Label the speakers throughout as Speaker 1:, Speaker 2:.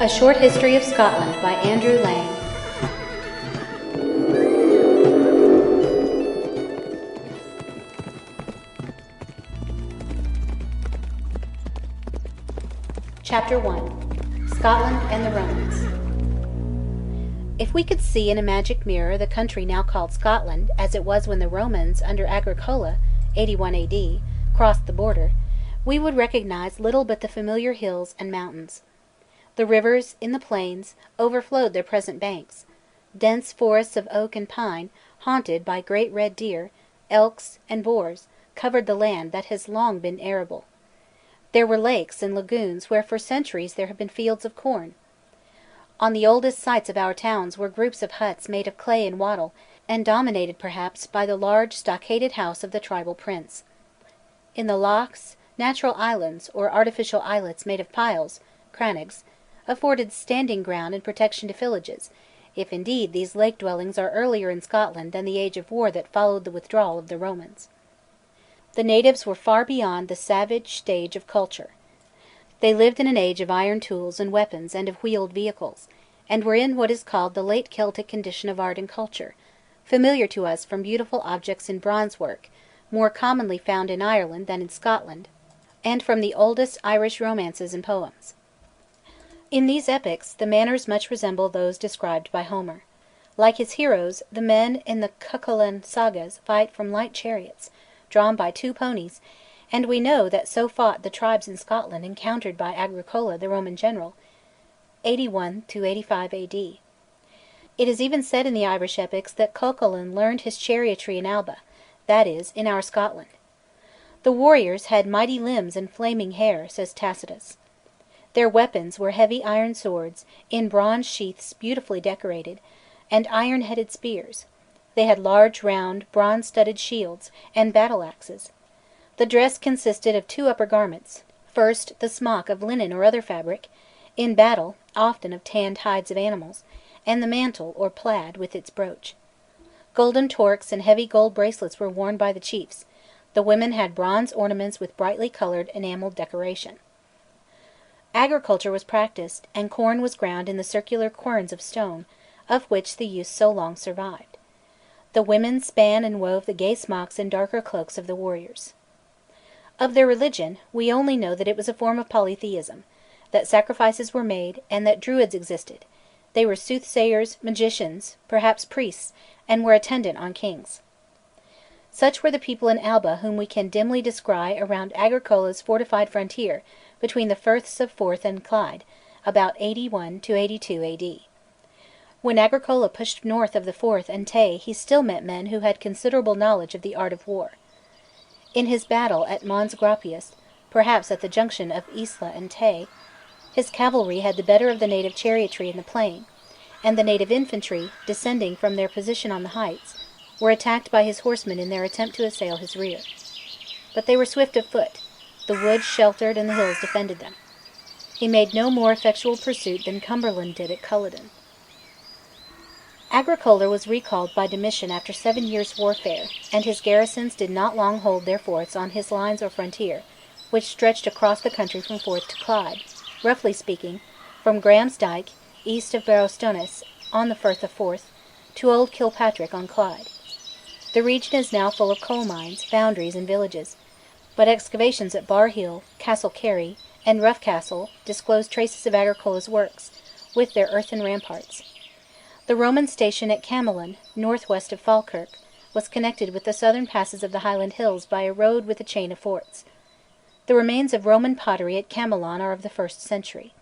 Speaker 1: A Short History of Scotland by Andrew Lang. Chapter 1. Scotland and the Romans. If we could see in a magic mirror the country now called Scotland as it was when the Romans, under Agricola, 81 AD, crossed the border, we would recognize little but the familiar hills and mountains. The rivers, in the plains, overflowed their present banks; dense forests of oak and pine, haunted by great red deer, elks, and boars, covered the land that has long been arable. There were lakes and lagoons where for centuries there have been fields of corn. On the oldest sites of our towns were groups of huts made of clay and wattle, and dominated perhaps by the large stockaded house of the tribal prince. In the lochs, natural islands, or artificial islets made of piles, crannogs, afforded standing ground and protection to villages, if indeed these lake dwellings are earlier in Scotland than the age of war that followed the withdrawal of the Romans. The natives were far beyond the savage stage of culture. They lived in an age of iron tools and weapons and of wheeled vehicles, and were in what is called the late Celtic condition of art and culture, familiar to us from beautiful objects in bronze work, more commonly found in Ireland than in Scotland, and from the oldest Irish romances and poems. In these epics the manners much resemble those described by Homer. Like his heroes, the men in the Cuchulainn sagas fight from light chariots, drawn by 2 ponies, and we know that so fought the tribes in Scotland encountered by Agricola the Roman general, 81–85 AD. It is even said in the Irish epics that Cuchulainn learned his chariotry in Alba, that is, in our Scotland. The warriors had mighty limbs and flaming hair, says Tacitus. Their weapons were heavy iron swords, in bronze sheaths beautifully decorated, and iron-headed spears. They had large round, bronze-studded shields, and battle-axes. The dress consisted of 2 upper garments: first, the smock of linen or other fabric, in battle, often of tanned hides of animals, and the mantle, or plaid, with its brooch. Golden torques and heavy gold bracelets were worn by the chiefs; the women had bronze ornaments with brightly coloured enamelled decoration. Agriculture was practised, and corn was ground in the circular querns of stone, of which the use so long survived. The women span and wove the gay smocks and darker cloaks of the warriors. Of their religion, we only know that it was a form of polytheism, that sacrifices were made, and that Druids existed. They were soothsayers, magicians, perhaps priests, and were attendant on kings. Such were the people in Alba whom we can dimly descry around Agricola's fortified frontier between the firths of Forth and Clyde, about 81–82 AD. When Agricola pushed north of the Forth and Tay he still met men who had considerable knowledge of the art of war. In his battle at Mons Graupius, perhaps at the junction of Isla and Tay, his cavalry had the better of the native chariotry in the plain, and the native infantry, descending from their position on the heights, were attacked by his horsemen in their attempt to assail his rear. But they were swift of foot; the woods sheltered and the hills defended them. He made no more effectual pursuit than Cumberland did at Culloden. Agricola was recalled by Domitian after 7 years' warfare, and his garrisons did not long hold their forts on his lines or frontier, which stretched across the country from Forth to Clyde, roughly speaking, from Graham's Dyke, east of Barrowstonis, on the Firth of Forth, to Old Kilpatrick on Clyde. The region is now full of coal mines, foundries, and villages, but excavations at Bar Hill, Castle Carey, and Rough Castle disclose traces of Agricola's works, with their earthen ramparts. The Roman station at Camelon, northwest of Falkirk, was connected with the southern passes of the Highland Hills by a road with a chain of forts. The remains of Roman pottery at Camelon are of the 1st century.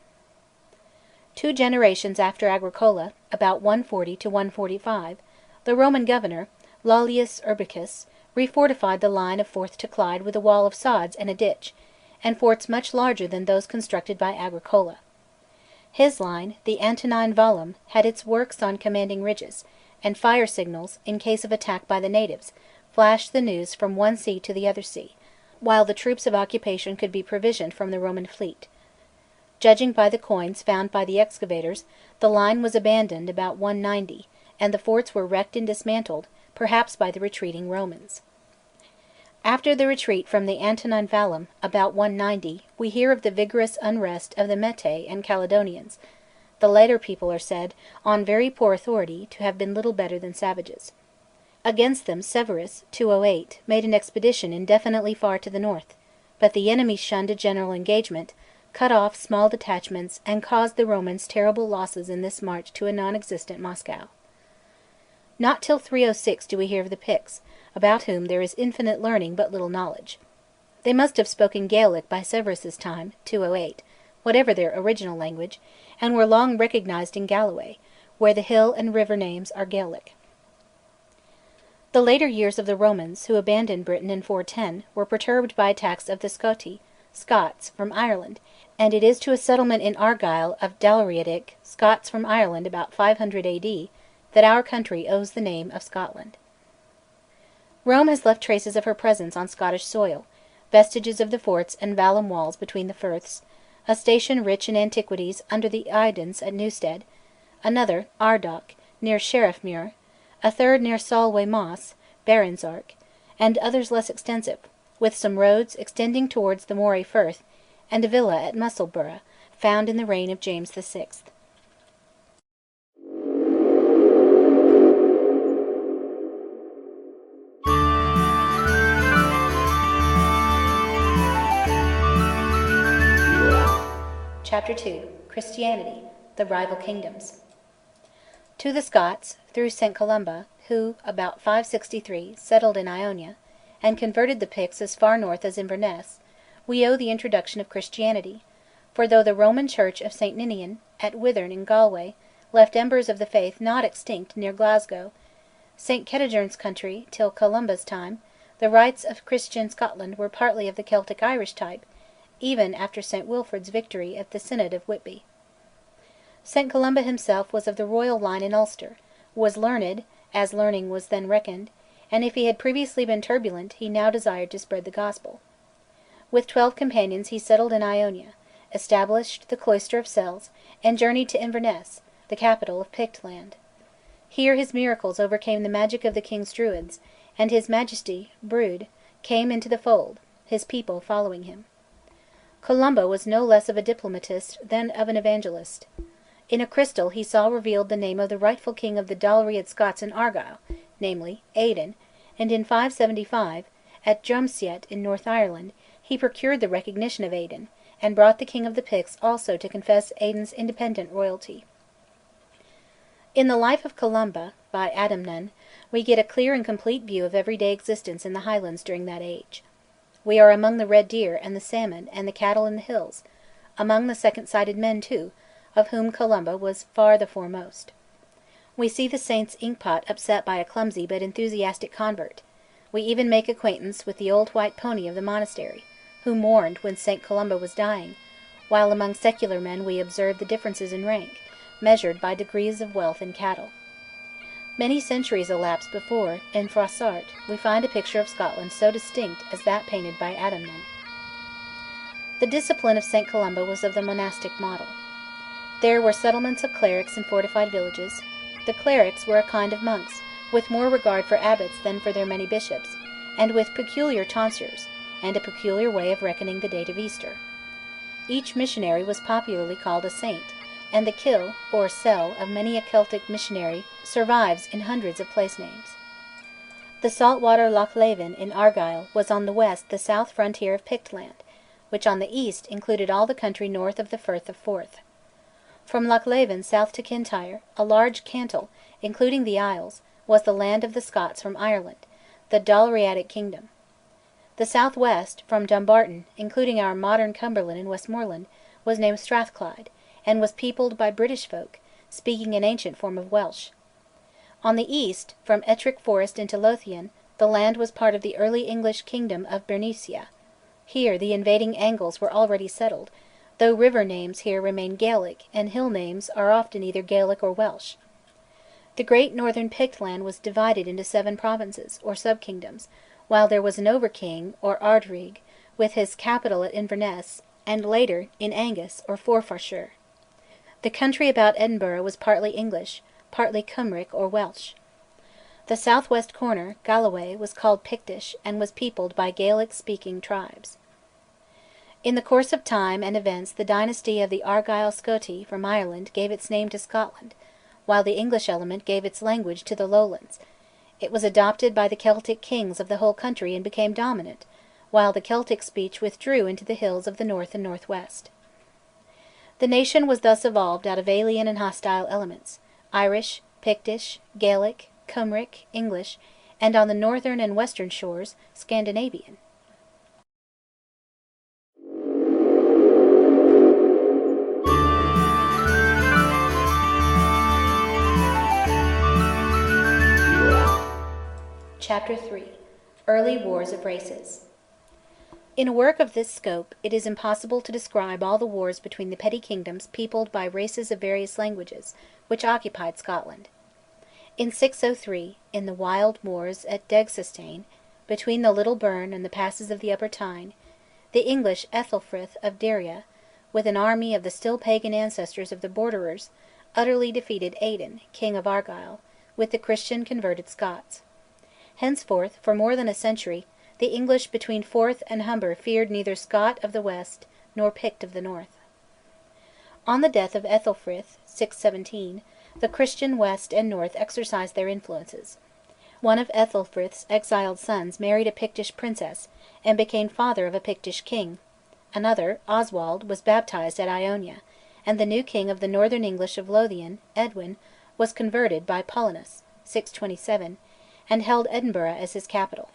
Speaker 1: 2 generations after Agricola, about 140 to 145, the Roman governor, Lollius Urbicus, refortified the line of Forth to Clyde with a wall of sods and a ditch, and forts much larger than those constructed by Agricola. His line, the Antonine Vallum, had its works on commanding ridges, and fire signals, in case of attack by the natives, flashed the news from one sea to the other sea, while the troops of occupation could be provisioned from the Roman fleet. Judging by the coins found by the excavators, the line was abandoned about 190, and the forts were wrecked and dismantled, perhaps by the retreating Romans. After the retreat from the Antonine Vallum, about 190, we hear of the vigorous unrest of the Meaitae and Caledonians, The later people are said, on very poor authority, to have been little better than savages. Against them Severus, 208, made an expedition indefinitely far to the north, but the enemy shunned a general engagement, cut off small detachments, and caused the Romans terrible losses in this march to a non-existent Moscow. Not till 306 do we hear of the Picts, about whom there is infinite learning but little knowledge. They must have spoken Gaelic by Severus's time, 208, whatever their original language, and were long recognised in Galloway, where the hill and river names are Gaelic. The later years of the Romans, who abandoned Britain in 410, were perturbed by attacks of the Scoti, Scots, from Ireland, and it is to a settlement in Argyll of Dalriadic, Scots from Ireland about 500 A.D., that our country owes the name of Scotland. Rome has left traces of her presence on Scottish soil, vestiges of the forts and vallum walls between the firths, a station rich in antiquities under the Eidents at Newstead, another, Ardagh, near Sheriffmuir, a third near Solway Moss, Baronsark, and others less extensive, with some roads extending towards the Moray Firth, and a villa at Musselburgh, found in the reign of James VI. Chapter 2. Christianity, the Rival Kingdoms. To the Scots, through St Columba, who, about 563, settled in Ionia, and converted the Picts as far north as Inverness, we owe the introduction of Christianity, for though the Roman Church of St Ninian, at Withern in Galway, left embers of the faith not extinct near Glasgow, St Kentigern's country, till Columba's time, the rites of Christian Scotland were partly of the Celtic Irish type, even after St Wilfrid's victory at the Synod of Whitby. St Columba himself was of the royal line in Ulster, was learned, as learning was then reckoned, and if he had previously been turbulent, he now desired to spread the Gospel. With 12 companions he settled in Ionia, established the cloister of cells, and journeyed to Inverness, the capital of Pictland. Here his miracles overcame the magic of the king's Druids, and his Majesty, Brude, came into the fold, his people following him. Columba was no less of a diplomatist than of an evangelist. In a crystal he saw revealed the name of the rightful king of the Dalriad Scots in Argyll, namely, Aidan, and in 575, at Drumceat in North Ireland, he procured the recognition of Aidan, and brought the king of the Picts also to confess Aidan's independent royalty. In the Life of Columba, by Adamnan, we get a clear and complete view of everyday existence in the Highlands during that age. We are among the red deer and the salmon and the cattle in the hills, among the second-sighted men too, of whom Columba was far the foremost. We see the saint's inkpot upset by a clumsy but enthusiastic convert; we even make acquaintance with the old white pony of the monastery, who mourned when St Columba was dying, while among secular men we observe the differences in rank, measured by degrees of wealth in cattle. Many centuries elapse before, in Froissart, we find a picture of Scotland so distinct as that painted by Adamnan. The discipline of St Columba was of the monastic model. There were settlements of clerics in fortified villages. The clerics were a kind of monks, with more regard for abbots than for their many bishops, and with peculiar tonsures, and a peculiar way of reckoning the date of Easter. Each missionary was popularly called a saint, and the kill, or cell, of many a Celtic missionary survives in hundreds of place names. The saltwater Loch Leven in Argyll was on the west the south frontier of Pictland, which on the east included all the country north of the Firth of Forth. From Loch Leven south to Kintyre, a large cantle, including the Isles, was the land of the Scots from Ireland, the Dalriadic kingdom. The south-west, from Dumbarton, including our modern Cumberland and Westmoreland, was named Strathclyde, and was peopled by British folk, speaking an ancient form of Welsh. On the east, from Ettrick Forest into Lothian, the land was part of the early English kingdom of Bernicia. Here the invading Angles were already settled, though river names here remain Gaelic, and hill names are often either Gaelic or Welsh. The great northern Pictland was divided into 7 provinces, or sub-kingdoms, while there was an over-king, or Ardrig, with his capital at Inverness, and later in Angus, or Forfarshire. The country about Edinburgh was partly English, partly Cymric or Welsh. The south-west corner, Galloway, was called Pictish, and was peopled by Gaelic-speaking tribes. In the course of time and events the dynasty of the Argyll Scoti from Ireland gave its name to Scotland, while the English element gave its language to the Lowlands. It was adopted by the Celtic kings of the whole country and became dominant, while the Celtic speech withdrew into the hills of the north and northwest. The nation was thus evolved out of alien and hostile elements: Irish, Pictish, Gaelic, Cymric, English, and on the northern and western shores, Scandinavian. Chapter 3: Early Wars of Races. In a work of this scope, it is impossible to describe all the wars between the petty kingdoms peopled by races of various languages, which occupied Scotland. In 603, in the wild moors at Degsastane, between the Little Burn and the passes of the Upper Tyne, the English Ethelfrith of Deira, with an army of the still pagan ancestors of the Borderers, utterly defeated Aidan, king of Argyll, with the Christian converted Scots. Henceforth, for more than a century, the English between Forth and Humber feared neither Scot of the west nor Pict of the north. On the death of Ethelfrith (617), the Christian west and north exercised their influences. One of Ethelfrith's exiled sons married a Pictish princess, and became father of a Pictish king; another, Oswald, was baptized at Iona; and the new king of the northern English of Lothian, Edwin, was converted by Paulinus (627), and held Edinburgh as his capital.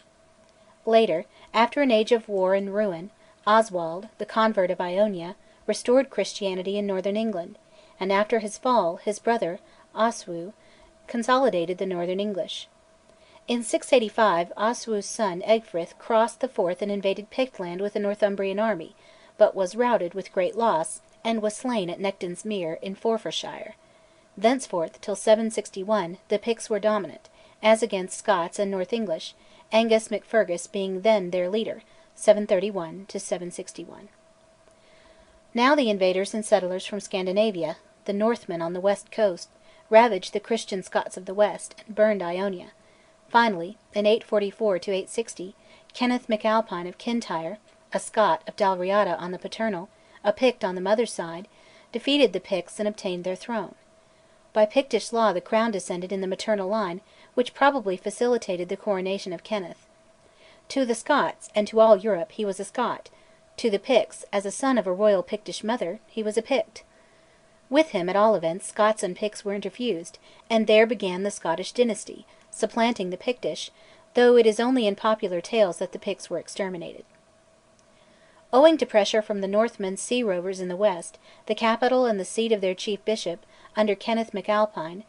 Speaker 1: Later, after an age of war and ruin, Oswald, the convert of Iona, restored Christianity in northern England, and after his fall, his brother, Oswiu, consolidated the northern English. In 685 Oswiu's son Egfrith crossed the Forth and invaded Pictland with a Northumbrian army, but was routed with great loss, and was slain at Nectan's Mere in Forfarshire. Thenceforth till 761 the Picts were dominant, as against Scots and North English, Angus MacFergus being then their leader (731 761). Now the invaders and settlers from Scandinavia, the Northmen on the west coast, ravaged the Christian Scots of the west, and burned Iona. Finally, in 844 860, Kenneth MacAlpine of Kintyre, a Scot of Dalriada on the paternal, a Pict on the mother's side, defeated the Picts and obtained their throne. By Pictish law the crown descended in the maternal line, which probably facilitated the coronation of Kenneth. To the Scots, and to all Europe, he was a Scot; to the Picts, as a son of a royal Pictish mother, he was a Pict. With him, at all events, Scots and Picts were interfused, and there began the Scottish dynasty, supplanting the Pictish, though it is only in popular tales that the Picts were exterminated. Owing to pressure from the Northmen sea rovers in the west, the capital and the seat of their chief bishop, under Kenneth MacAlpine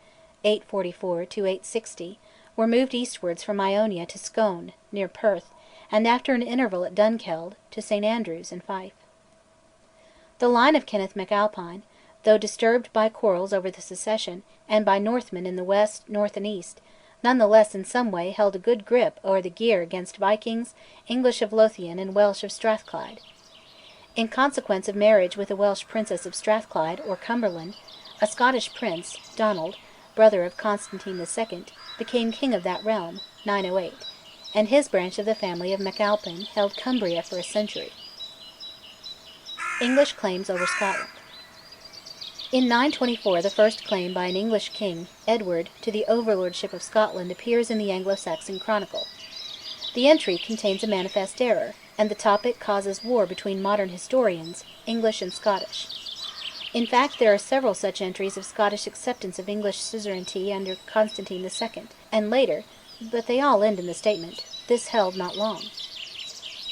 Speaker 1: (844 860), were moved eastwards from Iona to Scone, near Perth, and after an interval at Dunkeld, to St Andrews in Fife. The line of Kenneth MacAlpine, though disturbed by quarrels over the succession, and by Northmen in the west, north, and east, none the less in some way held a good grip o'er the gear against Vikings, English of Lothian, and Welsh of Strathclyde. In consequence of marriage with a Welsh princess of Strathclyde, or Cumberland, a Scottish prince, Donald, brother of Constantine II, became king of that realm (908), and his branch of the family of MacAlpine held Cumbria for a century. English claims over Scotland. In 924 the first claim by an English king, Edward, to the overlordship of Scotland appears in the Anglo-Saxon Chronicle. The entry contains a manifest error, and the topic causes war between modern historians, English and Scottish. In fact, there are several such entries of Scottish acceptance of English suzerainty under Constantine II, and later, but they all end in the statement, "This held not long."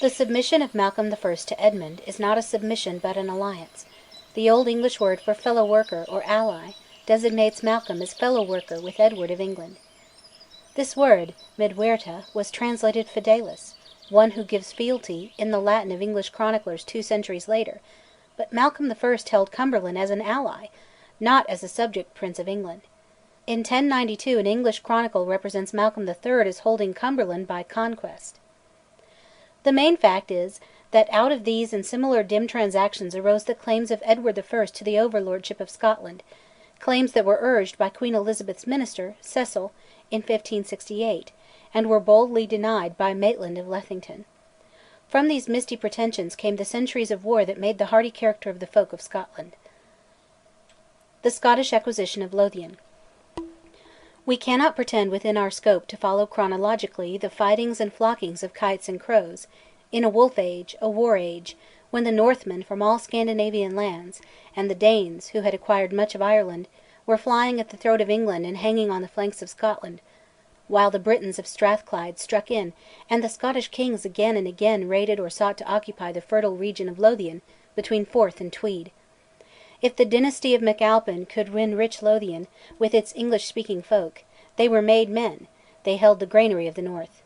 Speaker 1: The submission of Malcolm I to Edmund is not a submission but an alliance. The Old English word for fellow worker or ally designates Malcolm as fellow worker with Edward of England. This word, midwerta, was translated fidelis, one who gives fealty, in the Latin of English chroniclers 2 centuries later, but Malcolm I held Cumberland as an ally, not as a subject prince of England. In 1092 an English chronicle represents Malcolm III as holding Cumberland by conquest. The main fact is that out of these and similar dim transactions arose the claims of Edward I to the overlordship of Scotland, claims that were urged by Queen Elizabeth's minister, Cecil, in 1568, and were boldly denied by Maitland of Lethington. From these misty pretensions came the centuries of war that made the hardy character of the folk of Scotland. The Scottish acquisition of Lothian. We cannot pretend within our scope to follow chronologically the fightings and flockings of kites and crows, in a wolf age, a war age, when the Northmen from all Scandinavian lands, and the Danes, who had acquired much of Ireland, were flying at the throat of England and hanging on the flanks of Scotland, while the Britons of Strathclyde struck in, and the Scottish kings again and again raided or sought to occupy the fertile region of Lothian between Forth and Tweed. If the dynasty of MacAlpin could win rich Lothian, with its English-speaking folk, they were made men, they held the granary of the north.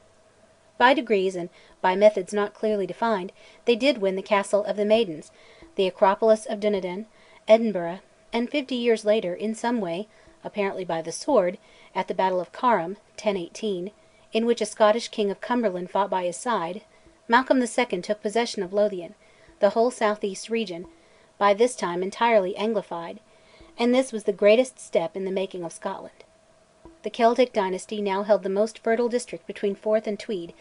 Speaker 1: By degrees, and by methods not clearly defined, they did win the Castle of the Maidens, the Acropolis of Dunedin, Edinburgh, and 50 years later, in some way, apparently by the sword, at the Battle of Carham, 1018, in which a Scottish king of Cumberland fought by his side, Malcolm II took possession of Lothian, the whole south-east region, by this time entirely Anglified, and this was the greatest step in the making of Scotland. The Celtic dynasty now held the most fertile district between Forth and Tweed,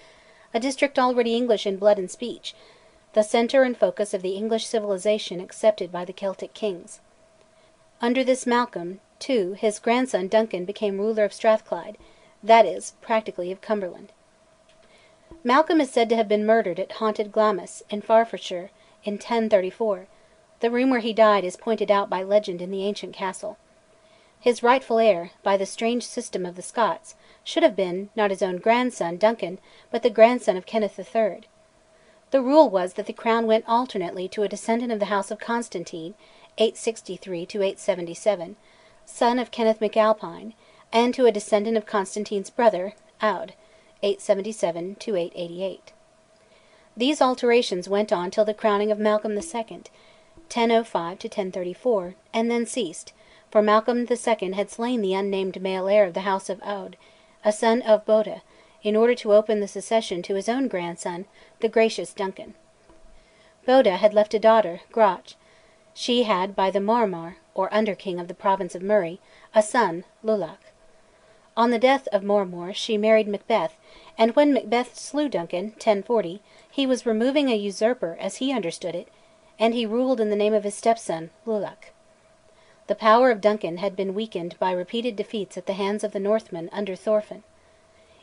Speaker 1: a district already English in blood and speech, the centre and focus of the English civilization accepted by the Celtic kings. Under this Malcolm, too, his grandson Duncan became ruler of Strathclyde, that is, practically of Cumberland. Malcolm is said to have been murdered at Haunted Glamis, in Forfarshire, in 1034. The room where he died is pointed out by legend in the ancient castle. His rightful heir, by the strange system of the Scots, should have been, not his own grandson, Duncan, but the grandson of Kenneth III. The rule was that the crown went alternately to a descendant of the house of Constantine, 863–877, son of Kenneth MacAlpine, and to a descendant of Constantine's brother, Aud, 877–888. These alterations went on till the crowning of Malcolm II, 1005–1034, and then ceased, for Malcolm II had slain the unnamed male heir of the house of Aud, a son of Boda, in order to open the succession to his own grandson, the gracious Duncan. Boda had left a daughter, Grach. She had, by the Mormaer, or under-king of the province of Murray, a son, Lulach. On the death of Mormaer she married Macbeth, and when Macbeth slew Duncan, 1040, he was removing a usurper, as he understood it, and he ruled in the name of his stepson, Lulach. The power of Duncan had been weakened by repeated defeats at the hands of the Northmen under Thorfinn.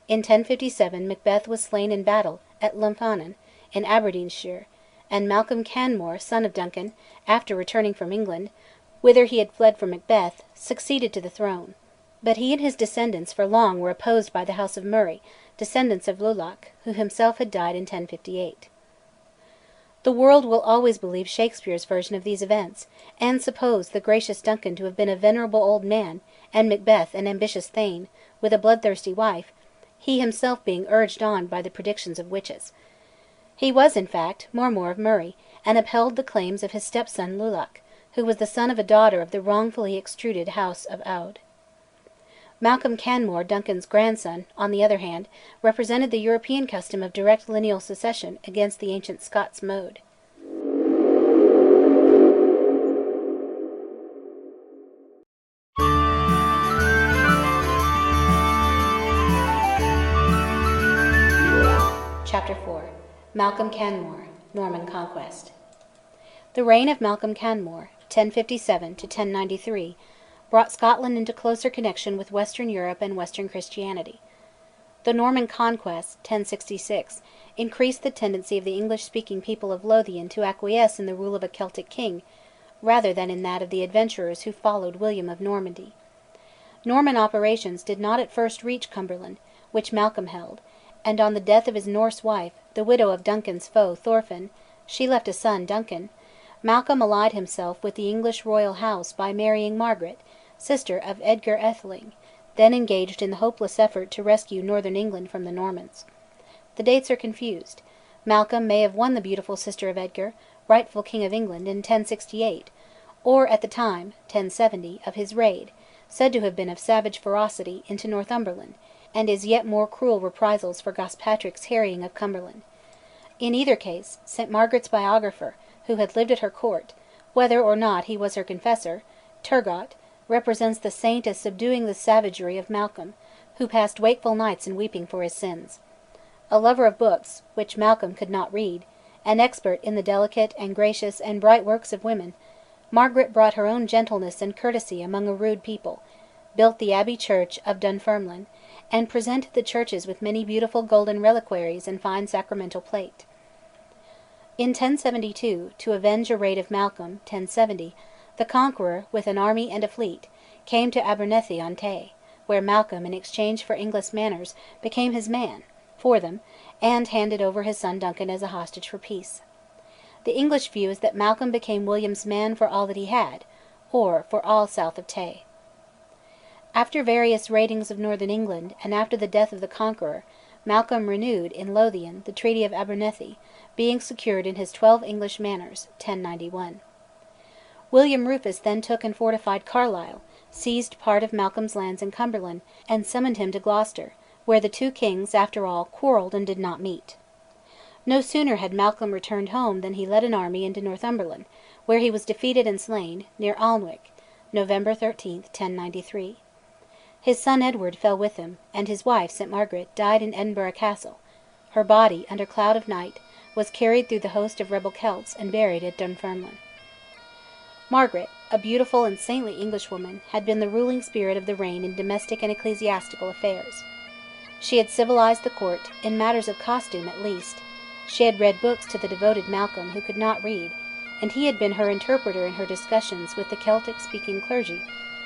Speaker 1: In 1057 Macbeth was slain in battle at Lumphanan, in Aberdeenshire, and Malcolm Canmore, son of Duncan, after returning from England, whither he had fled from Macbeth, succeeded to the throne. But he and his descendants for long were opposed by the house of Murray, descendants of Lulach, who himself had died in 1058. The world will always believe Shakespeare's version of these events, and suppose the gracious Duncan to have been a venerable old man, and Macbeth an ambitious thane, with a bloodthirsty wife, he himself being urged on by the predictions of witches. He was, in fact, Mormaer of Murray, and upheld the claims of his stepson Lulach, who was the son of a daughter of the wrongfully extruded house of Aud. Malcolm Canmore, Duncan's grandson, on the other hand, represented the European custom of direct lineal succession against the ancient Scots mode. Chapter 4: Malcolm Canmore, Norman Conquest. The reign of Malcolm Canmore, 1057–1093, brought Scotland into closer connection with Western Europe and Western Christianity. The Norman Conquest, 1066, increased the tendency of the English-speaking people of Lothian to acquiesce in the rule of a Celtic king, rather than in that of the adventurers who followed William of Normandy. Norman operations did not at first reach Cumberland, which Malcolm held, and on the death of his Norse wife, the widow of Duncan's foe Thorfinn, she left a son, Duncan. Malcolm allied himself with the English royal house by marrying Margaret, sister of Edgar Atheling, then engaged in the hopeless effort to rescue northern England from the Normans. The dates are confused. Malcolm may have won the beautiful sister of Edgar, rightful King of England, in 1068, or at the time, 1070, of his raid, said to have been of savage ferocity, into Northumberland, and his yet more cruel reprisals for Gospatric's harrying of Cumberland. In either case, St Margaret's biographer, who had lived at her court, whether or not he was her confessor, Turgot, represents the saint as subduing the savagery of Malcolm, who passed wakeful nights in weeping for his sins. A lover of books, which Malcolm could not read, An expert in the delicate and gracious and bright works of women, Margaret brought her own gentleness and courtesy among a rude people, built the Abbey Church of Dunfermline, and presented the churches with many beautiful golden reliquaries and fine sacramental plate. In 1072, to avenge a raid of Malcolm (1070), the Conqueror, with an army and a fleet, came to Abernethy on Tay, where Malcolm, in exchange for English manners, became his man, for them, and handed over his son Duncan as a hostage for peace. The English view is that Malcolm became William's man for all that he had, or for all south of Tay. After various raidings of northern England, and after the death of the Conqueror, Malcolm renewed, in Lothian, the Treaty of Abernethy, being secured in his 12 English manors (1091). William Rufus then took and fortified Carlisle, seized part of Malcolm's lands in Cumberland, and summoned him to Gloucester, where the two kings, after all, quarrelled and did not meet. No sooner had Malcolm returned home than he led an army into Northumberland, where he was defeated and slain, near Alnwick, November 13, 1093. His son Edward fell with him, and his wife, St Margaret, died in Edinburgh Castle. Her body, under cloud of night, was carried through the host of rebel Celts and buried at Dunfermline. Margaret, a beautiful and saintly Englishwoman, had been the ruling spirit of the reign in domestic and ecclesiastical affairs. She had civilized the court, in matters of costume at least. She had read books to the devoted Malcolm, who could not read, and he had been her interpreter in her discussions with the Celtic-speaking clergy,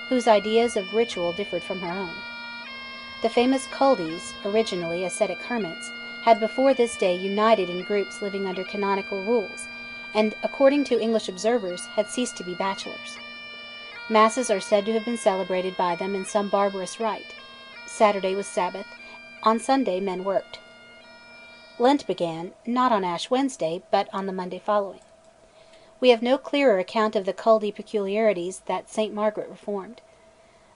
Speaker 1: whose ideas of ritual differed from her own. The famous Culdees, originally ascetic hermits, had before this day united in groups living under canonical rules, and, according to English observers, had ceased to be bachelors. Masses are said to have been celebrated by them in some barbarous rite. Saturday was Sabbath. On Sunday men worked. Lent began, not on Ash Wednesday, but on the Monday following. We have no clearer account of the Culdee peculiarities that St Margaret reformed.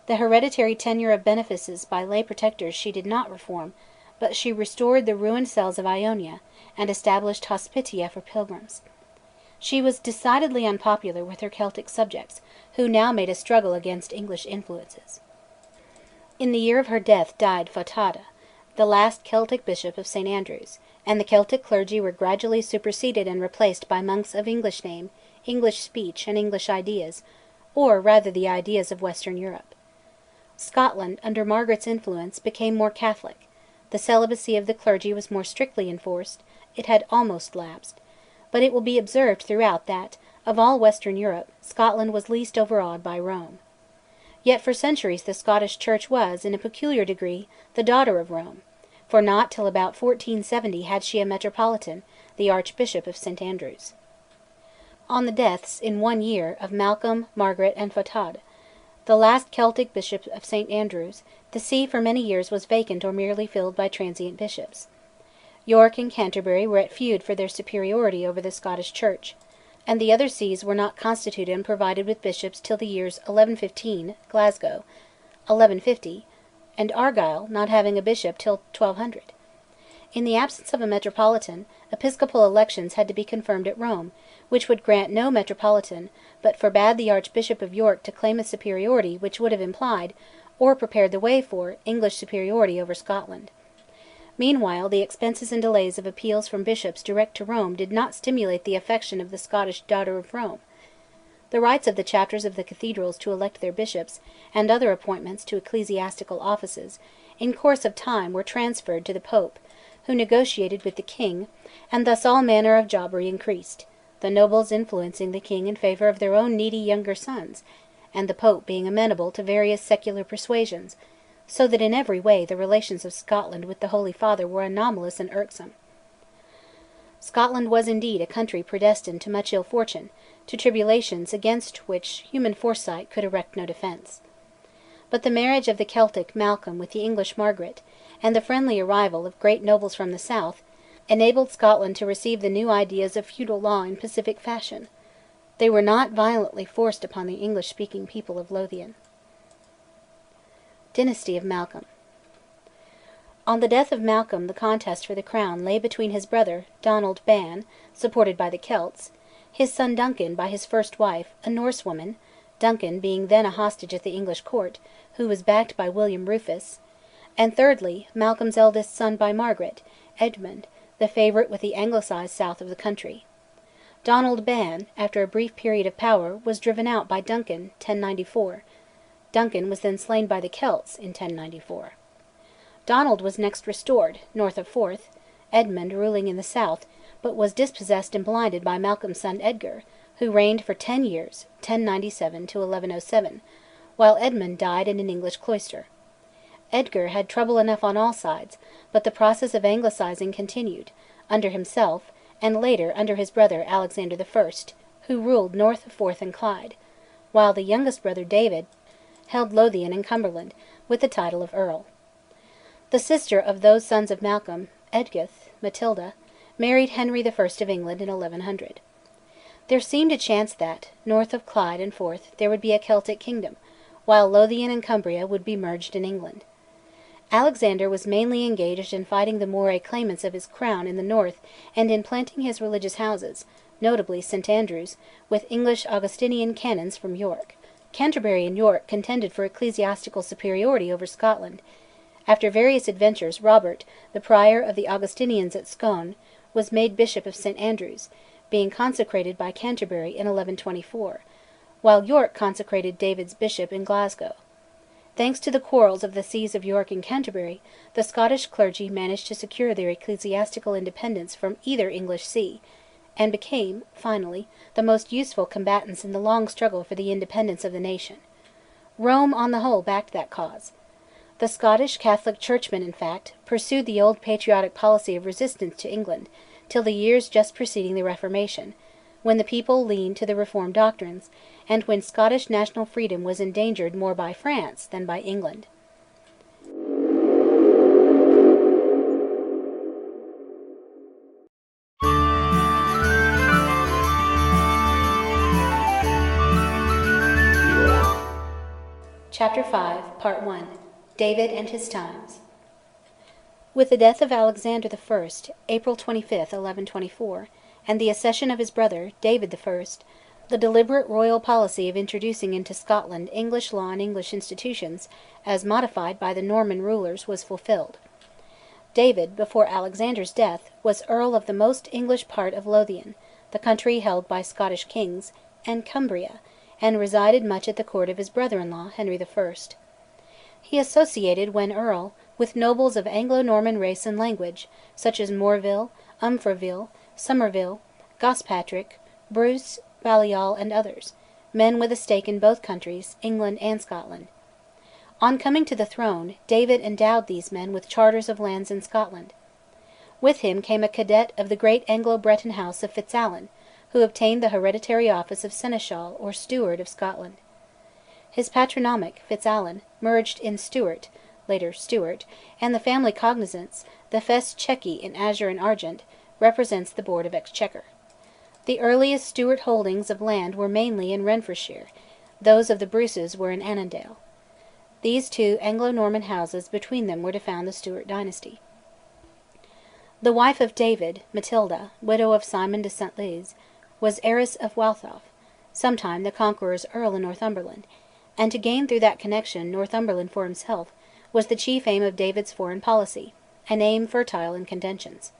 Speaker 1: The hereditary tenure of benefices by lay protectors she did not reform, but she restored the ruined cells of Ionia, and established hospitia for pilgrims. She was decidedly unpopular with her Celtic subjects, who now made a struggle against English influences. In the year of her death died Fotada, the last Celtic bishop of St Andrews, and the Celtic clergy were gradually superseded and replaced by monks of English name, English speech, and English ideas, or rather the ideas of Western Europe. Scotland, under Margaret's influence, became more Catholic. The celibacy of the clergy was more strictly enforced; it had almost lapsed. But it will be observed throughout that, of all Western Europe, Scotland was least overawed by Rome. Yet for centuries the Scottish Church was, in a peculiar degree, the daughter of Rome, for not till about 1470 had she a metropolitan, the Archbishop of St Andrews. On the deaths, in 1 year, of Malcolm, Margaret, and Fotada, the last Celtic bishop of St Andrews, the see for many years was vacant or merely filled by transient bishops. York and Canterbury were at feud for their superiority over the Scottish Church, and the other sees were not constituted and provided with bishops till the years 1115 (Glasgow), 1150, and Argyll not having a bishop till 1200. In the absence of a metropolitan, episcopal elections had to be confirmed at Rome, which would grant no metropolitan, but forbade the Archbishop of York to claim a superiority which would have implied, or prepared the way for, English superiority over Scotland. Meanwhile, the expenses and delays of appeals from bishops direct to Rome did not stimulate the affection of the Scottish daughter of Rome. The rights of the chapters of the cathedrals to elect their bishops, and other appointments to ecclesiastical offices, in course of time were transferred to the Pope, who negotiated with the king, and thus all manner of jobbery increased, the nobles influencing the king in favour of their own needy younger sons, and the Pope being amenable to various secular persuasions, so that in every way the relations of Scotland with the Holy Father were anomalous and irksome. Scotland was indeed a country predestined to much ill fortune, to tribulations against which human foresight could erect no defence. But the marriage of the Celtic Malcolm with the English Margaret, and the friendly arrival of great nobles from the south, enabled Scotland to receive the new ideas of feudal law in pacific fashion. They were not violently forced upon the English-speaking people of Lothian. Dynasty of Malcolm. On the death of Malcolm the contest for the crown lay between his brother, Donald Ban, supported by the Celts, his son Duncan by his first wife, a Norse woman, Duncan being then a hostage at the English court, who was backed by William Rufus, and thirdly, Malcolm's eldest son by Margaret, Edmund, the favourite with the anglicised south of the country. Donald Ban, after a brief period of power, was driven out by Duncan (1094). Duncan was then slain by the Celts in 1094. Donald was next restored, north of Forth, Edmund ruling in the south, but was dispossessed and blinded by Malcolm's son Edgar, who reigned for 10 years (1097 to 1107), while Edmund died in an English cloister. Edgar had trouble enough on all sides, but the process of anglicising continued, under himself, and later under his brother Alexander I, who ruled north of Forth and Clyde, while the youngest brother David held Lothian and Cumberland, with the title of Earl. The sister of those sons of Malcolm, Edgith, Matilda, married Henry I of England in 1100. There seemed a chance that, north of Clyde and Forth, there would be a Celtic kingdom, while Lothian and Cumbria would be merged in England. Alexander was mainly engaged in fighting the Moray claimants of his crown in the north and in planting his religious houses, notably St Andrews, with English Augustinian canons from York. Canterbury and York contended for ecclesiastical superiority over Scotland. After various adventures, Robert, the prior of the Augustinians at Scone, was made Bishop of St Andrews, being consecrated by Canterbury in 1124, while York consecrated David's bishop in Glasgow. Thanks to the quarrels of the sees of York and Canterbury, the Scottish clergy managed to secure their ecclesiastical independence from either English see, and became, finally, the most useful combatants in the long struggle for the independence of the nation. Rome, on the whole, backed that cause. The Scottish Catholic churchmen, in fact, pursued the old patriotic policy of resistance to England, till the years just preceding the Reformation, when the people leaned to the Reformed doctrines, and when Scottish national freedom was endangered more by France than by England. Chapter 5, Part 1. David and his Times. With the death of Alexander I, April 25, 1124, and the accession of his brother, David I, the deliberate royal policy of introducing into Scotland English law and English institutions, as modified by the Norman rulers, was fulfilled. David, before Alexander's death, was Earl of the most English part of Lothian, the country held by Scottish kings, and Cumbria, and resided much at the court of his brother-in-law, Henry I. He associated, when Earl, with nobles of Anglo-Norman race and language, such as Moreville, Umfraville, Somerville, Gospatrick, Bruce, Balliol, and others, men with a stake in both countries, England and Scotland. On coming to the throne, David endowed these men with charters of lands in Scotland. With him came a cadet of the great Anglo-Breton house of FitzAlan, who obtained the hereditary office of Seneschal or Steward of Scotland. His patronymic, FitzAlan, merged in Stewart, later Stuart, and the family cognizance, the fess checky in azure and argent, represents the Board of Exchequer. The earliest Stuart holdings of land were mainly in Renfrewshire; those of the Bruces were in Annandale. These two Anglo-Norman houses between them were to found the Stuart dynasty. The wife of David, Matilda, widow of Simon de St Lez, was heiress of Waltheof, sometime the Conqueror's Earl in Northumberland, and to gain through that connection Northumberland for himself was the chief aim of David's foreign policy, an aim fertile in contentions.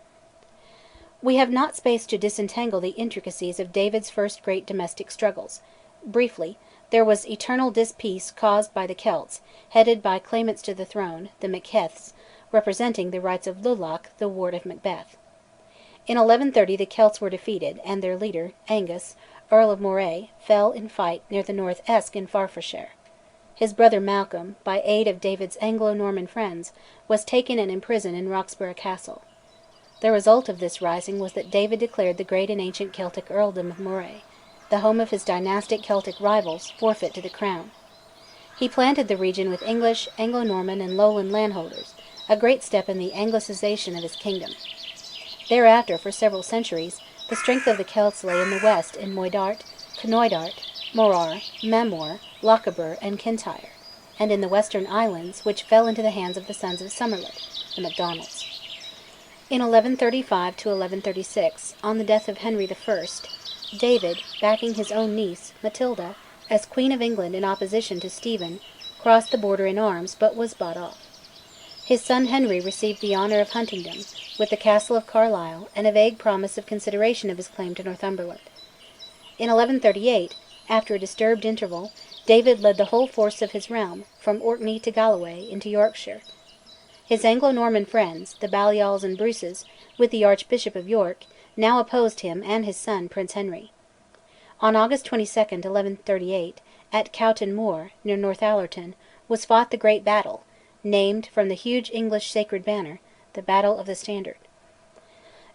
Speaker 1: We have not space to disentangle the intricacies of David's first great domestic struggles. Briefly, there was eternal dispeace caused by the Celts, headed by claimants to the throne, the Macheaths, representing the rights of Lulach, the ward of Macbeth. In 1130 the Celts were defeated, and their leader, Angus, Earl of Moray, fell in fight near the North Esk in Forfarshire. His brother Malcolm, by aid of David's Anglo-Norman friends, was taken and imprisoned in Roxburgh Castle. The result of this rising was that David declared the great and ancient Celtic earldom of Moray, the home of his dynastic Celtic rivals, forfeit to the crown. He planted the region with English, Anglo-Norman, and Lowland landholders, a great step in the Anglicisation of his kingdom. Thereafter, for several centuries, the strength of the Celts lay in the west in Moidart, Knoydart, Morar, Mamore, Lochaber, and Kintyre, and in the western islands, which fell into the hands of the sons of Somerled, the Macdonalds. In 1135 to 1136, on the death of Henry I, David, backing his own niece, Matilda, as Queen of England in opposition to Stephen, crossed the border in arms, but was bought off. His son Henry received the honour of Huntingdon, with the castle of Carlisle, and a vague promise of consideration of his claim to Northumberland. In 1138, after a disturbed interval, David led the whole force of his realm, from Orkney to Galloway, into Yorkshire. His Anglo-Norman friends, the Balliols and Bruces, with the Archbishop of York, now opposed him and his son, Prince Henry. On August 22, 1138, at Cowton Moor, near Northallerton, was fought the great battle, named from the huge English sacred banner, the Battle of the Standard.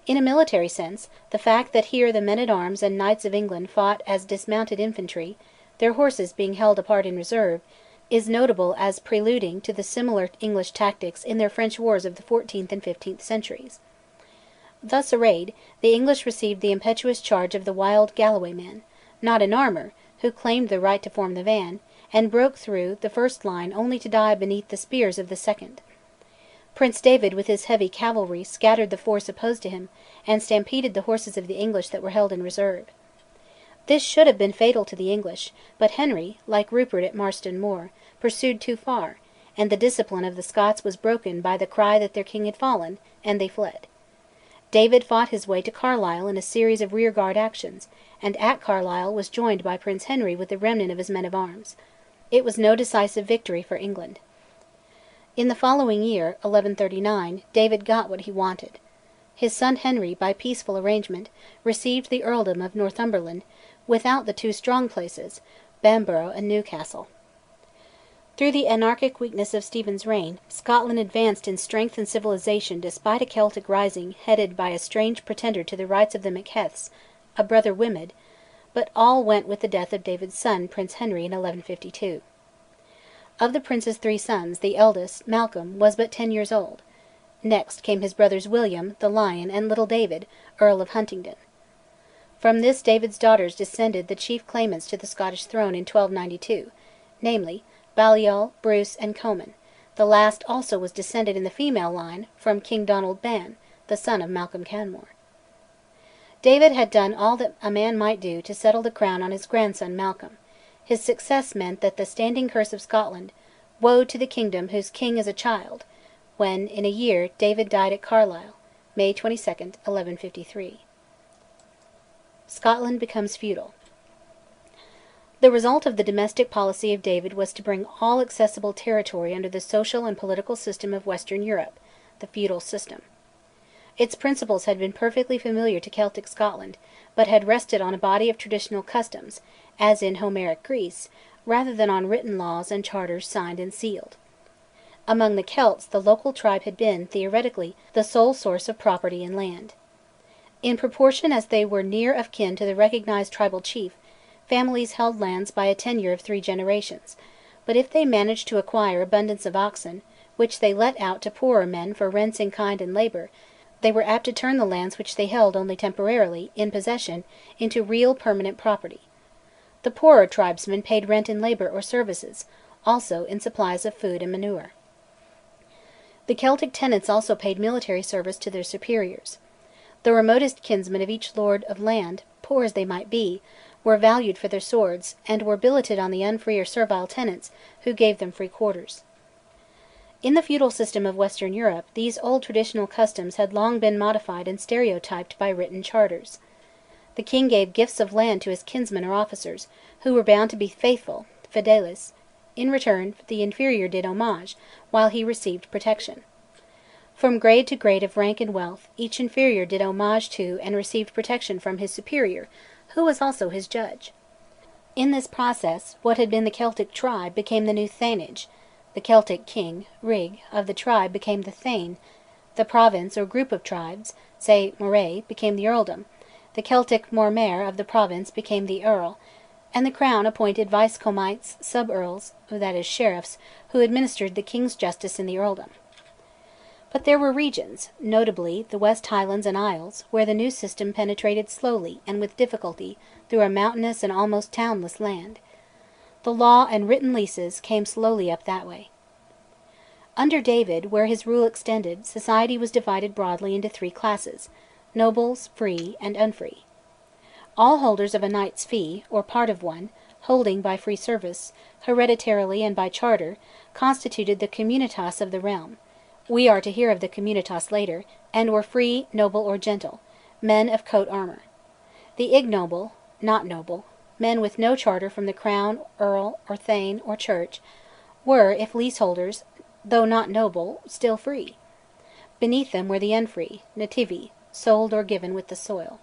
Speaker 1: In a military sense, the fact that here the men-at-arms and knights of England fought as dismounted infantry, their horses being held apart in reserve, is notable as preluding to the similar English tactics in their French wars of the 14th and 15th centuries. Thus arrayed, the English received the impetuous charge of the wild Galloway men, not in armour, who claimed the right to form the van, and broke through the first line only to die beneath the spears of the second. Prince David with his heavy cavalry scattered the force opposed to him, and stampeded the horses of the English that were held in reserve. This should have been fatal to the English, but Henry, like Rupert at Marston Moor, pursued too far, and the discipline of the Scots was broken by the cry that their king had fallen, and they fled. David fought his way to Carlisle in a series of rearguard actions, and at Carlisle was joined by Prince Henry with the remnant of his men-at-arms. It was no decisive victory for England. In the following year, 1139, David got what he wanted. His son Henry, by peaceful arrangement, received the earldom of Northumberland, without the two strong places, Bamborough and Newcastle. Through the anarchic weakness of Stephen's reign, Scotland advanced in strength and civilization despite a Celtic rising headed by a strange pretender to the rights of the Macbeths, a brother Wimund, but all went with the death of David's son, Prince Henry, in 1152. Of the prince's three sons, the eldest, Malcolm, was but 10 years old. Next came his brothers William, the Lion, and little David, Earl of Huntingdon. From this David's daughters descended the chief claimants to the Scottish throne in 1292, namely, Balliol, Bruce, and Comyn. The last also was descended in the female line from King Donald Ban, the son of Malcolm Canmore. David had done all that a man might do to settle the crown on his grandson Malcolm. His success meant that the standing curse of Scotland, "Woe to the kingdom whose king is a child," when, in a year, David died at Carlisle, May 22, 1153. Scotland becomes feudal. The result of the domestic policy of David was to bring all accessible territory under the social and political system of Western Europe, the feudal system. Its principles had been perfectly familiar to Celtic Scotland, but had rested on a body of traditional customs, as in Homeric Greece, rather than on written laws and charters signed and sealed. Among the Celts the local tribe had been, theoretically, the sole source of property in land. In proportion as they were near of kin to the recognised tribal chief, families held lands by a tenure of 3 generations, but if they managed to acquire abundance of oxen, which they let out to poorer men for rents in kind and labour, they were apt to turn the lands which they held only temporarily in possession into real permanent property. The poorer tribesmen paid rent in labour or services, also in supplies of food and manure. The Celtic tenants also paid military service to their superiors. The remotest kinsmen of each lord of land, poor as they might be, were valued for their swords, and were billeted on the unfree or servile tenants who gave them free quarters. In the feudal system of Western Europe these old traditional customs had long been modified and stereotyped by written charters. The king gave gifts of land to his kinsmen or officers, who were bound to be faithful (fidelis). In return, the inferior did homage, while he received protection. From grade to grade of rank and wealth, each inferior did homage to and received protection from his superior, who was also his judge. In this process, what had been the Celtic tribe became the new thanage. The Celtic king, Rig, of the tribe became the thane, the province or group of tribes, say Moray, became the earldom, the Celtic mormaer of the province became the earl, and the crown appointed vice-comites, sub-earls, that is, sheriffs, who administered the king's justice in the earldom. But there were regions, notably the West Highlands and Isles, where the new system penetrated slowly and with difficulty through a mountainous and almost townless land. The law and written leases came slowly up that way. Under David, where his rule extended, society was divided broadly into 3 classes: nobles, free, and unfree. All holders of a knight's fee, or part of one, holding by free service, hereditarily and by charter, constituted the communitas of the realm, We are to hear of the communitas later, and were free, noble, or gentle, men of coat armour. The ignoble, not noble, men with no charter from the crown, earl, or thane, or church, were, if leaseholders, though not noble, still free. Beneath them were the unfree, nativi, sold or given with the soil.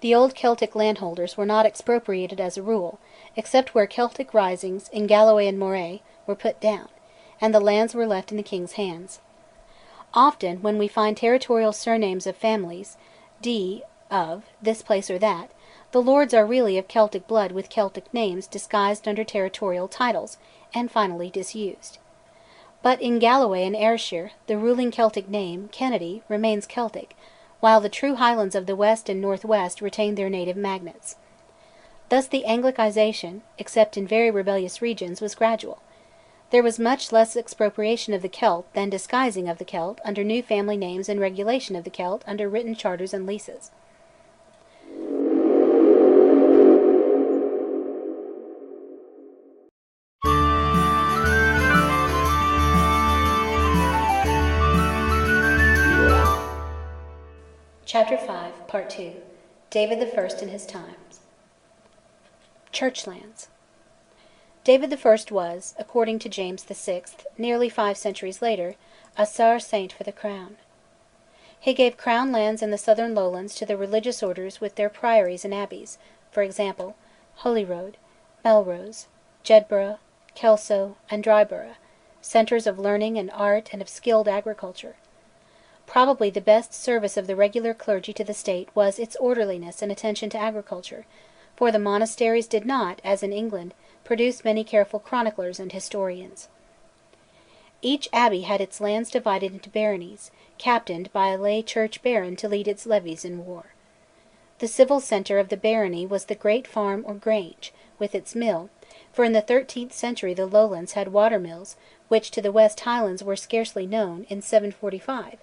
Speaker 1: The old Celtic landholders were not expropriated as a rule, except where Celtic risings, in Galloway and Moray, were put down, and the lands were left in the king's hands. Often, when we find territorial surnames of families, of this place or that, the lords are really of Celtic blood with Celtic names disguised under territorial titles, and finally disused. But in Galloway and Ayrshire, the ruling Celtic name, Kennedy, remains Celtic, while the true Highlands of the west and north-west retain their native magnates. Thus the Anglicisation, except in very rebellious regions, was gradual. There was much less expropriation of the Celt than disguising of the Celt under new family names and regulation of the Celt under written charters and leases. Chapter 5, Part 2. David I and his times. Church lands. David I was, according to James VI, nearly 5 centuries later, a sar saint for the crown. He gave crown lands in the southern lowlands to the religious orders with their priories and abbeys, for example, Holyrood, Melrose, Jedburgh, Kelso, and Dryburgh, centres of learning and art and of skilled agriculture. Probably the best service of the regular clergy to the state was its orderliness and attention to agriculture, for the monasteries did not, as in England, produce many careful chroniclers and historians. Each abbey had its lands divided into baronies, captained by a lay church baron to lead its levies in war. The civil centre of the barony was the great farm or grange, with its mill, for in the 13th century the Lowlands had water mills, which to the West Highlands were scarcely known, in 745,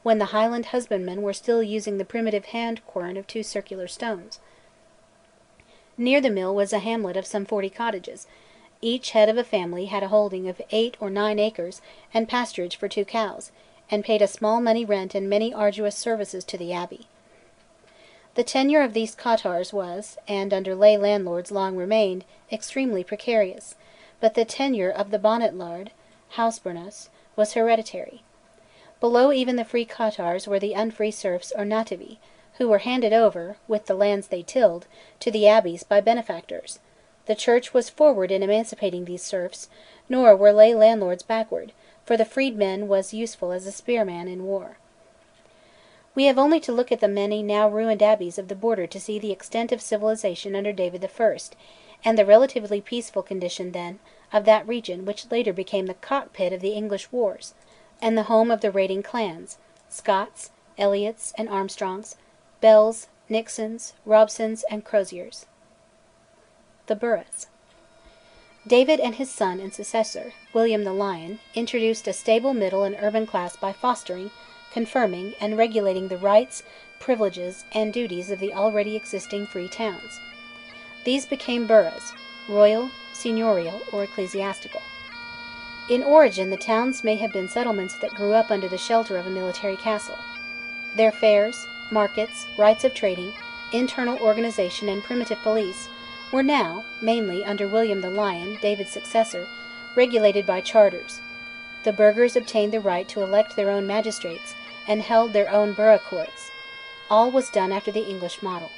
Speaker 1: when the Highland husbandmen were still using the primitive hand quern of 2 circular stones. Near the mill was a hamlet of some 40 cottages. Each head of a family had a holding of 8 or 9 acres and pasturage for 2 cows, and paid a small money rent and many arduous services to the abbey. The tenure of these cottars was, and under lay landlords long remained, extremely precarious, but the tenure of the bonnet laird (houseburnus) was hereditary. Below even the free cottars were the unfree serfs or nativi, who were handed over, with the lands they tilled, to the abbeys by benefactors. The Church was forward in emancipating these serfs, nor were lay landlords backward, for the freedman was useful as a spearman in war. We have only to look at the many now ruined abbeys of the border to see the extent of civilization under David I, and the relatively peaceful condition, then, of that region which later became the cockpit of the English wars, and the home of the raiding clans, Scots, Elliots, and Armstrongs, Bells, Nixons, Robsons, and Croziers. The boroughs. David and his son and successor, William the Lion, introduced a stable middle and urban class by fostering, confirming, and regulating the rights, privileges, and duties of the already existing free towns. These became boroughs, royal, seigneurial, or ecclesiastical. In origin the towns may have been settlements that grew up under the shelter of a military castle. Their fairs, markets, rights of trading, internal organisation, and primitive police were now, mainly under William the Lion, David's successor, regulated by charters. The burghers obtained the right to elect their own magistrates, and held their own borough courts. All was done after the English model.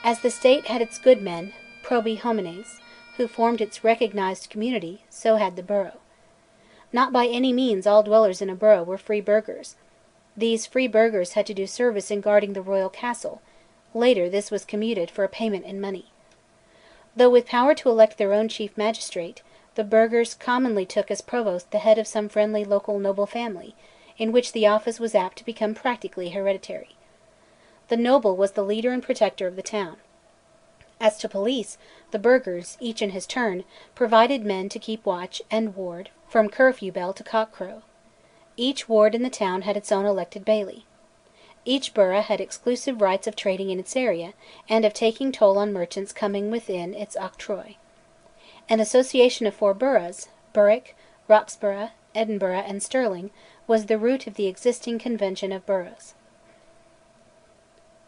Speaker 1: As the state had its good men, probi homines, who formed its recognised community, so had the borough. Not by any means all dwellers in a borough were free burghers. These free burghers had to do service in guarding the royal castle; later this was commuted for a payment in money. Though with power to elect their own chief magistrate, the burghers commonly took as provost the head of some friendly local noble family, in which the office was apt to become practically hereditary. The noble was the leader and protector of the town. As to police, the burghers, each in his turn, provided men to keep watch and ward from curfew bell to cock-crow. Each ward in the town had its own elected baillie. Each borough had exclusive rights of trading in its area, and of taking toll on merchants coming within its octroi. An association of 4 boroughs, Berwick, Roxburgh, Edinburgh, and Stirling, was the root of the existing Convention of Boroughs.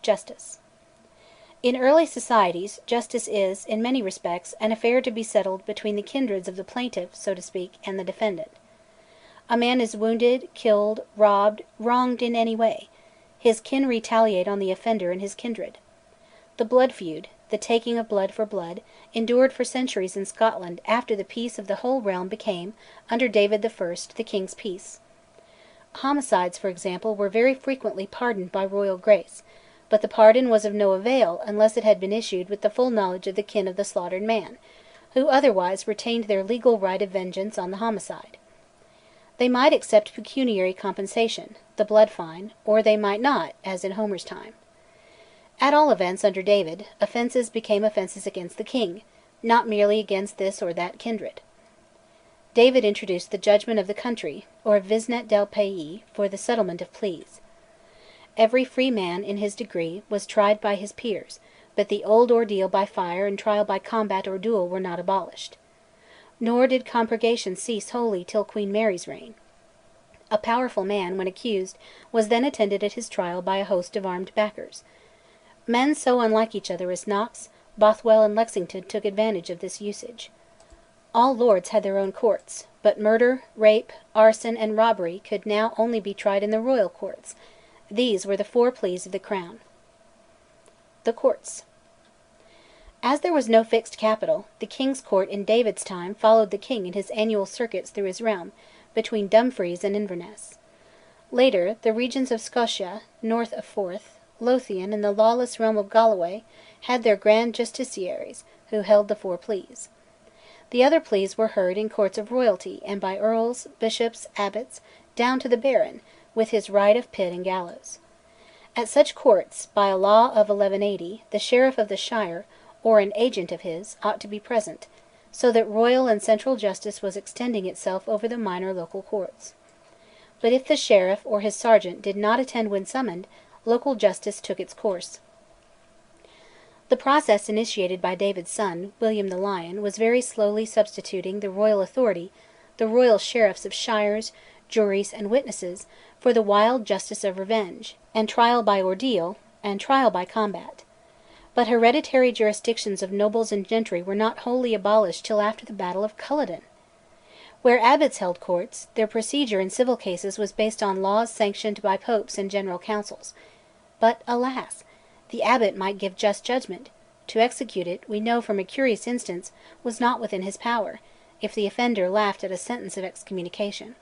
Speaker 1: Justice. In early societies, justice is, in many respects, an affair to be settled between the kindreds of the plaintiff, so to speak, and the defendant. A man is wounded, killed, robbed, wronged in any way. His kin retaliate on the offender and his kindred. The blood feud, the taking of blood for blood, endured for centuries in Scotland after the peace of the whole realm became, under David I, the King's peace. Homicides, for example, were very frequently pardoned by royal grace, but the pardon was of no avail unless it had been issued with the full knowledge of the kin of the slaughtered man, who otherwise retained their legal right of vengeance on the homicide. They might accept pecuniary compensation, the blood fine, or they might not, as in Homer's time. At all events, under David, offences became offences against the king, not merely against this or that kindred. David introduced the judgment of the country, or visnet del pays, for the settlement of pleas. Every free man, in his degree, was tried by his peers, but the old ordeal by fire and trial by combat or duel were not abolished. Nor did compurgation cease wholly till Queen Mary's reign. A powerful man, when accused, was then attended at his trial by a host of armed backers. Men so unlike each other as Knox, Bothwell, and Lexington took advantage of this usage. All lords had their own courts, but murder, rape, arson, and robbery could now only be tried in the royal courts. These were the four pleas of the Crown. The Courts. As there was no fixed capital, the King's Court in David's time followed the king in his annual circuits through his realm, between Dumfries and Inverness. Later, the regions of Scotia, north of Forth, Lothian, and the lawless realm of Galloway, had their grand justiciaries, who held the four pleas. The other pleas were heard in courts of royalty and by earls, bishops, abbots, down to the baron, with his right of pit and gallows. At such courts, by a law of 1180, the sheriff of the shire, or an agent of his, ought to be present, so that royal and central justice was extending itself over the minor local courts. But if the sheriff or his sergeant did not attend when summoned, local justice took its course. The process initiated by David's son, William the Lion, was very slowly substituting the royal authority, the royal sheriffs of shires, juries, and witnesses, for the wild justice of revenge, and trial by ordeal, and trial by combat. But hereditary jurisdictions of nobles and gentry were not wholly abolished till after the Battle of Culloden. Where abbots held courts, their procedure in civil cases was based on laws sanctioned by popes and general councils. But, alas! the abbot might give just judgment; to execute it, we know from a curious instance, was not within his power, if the offender laughed at a sentence of excommunication.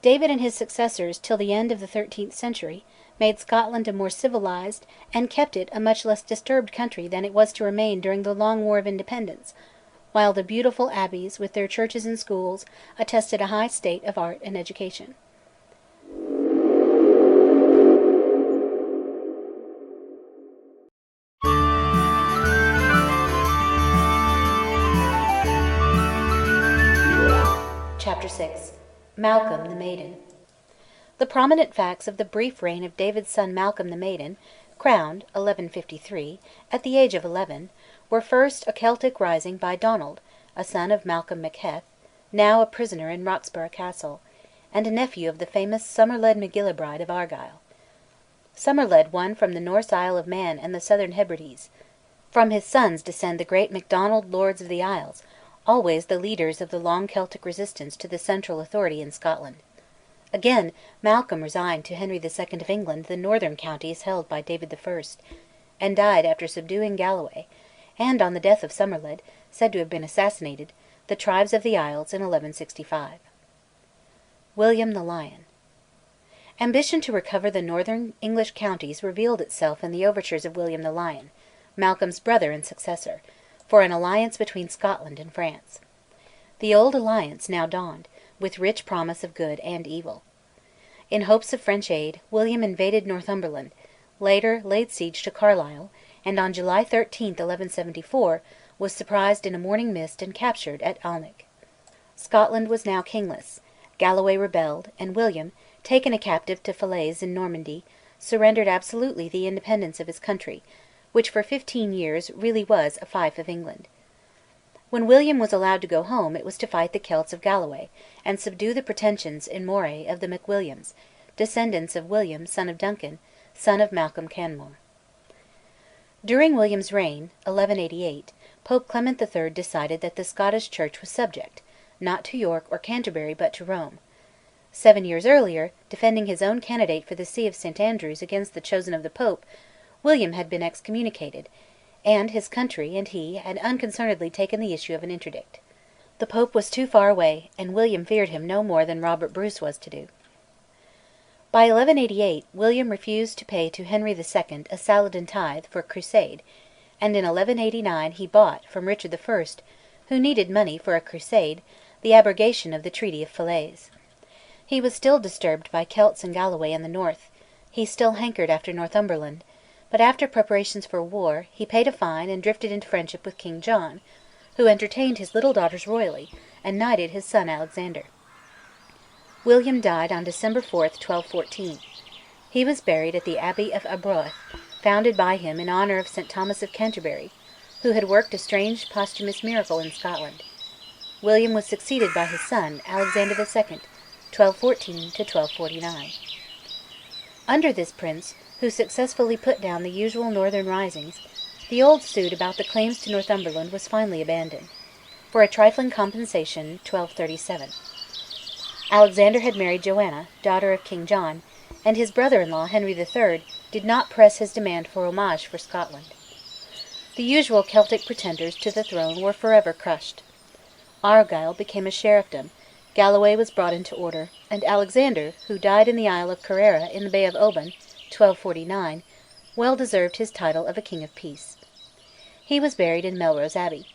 Speaker 1: David and his successors, till the end of the 13th century, made Scotland a more civilised, and kept it a much less disturbed country than it was to remain during the long War of Independence, while the beautiful abbeys, with their churches and schools, attested a high state of art and education. Chapter 6. Malcolm the Maiden. The prominent facts of the brief reign of David's son Malcolm the Maiden, crowned (1153) at the age of 11, were first a Celtic rising by Donald, a son of Malcolm MacHeth, now a prisoner in Roxburgh Castle, and a nephew of the famous Somerled Macgillivray of Argyll. Somerled won from the Norse Isle of Man and the Southern Hebrides. From his sons descend the great Macdonald lords of the Isles, always the leaders of the long Celtic resistance to the central authority in Scotland. Again, Malcolm resigned to Henry II of England the northern counties held by David I, and died after subduing Galloway, and, on the death of Somerled, said to have been assassinated, the tribes of the Isles in 1165. William the Lion. Ambition to recover the northern English counties revealed itself in the overtures of William the Lion, Malcolm's brother and successor, for an alliance between Scotland and France. The old alliance now dawned, with rich promise of good and evil. In hopes of French aid, William invaded Northumberland, later laid siege to Carlisle, and on July 13, 1174, was surprised in a morning mist and captured at Alnwick. Scotland was now kingless; Galloway rebelled, and William, taken a captive to Falaise in Normandy, surrendered absolutely the independence of his country, which for 15 years really was a fief of England. When William was allowed to go home, it was to fight the Celts of Galloway, and subdue the pretensions in Moray of the MacWilliams, descendants of William, son of Duncan, son of Malcolm Canmore. During William's reign (1188) Pope Clement III decided that the Scottish Church was subject, not to York or Canterbury but to Rome. 7 years earlier, defending his own candidate for the See of St Andrews against the chosen of the Pope, William had been excommunicated, and his country and he had unconcernedly taken the issue of an interdict. The Pope was too far away, and William feared him no more than Robert Bruce was to do. By 1188 William refused to pay to Henry II a Saladin tithe for a crusade, and in 1189 he bought, from Richard I, who needed money for a crusade, the abrogation of the Treaty of Falaise. He was still disturbed by Celts in Galloway and the north; he still hankered after Northumberland; but after preparations for war, he paid a fine and drifted into friendship with King John, who entertained his little daughters royally, and knighted his son Alexander. William died on December 4, 1214. He was buried at the Abbey of Arbroath, founded by him in honour of St Thomas of Canterbury, who had worked a strange posthumous miracle in Scotland. William was succeeded by his son, Alexander II, 1214 to 1249. Under this prince, who successfully put down the usual northern risings, the old suit about the claims to Northumberland was finally abandoned, for a trifling compensation (1237). Alexander had married Joanna, daughter of King John, and his brother-in-law Henry III did not press his demand for homage for Scotland. The usual Celtic pretenders to the throne were forever crushed. Argyll became a sheriffdom, Galloway was brought into order, and Alexander, who died in the Isle of Carrera in the Bay of Oban (1249), well deserved his title of a King of Peace. He was buried in Melrose Abbey.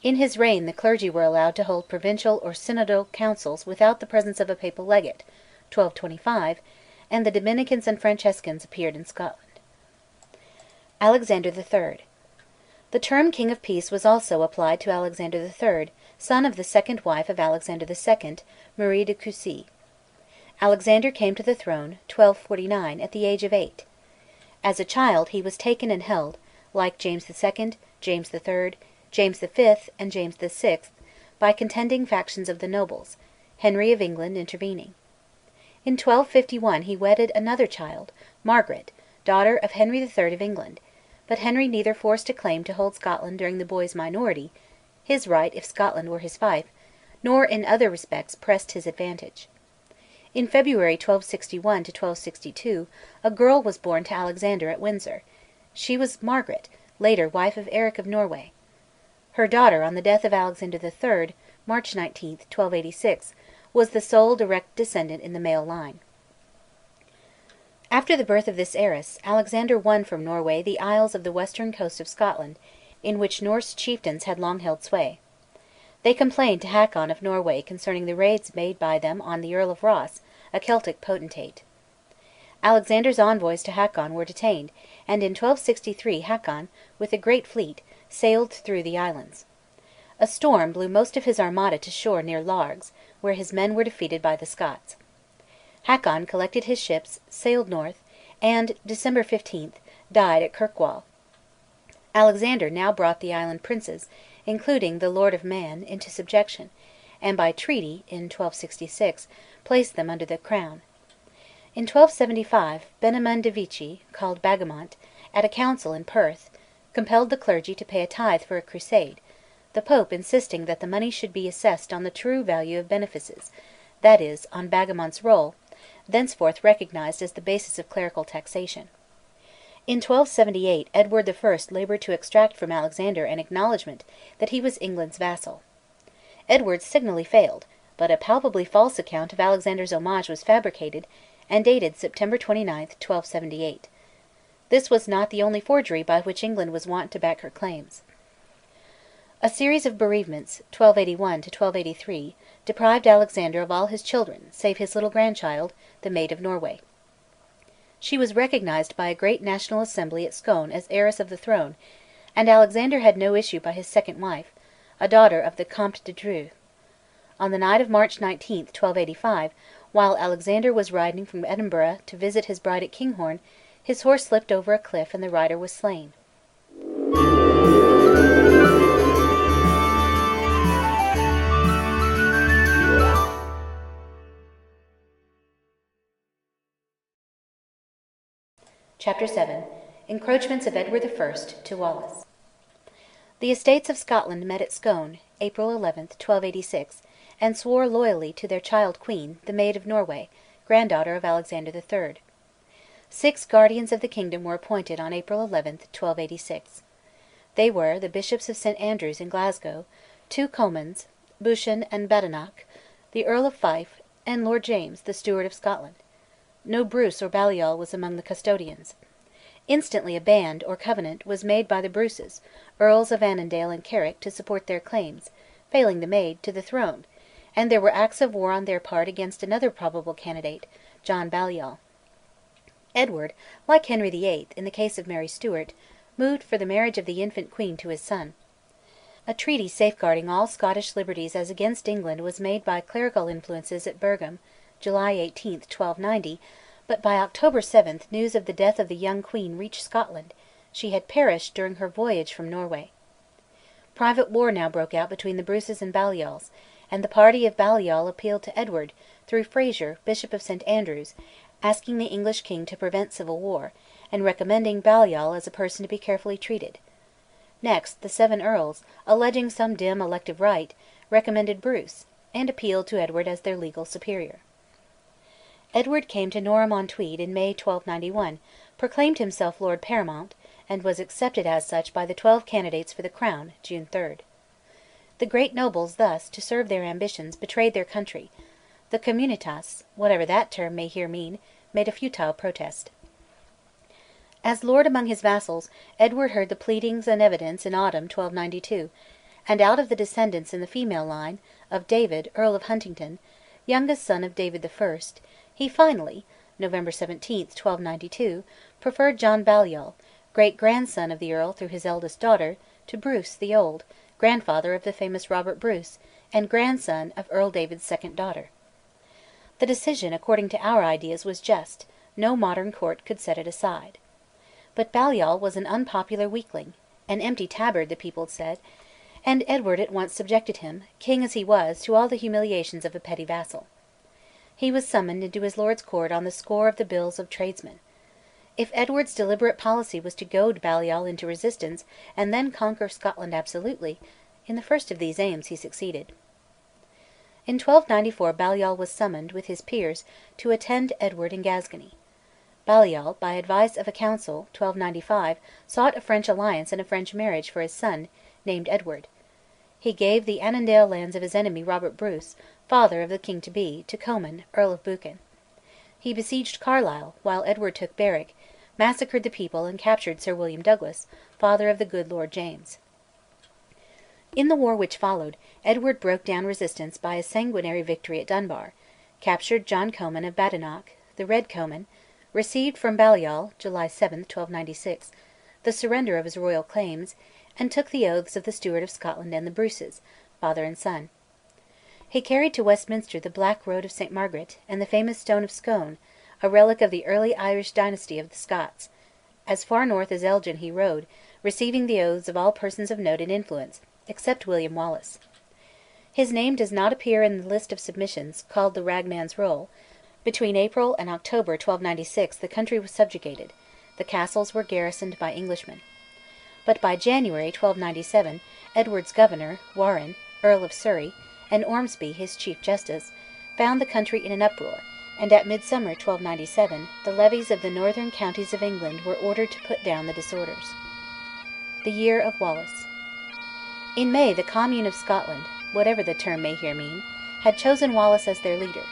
Speaker 1: In his reign the clergy were allowed to hold provincial or synodal councils without the presence of a papal legate (1225), and the Dominicans and Franciscans appeared in Scotland. Alexander III. The term King of Peace was also applied to Alexander III, son of the second wife of Alexander II, Marie de Coucy. Alexander came to the throne (1249) at the age of 8. As a child he was taken and held, like James II, James III, James V, and James VI, by contending factions of the nobles, Henry of England intervening. In 1251 he wedded another child, Margaret, daughter of Henry III of England, but Henry neither forced a claim to hold Scotland during the boy's minority (his right if Scotland were his fief), nor in other respects pressed his advantage. In February 1261 1262 a girl was born to Alexander at Windsor; she was Margaret, later wife of Eric of Norway. Her daughter, on the death of Alexander III, March 19, 1286, was the sole direct descendant in the male line. After the birth of this heiress, Alexander won from Norway the isles of the western coast of Scotland, in which Norse chieftains had long held sway. They complained to Hakon of Norway concerning the raids made by them on the Earl of Ross, a Celtic potentate. Alexander's envoys to Hakon were detained, and in 1263 Hakon, with a great fleet, sailed through the islands. A storm blew most of his armada to shore near Largs, where his men were defeated by the Scots. Hakon collected his ships, sailed north, and, December 15, died at Kirkwall. Alexander now brought the island princes, including the Lord of Man, into subjection, and by treaty, in 1266, placed them under the crown. In 1275 Benamund de Vichy, called Bagamont, at a council in Perth, compelled the clergy to pay a tithe for a crusade, the Pope insisting that the money should be assessed on the true value of benefices, that is, on Bagamont's roll, thenceforth recognised as the basis of clerical taxation. In 1278 Edward I laboured to extract from Alexander an acknowledgment that he was England's vassal. Edward signally failed, but a palpably false account of Alexander's homage was fabricated, and dated September 29, 1278. This was not the only forgery by which England was wont to back her claims. A series of bereavements (1281 to 1283) deprived Alexander of all his children save his little grandchild, the Maid of Norway. She was recognised by a great national assembly at Scone as heiress of the throne, and Alexander had no issue by his second wife, a daughter of the Comte de Dreux. On the night of March 19, 1285, while Alexander was riding from Edinburgh to visit his bride at Kinghorn, his horse slipped over a cliff and the rider was slain. Chapter 7. Encroachments of Edward I to Wallace. The Estates of Scotland met at Scone, April 11, 1286, and swore loyalty to their child queen, the Maid of Norway, granddaughter of Alexander III. 6 guardians of the kingdom were appointed on April 11, 1286. They were the Bishops of St Andrews in Glasgow, 2 Comyns, Buchan and Badenoch, the Earl of Fife, and Lord James, the Steward of Scotland. No Bruce or Balliol was among the custodians. Instantly a band, or covenant, was made by the Bruces, Earls of Annandale and Carrick, to support their claims, failing the Maid, to the throne, and there were acts of war on their part against another probable candidate, John Balliol. Edward, like Henry VIII. In the case of Mary Stuart, moved for the marriage of the infant queen to his son. A treaty safeguarding all Scottish liberties as against England was made by clerical influences at Birgham, July 18, 1290, but by October 7 news of the death of the young queen reached Scotland; she had perished during her voyage from Norway. Private war now broke out between the Bruces and Balliols, and the party of Balliol appealed to Edward, through Fraser, Bishop of St Andrews, asking the English king to prevent civil war, and recommending Balliol as a person to be carefully treated. Next, the 7 earls, alleging some dim elective right, recommended Bruce, and appealed to Edward as their legal superior. Edward came to Norham-on-Tweed in May 1291, proclaimed himself Lord Paramount, and was accepted as such by the 12 candidates for the crown (June 3). The great nobles thus, to serve their ambitions, betrayed their country; the communitas, whatever that term may here mean, made a futile protest. As lord among his vassals, Edward heard the pleadings and evidence in autumn 1292, and out of the descendants in the female line, of David, Earl of Huntingdon, youngest son of David I, he finally (November 17, 1292) preferred John Balliol, great grandson of the earl through his eldest daughter, to Bruce the Old, grandfather of the famous Robert Bruce, and grandson of Earl David's second daughter. The decision, according to our ideas, was just; no modern court could set it aside. But Balliol was an unpopular weakling, an empty tabard, the people said, and Edward at once subjected him, king as he was, to all the humiliations of a petty vassal. He was summoned into his lord's court on the score of the bills of tradesmen. If Edward's deliberate policy was to goad Balliol into resistance and then conquer Scotland absolutely, in the first of these aims he succeeded. In 1294 Balliol was summoned, with his peers, to attend Edward in Gascony. Balliol, by advice of a council (1295), sought a French alliance and a French marriage for his son, named Edward. He gave the Annandale lands of his enemy Robert Bruce, father of the king to be, to Comyn, Earl of Buchan. He besieged Carlisle, while Edward took Berwick, massacred the people, and captured Sir William Douglas, father of the good Lord James. In the war which followed, Edward broke down resistance by a sanguinary victory at Dunbar, captured John Comyn of Badenoch, the Red Comyn, received from Balliol (July 7, 1296) the surrender of his royal claims, and took the oaths of the Steward of Scotland and the Bruces, father and son. He carried to Westminster the Black Rood of St Margaret, and the famous stone of Scone, a relic of the early Irish dynasty of the Scots. As far north as Elgin he rode, receiving the oaths of all persons of note and influence, except William Wallace. His name does not appear in the list of submissions, called the Ragman's Roll. Between April and October 1296 the country was subjugated; the castles were garrisoned by Englishmen. But by January 1297 Edward's governor, Warren, Earl of Surrey, and Ormsby, his chief justice, found the country in an uproar, and at midsummer 1297 the levies of the northern counties of England were ordered to put down the disorders. The year of Wallace. In May the Commune of Scotland, whatever the term may here mean, had chosen Wallace as their leader.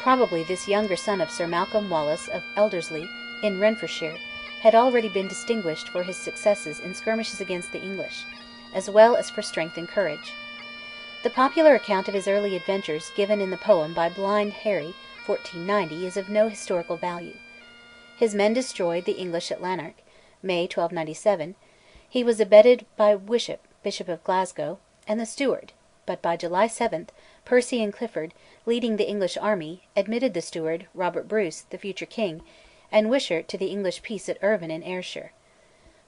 Speaker 1: Probably this younger son of Sir Malcolm Wallace of Elderslie, in Renfrewshire, had already been distinguished for his successes in skirmishes against the English, as well as for strength and courage. The popular account of his early adventures given in the poem by Blind Harry (1490) is of no historical value. His men destroyed the English at Lanark, May 1297; he was abetted by Wishart, Bishop of Glasgow, and the Steward, but by July 7 Percy and Clifford, leading the English army, admitted the Steward, Robert Bruce, the future king, and Wishart to the English peace at Irvine in Ayrshire.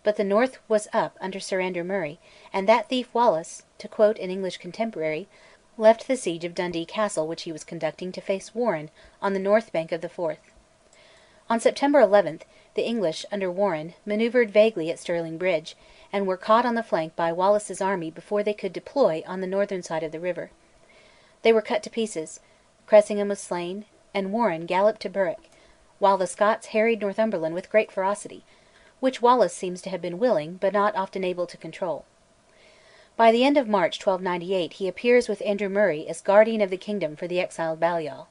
Speaker 1: But the North was up under Sir Andrew Murray, and that thief Wallace, to quote an English contemporary, left the siege of Dundee Castle which he was conducting to face Warren on the north bank of the Forth. On September 11 the English, under Warren, manoeuvred vaguely at Stirling Bridge, and were caught on the flank by Wallace's army before they could deploy on the northern side of the river. They were cut to pieces; Cressingham was slain, and Warren galloped to Berwick, while the Scots harried Northumberland with great ferocity, which Wallace seems to have been willing, but not often able, to control. By the end of March 1298 he appears with Andrew Murray as guardian of the kingdom for the exiled Balliol.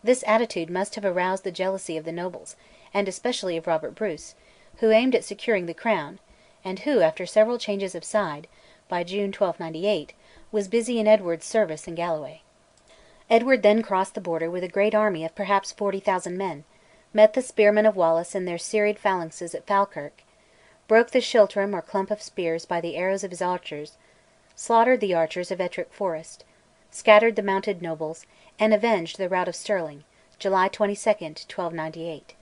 Speaker 1: This attitude must have aroused the jealousy of the nobles, and especially of Robert Bruce, who aimed at securing the crown, and who, after several changes of side, by June 1298, was busy in Edward's service in Galloway. Edward then crossed the Border with a great army of perhaps 40,000 men, met the spearmen of Wallace in their serried phalanxes at Falkirk, broke the schiltrom or clump of spears by the arrows of his archers, slaughtered the archers of Ettrick Forest, scattered the mounted nobles, and avenged the rout of Stirling, July 22, 1298.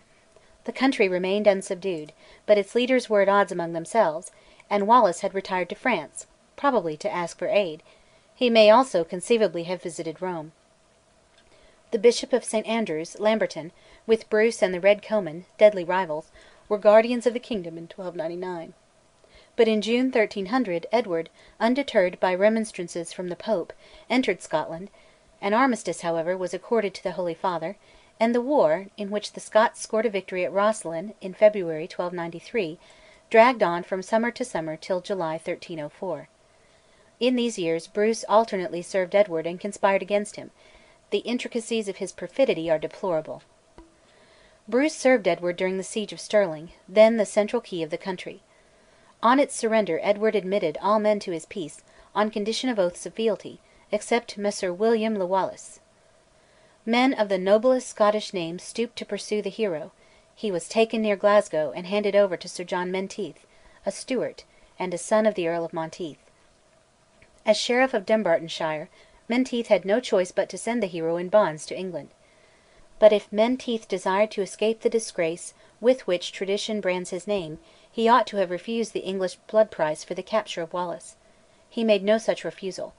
Speaker 1: The country remained unsubdued, but its leaders were at odds among themselves, and Wallace had retired to France, probably to ask for aid; he may also conceivably have visited Rome. The Bishop of St Andrews, Lamberton, with Bruce and the Red Comyn, deadly rivals, were guardians of the kingdom in 1299. But in June 1300 Edward, undeterred by remonstrances from the Pope, entered Scotland; an armistice, however, was accorded to the Holy Father, and the war, in which the Scots scored a victory at Rosslyn in February 1293, dragged on from summer to summer till July 1304. In these years Bruce alternately served Edward and conspired against him; the intricacies of his perfidy are deplorable. Bruce served Edward during the siege of Stirling, then the central key of the country. On its surrender Edward admitted all men to his peace, on condition of oaths of fealty, except Messer William le Wallace. Men of the noblest Scottish name stooped to pursue the hero; he was taken near Glasgow, and handed over to Sir John Menteith, a Stewart, and a son of the Earl of Monteith. As Sheriff of Dumbartonshire, Menteith had no choice but to send the hero in bonds to England. But if Menteith desired to escape the disgrace with which tradition brands his name, he ought to have refused the English blood price for the capture of Wallace. He made no such refusal.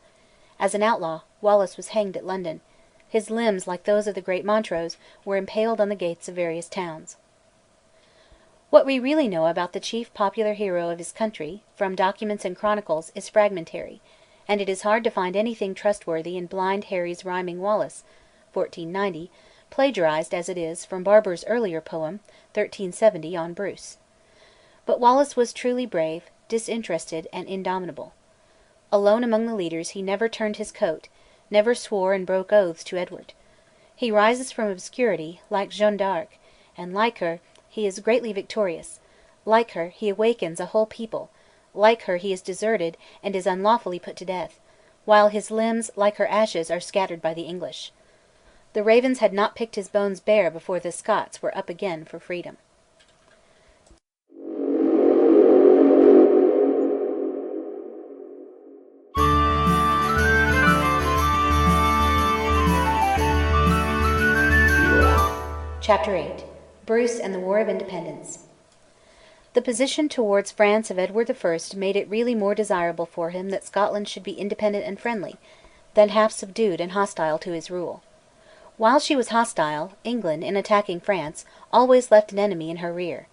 Speaker 1: As an outlaw, Wallace was hanged at London; his limbs, like those of the great Montrose, were impaled on the gates of various towns. What we really know about the chief popular hero of his country, from documents and chronicles, is fragmentary, and it is hard to find anything trustworthy in Blind Harry's rhyming Wallace (1490), plagiarized as it is from Barbour's earlier poem (1370) on Bruce. But Wallace was truly brave, disinterested, and indomitable. Alone among the leaders he never turned his coat, never swore and broke oaths to Edward. He rises from obscurity, like Jeanne d'Arc, and, like her, he is greatly victorious; like her, he awakens a whole people; like her, he is deserted, and is unlawfully put to death, while his limbs, like her ashes, are scattered by the English. The ravens had not picked his bones bare before the Scots were up again for freedom. Chapter 8: Bruce and the War of Independence. The position towards France of Edward I made it really more desirable for him that Scotland should be independent and friendly, than half subdued and hostile to his rule. While she was hostile, England, in attacking France, always left an enemy in her rear.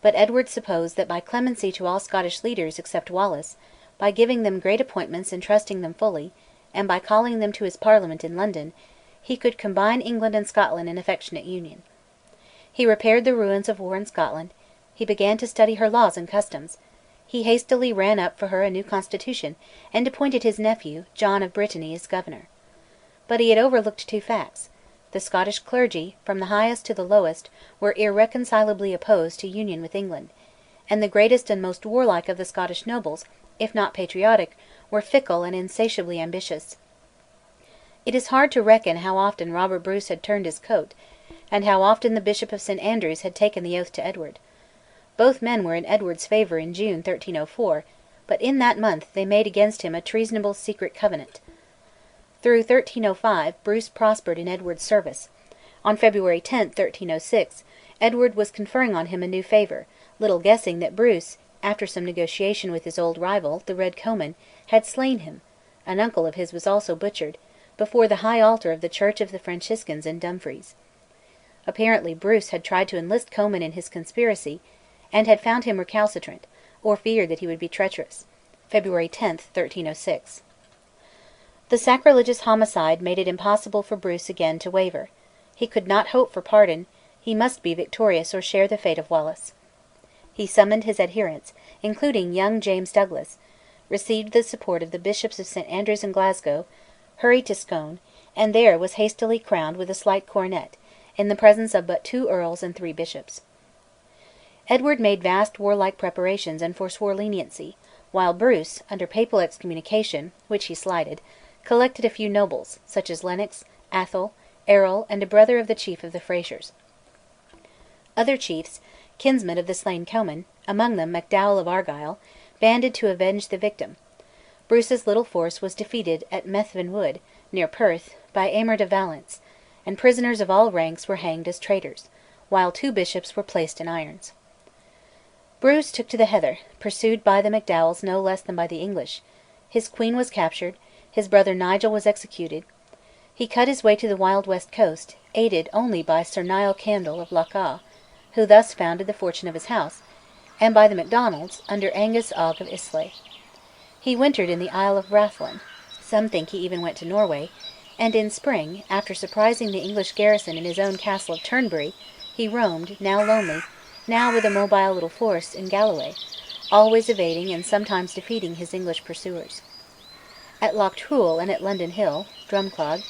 Speaker 1: But Edward supposed that by clemency to all Scottish leaders except Wallace, by giving them great appointments and trusting them fully, and by calling them to his Parliament in London, he could combine England and Scotland in affectionate union. He repaired the ruins of war in Scotland; he began to study her laws and customs; he hastily ran up for her a new constitution, and appointed his nephew, John of Brittany, as governor. But he had overlooked two facts: the Scottish clergy, from the highest to the lowest, were irreconcilably opposed to union with England; and the greatest and most warlike of the Scottish nobles, if not patriotic, were fickle and insatiably ambitious. It is hard to reckon how often Robert Bruce had turned his coat, and how often the Bishop of St Andrews had taken the oath to Edward. Both men were in Edward's favour in June 1304, but in that month they made against him a treasonable secret covenant. Through 1305 Bruce prospered in Edward's service; on February 10, 1306, Edward was conferring on him a new favour, little guessing that Bruce, after some negotiation with his old rival, the Red Comyn, had slain him (an uncle of his was also butchered) before the high altar of the Church of the Franciscans in Dumfries. Apparently Bruce had tried to enlist Comyn in his conspiracy, and had found him recalcitrant, or feared that he would be treacherous (February 10, 1306). The sacrilegious homicide made it impossible for Bruce again to waver. He could not hope for pardon; he must be victorious or share the fate of Wallace. He summoned his adherents, including young James Douglas, received the support of the Bishops of St Andrews and Glasgow, hurried to Scone, and there was hastily crowned with a slight coronet, in the presence of but 2 earls and 3 bishops. Edward made vast warlike preparations and forswore leniency, while Bruce, under papal excommunication, which he slighted, collected a few nobles, such as Lennox, Athol, Errol, and a brother of the chief of the Frasers. Other chiefs, kinsmen of the slain Comyn, among them Macdowall of Argyll, banded to avenge the victim. Bruce's little force was defeated at Methven Wood, near Perth, by Aymer de Valence, and prisoners of all ranks were hanged as traitors, while 2 bishops were placed in irons. Bruce took to the heather, pursued by the Macdowalls no less than by the English; his queen was captured; his brother Nigel was executed. He cut his way to the wild west coast, aided only by Sir Nial Campbell of Lochawe, who thus founded the fortune of his house, and by the Macdonalds, under Angus Og of Islay. He wintered in the Isle of Rathlin; some think he even went to Norway; and in spring, after surprising the English garrison in his own castle of Turnberry, he roamed, now lonely, now with a mobile little force, in Galloway, always evading and sometimes defeating his English pursuers. At Loch Trool and at London Hill (Drumclog)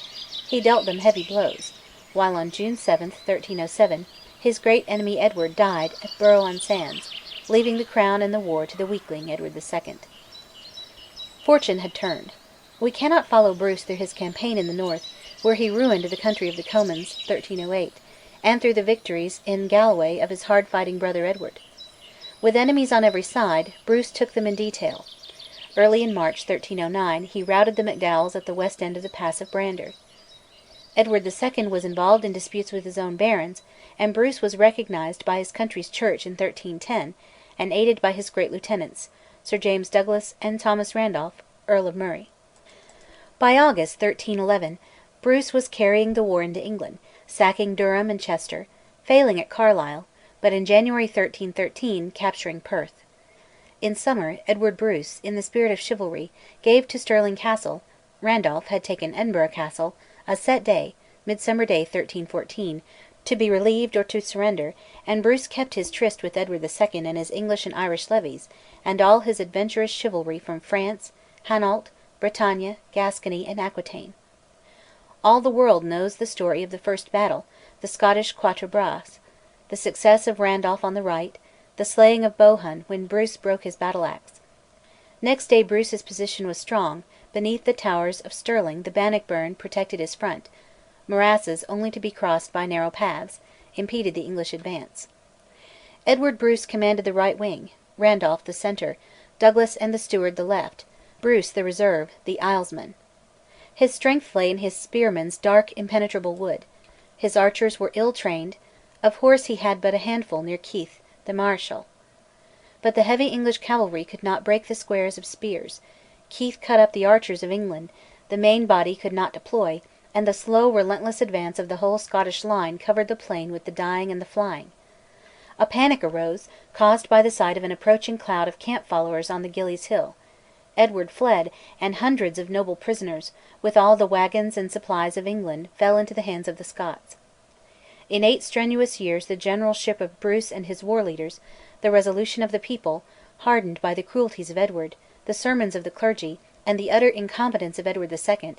Speaker 1: he dealt them heavy blows, while on June 7, 1307, his great enemy Edward died at Burgh on Sands, leaving the crown and the war to the weakling Edward II. Fortune had turned. We cannot follow Bruce through his campaign in the north, where he ruined the country of the Comyns (1308), and through the victories in Galloway of his hard-fighting brother Edward. With enemies on every side, Bruce took them in detail. Early in March 1309 he routed the Macdowalls at the west end of the Pass of Brander. Edward II was involved in disputes with his own barons, and Bruce was recognised by his country's church in 1310, and aided by his great lieutenants, Sir James Douglas and Thomas Randolph, Earl of Murray. By August 1311 Bruce was carrying the war into England, sacking Durham and Chester, failing at Carlisle, but in January 1313 capturing Perth. In summer, Edward Bruce, in the spirit of chivalry, gave to Stirling Castle (Randolph had taken Edinburgh Castle) a set day, Midsummer Day 1314, to be relieved or to surrender, and Bruce kept his tryst with Edward II and his English and Irish levies, and all his adventurous chivalry from France, Hainault, Bretagne, Gascony, and Aquitaine. All the world knows the story of the first battle, the Scottish Quatre Bras, the success of Randolph on the right, the slaying of Bohun when Bruce broke his battle axe. Next day Bruce's position was strong; beneath the towers of Stirling the Bannockburn protected his front; morasses, only to be crossed by narrow paths, impeded the English advance. Edward Bruce commanded the right wing, Randolph the centre, Douglas and the Steward the left, Bruce the reserve, the Islesmen. His strength lay in his spearmen's dark impenetrable wood; his archers were ill trained; of horse he had but a handful near Keith, the Marischal. But the heavy English cavalry could not break the squares of spears; Keith cut up the archers of England; the main body could not deploy, and the slow relentless advance of the whole Scottish line covered the plain with the dying and the flying. A panic arose, caused by the sight of an approaching cloud of camp followers on the Gillies Hill; Edward fled, and hundreds of noble prisoners, with all the waggons and supplies of England, fell into the hands of the Scots. In 8 strenuous years the generalship of Bruce and his war leaders, the resolution of the people, hardened by the cruelties of Edward, the sermons of the clergy, and the utter incompetence of Edward II,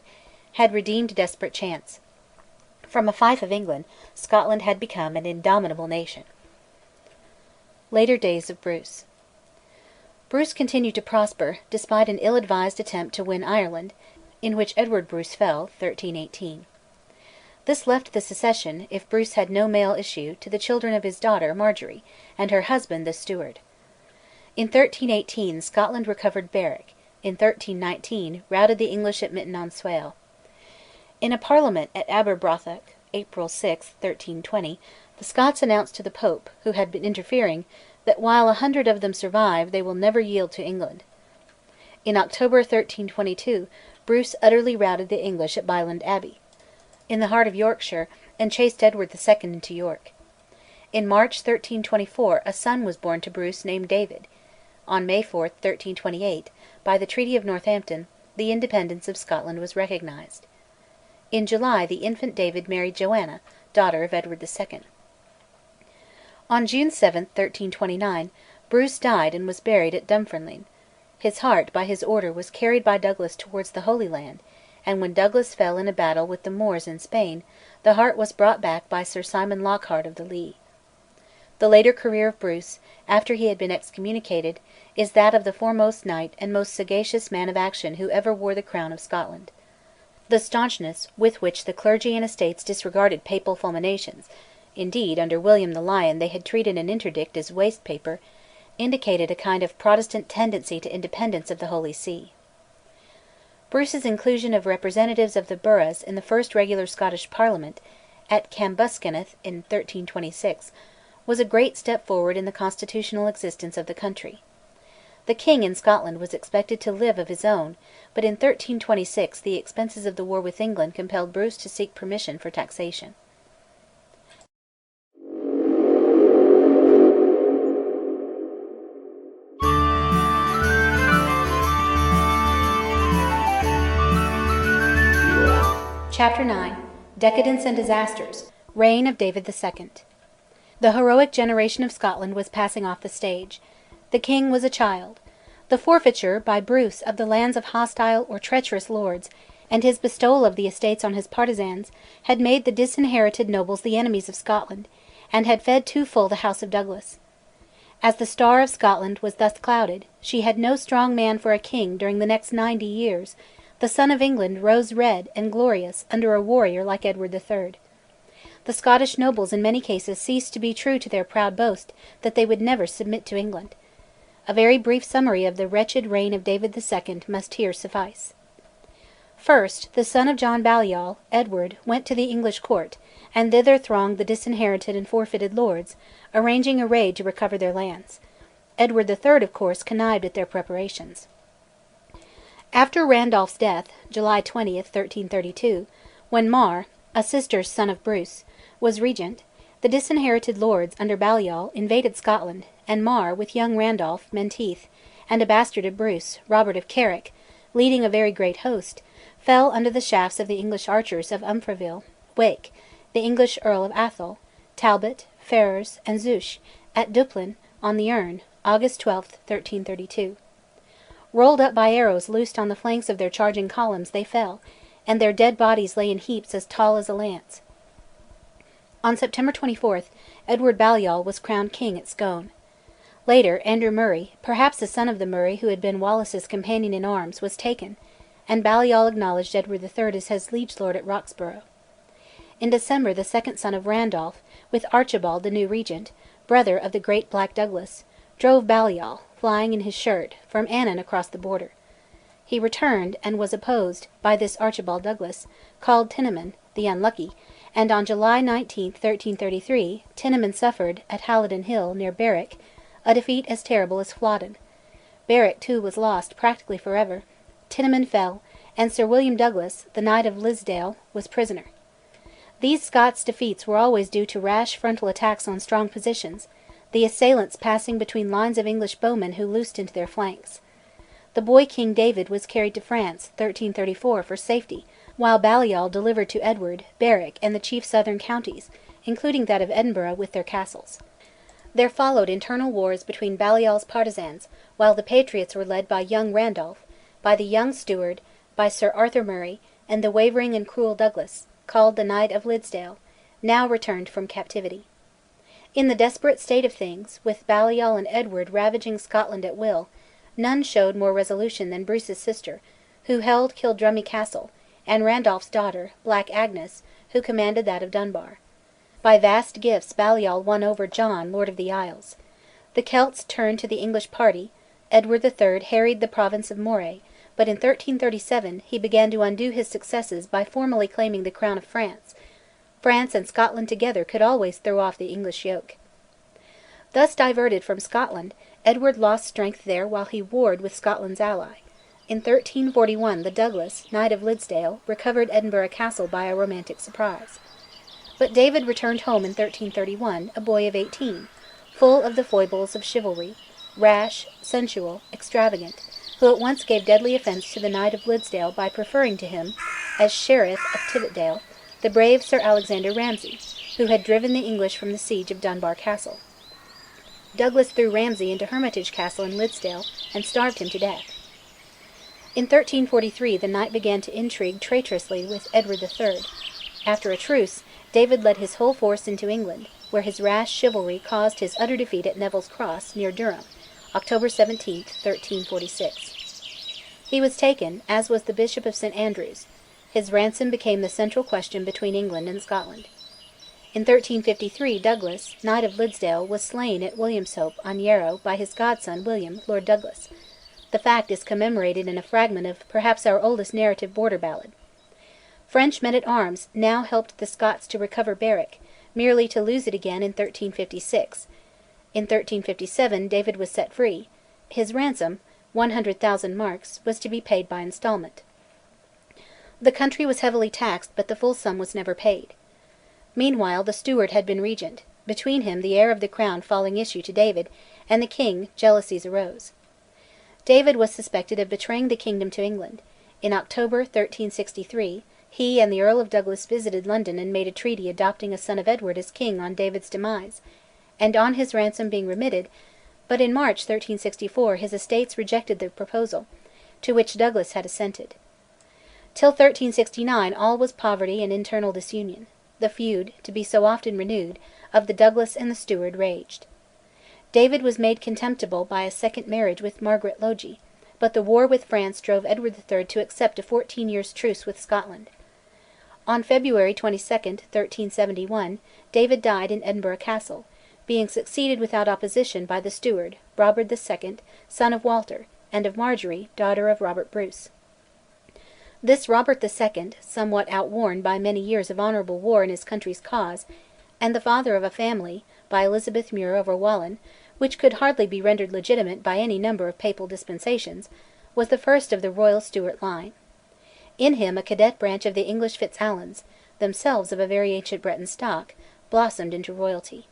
Speaker 1: had redeemed desperate chance. From a fief of England, Scotland had become an indomitable nation. Later days of Bruce. Bruce continued to prosper, despite an ill-advised attempt to win Ireland, in which Edward Bruce fell (1318). This left the succession, if Bruce had no male issue, to the children of his daughter Marjorie, and her husband the Steward. In 1318 Scotland recovered Berwick; in 1319 routed the English at Mitten on Swale. In a Parliament at Aberbrothock (April 6, 1320), the Scots announced to the Pope, who had been interfering, that while 100 of them survive they will never yield to England. In October 1322 Bruce utterly routed the English at Byland Abbey. In the heart of Yorkshire, and chased Edward II. into York. In March 1324 a son was born to Bruce named David. On May 4, 1328, by the Treaty of Northampton, the independence of Scotland was recognised. In July the infant David married Joanna, daughter of Edward II. On June 7, 1329, Bruce died and was buried at Dunfermline. His heart, by his order, was carried by Douglas towards the Holy Land, and when Douglas fell in a battle with the Moors in Spain, the heart was brought back by Sir Simon Lockhart of the Lee. The later career of Bruce, after he had been excommunicated, is that of the foremost knight and most sagacious man of action who ever wore the crown of Scotland. The staunchness with which the clergy and estates disregarded papal fulminations (indeed, under William the Lion they had treated an interdict as waste paper) indicated a kind of Protestant tendency to independence of the Holy See. Bruce's inclusion of representatives of the boroughs in the first regular Scottish Parliament, at Cambuskenneth in 1326, was a great step forward in the constitutional existence of the country. The king in Scotland was expected to live of his own, but in 1326 the expenses of the war with England compelled Bruce to seek permission for taxation. Chapter 9: Decadence and Disasters. Reign of David II. The heroic generation of Scotland was passing off the stage. The king was a child. The forfeiture by Bruce of the lands of hostile or treacherous lords, and his bestowal of the estates on his partisans, had made the disinherited nobles the enemies of Scotland, and had fed too full the House of Douglas. As the star of Scotland was thus clouded, she had no strong man for a king during the next 90 years. The Son of England rose red and glorious under a warrior like Edward III. The Scottish nobles in many cases ceased to be true to their proud boast that they would never submit to England. A very brief summary of the wretched reign of David II must here suffice. First, the son of John Balliol, Edward, went to the English court, and thither thronged the disinherited and forfeited lords, arranging a raid to recover their lands. Edward III, of course, connived at their preparations. After Randolph's death, July 20, 1332, when Mar, a sister's son of Bruce, was regent, the disinherited lords under Balliol invaded Scotland, and Mar, with young Randolph, Menteith, and a bastard of Bruce, Robert of Carrick, leading a very great host, fell under the shafts of the English archers of Umfraville, Wake, the English Earl of Atholl, Talbot, Ferrers, and Zouche, at Duplin, on the Erne, August 12, 1332. Rolled up by arrows loosed on the flanks of their charging columns, they fell, and their dead bodies lay in heaps as tall as a lance. On September 24, Edward Balliol was crowned king at Scone. Later, Andrew Murray, perhaps the son of the Murray who had been Wallace's companion in arms, was taken, and Balliol acknowledged Edward III as his liege lord at Roxburgh. In December the second son of Randolph, with Archibald the new regent, brother of the great Black Douglas, drove Balliol, flying in his shirt, from Annan across the border. He returned, and was opposed by this Archibald Douglas, called Tineman, the Unlucky, and on July 19, 1333, Tineman suffered, at Halidon Hill, near Berwick, a defeat as terrible as Flodden. Berwick too was lost, practically for ever. Tineman fell, and Sir William Douglas, the Knight of Liddesdale, was prisoner. These Scots defeats were always due to rash frontal attacks on strong positions, the assailants passing between lines of English bowmen who loosed into their flanks. The boy King David was carried to France, 1334, for safety, while Balliol delivered to Edward, Berwick, and the chief southern counties, including that of Edinburgh with their castles. There followed internal wars between Balliol's partisans, while the patriots were led by young Randolph, by the young Steward, by Sir Arthur Murray, and the wavering and cruel Douglas, called the Knight of Liddesdale, now returned from captivity. In the desperate state of things, with Balliol and Edward ravaging Scotland at will, none showed more resolution than Bruce's sister, who held Kildrummy Castle, and Randolph's daughter, Black Agnes, who commanded that of Dunbar. By vast gifts Balliol won over John, Lord of the Isles. The Celts turned to the English party. Edward III harried the province of Moray, but in 1337 he began to undo his successes by formally claiming the crown of France. France and Scotland together could always throw off the English yoke. Thus diverted from Scotland, Edward lost strength there while he warred with Scotland's ally. In 1341 the Douglas, Knight of Liddesdale, recovered Edinburgh Castle by a romantic surprise. But David returned home in 1331, a boy of 18, full of the foibles of chivalry, rash, sensual, extravagant, who at once gave deadly offence to the Knight of Liddesdale by preferring to him, as Sheriff of Tiviotdale, the brave Sir Alexander Ramsay, who had driven the English from the siege of Dunbar Castle. Douglas threw Ramsay into Hermitage Castle in Liddesdale and starved him to death. In 1343 the knight began to intrigue traitorously with Edward III. After a truce, David led his whole force into England, where his rash chivalry caused his utter defeat at Neville's Cross, near Durham, October 17, 1346. He was taken, as was the Bishop of St Andrews. His ransom became the central question between England and Scotland. In 1353 Douglas, Knight of Liddesdale, was slain at Williamshope on Yarrow by his godson William, Lord Douglas. The fact is commemorated in a fragment of perhaps our oldest narrative border ballad. French men-at-arms now helped the Scots to recover Berwick, merely to lose it again in 1356. In 1357 David was set free. His ransom, 100,000 marks, was to be paid by instalment. The country was heavily taxed, but the full sum was never paid. Meanwhile the Steward had been regent; between him the heir of the crown falling issue to David, and the king, jealousies arose. David was suspected of betraying the kingdom to England. In October 1363 he and the Earl of Douglas visited London and made a treaty adopting a son of Edward as king on David's demise, and on his ransom being remitted, but in March 1364 his estates rejected the proposal, to which Douglas had assented. Till 1369 all was poverty and internal disunion. The feud, to be so often renewed, of the Douglas and the Steward raged. David was made contemptible by a second marriage with Margaret Logie, but the war with France drove Edward III to accept a 14 years' truce with Scotland. On February 22, 1371, David died in Edinburgh Castle, being succeeded without opposition by the Steward, Robert II, son of Walter, and of Marjorie, daughter of Robert Bruce. This Robert II, somewhat outworn by many years of honourable war in his country's cause, and the father of a family, by Elizabeth Muir over Wallen, which could hardly be rendered legitimate by any number of papal dispensations, was the first of the royal Stuart line. In him a cadet branch of the English FitzAlans, themselves of a very ancient Breton stock, blossomed into royalty.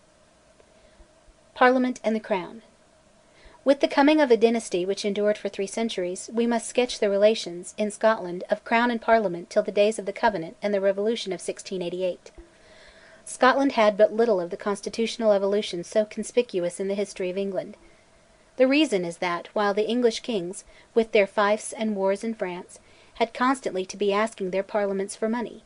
Speaker 1: Parliament and the Crown. With the coming of a dynasty which endured for 3 centuries, we must sketch the relations, in Scotland, of Crown and Parliament till the days of the Covenant and the Revolution of 1688. Scotland had but little of the constitutional evolution so conspicuous in the history of England. The reason is that, while the English kings, with their fiefs and wars in France, had constantly to be asking their parliaments for money,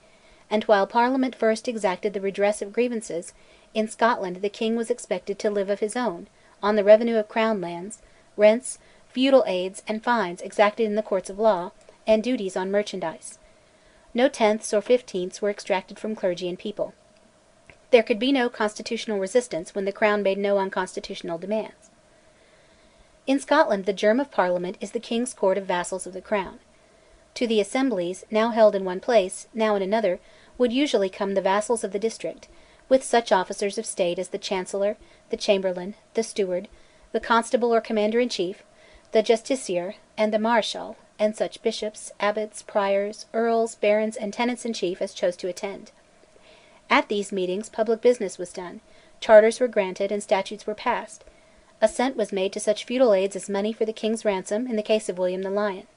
Speaker 1: and while Parliament first exacted the redress of grievances, in Scotland the king was expected to live of his own, on the revenue of crown lands, rents, feudal aids, and fines exacted in the courts of law, and duties on merchandise. No tenths or fifteenths were extracted from clergy and people. There could be no constitutional resistance when the Crown made no unconstitutional demands. In Scotland the germ of Parliament is the King's Court of vassals of the Crown. To the assemblies, now held in one place, now in another, would usually come the vassals of the district, with such officers of state as the Chancellor, the Chamberlain, the Steward, the Constable or Commander-in-Chief, the Justiciar, and the Mareschal, and such bishops, abbots, priors, earls, barons, and tenants-in-chief as chose to attend. At these meetings public business was done, charters were granted, and statutes were passed. Assent was made to such feudal aids as money for the king's ransom in the case of William the Lion.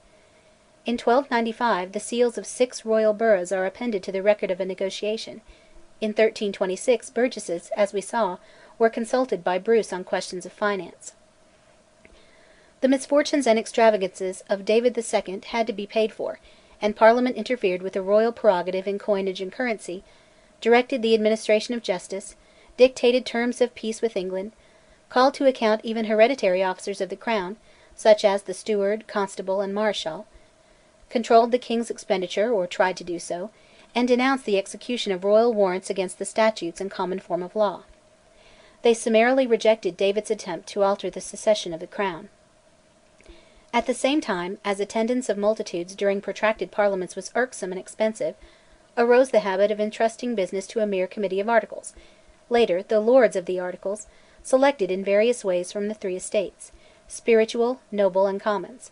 Speaker 1: In 1295 the seals of 6 royal boroughs are appended to the record of a negotiation. In 1326 burgesses, as we saw, were consulted by Bruce on questions of finance. The misfortunes and extravagances of David II had to be paid for, and Parliament interfered with a royal prerogative in coinage and currency, directed the administration of justice, dictated terms of peace with England, called to account even hereditary officers of the Crown, such as the Steward, Constable, and Mareschal, controlled the king's expenditure, or tried to do so, and denounced the execution of royal warrants against the statutes and common form of law. They summarily rejected David's attempt to alter the succession of the Crown. At the same time, as attendance of multitudes during protracted parliaments was irksome and expensive, arose the habit of entrusting business to a mere committee of articles, later the Lords of the Articles, selected in various ways from the 3 estates, spiritual, noble, and commons.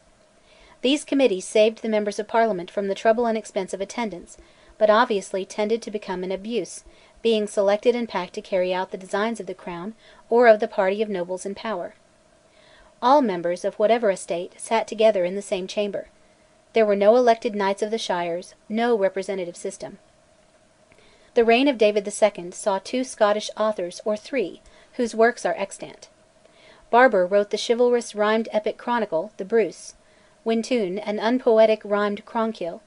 Speaker 1: These committees saved the members of Parliament from the trouble and expense of attendance, but obviously tended to become an abuse, being selected and packed to carry out the designs of the Crown or of the party of nobles in power. All members, of whatever estate, sat together in the same chamber. There were no elected knights of the shires, no representative system. The reign of David II. saw two Scottish authors, or three, whose works are extant. Barbour wrote the chivalrous rhymed epic chronicle, the Bruce; Wyntoun an unpoetic rhymed cronkill;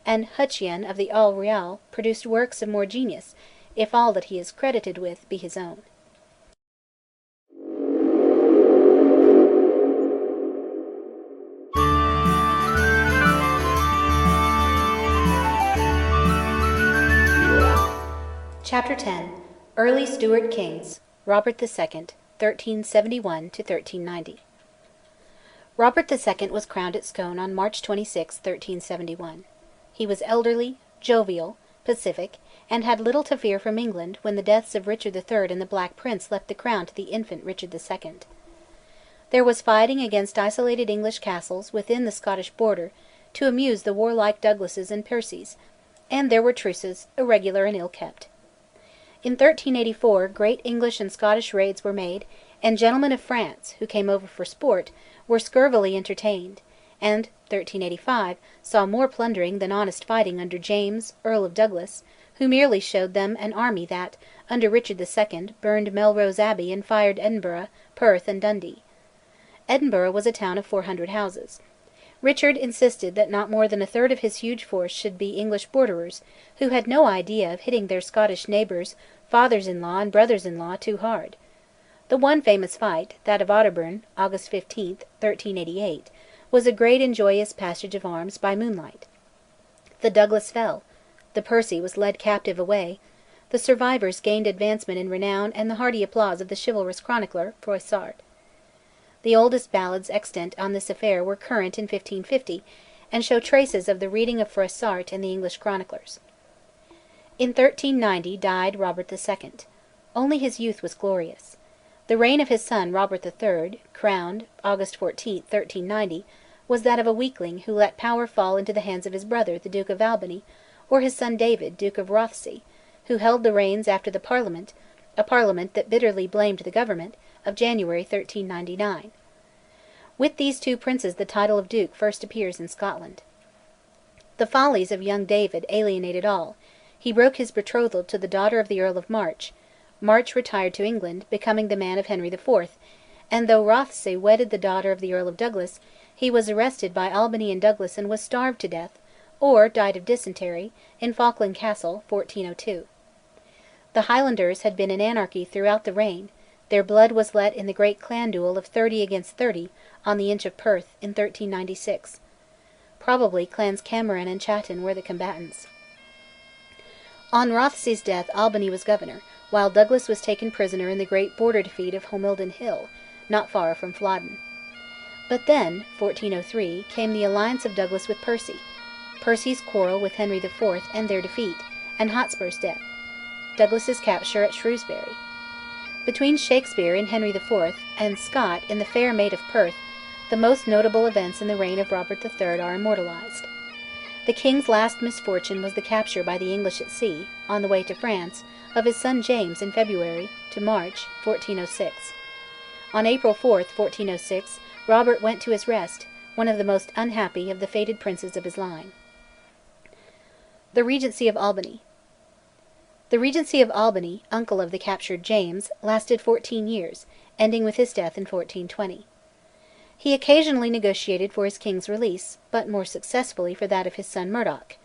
Speaker 1: and Hutcheon of the Al Real produced works of more genius, if all that he is credited with be his own. Chapter 10: Early Stuart Kings. Robert II, 1371 1390. Robert II was crowned at Scone on March 26, 1371. He was elderly, jovial, pacific, and had little to fear from England when the deaths of Richard III and the Black Prince left the crown to the infant Richard II. There was fighting against isolated English castles within the Scottish border to amuse the warlike Douglases and Percys, and there were truces, irregular and ill kept. In 1384 great English and Scottish raids were made, and gentlemen of France, who came over for sport, were scurvily entertained, and 1385 saw more plundering than honest fighting under James, Earl of Douglas, who merely showed them an army that, under Richard II, burned Melrose Abbey and fired Edinburgh, Perth, and Dundee. Edinburgh was a town of 400 houses. Richard insisted that not more than a third of his huge force should be English borderers, who had no idea of hitting their Scottish neighbours, fathers-in-law and brothers-in-law too hard. The one famous fight, that of Otterburn, August 15, 1388, was a great and joyous passage of arms by moonlight. The Douglas fell, the Percy was led captive away, the survivors gained advancement in renown and the hearty applause of the chivalrous chronicler, Froissart. The oldest ballads extant on this affair were current in 1550, and show traces of the reading of Froissart in the English chroniclers. In 1390 died Robert II. Only his youth was glorious. The reign of his son Robert III, crowned August 14, 1390, was that of a weakling who let power fall into the hands of his brother, the Duke of Albany, or his son David, Duke of Rothesay, who held the reins after the Parliament, a Parliament that bitterly blamed the government, of January 1399. With these two princes the title of Duke first appears in Scotland. The follies of young David alienated all; he broke his betrothal to the daughter of the Earl of March; March retired to England, becoming the man of Henry IV, and though Rothesay wedded the daughter of the Earl of Douglas, he was arrested by Albany and Douglas and was starved to death, or died of dysentery, in Falkland Castle, 1402. The Highlanders had been in anarchy throughout the reign; their blood was let in the great clan duel of 30 against 30, on the Inch of Perth, in 1396. Probably clans Cameron and Chatton were the combatants. On Rothesay's death Albany was governor, while Douglas was taken prisoner in the great border defeat of Homildon Hill, not far from Flodden. But then, 1403, came the alliance of Douglas with Percy, Percy's quarrel with Henry IV and their defeat, and Hotspur's death, Douglas's capture at Shrewsbury. Between Shakespeare in Henry IV and Scott in the Fair Maid of Perth, the most notable events in the reign of Robert III are immortalised. The king's last misfortune was the capture by the English at sea, on the way to France, of his son James in February to March 1406. On April 4, 1406, Robert went to his rest, one of the most unhappy of the fated princes of his line. The Regency of Albany. The Regency of Albany, uncle of the captured James, lasted 14 years, ending with his death in 1420. He occasionally negotiated for his king's release, but more successfully for that of his son Murdoch.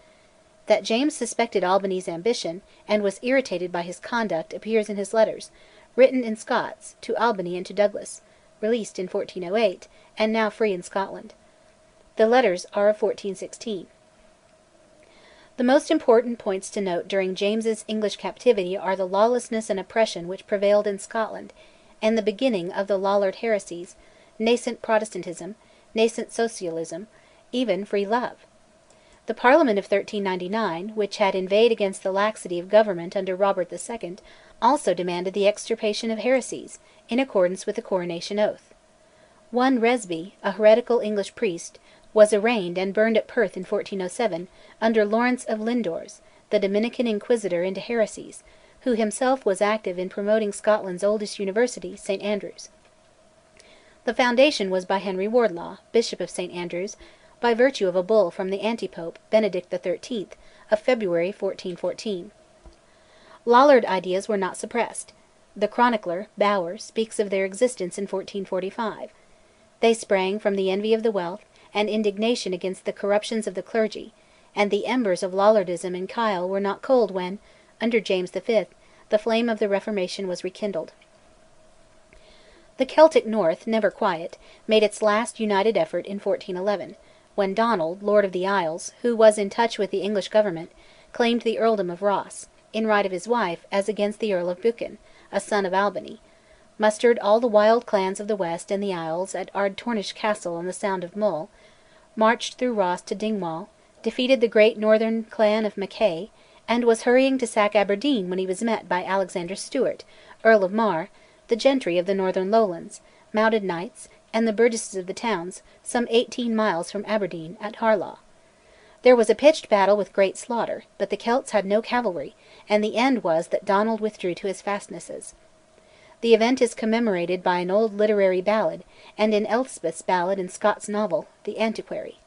Speaker 1: That James suspected Albany's ambition, and was irritated by his conduct, appears in his letters, written in Scots, to Albany and to Douglas, released in 1408, and now free in Scotland. The letters are of 1416. The most important points to note during James's English captivity are the lawlessness and oppression which prevailed in Scotland, and the beginning of the Lollard heresies, nascent Protestantism, nascent Socialism, even free love. The Parliament of 1399, which had inveighed against the laxity of government under Robert II, also demanded the extirpation of heresies, in accordance with the coronation oath. One Resby, a heretical English priest, was arraigned and burned at Perth in 1407, under Lawrence of Lindores, the Dominican inquisitor into heresies, who himself was active in promoting Scotland's oldest university, St Andrews. The foundation was by Henry Wardlaw, Bishop of St Andrews, by virtue of a bull from the anti-pope, Benedict XIII, of February 1414. Lollard ideas were not suppressed. The chronicler, Bower, speaks of their existence in 1445. They sprang from the envy of the wealth, and indignation against the corruptions of the clergy, and the embers of Lollardism in Kyle were not cold when, under James V, the flame of the Reformation was rekindled. The Celtic North, never quiet, made its last united effort in 1411, when Donald, Lord of the Isles, who was in touch with the English government, claimed the earldom of Ross, in right of his wife, as against the Earl of Buchan, a son of Albany, mustered all the wild clans of the West and the Isles at Ardtornish Castle on the Sound of Mull, marched through Ross to Dingwall, defeated the great northern clan of Mackay, and was hurrying to sack Aberdeen when he was met by Alexander Stewart, Earl of Mar, the gentry of the northern lowlands, mounted knights, and the burgesses of the towns, some 18 miles from Aberdeen, at Harlaw. There was a pitched battle with great slaughter, but the Celts had no cavalry, and the end was that Donald withdrew to his fastnesses. The event is commemorated by an old literary ballad, and in Elspeth's ballad in Scott's novel, The Antiquary.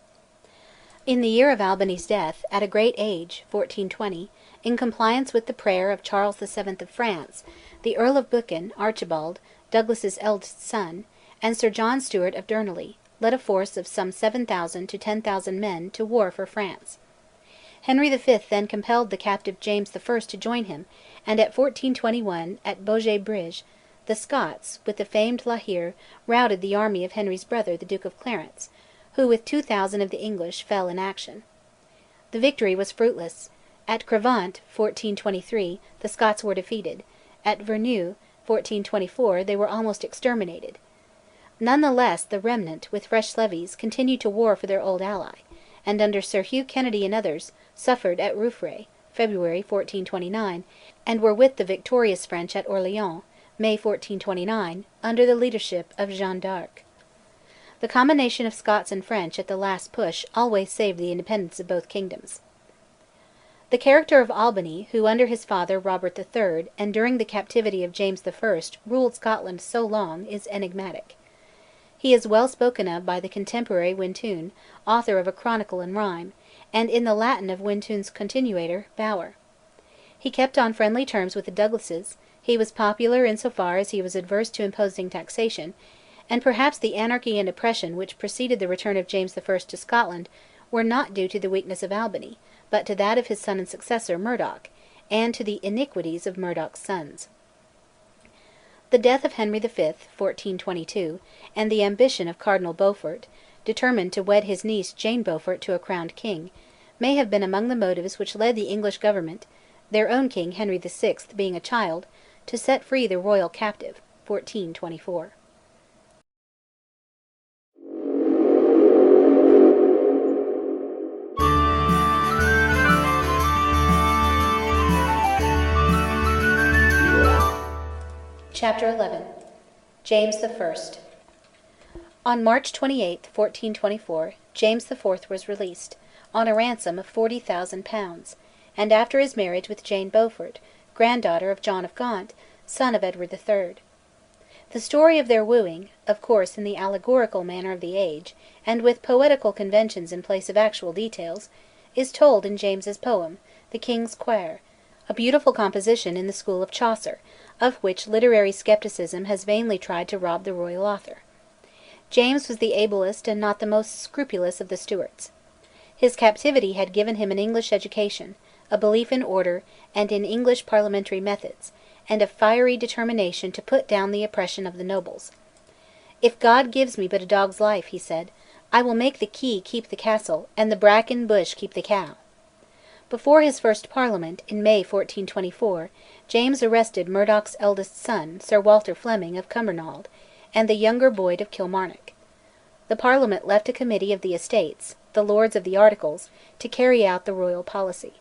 Speaker 1: In the year of Albany's death, at a great age, 1420, in compliance with the prayer of Charles VII of France, the Earl of Buchan, Archibald, Douglas's eldest son, and Sir John Stewart of Durnelly, led a force of some 7,000 to 10,000 men to war for France. Henry V then compelled the captive James I to join him, and at 1421, at Boget Bridge, the Scots, with the famed La Hire, routed the army of Henry's brother, the Duke of Clarence, who, with 2,000 of the English, fell in action. The victory was fruitless. At Crevant, 1423, the Scots were defeated; at Verneuil, 1424, they were almost exterminated. None the less, the remnant, with fresh levies, continued to war for their old ally, and, under Sir Hugh Kennedy and others, suffered at Rouvray, February 1429, and were with the victorious French at Orleans, May 1429, under the leadership of Jeanne d'Arc. The combination of Scots and French at the last push always saved the independence of both kingdoms. The character of Albany, who under his father Robert III, and during the captivity of James I, ruled Scotland so long, is enigmatic. He is well spoken of by the contemporary Wyntoun, author of a chronicle in rhyme, and in the Latin of Wyntoun's continuator, Bower. He kept on friendly terms with the Douglases; he was popular in so far as he was adverse to imposing taxation, and perhaps the anarchy and oppression which preceded the return of James I to Scotland were not due to the weakness of Albany, but to that of his son and successor, Murdoch, and to the iniquities of Murdoch's sons. The death of Henry V, 1422, and the ambition of Cardinal Beaufort, determined to wed his niece Jane Beaufort to a crowned king, may have been among the motives which led the English government, their own king Henry VI being a child, to set free the royal captive, 1424. Chapter 11. James I. On March 28, 1424, James IV was released, on a ransom of 40,000 pounds, and after his marriage with Jane Beaufort, granddaughter of John of Gaunt, son of Edward III. The story of their wooing, of course in the allegorical manner of the age, and with poetical conventions in place of actual details, is told in James's poem, The King's Quair, a beautiful composition in the school of Chaucer, of which literary scepticism has vainly tried to rob the royal author. James was the ablest and not the most scrupulous of the Stuarts. His captivity had given him an English education, a belief in order and in English parliamentary methods, and a fiery determination to put down the oppression of the nobles. "If God gives me but a dog's life," he said, "I will make the key keep the castle, and the bracken bush keep the cow." Before his first Parliament, in May 1424, James arrested Murdoch's eldest son, Sir Walter Fleming of Cumbernauld, and the younger Boyd of Kilmarnock. The Parliament left a committee of the Estates, the Lords of the Articles, to carry out the royal policy.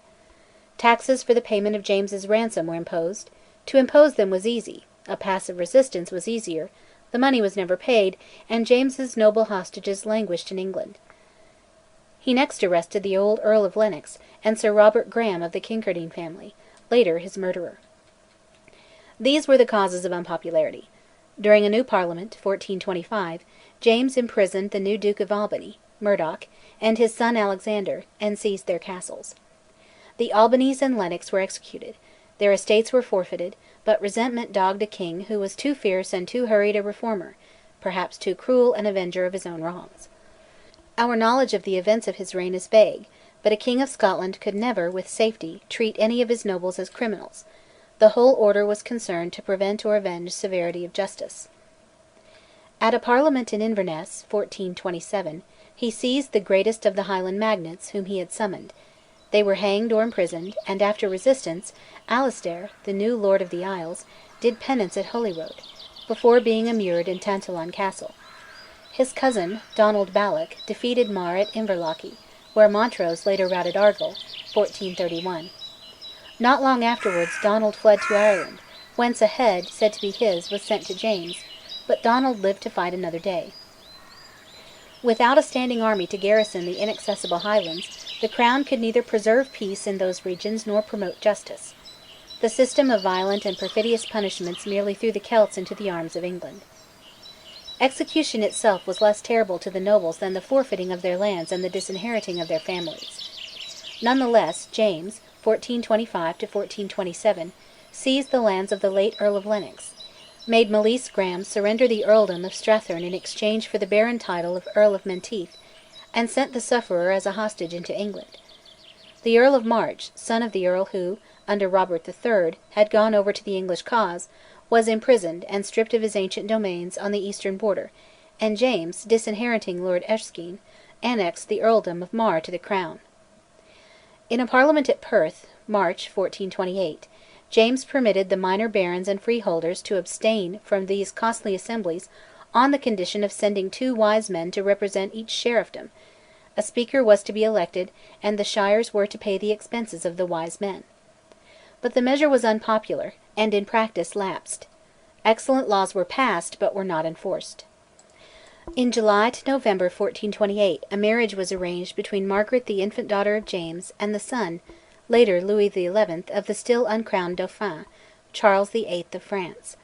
Speaker 1: Taxes for the payment of James's ransom were imposed. To impose them was easy; a passive resistance was easier; the money was never paid, and James's noble hostages languished in England. He next arrested the old Earl of Lennox, and Sir Robert Graham of the Kincardine family, later his murderer. These were the causes of unpopularity. During a new Parliament (1425) James imprisoned the new Duke of Albany, Murdoch, and his son Alexander, and seized their castles. The Albanese and Lennox were executed; their estates were forfeited; but resentment dogged a king who was too fierce and too hurried a reformer, perhaps too cruel an avenger of his own wrongs. Our knowledge of the events of his reign is vague, but a king of Scotland could never, with safety, treat any of his nobles as criminals; the whole order was concerned to prevent or avenge severity of justice. At a Parliament in Inverness (1427) he seized the greatest of the Highland magnates, whom he had summoned; they were hanged or imprisoned, and, after resistance, Alastair, the new Lord of the Isles, did penance at Holyrood, before being immured in Tantallon Castle. His cousin, Donald Balloch, defeated Mar at Inverlochy, where Montrose later routed Argyll (1431). Not long afterwards Donald fled to Ireland, whence a head, said to be his, was sent to James, but Donald lived to fight another day. Without a standing army to garrison the inaccessible Highlands, the Crown could neither preserve peace in those regions nor promote justice. The system of violent and perfidious punishments merely threw the Celts into the arms of England. Execution itself was less terrible to the nobles than the forfeiting of their lands and the disinheriting of their families. None the less, James (1425 1427) seized the lands of the late Earl of Lennox, made Malise Graham surrender the earldom of Strathearn in exchange for the barren title of Earl of Menteith, and sent the sufferer as a hostage into England. The Earl of March, son of the Earl who, under Robert III, had gone over to the English cause, was imprisoned and stripped of his ancient domains on the eastern border, and James, disinheriting Lord Erskine, annexed the earldom of Mar to the Crown. In a Parliament at Perth (March 1428), James permitted the minor barons and freeholders to abstain from these costly assemblies on the condition of sending 2 wise men to represent each sheriffdom; a speaker was to be elected, and the shires were to pay the expenses of the wise men. But the measure was unpopular, and in practice lapsed. Excellent laws were passed, but were not enforced. In July to November 1428 a marriage was arranged between Margaret, the infant daughter of James, and the son, later Louis XI, of the still uncrowned Dauphin, Charles VIII of France.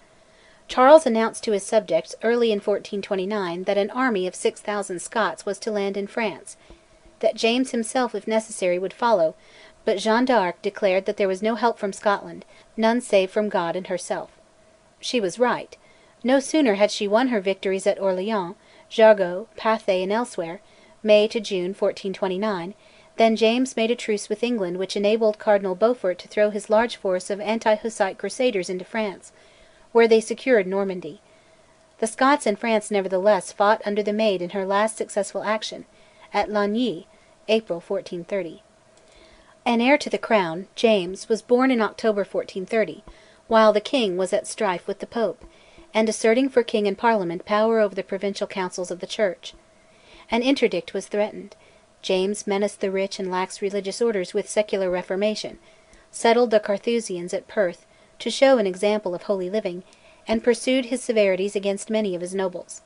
Speaker 1: Charles announced to his subjects early in 1429 that an army of 6,000 Scots was to land in France, that James himself, if necessary, would follow, but Jeanne d'Arc declared that there was no help from Scotland, none save from God and herself. She was right. No sooner had she won her victories at Orleans, Jargeau, Pathay, and elsewhere (May to June 1429) than James made a truce with England which enabled Cardinal Beaufort to throw his large force of anti-Hussite crusaders into France, where they secured Normandy. The Scots in France nevertheless fought under the Maid in her last successful action, at Lagny (April 1430). An heir to the crown, James, was born in October 1430, while the king was at strife with the Pope, and asserting for king and Parliament power over the provincial councils of the Church. An interdict was threatened; James menaced the rich and lax religious orders with secular reformation, settled the Carthusians at Perth, to show an example of holy living, and pursued his severities against many of his nobles.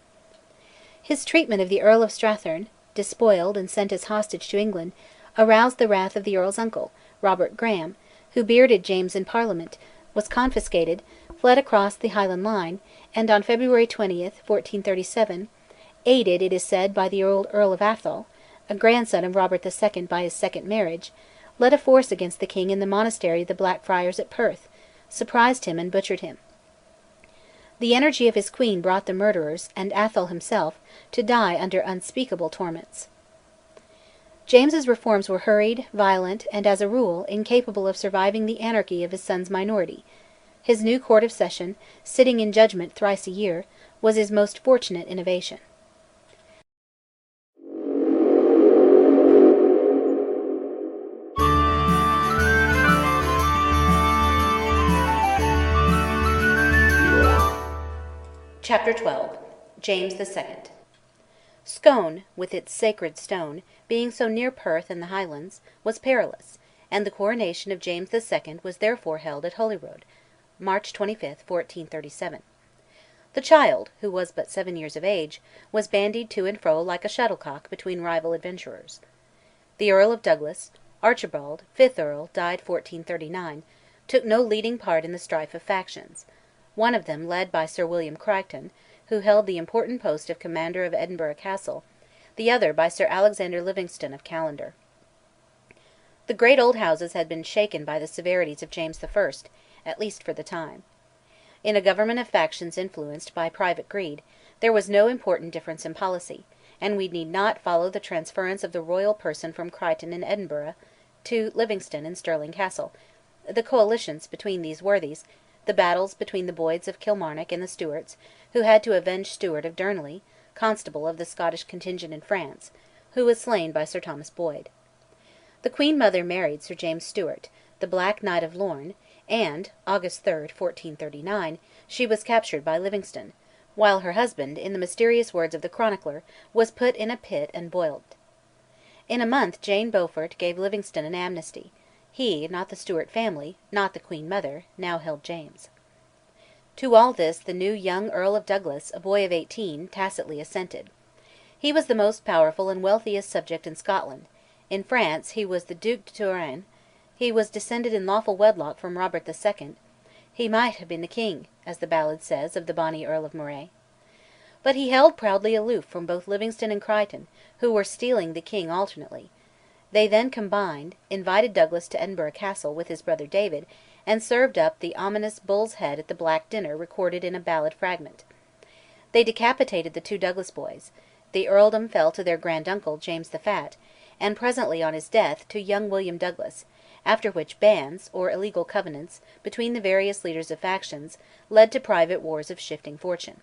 Speaker 1: His treatment of the Earl of Strathearn, despoiled and sent as hostage to England, aroused the wrath of the Earl's uncle, Robert Graham, who bearded James in Parliament, was confiscated, fled across the Highland line, and on February 20, 1437, aided, it is said, by the old Earl of Atholl, a grandson of Robert II by his second marriage, led a force against the king in the monastery of the Blackfriars at Perth, surprised him and butchered him. The energy of his queen brought the murderers, and Atholl himself, to die under unspeakable torments. James's reforms were hurried, violent, and, as a rule, incapable of surviving the anarchy of his son's minority. His new Court of Session, sitting in judgment thrice a year, was his most fortunate innovation. Chapter 12. James II. Scone, with its sacred stone, being so near Perth and the Highlands, was perilous, and the coronation of James II. Was therefore held at Holyrood, March 25, 1437. The child, who was but 7 years of age, was bandied to and fro like a shuttlecock between rival adventurers. The Earl of Douglas, Archibald, 5th Earl, died 1439, took no leading part in the strife of factions. one of them led by Sir William Crichton, who held the important post of commander of Edinburgh Castle, the other by Sir Alexander Livingston of Callander. The great old houses had been shaken by the severities of James I., at least for the time. In a government of factions influenced by private greed, there was no important difference in policy, and we need not follow the transference of the royal person from Crichton in Edinburgh to Livingston in Stirling Castle, the coalitions between these worthies, the battles between the Boyds of Kilmarnock and the Stuarts, who had to avenge Stewart of Durneley, constable of the Scottish contingent in France, who was slain by Sir Thomas Boyd. The Queen Mother married Sir James Stewart, the Black Knight of Lorne, and (August 3, 1439) she was captured by Livingston, while her husband, in the mysterious words of the chronicler, was put in a pit and boiled. In a month Jane Beaufort gave Livingston an amnesty; he, not the Stewart family, not the Queen Mother, now held James. To all this the new young Earl of Douglas, a boy of 18, tacitly assented. He was the most powerful and wealthiest subject in Scotland; in France he was the Duc de Touraine; he was descended in lawful wedlock from Robert II; he might have been the king, as the ballad says of the bonny Earl of Moray. But he held proudly aloof from both Livingston and Crichton, who were stealing the king alternately. They then combined, invited Douglas to Edinburgh Castle with his brother David, and served up the ominous bull's head at the black dinner recorded in a ballad fragment. They decapitated the two Douglas boys; the earldom fell to their grand uncle, James the Fat, and presently on his death to young William Douglas, after which bands, or illegal covenants, between the various leaders of factions, led to private wars of shifting fortune.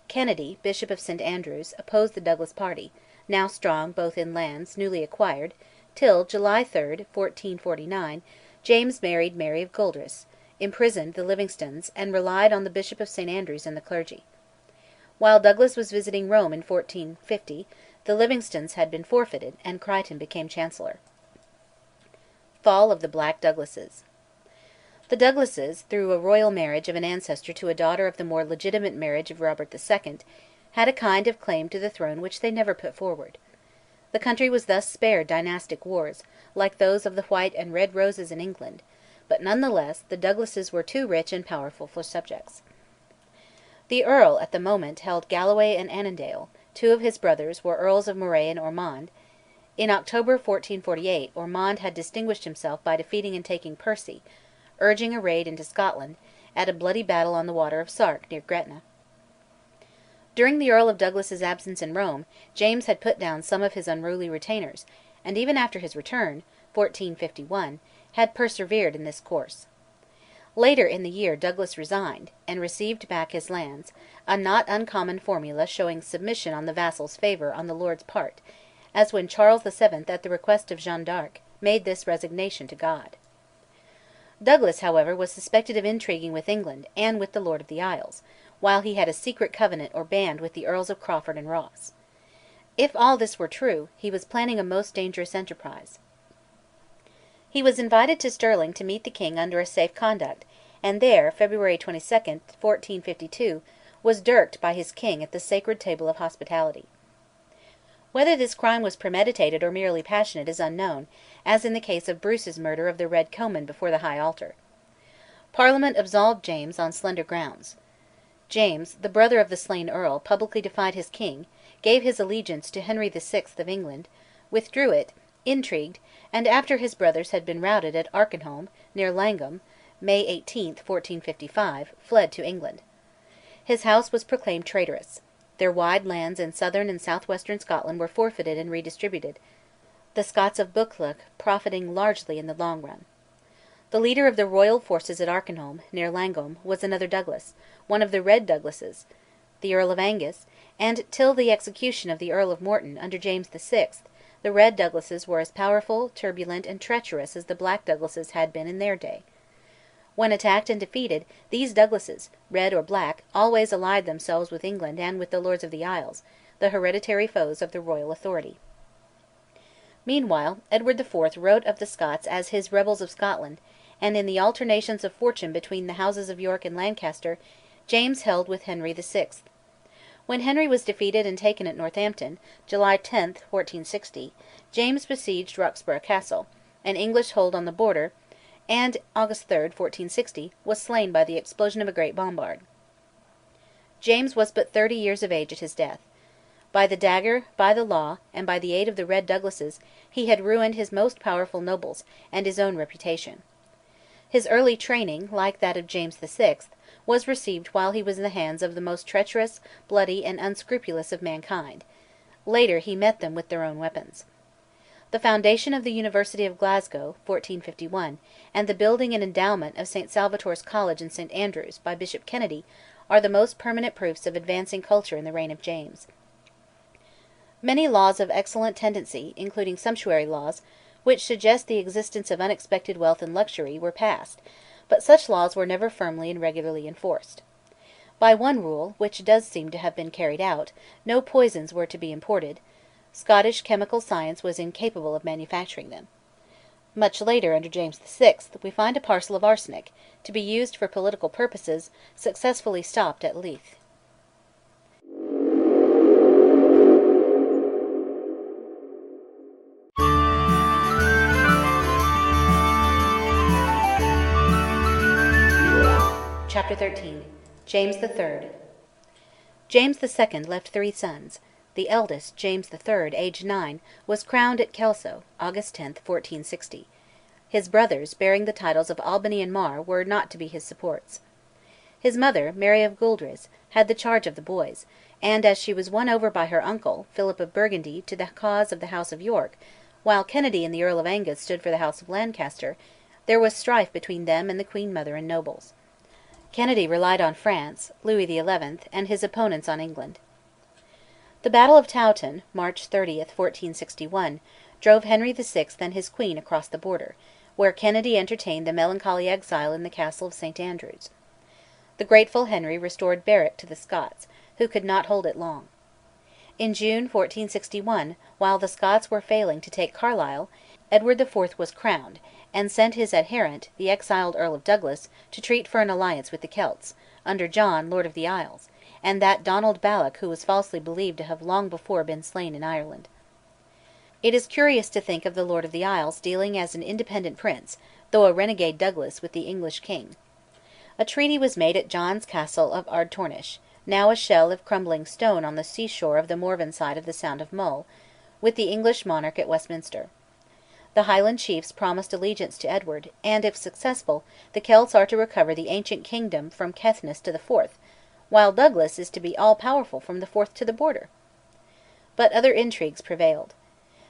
Speaker 1: Kennedy, Bishop of St Andrews, opposed the Douglas party, now strong both in lands newly acquired, till, July 3, 1449, James married Mary of Gueldres, imprisoned the Livingstons, and relied on the Bishop of St Andrews and the clergy. While Douglas was visiting Rome in 1450, the Livingstons had been forfeited, and Crichton became Chancellor. Fall of the Black Douglases. The Douglases, through a royal marriage of an ancestor to a daughter of the more legitimate marriage of Robert II, had a kind of claim to the throne which they never put forward. The country was thus spared dynastic wars, like those of the White and Red Roses in England, but none the less the Douglases were too rich and powerful for subjects. The Earl, at the moment, held Galloway and Annandale; two of his brothers were Earls of Moray and Ormond. In October 1448 Ormond had distinguished himself by defeating and taking Percy, urging a raid into Scotland, at a bloody battle on the water of Sark, near Gretna. During the Earl of Douglas's absence in Rome, James had put down some of his unruly retainers, and even after his return (1451) had persevered in this course. Later in the year Douglas resigned, and received back his lands, a not uncommon formula showing submission on the vassal's favour on the lord's part, as when Charles VII, at the request of Jeanne d'Arc, made this resignation to God. Douglas, however, was suspected of intriguing with England and with the Lord of the Isles, while he had a secret covenant or band with the Earls of Crawford and Ross. If all this were true, he was planning a most dangerous enterprise. He was invited to Stirling to meet the king under a safe conduct, and there, February 22, 1452, was dirked by his king at the sacred table of hospitality. Whether this crime was premeditated or merely passionate is unknown, as in the case of Bruce's murder of the Red Comyn before the high altar. Parliament absolved James on slender grounds. James, the brother of the slain earl, publicly defied his king, gave his allegiance to Henry VI. Of England, withdrew it, intrigued, and after his brothers had been routed at Arkenholm, near Langholm, May 18, 1455, fled to England. His house was proclaimed traitorous. Their wide lands in southern and southwestern Scotland were forfeited and redistributed, the Scots of Buccleuch profiting largely in the long run. The leader of the royal forces at Arkenholm, near Langholm, was another Douglas, one of the Red Douglases, the Earl of Angus, and till the execution of the Earl of Morton under James VI, the Red Douglases were as powerful, turbulent, and treacherous as the Black Douglases had been in their day. When attacked and defeated, these Douglases, Red or Black, always allied themselves with England and with the Lords of the Isles, the hereditary foes of the royal authority. Meanwhile, Edward IV wrote of the Scots as his "rebels of Scotland," and in the alternations of fortune between the houses of York and Lancaster, James held with Henry VI. When Henry was defeated and taken at Northampton, July 10, 1460, James besieged Roxburgh Castle, an English hold on the Border, and August 3, 1460, was slain by the explosion of a great bombard. James was but 30 years of age at his death. By the dagger, by the law, and by the aid of the Red Douglases, he had ruined his most powerful nobles, and his own reputation. His early training, like that of James VI., was received while he was in the hands of the most treacherous, bloody, and unscrupulous of mankind; later he met them with their own weapons. The foundation of the University of Glasgow (1451), and the building and endowment of St Salvator's College in St Andrews by Bishop Kennedy, are the most permanent proofs of advancing culture in the reign of James. Many laws of excellent tendency, including sumptuary laws, which suggest the existence of unexpected wealth and luxury, were passed, but such laws were never firmly and regularly enforced. By one rule, which does seem to have been carried out, no poisons were to be imported; Scottish chemical science was incapable of manufacturing them. Much later, under James VI., we find a parcel of arsenic, to be used for political purposes, successfully stopped at Leith. Chapter 13. James III. James II. left 3 sons. The eldest, James III., aged 9, was crowned at Kelso, August 10, 1460. His brothers, bearing the titles of Albany and Mar, were not to be his supports. His mother, Mary of Gueldres, had the charge of the boys, and as she was won over by her uncle, Philip of Burgundy, to the cause of the House of York, while Kennedy and the Earl of Angus stood for the House of Lancaster, there was strife between them and the Queen Mother and nobles. Kennedy relied on France, Louis XI., and his opponents on England. The Battle of Towton (March 30, 1461) drove Henry VI. And his Queen across the Border, where Kennedy entertained the melancholy exile in the castle of St Andrews. The grateful Henry restored Berwick to the Scots, who could not hold it long. In June 1461, while the Scots were failing to take Carlisle, Edward IV. was crowned, and sent his adherent, the exiled Earl of Douglas, to treat for an alliance with the Celts, under John, Lord of the Isles, and that Donald Balloch who was falsely believed to have long before been slain in Ireland. It is curious to think of the Lord of the Isles dealing as an independent prince, though a renegade Douglas, with the English king. A treaty was made at John's Castle of Ardtornish, now a shell of crumbling stone on the seashore of the Morven side of the Sound of Mull, with the English monarch at Westminster. The Highland chiefs promised allegiance to Edward, and, if successful, the Celts are to recover the ancient kingdom from Caithness to the Forth, while Douglas is to be all-powerful from the Forth to the Border. But other intrigues prevailed.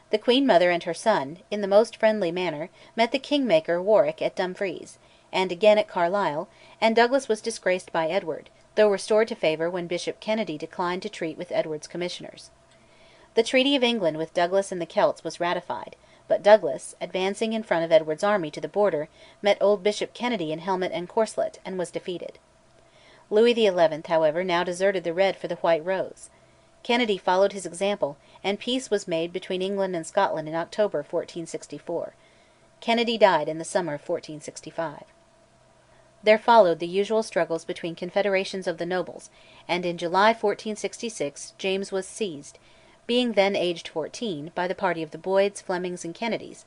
Speaker 1: The Queen Mother and her son, in the most friendly manner, met the Kingmaker Warwick at Dumfries, and again at Carlisle, and Douglas was disgraced by Edward, though restored to favour when Bishop Kennedy declined to treat with Edward's commissioners. The Treaty of England with Douglas and the Celts was ratified, but Douglas, advancing in front of Edward's army to the Border, met old Bishop Kennedy in helmet and corselet, and was defeated. Louis XI, however, now deserted the red for the white rose. Kennedy followed his example, and peace was made between England and Scotland in October 1464. Kennedy died in the summer of 1465. There followed the usual struggles between confederations of the nobles, and in July 1466 James was seized, being then aged 14, by the party of the Boyds, Flemings, and Kennedys,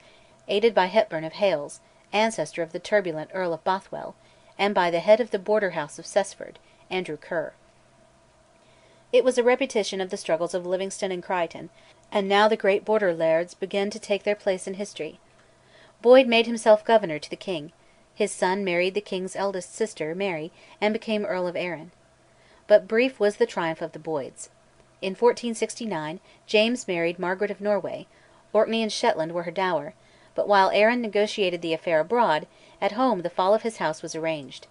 Speaker 1: aided by Hepburn of Hales, ancestor of the turbulent Earl of Bothwell, and by the head of the Border House of Cessford, Andrew Ker. It was a repetition of the struggles of Livingston and Crichton, and now the great Border lairds began to take their place in history. Boyd made himself governor to the king; his son married the king's eldest sister, Mary, and became Earl of Arran. But brief was the triumph of the Boyds. In 1469, James married Margaret of Norway; Orkney and Shetland were her dower; but while Arran negotiated the affair abroad, at home the fall of his house was arranged.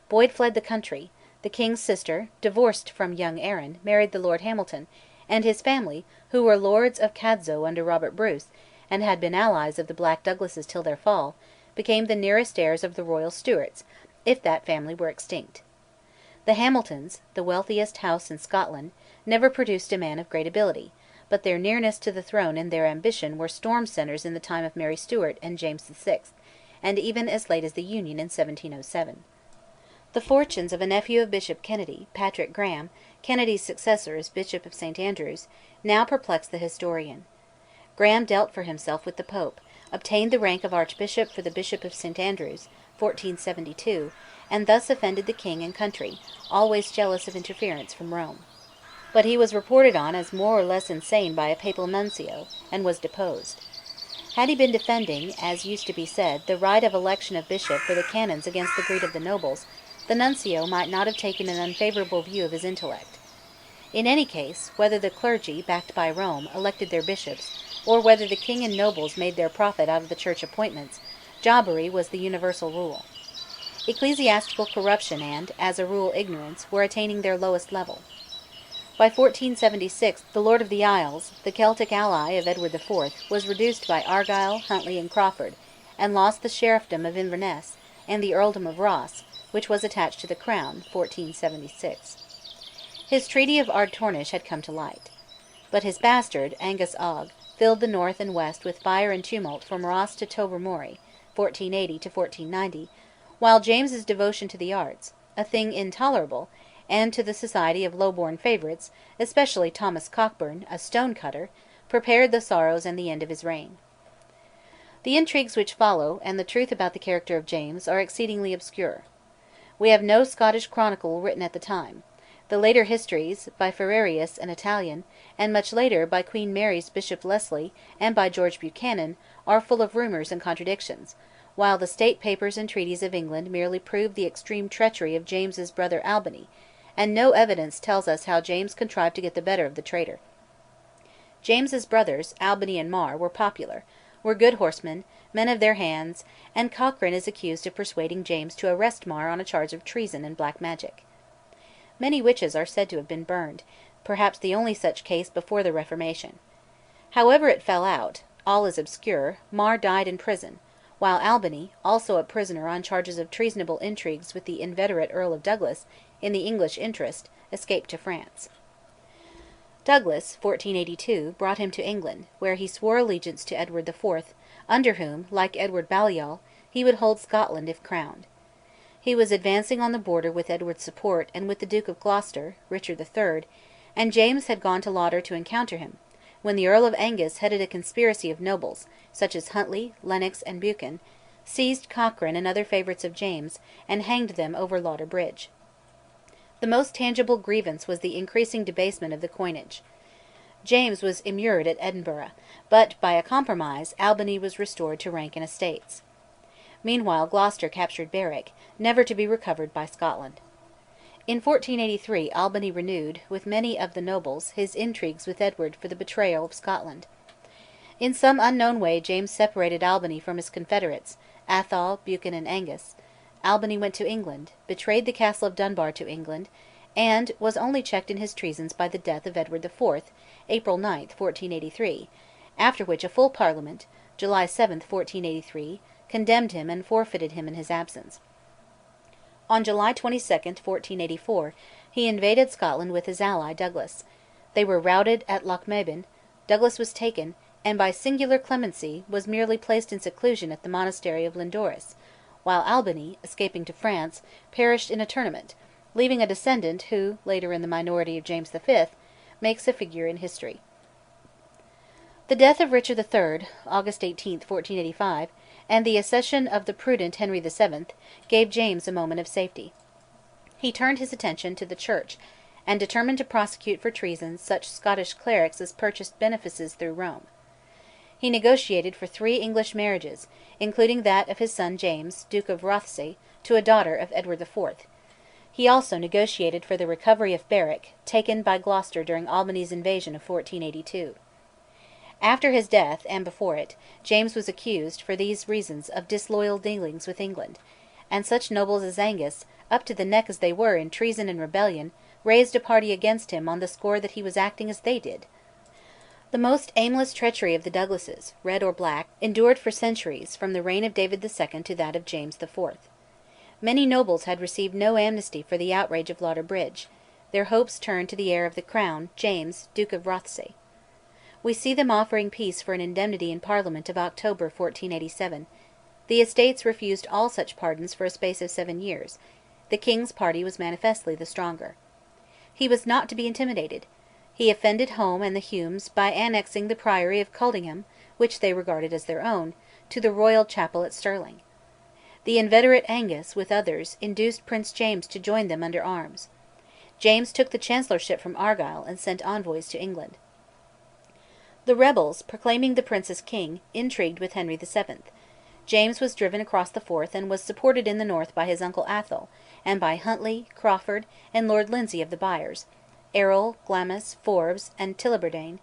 Speaker 1: Boyd fled the country; the king's sister, divorced from young Arran, married the Lord Hamilton, and his family, who were lords of Cadzow under Robert Bruce, and had been allies of the Black Douglases till their fall, became the nearest heirs of the royal Stuarts, if that family were extinct. The Hamiltons, the wealthiest house in Scotland, never produced a man of great ability, but their nearness to the throne and their ambition were storm centres in the time of Mary Stuart and James VI., and even as late as the Union in 1707. The fortunes of a nephew of Bishop Kennedy, Patrick Graham, Kennedy's successor as Bishop of St Andrews, now perplex the historian. Graham dealt for himself with the Pope, obtained the rank of Archbishop for the Bishop of St Andrews (1472), and thus offended the king and country, always jealous of interference from Rome. But he was reported on as more or less insane by a papal nuncio, and was deposed. Had he been defending, as used to be said, the right of election of bishop for the canons against the greed of the nobles, the nuncio might not have taken an unfavourable view of his intellect. In any case, whether the clergy, backed by Rome, elected their bishops, or whether the king and nobles made their profit out of the church appointments, jobbery was the universal rule. Ecclesiastical corruption and, as a rule, ignorance, were attaining their lowest level. By 1476 the Lord of the Isles, the Celtic ally of Edward IV, was reduced by Argyll, Huntly, and Crawford, and lost the sheriffdom of Inverness, and the earldom of Ross, which was attached to the crown (1476). His Treaty of Ardtornish had come to light. But his bastard, Angus Og, filled the north and west with fire and tumult from Ross to Tobermory (1480 to 1490), while James's devotion to the arts, a thing intolerable, and to the society of low-born favourites, especially Thomas Cockburn, a stone cutter, prepared the sorrows and the end of his reign. The intrigues which follow, and the truth about the character of James, are exceedingly obscure. We have no Scottish chronicle written at the time. The later histories, by Ferrerius, an Italian, and much later by Queen Mary's Bishop Leslie and by George Buchanan, are full of rumours and contradictions, while the state papers and treaties of England merely prove the extreme treachery of James's brother Albany, and no evidence tells us how James contrived to get the better of the traitor. James's brothers, Albany and Mar, were popular, were good horsemen, men of their hands, and Cochrane is accused of persuading James to arrest Mar on a charge of treason and black magic. Many witches are said to have been burned, perhaps the only such case before the Reformation. However it fell out, all is obscure. Mar died in prison, while Albany, also a prisoner on charges of treasonable intrigues with the inveterate Earl of Douglas, in the English interest, escaped to France. Douglas (1482) brought him to England, where he swore allegiance to Edward IV, under whom, like Edward Balliol, he would hold Scotland if crowned. He was advancing on the border with Edward's support and with the Duke of Gloucester, Richard III, and James had gone to Lauder to encounter him, when the Earl of Angus headed a conspiracy of nobles, such as Huntly, Lennox, and Buchan, seized Cochrane and other favourites of James, and hanged them over Lauder Bridge. The most tangible grievance was the increasing debasement of the coinage. James was immured at Edinburgh, but, by a compromise, Albany was restored to rank and estates. Meanwhile Gloucester captured Berwick, never to be recovered by Scotland. In 1483 Albany renewed, with many of the nobles, his intrigues with Edward for the betrayal of Scotland. In some unknown way James separated Albany from his confederates, Atholl, Buchan, and Angus. Albany went to England, betrayed the castle of Dunbar to England, and was only checked in his treasons by the death of Edward IV, April 9, 1483, after which a full Parliament, July 7, 1483, condemned him and forfeited him in his absence. On July 22, 1484, he invaded Scotland with his ally Douglas. They were routed at Lochmaben, Douglas was taken, and by singular clemency was merely placed in seclusion at the monastery of Lindores, while Albany, escaping to France, perished in a tournament, leaving a descendant who, later in the minority of James V, makes a figure in history. The death of Richard III (August 18, 1485), and the accession of the prudent Henry VII, gave James a moment of safety. He turned his attention to the Church, and determined to prosecute for treason such Scottish clerics as purchased benefices through Rome. He negotiated for 3 English marriages, including that of his son James, Duke of Rothesay, to a daughter of Edward IV. He also negotiated for the recovery of Berwick, taken by Gloucester during Albany's invasion of 1482. After his death, and before it, James was accused, for these reasons, of disloyal dealings with England, and such nobles as Angus, up to the neck as they were in treason and rebellion, raised a party against him on the score that he was acting as they did. The most aimless treachery of the Douglases, red or black, endured for centuries, from the reign of David II to that of James IV. Many nobles had received no amnesty for the outrage of Lauder Bridge; their hopes turned to the heir of the crown, James, Duke of Rothesay. We see them offering peace for an indemnity in Parliament of October 1487. The Estates refused all such pardons for a space of 7 years. The King's party was manifestly the stronger. He was not to be intimidated. He offended Home and the Humes by annexing the Priory of Coldingham, which they regarded as their own, to the royal chapel at Stirling. The inveterate Angus, with others, induced Prince James to join them under arms. James took the chancellorship from Argyll, and sent envoys to England. The rebels, proclaiming the prince as king, intrigued with Henry VII. James was driven across the Forth, and was supported in the north by his uncle Atholl, and by Huntly, Crawford, and Lord Lindsay of the Byres, Errol, Glamis, Forbes, and Tullibardine,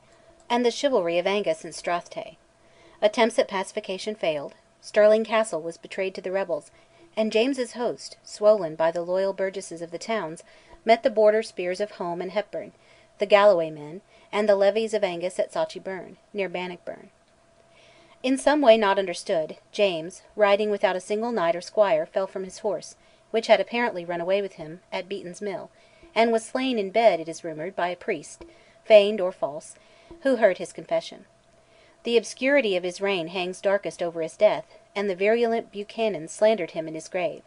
Speaker 1: and the chivalry of Angus and Strathtay. Attempts at pacification failed; Stirling Castle was betrayed to the rebels; and James's host, swollen by the loyal burgesses of the towns, met the border spears of Home and Hepburn, the Galloway men, and the levies of Angus at Sauchie Burn, near Bannockburn. In some way not understood, James, riding without a single knight or squire, fell from his horse, which had apparently run away with him, at Beaton's Mill, and was slain in bed, it is rumoured, by a priest, feigned or false, who heard his confession. The obscurity of his reign hangs darkest over his death, and the virulent Buchanan slandered him in his grave.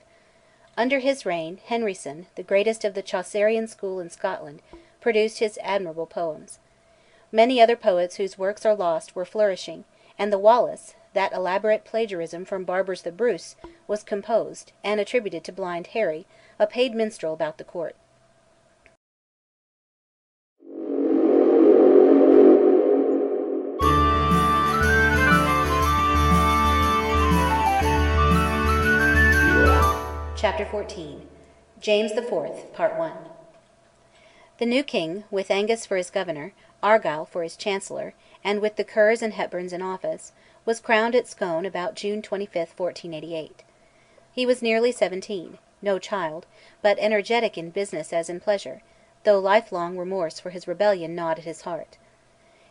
Speaker 1: Under his reign, Henryson, the greatest of the Chaucerian school in Scotland, produced his admirable poems. Many other poets whose works are lost were flourishing, and the Wallace, that elaborate plagiarism from Barbour's The Bruce, was composed, and attributed to Blind Harry, a paid minstrel about the court. Chapter 14. James IV, Part 1. The new king, with Angus for his governor, Argyll for his chancellor, and with the Kerrs and Hepburns in office, was crowned at Scone about June 25, 1488. He was nearly 17, no child, but energetic in business as in pleasure, though lifelong remorse for his rebellion gnawed at his heart.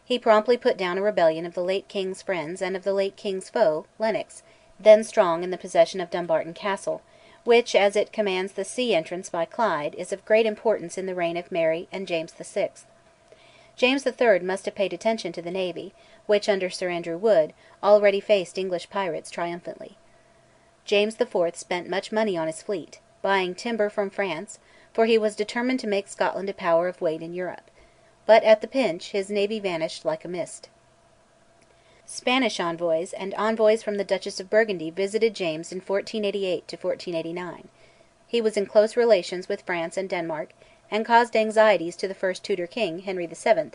Speaker 1: He promptly put down a rebellion of the late king's friends and of the late king's foe, Lennox, then strong in the possession of Dumbarton Castle, which, as it commands the sea entrance by Clyde, is of great importance in the reign of Mary and James VI. James III. must have paid attention to the navy, which, under Sir Andrew Wood, already faced English pirates triumphantly. James IV. spent much money on his fleet, buying timber from France, for he was determined to make Scotland a power of weight in Europe; but at the pinch his navy vanished like a mist. Spanish envoys and envoys from the Duchess of Burgundy visited James in 1488 1489. He was in close relations with France and Denmark, and caused anxieties to the first Tudor king, Henry VII.,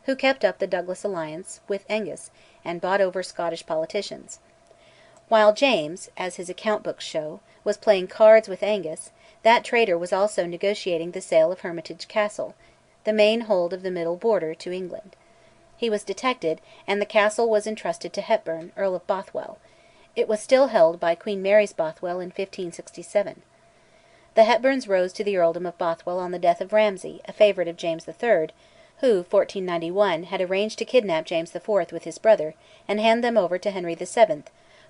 Speaker 1: who kept up the Douglas alliance with Angus and bought over Scottish politicians. While James, as his account books show, was playing cards with Angus, that traitor was also negotiating the sale of Hermitage Castle, the main hold of the Middle Border, to England. He was detected, and the castle was entrusted to Hepburn, Earl of Bothwell. It was still held by Queen Mary's Bothwell in 1567. The Hepburns rose to the earldom of Bothwell on the death of Ramsay, a favourite of James III., who, 1491, had arranged to kidnap James IV. With his brother, and hand them over to Henry VII.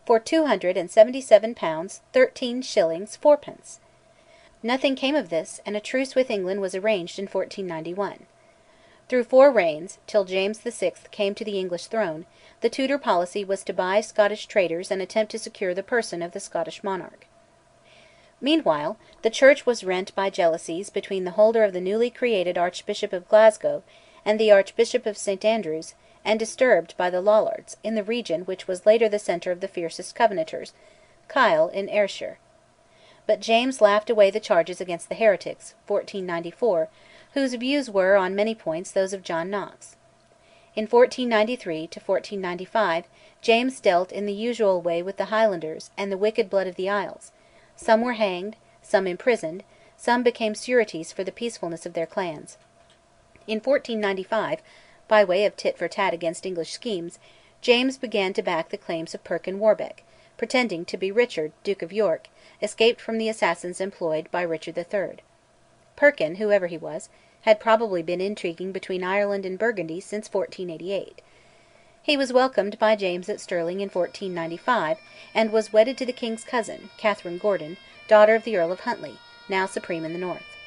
Speaker 1: for £277 13 shillings 4d. Nothing came of this, and a truce with England was arranged in 1491. Through 4 reigns, till James VI. Came to the English throne, the Tudor policy was to buy Scottish traitors and attempt to secure the person of the Scottish monarch. Meanwhile, the Church was rent by jealousies between the holder of the newly created Archbishop of Glasgow and the Archbishop of St Andrews, and disturbed by the Lollards, in the region which was later the centre of the fiercest Covenanters, Kyle in Ayrshire. But James laughed away the charges against the heretics (1494), whose views were on many points those of John Knox. In 1493 1495 James dealt in the usual way with the Highlanders and the wicked blood of the Isles; some were hanged, some imprisoned, some became sureties for the peacefulness of their clans. In 1495, by way of tit for tat against English schemes, James began to back the claims of Perkin Warbeck, pretending to be Richard, Duke of York, escaped from the assassins employed by Richard III. Perkin, whoever he was, had probably been intriguing between Ireland and Burgundy since 1488. He was welcomed by James at Stirling in 1495, and was wedded to the king's cousin, Catherine Gordon, daughter of the Earl of Huntly, now supreme in the north.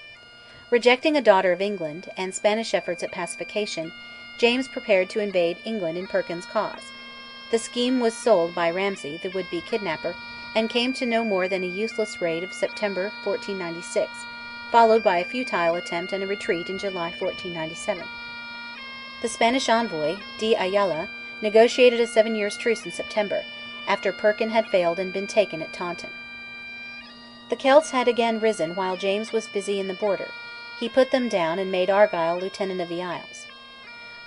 Speaker 1: Rejecting a daughter of England, and Spanish efforts at pacification, James prepared to invade England in Perkin's cause. The scheme was sold by Ramsay, the would-be kidnapper, and came to no more than a useless raid of September 1496, followed by a futile attempt and a retreat in July 1497. The Spanish envoy, de Ayala, negotiated a 7 years' truce in September, after Perkin had failed and been taken at Taunton. The Celts had again risen while James was busy in the Border; he put them down and made Argyll Lieutenant of the Isles.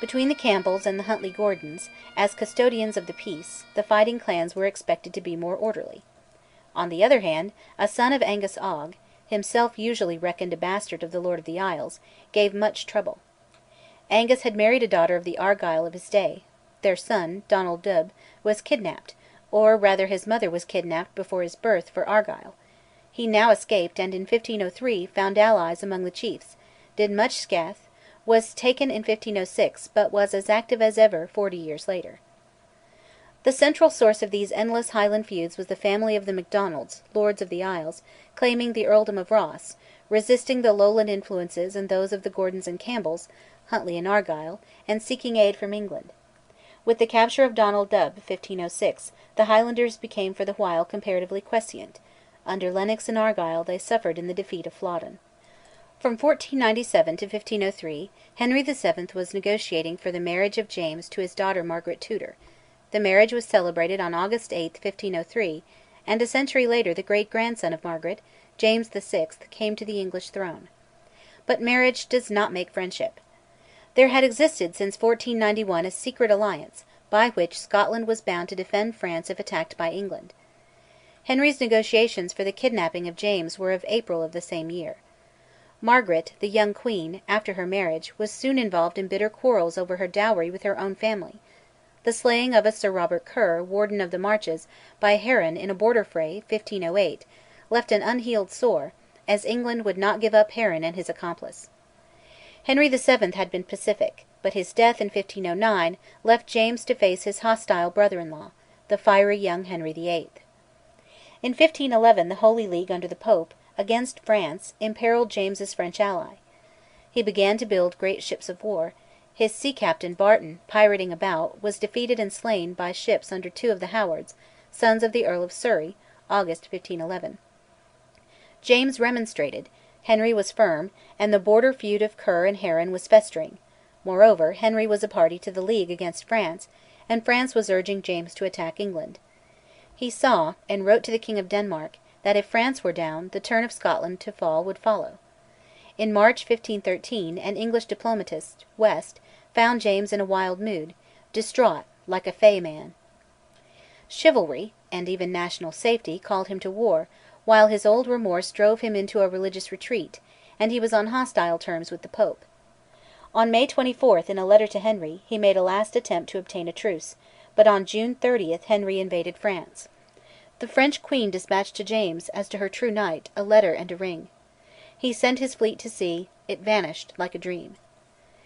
Speaker 1: Between the Campbells and the Huntly Gordons, as custodians of the peace, the fighting clans were expected to be more orderly. On the other hand, a son of Angus Og, himself usually reckoned a bastard of the Lord of the Isles, gave much trouble. Angus had married a daughter of the Argyll of his day; their son, Donald Dubh, was kidnapped, or rather his mother was kidnapped before his birth for Argyll; he now escaped and in 1503 found allies among the chiefs, did much scathe, was taken in 1506, but was as active as ever 40 years later. The central source of these endless Highland feuds was the family of the Macdonalds, Lords of the Isles, claiming the earldom of Ross, resisting the Lowland influences and those of the Gordons and Campbells, Huntly and Argyll, and seeking aid from England. With the capture of Donald Dubh (1506), the Highlanders became for the while comparatively quiescent; under Lennox and Argyll they suffered in the defeat of Flodden. From 1497 to 1503 Henry VII was negotiating for the marriage of James to his daughter Margaret Tudor; the marriage was celebrated on August 8, 1503, and a century later the great-grandson of Margaret, James VI, came to the English throne. But marriage does not make friendship. There had existed since 1491 a secret alliance, by which Scotland was bound to defend France if attacked by England. Henry's negotiations for the kidnapping of James were of April of the same year. Margaret, the young queen, after her marriage, was soon involved in bitter quarrels over her dowry with her own family. The slaying of a Sir Robert Kerr, Warden of the Marches, by Heron in a Border fray (1508) left an unhealed sore, as England would not give up Heron and his accomplice. Henry VII had been pacific, but his death in 1509 left James to face his hostile brother-in-law, the fiery young Henry VIII. In 1511 the Holy League under the Pope, against France, imperilled James's French ally. He began to build great ships of war; his sea captain Barton, pirating about, was defeated and slain by ships under two of the Howards, sons of the Earl of Surrey (August 1511). James remonstrated; Henry was firm, and the Border feud of Kerr and Heron was festering; moreover, Henry was a party to the league against France, and France was urging James to attack England. He saw, and wrote to the King of Denmark, that if France were down, the turn of Scotland to fall would follow. In March 1513 an English diplomatist, West, found James in a wild mood, distraught, like a fey man. Chivalry, and even national safety, called him to war, while his old remorse drove him into a religious retreat, and he was on hostile terms with the Pope. On May 24, in a letter to Henry, he made a last attempt to obtain a truce, but on June 30 Henry invaded France. The French Queen despatched to James, as to her true knight, a letter and a ring. He sent his fleet to sea; it vanished like a dream.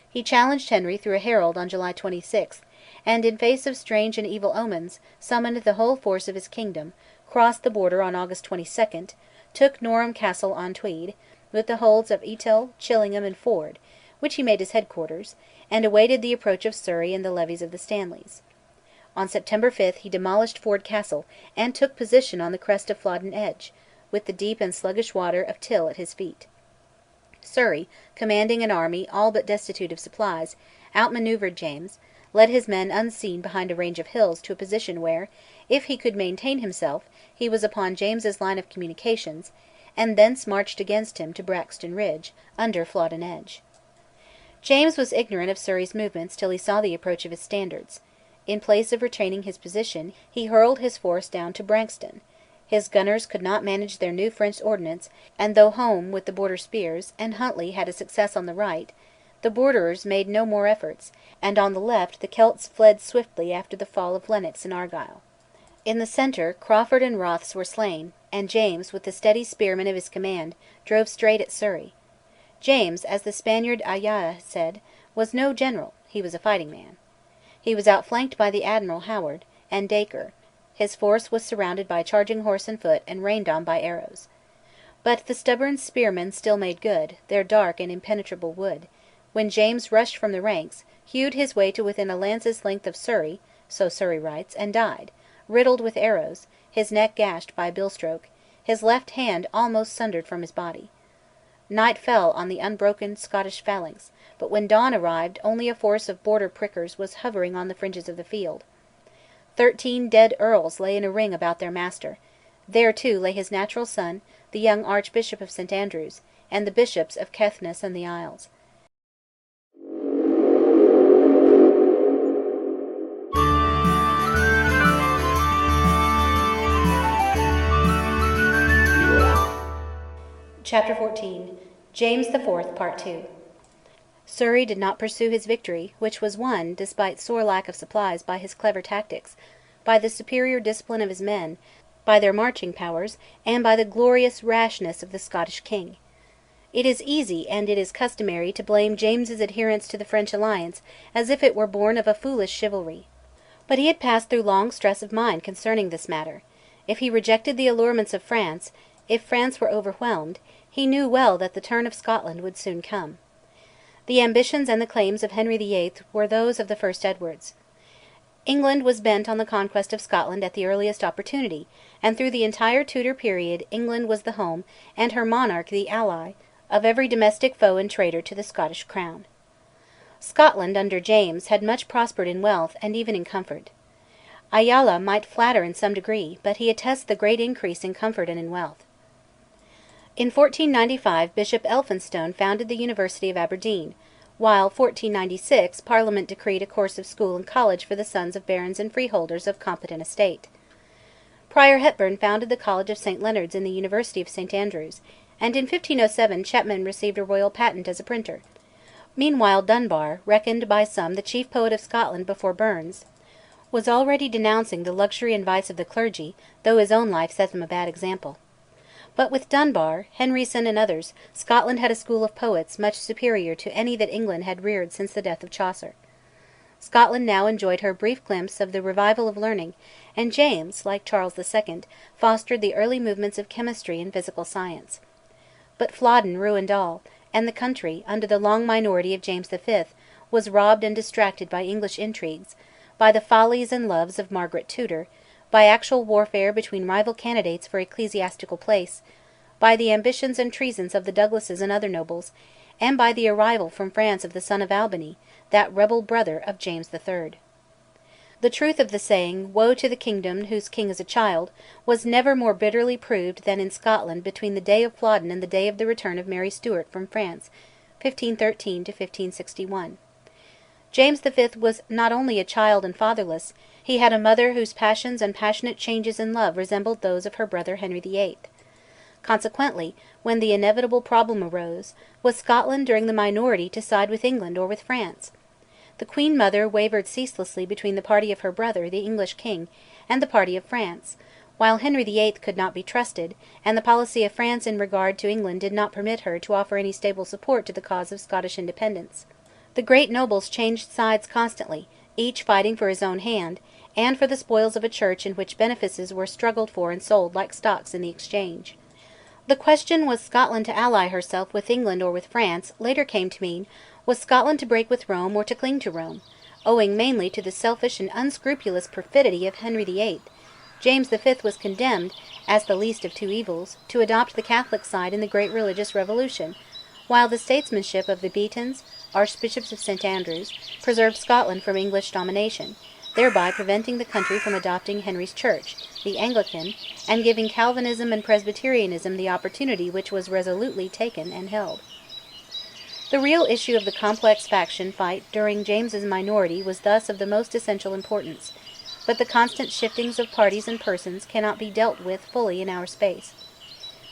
Speaker 1: He challenged Henry through a herald on July 26, and, in face of strange and evil omens, summoned the whole force of his kingdom, crossed the Border on August 22, took Norham Castle on Tweed, with the holds of Etal, Chillingham, and Ford, which he made his headquarters, and awaited the approach of Surrey and the levies of the Stanleys. On September 5 he demolished Ford Castle, and took position on the crest of Flodden Edge, with the deep and sluggish water of Till at his feet. Surrey, commanding an army all but destitute of supplies, outmanoeuvred James, led his men unseen behind a range of hills to a position where, if he could maintain himself, he was upon James's line of communications, and thence marched against him to Braxton Ridge, under Flodden Edge. James was ignorant of Surrey's movements till he saw the approach of his standards. In place of retaining his position, he hurled his force down to Branxton; his gunners could not manage their new French ordnance, and though Home, with the Border spears, and Huntly had a success on the right, the Borderers made no more efforts, and on the left the Celts fled swiftly after the fall of Lennox and Argyll. In the centre Crawford and Rothes were slain, and James, with the steady spearmen of his command, drove straight at Surrey. James, as the Spaniard Ayala said, was no general; he was a fighting man. He was outflanked by the Admiral Howard, and Dacre; his force was surrounded by charging horse and foot and rained on by arrows. But the stubborn spearmen still made good, their dark and impenetrable wood, when James rushed from the ranks, hewed his way to within a lance's length of Surrey, so Surrey writes, and died, riddled with arrows, his neck gashed by a bill-stroke, his left hand almost sundered from his body. Night fell on the unbroken Scottish phalanx, but when dawn arrived only a force of Border prickers was hovering on the fringes of the field. 13 dead earls lay in a ring about their master; there, too, lay his natural son, the young Archbishop of St Andrews, and the bishops of Caithness and the Isles. Chapter 14. James IV, Part 2. Surrey did not pursue his victory, which was won, despite sore lack of supplies, by his clever tactics, by the superior discipline of his men, by their marching powers, and by the glorious rashness of the Scottish king. It is easy, and it is customary, to blame James's adherence to the French alliance as if it were born of a foolish chivalry. But he had passed through long stress of mind concerning this matter. If he rejected the allurements of France, if France were overwhelmed, he knew well that the turn of Scotland would soon come. The ambitions and the claims of Henry VIII were those of the first Edwards. England was bent on the conquest of Scotland at the earliest opportunity, and through the entire Tudor period England was the home, and her monarch the ally, of every domestic foe and traitor to the Scottish crown. Scotland, under James, had much prospered in wealth and even in comfort. Ayala might flatter in some degree, but he attests the great increase in comfort and in wealth. In 1495 Bishop Elphinstone founded the University of Aberdeen, while 1496 Parliament decreed a course of school and college for the sons of barons and freeholders of competent estate. Prior Hepburn founded the College of St Leonard's in the University of St Andrews, and in 1507 Chapman received a royal patent as a printer. Meanwhile Dunbar, reckoned by some the chief poet of Scotland before Burns, was already denouncing the luxury and vice of the clergy, though his own life set them a bad example. But with Dunbar, Henryson and others, Scotland had a school of poets much superior to any that England had reared since the death of Chaucer. Scotland now enjoyed her brief glimpse of the revival of learning, and James, like Charles II, fostered the early movements of chemistry and physical science. But Flodden ruined all, and the country, under the long minority of James V, was robbed and distracted by English intrigues, by the follies and loves of Margaret Tudor, by actual warfare between rival candidates for ecclesiastical place, by the ambitions and treasons of the Douglases and other nobles, and by the arrival from France of the son of Albany, that rebel brother of James III. The truth of the saying, "Woe to the kingdom whose king is a child," was never more bitterly proved than in Scotland between the day of Flodden and the day of the return of Mary Stuart from France, 1513 to 1561. James V was not only a child and fatherless, he had a mother whose passions and passionate changes in love resembled those of her brother Henry VIII. Consequently, when the inevitable problem arose, was Scotland during the minority to side with England or with France? The Queen Mother wavered ceaselessly between the party of her brother, the English king, and the party of France, while Henry VIII could not be trusted, and the policy of France in regard to England did not permit her to offer any stable support to the cause of Scottish independence. The great nobles changed sides constantly, each fighting for his own hand, and for the spoils of a church in which benefices were struggled for and sold like stocks in the exchange. The question, was Scotland to ally herself with England or with France, later came to mean, was Scotland to break with Rome or to cling to Rome, owing mainly to the selfish and unscrupulous perfidy of Henry VIII. James V was condemned, as the least of two evils, to adopt the Catholic side in the great religious revolution, while the statesmanship of the Beatons, Archbishops of St Andrews, preserved Scotland from English domination, thereby preventing the country from adopting Henry's Church, the Anglican, and giving Calvinism and Presbyterianism the opportunity which was resolutely taken and held. The real issue of the complex faction fight during James's minority was thus of the most essential importance, but the constant shiftings of parties and persons cannot be dealt with fully in our space.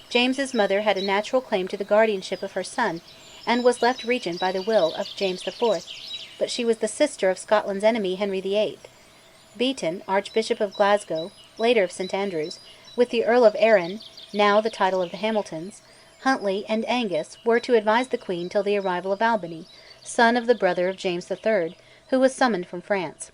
Speaker 1: James's mother had a natural claim to the guardianship of her son, and was left regent by the will of James IV, but she was the sister of Scotland's enemy Henry VIII. Beaton, Archbishop of Glasgow, later of St Andrews, with the Earl of Arran, now the title of the Hamiltons, Huntly, and Angus were to advise the Queen till the arrival of Albany, son of the brother of James III, who was summoned from France.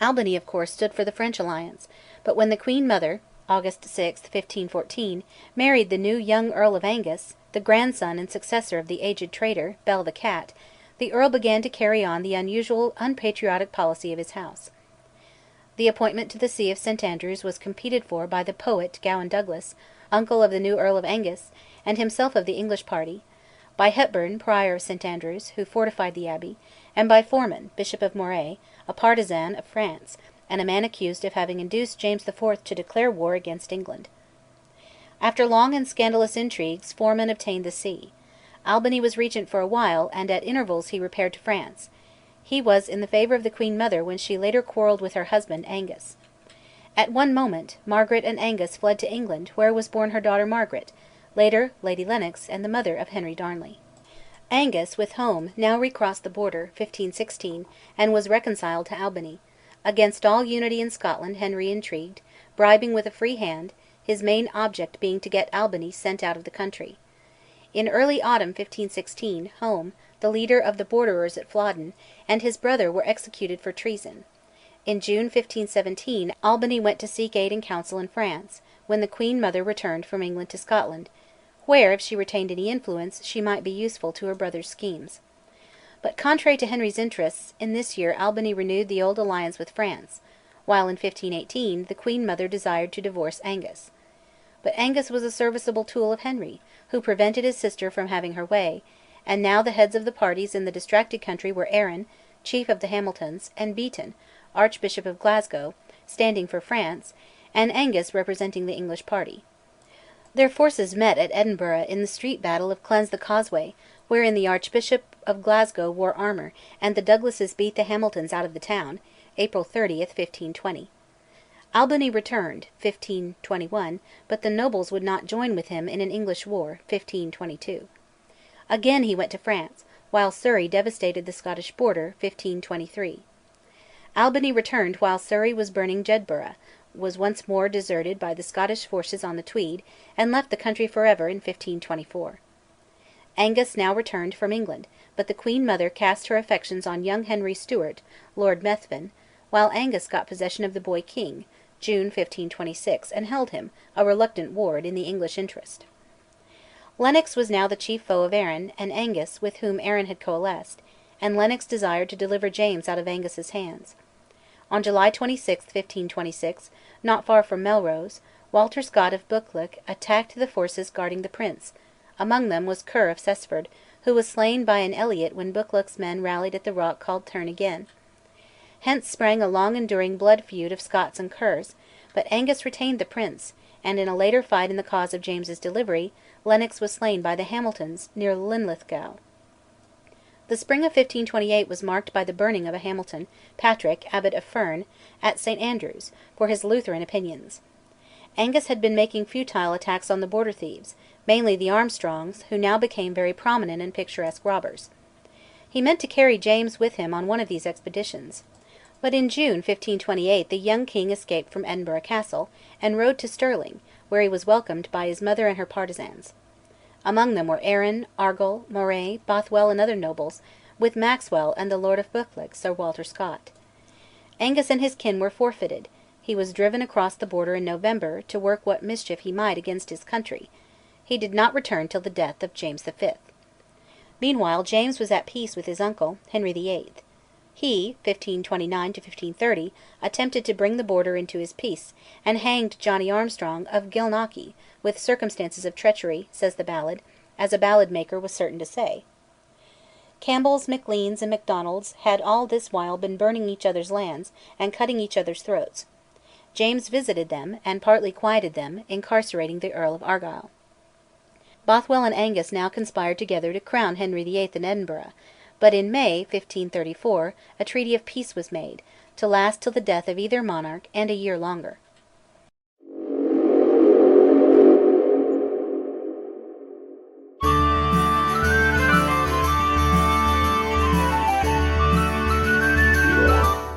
Speaker 1: Albany, of course, stood for the French alliance, but when the Queen Mother, August 6, 1514, married the new young Earl of Angus, the grandson and successor of the aged traitor, Bell the Cat, the Earl began to carry on the unusual unpatriotic policy of his house. The appointment to the see of St Andrews was competed for by the poet Gowan Douglas, uncle of the new Earl of Angus, and himself of the English party, by Hepburn, Prior of St Andrews, who fortified the abbey, and by Forman, Bishop of Moray, a partisan of France, and a man accused of having induced James IV to declare war against England. After long and scandalous intrigues, Forman obtained the see. Albany was regent for a while, and at intervals he repaired to France. He was in the favour of the Queen Mother when she later quarrelled with her husband Angus. At one moment, Margaret and Angus fled to England, where was born her daughter Margaret, later Lady Lennox and the mother of Henry Darnley. Angus, with Home, now recrossed the border, 1516, and was reconciled to Albany. Against all unity in Scotland Henry intrigued, bribing with a free hand, his main object being to get Albany sent out of the country. In early autumn 1516, Home, the leader of the Borderers at Flodden, and his brother were executed for treason. In June 1517 Albany went to seek aid and counsel in France, when the Queen Mother returned from England to Scotland, where, if she retained any influence, she might be useful to her brother's schemes. But, contrary to Henry's interests, in this year Albany renewed the old alliance with France, while in 1518 the Queen Mother desired to divorce Angus. But Angus was a serviceable tool of Henry, who prevented his sister from having her way, and now the heads of the parties in the distracted country were Arran, chief of the Hamiltons, and Beaton, Archbishop of Glasgow, standing for France, and Angus representing the English party. Their forces met at Edinburgh in the street battle of Cleanse the Causeway, wherein the Archbishop of Glasgow wore armour, and the Douglases beat the Hamiltons out of the town, April 30, 1520. Albany returned, 1521, but the nobles would not join with him in an English war, 1522. Again he went to France, while Surrey devastated the Scottish border, 1523. Albany returned while Surrey was burning Jedburgh, was once more deserted by the Scottish forces on the Tweed, and left the country for ever in 1524. Angus now returned from England, but the Queen Mother cast her affections on young Henry Stuart, Lord Methven, while Angus got possession of the boy King, June 1526, and held him, a reluctant ward, in the English interest. Lennox was now the chief foe of Arran and Angus, with whom Arran had coalesced, and Lennox desired to deliver James out of Angus's hands. On July 26, 1526, not far from Melrose, Walter Scott of Buccleuch attacked the forces guarding the prince; among them was Ker of Cessford, who was slain by an Elliot when Buccleuch's men rallied at the rock called Turn Again. Hence sprang a long-enduring blood feud of Scots and Kers, but Angus retained the prince, and in a later fight in the cause of James's delivery, Lennox was slain by the Hamiltons near Linlithgow. The spring of 1528 was marked by the burning of a Hamilton, Patrick, Abbot of Ferne, at St Andrews, for his Lutheran opinions. Angus had been making futile attacks on the border thieves, mainly the Armstrongs, who now became very prominent and picturesque robbers. He meant to carry James with him on one of these expeditions. But in June 1528 the young king escaped from Edinburgh Castle, and rode to Stirling, where he was welcomed by his mother and her partisans. Among them were Arran, Argyll, Moray, Bothwell, and other nobles, with Maxwell and the Lord of Buccleuch, Sir Walter Scott. Angus and his kin were forfeited; he was driven across the border in November, to work what mischief he might against his country. He did not return till the death of James V. Meanwhile James was at peace with his uncle, Henry VIII. He, 1529–1530, attempted to bring the border into his peace, and hanged Johnny Armstrong of Gilnockie, with circumstances of treachery, says the ballad, as a ballad maker was certain to say. Campbells, Macleans, and Macdonalds had all this while been burning each other's lands, and cutting each other's throats. James visited them, and partly quieted them, incarcerating the Earl of Argyll. Bothwell and Angus now conspired together to crown Henry VIII in Edinburgh, but in May 1534 a treaty of peace was made, to last till the death of either monarch and a year longer.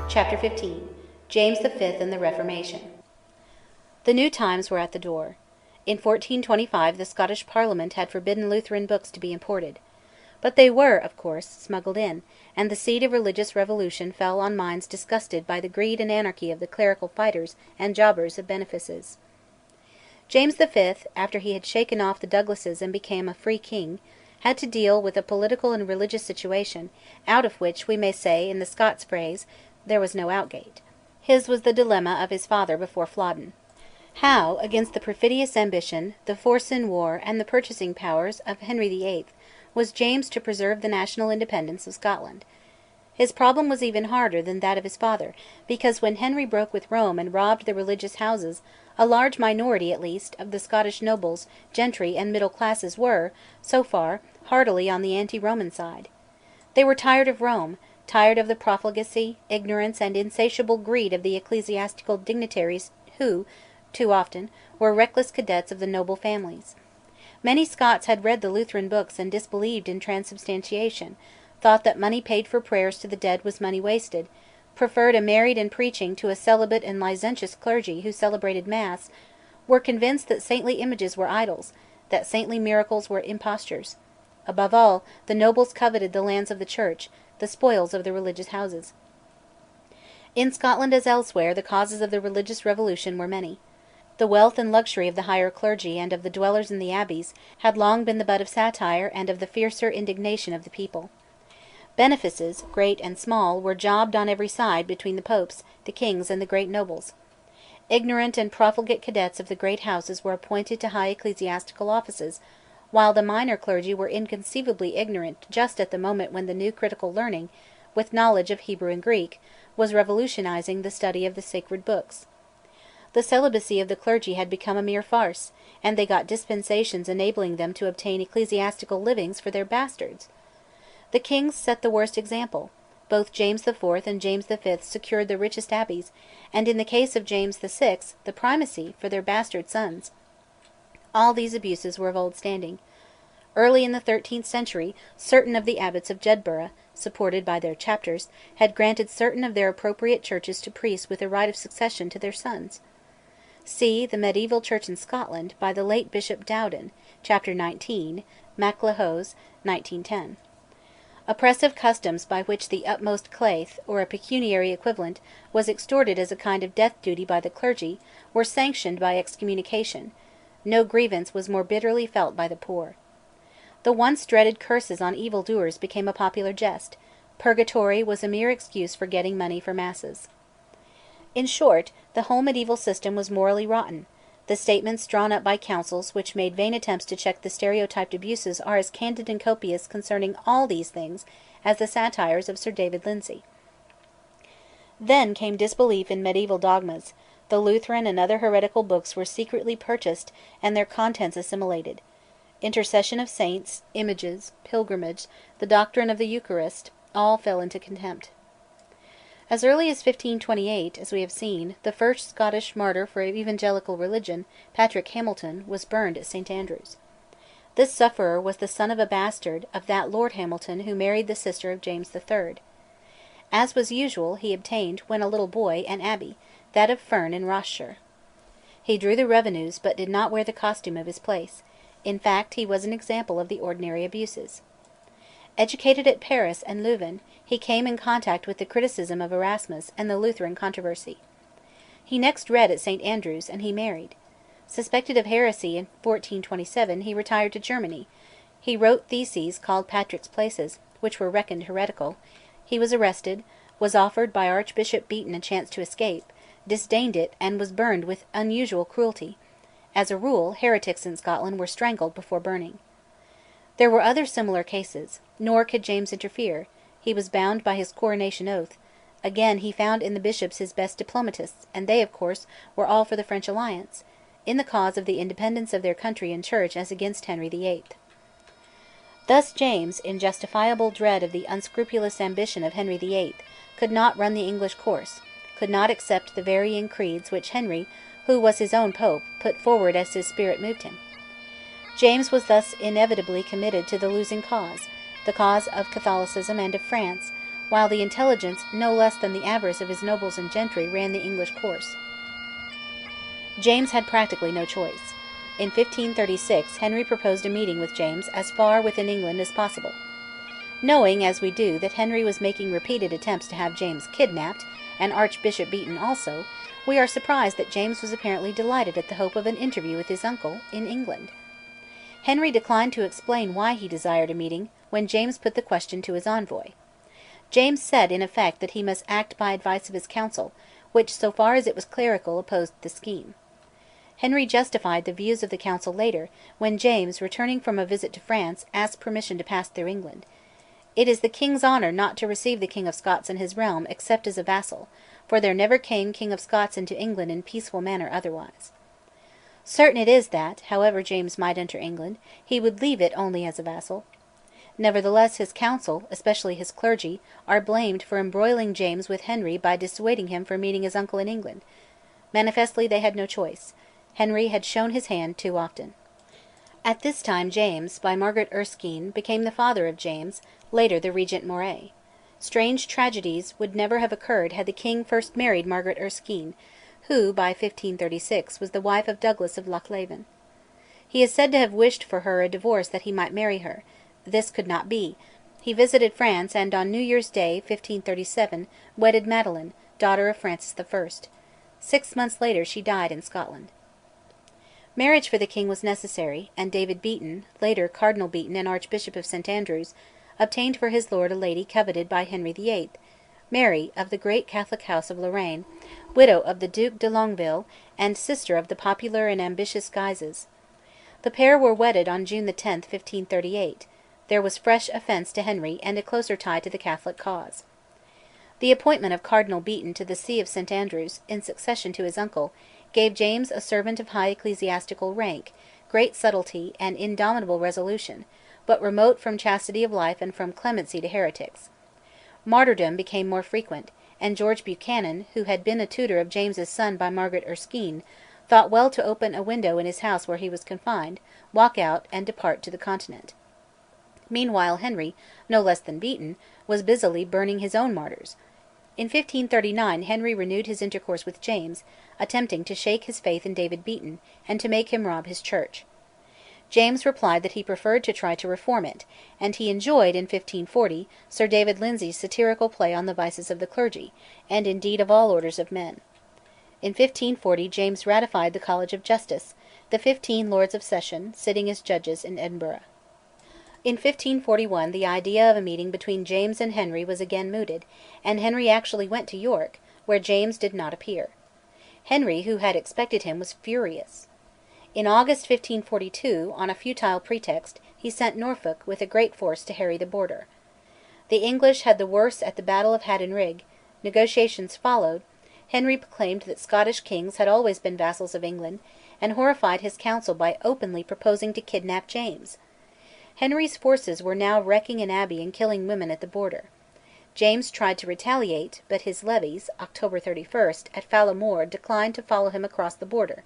Speaker 1: Chapter 15: James V and the Reformation. The new times were at the door. In 1425 the Scottish Parliament had forbidden Lutheran books to be imported. But they were, of course, smuggled in, and the seed of religious revolution fell on minds disgusted by the greed and anarchy of the clerical fighters and jobbers of benefices. James V, after he had shaken off the Douglases and became a free king, had to deal with a political and religious situation, out of which, we may say, in the Scots phrase, there was no outgate. His was the dilemma of his father before Flodden. How, against the perfidious ambition, the force in war, and the purchasing powers of Henry VIII, was James to preserve the national independence of Scotland? His problem was even harder than that of his father, because when Henry broke with Rome and robbed the religious houses, a large minority, at least, of the Scottish nobles, gentry, and middle classes were, so far, heartily on the anti-Roman side. They were tired of Rome, tired of the profligacy, ignorance, and insatiable greed of the ecclesiastical dignitaries who, too often, were reckless cadets of the noble families. Many Scots had read the Lutheran books and disbelieved in transubstantiation, thought that money paid for prayers to the dead was money wasted, preferred a married and preaching to a celibate and licentious clergy who celebrated Mass, were convinced that saintly images were idols, that saintly miracles were impostures. Above all, the nobles coveted the lands of the Church, the spoils of the religious houses. In Scotland as elsewhere the causes of the religious revolution were many. The wealth and luxury of the higher clergy and of the dwellers in the abbeys had long been the butt of satire and of the fiercer indignation of the people. Benefices, great and small, were jobbed on every side between the popes, the kings, and the great nobles. Ignorant and profligate cadets of the great houses were appointed to high ecclesiastical offices, while the minor clergy were inconceivably ignorant just at the moment when the new critical learning, with knowledge of Hebrew and Greek, was revolutionizing the study of the sacred books. The celibacy of the clergy had become a mere farce, and they got dispensations enabling them to obtain ecclesiastical livings for their bastards. The kings set the worst example. Both James IV and James V secured the richest abbeys, and in the case of James VI, the primacy for their bastard sons. All these abuses were of old standing. Early in the 13th century, certain of the abbots of Jedburgh, supported by their chapters, had granted certain of their appropriate churches to priests with a right of succession to their sons. See The Medieval Church in Scotland, by the late Bishop Dowden, Chapter 19, MacLehose, 1910. Oppressive customs by which the utmost claith, or a pecuniary equivalent, was extorted as a kind of death duty by the clergy, were sanctioned by excommunication. No grievance was more bitterly felt by the poor. The once dreaded curses on evildoers became a popular jest. Purgatory was a mere excuse for getting money for masses. In short, the whole medieval system was morally rotten. The statements drawn up by councils which made vain attempts to check the stereotyped abuses are as candid and copious concerning all these things as the satires of Sir David Lindsay. Then came disbelief in medieval dogmas. The Lutheran and other heretical books were secretly purchased and their contents assimilated. Intercession of saints, images, pilgrimage, the doctrine of the Eucharist, all fell into contempt. As early as 1528, as we have seen, the first Scottish martyr for evangelical religion, Patrick Hamilton, was burned at St Andrews. This sufferer was the son of a bastard of that Lord Hamilton who married the sister of James III. As was usual, he obtained, when a little boy, an abbey, that of Fern in Rossshire. He drew the revenues, but did not wear the costume of his place. In fact, he was an example of the ordinary abuses. Educated at Paris and Leuven, he came in contact with the criticism of Erasmus and the Lutheran controversy. He next read at St Andrews, and he married. Suspected of heresy in 1427, he retired to Germany. He wrote theses called Patrick's Places, which were reckoned heretical. He was arrested, was offered by Archbishop Beaton a chance to escape, disdained it, and was burned with unusual cruelty. As a rule, heretics in Scotland were strangled before burning. There were other similar cases, nor could James interfere. He was bound by his coronation oath. Again he found in the bishops his best diplomatists, and they, of course, were all for the French alliance, in the cause of the independence of their country and church as against Henry VIII. Thus James, in justifiable dread of the unscrupulous ambition of Henry VIII, could not run the English course, could not accept the varying creeds which Henry, who was his own pope, put forward as his spirit moved him. James was thus inevitably committed to the losing cause, the cause of Catholicism and of France, while the intelligence no less than the avarice of his nobles and gentry ran the English course. James had practically no choice. In 1536 Henry proposed a meeting with James as far within England as possible. Knowing, as we do, that Henry was making repeated attempts to have James kidnapped, and Archbishop Beaton also, we are surprised that James was apparently delighted at the hope of an interview with his uncle in England. Henry declined to explain why he desired a meeting when James put the question to his envoy. James said in effect that he must act by advice of his council, which, so far as it was clerical, opposed the scheme. Henry justified the views of the council later, when James, returning from a visit to France, asked permission to pass through England. "It is the king's honour not to receive the King of Scots in his realm except as a vassal, for there never came King of Scots into England in peaceful manner otherwise." Certain it is that, however James might enter England, he would leave it only as a vassal. Nevertheless his council, especially his clergy, are blamed for embroiling James with Henry by dissuading him from meeting his uncle in England. Manifestly they had no choice. Henry had shown his hand too often. At this time James, by Margaret Erskine, became the father of James, later the Regent Moray. Strange tragedies would never have occurred had the king first married Margaret Erskine, who, by 1536, was the wife of Douglas of Lochleven. He is said to have wished for her a divorce that he might marry her. This could not be. He visited France, and on New Year's Day, 1537, wedded Madeleine, daughter of Francis I. 6 months later she died in Scotland. Marriage for the king was necessary, and David Beaton, later Cardinal Beaton and Archbishop of St Andrews, obtained for his lord a lady coveted by Henry VIII, Mary, of the great Catholic house of Lorraine, widow of the Duc de Longueville, and sister of the popular and ambitious Guises. The pair were wedded on June 10, 1538. There was fresh offence to Henry and a closer tie to the Catholic cause. The appointment of Cardinal Beaton to the see of St Andrews, in succession to his uncle, gave James a servant of high ecclesiastical rank, great subtlety, and indomitable resolution, but remote from chastity of life and from clemency to heretics. Martyrdom became more frequent, and George Buchanan, who had been a tutor of James's son by Margaret Erskine, thought well to open a window in his house where he was confined, walk out, and depart to the Continent. Meanwhile Henry, no less than Beaton, was busily burning his own martyrs. In 1539 Henry renewed his intercourse with James, attempting to shake his faith in David Beaton, and to make him rob his church. James replied that he preferred to try to reform it, and he enjoyed, in 1540, Sir David Lindsay's satirical play on the vices of the clergy, and indeed of all orders of men. In 1540 James ratified the College of Justice, the 15 Lords of Session sitting as judges in Edinburgh. In 1541 the idea of a meeting between James and Henry was again mooted, and Henry actually went to York, where James did not appear. Henry, who had expected him, was furious. In August 1542, on a futile pretext, he sent Norfolk with a great force to harry the Border. The English had the worse at the Battle of Haddon Rig. Negotiations followed. Henry proclaimed that Scottish kings had always been vassals of England, and horrified his council by openly proposing to kidnap James. Henry's forces were now wrecking an abbey and killing women at the Border. James tried to retaliate, but his levies (October 31) at Fallamore declined to follow him across the Border.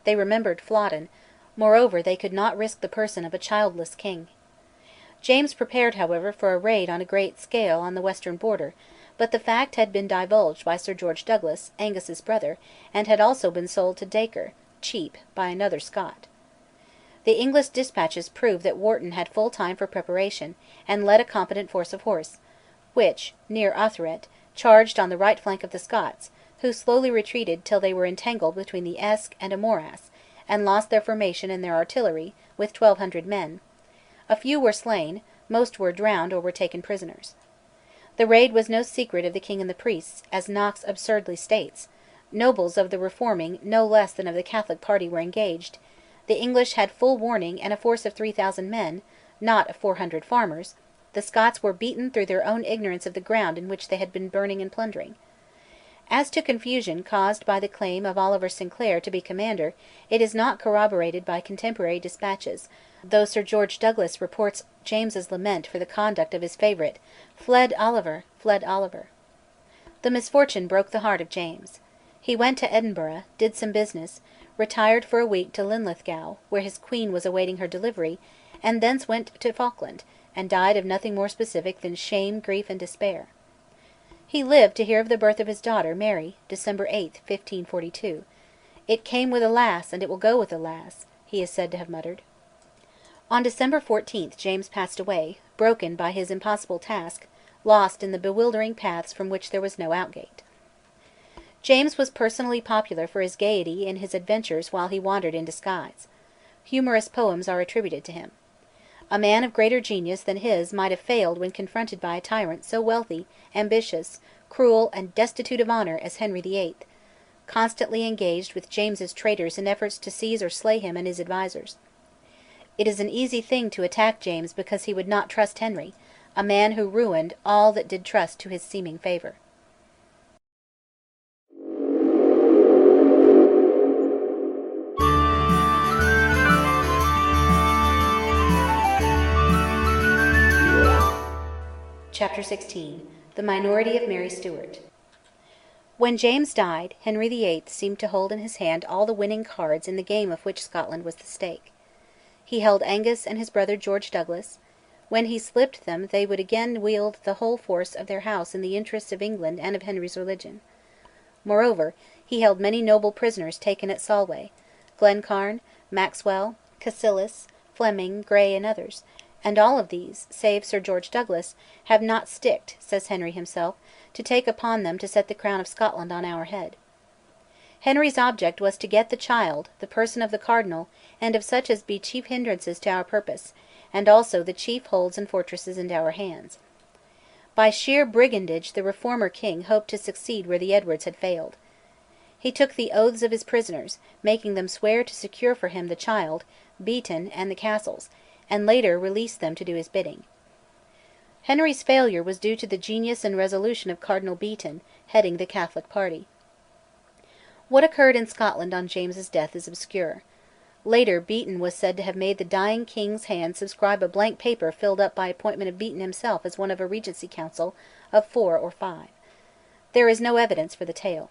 Speaker 1: They remembered Flodden; moreover, they could not risk the person of a childless king. James prepared, however, for a raid on a great scale on the western border, but the fact had been divulged by Sir George Douglas, Angus's brother, and had also been sold to Dacre, cheap, by another Scot. The English dispatches prove that Wharton had full time for preparation, and led a competent force of horse, which, near Arthuret, charged on the right flank of the Scots, who slowly retreated till they were entangled between the Esk and a morass, and lost their formation and their artillery, with 1200 men. A few were slain; most were drowned or were taken prisoners. The raid was no secret of the king and the priests, as Knox absurdly states. Nobles of the reforming no less than of the Catholic party were engaged. The English had full warning and a force of 3000 men, not of 400 farmers; the Scots were beaten through their own ignorance of the ground in which they had been burning and plundering. As to confusion caused by the claim of Oliver Sinclair to be commander, it is not corroborated by contemporary dispatches, though Sir George Douglas reports James's lament for the conduct of his favourite: "Fled Oliver, fled Oliver." The misfortune broke the heart of James. He went to Edinburgh, did some business, retired for a week to Linlithgow, where his queen was awaiting her delivery, and thence went to Falkland, and died of nothing more specific than shame, grief, and despair. He lived to hear of the birth of his daughter, Mary, December 8, 1542. "It came with a lass, and it will go with a lass," he is said to have muttered. On December 14 James passed away, broken by his impossible task, lost in the bewildering paths from which there was no outgate. James was personally popular for his gaiety and his adventures while he wandered in disguise. Humorous poems are attributed to him. A man of greater genius than his might have failed when confronted by a tyrant so wealthy, ambitious, cruel, and destitute of honour as Henry VIII, constantly engaged with James's traitors in efforts to seize or slay him and his advisers. It is an easy thing to attack James because he would not trust Henry, a man who ruined all that did trust to his seeming favour. Chapter 16. The Minority of Mary Stuart. When James died, Henry VIII seemed to hold in his hand all the winning cards in the game of which Scotland was the stake. He held Angus and his brother George Douglas; when he slipped them they would again wield the whole force of their house in the interests of England and of Henry's religion. Moreover, he held many noble prisoners taken at Solway: Glencairn, Maxwell, Cassilis, Fleming, Grey, and others; and all of these, save Sir George Douglas, have not sticked, says Henry himself, to take upon them to set the crown of Scotland on our head. Henry's object was to get the child, the person of the Cardinal, and of such as be chief hindrances to our purpose, and also the chief holds and fortresses into our hands. By sheer brigandage the Reformer king hoped to succeed where the Edwards had failed. He took the oaths of his prisoners, making them swear to secure for him the child, Beaton, and the castles, and later released them to do his bidding. Henry's failure was due to the genius and resolution of Cardinal Beaton, heading the Catholic party. What occurred in Scotland on James's death is obscure. Later Beaton was said to have made the dying king's hand subscribe a blank paper filled up by appointment of Beaton himself as one of a Regency Council of 4 or 5. There is no evidence for the tale.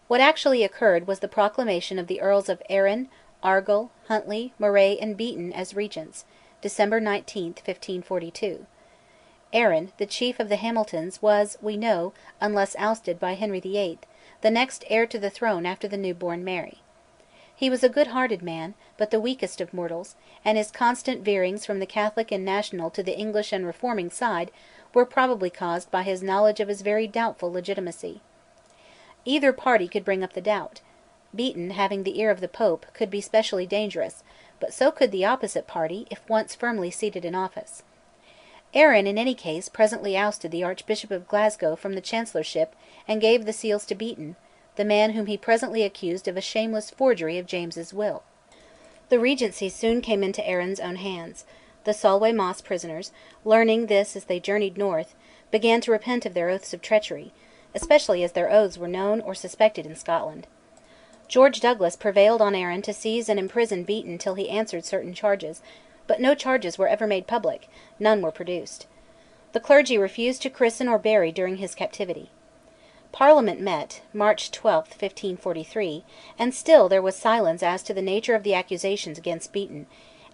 Speaker 1: What actually occurred was the proclamation of the Earls of Arran, Argyll, Huntly, Moray, and Beaton as regents, December 19, 1542. Arran, the chief of the Hamiltons, was, we know, unless ousted by Henry VIII, the next heir to the throne after the new-born Mary. He was a good-hearted man, but the weakest of mortals, and his constant veerings from the Catholic and National to the English and reforming side were probably caused by his knowledge of his very doubtful legitimacy. Either party could bring up the doubt. Beaton, having the ear of the Pope, could be specially dangerous, but so could the opposite party if once firmly seated in office. Arran, in any case, presently ousted the Archbishop of Glasgow from the chancellorship and gave the seals to Beaton, the man whom he presently accused of a shameless forgery of James's will. The regency soon came into Arran's own hands. The Solway Moss prisoners, learning this as they journeyed north, began to repent of their oaths of treachery, especially as their oaths were known or suspected in Scotland. George Douglas prevailed on Arran to seize and imprison Beaton till he answered certain charges, but no charges were ever made public, none were produced. The clergy refused to christen or bury during his captivity. Parliament met, March 12, 1543, and still there was silence as to the nature of the accusations against Beaton,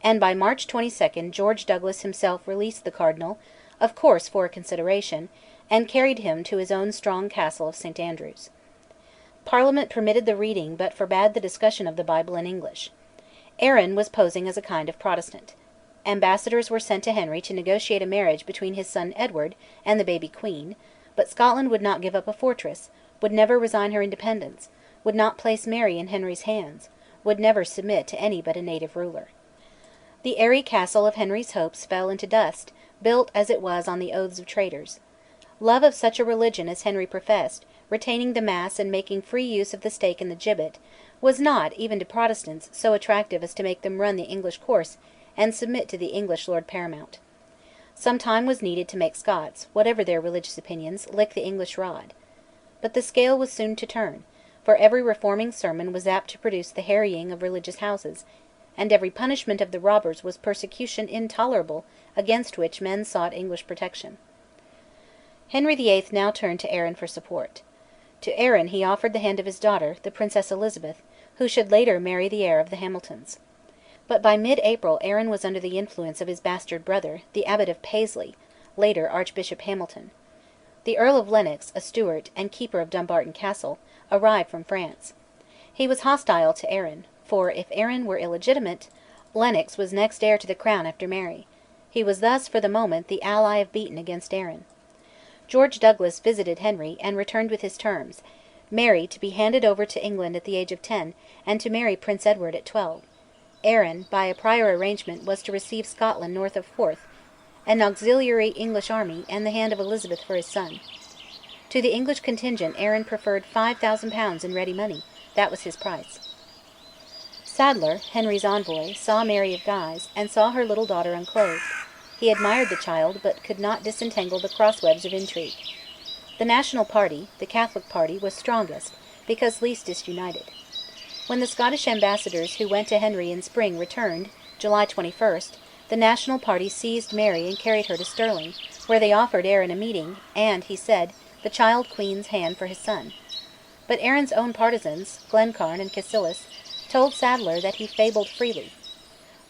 Speaker 1: and by March 22 George Douglas himself released the Cardinal, of course for a consideration, and carried him to his own strong castle of St Andrews. Parliament permitted the reading but forbade the discussion of the Bible in English. Arran was posing as a kind of Protestant. Ambassadors were sent to Henry to negotiate a marriage between his son Edward and the baby Queen, but Scotland would not give up a fortress, would never resign her independence, would not place Mary in Henry's hands, would never submit to any but a native ruler. The airy castle of Henry's hopes fell into dust, built as it was on the oaths of traitors. Love of such a religion as Henry professed, retaining the Mass and making free use of the stake and the gibbet, was not, even to Protestants, so attractive as to make them run the English course and submit to the English Lord Paramount. Some time was needed to make Scots, whatever their religious opinions, lick the English rod. But the scale was soon to turn, for every reforming sermon was apt to produce the harrying of religious houses, and every punishment of the robbers was persecution intolerable against which men sought English protection. Henry VIII now turned to Arran for support. To Arran he offered the hand of his daughter, the Princess Elizabeth, who should later marry the heir of the Hamiltons. But by mid-April Arran was under the influence of his bastard brother, the Abbot of Paisley, later Archbishop Hamilton. The Earl of Lennox, a Stuart, and keeper of Dumbarton Castle, arrived from France. He was hostile to Arran, for, if Arran were illegitimate, Lennox was next heir to the crown after Mary. He was thus, for the moment, the ally of Beaton against Arran. George Douglas visited Henry, and returned with his terms: Mary to be handed over to England at the age of 10, and to marry Prince Edward at 12. Arran, by a prior arrangement, was to receive Scotland north of Forth, an auxiliary English army, and the hand of Elizabeth for his son. To the English contingent Arran preferred £5,000 in ready money; that was his price. Sadler, Henry's envoy, saw Mary of Guise, and saw her little daughter unclothed. He admired the child, but could not disentangle the crosswebs of intrigue. The national party, the Catholic party, was strongest, because least disunited. When the Scottish ambassadors who went to Henry in spring returned, July 21, the national party seized Mary and carried her to Stirling, where they offered Arran a meeting, and, he said, the child queen's hand for his son. But Arran's own partisans, Glencairn and Cassilis, told Sadler that he fabled freely.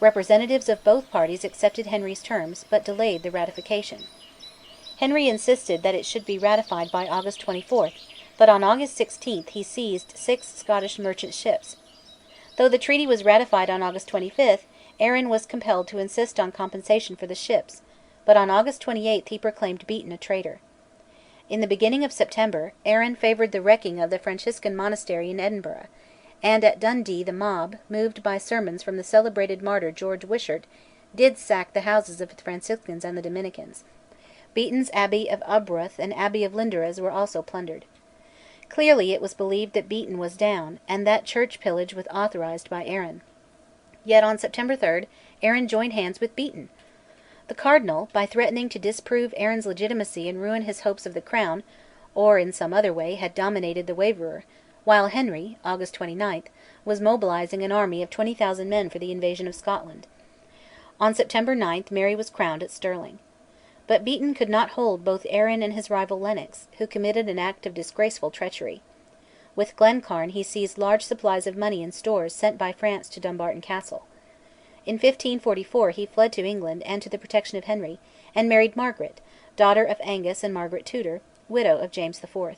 Speaker 1: Representatives of both parties accepted Henry's terms, but delayed the ratification. Henry insisted that it should be ratified by August 24, but on August 16 he seized 6 Scottish merchant ships. Though the treaty was ratified on August 25, Arran was compelled to insist on compensation for the ships, but on August 28 he proclaimed Beaton a traitor. In the beginning of September, Arran favoured the wrecking of the Franciscan monastery in Edinburgh, and at Dundee the mob, moved by sermons from the celebrated martyr George Wishart, did sack the houses of the Franciscans and the Dominicans. Beaton's Abbey of Arbroath and Abbey of Lindores were also plundered. Clearly it was believed that Beaton was down, and that church pillage was authorised by Arran. Yet on September 3 Arran joined hands with Beaton. The Cardinal, by threatening to disprove Arran's legitimacy and ruin his hopes of the crown, or in some other way had dominated the waverer, while Henry (August 29) was mobilising an army of 20,000 men for the invasion of Scotland. On September 9 Mary was crowned at Stirling. But Beaton could not hold both Arran and his rival Lennox, who committed an act of disgraceful treachery. With Glencairn he seized large supplies of money and stores sent by France to Dumbarton Castle. In 1544 he fled to England and to the protection of Henry, and married Margaret, daughter of Angus and Margaret Tudor, widow of James IV.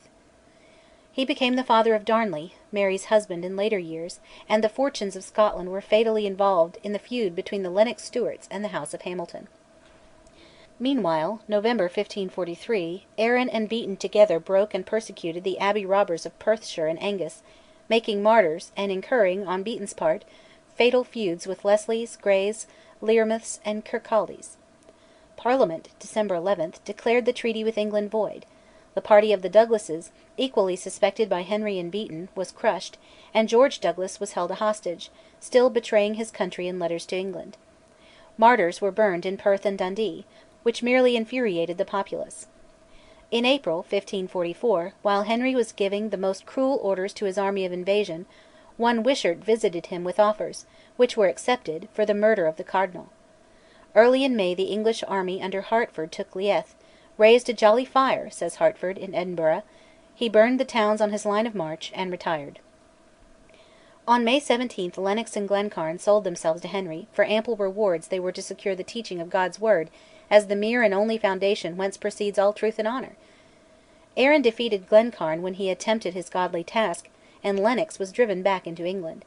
Speaker 1: He became the father of Darnley, Mary's husband in later years, and the fortunes of Scotland were fatally involved in the feud between the Lennox Stuarts and the House of Hamilton. Meanwhile, November 1543, Arran and Beaton together broke and persecuted the abbey robbers of Perthshire and Angus, making martyrs, and incurring, on Beaton's part, fatal feuds with Leslies, Greys, Learmouths, and Kirkcaldys. Parliament, December 11, declared the treaty with England void. The party of the Douglases, equally suspected by Henry and Beaton, was crushed, and George Douglas was held a hostage, still betraying his country in letters to England. Martyrs were burned in Perth and Dundee, which merely infuriated the populace. In April 1544, while Henry was giving the most cruel orders to his army of invasion, one Wishart visited him with offers, which were accepted, for the murder of the Cardinal. Early in May the English army under Hertford took Leith, raised a jolly fire, says Hertford, in Edinburgh. He burned the towns on his line of march, and retired. On May 17 Lennox and Glencairn sold themselves to Henry; for ample rewards they were to secure the teaching of God's word, as the mere and only foundation whence proceeds all truth and honour. Arran defeated Glencairn when he attempted his godly task, and Lennox was driven back into England.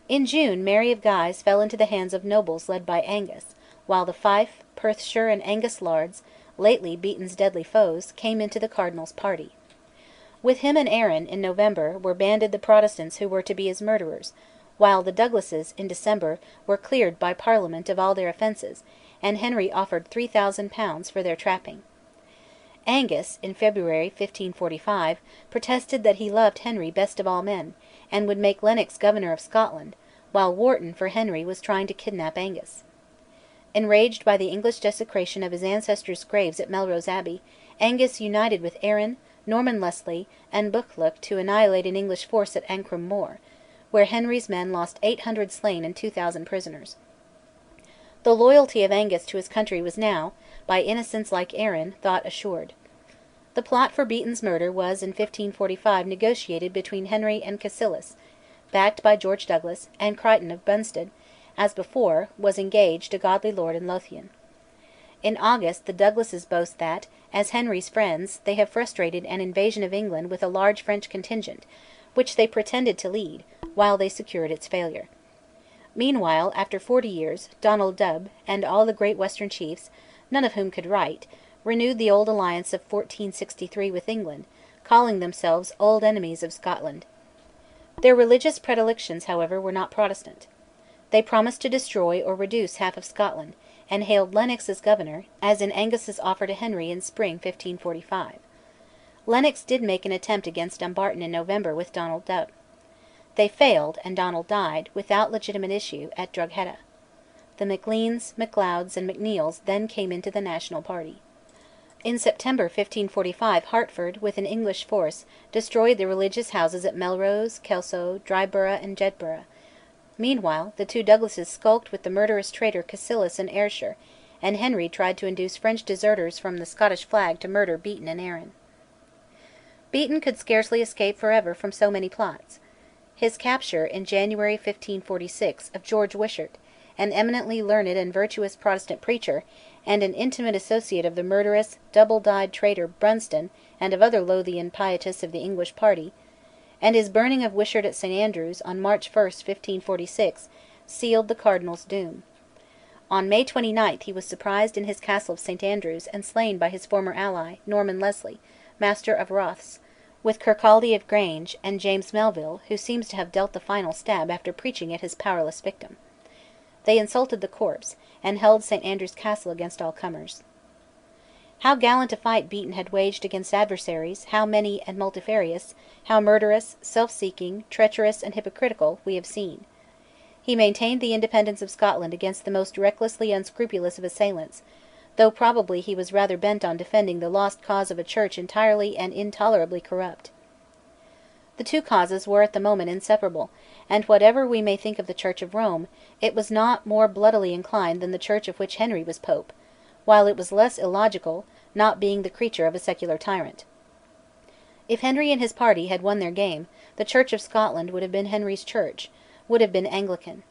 Speaker 1: In June Mary of Guise fell into the hands of nobles led by Angus, while the Fife, Perthshire, and Angus lairds, lately Beaton's deadly foes, came into the Cardinal's party. With him and Arran, in November, were banded the Protestants who were to be his murderers, while the Douglases, in December, were cleared by Parliament of all their offences, and Henry offered £3,000 for their trapping. Angus, in February 1545, protested that he loved Henry best of all men, and would make Lennox Governor of Scotland, while Wharton for Henry was trying to kidnap Angus. Enraged by the English desecration of his ancestors' graves at Melrose Abbey, Angus united with Arran, Norman Leslie, and Buccleuch to annihilate an English force at Ancrum Moor, where Henry's men lost 800 slain and 2,000 prisoners. The loyalty of Angus to his country was now, by innocents like Arran, thought assured. The plot for Beaton's murder was in 1545 negotiated between Henry and Cassilis, backed by George Douglas, and Crichton of Bunsted, as before, was engaged a godly lord in Lothian. In August the Douglases boast that, as Henry's friends, they have frustrated an invasion of England with a large French contingent, which they pretended to lead, while they secured its failure. Meanwhile, after 40 years, Donald Dubh, and all the great western chiefs, none of whom could write, renewed the old alliance of 1463 with England, calling themselves Old Enemies of Scotland. Their religious predilections, however, were not Protestant. They promised to destroy or reduce half of Scotland, and hailed Lennox as governor, as in Angus's offer to Henry in spring 1545. Lennox did make an attempt against Dumbarton in November with Donald Dubh. They failed, and Donald died, without legitimate issue, at Drogheda. the Macleans, Macleods, and Macneils then came into the national party. In September 1545 Hertford, with an English force, destroyed the religious houses at Melrose, Kelso, Dryburgh, and Jedburgh. Meanwhile the two Douglases skulked with the murderous traitor Cassilis in Ayrshire, and Henry tried to induce French deserters from the Scottish flag to murder Beaton and Arran. Beaton could scarcely escape for ever from so many plots. His capture, in January 1546, of George Wishart, an eminently learned and virtuous Protestant preacher, and an intimate associate of the murderous, double-dyed traitor Brunston and of other Lothian pietists of the English party, and his burning of Wishart at St Andrews, on March 1, 1546, sealed the Cardinal's doom. On May 29 he was surprised in his castle of St Andrews and slain by his former ally, Norman Leslie, Master of Rothes, with Kirkcaldy of Grange, and James Melville, who seems to have dealt the final stab after preaching at his powerless victim. They insulted the corpse, and held St Andrews Castle against all comers. How gallant a fight Beaton had waged against adversaries, how many and multifarious, how murderous, self-seeking, treacherous, and hypocritical, we have seen. He maintained the independence of Scotland against the most recklessly unscrupulous of assailants, though probably he was rather bent on defending the lost cause of a Church entirely and intolerably corrupt. The two causes were at the moment inseparable, and whatever we may think of the Church of Rome, it was not more bloodily inclined than the Church of which Henry was Pope, while it was less illogical, not being the creature of a secular tyrant. If Henry and his party had won their game, the Church of Scotland would have been Henry's Church, would have been Anglican.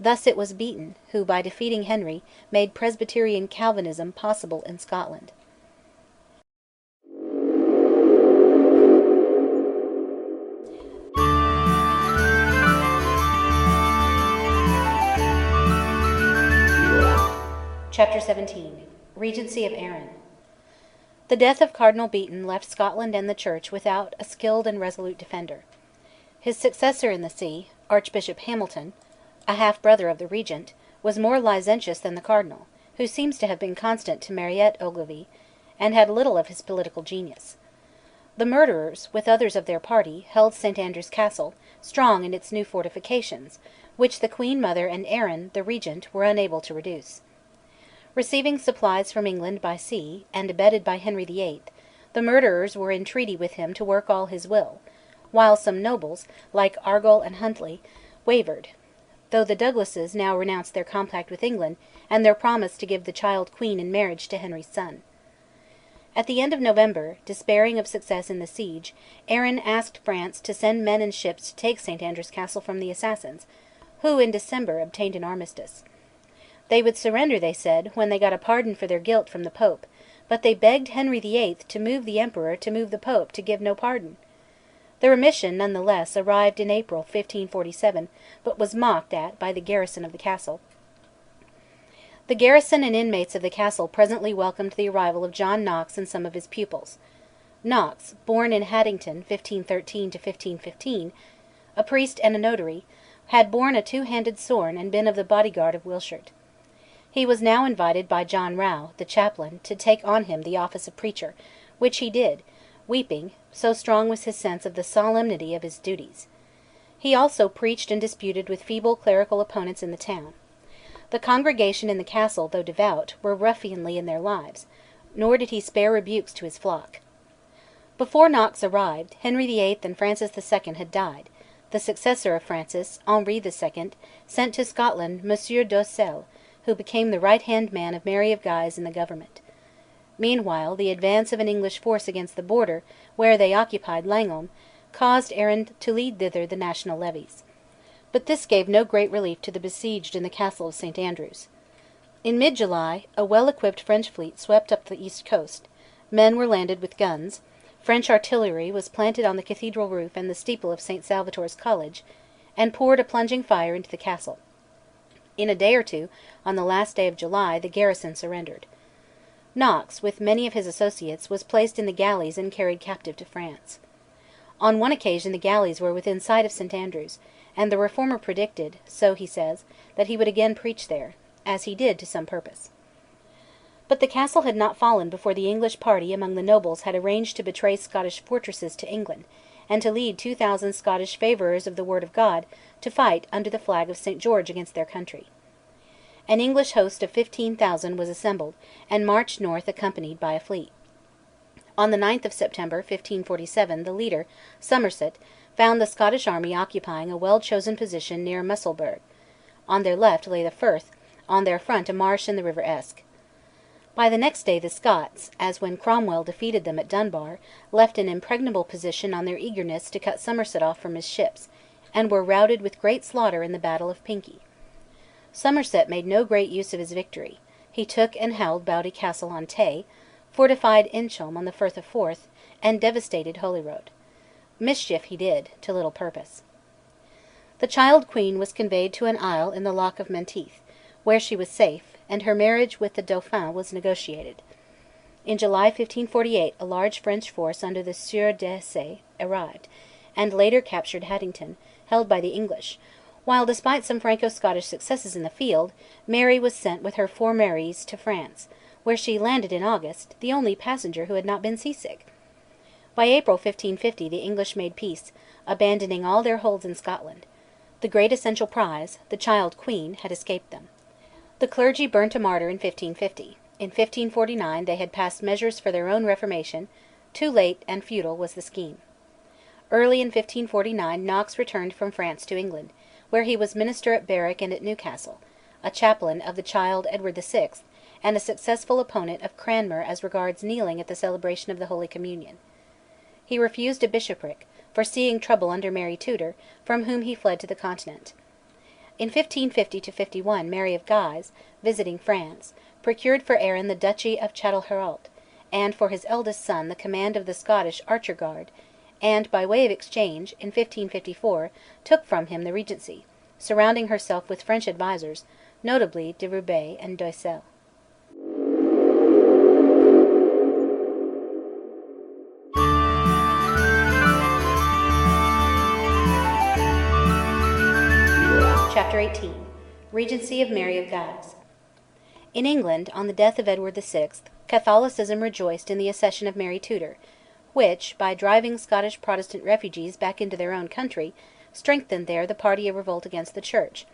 Speaker 1: Thus it was Beaton who, by defeating Henry, made Presbyterian Calvinism possible in Scotland. Chapter 17 Regency of Arran. The death of Cardinal Beaton left Scotland and the Church without a skilled and resolute defender. His successor in the see, Archbishop Hamilton, a half-brother of the Regent, was more licentious than the Cardinal, who seems to have been constant to Mariette Ogilvy, and had little of his political genius. The murderers, with others of their party, held St Andrews Castle, strong in its new fortifications, which the Queen Mother and Arran, the Regent, were unable to reduce. Receiving supplies from England by sea, and abetted by Henry VIII, the murderers were in treaty with him to work all his will, while some nobles, like Argyll and Huntly, wavered, though the Douglases now renounced their compact with England and their promise to give the child Queen in marriage to Henry's son. At the end of November, despairing of success in the siege, Arran asked France to send men and ships to take St Andrews Castle from the assassins, who in December obtained an armistice. They would surrender, they said, when they got a pardon for their guilt from the Pope, but they begged Henry VIII to move the Emperor to move the Pope to give no pardon. The remission, none the less, arrived in April 1547, but was mocked at by the garrison of the castle. The garrison and inmates of the castle presently welcomed the arrival of John Knox and some of his pupils. Knox, born in Haddington 1513 to 1515, a priest and a notary, had borne a two-handed sword and been of the bodyguard of Wishart. He was now invited by John Rowe, the chaplain, to take on him the office of preacher, which he did, weeping, so strong was his sense of the solemnity of his duties. He also preached and disputed with feeble clerical opponents in the town. The congregation in the castle, though devout, were ruffianly in their lives, nor did he spare rebukes to his flock. Before Knox arrived, Henry VIII and Francis II had died. The successor of Francis, Henri II, sent to Scotland Monsieur d'Ossel, who became the right-hand man of Mary of Guise in the government. Meanwhile the advance of an English force against the border, where they occupied Langholm, caused Arran to lead thither the national levies. But this gave no great relief to the besieged in the castle of St Andrews. In mid-July a well-equipped French fleet swept up the east coast, men were landed with guns, French artillery was planted on the cathedral roof and the steeple of St Salvator's College, and poured a plunging fire into the castle. In a day or two, on the last day of July, the garrison surrendered. Knox, with many of his associates, was placed in the galleys and carried captive to France. On one occasion the galleys were within sight of St Andrews, and the Reformer predicted, so he says, that he would again preach there, as he did to some purpose. But the castle had not fallen before the English party among the nobles had arranged to betray Scottish fortresses to England, and to lead 2,000 Scottish favourers of the Word of God to fight under the flag of St George against their country. An English host of 15,000 was assembled, and marched north accompanied by a fleet. On the 9th of September 1547 the leader, Somerset, found the Scottish army occupying a well chosen position near Musselburgh; on their left lay the Firth, on their front a marsh and the river Esk. By the next day the Scots, as when Cromwell defeated them at Dunbar, left an impregnable position on their eagerness to cut Somerset off from his ships, and were routed with great slaughter in the battle of Pinkie. Somerset made no great use of his victory; he took and held Broughty Castle on Tay, fortified Inchcolm on the Firth of Forth, and devastated Holyrood. Mischief he did, to little purpose. The child queen was conveyed to an isle in the Loch of Menteith, where she was safe, and her marriage with the Dauphin was negotiated. In July 1548 a large French force under the Sieur d'Essay arrived, and later captured Haddington, held by the English, while, despite some Franco-Scottish successes in the field, Mary was sent with her 4 Maries to France, where she landed in August, the only passenger who had not been seasick. By April 1550 the English made peace, abandoning all their holds in Scotland. The great essential prize, the child queen, had escaped them. The clergy burnt a martyr in 1550. In 1549 they had passed measures for their own reformation; too late and futile was the scheme. Early in 1549 Knox returned from France to England, where he was minister at Berwick and at Newcastle, a chaplain of the child Edward VI, and a successful opponent of Cranmer as regards kneeling at the celebration of the Holy Communion. He refused a bishopric, foreseeing trouble under Mary Tudor, from whom he fled to the Continent. In 1550–51 Mary of Guise, visiting France, procured for Arran the Duchy of Châtelherault, and for his eldest son the command of the Scottish Archer Guard, and, by way of exchange, in 1554 took from him the regency, surrounding herself with French advisers, notably de Roubaix and d'Oysel. Chapter 18: Regency of Mary of Guise. In England, on the death of Edward VI, Catholicism rejoiced in the accession of Mary Tudor, which, by driving Scottish Protestant refugees back into their own country, strengthened there the party of revolt against the Church,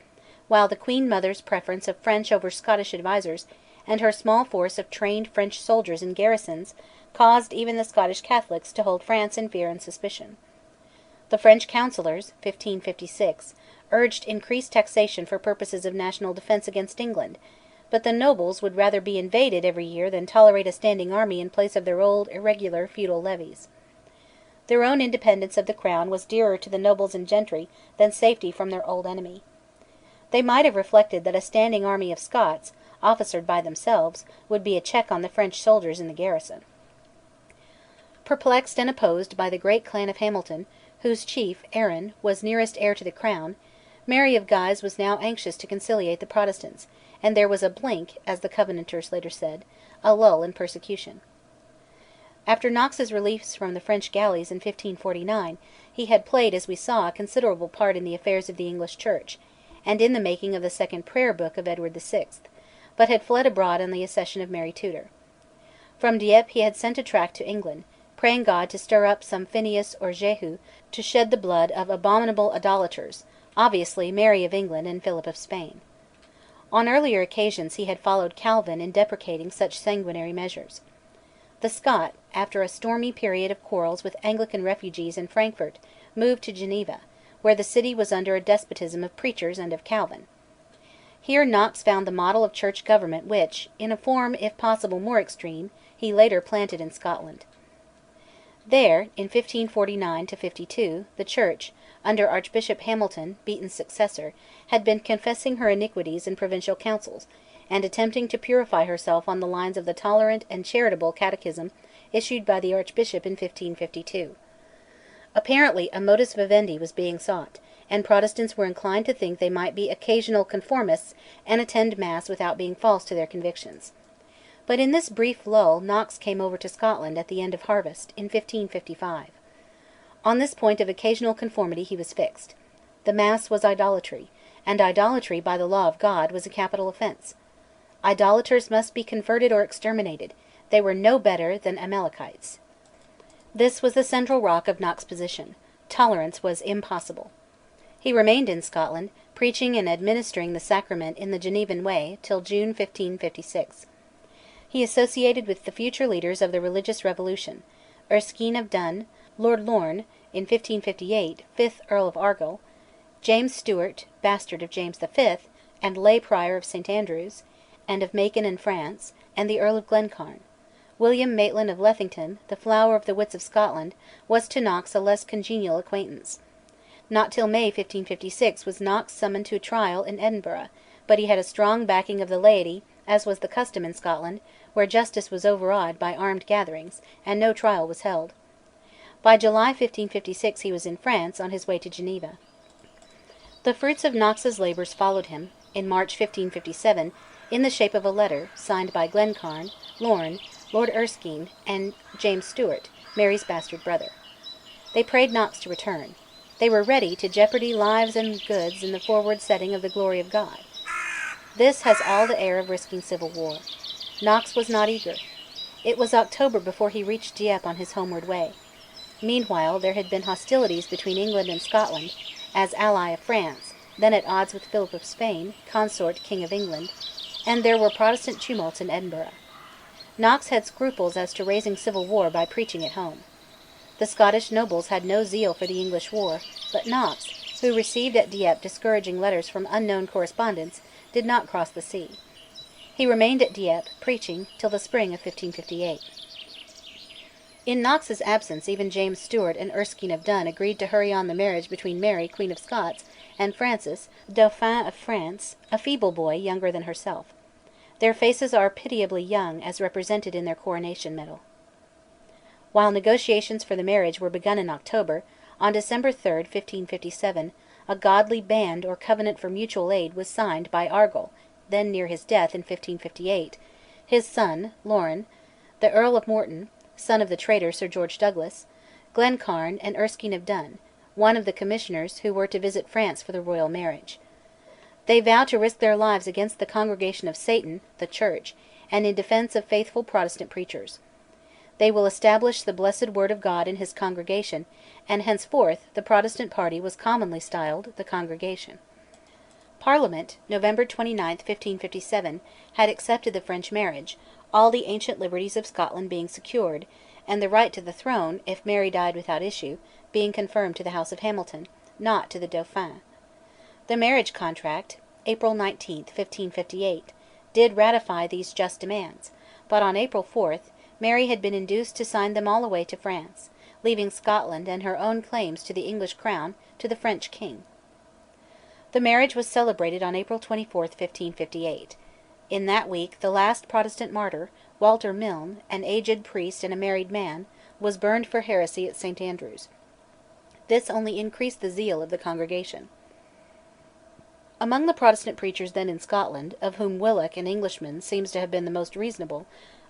Speaker 1: while the Queen Mother's preference of French over Scottish advisers, and her small force of trained French soldiers in garrisons, caused even the Scottish Catholics to hold France in fear and suspicion. The French councillors (1556) urged increased taxation for purposes of national defence against England, but the nobles would rather be invaded every year than tolerate a standing army in place of their old irregular feudal levies. Their own independence of the crown was dearer to the nobles and gentry than safety from their old enemy. They might have reflected that a standing army of Scots, officered by themselves, would be a check on the French soldiers in the garrison. Perplexed and opposed by the great clan of Hamilton, whose chief, Arran, was nearest heir to the crown, Mary of Guise was now anxious to conciliate the Protestants, and there was a blink, as the Covenanters later said, a lull in persecution. After Knox's release from the French galleys in 1549, he had played, as we saw, a considerable part in the affairs of the English Church, and in the making of the second Prayer Book of Edward VI, but had fled abroad on the accession of Mary Tudor. From Dieppe he had sent a tract to England, praying God to stir up some Phineas or Jehu to shed the blood of abominable idolaters, obviously Mary of England and Philip of Spain. On earlier occasions he had followed Calvin in deprecating such sanguinary measures. The Scot, after a stormy period of quarrels with Anglican refugees in Frankfort, moved to Geneva, where the city was under a despotism of preachers and of Calvin. Here Knox found the model of church government which, in a form if possible more extreme, he later planted in Scotland. There, in 1549–52, the Church, under Archbishop Hamilton, Beaton's successor, had been confessing her iniquities in provincial councils, and attempting to purify herself on the lines of the tolerant and charitable catechism issued by the Archbishop in 1552. Apparently a modus vivendi was being sought, and Protestants were inclined to think they might be occasional conformists and attend Mass without being false to their convictions. But in this brief lull Knox came over to Scotland at the end of harvest, in 1555. On this point of occasional conformity he was fixed. The Mass was idolatry, and idolatry by the law of God was a capital offence. Idolaters must be converted or exterminated; they were no better than Amalekites. This was the central rock of Knox's position. Tolerance was impossible. He remained in Scotland, preaching and administering the sacrament in the Genevan way till June 1556. He associated with the future leaders of the religious revolution, Erskine of Dun, Lord Lorne in 1558, 5th Earl of Argyll, James Stewart, bastard of James V, and lay prior of St Andrews, and of Macon in France, and the Earl of Glencairn. William Maitland of Lethington, the flower of the wits of Scotland, was to Knox a less congenial acquaintance. Not till May 1556 was Knox summoned to trial in Edinburgh, but he had a strong backing of the laity, as was the custom in Scotland, where justice was overawed by armed gatherings, and no trial was held. By July 1556 he was in France, on his way to Geneva. The fruits of Knox's labours followed him, in March 1557, in the shape of a letter, signed by Glencairn, Lorne, Lord Erskine, and James Stewart, Mary's bastard brother. They prayed Knox to return. They were ready to jeopardy lives and goods in the forward setting of the glory of God. This has all the air of risking civil war. Knox was not eager. It was October before he reached Dieppe on his homeward way. Meanwhile there had been hostilities between England and Scotland, as ally of France, then at odds with Philip of Spain, consort King of England, and there were Protestant tumults in Edinburgh. Knox had scruples as to raising civil war by preaching at home. The Scottish nobles had no zeal for the English war, but Knox, who received at Dieppe discouraging letters from unknown correspondents, did not cross the sea. He remained at Dieppe, preaching, till the spring of 1558. In Knox's absence even James Stewart and Erskine of Dun agreed to hurry on the marriage between Mary, Queen of Scots, and Francis, Dauphin of France, a feeble boy younger than herself. Their faces are pitiably young as represented in their coronation medal. While negotiations for the marriage were begun in October, on December 3, 1557, a godly band or covenant for mutual aid was signed by Argyll, then near his death in 1558, his son, Lorne, the Earl of Morton, son of the traitor Sir George Douglas, Glencairn, and Erskine of Dun, one of the commissioners who were to visit France for the royal marriage. They vow to risk their lives against the congregation of Satan, the Church, and in defence of faithful Protestant preachers. They will establish the blessed word of God in his congregation, and henceforth the Protestant party was commonly styled the Congregation. Parliament, November 29, 1557, had accepted the French marriage, all the ancient liberties of Scotland being secured, and the right to the throne, if Mary died without issue, being confirmed to the House of Hamilton, not to the Dauphin. The marriage contract, April 19, 1558, did ratify these just demands, but on April 4 Mary had been induced to sign them all away to France, leaving Scotland and her own claims to the English crown to the French king. The marriage was celebrated on April 24, 1558. In that week the last Protestant martyr, Walter Milne, an aged priest and a married man, was burned for heresy at St Andrews. This only increased the zeal of the congregation. Among the Protestant preachers then in Scotland, of whom Willock, an Englishman, seems to have been the most reasonable,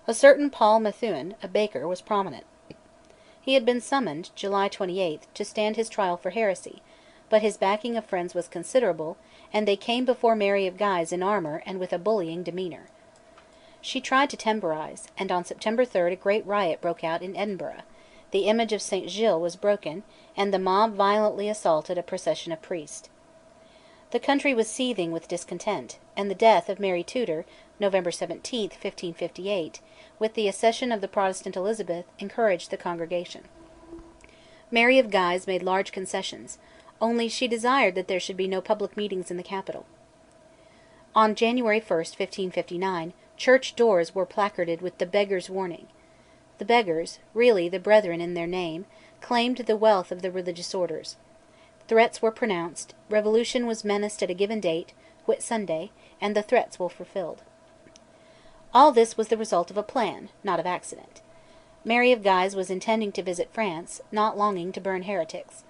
Speaker 1: a certain Paul Methuen, a baker, was prominent. He had been summoned, July 28, to stand his trial for heresy, but his backing of friends was considerable, and they came before Mary of Guise in armour and with a bullying demeanour. She tried to temporise, and on September 3 a great riot broke out in Edinburgh. The image of St Gilles was broken, and the mob violently assaulted a procession of priests. The country was seething with discontent, and the death of Mary Tudor, November 17, 1558, with the accession of the Protestant Elizabeth, encouraged the congregation. Mary of Guise made large concessions, only she desired that there should be no public meetings in the capital. On January 1, 1559, church doors were placarded with the Beggars' Warning. The Beggars, really the Brethren in their name, claimed the wealth of the religious orders. Threats were pronounced, revolution was menaced at a given date, Whit Sunday, and the threats were fulfilled. All this was the result of a plan, not of accident. Mary of Guise was intending to visit France, not longing to burn heretics.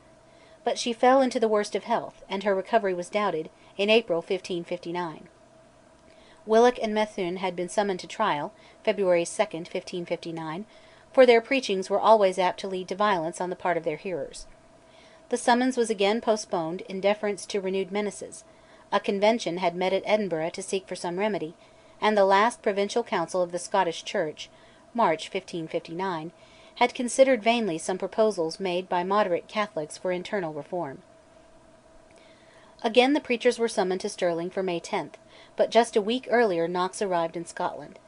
Speaker 1: But she fell into the worst of health, and her recovery was doubted, in April 1559. Willock and Methuen had been summoned to trial, February 2, 1559, for their preachings were always apt to lead to violence on the part of their hearers. The summons was again postponed in deference to renewed menaces. A convention had met at Edinburgh to seek for some remedy, and the last Provincial Council of the Scottish Church, March 1559, had considered vainly some proposals made by moderate Catholics for internal reform. Again the preachers were summoned to Stirling for May 10, but just a week earlier Knox arrived in Scotland.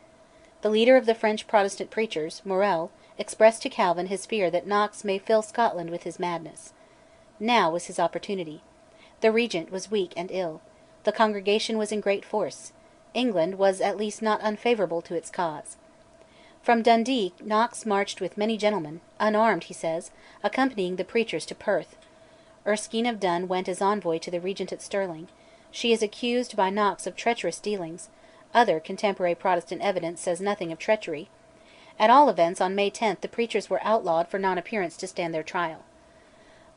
Speaker 1: The leader of the French Protestant preachers, Morel, expressed to Calvin his fear that Knox may fill Scotland with his madness. Now was his opportunity. The Regent was weak and ill. The Congregation was in great force. England was at least not unfavourable to its cause. From Dundee Knox marched with many gentlemen, unarmed, he says, accompanying the preachers to Perth. Erskine of Dun went as envoy to the Regent at Stirling. She is accused by Knox of treacherous dealings. Other contemporary Protestant evidence says nothing of treachery. At all events, on May 10 the preachers were outlawed for non-appearance to stand their trial.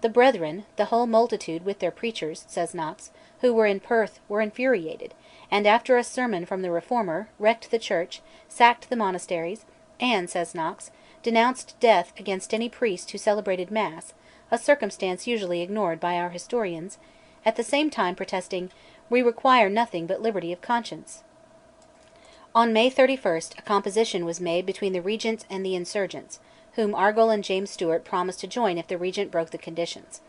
Speaker 1: The brethren, the whole multitude with their preachers, says Knox, who were in Perth, were infuriated, and after a sermon from the Reformer, wrecked the church, sacked the monasteries, and, says Knox, denounced death against any priest who celebrated Mass, a circumstance usually ignored by our historians, at the same time protesting, "We require nothing but liberty of conscience." On May 31 a composition was made between the Regent and the insurgents, whom Argyll and James Stewart promised to join if the Regent broke the conditions.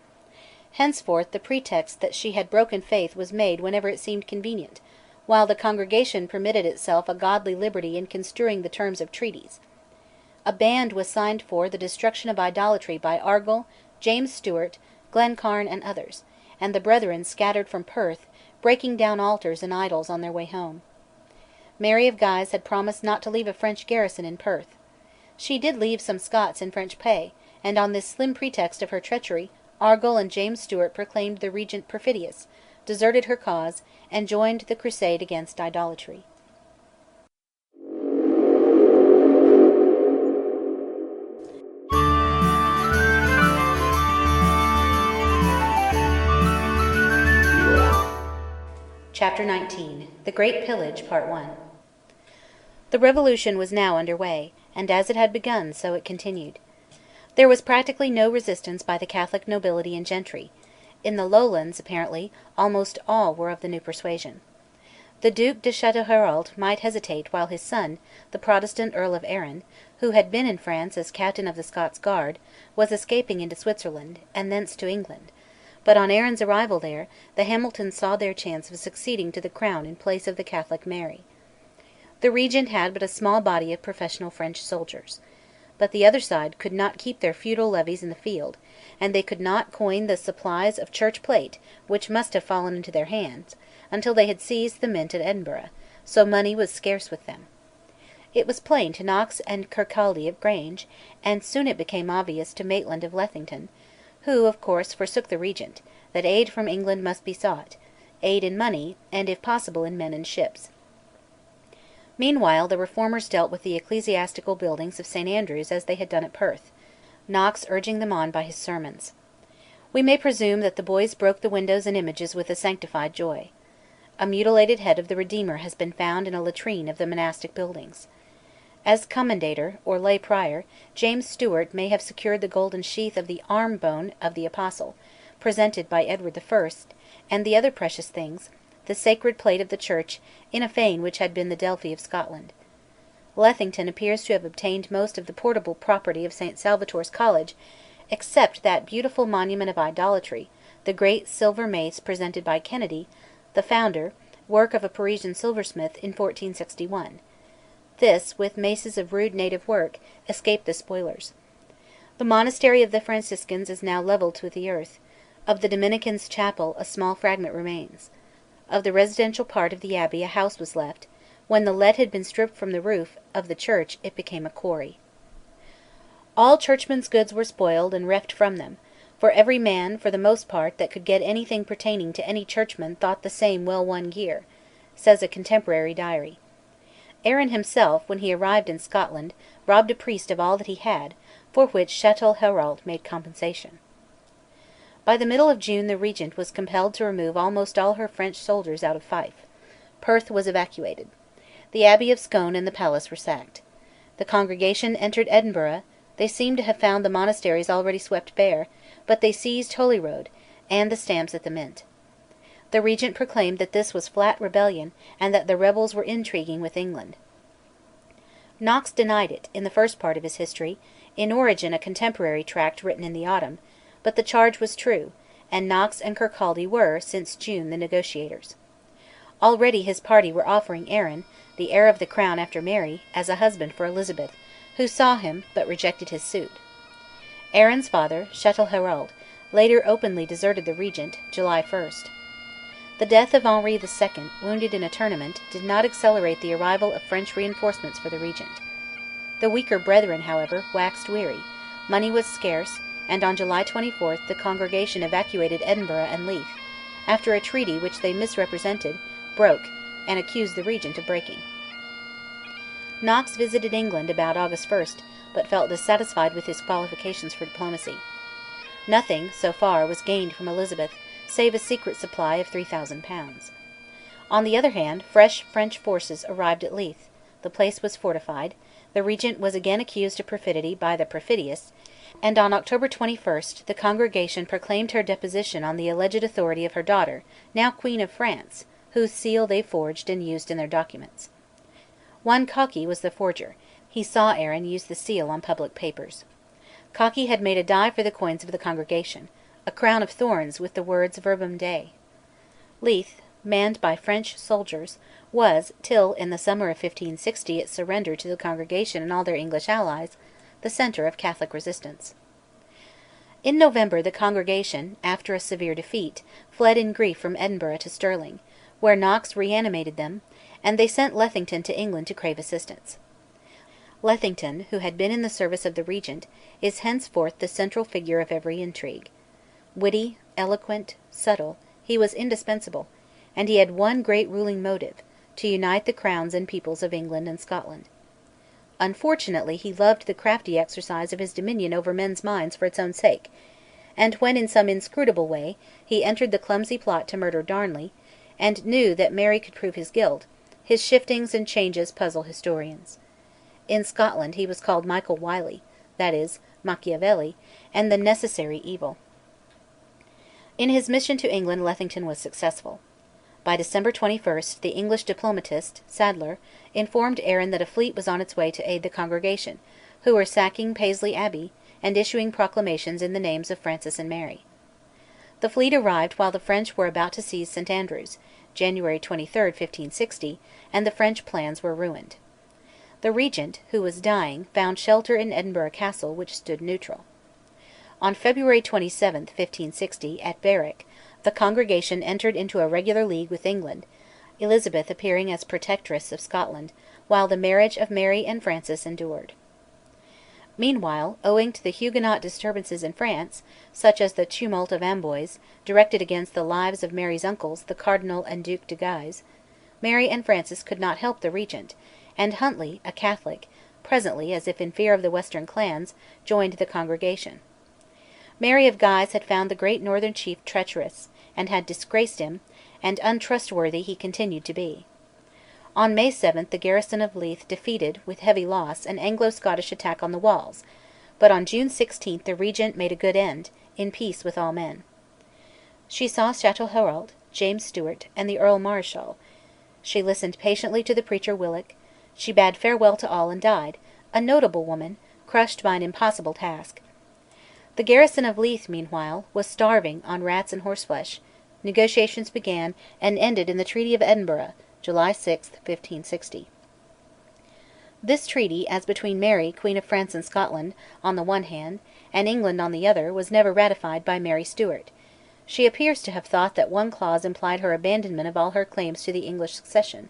Speaker 1: Henceforth the pretext that she had broken faith was made whenever it seemed convenient, while the Congregation permitted itself a godly liberty in construing the terms of treaties. A band was signed for the destruction of idolatry by Argyll, James Stewart, Glencairn, and others, and the brethren scattered from Perth, breaking down altars and idols on their way home. Mary of Guise had promised not to leave a French garrison in Perth. She did leave some Scots in French pay, and on this slim pretext of her treachery, Argyll and James Stewart proclaimed the Regent perfidious, deserted her cause, and joined the crusade against idolatry. Chapter 19: The Great Pillage, Part 1. The Revolution was now under way, and as it had begun, so it continued. There was practically no resistance by the Catholic nobility and gentry. In the Lowlands, apparently, almost all were of the new persuasion. The Duc de Châteauherault might hesitate while his son, the Protestant Earl of Arran, who had been in France as captain of the Scots Guard, was escaping into Switzerland, and thence to England; but on Arran's arrival there, the Hamiltons saw their chance of succeeding to the crown in place of the Catholic Mary. The Regent had but a small body of professional French soldiers. But the other side could not keep their feudal levies in the field, and they could not coin the supplies of church plate which must have fallen into their hands, until they had seized the mint at Edinburgh, so money was scarce with them. It was plain to Knox and Kirkcaldy of Grange, and soon it became obvious to Maitland of Lethington, who, of course, forsook the Regent, that aid from England must be sought, aid in money, and if possible in men and ships. Meanwhile the Reformers dealt with the ecclesiastical buildings of St Andrews as they had done at Perth, Knox urging them on by his sermons. We may presume that the boys broke the windows and images with a sanctified joy. A mutilated head of the Redeemer has been found in a latrine of the monastic buildings. As commendator, or lay prior, James Stewart may have secured the golden sheath of the arm bone of the Apostle, presented by Edward I, and the other precious things, the sacred plate of the Church, in a fane which had been the Delphi of Scotland. Lethington appears to have obtained most of the portable property of St Salvator's College, except that beautiful monument of idolatry, the great silver mace presented by Kennedy, the founder, work of a Parisian silversmith, in 1461. This, with maces of rude native work, escaped the spoilers. The monastery of the Franciscans is now levelled with the earth; of the Dominicans' chapel a small fragment remains. Of the residential part of the abbey a house was left; when the lead had been stripped from the roof of the church it became a quarry. All churchmen's goods were spoiled and reft from them, for every man, for the most part, that could get anything pertaining to any churchman thought the same well won gear, says a contemporary diary. Arran himself, when he arrived in Scotland, robbed a priest of all that he had, for which Châteauherault made compensation. By the middle of June the Regent was compelled to remove almost all her French soldiers out of Fife. Perth was evacuated. The Abbey of Scone and the palace were sacked. The Congregation entered Edinburgh; they seemed to have found the monasteries already swept bare, but they seized Holyrood, and the stamps at the Mint. The Regent proclaimed that this was flat rebellion, and that the rebels were intriguing with England. Knox denied it, in the first part of his history, in Origin a contemporary tract written in the autumn, but the charge was true, and Knox and Kirkcaldy were, since June, the negotiators. Already his party were offering Arran, the heir of the crown after Mary, as a husband for Elizabeth, who saw him, but rejected his suit. Arran's father, Chatelherault, later openly deserted the Regent (July 1). The death of Henri II, wounded in a tournament, did not accelerate the arrival of French reinforcements for the Regent. The weaker brethren, however, waxed weary; money was scarce, and on July 24 the Congregation evacuated Edinburgh and Leith, after a treaty which they misrepresented, broke, and accused the Regent of breaking. Knox visited England about August 1, but felt dissatisfied with his qualifications for diplomacy. Nothing, so far, was gained from Elizabeth, save a secret supply of £3000. On the other hand, fresh French forces arrived at Leith; the place was fortified; the Regent was again accused of perfidy by the perfidious, and on October 21 the Congregation proclaimed her deposition on the alleged authority of her daughter, now Queen of France, whose seal they forged and used in their documents. One Cocky was the forger; he saw Arran use the seal on public papers. Cocky had made a die for the coins of the Congregation, a crown of thorns with the words Verbum Dei. Leith, manned by French soldiers, was, till in the summer of 1560 its surrender to the Congregation and all their English allies, the centre of Catholic resistance. In November the Congregation, after a severe defeat, fled in grief from Edinburgh to Stirling, where Knox reanimated them, and they sent Lethington to England to crave assistance. Lethington, who had been in the service of the Regent, is henceforth the central figure of every intrigue. Witty, eloquent, subtle, he was indispensable, and he had one great ruling motive: to unite the crowns and peoples of England and Scotland. Unfortunately he loved the crafty exercise of his dominion over men's minds for its own sake, and when, in some inscrutable way, he entered the clumsy plot to murder Darnley, and knew that Mary could prove his guilt, his shiftings and changes puzzle historians. In Scotland he was called Michael Wily, that is, Machiavelli, and the necessary evil. In his mission to England Lethington was successful. By December 21 the English diplomatist, Sadler, informed Arran that a fleet was on its way to aid the Congregation, who were sacking Paisley Abbey, and issuing proclamations in the names of Francis and Mary. The fleet arrived while the French were about to seize St Andrews (January 23, 1560), and the French plans were ruined. The Regent, who was dying, found shelter in Edinburgh Castle, which stood neutral. On February 27, 1560, at Berwick, the Congregation entered into a regular league with England, Elizabeth appearing as protectress of Scotland, while the marriage of Mary and Francis endured. Meanwhile, owing to the Huguenot disturbances in France, such as the tumult of Amboise, directed against the lives of Mary's uncles, the Cardinal and Duc de Guise, Mary and Francis could not help the Regent, and Huntly, a Catholic, presently, as if in fear of the western clans, joined the Congregation. Mary of Guise had found the great northern chief treacherous, and had disgraced him, and untrustworthy he continued to be. On May 7 the garrison of Leith defeated, with heavy loss, an Anglo-Scottish attack on the walls, but on June 16 the Regent made a good end, in peace with all men. She saw Chatelherault, James Stewart, and the Earl Marischal. She listened patiently to the preacher Willock. She bade farewell to all and died, a notable woman, crushed by an impossible task. The garrison of Leith, meanwhile, was starving on rats and horseflesh. Negotiations began, and ended in the Treaty of Edinburgh, July 6, 1560. This treaty, as between Mary, Queen of France and Scotland, on the one hand, and England on the other, was never ratified by Mary Stuart. She appears to have thought that one clause implied her abandonment of all her claims to the English succession,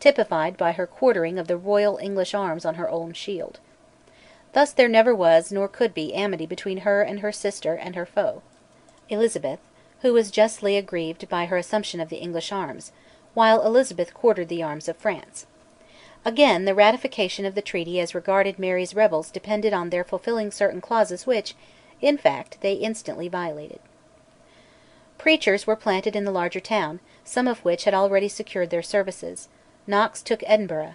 Speaker 1: typified by her quartering of the royal English arms on her own shield. Thus there never was nor could be amity between her and her sister and her foe, Elizabeth, who was justly aggrieved by her assumption of the English arms, while Elizabeth quartered the arms of France. Again, the ratification of the treaty as regarded Mary's rebels depended on their fulfilling certain clauses which, in fact, they instantly violated. Preachers were planted in the larger town, some of which had already secured their services. Knox took Edinburgh.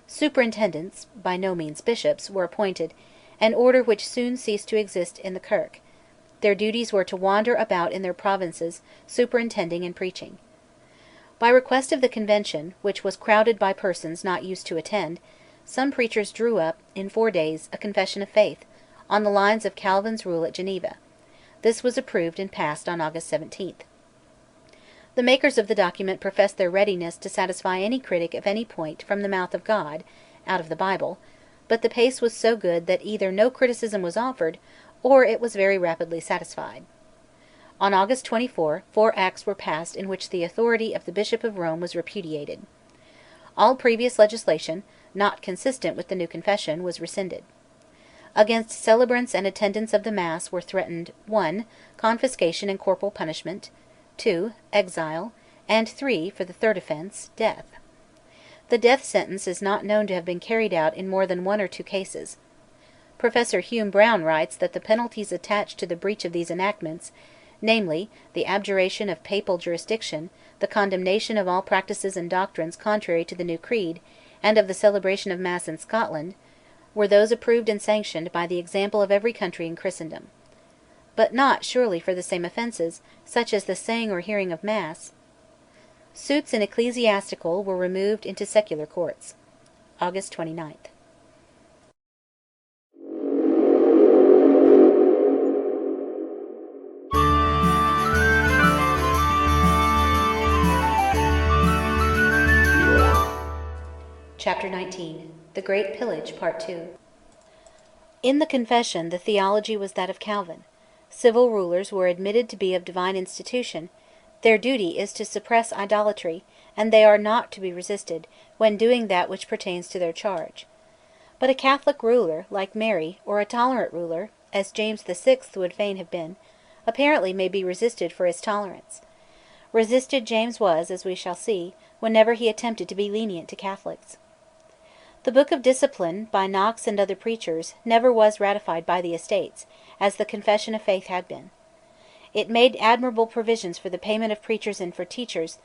Speaker 1: Superintendents, by no means bishops, were appointed, an order which soon ceased to exist in the Kirk. Their duties were to wander about in their provinces, superintending and preaching. By request of the Convention, which was crowded by persons not used to attend, some preachers drew up, in 4 days, a Confession of Faith, on the lines of Calvin's rule at Geneva. This was approved and passed on August 17th. The makers of the document professed their readiness to satisfy any critic of any point from the mouth of God, out of the Bible, but the pace was so good that either no criticism was offered, or it was very rapidly satisfied. On August 24, 4 acts were passed in which the authority of the Bishop of Rome was repudiated. All previous legislation, not consistent with the new confession, was rescinded. Against celebrants and attendants of the Mass were threatened 1. Confiscation and corporal punishment, 2. Exile, and 3. For the third offence, death. The death sentence is not known to have been carried out in more than 1 or 2 cases. Professor Hume Brown writes that the penalties attached to the breach of these enactments, namely, the abjuration of papal jurisdiction, the condemnation of all practices and doctrines contrary to the new creed, and of the celebration of Mass in Scotland, were those approved and sanctioned by the example of every country in Christendom. But not, surely, for the same offences, such as the saying or hearing of Mass. Suits in ecclesiastical were removed into secular courts. August 29th. Chapter 19. The Great Pillage, Part 2. In the Confession the theology was that of Calvin. Civil rulers were admitted to be of divine institution. Their duty is to suppress idolatry, and they are not to be resisted, when doing that which pertains to their charge. But a Catholic ruler, like Mary, or a tolerant ruler, as James VI would fain have been, apparently may be resisted for his tolerance. Resisted James was, as we shall see, whenever he attempted to be lenient to Catholics. The Book of Discipline, by Knox and other preachers, never was ratified by the Estates, as the Confession of Faith had been. It made admirable provisions for the payment of preachers and for teachers,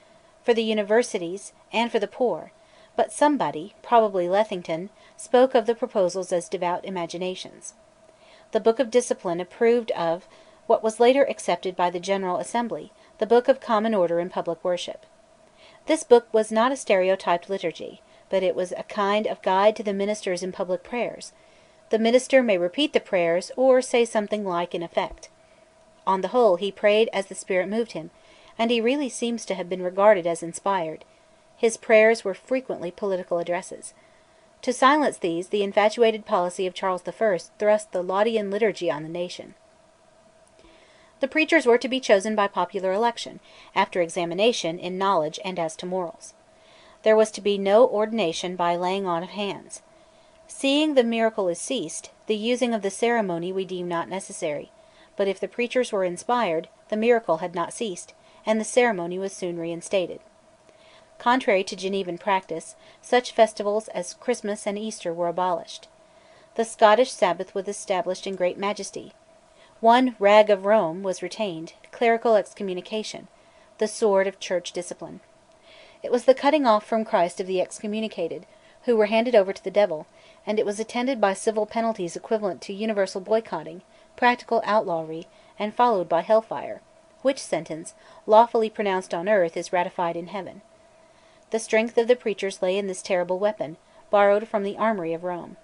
Speaker 1: for the universities, and for the poor, but somebody, probably Lethington, spoke of the proposals as devout imaginations. The Book of Discipline approved of what was later accepted by the General Assembly, the Book of Common Order in Public Worship. This book was not a stereotyped liturgy, but it was a kind of guide to the ministers in public prayers. The minister may repeat the prayers, or say something like in effect. On the whole, he prayed as the Spirit moved him, and he really seems to have been regarded as inspired. His prayers were frequently political addresses. To silence these, the infatuated policy of Charles I thrust the Laudian liturgy on the nation. The preachers were to be chosen by popular election, after examination in knowledge and as to morals. There was to be no ordination by laying on of hands. Seeing the miracle is ceased, the using of the ceremony we deem not necessary, but if the preachers were inspired, the miracle had not ceased, and the ceremony was soon reinstated. Contrary to Genevan practice, such festivals as Christmas and Easter were abolished. The Scottish Sabbath was established in great majesty. One rag of Rome was retained, clerical excommunication, the sword of church discipline. It was the cutting off from Christ of the excommunicated, who were handed over to the devil, and it was attended by civil penalties equivalent to universal boycotting, practical outlawry, and followed by hellfire, which sentence, lawfully pronounced on earth, is ratified in heaven. The strength of the preachers lay in this terrible weapon, borrowed from the armory of Rome.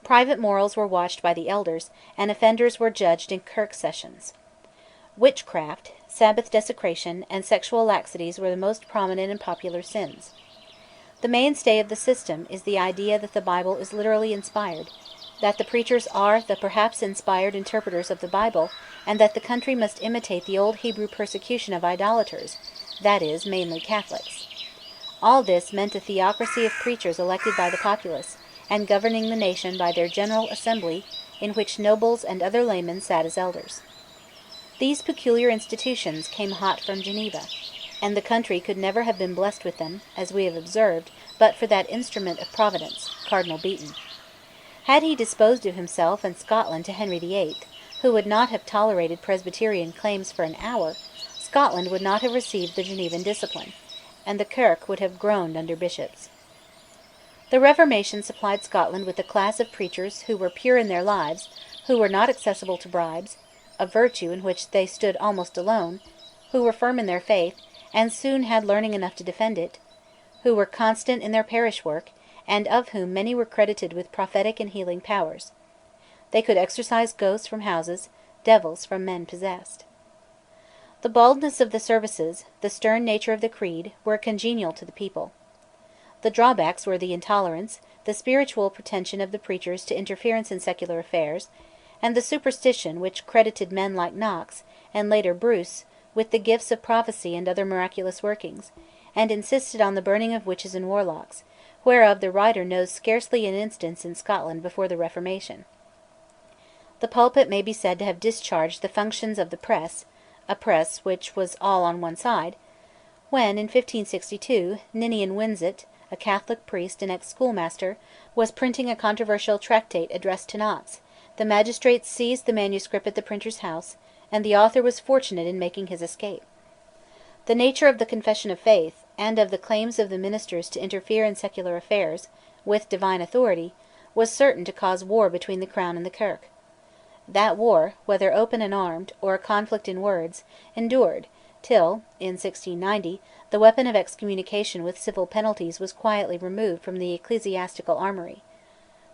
Speaker 1: Private morals were watched by the elders, and offenders were judged in kirk sessions. Witchcraft, Sabbath desecration, and sexual laxities were the most prominent and popular sins. The mainstay of the system is the idea that the Bible is literally inspired, that the preachers are the perhaps inspired interpreters of the Bible, and that the country must imitate the old Hebrew persecution of idolaters, that is, mainly Catholics. All this meant a theocracy of preachers elected by the populace, and governing the nation by their General Assembly, in which nobles and other laymen sat as elders. These peculiar institutions came hot from Geneva, and the country could never have been blessed with them, as we have observed, but for that instrument of Providence, Cardinal Beaton. Had he disposed of himself and Scotland to Henry VIII, who would not have tolerated Presbyterian claims for an hour, Scotland would not have received the Genevan discipline, and the Kirk would have groaned under bishops. The Reformation supplied Scotland with a class of preachers who were pure in their lives, who were not accessible to bribes, a virtue in which they stood almost alone, who were firm in their faith, and soon had learning enough to defend it, who were constant in their parish work, and of whom many were credited with prophetic and healing powers. They could exorcise ghosts from houses, devils from men possessed. The baldness of the services, the stern nature of the creed, were congenial to the people. The drawbacks were the intolerance, the spiritual pretension of the preachers to interference in secular affairs, and the superstition which credited men like Knox, and later Bruce, with the gifts of prophecy and other miraculous workings, and insisted on the burning of witches and warlocks, whereof the writer knows scarcely an instance in Scotland before the Reformation. The pulpit may be said to have discharged the functions of the press, a press which was all on one side, when, in 1562, Ninian Winzet, a Catholic priest and ex-schoolmaster, was printing a controversial tractate addressed to Knox. The magistrates seized the manuscript at the printer's house, and the author was fortunate in making his escape. The nature of the Confession of Faith, and of the claims of the ministers to interfere in secular affairs, with divine authority, was certain to cause war between the Crown and the Kirk. That war, whether open and armed, or a conflict in words, endured, till, in 1690, the weapon of excommunication with civil penalties was quietly removed from the ecclesiastical armoury.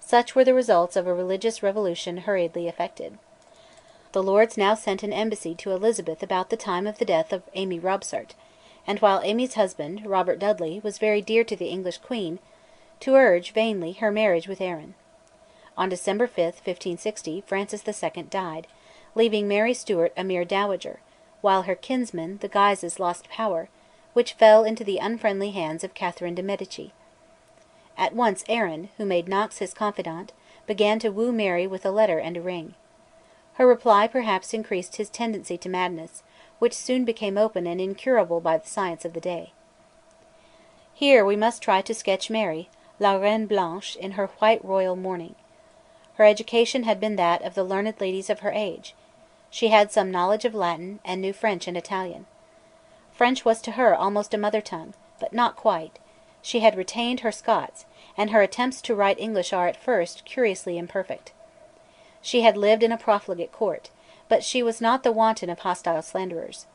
Speaker 1: Such were the results of a religious revolution hurriedly effected. The Lords now sent an embassy to Elizabeth about the time of the death of Amy Robsart, and while Amy's husband, Robert Dudley, was very dear to the English Queen, to urge, vainly, her marriage with Arran. On December 5, 1560, Francis II died, leaving Mary Stuart a mere dowager, while her kinsmen, the Guises, lost power, which fell into the unfriendly hands of Catherine de' Medici. At once Arran, who made Knox his confidant, began to woo Mary with a letter and a ring. Her reply perhaps increased his tendency to madness, which soon became open and incurable by the science of the day. Here we must try to sketch Mary, la Reine Blanche, in her white royal mourning. Her education had been that of the learned ladies of her age. She had some knowledge of Latin, and knew French and Italian. French was to her almost a mother tongue, but not quite; she had retained her Scots, and her attempts to write English are at first curiously imperfect. She had lived in a profligate court, but she was not the wanton of hostile slanderers.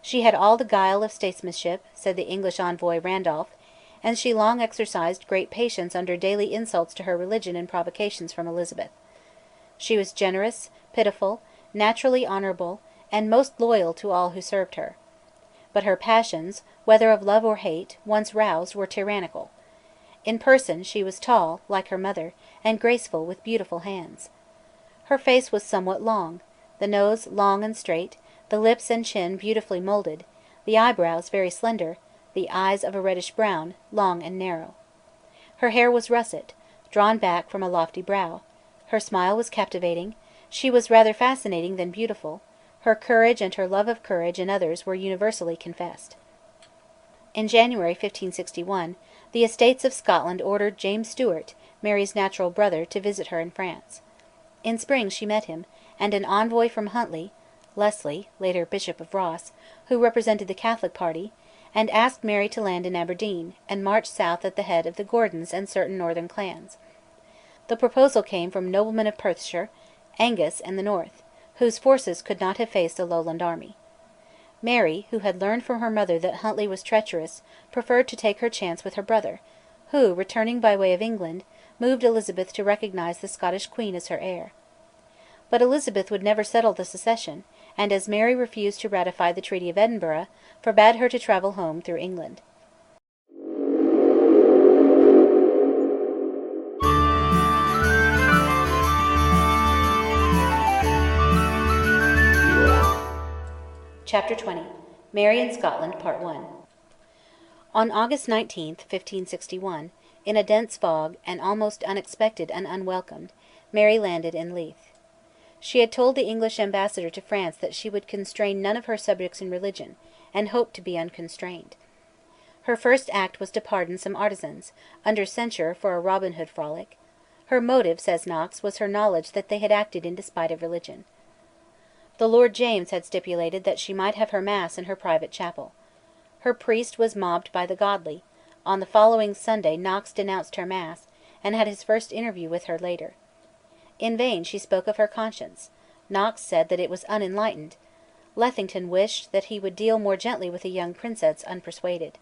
Speaker 1: She had all the guile of statesmanship, said the English envoy Randolph, and she long exercised great patience under daily insults to her religion and provocations from Elizabeth. She was generous, pitiful, naturally honourable, and most loyal to all who served her. But her passions, whether of love or hate, once roused, were tyrannical. In person she was tall, like her mother, and graceful, with beautiful hands. Her face was somewhat long, the nose long and straight, the lips and chin beautifully moulded, the eyebrows very slender, the eyes of a reddish brown, long and narrow. Her hair was russet, drawn back from a lofty brow; her smile was captivating; she was rather fascinating than beautiful; her courage and her love of courage in others were universally confessed. In January 1561, the Estates of Scotland ordered James Stuart, Mary's natural brother, to visit her in France. In spring she met him, and an envoy from Huntly, Leslie, later Bishop of Ross, who represented the Catholic party, and asked Mary to land in Aberdeen, and march south at the head of the Gordons and certain northern clans. The proposal came from noblemen of Perthshire, Angus, and the north, whose forces could not have faced a Lowland army. Mary, who had learned from her mother that Huntly was treacherous, preferred to take her chance with her brother, who, returning by way of England, moved Elizabeth to recognise the Scottish Queen as her heir. But Elizabeth would never settle the succession, and as Mary refused to ratify the Treaty of Edinburgh, forbade her to travel home through England. Chapter 20. Mary in Scotland, Part 1. On August 19, 1561, in a dense fog, and almost unexpected and unwelcomed, Mary landed in Leith. She had told the English ambassador to France that she would constrain none of her subjects in religion, and hoped to be unconstrained. Her first act was to pardon some artisans, under censure for a Robin Hood frolic. Her motive, says Knox, was her knowledge that they had acted in despite of religion. The Lord James had stipulated that she might have her mass in her private chapel. Her priest was mobbed by the godly; on the following Sunday Knox denounced her mass, and had his first interview with her later. In vain she spoke of her conscience; Knox said that it was unenlightened; Lethington wished that he would deal more gently with a young princess unpersuaded.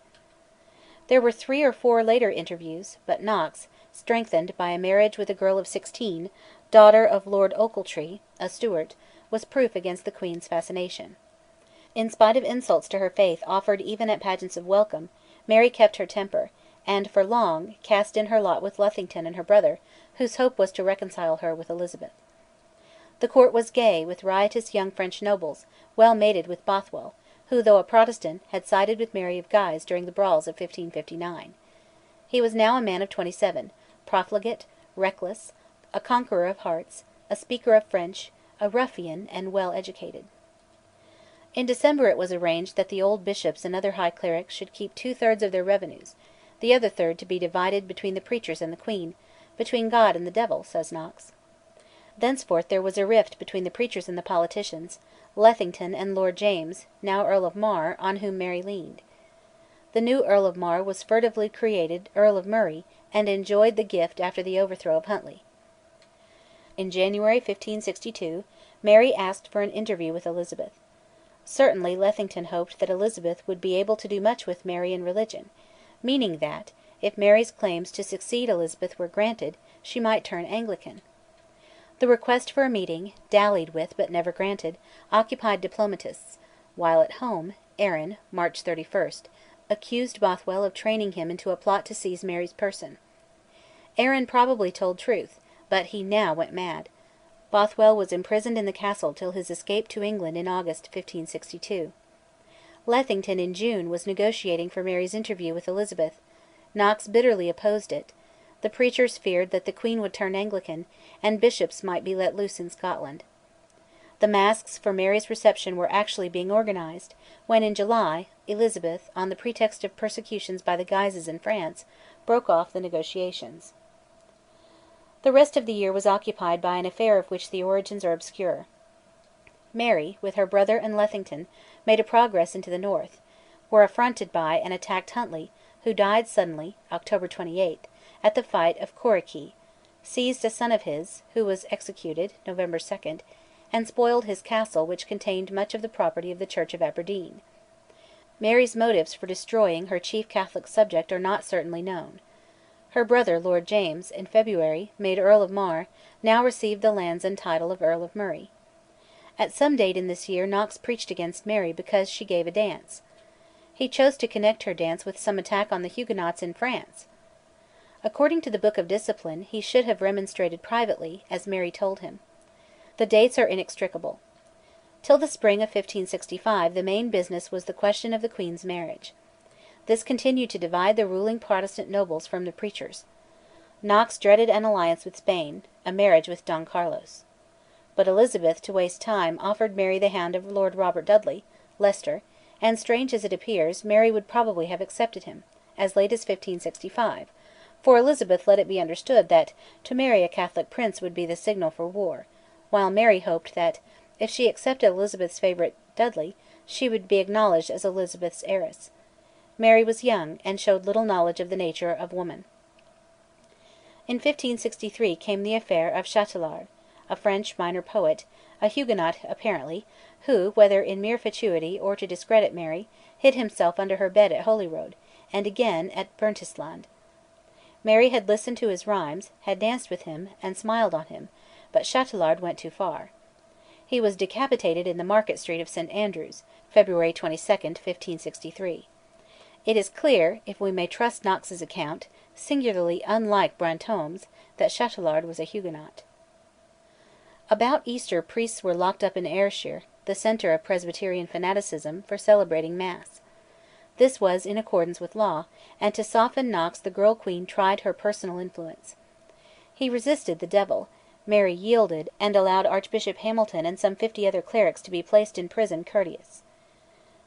Speaker 1: There were 3 or 4 later interviews, but Knox, strengthened by a marriage with a girl of 16, daughter of Lord Ochiltree, a Stuart, was proof against the Queen's fascination. In spite of insults to her faith offered even at pageants of welcome, Mary kept her temper, and, for long, cast in her lot with Lethington and her brother, whose hope was to reconcile her with Elizabeth. The court was gay with riotous young French nobles, well mated with Bothwell, who, though a Protestant, had sided with Mary of Guise during the brawls of 1559. He was now a man of 27, profligate, reckless, a conqueror of hearts, a speaker of French, a ruffian, and well educated. In December it was arranged that the old bishops and other high clerics should keep 2/3 of their revenues, the other third to be divided between the preachers and the Queen, between God and the devil, says Knox. Thenceforth there was a rift between the preachers and the politicians, Lethington and Lord James, now Earl of Mar, on whom Mary leaned. The new Earl of Mar was furtively created Earl of Murray, and enjoyed the gift after the overthrow of Huntly. In January 1562, Mary asked for an interview with Elizabeth. Certainly Lethington hoped that Elizabeth would be able to do much with Mary in religion, meaning that, if Mary's claims to succeed Elizabeth were granted, she might turn Anglican. The request for a meeting, dallied with but never granted, occupied diplomatists, while at home, Arran (March 31) accused Bothwell of training him into a plot to seize Mary's person. Arran probably told truth, but he now went mad. Bothwell was imprisoned in the castle till his escape to England in August 1562. Lethington in June was negotiating for Mary's interview with Elizabeth. Knox bitterly opposed it. The preachers feared that the Queen would turn Anglican, and bishops might be let loose in Scotland. The masques for Mary's reception were actually being organised, when in July, Elizabeth, on the pretext of persecutions by the Guises in France, broke off the negotiations. The rest of the year was occupied by an affair of which the origins are obscure. Mary, with her brother and Lethington, made a progress into the north, were affronted by and attacked Huntly, who died suddenly (October 28) at the fight of Corrickey, seized a son of his, who was executed (November 2), and spoiled his castle, which contained much of the property of the Church of Aberdeen. Mary's motives for destroying her chief Catholic subject are not certainly known. Her brother, Lord James, in February, made Earl of Mar, now received the lands and title of Earl of Murray. At some date in this year Knox preached against Mary because she gave a dance. He chose to connect her dance with some attack on the Huguenots in France. According to the Book of Discipline, he should have remonstrated privately, as Mary told him. The dates are inextricable. Till the spring of 1565 the main business was the question of the Queen's marriage. This continued to divide the ruling Protestant nobles from the preachers. Knox dreaded an alliance with Spain, a marriage with Don Carlos. But Elizabeth, to waste time, offered Mary the hand of Lord Robert Dudley, Leicester, and, strange as it appears, Mary would probably have accepted him, as late as 1565, for Elizabeth let it be understood that to marry a Catholic prince would be the signal for war, while Mary hoped that, if she accepted Elizabeth's favourite Dudley, she would be acknowledged as Elizabeth's heiress. Mary was young, and showed little knowledge of the nature of woman. In 1563 came the affair of Chatelard, a French minor poet, a Huguenot apparently, who, whether in mere fatuity or to discredit Mary, hid himself under her bed at Holyrood, and again at Burntisland. Mary had listened to his rhymes, had danced with him, and smiled on him, but Chatelard went too far. He was decapitated in the Market Street of St Andrews, February 22, 1563. It is clear, if we may trust Knox's account, singularly unlike Brantome's, that Chatelard was a Huguenot. About Easter priests were locked up in Ayrshire, the centre of Presbyterian fanaticism, for celebrating Mass. This was in accordance with law, and to soften Knox the girl queen tried her personal influence. He resisted the devil, Mary yielded, and allowed Archbishop Hamilton and some 50 other clerics to be placed in prison courteous.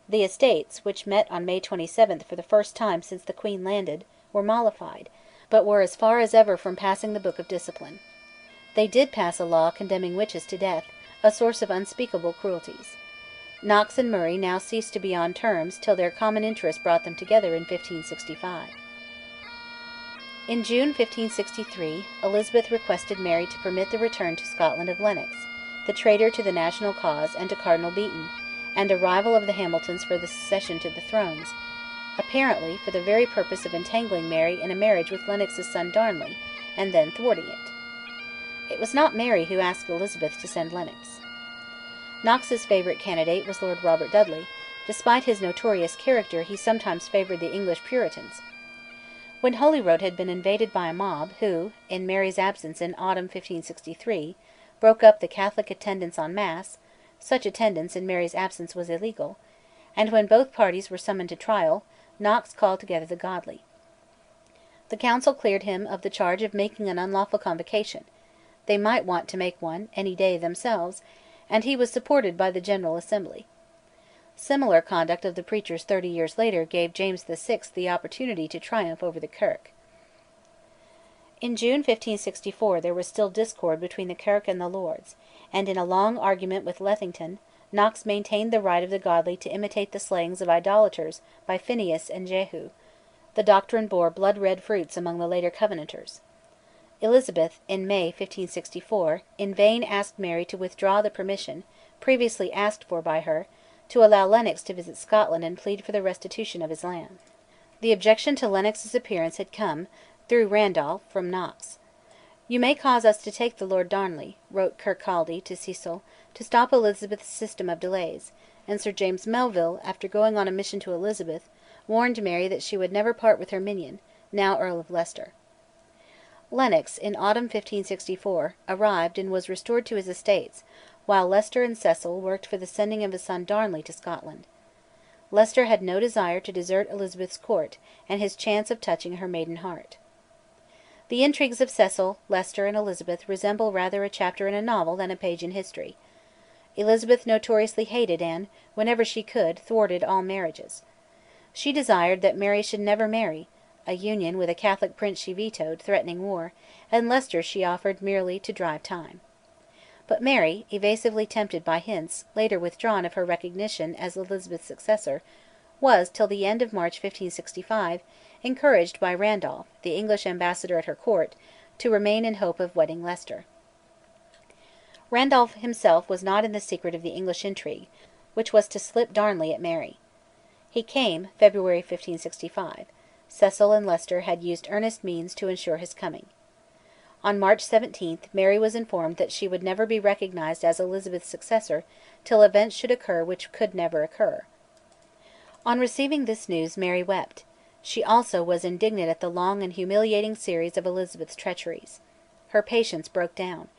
Speaker 1: The Estates, which met on May 27 for the first time since the Queen landed, were mollified, but were as far as ever from passing the Book of Discipline. They did pass a law condemning witches to death, a source of unspeakable cruelties. Knox and Murray now ceased to be on terms till their common interest brought them together in 1565. In June 1563, Elizabeth requested Mary to permit the return to Scotland of Lennox, the traitor to the national cause and to Cardinal Beaton, and a rival of the Hamiltons for the succession to the thrones, apparently for the very purpose of entangling Mary in a marriage with Lennox's son Darnley, and then thwarting it. It was not Mary who asked Elizabeth to send Lennox. Knox's favourite candidate was Lord Robert Dudley. Despite his notorious character, he sometimes favoured the English Puritans. When Holyrood had been invaded by a mob, who, in Mary's absence in autumn 1563, broke up the Catholic attendance on Mass (such attendance in Mary's absence was illegal), and when both parties were summoned to trial, Knox called together the godly. The Council cleared him of the charge of making an unlawful convocation; they might want to make one, any day, themselves, and he was supported by the General Assembly. Similar conduct of the preachers 30 years later gave James VI the opportunity to triumph over the Kirk. In June 1564 there was still discord between the Kirk and the Lords, and in a long argument with Lethington, Knox maintained the right of the godly to imitate the slayings of idolaters by Phineas and Jehu. The doctrine bore blood-red fruits among the later Covenanters. Elizabeth, in May 1564, in vain asked Mary to withdraw the permission, previously asked for by her, to allow Lennox to visit Scotland and plead for the restitution of his land. The objection to Lennox's appearance had come, through Randolph, from Knox. "You may cause us to take the Lord Darnley," wrote Kirkcaldy to Cecil, "to stop Elizabeth's system of delays," and Sir James Melville, after going on a mission to Elizabeth, warned Mary that she would never part with her minion, now Earl of Leicester. Lennox, in autumn 1564, arrived and was restored to his estates, while Leicester and Cecil worked for the sending of his son Darnley to Scotland. Leicester had no desire to desert Elizabeth's court and his chance of touching her maiden heart. The intrigues of Cecil, Leicester, and Elizabeth resemble rather a chapter in a novel than a page in history. Elizabeth notoriously hated and, whenever she could, thwarted all marriages. She desired that Mary should never marry; a union with a Catholic prince she vetoed, threatening war, and Leicester she offered merely to drive time. But Mary, evasively tempted by hints, later withdrawn, of her recognition as Elizabeth's successor, was, till the end of March 1565, encouraged by Randolph, the English ambassador at her court, to remain in hope of wedding Leicester. Randolph himself was not in the secret of the English intrigue, which was to slip Darnley at Mary. He came, February 1565; Cecil and Leicester had used earnest means to ensure his coming. On March 17 Mary was informed that she would never be recognised as Elizabeth's successor till events should occur which could never occur. On receiving this news Mary wept. She also was indignant at the long and humiliating series of Elizabeth's treacheries. Her patience broke down.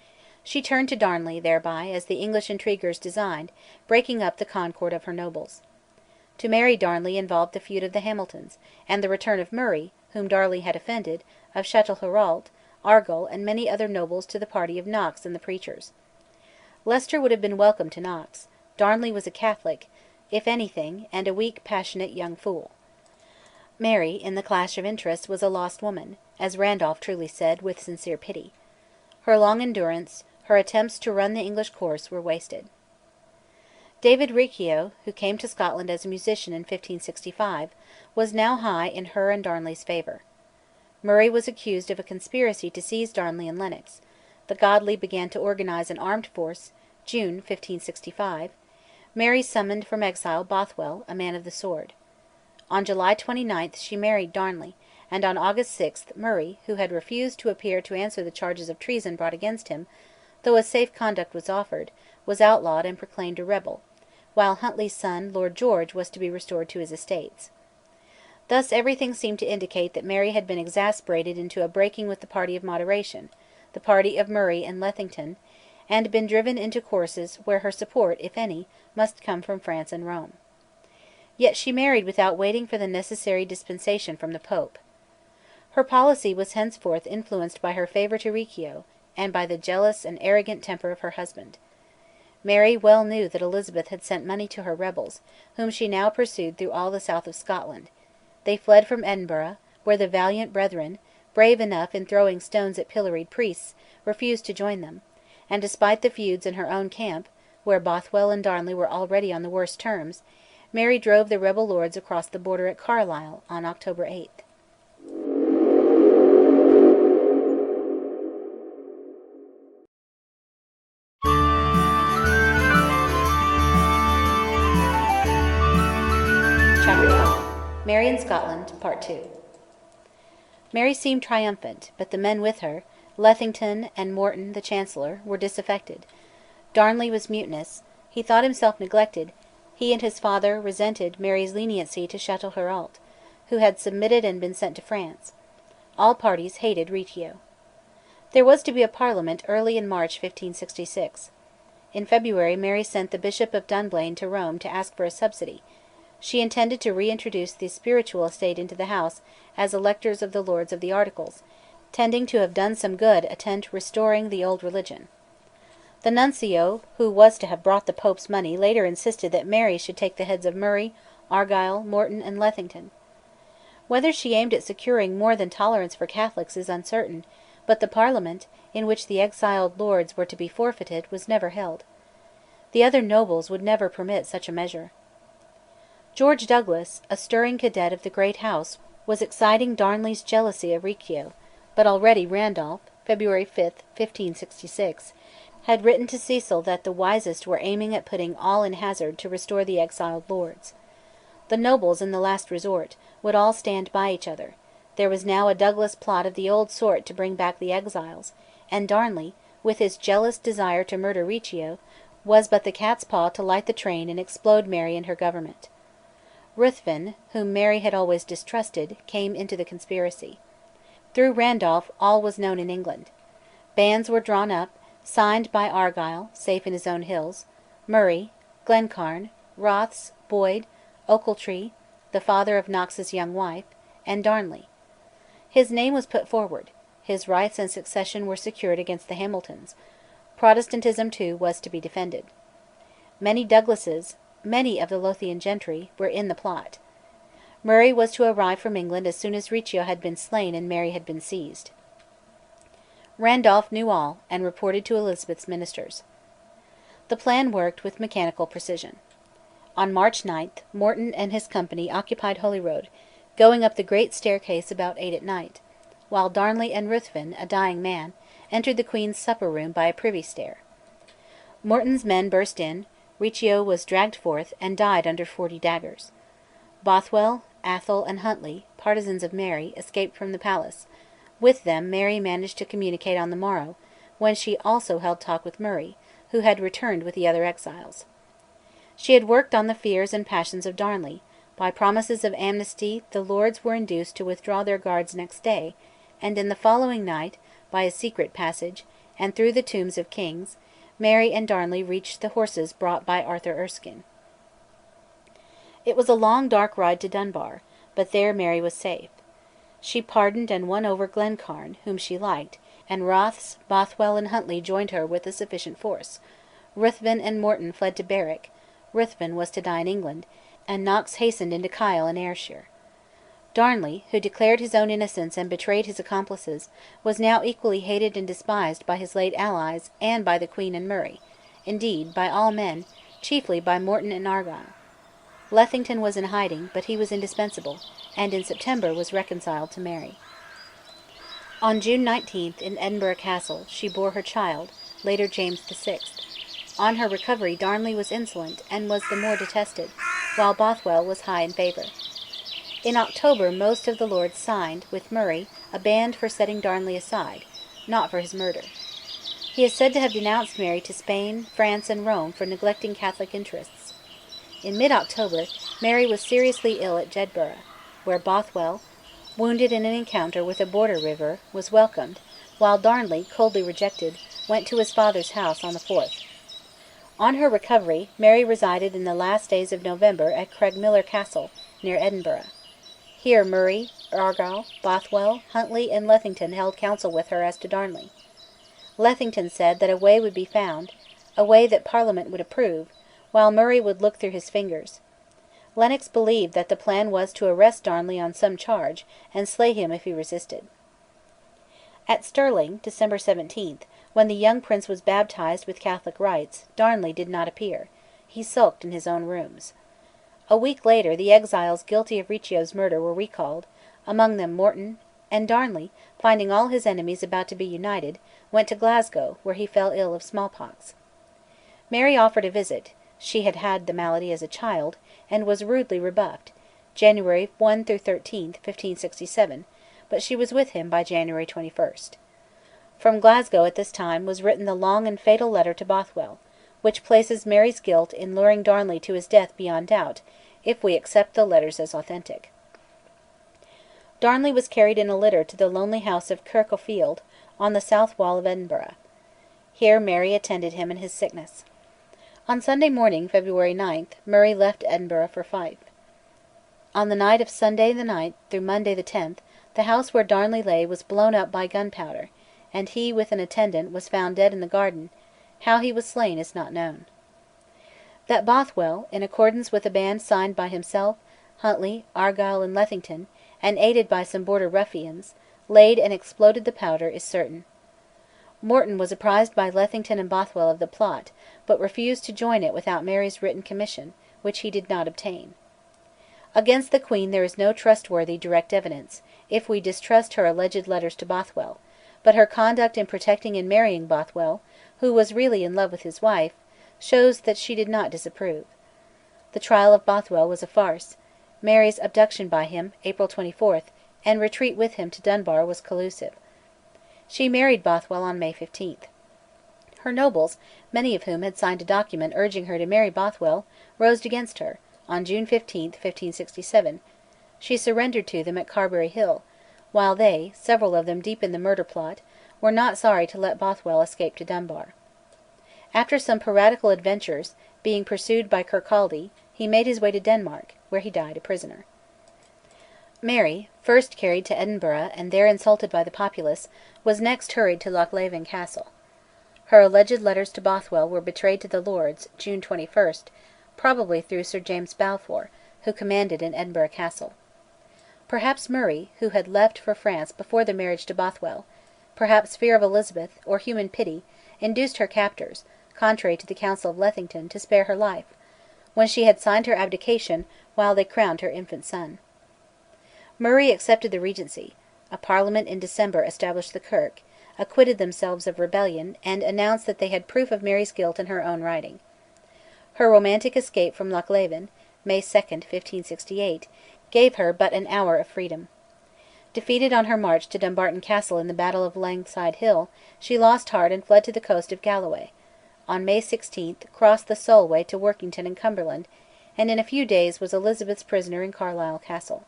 Speaker 1: She turned to Darnley, thereby, as the English intriguers designed, breaking up the concord of her nobles. To marry Darnley involved the feud of the Hamiltons, and the return of Murray, whom Darnley had offended, of Châtelherault, Argyll, and many other nobles to the party of Knox and the preachers. Leicester would have been welcome to Knox; Darnley was a Catholic, if anything, and a weak, passionate young fool. Mary, in the clash of interests, was a lost woman, as Randolph truly said, with sincere pity. Her long endurance, her attempts to run the English course, were wasted. David Riccio, who came to Scotland as a musician in 1565, was now high in her and Darnley's favour. Murray was accused of a conspiracy to seize Darnley and Lennox; the godly began to organise an armed force (June 1565); Mary summoned from exile Bothwell, a man of the sword. On July 29 she married Darnley, and on August 6 Murray, who had refused to appear to answer the charges of treason brought against him, though a safe conduct was offered, was outlawed and proclaimed a rebel, while Huntly's son, Lord George, was to be restored to his estates. Thus everything seemed to indicate that Mary had been exasperated into a breaking with the party of moderation, the party of Murray and Lethington, and been driven into courses where her support, if any, must come from France and Rome. Yet she married without waiting for the necessary dispensation from the Pope. Her policy was henceforth influenced by her favour to Riccio, and by the jealous and arrogant temper of her husband. Mary well knew that Elizabeth had sent money to her rebels, whom she now pursued through all the south of Scotland. They fled from Edinburgh, where the valiant brethren, brave enough in throwing stones at pilloried priests, refused to join them; and despite the feuds in her own camp, where Bothwell and Darnley were already on the worst terms, Mary drove the rebel lords across the border at Carlisle on October 8. Chapter 5 Mary in Scotland, Part 2. Mary seemed triumphant, but the men with her, Lethington and Morton the Chancellor, were disaffected. Darnley was mutinous; He thought himself neglected; he and his father resented Mary's leniency to Chatelherault, who had submitted and been sent to France. All parties hated Riccio. There was to be a Parliament early in March 1566. In February Mary sent the Bishop of Dunblane to Rome to ask for a subsidy; she intended to reintroduce the spiritual estate into the House as electors of the Lords of the Articles, tending to have done some good anent restoring the old religion. The Nuncio, who was to have brought the Pope's money, later insisted that Mary should take the heads of Murray, Argyll, Morton, and Lethington. Whether she aimed at securing more than tolerance for Catholics is uncertain, but the Parliament, in which the exiled lords were to be forfeited, was never held. The other nobles would never permit such a measure. George Douglas, a stirring cadet of the great House, was exciting Darnley's jealousy of Riccio, but already Randolph (February 5, 1566) had written to Cecil that the wisest were aiming at putting all in hazard to restore the exiled lords. The nobles, in the last resort, would all stand by each other; there was now a Douglas plot of the old sort to bring back the exiles, and Darnley, with his jealous desire to murder Riccio, was but the cat's paw to light the train and explode Mary and her government. Ruthven, whom Mary had always distrusted, came into the conspiracy. Through Randolph all was known in England. Bands were drawn up, signed by Argyll, safe in his own hills, Murray, Glencairn, Rothes, Boyd, Ochiltree, the father of Knox's young wife, and Darnley. His name was put forward; his rights and succession were secured against the Hamiltons; Protestantism too was to be defended. Many Douglases, many of the Lothian gentry, were in the plot. Murray was to arrive from England as soon as Riccio had been slain and Mary had been seized. Randolph knew all, and reported to Elizabeth's ministers. The plan worked with mechanical precision. On March 9 Morton and his company occupied Holyrood, going up the great staircase about 8 at night, while Darnley and Ruthven, a dying man, entered the Queen's supper room by a privy stair. Morton's men burst in; Riccio was dragged forth, and died under 40 daggers. Bothwell, Atholl, and Huntly, partisans of Mary, escaped from the palace; with them Mary managed to communicate on the morrow, when she also held talk with Murray, who had returned with the other exiles. She had worked on the fears and passions of Darnley; by promises of amnesty the lords were induced to withdraw their guards next day, and in the following night, by a secret passage, and through the tombs of kings, Mary and Darnley reached the horses brought by Arthur Erskine. It was a long dark ride to Dunbar, but there Mary was safe. She pardoned and won over Glencairn, whom she liked, and Rothes, Bothwell, and Huntly joined her with a sufficient force; Ruthven and Morton fled to Berwick; Ruthven was to die in England, and Knox hastened into Kyle in Ayrshire. Darnley, who declared his own innocence and betrayed his accomplices, was now equally hated and despised by his late allies and by the Queen and Murray, indeed by all men, chiefly by Morton and Argyll. Lethington was in hiding, but he was indispensable, and in September was reconciled to Mary. On June 19, in Edinburgh Castle, she bore her child, later James VI. On her recovery Darnley was insolent, and was the more detested, while Bothwell was high in favour. In October most of the lords signed, with Murray, a band for setting Darnley aside, not for his murder. He is said to have denounced Mary to Spain, France, and Rome for neglecting Catholic interests. In mid-October Mary was seriously ill at Jedburgh, where Bothwell, wounded in an encounter with a border river, was welcomed, while Darnley, coldly rejected, went to his father's house on the 4th. On her recovery, Mary resided in the last days of November at Craigmillar Castle, near Edinburgh. Here Murray, Argyll, Bothwell, Huntly, and Lethington held counsel with her as to Darnley. Lethington said that a way would be found, a way that Parliament would approve, while Murray would look through his fingers. Lennox believed that the plan was to arrest Darnley on some charge, and slay him if he resisted. At Stirling, December 17th, when the young prince was baptized with Catholic rites, Darnley did not appear; he sulked in his own rooms. A week later the exiles guilty of Riccio's murder were recalled, among them Morton, and Darnley, finding all his enemies about to be united, went to Glasgow, where he fell ill of smallpox. Mary offered a visit; she had had the malady as a child, and was rudely rebuffed (January 1–13, 1567), but she was with him by January 21. From Glasgow at this time was written the long and fatal letter to Bothwell, which places Mary's guilt in luring Darnley to his death beyond doubt, if we accept the letters as authentic. Darnley was carried in a litter to the lonely house of Kirk o' Field, on the south wall of Edinburgh. Here Mary attended him in his sickness. On Sunday morning, February 9, Murray left Edinburgh for Fife. On the night of Sunday the 9th through Monday the 10th, the house where Darnley lay was blown up by gunpowder, and he, with an attendant, was found dead in the garden. How he was slain is not known. That Bothwell, in accordance with a band signed by himself, Huntly, Argyll, and Lethington, and aided by some Border ruffians, laid and exploded the powder, is certain. Morton was apprised by Lethington and Bothwell of the plot, but refused to join it without Mary's written commission, which he did not obtain. Against the Queen there is no trustworthy direct evidence, if we distrust her alleged letters to Bothwell, but her conduct in protecting and marrying Bothwell, who was really in love with his wife, shows that she did not disapprove. The trial of Bothwell was a farce; Mary's abduction by him, April 24, and retreat with him to Dunbar was collusive. She married Bothwell on May 15. Her nobles, many of whom had signed a document urging her to marry Bothwell, rose against her; on June 15, 1567, she surrendered to them at Carberry Hill, while they, several of them deep in the murder plot, were not sorry to let Bothwell escape to Dunbar. After some piratical adventures, being pursued by Kirkcaldy, he made his way to Denmark, where he died a prisoner. Mary, first carried to Edinburgh and there insulted by the populace, was next hurried to Lochleven Castle. Her alleged letters to Bothwell were betrayed to the Lords, June 21, probably through Sir James Balfour, who commanded in Edinburgh Castle. Perhaps Murray, who had left for France before the marriage to Bothwell, perhaps fear of Elizabeth, or human pity, induced her captors, contrary to the counsel of Lethington, to spare her life, when she had signed her abdication while they crowned her infant son. Murray accepted the regency; a Parliament in December established the Kirk, acquitted themselves of rebellion, and announced that they had proof of Mary's guilt in her own writing. Her romantic escape from Lochleven, May 2, 1568, gave her but an hour of freedom. Defeated on her march to Dumbarton Castle in the Battle of Langside Hill, she lost heart and fled to the coast of Galloway; on May 16 crossed the Solway to Workington in Cumberland, and in a few days was Elizabeth's prisoner in Carlisle Castle.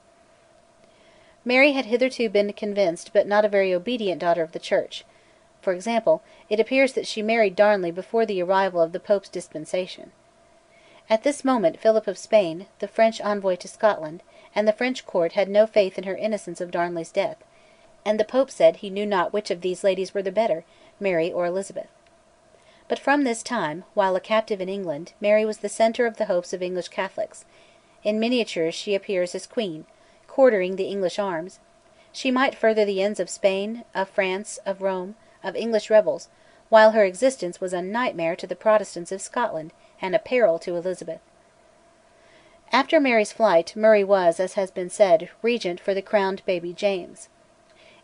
Speaker 1: Mary had hitherto been convinced but not a very obedient daughter of the Church. For example, it appears that she married Darnley before the arrival of the Pope's dispensation. At this moment Philip of Spain, the French envoy to Scotland, and the French court had no faith in her innocence of Darnley's death, and the Pope said he knew not which of these ladies were the better, Mary or Elizabeth. But from this time, while a captive in England, Mary was the centre of the hopes of English Catholics. In miniature she appears as Queen, quartering the English arms; she might further the ends of Spain, of France, of Rome, of English rebels, while her existence was a nightmare to the Protestants of Scotland and a peril to Elizabeth. After Mary's flight, Murray was, as has been said, regent for the crowned baby James.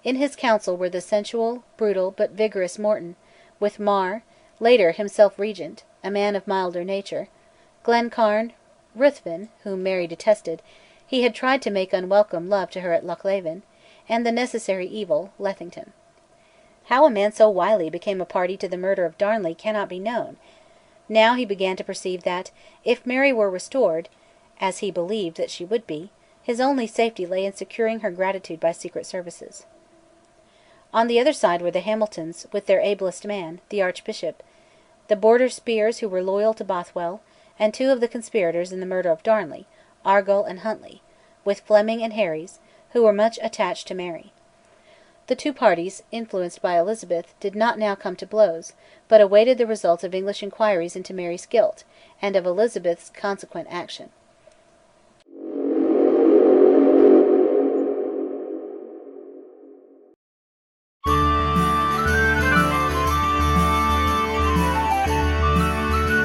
Speaker 1: In his council were the sensual, brutal, but vigorous Morton, with Mar, later himself regent, a man of milder nature; Glencairn, Ruthven, whom Mary detested, he had tried to make unwelcome love to her at Lochleven; and the necessary evil, Lethington. How a man so wily became a party to the murder of Darnley cannot be known. Now he began to perceive that, if Mary were restored, as he believed that she would be, his only safety lay in securing her gratitude by secret services. On the other side were the Hamiltons, with their ablest man, the Archbishop; the Border spears who were loyal to Bothwell; and two of the conspirators in the murder of Darnley, Argyll and Huntly, with Fleming and Herries, who were much attached to Mary. The two parties, influenced by Elizabeth, did not now come to blows, but awaited the results of English inquiries into Mary's guilt, and of Elizabeth's consequent action.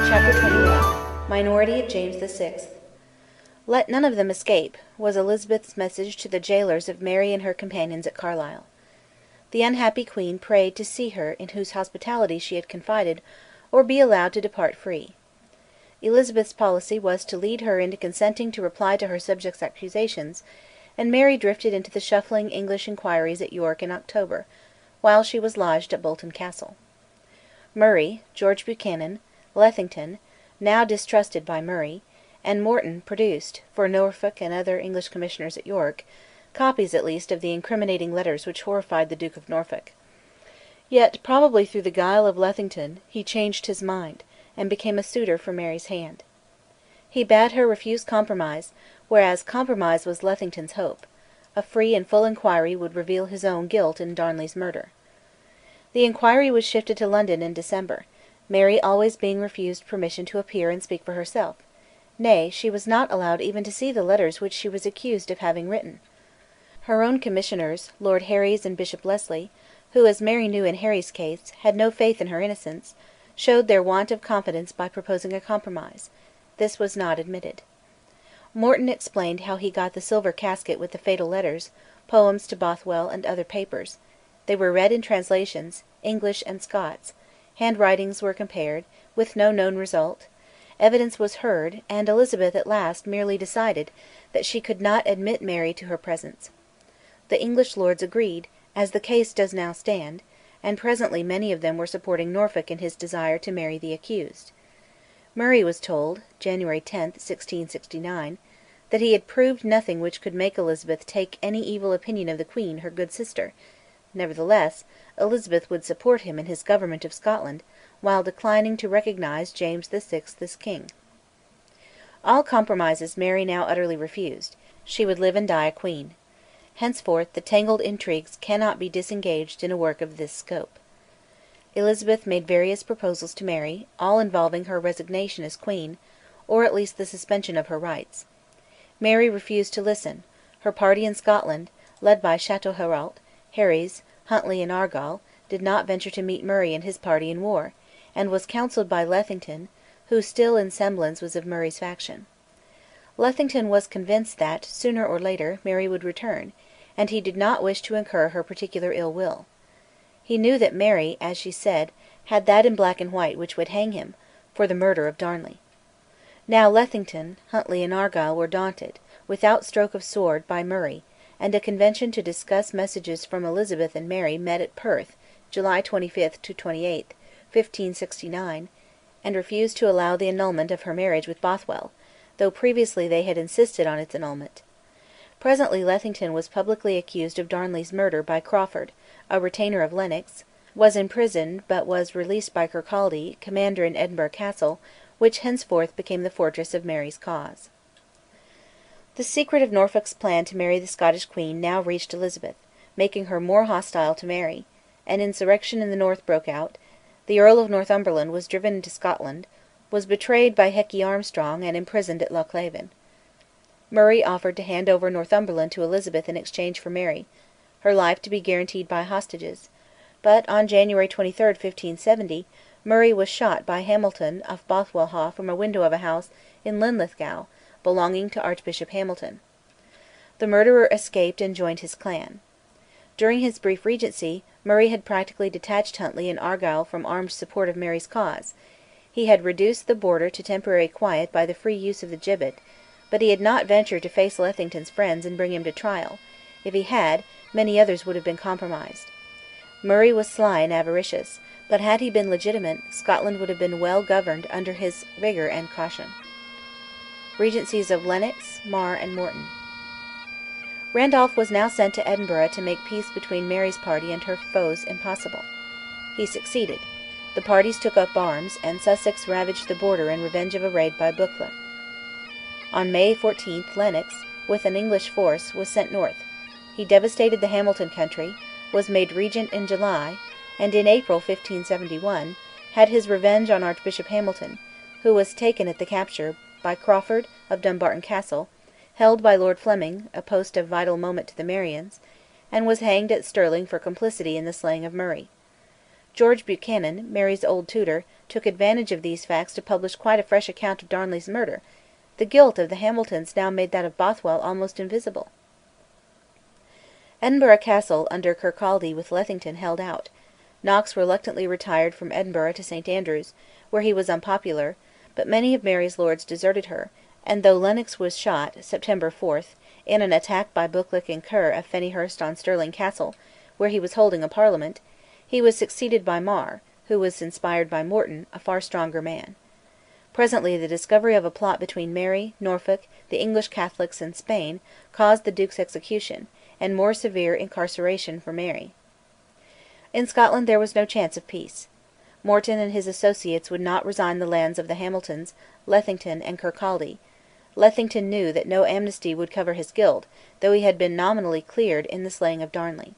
Speaker 1: Chapter 21. Minority of James VI. "Let none of them escape," was Elizabeth's message to the jailers of Mary and her companions at Carlisle. The unhappy Queen prayed to see her in whose hospitality she had confided, or be allowed to depart free. Elizabeth's policy was to lead her into consenting to reply to her subjects' accusations, and Mary drifted into the shuffling English inquiries at York in October, while she was lodged at Bolton Castle. Murray, George Buchanan, Lethington, now distrusted by Murray, and Morton produced, for Norfolk and other English commissioners at York, copies at least of the incriminating letters which horrified the Duke of Norfolk. Yet, probably through the guile of Lethington, he changed his mind, and became a suitor for Mary's hand. He bade her refuse compromise, whereas compromise was Lethington's hope: a free and full inquiry would reveal his own guilt in Darnley's murder. The inquiry was shifted to London in December, Mary always being refused permission to appear and speak for herself; nay, she was not allowed even to see the letters which she was accused of having written. Her own commissioners, Lord Herries and Bishop Leslie, who, as Mary knew in Herries's case, had no faith in her innocence, showed their want of confidence by proposing a compromise: this was not admitted. Morton explained how he got the silver casket with the fatal letters, poems to Bothwell, and other papers; they were read in translations, English and Scots; handwritings were compared, with no known result; evidence was heard, and Elizabeth at last merely decided that she could not admit Mary to her presence. The English lords agreed, as the case does now stand, and presently many of them were supporting Norfolk in his desire to marry the accused. Murray was told (January 10, 1669) that he had proved nothing which could make Elizabeth take any evil opinion of the Queen, her good sister; nevertheless, Elizabeth would support him in his government of Scotland, while declining to recognise James VI as king. All compromises Mary now utterly refused: she would live and die a queen. Henceforth the tangled intrigues cannot be disengaged in a work of this scope. Elizabeth made various proposals to Mary, all involving her resignation as queen, or at least the suspension of her rights. Mary refused to listen; her party in Scotland, led by Chatelherault, Herries, Huntly, and Argyll, did not venture to meet Murray and his party in war, and was counselled by Lethington, who still in semblance was of Murray's faction. Lethington was convinced that, sooner or later, Mary would return, and he did not wish to incur her particular ill will. He knew that Mary, as she said, had that in black and white which would hang him, for the murder of Darnley. Now Lethington, Huntly, and Argyll were daunted, without stroke of sword, by Murray, and a convention to discuss messages from Elizabeth and Mary met at Perth, July 25 to 28, 1569, and refused to allow the annulment of her marriage with Bothwell, though previously they had insisted on its annulment. Presently Lethington was publicly accused of Darnley's murder by Crawford, a retainer of Lennox, was imprisoned, but was released by Kirkcaldy, commander in Edinburgh Castle, which henceforth became the fortress of Mary's cause. The secret of Norfolk's plan to marry the Scottish Queen now reached Elizabeth, making her more hostile to Mary; an insurrection in the north broke out; the Earl of Northumberland was driven into Scotland, was betrayed by Heckie Armstrong, and imprisoned at Lochleven. Murray offered to hand over Northumberland to Elizabeth in exchange for Mary, her life to be guaranteed by hostages; but on January 23, 1570, Murray was shot by Hamilton of Bothwellhaugh from a window of a house in Linlithgow, belonging to Archbishop Hamilton. The murderer escaped and joined his clan. During his brief regency, Murray had practically detached Huntly and Argyll from armed support of Mary's cause; he had reduced the Border to temporary quiet by the free use of the gibbet, but he had not ventured to face Lethington's friends and bring him to trial; if he had, many others would have been compromised. Murray was sly and avaricious, but had he been legitimate, Scotland would have been well governed under his vigour and caution. Regencies of Lennox, Mar, and Morton. Randolph was now sent to Edinburgh to make peace between Mary's party and her foes impossible. He succeeded; the parties took up arms, and Sussex ravaged the Border in revenge of a raid by Buccleuch. On May 14 Lennox, with an English force, was sent north; he devastated the Hamilton country, was made regent in July, and in April 1571 had his revenge on Archbishop Hamilton, who was taken at the capture by Crawford of Dumbarton Castle, held by Lord Fleming, a post of vital moment to the Marians, and was hanged at Stirling for complicity in the slaying of Murray. George Buchanan, Mary's old tutor, took advantage of these facts to publish quite a fresh account of Darnley's murder; the guilt of the Hamiltons now made that of Bothwell almost invisible. Edinburgh Castle under Kirkcaldy with Lethington held out; Knox reluctantly retired from Edinburgh to St Andrews, where he was unpopular, but many of Mary's lords deserted her, and though Lennox was shot (September 4) in an attack by Buccleuch and Kerr of Fennyhurst on Stirling Castle, where he was holding a parliament, he was succeeded by Mar, who was inspired by Morton, a far stronger man. Presently the discovery of a plot between Mary, Norfolk, the English Catholics, and Spain, caused the Duke's execution, and more severe incarceration for Mary. In Scotland there was no chance of peace. Morton and his associates would not resign the lands of the Hamiltons, Lethington, and Kirkcaldy. Lethington knew that no amnesty would cover his guilt, though he had been nominally cleared in the slaying of Darnley.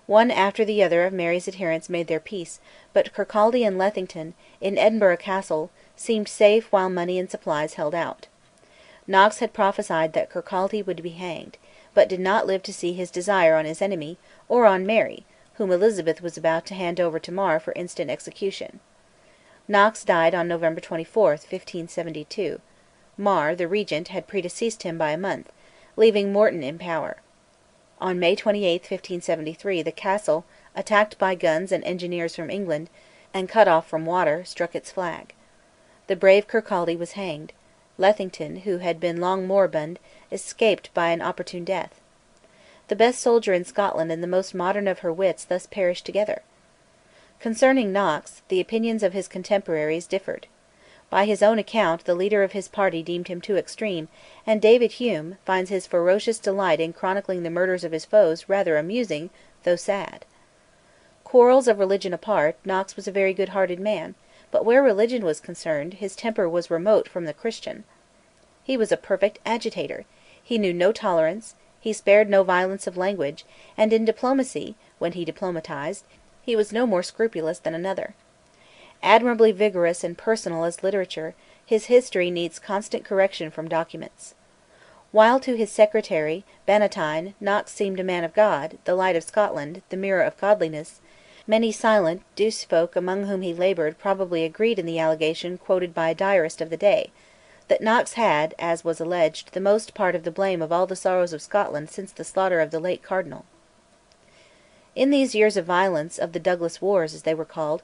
Speaker 1: One after the other of Mary's adherents made their peace, but Kirkcaldy and Lethington, in Edinburgh Castle, seemed safe while money and supplies held out. Knox had prophesied that Kirkcaldy would be hanged, but did not live to see his desire on his enemy, or on Mary, whom Elizabeth was about to hand over to Mar for instant execution. Knox died on November 24, 1572. Mar, the regent, had predeceased him by a month, leaving Morton in power. On May 28, 1573, the castle, attacked by guns and engineers from England, and cut off from water, struck its flag. The brave Kirkcaldy was hanged. Lethington, who had been long moribund, escaped by an opportune death. The best soldier in Scotland and the most modern of her wits thus perished together. Concerning Knox, the opinions of his contemporaries differed. By his own account, the leader of his party deemed him too extreme, and David Hume finds his ferocious delight in chronicling the murders of his foes rather amusing, though sad. Quarrels of religion apart, Knox was a very good-hearted man, but where religion was concerned, his temper was remote from the Christian. He was a perfect agitator; he knew no tolerance; he spared no violence of language; and in diplomacy, when he diplomatized, he was no more scrupulous than another. Admirably vigorous and personal as literature, his history needs constant correction from documents. While to his secretary, Bannatyne, Knox seemed a man of God, the light of Scotland, the mirror of godliness, many silent, douce folk among whom he laboured probably agreed in the allegation quoted by a diarist of the day, that Knox had, as was alleged, the most part of the blame of all the sorrows of Scotland since the slaughter of the late Cardinal. In these years of violence, of the Douglas Wars, as they were called,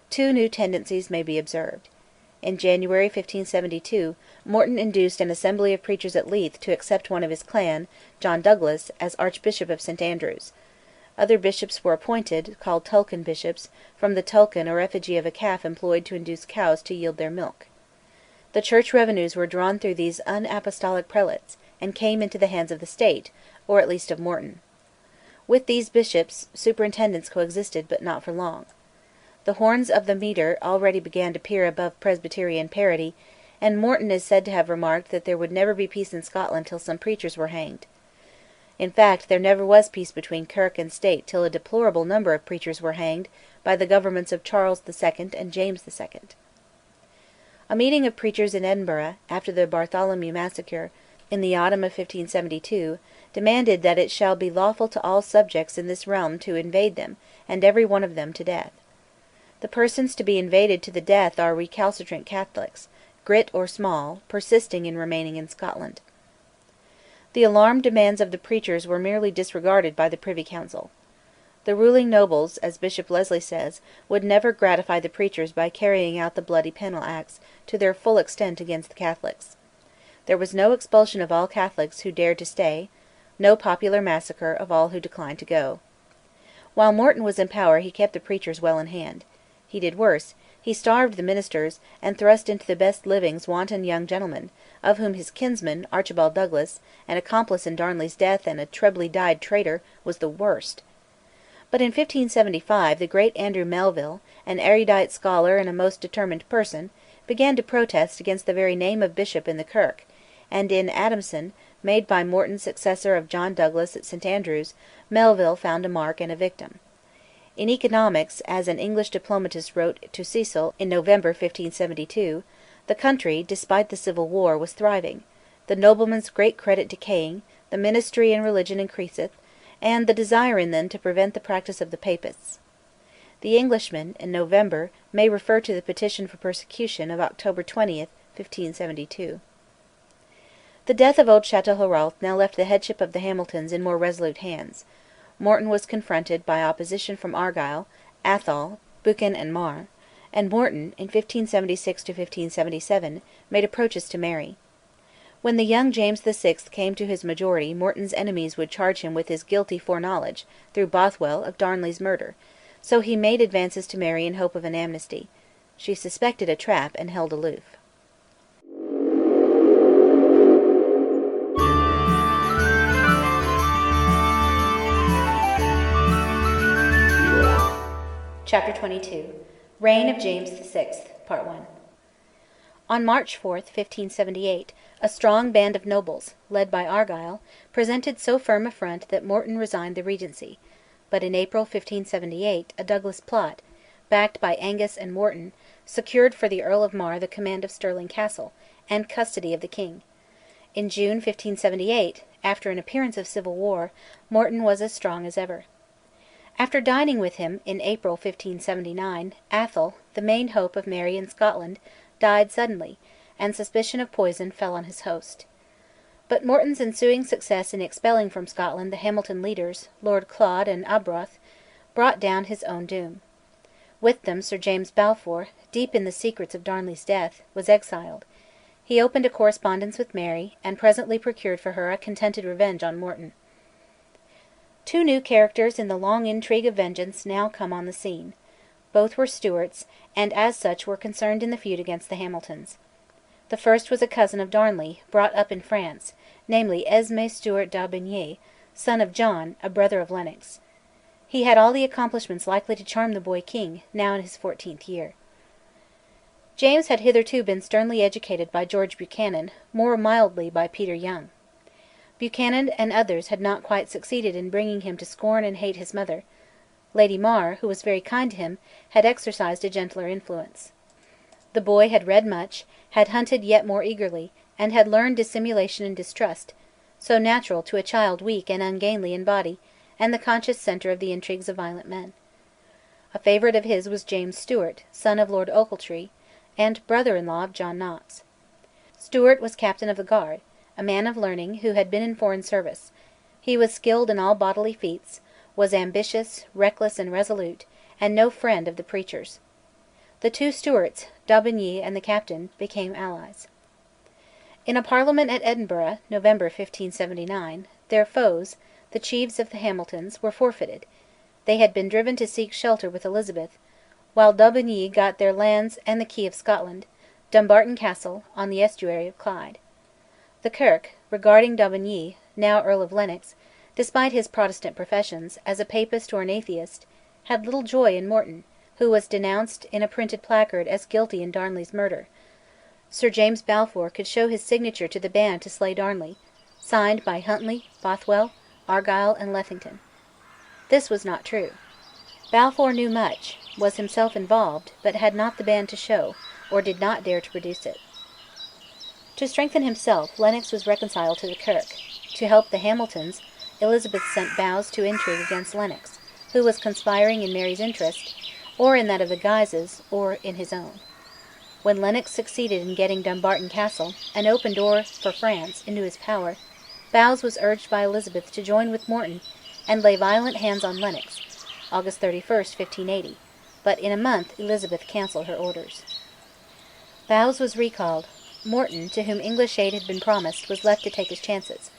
Speaker 1: two new tendencies may be observed. In January 1572, Morton induced an assembly of preachers at Leith to accept one of his clan, John Douglas, as Archbishop of St Andrews. Other bishops were appointed, called Tulkin bishops, from the tulkin or effigy of a calf employed to induce cows to yield their milk. The church revenues were drawn through these unapostolic prelates, and came into the hands of the state, or at least of Morton. With these bishops, superintendents coexisted, but not for long. The horns of the mitre already began to peer above Presbyterian parity, and Morton is said to have remarked that there would never be peace in Scotland till some preachers were hanged. In fact, there never was peace between Kirk and State till a deplorable number of preachers were hanged by the governments of Charles II and James II. A meeting of preachers in Edinburgh, after the Bartholomew massacre, in the autumn of 1572, demanded that it shall be lawful to all subjects in this realm to invade them, and every one of them to death. The persons to be invaded to the death are recalcitrant Catholics, great or small, persisting in remaining in Scotland. The alarmed demands of the preachers were merely disregarded by the Privy Council. The ruling nobles, as Bishop Leslie says, would never gratify the preachers by carrying out the bloody penal acts to their full extent against the Catholics. There was no expulsion of all Catholics who dared to stay, no popular massacre of all who declined to go. While Morton was in power he kept the preachers well in hand. He did worse: he starved the ministers, and thrust into the best livings wanton young gentlemen, of whom his kinsman, Archibald Douglas, an accomplice in Darnley's death and a trebly dyed traitor, was the worst. But in 1575 the great Andrew Melville, an erudite scholar and a most determined person, began to protest against the very name of bishop in the Kirk, and in Adamson, made by Morton's successor of John Douglas at St Andrews, Melville found a mark and a victim. In economics, as an English diplomatist wrote to Cecil in November 1572, the country, despite the Civil War, was thriving, the nobleman's great credit decaying, the ministry and religion increaseth, and the desire in them to prevent the practice of the Papists. The Englishman, in November, may refer to the petition for persecution of October 20, 1572. The death of old Châtelherault now left the headship of the Hamiltons in more resolute hands. Morton was confronted by opposition from Argyll, Atholl, Buchan and Mar, and Morton, in 1576–1577, made approaches to Mary. When the young James VI came to his majority, Morton's enemies would charge him with his guilty foreknowledge, through Bothwell, of Darnley's murder, so he made advances to Mary in hope of an amnesty. She suspected a trap, and held aloof. Chapter 22 Reign of James VI, Part 1 On March 4, 1578, a strong band of nobles, led by Argyll, presented so firm a front that Morton resigned the regency; but in April 1578 a Douglas plot, backed by Angus and Wharton, secured for the Earl of Mar the command of Stirling Castle, and custody of the king. In June 1578, after an appearance of civil war, Morton was as strong as ever. After dining with him, in April 1579, Atholl, the main hope of Mary in Scotland, died suddenly, and suspicion of poison fell on his host. But Morton's ensuing success in expelling from Scotland the Hamilton leaders, Lord Claude and Arbroath, brought down his own doom. With them Sir James Balfour, deep in the secrets of Darnley's death, was exiled. He opened a correspondence with Mary, and presently procured for her a contented revenge on Morton. Two new characters in the long intrigue of vengeance now come on the scene. Both were Stewarts, and as such were concerned in the feud against the Hamiltons. The first was a cousin of Darnley, brought up in France, namely Esme Stewart d'Aubigny, son of John, a brother of Lennox. He had all the accomplishments likely to charm the boy king, now in his 14th year. James had hitherto been sternly educated by George Buchanan, more mildly by Peter Young. Buchanan and others had not quite succeeded in bringing him to scorn and hate his mother. Lady Mar, who was very kind to him, had exercised a gentler influence. The boy had read much, had hunted yet more eagerly, and had learned dissimulation and distrust, so natural to a child weak and ungainly in body, and the conscious centre of the intrigues of violent men. A favourite of his was James Stewart, son of Lord Ochiltree, and brother-in-law of John Knox. Stewart was captain of the guard, a man of learning who had been in foreign service. He was skilled in all bodily feats, was ambitious, reckless, and resolute, and no friend of the preachers. The two Stewarts, d'Aubigny and the captain, became allies. In a Parliament at Edinburgh, November 1579, their foes, the chiefs of the Hamiltons, were forfeited; they had been driven to seek shelter with Elizabeth, while d'Aubigny got their lands and the key of Scotland, Dumbarton Castle, on the estuary of Clyde. The Kirk, regarding d'Aubigny, now Earl of Lennox, despite his Protestant professions, as a Papist or an atheist, had little joy in Morton, who was denounced in a printed placard as guilty in Darnley's murder. Sir James Balfour could show his signature to the band to slay Darnley, signed by Huntly, Bothwell, Argyll, and Lethington. This was not true. Balfour knew much, was himself involved, but had not the band to show, or did not dare to produce it. To strengthen himself, Lennox was reconciled to the Kirk. To help the Hamiltons, Elizabeth sent Bowes to intrigue against Lennox, who was conspiring in Mary's interest, or in that of the Guises, or in his own. When Lennox succeeded in getting Dumbarton Castle, an open door for France, into his power, Bowes was urged by Elizabeth to join with Morton and lay violent hands on Lennox, August 31, 1580, but in a month Elizabeth cancelled her orders. Bowes was recalled. Morton, to whom English aid had been promised, was left to take his chances.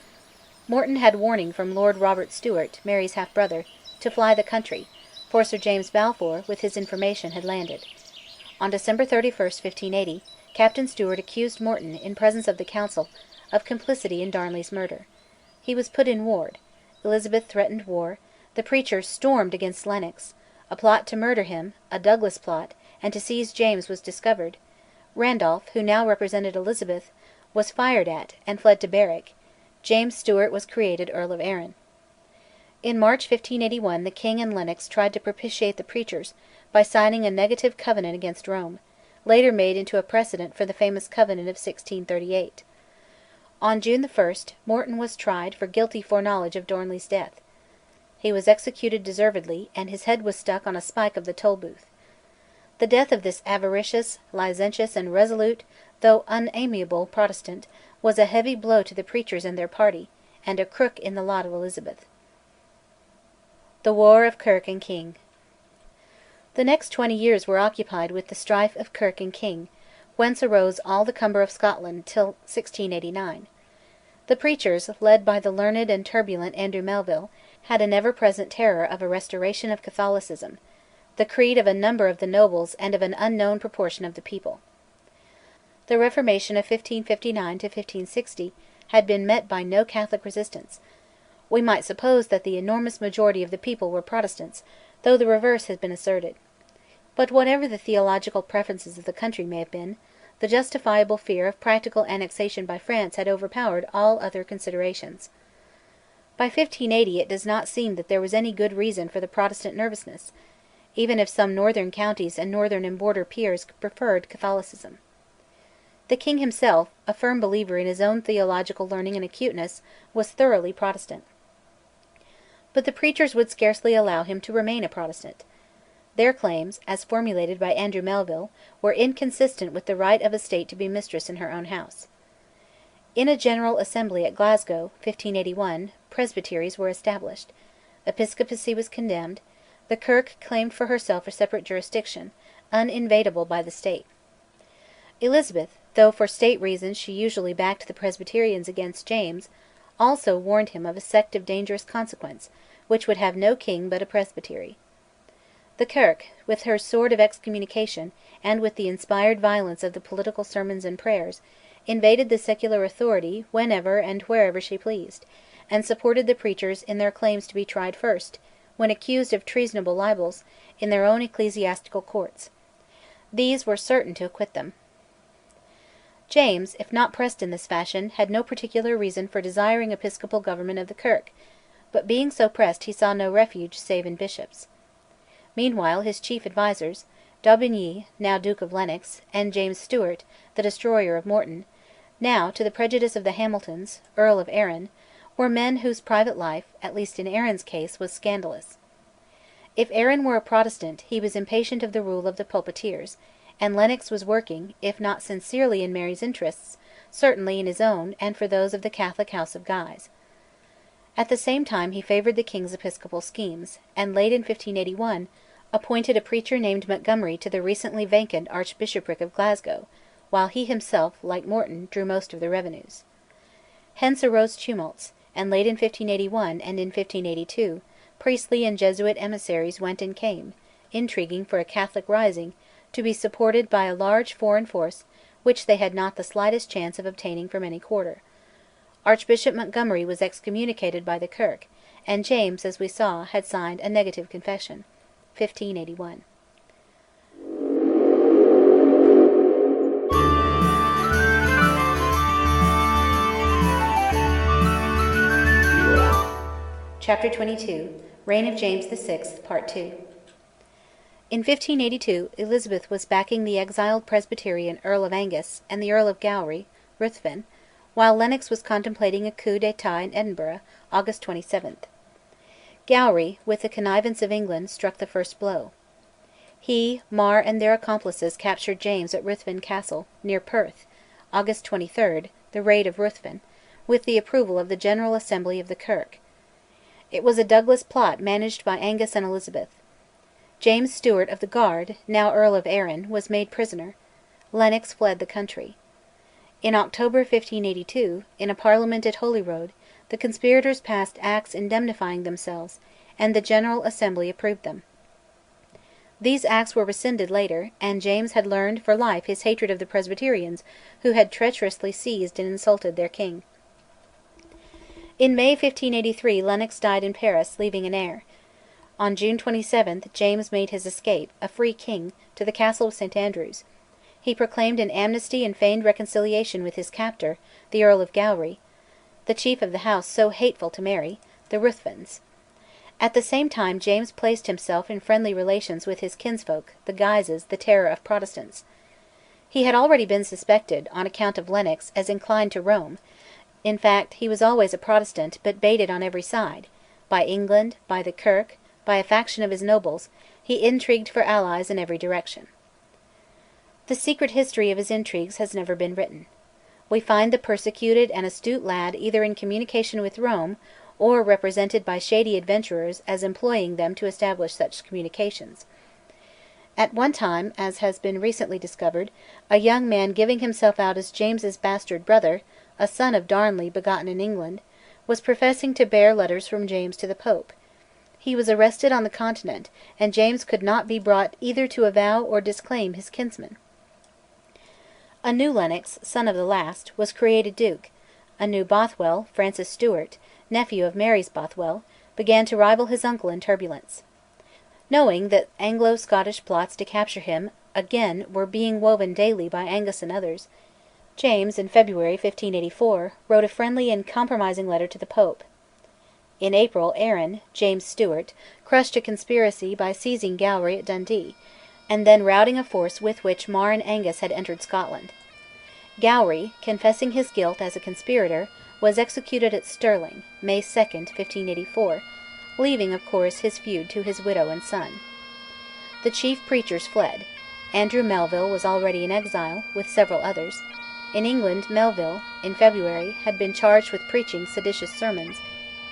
Speaker 1: Morton had warning from Lord Robert Stewart, Mary's half-brother, to fly the country, for Sir James Balfour, with his information, had landed. On December 31, 1580, Captain Stewart accused Morton, in presence of the Council, of complicity in Darnley's murder. He was put in ward. Elizabeth threatened war. The preachers stormed against Lennox. A plot to murder him, a Douglas plot, and to seize James was discovered. Randolph, who now represented Elizabeth, was fired at, and fled to Berwick. James Stewart was created Earl of Arran. In March 1581 the king and Lennox tried to propitiate the preachers by signing a negative covenant against Rome, later made into a precedent for the famous Covenant of 1638. On June 1 Morton was tried for guilty foreknowledge of Darnley's death. He was executed deservedly, and his head was stuck on a spike of the Tolbooth. The death of this avaricious, licentious, and resolute, though unamiable Protestant, was a heavy blow to the preachers and their party, and a crook in the lot of Elizabeth. The War of Kirk and King. The next 20 years were occupied with the strife of Kirk and King, whence arose all the cumber of Scotland till 1689. The preachers, led by the learned and turbulent Andrew Melville, had an ever-present terror of a restoration of Catholicism, the creed of a number of the nobles and of an unknown proportion of the people. The Reformation of 1559 to 1560 had been met by no Catholic resistance. We might suppose that the enormous majority of the people were Protestants, though the reverse has been asserted. But whatever the theological preferences of the country may have been, the justifiable fear of practical annexation by France had overpowered all other considerations. By 1580 it does not seem that there was any good reason for the Protestant nervousness, even if some northern counties and northern and border peers preferred Catholicism. The king himself, a firm believer in his own theological learning and acuteness, was thoroughly Protestant. But the preachers would scarcely allow him to remain a Protestant. Their claims, as formulated by Andrew Melville, were inconsistent with the right of a state to be mistress in her own house. In a General Assembly at Glasgow, 1581, presbyteries were established, episcopacy was condemned, the Kirk claimed for herself a separate jurisdiction, uninvadable by the state. Elizabeth, though for state reasons she usually backed the Presbyterians against James, also warned him of a sect of dangerous consequence, which would have no king but a presbytery. The Kirk, with her sword of excommunication, and with the inspired violence of the political sermons and prayers, invaded the secular authority whenever and wherever she pleased, and supported the preachers in their claims to be tried first, when accused of treasonable libels, in their own ecclesiastical courts. These were certain to acquit them. James, if not pressed in this fashion, had no particular reason for desiring episcopal government of the Kirk, but being so pressed he saw no refuge save in bishops. Meanwhile his chief advisers, d'Aubigny, now Duke of Lennox, and James Stewart, the destroyer of Morton, now, to the prejudice of the Hamiltons, Earl of Arran, were men whose private life, at least in Arran's case, was scandalous. If Arran were a Protestant, he was impatient of the rule of the pulpiteers, and Lennox was working, if not sincerely in Mary's interests, certainly in his own and for those of the Catholic House of Guise. At the same time he favoured the king's episcopal schemes, and late in 1581 appointed a preacher named Montgomery to the recently vacant Archbishopric of Glasgow, while he himself, like Morton, drew most of the revenues. Hence arose tumults, and late in 1581 and in 1582 priestly and Jesuit emissaries went and came, intriguing for a Catholic rising, to be supported by a large foreign force which they had not the slightest chance of obtaining from any quarter. Archbishop Montgomery was excommunicated by the Kirk, and James, as we saw, had signed a negative confession. 1581. Chapter 22 Reign of James VI, Part 2. In 1582 Elizabeth was backing the exiled Presbyterian Earl of Angus and the Earl of Gowrie, Ruthven, while Lennox was contemplating a coup d'état in Edinburgh, August 27. Gowrie, with the connivance of England, struck the first blow. He, Mar, and their accomplices captured James at Ruthven Castle, near Perth, August 23, the raid of Ruthven, with the approval of the General Assembly of the Kirk. It was a Douglas plot managed by Angus and Elizabeth. James Stewart of the Guard, now Earl of Arran, was made prisoner. Lennox fled the country. In October 1582, in a Parliament at Holyrood, the conspirators passed Acts indemnifying themselves, and the General Assembly approved them. These Acts were rescinded later, and James had learned for life his hatred of the Presbyterians, who had treacherously seized and insulted their king. In May 1583 Lennox died in Paris, leaving an heir. On June 27 James made his escape, a free king, to the castle of St Andrews. He proclaimed an amnesty and feigned reconciliation with his captor, the Earl of Gowrie, the chief of the house so hateful to Mary, the Ruthvens. At the same time James placed himself in friendly relations with his kinsfolk, the Guises, the terror of Protestants. He had already been suspected, on account of Lennox, as inclined to Rome. In fact, he was always a Protestant, but baited on every side: by England, by the Kirk, by a faction of his nobles, he intrigued for allies in every direction. The secret history of his intrigues has never been written. We find the persecuted and astute lad either in communication with Rome, or represented by shady adventurers as employing them to establish such communications. At one time, as has been recently discovered, a young man giving himself out as James's bastard brother, a son of Darnley begotten in England, was professing to bear letters from James to the Pope. He was arrested on the Continent, and James could not be brought either to avow or disclaim his kinsman. A new Lennox, son of the last, was created Duke; a new Bothwell, Francis Stewart, nephew of Mary's Bothwell, began to rival his uncle in turbulence. Knowing that Anglo-Scottish plots to capture him again were being woven daily by Angus and others, James, in February 1584, wrote a friendly and compromising letter to the Pope. In April Arran, James Stewart, crushed a conspiracy by seizing Gowrie at Dundee, and then routing a force with which Mar and Angus had entered Scotland. Gowrie, confessing his guilt as a conspirator, was executed at Stirling, May 2, 1584, leaving, of course, his feud to his widow and son. The chief preachers fled. Andrew Melville was already in exile, with several others. In England, Melville, in February, had been charged with preaching seditious sermons,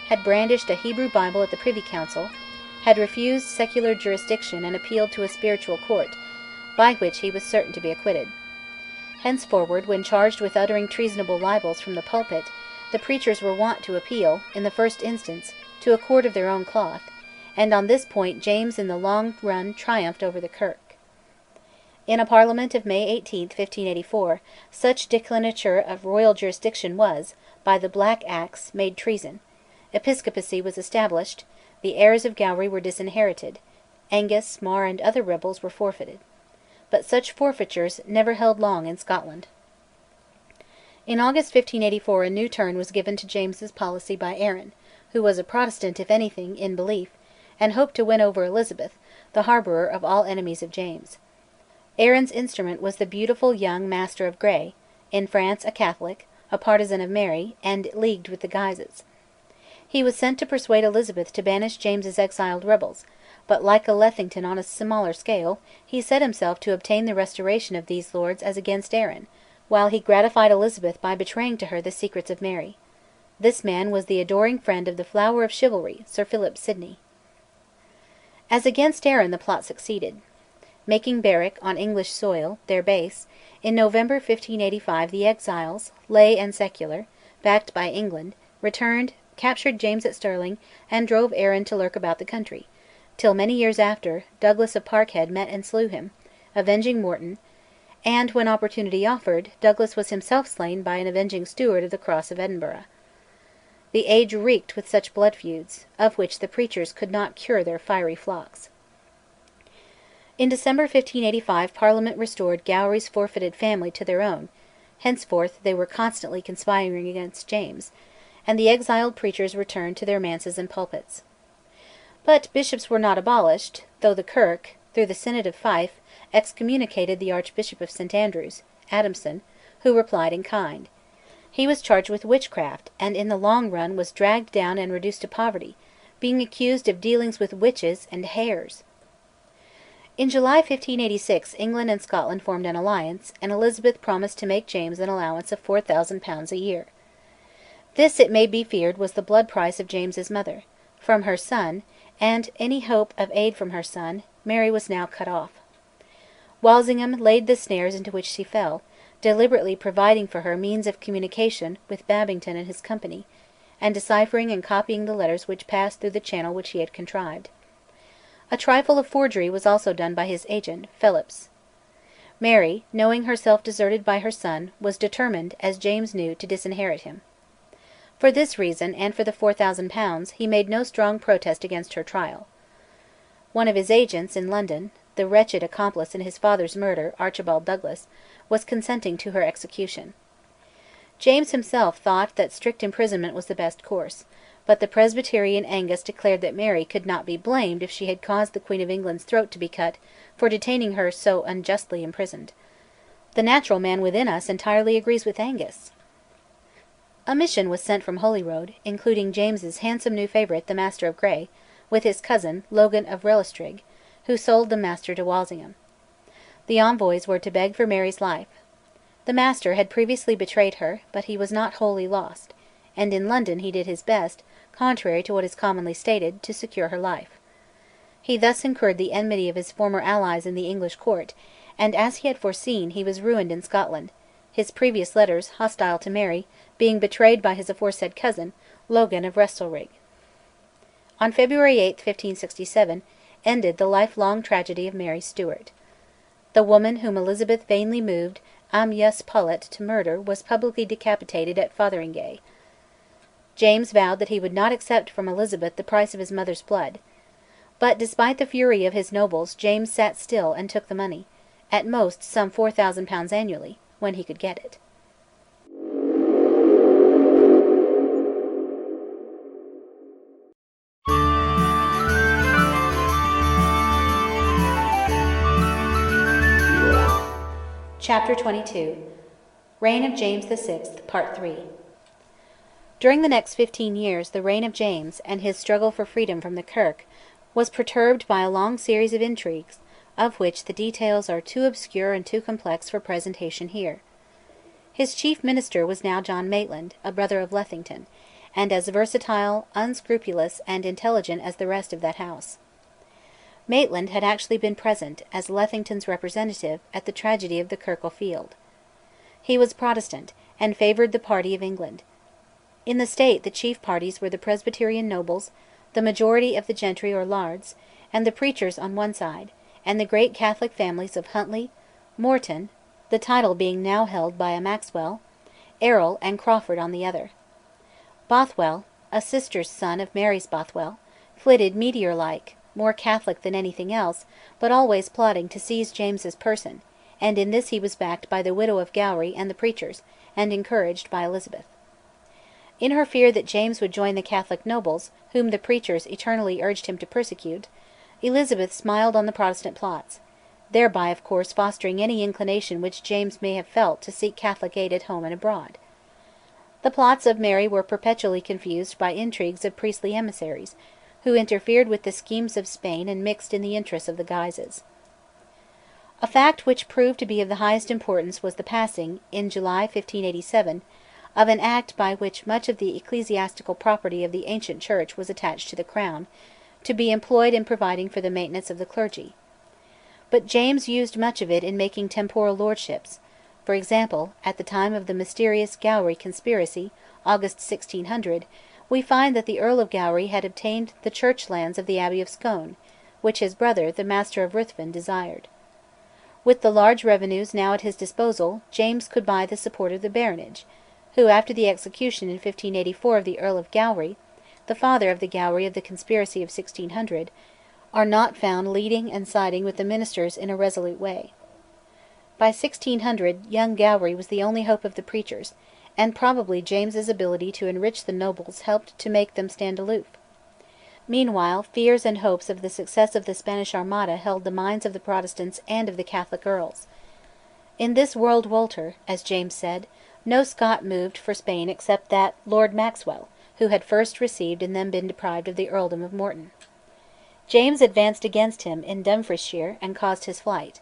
Speaker 1: had brandished a Hebrew Bible at the Privy Council, had refused secular jurisdiction and appealed to a spiritual court, by which he was certain to be acquitted. Henceforward, when charged with uttering treasonable libels from the pulpit, the preachers were wont to appeal, in the first instance, to a court of their own cloth, and on this point James in the long run triumphed over the Kirk. In a Parliament of May 18, 1584, such declinature of royal jurisdiction was, by the Black Acts, made treason. Episcopacy was established, the heirs of Gowrie were disinherited, Angus, Mar and other rebels were forfeited. But such forfeitures never held long in Scotland. In August 1584 a new turn was given to James's policy by Arran, who was a Protestant if anything, in belief, and hoped to win over Elizabeth, the harbourer of all enemies of James. Arran's instrument was the beautiful young Master of Gray, in France a Catholic, a partisan of Mary, and leagued with the Guises. He was sent to persuade Elizabeth to banish James's exiled rebels, but, like a Lethington on a smaller scale, he set himself to obtain the restoration of these lords as against Arran, while he gratified Elizabeth by betraying to her the secrets of Mary. This man was the adoring friend of the flower of chivalry, Sir Philip Sidney. As against Arran the plot succeeded. Making Berwick, on English soil, their base, in November 1585 the exiles, lay and secular, backed by England, returned, captured James at Stirling, and drove Arran to lurk about the country, till many years after, Douglas of Parkhead met and slew him, avenging Morton, and, when opportunity offered, Douglas was himself slain by an avenging steward of the Cross of Edinburgh. The age reeked with such blood feuds, of which the preachers could not cure their fiery flocks. In December 1585 Parliament restored Gowrie's forfeited family to their own; henceforth they were constantly conspiring against James, and the exiled preachers returned to their manses and pulpits. But bishops were not abolished, though the Kirk, through the Synod of Fife, excommunicated the Archbishop of St Andrews, Adamson, who replied in kind. He was charged with witchcraft, and in the long run was dragged down and reduced to poverty, being accused of dealings with witches and hares. In July 1586 England and Scotland formed an alliance, and Elizabeth promised to make James an allowance of £4,000 a year. This, it may be feared, was the blood price of James's mother. From her son, and any hope of aid from her son, Mary was now cut off. Walsingham laid the snares into which she fell, deliberately providing for her means of communication with Babington and his company, and deciphering and copying the letters which passed through the channel which he had contrived. A trifle of forgery was also done by his agent, Phillips. Mary, knowing herself deserted by her son, was determined, as James knew, to disinherit him. For this reason, and for the £4,000, he made no strong protest against her trial. One of his agents, in London, the wretched accomplice in his father's murder, Archibald Douglas, was consenting to her execution. James himself thought that strict imprisonment was the best course, but the Presbyterian Angus declared that Mary could not be blamed if she had caused the Queen of England's throat to be cut for detaining her so unjustly imprisoned. The natural man within us entirely agrees with Angus. A mission was sent from Holyrood, including James's handsome new favourite, the Master of Gray, with his cousin, Logan of Relestrig, who sold the Master to Walsingham. The envoys were to beg for Mary's life. The Master had previously betrayed her, but he was not wholly lost, and in London he did his best, contrary to what is commonly stated, to secure her life. He thus incurred the enmity of his former allies in the English court, and, as he had foreseen, he was ruined in Scotland, his previous letters, hostile to Mary, being betrayed by his aforesaid cousin, Logan of Restalrig. On February 8, 1567, ended the lifelong tragedy of Mary Stuart. The woman whom Elizabeth vainly moved Amyas Paulet to murder was publicly decapitated at Fotheringay. James vowed that he would not accept from Elizabeth the price of his mother's blood. But despite the fury of his nobles James sat still and took the money, at most some £4,000 annually, when he could get it. Chapter 22 Reign of James VI, Part 3. During the next 15 years the reign of James, and his struggle for freedom from the Kirk, was perturbed by a long series of intrigues, of which the details are too obscure and too complex for presentation here. His chief minister was now John Maitland, a brother of Lethington, and as versatile, unscrupulous, and intelligent as the rest of that house. Maitland had actually been present, as Lethington's representative, at the tragedy of the Kirkle Field. He was Protestant, and favoured the party of England. In the state the chief parties were the Presbyterian nobles, the majority of the gentry or lairds, and the preachers on one side, and the great Catholic families of Huntly, Morton, the title being now held by a Maxwell, Errol, and Crawford on the other. Bothwell, a sister's son of Mary's Bothwell, flitted meteor-like, more Catholic than anything else, but always plotting to seize James's person, and in this he was backed by the widow of Gowrie and the preachers, and encouraged by Elizabeth. In her fear that James would join the Catholic nobles, whom the preachers eternally urged him to persecute, Elizabeth smiled on the Protestant plots, thereby of course fostering any inclination which James may have felt to seek Catholic aid at home and abroad. The plots of Mary were perpetually confused by intrigues of priestly emissaries, who interfered with the schemes of Spain and mixed in the interests of the Guises. A fact which proved to be of the highest importance was the passing, in July 1587, of an Act by which much of the ecclesiastical property of the ancient Church was attached to the Crown, to be employed in providing for the maintenance of the clergy. But James used much of it in making temporal lordships. For example, at the time of the mysterious Gowrie conspiracy, August 1600, we find that the Earl of Gowrie had obtained the church lands of the Abbey of Scone, which his brother, the Master of Ruthven, desired. With the large revenues now at his disposal, James could buy the support of the baronage, who, after the execution in 1584 of the Earl of Gowrie, the father of the Gowrie of the conspiracy of 1600, are not found leading and siding with the ministers in a resolute way. By 1600 young Gowrie was the only hope of the preachers, and probably James's ability to enrich the nobles helped to make them stand aloof. Meanwhile, fears and hopes of the success of the Spanish Armada held the minds of the Protestants and of the Catholic earls. In this world wolter, as James said, no Scot moved for Spain except that Lord Maxwell, who had first received and then been deprived of the earldom of Morton. James advanced against him in Dumfriesshire and caused his flight.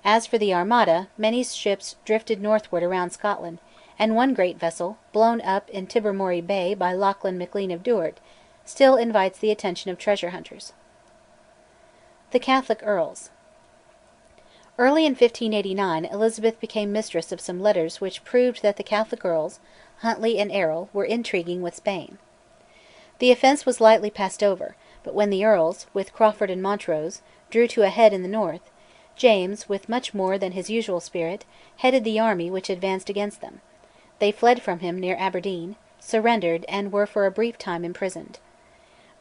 Speaker 1: As for the Armada, many ships drifted northward around Scotland, and one great vessel, blown up in Tobermory Bay by Lachlan Maclean of Duart, still invites the attention of treasure hunters. The Catholic Earls. Early in 1589 Elizabeth became mistress of some letters which proved that the Catholic earls, Huntly and Errol, were intriguing with Spain. The offence was lightly passed over, but when the earls, with Crawford and Montrose, drew to a head in the north, James, with much more than his usual spirit, headed the army which advanced against them. They fled from him near Aberdeen, surrendered, and were for a brief time imprisoned.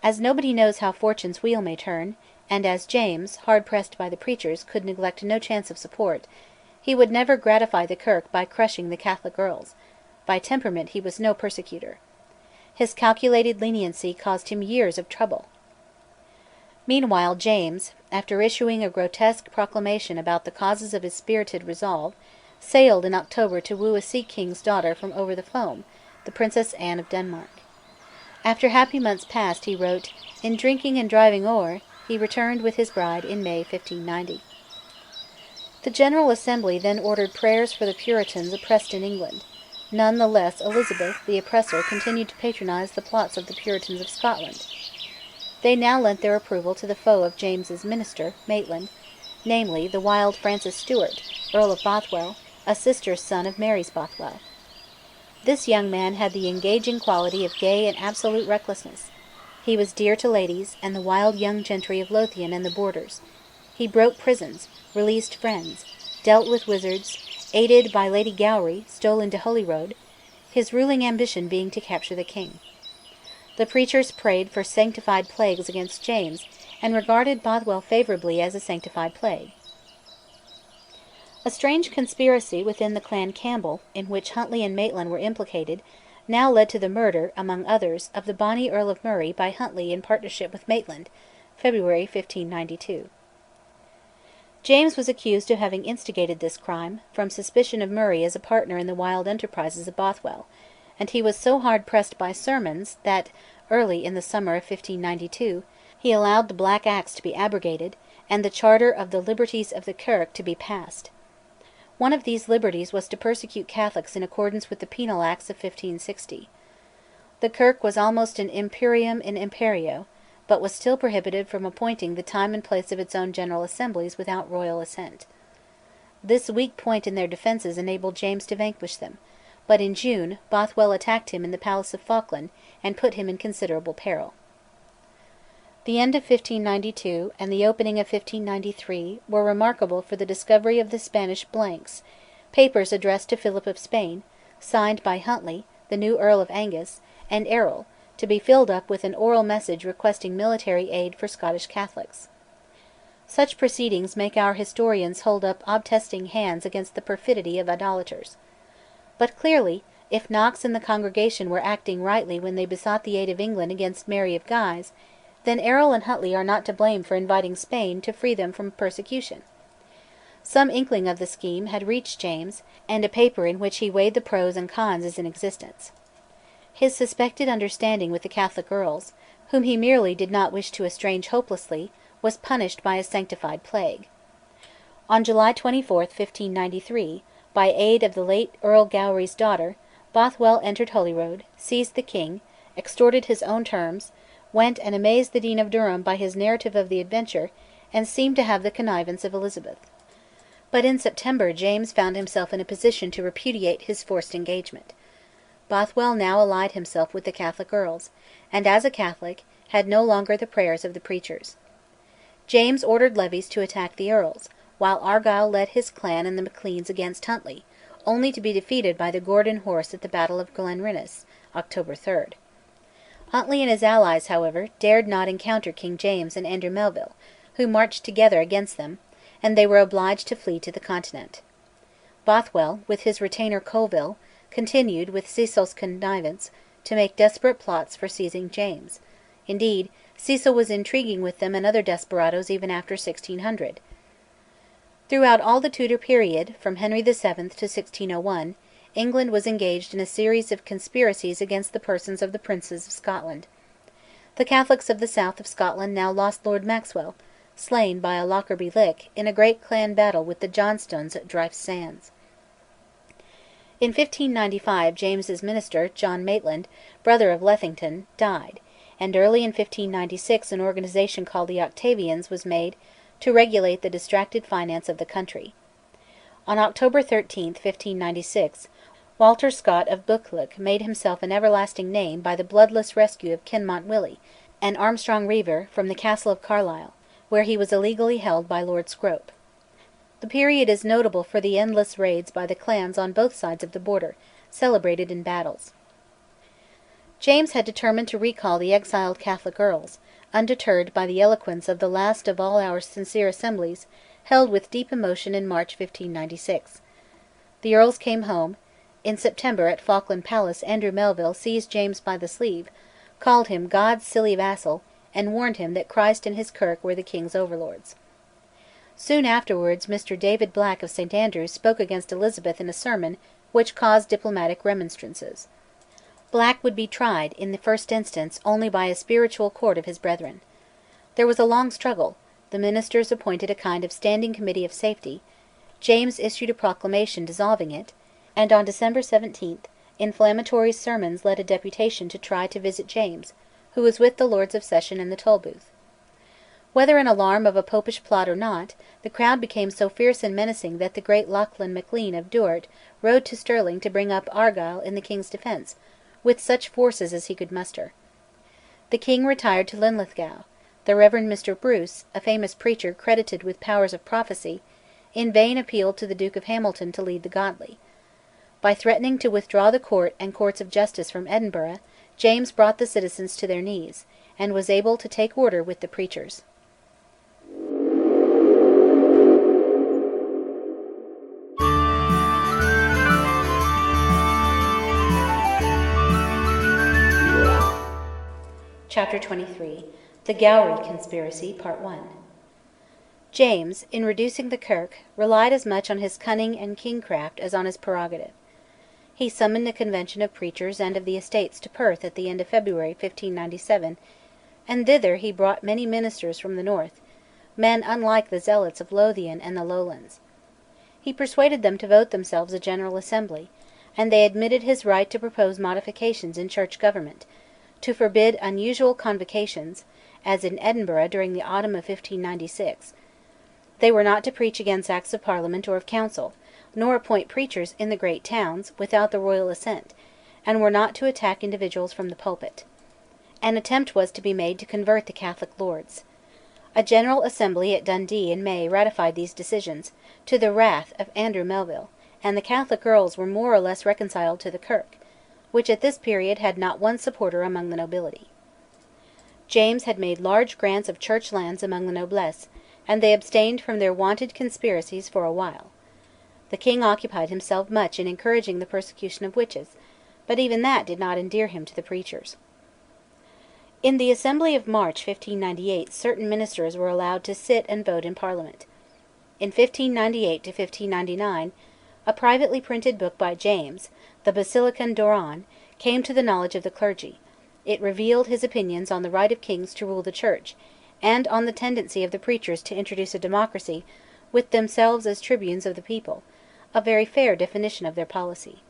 Speaker 1: As nobody knows how fortune's wheel may turn, and as James, hard pressed by the preachers, could neglect no chance of support, he would never gratify the Kirk by crushing the Catholic earls. By temperament he was no persecutor. His calculated leniency caused him years of trouble. Meanwhile James, after issuing a grotesque proclamation about the causes of his spirited resolve, sailed in October to woo a sea king's daughter from over the foam, the Princess Anne of Denmark. After happy months passed, he wrote, "In drinking and driving o'er," he returned with his bride in May 1590. The General Assembly then ordered prayers for the Puritans oppressed in England. None the less Elizabeth, the oppressor, continued to patronise the plots of the Puritans of Scotland. They now lent their approval to the foe of James's minister, Maitland, namely the wild Francis Stewart, Earl of Bothwell, a sister's son of Mary's Bothwell. This young man had the engaging quality of gay and absolute recklessness. He was dear to ladies, and the wild young gentry of Lothian and the borders. He broke prisons, released friends, dealt with wizards, aided by Lady Gowrie, stole into Holyrood, his ruling ambition being to capture the king. The preachers prayed for sanctified plagues against James, and regarded Bothwell favourably as a sanctified plague. A strange conspiracy within the clan Campbell, in which Huntly and Maitland were implicated, now led to the murder, among others, of the bonny Earl of Murray by Huntly in partnership with Maitland, February 1592. James was accused of having instigated this crime, from suspicion of Murray as a partner in the wild enterprises of Bothwell, and he was so hard pressed by sermons that, early in the summer of 1592, he allowed the Black Acts to be abrogated, and the Charter of the Liberties of the Kirk to be passed. One of these liberties was to persecute Catholics in accordance with the Penal Acts of 1560. The Kirk was almost an imperium in imperio, but was still prohibited from appointing the time and place of its own General Assemblies without royal assent. This weak point in their defences enabled James to vanquish them, but in June Bothwell attacked him in the Palace of Falkland and put him in considerable peril. The end of 1592 and the opening of 1593 were remarkable for the discovery of the Spanish blanks, papers addressed to Philip of Spain, signed by Huntly, the new Earl of Angus, and Errol, to be filled up with an oral message requesting military aid for Scottish Catholics. Such proceedings make our historians hold up obtesting hands against the perfidy of idolaters. But clearly, if Knox and the congregation were acting rightly when they besought the aid of England against Mary of Guise, then Errol and Huntly are not to blame for inviting Spain to free them from persecution. Some inkling of the scheme had reached James, and a paper in which he weighed the pros and cons is in existence. His suspected understanding with the Catholic earls, whom he merely did not wish to estrange hopelessly, was punished by a sanctified plague. On July 24, 1593, by aid of the late Earl Gowrie's daughter, Bothwell entered Holyrood, seized the king, extorted his own terms, went and amazed the Dean of Durham by his narrative of the adventure, and seemed to have the connivance of Elizabeth. But in September James found himself in a position to repudiate his forced engagement. Bothwell now allied himself with the Catholic earls, and, as a Catholic, had no longer the prayers of the preachers. James ordered levies to attack the earls, while Argyll led his clan and the Macleans against Huntly, only to be defeated by the Gordon horse at the Battle of Glenrinnes, October 3. Huntly and his allies, however, dared not encounter King James and Andrew Melville, who marched together against them, and they were obliged to flee to the Continent. Bothwell, with his retainer Colville, continued, with Cecil's connivance, to make desperate plots for seizing James. Indeed, Cecil was intriguing with them and other desperadoes even after 1600. Throughout all the Tudor period, from Henry VII to 1601, England was engaged in a series of conspiracies against the persons of the princes of Scotland. The Catholics of the south of Scotland now lost Lord Maxwell, slain by a Lockerby Lick in a great clan battle with the Johnstones at Dryfe Sands. In 1595 James's minister, John Maitland, brother of Lethington, died, and early in 1596 an organisation called the Octavians was made to regulate the distracted finance of the country. On October 13, 1596, Walter Scott of Buccleuch made himself an everlasting name by the bloodless rescue of Kinmont Willie, an Armstrong Reaver, from the castle of Carlisle, where he was illegally held by Lord Scrope. The period is notable for the endless raids by the clans on both sides of the border, celebrated in battles. James had determined to recall the exiled Catholic earls, undeterred by the eloquence of the last of all our sincere assemblies, held with deep emotion in March 1596. The earls came home. In September, at Falkland Palace, Andrew Melville seized James by the sleeve, called him God's silly vassal, and warned him that Christ and his Kirk were the king's overlords. Soon afterwards Mr David Black of St Andrews spoke against Elizabeth in a sermon which caused diplomatic remonstrances. Black would be tried, in the first instance, only by a spiritual court of his brethren. There was a long struggle; the ministers appointed a kind of standing committee of safety; James issued a proclamation dissolving it, and on December 17 inflammatory sermons led a deputation to try to visit James, who was with the Lords of Session and the Tolbooth. Whether in alarm of a popish plot or not, the crowd became so fierce and menacing that the great Lachlan Maclean of Duart rode to Stirling to bring up Argyll in the king's defence, with such forces as he could muster. The king retired to Linlithgow; the Reverend Mr Bruce, a famous preacher credited with powers of prophecy, in vain appealed to the Duke of Hamilton to lead the godly. By threatening to withdraw the court and courts of justice from Edinburgh, James brought the citizens to their knees, and was able to take order with the preachers. Chapter 23 The Gowrie Conspiracy, Part 1. James, in reducing the Kirk, relied as much on his cunning and kingcraft as on his prerogative. He summoned a convention of preachers and of the estates to Perth at the end of February 1597, and thither he brought many ministers from the north, men unlike the zealots of Lothian and the Lowlands. He persuaded them to vote themselves a General Assembly, and they admitted his right to propose modifications in church government, to forbid unusual convocations, as in Edinburgh during the autumn of 1596. They were not to preach against Acts of Parliament or of Council, nor appoint preachers in the great towns, without the royal assent, and were not to attack individuals from the pulpit. An attempt was to be made to convert the Catholic lords. A General Assembly at Dundee in May ratified these decisions, to the wrath of Andrew Melville, and the Catholic earls were more or less reconciled to the Kirk, which at this period had not one supporter among the nobility. James had made large grants of church lands among the noblesse, and they abstained from their wonted conspiracies for a while. The king occupied himself much in encouraging the persecution of witches, but even that did not endear him to the preachers. In the Assembly of March 1598 certain ministers were allowed to sit and vote in Parliament. In 1598 to 1599, a privately printed book by James, the Basilican Doron, came to the knowledge of the clergy. It revealed his opinions on the right of kings to rule the Church, and on the tendency of the preachers to introduce a democracy, with themselves as tribunes of the people, a very fair definition of their policy.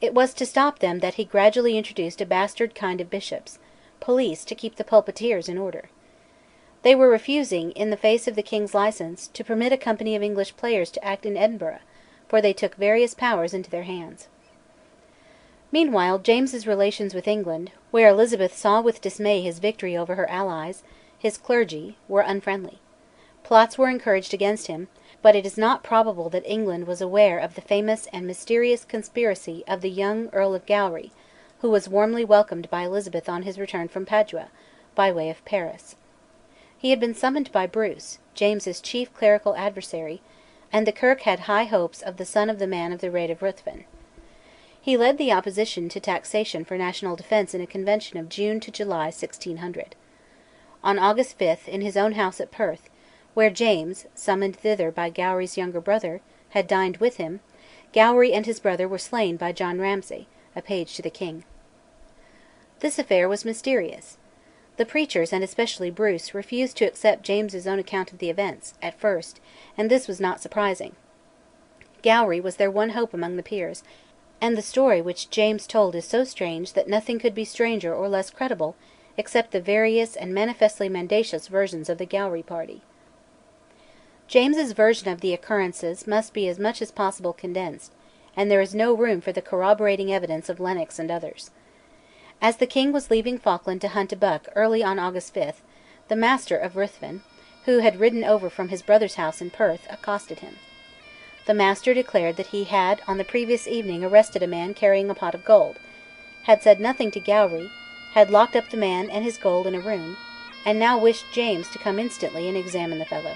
Speaker 1: It was to stop them that he gradually introduced a bastard kind of bishops, police to keep the pulpiteers in order. They were refusing, in the face of the king's licence, to permit a company of English players to act in Edinburgh, for they took various powers into their hands. Meanwhile James's relations with England, where Elizabeth saw with dismay his victory over her allies, his clergy, were unfriendly. Plots were encouraged against him, but it is not probable that England was aware of the famous and mysterious conspiracy of the young Earl of Gowrie, who was warmly welcomed by Elizabeth on his return from Padua, by way of Paris. He had been summoned by Bruce, James's chief clerical adversary, and the Kirk had high hopes of the son of the man of the raid of Ruthven. He led the opposition to taxation for national defence in a convention of June to July 1600. On August 5, in his own house at Perth, where James, summoned thither by Gowrie's younger brother, had dined with him, Gowrie and his brother were slain by John Ramsay, a page to the king. This affair was mysterious. The preachers, and especially Bruce, refused to accept James's own account of the events, at first, and this was not surprising. Gowrie was their one hope among the peers, and the story which James told is so strange that nothing could be stranger or less credible except the various and manifestly mendacious versions of the Gowrie party. James's version of the occurrences must be as much as possible condensed, and there is no room for the corroborating evidence of Lennox and others. As the king was leaving Falkland to hunt a buck early on August 5, the Master of Ruthven, who had ridden over from his brother's house in Perth, accosted him. The Master declared that he had on the previous evening arrested a man carrying a pot of gold, had said nothing to Gowrie, had locked up the man and his gold in a room, and now wished James to come instantly and examine the fellow.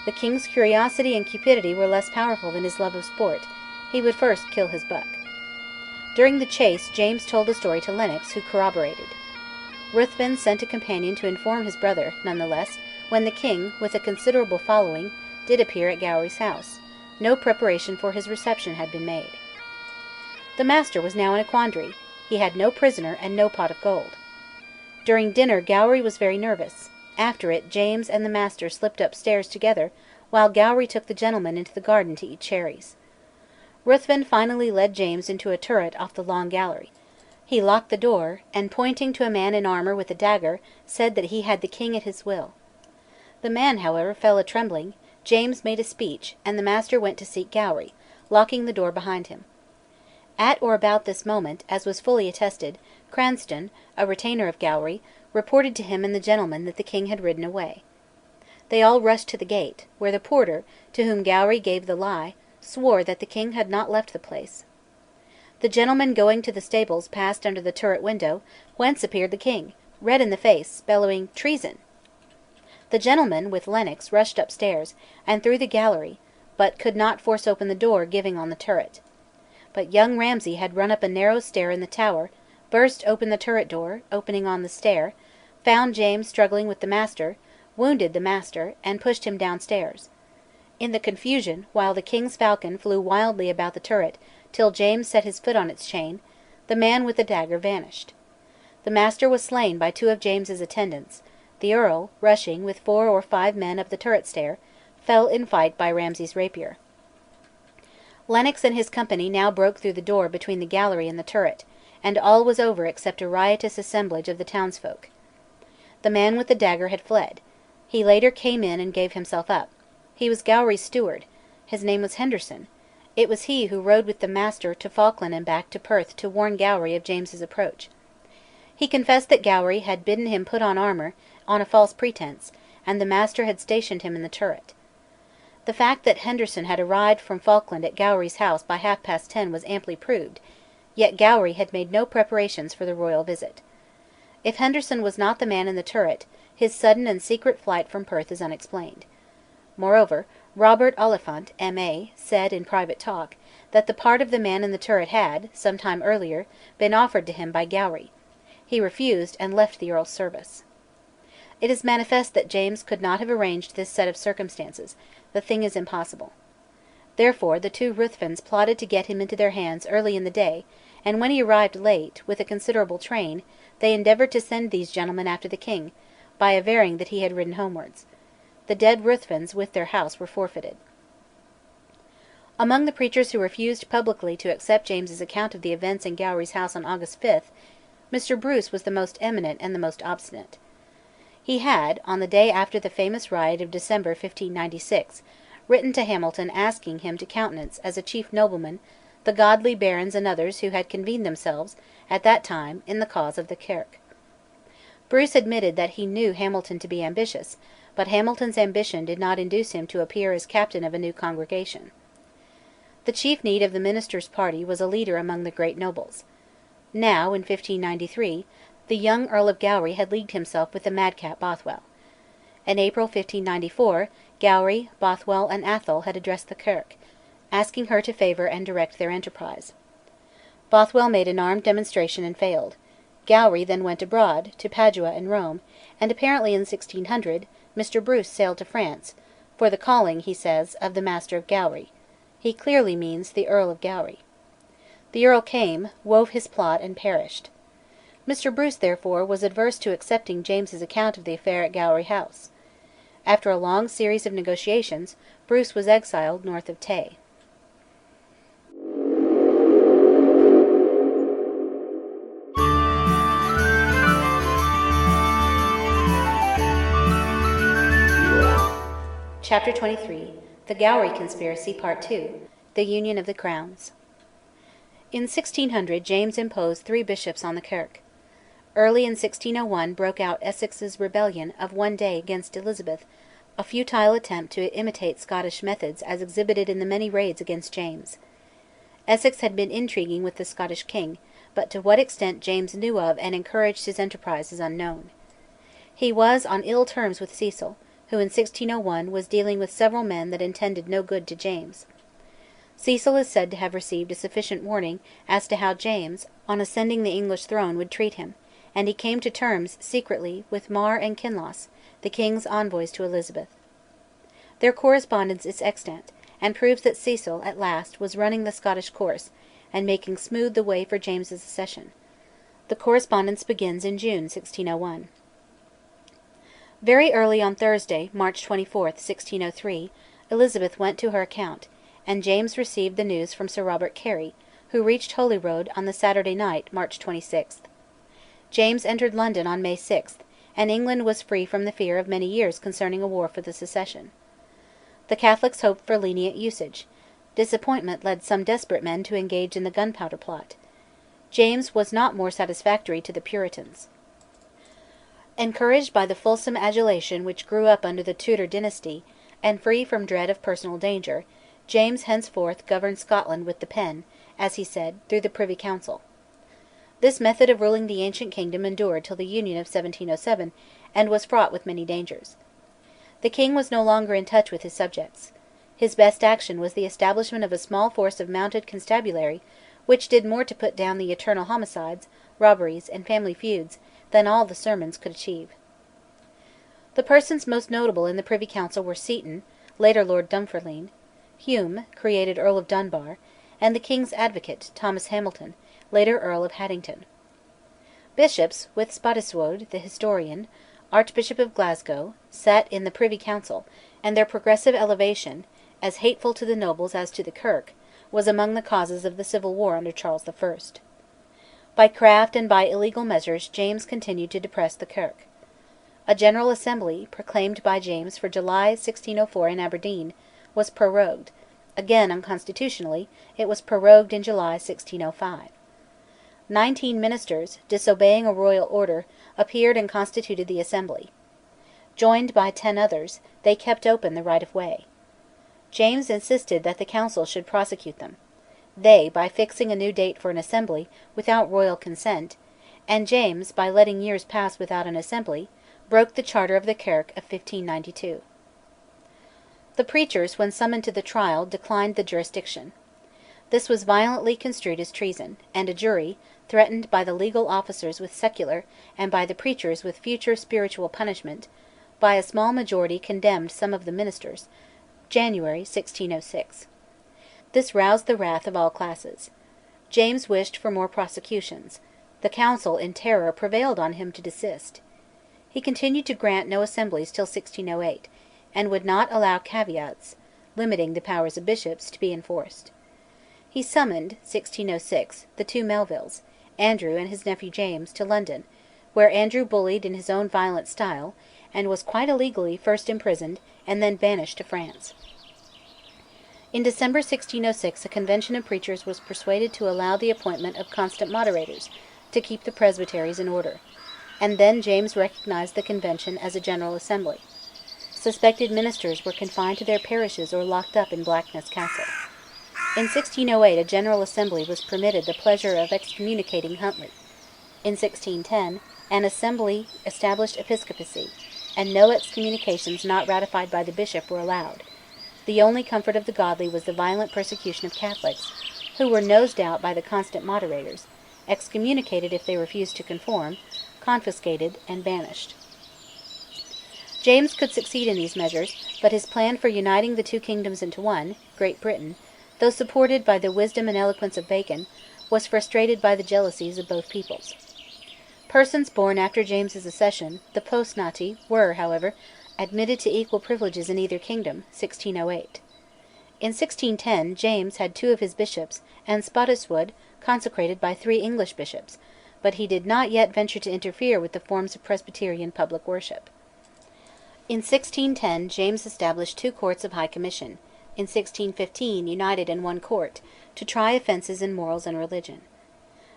Speaker 1: The king's curiosity and cupidity were less powerful than his love of sport; he would first kill his buck. During the chase James told the story to Lennox, who corroborated. Ruthven sent a companion to inform his brother, none the less, when the king, with a considerable following, did appear at Gowrie's house. No preparation for his reception had been made. The Master was now in a quandary: he had no prisoner and no pot of gold. During dinner Gowrie was very nervous; after it James and the Master slipped upstairs together, while Gowrie took the gentleman into the garden to eat cherries. Ruthven finally led James into a turret off the long gallery. He locked the door, and pointing to a man in armour with a dagger, said that he had the king at his will. The man, however, fell a trembling. James made a speech, and the Master went to seek Gowrie, locking the door behind him. At or about this moment, as was fully attested, Cranston, a retainer of Gowrie, reported to him and the gentleman that the king had ridden away. They all rushed to the gate, where the porter, to whom Gowrie gave the lie, swore that the king had not left the place. The gentleman going to the stables passed under the turret window, whence appeared the king, red in the face, bellowing "Treason!" The gentleman, with Lennox, rushed upstairs, and through the gallery, but could not force open the door giving on the turret. But young Ramsay had run up a narrow stair in the tower, burst open the turret door, opening on the stair, found James struggling with the Master, wounded the Master, and pushed him downstairs. In the confusion, while the King's falcon flew wildly about the turret till James set his foot on its chain, the man with the dagger vanished. The Master was slain by two of James's attendants; the Earl, rushing with 4 or 5 men up the turret stair, fell in fight by Ramsay's rapier. Lennox and his company now broke through the door between the gallery and the turret, and all was over except a riotous assemblage of the townsfolk. The man with the dagger had fled. He later came in and gave himself up. He was Gowrie's steward. His name was Henderson. It was he who rode with the Master to Falkland and back to Perth to warn Gowrie of James's approach. He confessed that Gowrie had bidden him put on armour on a false pretence, and the Master had stationed him in the turret. The fact that Henderson had arrived from Falkland at Gowrie's house by 10:30 was amply proved, yet Gowrie had made no preparations for the royal visit. If Henderson was not the man in the turret, his sudden and secret flight from Perth is unexplained. Moreover, Robert Oliphant, M.A., said, in private talk, that the part of the man in the turret had, some time earlier, been offered to him by Gowrie. He refused, and left the Earl's service. It is manifest that James could not have arranged this set of circumstances; the thing is impossible. Therefore the two Ruthvens plotted to get him into their hands early in the day, and when he arrived late, with a considerable train, they endeavoured to send these gentlemen after the king, by averring that he had ridden homewards. The dead Ruthvens with their house were forfeited. Among the preachers who refused publicly to accept James's account of the events in Gowrie's house on August 5, Mr Bruce was the most eminent and the most obstinate. He had, on the day after the famous riot of December 1596, written to Hamilton asking him to countenance, as a chief nobleman, the godly barons and others who had convened themselves, at that time, in the cause of the Kirk. Bruce admitted that he knew Hamilton to be ambitious, but Hamilton's ambition did not induce him to appear as captain of a new congregation. The chief need of the minister's party was a leader among the great nobles. Now, in 1593, the young Earl of Gowrie had leagued himself with the madcap Bothwell. In April 1594, Gowrie, Bothwell, and Atholl had addressed the Kirk, asking her to favour and direct their enterprise. Bothwell made an armed demonstration and failed. Gowrie then went abroad, to Padua and Rome, and apparently in 1600 Mr Bruce sailed to France, for the calling, he says, of the Master of Gowrie. He clearly means the Earl of Gowrie. The Earl came, wove his plot, and perished. Mr Bruce, therefore, was averse to accepting James's account of the affair at Gowrie House. After a long series of negotiations, Bruce was exiled north of Tay. Chapter 23: The Gowrie Conspiracy, Part 2: The Union of the Crowns. In 1600 James imposed 3 bishops on the Kirk. Early in 1601 broke out Essex's rebellion of one day against Elizabeth, a futile attempt to imitate Scottish methods as exhibited in the many raids against James. Essex had been intriguing with the Scottish king, but to what extent James knew of and encouraged his enterprise is unknown. He was on ill terms with Cecil, who in 1601 was dealing with several men that intended no good to James. Cecil is said to have received a sufficient warning as to how James, on ascending the English throne, would treat him, and he came to terms, secretly, with Mar and Kinloss, the king's envoys to Elizabeth. Their correspondence is extant, and proves that Cecil, at last, was running the Scottish course, and making smooth the way for James's accession. The correspondence begins in June 1601. Very early on Thursday, March 24, 1603, Elizabeth went to her account, and James received the news from Sir Robert Carey, who reached Holyrood on the Saturday night, March 26. James entered London on May 6, and England was free from the fear of many years concerning a war for the succession. The Catholics hoped for lenient usage. Disappointment led some desperate men to engage in the Gunpowder Plot. James was not more satisfactory to the Puritans. Encouraged by the fulsome adulation which grew up under the Tudor dynasty, and free from dread of personal danger, James henceforth governed Scotland with the pen, as he said, through the Privy Council. This method of ruling the ancient kingdom endured till the Union of 1707, and was fraught with many dangers. The king was no longer in touch with his subjects. His best action was the establishment of a small force of mounted constabulary, which did more to put down the eternal homicides, robberies, and family feuds than all the sermons could achieve. The persons most notable in the Privy Council were Seaton, later Lord Dunfermline, Hume, created Earl of Dunbar, and the King's Advocate, Thomas Hamilton, later Earl of Haddington. Bishops, with Spottiswoode, the historian, Archbishop of Glasgow, sat in the Privy Council, and their progressive elevation, as hateful to the nobles as to the Kirk, was among the causes of the civil war under Charles I. By craft and by illegal measures James continued to depress the Kirk. A General Assembly, proclaimed by James for July 1604 in Aberdeen, was prorogued; again, unconstitutionally, it was prorogued in July 1605. 19 ministers, disobeying a royal order, appeared and constituted the Assembly. Joined by 10 others, they kept open the right of way. James insisted that the Council should prosecute them. They, by fixing a new date for an Assembly, without royal consent, and James, by letting years pass without an Assembly, broke the Charter of the Kirk of 1592. The preachers, when summoned to the trial, declined the jurisdiction. This was violently construed as treason, and a jury, threatened by the legal officers with secular, and by the preachers with future spiritual punishment, by a small majority condemned some of the ministers (January 1606). This roused the wrath of all classes. James wished for more prosecutions; the Council, in terror, prevailed on him to desist. He continued to grant no assemblies till 1608, and would not allow caveats, limiting the powers of bishops, to be enforced. He summoned (1606) the two Melvilles, Andrew and his nephew James, to London, where Andrew bullied in his own violent style, and was quite illegally first imprisoned and then banished to France. In December 1606 a convention of preachers was persuaded to allow the appointment of constant moderators, to keep the presbyteries in order; and then James recognised the convention as a General Assembly. Suspected ministers were confined to their parishes or locked up in Blackness Castle. In 1608 a General Assembly was permitted the pleasure of excommunicating Huntly. In 1610 an Assembly established episcopacy, and no excommunications not ratified by the bishop were allowed. The only comfort of the godly was the violent persecution of Catholics, who were nosed out by the constant moderators, excommunicated if they refused to conform, confiscated, and banished. James could succeed in these measures, but his plan for uniting the two kingdoms into one, Great Britain, though supported by the wisdom and eloquence of Bacon, was frustrated by the jealousies of both peoples. Persons born after James's accession, the post nati, were, however, admitted to equal privileges in either kingdom (1608). In 1610 James had 2 of his bishops, and Spottiswoode consecrated by 3 English bishops, but he did not yet venture to interfere with the forms of Presbyterian public worship. In 1610 James established 2 courts of High Commission, in 1615 united in one court, to try offences in morals and religion.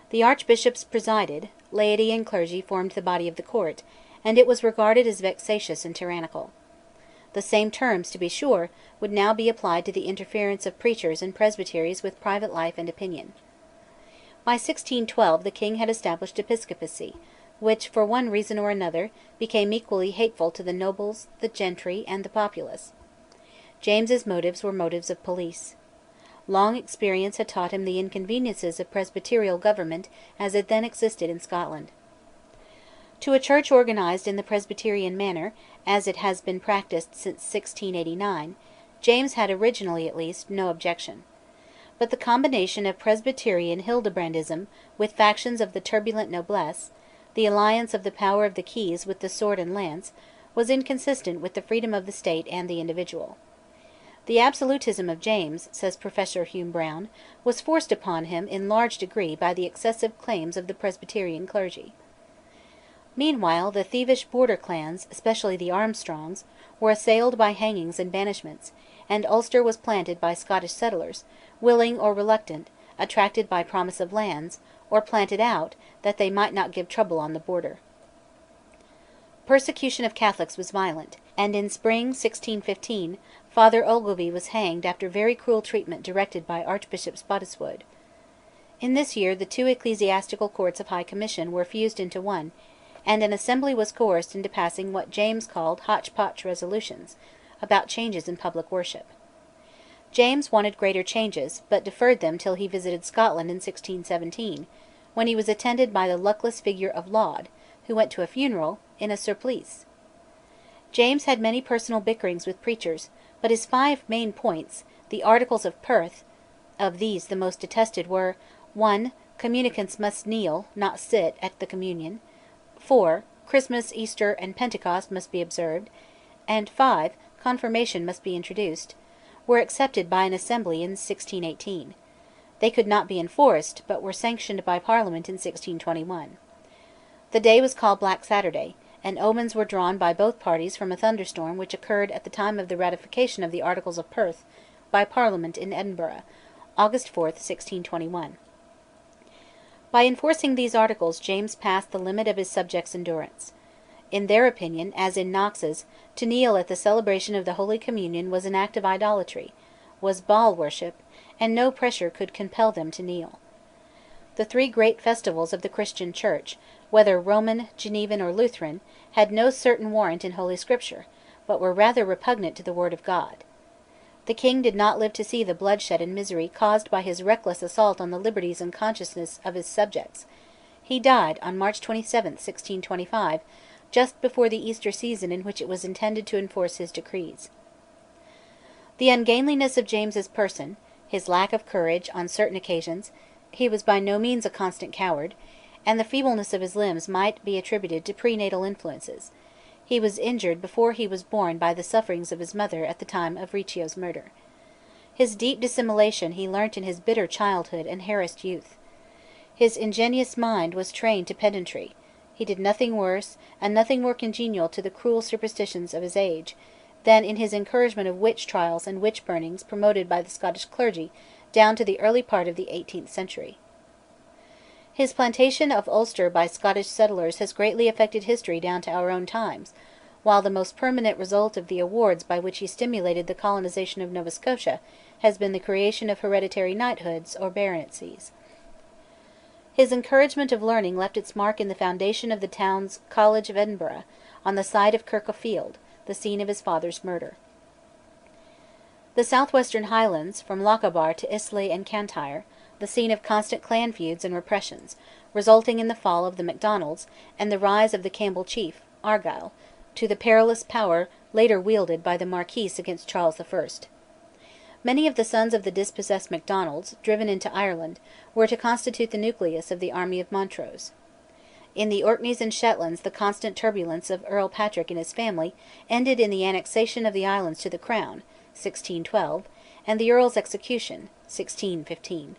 Speaker 1: The archbishops presided, laity and clergy formed the body of the court, and it was regarded as vexatious and tyrannical. The same terms, to be sure, would now be applied to the interference of preachers and presbyteries with private life and opinion. By 1612 the king had established episcopacy, which, for one reason or another, became equally hateful to the nobles, the gentry, and the populace. James's motives were motives of police. Long experience had taught him the inconveniences of presbyterial government as it then existed in Scotland. To a church organised in the Presbyterian manner, as it has been practised since 1689, James had originally, at least, no objection. But the combination of Presbyterian Hildebrandism with factions of the turbulent noblesse, the alliance of the power of the keys with the sword and lance, was inconsistent with the freedom of the state and the individual. The absolutism of James, says Professor Hume Brown, was forced upon him in large degree by the excessive claims of the Presbyterian clergy. Meanwhile the thievish border clans, especially the Armstrongs, were assailed by hangings and banishments, and Ulster was planted by Scottish settlers, willing or reluctant, attracted by promise of lands, or planted out, that they might not give trouble on the border. Persecution of Catholics was violent, and in spring 1615 Father Ogilvie was hanged after very cruel treatment directed by Archbishop Spottiswoode. In this year the 2 ecclesiastical courts of High Commission were fused into one, and an assembly was coerced into passing what James called hotch-potch resolutions, about changes in public worship. James wanted greater changes, but deferred them till he visited Scotland in 1617, when he was attended by the luckless figure of Laud, who went to a funeral, in a surplice. James had many personal bickerings with preachers, but his 5 main points, the Articles of Perth, of these the most detested were: 1. Communicants must kneel, not sit, at the communion; 4. Christmas, Easter, and Pentecost must be observed; and 5. Confirmation must be introduced, were accepted by an assembly in 1618. They could not be enforced, but were sanctioned by Parliament in 1621. The day was called Black Saturday, and omens were drawn by both parties from a thunderstorm which occurred at the time of the ratification of the Articles of Perth by Parliament in Edinburgh, August 4, 1621. By enforcing these articles James passed the limit of his subjects' endurance. In their opinion, as in Knox's, to kneel at the celebration of the Holy Communion was an act of idolatry, was Baal worship, and no pressure could compel them to kneel. The 3 great festivals of the Christian Church, whether Roman, Genevan, or Lutheran, had no certain warrant in Holy Scripture, but were rather repugnant to the Word of God. The king did not live to see the bloodshed and misery caused by his reckless assault on the liberties and consciences of his subjects. He died on March 27, 1625, just before the Easter season in which it was intended to enforce his decrees. The ungainliness of James's person, his lack of courage on certain occasions (he was by no means a constant coward), and the feebleness of his limbs might be attributed to prenatal influences. He was injured before he was born by the sufferings of his mother at the time of Riccio's murder. His deep dissimulation he learnt in his bitter childhood and harassed youth. His ingenuous mind was trained to pedantry; he did nothing worse, and nothing more congenial to the cruel superstitions of his age, than in his encouragement of witch trials and witch burnings promoted by the Scottish clergy down to the early part of the 18th century. His plantation of Ulster by Scottish settlers has greatly affected history down to our own times, while the most permanent result of the awards by which he stimulated the colonisation of Nova Scotia has been the creation of hereditary knighthoods or baronetcies. His encouragement of learning left its mark in the foundation of the town's College of Edinburgh, on the site of Kirk o' Field, the scene of his father's murder. The southwestern Highlands, from Lochaber to Islay and Cantyre, the scene of constant clan feuds and repressions, resulting in the fall of the Macdonalds and the rise of the Campbell chief, Argyll, to the perilous power later wielded by the Marquess against Charles I. Many of the sons of the dispossessed Macdonalds, driven into Ireland, were to constitute the nucleus of the army of Montrose. In the Orkneys and Shetlands the constant turbulence of Earl Patrick and his family ended in the annexation of the islands to the Crown, 1612, and the Earl's execution, 1615.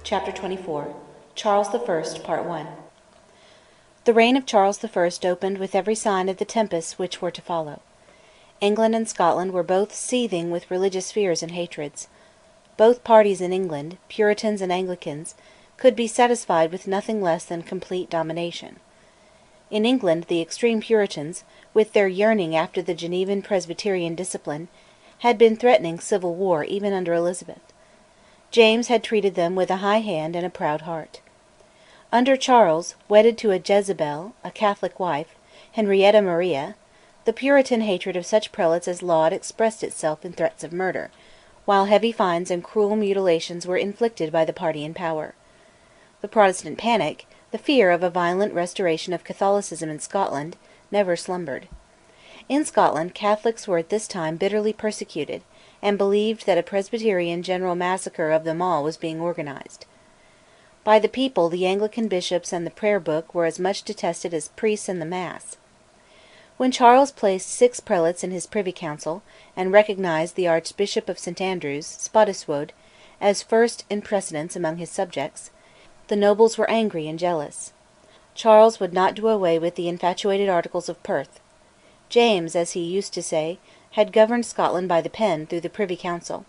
Speaker 1: Chapter 24 Charles I, Part 1. The reign of Charles I opened with every sign of the tempests which were to follow. England and Scotland were both seething with religious fears and hatreds. Both parties in England, Puritans and Anglicans, could be satisfied with nothing less than complete domination. In England the extreme Puritans, with their yearning after the Genevan Presbyterian discipline, had been threatening civil war even under Elizabeth. James had treated them with a high hand and a proud heart. Under Charles, wedded to a Jezebel, a Catholic wife, Henrietta Maria, the Puritan hatred of such prelates as Laud expressed itself in threats of murder, while heavy fines and cruel mutilations were inflicted by the party in power. The Protestant panic, the fear of a violent restoration of Catholicism in Scotland, never slumbered. In Scotland Catholics were at this time bitterly persecuted, and believed that a Presbyterian general massacre of them all was being organised. By the people the Anglican bishops and the Prayer Book were as much detested as priests and the Mass. When Charles placed 6 prelates in his Privy Council, and recognised the Archbishop of St Andrews, Spottiswoode, as first in precedence among his subjects, the nobles were angry and jealous. Charles would not do away with the infatuated Articles of Perth. James, as he used to say, had governed Scotland by the pen through the Privy Council.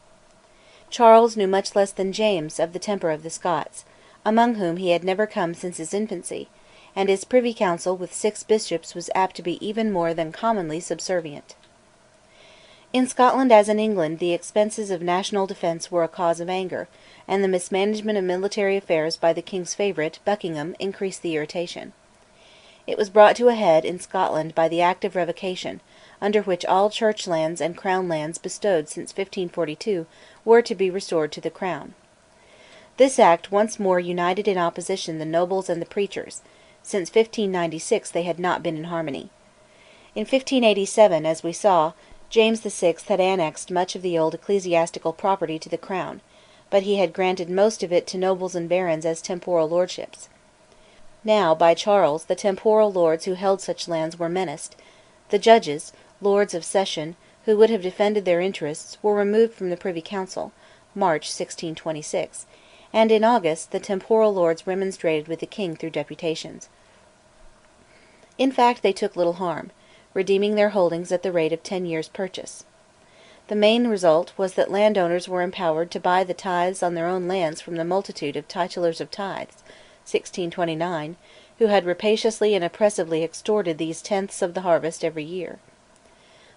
Speaker 1: Charles knew much less than James of the temper of the Scots, among whom he had never come since his infancy, and his Privy Council with 6 bishops was apt to be even more than commonly subservient. In Scotland as in England the expenses of national defence were a cause of anger, and the mismanagement of military affairs by the king's favourite, Buckingham, increased the irritation. It was brought to a head in Scotland by the Act of Revocation, under which all church lands and crown lands bestowed since 1542 were to be restored to the Crown. This Act once more united in opposition the nobles and the preachers; since 1596 they had not been in harmony. In 1587, as we saw, James VI had annexed much of the old ecclesiastical property to the Crown, but he had granted most of it to nobles and barons as temporal lordships. Now, by Charles, the temporal lords who held such lands were menaced; the judges, Lords of Session, who would have defended their interests, were removed from the Privy Council (March 1626), and in August the temporal lords remonstrated with the king through deputations. In fact they took little harm, redeeming their holdings at the rate of 10 years' purchase. The main result was that landowners were empowered to buy the tithes on their own lands from the multitude of titulars of tithes (1629), who had rapaciously and oppressively extorted these tenths of the harvest every year.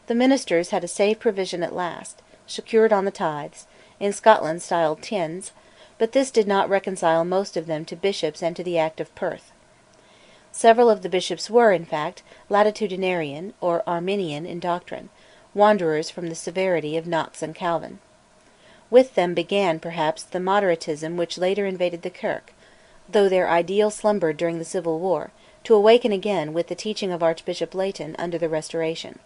Speaker 1: The ministers had a safe provision at last, secured on the tithes, in Scotland styled teinds, but this did not reconcile most of them to bishops and to the Act of Perth. Several of the bishops were, in fact, latitudinarian or Arminian in doctrine, wanderers from the severity of Knox and Calvin. With them began, perhaps, the moderatism which later invaded the Kirk, though their ideal slumbered during the Civil War, to awaken again with the teaching of Archbishop Leighton under the Restoration.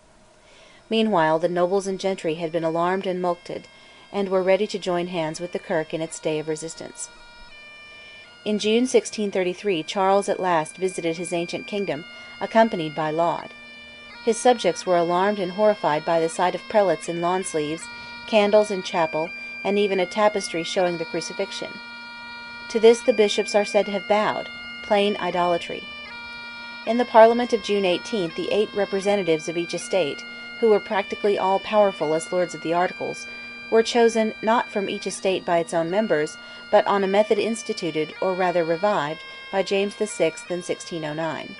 Speaker 1: Meanwhile the nobles and gentry had been alarmed and mulcted, and were ready to join hands with the Kirk in its day of resistance. In June 1633 Charles at last visited his ancient kingdom, accompanied by Laud. His subjects were alarmed and horrified by the sight of prelates in lawn sleeves, candles in chapel, and even a tapestry showing the crucifixion. To this the bishops are said to have bowed, plain idolatry. In the Parliament of June 18 the 8 representatives of each estate, who were practically all powerful as Lords of the Articles, were chosen not from each estate by its own members, but on a method instituted, or rather revived, by James VI in 1609.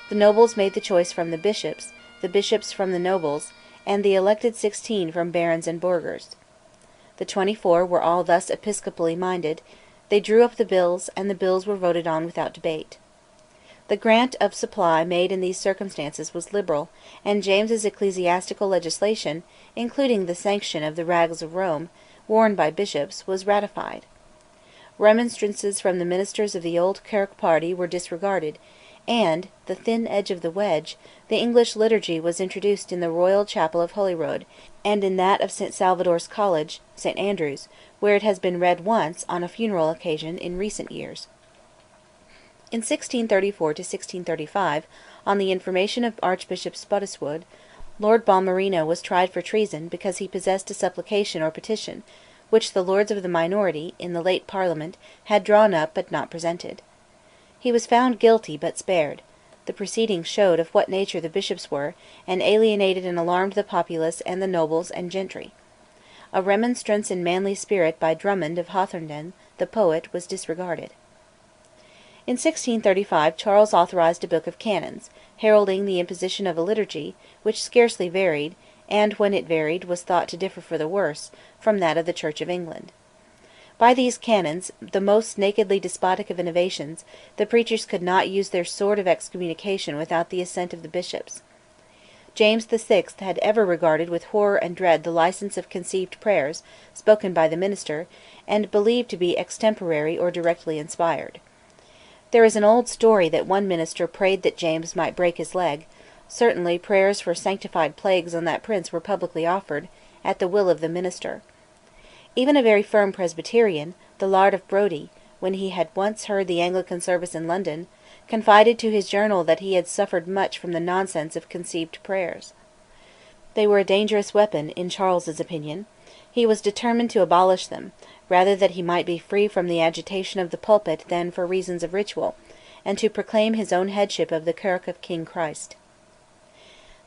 Speaker 1: The nobles made the choice from the bishops from the nobles, and the elected 16 from barons and burghers. The 24 were all thus episcopally minded; they drew up the bills, and the bills were voted on without debate. The grant of supply made in these circumstances was liberal, and James's ecclesiastical legislation, including the sanction of the rags of Rome, worn by bishops, was ratified. Remonstrances from the ministers of the old Kirk party were disregarded, and, the thin edge of the wedge, the English liturgy was introduced in the Royal Chapel of Holyrood, and in that of St Salvator's College, St Andrews, where it has been read once, on a funeral occasion, in recent years. In 1634–1635, on the information of Archbishop Spottiswoode, Lord Balmerino was tried for treason because he possessed a supplication or petition, which the Lords of the minority, in the late Parliament, had drawn up but not presented. He was found guilty but spared; the proceedings showed of what nature the bishops were, and alienated and alarmed the populace and the nobles and gentry. A remonstrance in manly spirit by Drummond of Hawthornden, the poet, was disregarded. In 1635 Charles authorised a book of canons, heralding the imposition of a liturgy, which scarcely varied, and when it varied was thought to differ for the worse, from that of the Church of England. By these canons, the most nakedly despotic of innovations, the preachers could not use their sword of excommunication without the assent of the bishops. James VI had ever regarded with horror and dread the licence of conceived prayers, spoken by the minister, and believed to be extemporary or directly inspired. There is an old story that one minister prayed that James might break his leg; certainly prayers for sanctified plagues on that prince were publicly offered, at the will of the minister. Even a very firm Presbyterian, the Laird of Brodie, when he had once heard the Anglican service in London, confided to his journal that he had suffered much from the nonsense of conceived prayers. They were a dangerous weapon, in Charles's opinion; he was determined to abolish them, rather that he might be free from the agitation of the pulpit than for reasons of ritual, and to proclaim his own headship of the Kirk of King Christ.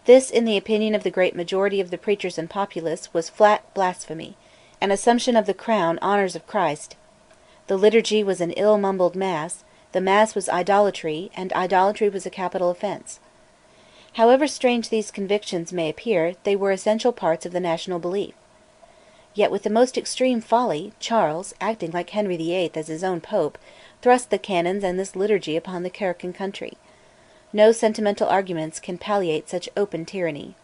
Speaker 1: This, in the opinion of the great majority of the preachers and populace, was flat blasphemy, an assumption of the crown honours of Christ. The liturgy was an ill-mumbled mass, the mass was idolatry, and idolatry was a capital offence. However strange these convictions may appear, they were essential parts of the national belief. Yet with the most extreme folly, Charles, acting like Henry VIII as his own pope, thrust the canons and this liturgy upon the Kirk and country. No sentimental arguments can palliate such open tyranny.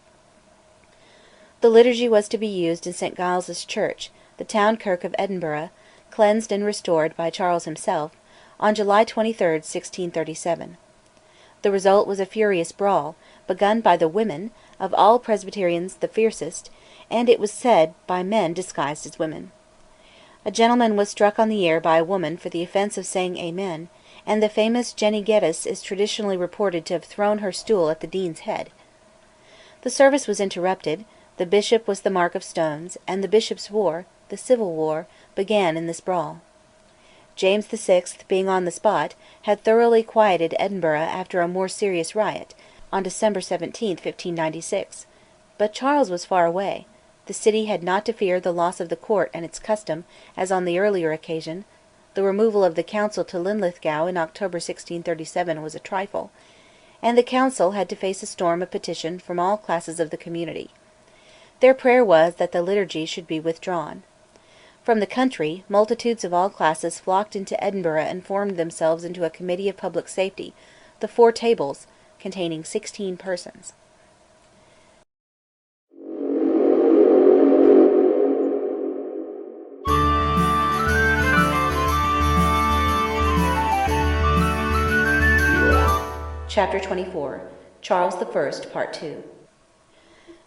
Speaker 1: The liturgy was to be used in St Giles's Church, the town kirk of Edinburgh, cleansed and restored by Charles himself, on July 23, 1637. The result was a furious brawl, begun by the women, of all Presbyterians the fiercest, and it was said by men disguised as women. A gentleman was struck on the ear by a woman for the offence of saying Amen, and the famous Jenny Geddes is traditionally reported to have thrown her stool at the dean's head. The service was interrupted, the bishop was the mark of stones, and the bishops' war, the civil war, began in this brawl. James VI, being on the spot, had thoroughly quieted Edinburgh after a more serious riot, on December 17, 1596. But Charles was far away. The city had not to fear the loss of the court and its custom, as on the earlier occasion. The removal of the council to Linlithgow in October 1637 was a trifle, and the council had to face a storm of petition from all classes of the community. Their prayer was that the liturgy should be withdrawn. From the country, multitudes of all classes flocked into Edinburgh and formed themselves into a Committee of Public Safety, the Four Tables, containing 16 persons. Chapter 24. Charles I, Part 2.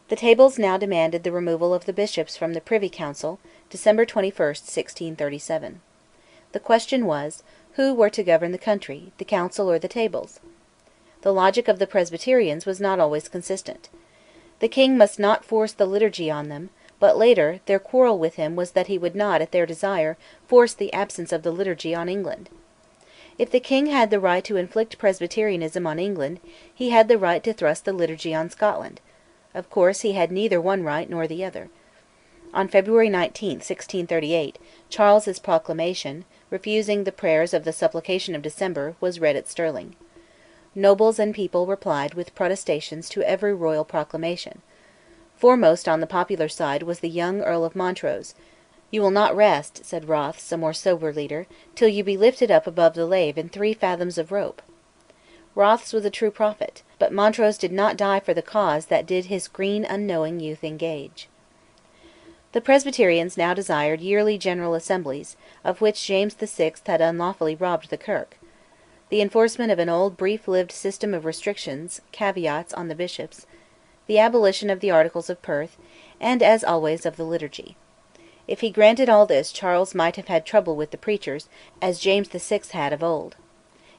Speaker 1: The Tables now demanded the removal of the bishops from the Privy Council, December 21, 1637. The question was, who were to govern the country, the Council or the Tables? The logic of the Presbyterians was not always consistent. The king must not force the liturgy on them, but later their quarrel with him was that he would not, at their desire, force the absence of the liturgy on England. If the king had the right to inflict Presbyterianism on England, he had the right to thrust the liturgy on Scotland. Of course he had neither one right nor the other. On February 19, 1638, Charles's proclamation, refusing the prayers of the Supplication of December, was read at Stirling. Nobles and people replied with protestations to every royal proclamation. Foremost on the popular side was the young Earl of Montrose. "You will not rest," said Rothes, a more sober leader, "till you be lifted up above the lave in 3 fathoms of rope." Rothes was a true prophet, but Montrose did not die for the cause that did his green unknowing youth engage. The Presbyterians now desired yearly General Assemblies, of which James VI had unlawfully robbed the Kirk; the enforcement of an old brief-lived system of restrictions, caveats, on the bishops; the abolition of the Articles of Perth, and, as always, of the liturgy. If he granted all this, Charles might have had trouble with the preachers, as James VI had of old.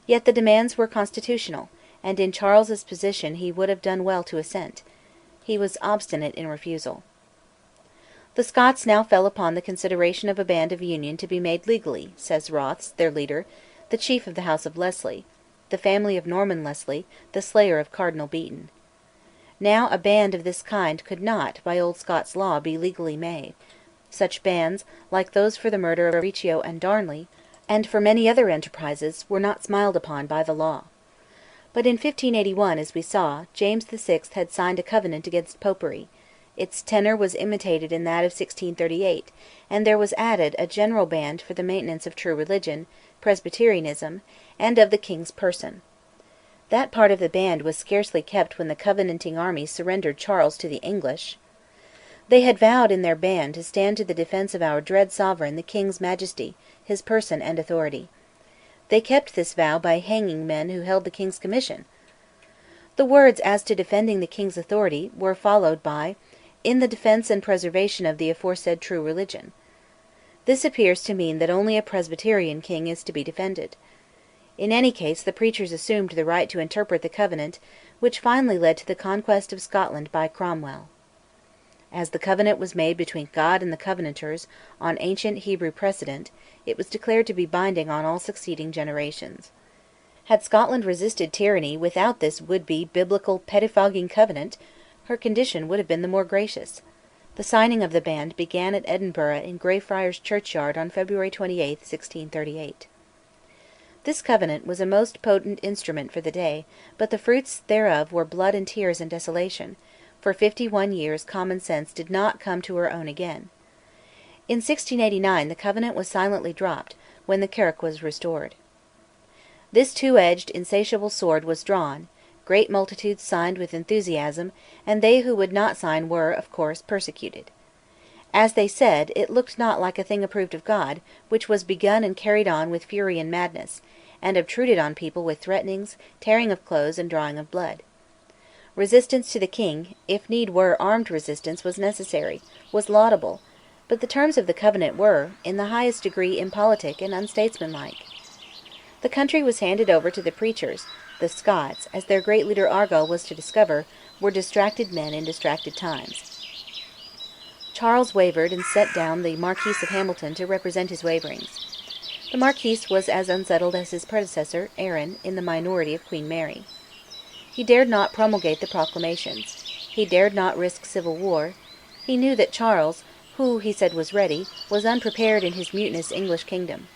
Speaker 1: Yet the demands were constitutional, and in Charles's position he would have done well to assent. He was obstinate in refusal. The Scots now fell upon the consideration of a band of union to be made legally, says Rothes, their leader, the chief of the house of Leslie, the family of Norman Leslie, the slayer of Cardinal Beaton. Now a band of this kind could not, by old Scots law, be legally made. Such bands, like those for the murder of Riccio and Darnley, and for many other enterprises, were not smiled upon by the law. But in 1581, as we saw, James VI had signed a covenant against Popery; its tenor was imitated in that of 1638, and there was added a general band for the maintenance of true religion, Presbyterianism, and of the king's person. That part of the band was scarcely kept when the Covenanting army surrendered Charles to the English. They had vowed in their band to stand to the defence of our dread sovereign the King's majesty, his person and authority. They kept this vow by hanging men who held the King's commission. The words as to defending the King's authority were followed by "in the defence and preservation of the aforesaid true religion." This appears to mean that only a Presbyterian king is to be defended. In any case the preachers assumed the right to interpret the Covenant, which finally led to the conquest of Scotland by Cromwell. As the Covenant was made between God and the Covenanters, on ancient Hebrew precedent, it was declared to be binding on all succeeding generations. Had Scotland resisted tyranny without this would-be biblical pettifogging covenant, her condition would have been the more gracious. The signing of the band began at Edinburgh in Greyfriars Churchyard on February 28, 1638. This covenant was a most potent instrument for the day, but the fruits thereof were blood and tears and desolation. For 51 years common sense did not come to her own again. In 1689 the Covenant was silently dropped, when the Kirk was restored. This two-edged, insatiable sword was drawn, great multitudes signed with enthusiasm, and they who would not sign were, of course, persecuted. As they said, it looked not like a thing approved of God, which was begun and carried on with fury and madness, and obtruded on people with threatenings, tearing of clothes, and drawing of blood. Resistance to the king, if need were armed resistance was necessary, was laudable, but the terms of the Covenant were, in the highest degree, impolitic and unstatesmanlike. The country was handed over to the preachers; the Scots, as their great leader Argyll was to discover, were distracted men in distracted times. Charles wavered and sent down the Marquis of Hamilton to represent his waverings. The Marquis was as unsettled as his predecessor, Arran, in the minority of Queen Mary. He dared not promulgate the proclamations. He dared not risk civil war. He knew that Charles, who, he said, was ready, was unprepared in his mutinous English kingdom.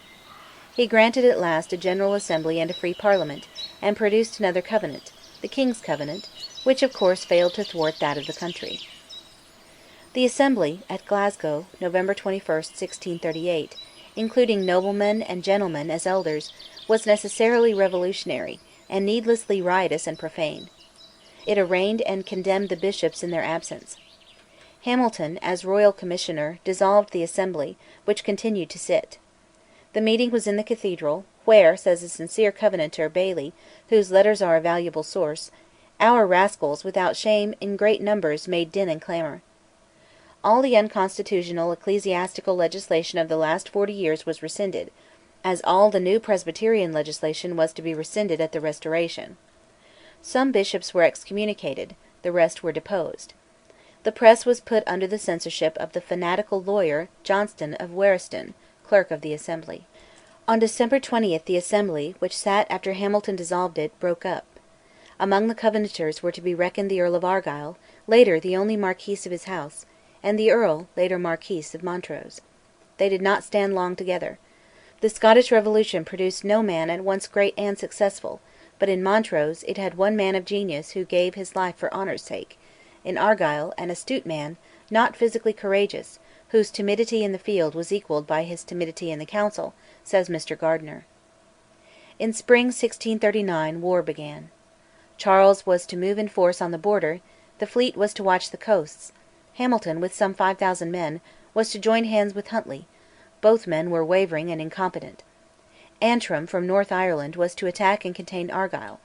Speaker 1: He granted at last a General Assembly and a free Parliament, and produced another Covenant, the King's Covenant, which of course failed to thwart that of the country. The Assembly, at Glasgow, November 21, 1638, including noblemen and gentlemen as elders, was necessarily revolutionary, and needlessly riotous and profane. It arraigned and condemned the bishops in their absence. Hamilton, as royal commissioner, dissolved the Assembly, which continued to sit. The meeting was in the cathedral, where, says a sincere Covenanter, Baillie, whose letters are a valuable source, "our rascals, without shame, in great numbers, made din and clamour." All the unconstitutional ecclesiastical legislation of the last 40 years was rescinded, as all the new Presbyterian legislation was to be rescinded at the Restoration. Some bishops were excommunicated, the rest were deposed. The press was put under the censorship of the fanatical lawyer, Johnston of Waristoun, clerk of the Assembly. On December 20 the Assembly, which sat after Hamilton dissolved it, broke up. Among the Covenanters were to be reckoned the Earl of Argyll, later the only Marquis of his house, and the Earl, later Marquis, of Montrose. They did not stand long together. The Scottish Revolution produced no man at once great and successful, but in Montrose it had one man of genius who gave his life for honour's sake; in Argyll, an astute man, not physically courageous, whose timidity in the field was equalled by his timidity in the Council, says Mr Gardiner. In spring 1639 war began. Charles was to move in force on the Border; the fleet was to watch the coasts; Hamilton, with some 5,000 men, was to join hands with Huntly; both men were wavering and incompetent. Antrim, from North Ireland, was to attack and contain Argyll;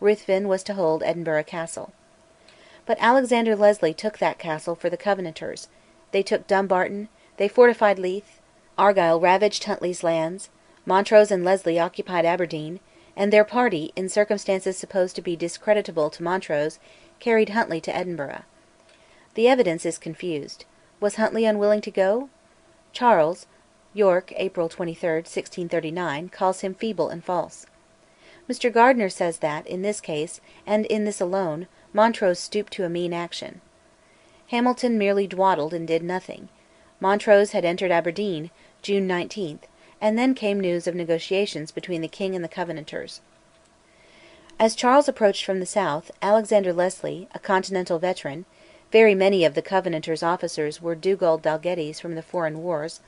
Speaker 1: Ruthven was to hold Edinburgh Castle. But Alexander Leslie took that castle for the Covenanters; they took Dumbarton; they fortified Leith; Argyll ravaged Huntly's lands; Montrose and Leslie occupied Aberdeen; and their party, in circumstances supposed to be discreditable to Montrose, carried Huntly to Edinburgh. The evidence is confused. Was Huntly unwilling to go? Charles (York, April 23, 1639) calls him feeble and false. Mr Gardiner says that, in this case, and in this alone, Montrose stooped to a mean action. Hamilton merely dawdled and did nothing. Montrose had entered Aberdeen, June 19, and then came news of negotiations between the king and the Covenanters. As Charles approached from the south, Alexander Leslie, a continental veteran (very many of the Covenanters' officers were Dugald Dalgettys from the foreign wars),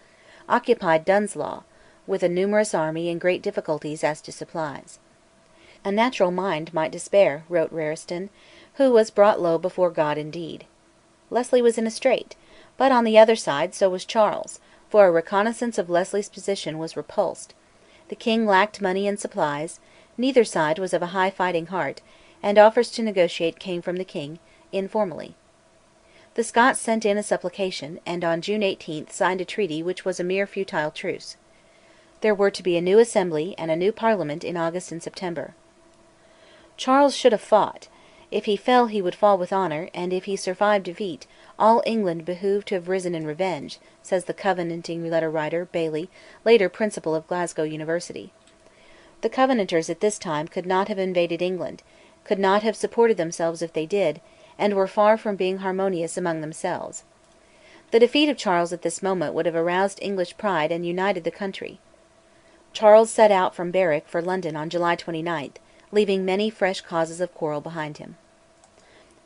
Speaker 1: occupied Dunslaw, with a numerous army and great difficulties as to supplies. "A natural mind might despair," wrote Raraston, who was brought low before God indeed. Leslie was in a strait, but on the other side so was Charles, for a reconnaissance of Leslie's position was repulsed. The king lacked money and supplies; neither side was of a high fighting heart, and offers to negotiate came from the king, informally. The Scots sent in a supplication, and on June 18 signed a treaty which was a mere futile truce. There were to be a new Assembly and a new Parliament in August and September. Charles should have fought. If he fell he would fall with honour, and if he survived defeat, all England behoved to have risen in revenge, says the Covenanting letter writer, Baillie, later Principal of Glasgow University. The Covenanters at this time could not have invaded England, could not have supported themselves if they did, and were far from being harmonious among themselves. The defeat of Charles at this moment would have aroused English pride and united the country. Charles set out from Berwick for London on July 29, leaving many fresh causes of quarrel behind him.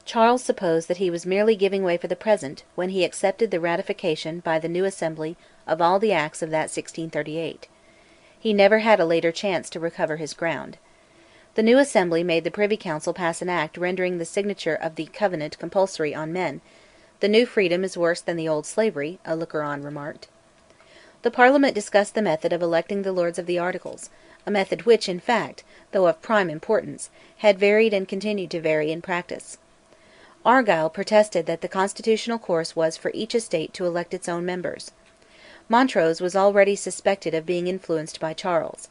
Speaker 1: Charles supposed that he was merely giving way for the present when he accepted the ratification by the new Assembly of all the acts of that 1638. He never had a later chance to recover his ground. The new Assembly made the Privy Council pass an Act rendering the signature of the Covenant compulsory on men. "The new freedom is worse than the old slavery," a looker-on remarked. The Parliament discussed the method of electing the Lords of the Articles, a method which, in fact, though of prime importance, had varied and continued to vary in practice. Argyll protested that the constitutional course was for each estate to elect its own members. Montrose was already suspected of being influenced by Charles.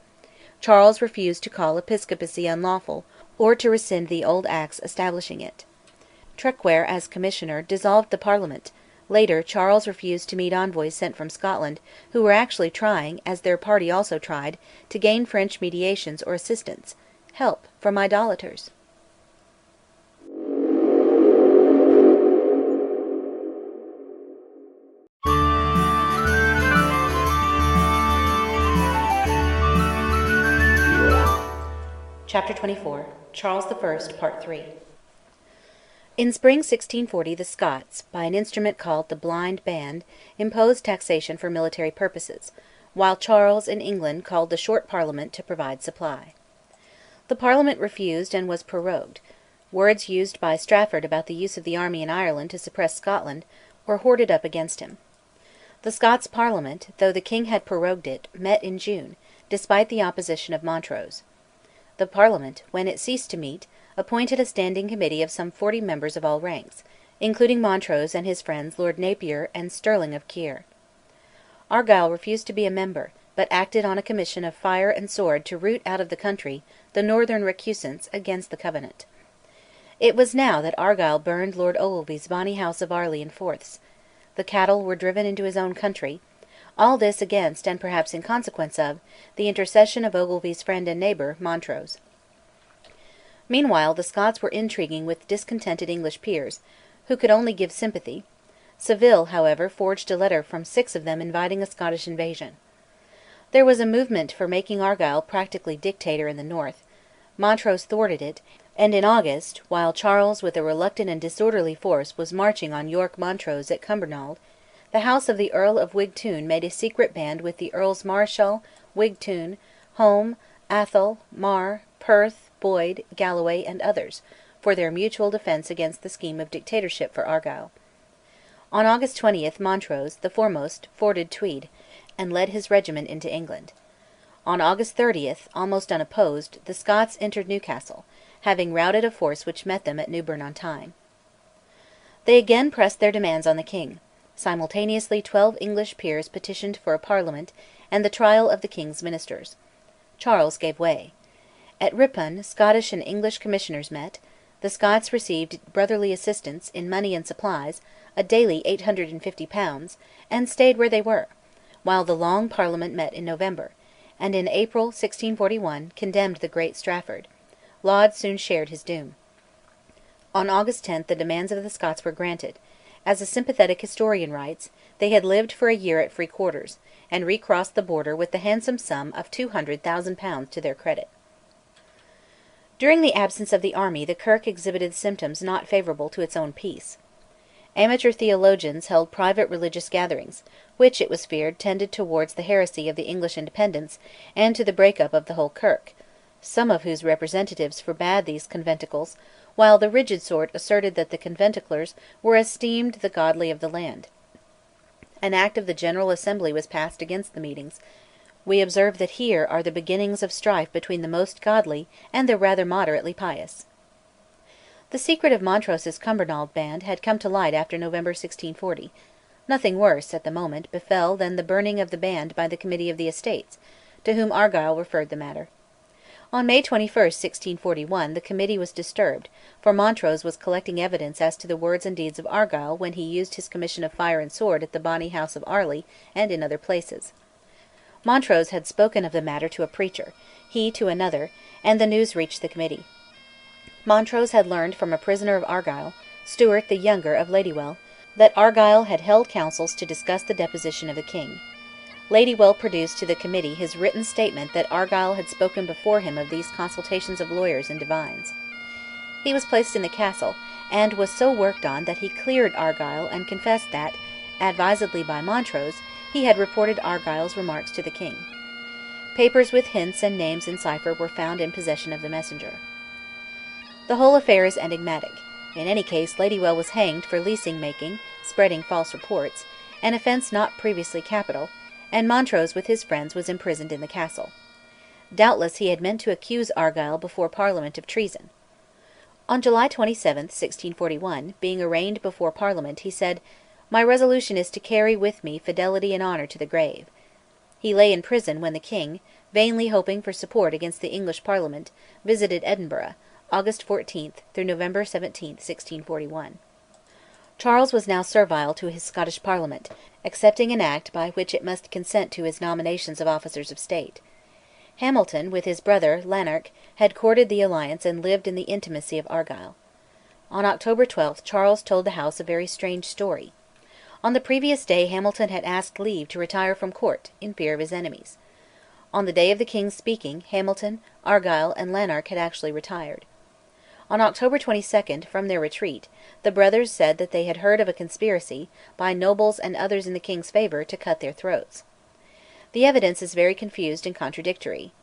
Speaker 1: Charles refused to call episcopacy unlawful, or to rescind the old acts establishing it. Traquair, as Commissioner, dissolved the Parliament; later Charles refused to meet envoys sent from Scotland, who were actually trying, as their party also tried, to gain French mediations or assistance help from idolaters. Chapter 24 Charles I, Part 3 In spring 1640 the Scots, by an instrument called the Blind Band, imposed taxation for military purposes, while Charles, in England, called the Short Parliament to provide supply. The Parliament refused and was prorogued; words used by Strafford about the use of the army in Ireland to suppress Scotland were hoarded up against him. The Scots Parliament, though the king had prorogued it, met in June, despite the opposition of Montrose. The Parliament, when it ceased to meet, appointed a standing committee of some 40 members of all ranks, including Montrose and his friends Lord Napier and Stirling of Keir. Argyll refused to be a member, but acted on a commission of fire and sword to root out of the country the northern recusants against the Covenant. It was now that Argyll burned Lord Ogilvy's bonny house of Arley in Forths; the cattle were driven into his own country; all this against, and perhaps in consequence of, the intercession of Ogilvy's friend and neighbour, Montrose. Meanwhile the Scots were intriguing with discontented English peers, who could only give sympathy. Saville, however, forged a letter from 6 of them inviting a Scottish invasion. There was a movement for making Argyll practically dictator in the north; Montrose thwarted it, and in August, while Charles with a reluctant and disorderly force was marching on York Montrose at Cumbernauld, the house of the Earl of Wigtoun made a secret band with the Earls Marischal, Wigtoun, Home, Atholl, Mar, Perth, Boyd, Galloway, and others, for their mutual defence against the scheme of dictatorship for Argyll. On August 20 Montrose, the foremost, forded Tweed, and led his regiment into England. On August 30, almost unopposed, the Scots entered Newcastle, having routed a force which met them at Newburn-on-Tyne. They again pressed their demands on the king. Simultaneously 12 English peers petitioned for a Parliament and the trial of the king's ministers. Charles gave way. At Ripon Scottish and English commissioners met; the Scots received brotherly assistance, in money and supplies, a daily £850, and stayed where they were, while the Long Parliament met in November, and in April 1641 condemned the great Strafford. Laud soon shared his doom. On August 10 the demands of the Scots were granted. As a sympathetic historian writes, they had lived for a year at free quarters, and recrossed the border with the handsome sum of £200,000 to their credit. During the absence of the army the Kirk exhibited symptoms not favourable to its own peace. Amateur theologians held private religious gatherings, which, it was feared, tended towards the heresy of the English independents and to the break-up of the whole Kirk, some of whose representatives forbade these conventicles, while the rigid sort asserted that the conventiclers were esteemed the godly of the land. An Act of the General Assembly was passed against the meetings. We observe that here are the beginnings of strife between the most godly and the rather moderately pious. The secret of Montrose's Cumbernauld band had come to light after November 1640. Nothing worse, at the moment, befell than the burning of the band by the Committee of the Estates, to whom Argyll referred the matter. On May 21, 1641, the committee was disturbed, for Montrose was collecting evidence as to the words and deeds of Argyll when he used his commission of fire and sword at the bonny house of Arley and in other places. Montrose had spoken of the matter to a preacher, he to another, and the news reached the committee. Montrose had learned from a prisoner of Argyll, Stewart the younger of Ladywell, that Argyll had held councils to discuss the deposition of the king. Ladywell produced to the committee his written statement that Argyll had spoken before him of these consultations of lawyers and divines. He was placed in the castle, and was so worked on that he cleared Argyll and confessed that, advisedly by Montrose, he had reported Argyll's remarks to the king. Papers with hints and names in cipher were found in possession of the messenger. The whole affair is enigmatic. In any case, Ladywell was hanged for leasing-making, spreading false reports, an offence not previously capital, and Montrose with his friends was imprisoned in the castle. Doubtless he had meant to accuse Argyll before Parliament of treason. On July 27, 1641, being arraigned before Parliament, he said, "My resolution is to carry with me fidelity and honour to the grave." He lay in prison when the king, vainly hoping for support against the English Parliament, visited Edinburgh, August 14 through November 17, 1641. Charles was now servile to his Scottish Parliament, accepting an Act by which it must consent to his nominations of officers of state. Hamilton, with his brother Lanark, had courted the alliance and lived in the intimacy of Argyll. On October 12 Charles told the House a very strange story. On the previous day Hamilton had asked leave to retire from court, in fear of his enemies. On the day of the king's speaking, Hamilton, Argyll, and Lanark had actually retired. On October 22, from their retreat, the brothers said that they had heard of a conspiracy, by nobles and others in the king's favour, to cut their throats. The evidence is very confused and contradictory.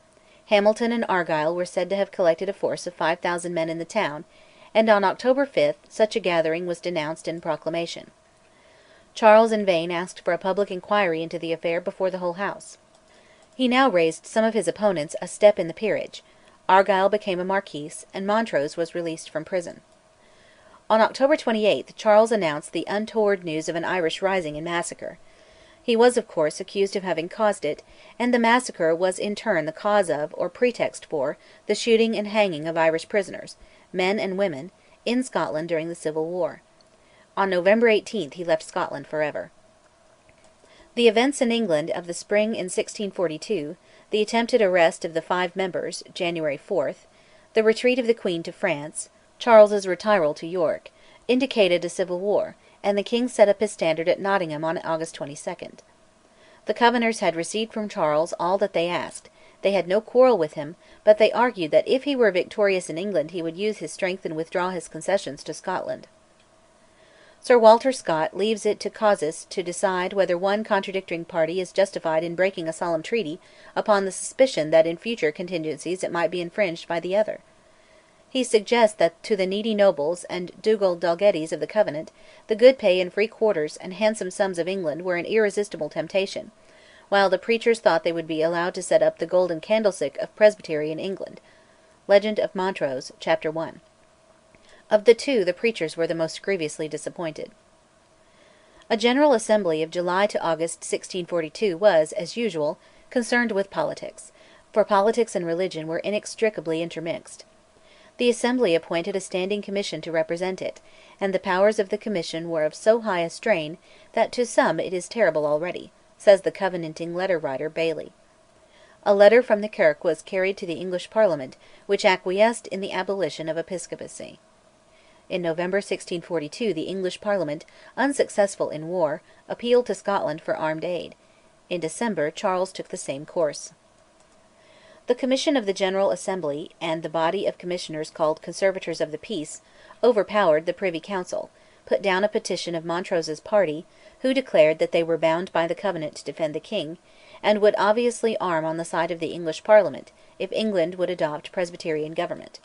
Speaker 1: Hamilton and Argyll were said to have collected a force of 5,000 men in the town, and on October 5 such a gathering was denounced in proclamation. Charles in vain asked for a public inquiry into the affair before the whole House. He now raised some of his opponents a step in the peerage. Argyll became a marquis, and Montrose was released from prison. On October 28 Charles announced the untoward news of an Irish rising and massacre. He was, of course, accused of having caused it, and the massacre was in turn the cause of, or pretext for, the shooting and hanging of Irish prisoners, men and women, in Scotland during the Civil War. On November 18 he left Scotland for ever. The events in England of the spring in 1642, the attempted arrest of the 5 members (January 4), the retreat of the Queen to France, Charles's retiral to York, indicated a civil war, and the king set up his standard at Nottingham on August 22. The Covenanters had received from Charles all that they asked; they had no quarrel with him, but they argued that if he were victorious in England he would use his strength and withdraw his concessions to Scotland. Sir Walter Scott leaves it to casuists to decide whether one contradicting party is justified in breaking a solemn treaty upon the suspicion that in future contingencies it might be infringed by the other. He suggests that to the needy nobles and Dougal Dalgettys of the Covenant, the good pay and free quarters and handsome sums of England were an irresistible temptation, while the preachers thought they would be allowed to set up the golden candlestick of Presbytery in England. Legend of Montrose, Chapter 1. Of the two, the preachers were the most grievously disappointed. A General Assembly of July to August 1642 was, as usual, concerned with politics, for politics and religion were inextricably intermixed. The Assembly appointed a standing commission to represent it, and the powers of the commission were of so high a strain that to some it is terrible already, says the Covenanting letter writer Bailey. A letter from the Kirk was carried to the English Parliament, which acquiesced in the abolition of episcopacy. In November 1642 the English Parliament, unsuccessful in war, appealed to Scotland for armed aid. In December Charles took the same course. The Commission of the General Assembly, and the body of commissioners called Conservators of the Peace, overpowered the Privy Council, put down a petition of Montrose's party, who declared that they were bound by the Covenant to defend the king, and would obviously arm on the side of the English Parliament if England would adopt Presbyterian government.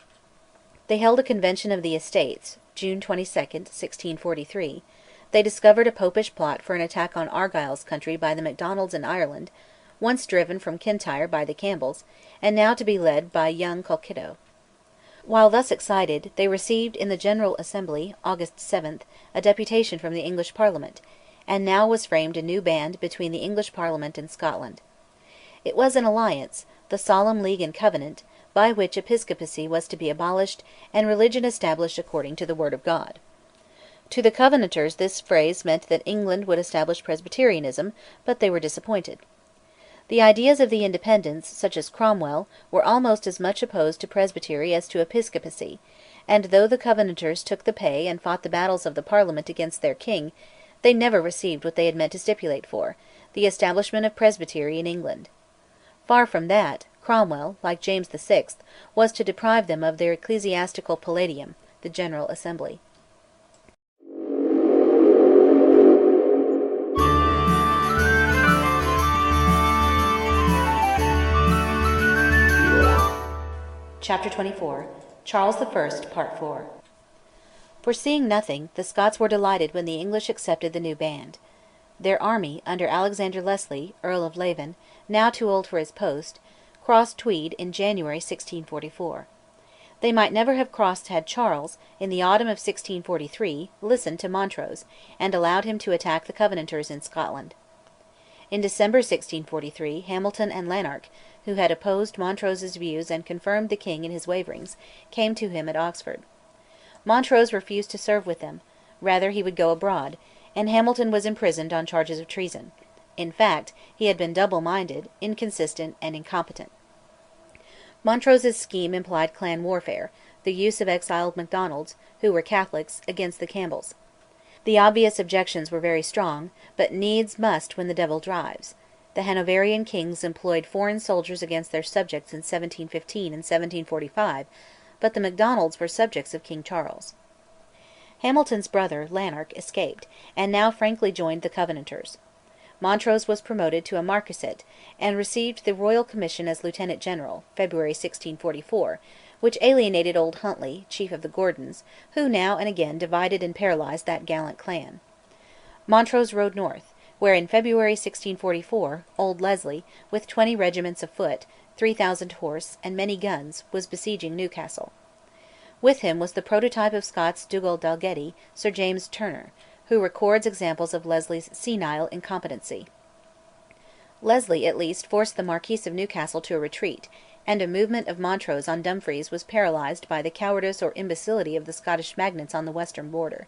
Speaker 1: They held a Convention of the Estates, June 22, 1643. They discovered a Popish plot for an attack on Argyll's country by the Macdonalds in Ireland, once driven from Kintyre by the Campbells, and now to be led by young Colkitto. While thus excited, they received in the General Assembly, August 7, a deputation from the English Parliament, and now was framed a new band between the English Parliament and Scotland. It was an alliance, the Solemn League and Covenant, by which episcopacy was to be abolished and religion established according to the Word of God. To the Covenanters this phrase meant that England would establish Presbyterianism, but they were disappointed. The ideas of the Independents, such as Cromwell, were almost as much opposed to Presbytery as to episcopacy, and though the Covenanters took the pay and fought the battles of the Parliament against their king, they never received what they had meant to stipulate for, the establishment of Presbytery in England. Far from that, Cromwell, like James VI, was to deprive them of their ecclesiastical palladium, the General Assembly. Chapter 24. Charles I, Part 4. Foreseeing nothing, the Scots were delighted when the English accepted the new band. Their army, under Alexander Leslie, Earl of Leven, now too old for his post, crossed Tweed in January 1644. They might never have crossed had Charles, in the autumn of 1643, listened to Montrose, and allowed him to attack the Covenanters in Scotland. In December 1643, Hamilton and Lanark, who had opposed Montrose's views and confirmed the king in his waverings, came to him at Oxford. Montrose refused to serve with them; rather he would go abroad, and Hamilton was imprisoned on charges of treason. In fact, he had been double-minded, inconsistent, and incompetent. Montrose's scheme implied clan warfare, the use of exiled Macdonalds, who were Catholics, against the Campbells. The obvious objections were very strong, but needs must when the devil drives. The Hanoverian kings employed foreign soldiers against their subjects in 1715 and 1745, but the Macdonalds were subjects of King Charles. Hamilton's brother, Lanark, escaped, and now frankly joined the Covenanters. Montrose was promoted to a marquisate, and received the royal commission as lieutenant general (February 1644), which alienated old Huntly, chief of the Gordons, who now and again divided and paralysed that gallant clan. Montrose rode north, where in February 1644, old Leslie, with 20 regiments of foot, 3,000 horse, and many guns, was besieging Newcastle. With him was the prototype of Scots Dugald Dalgetty, Sir James Turner, who records examples of Leslie's senile incompetency. Leslie, at least, forced the Marquis of Newcastle to a retreat, and a movement of Montrose on Dumfries was paralysed by the cowardice or imbecility of the Scottish magnates on the western border.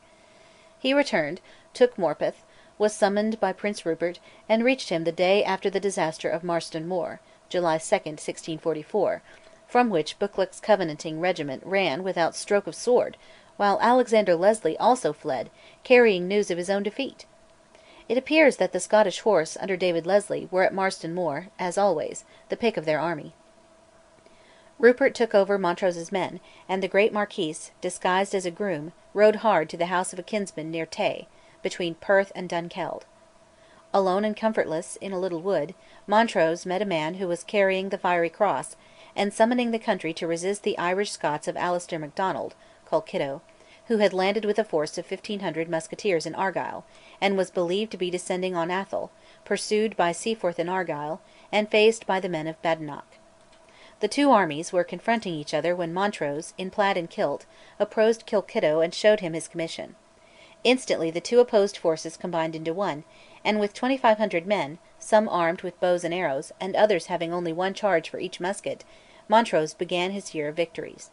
Speaker 1: He returned, took Morpeth, was summoned by Prince Rupert, and reached him the day after the disaster of Marston Moor (July 2, 1644), from which Buccleuch's Covenanting regiment ran without stroke of sword, while Alexander Leslie also fled, carrying news of his own defeat. It appears that the Scottish horse under David Leslie were at Marston Moor, as always, the pick of their army. Rupert took over Montrose's men, and the great Marquis, disguised as a groom, rode hard to the house of a kinsman near Tay, between Perth and Dunkeld. Alone and comfortless, in a little wood, Montrose met a man who was carrying the fiery cross, and summoning the country to resist the Irish Scots of Alastair Macdonald (Colkitto), who had landed with a force of 1,500 musketeers in Argyll, and was believed to be descending on Atholl, pursued by Seaforth and Argyll, and faced by the men of Badenoch. The two armies were confronting each other when Montrose, in plaid and kilt, approached Colkitto and showed him his commission. Instantly the two opposed forces combined into one, and with 2,500 men, some armed with bows and arrows, and others having only one charge for each musket, Montrose began his year of victories.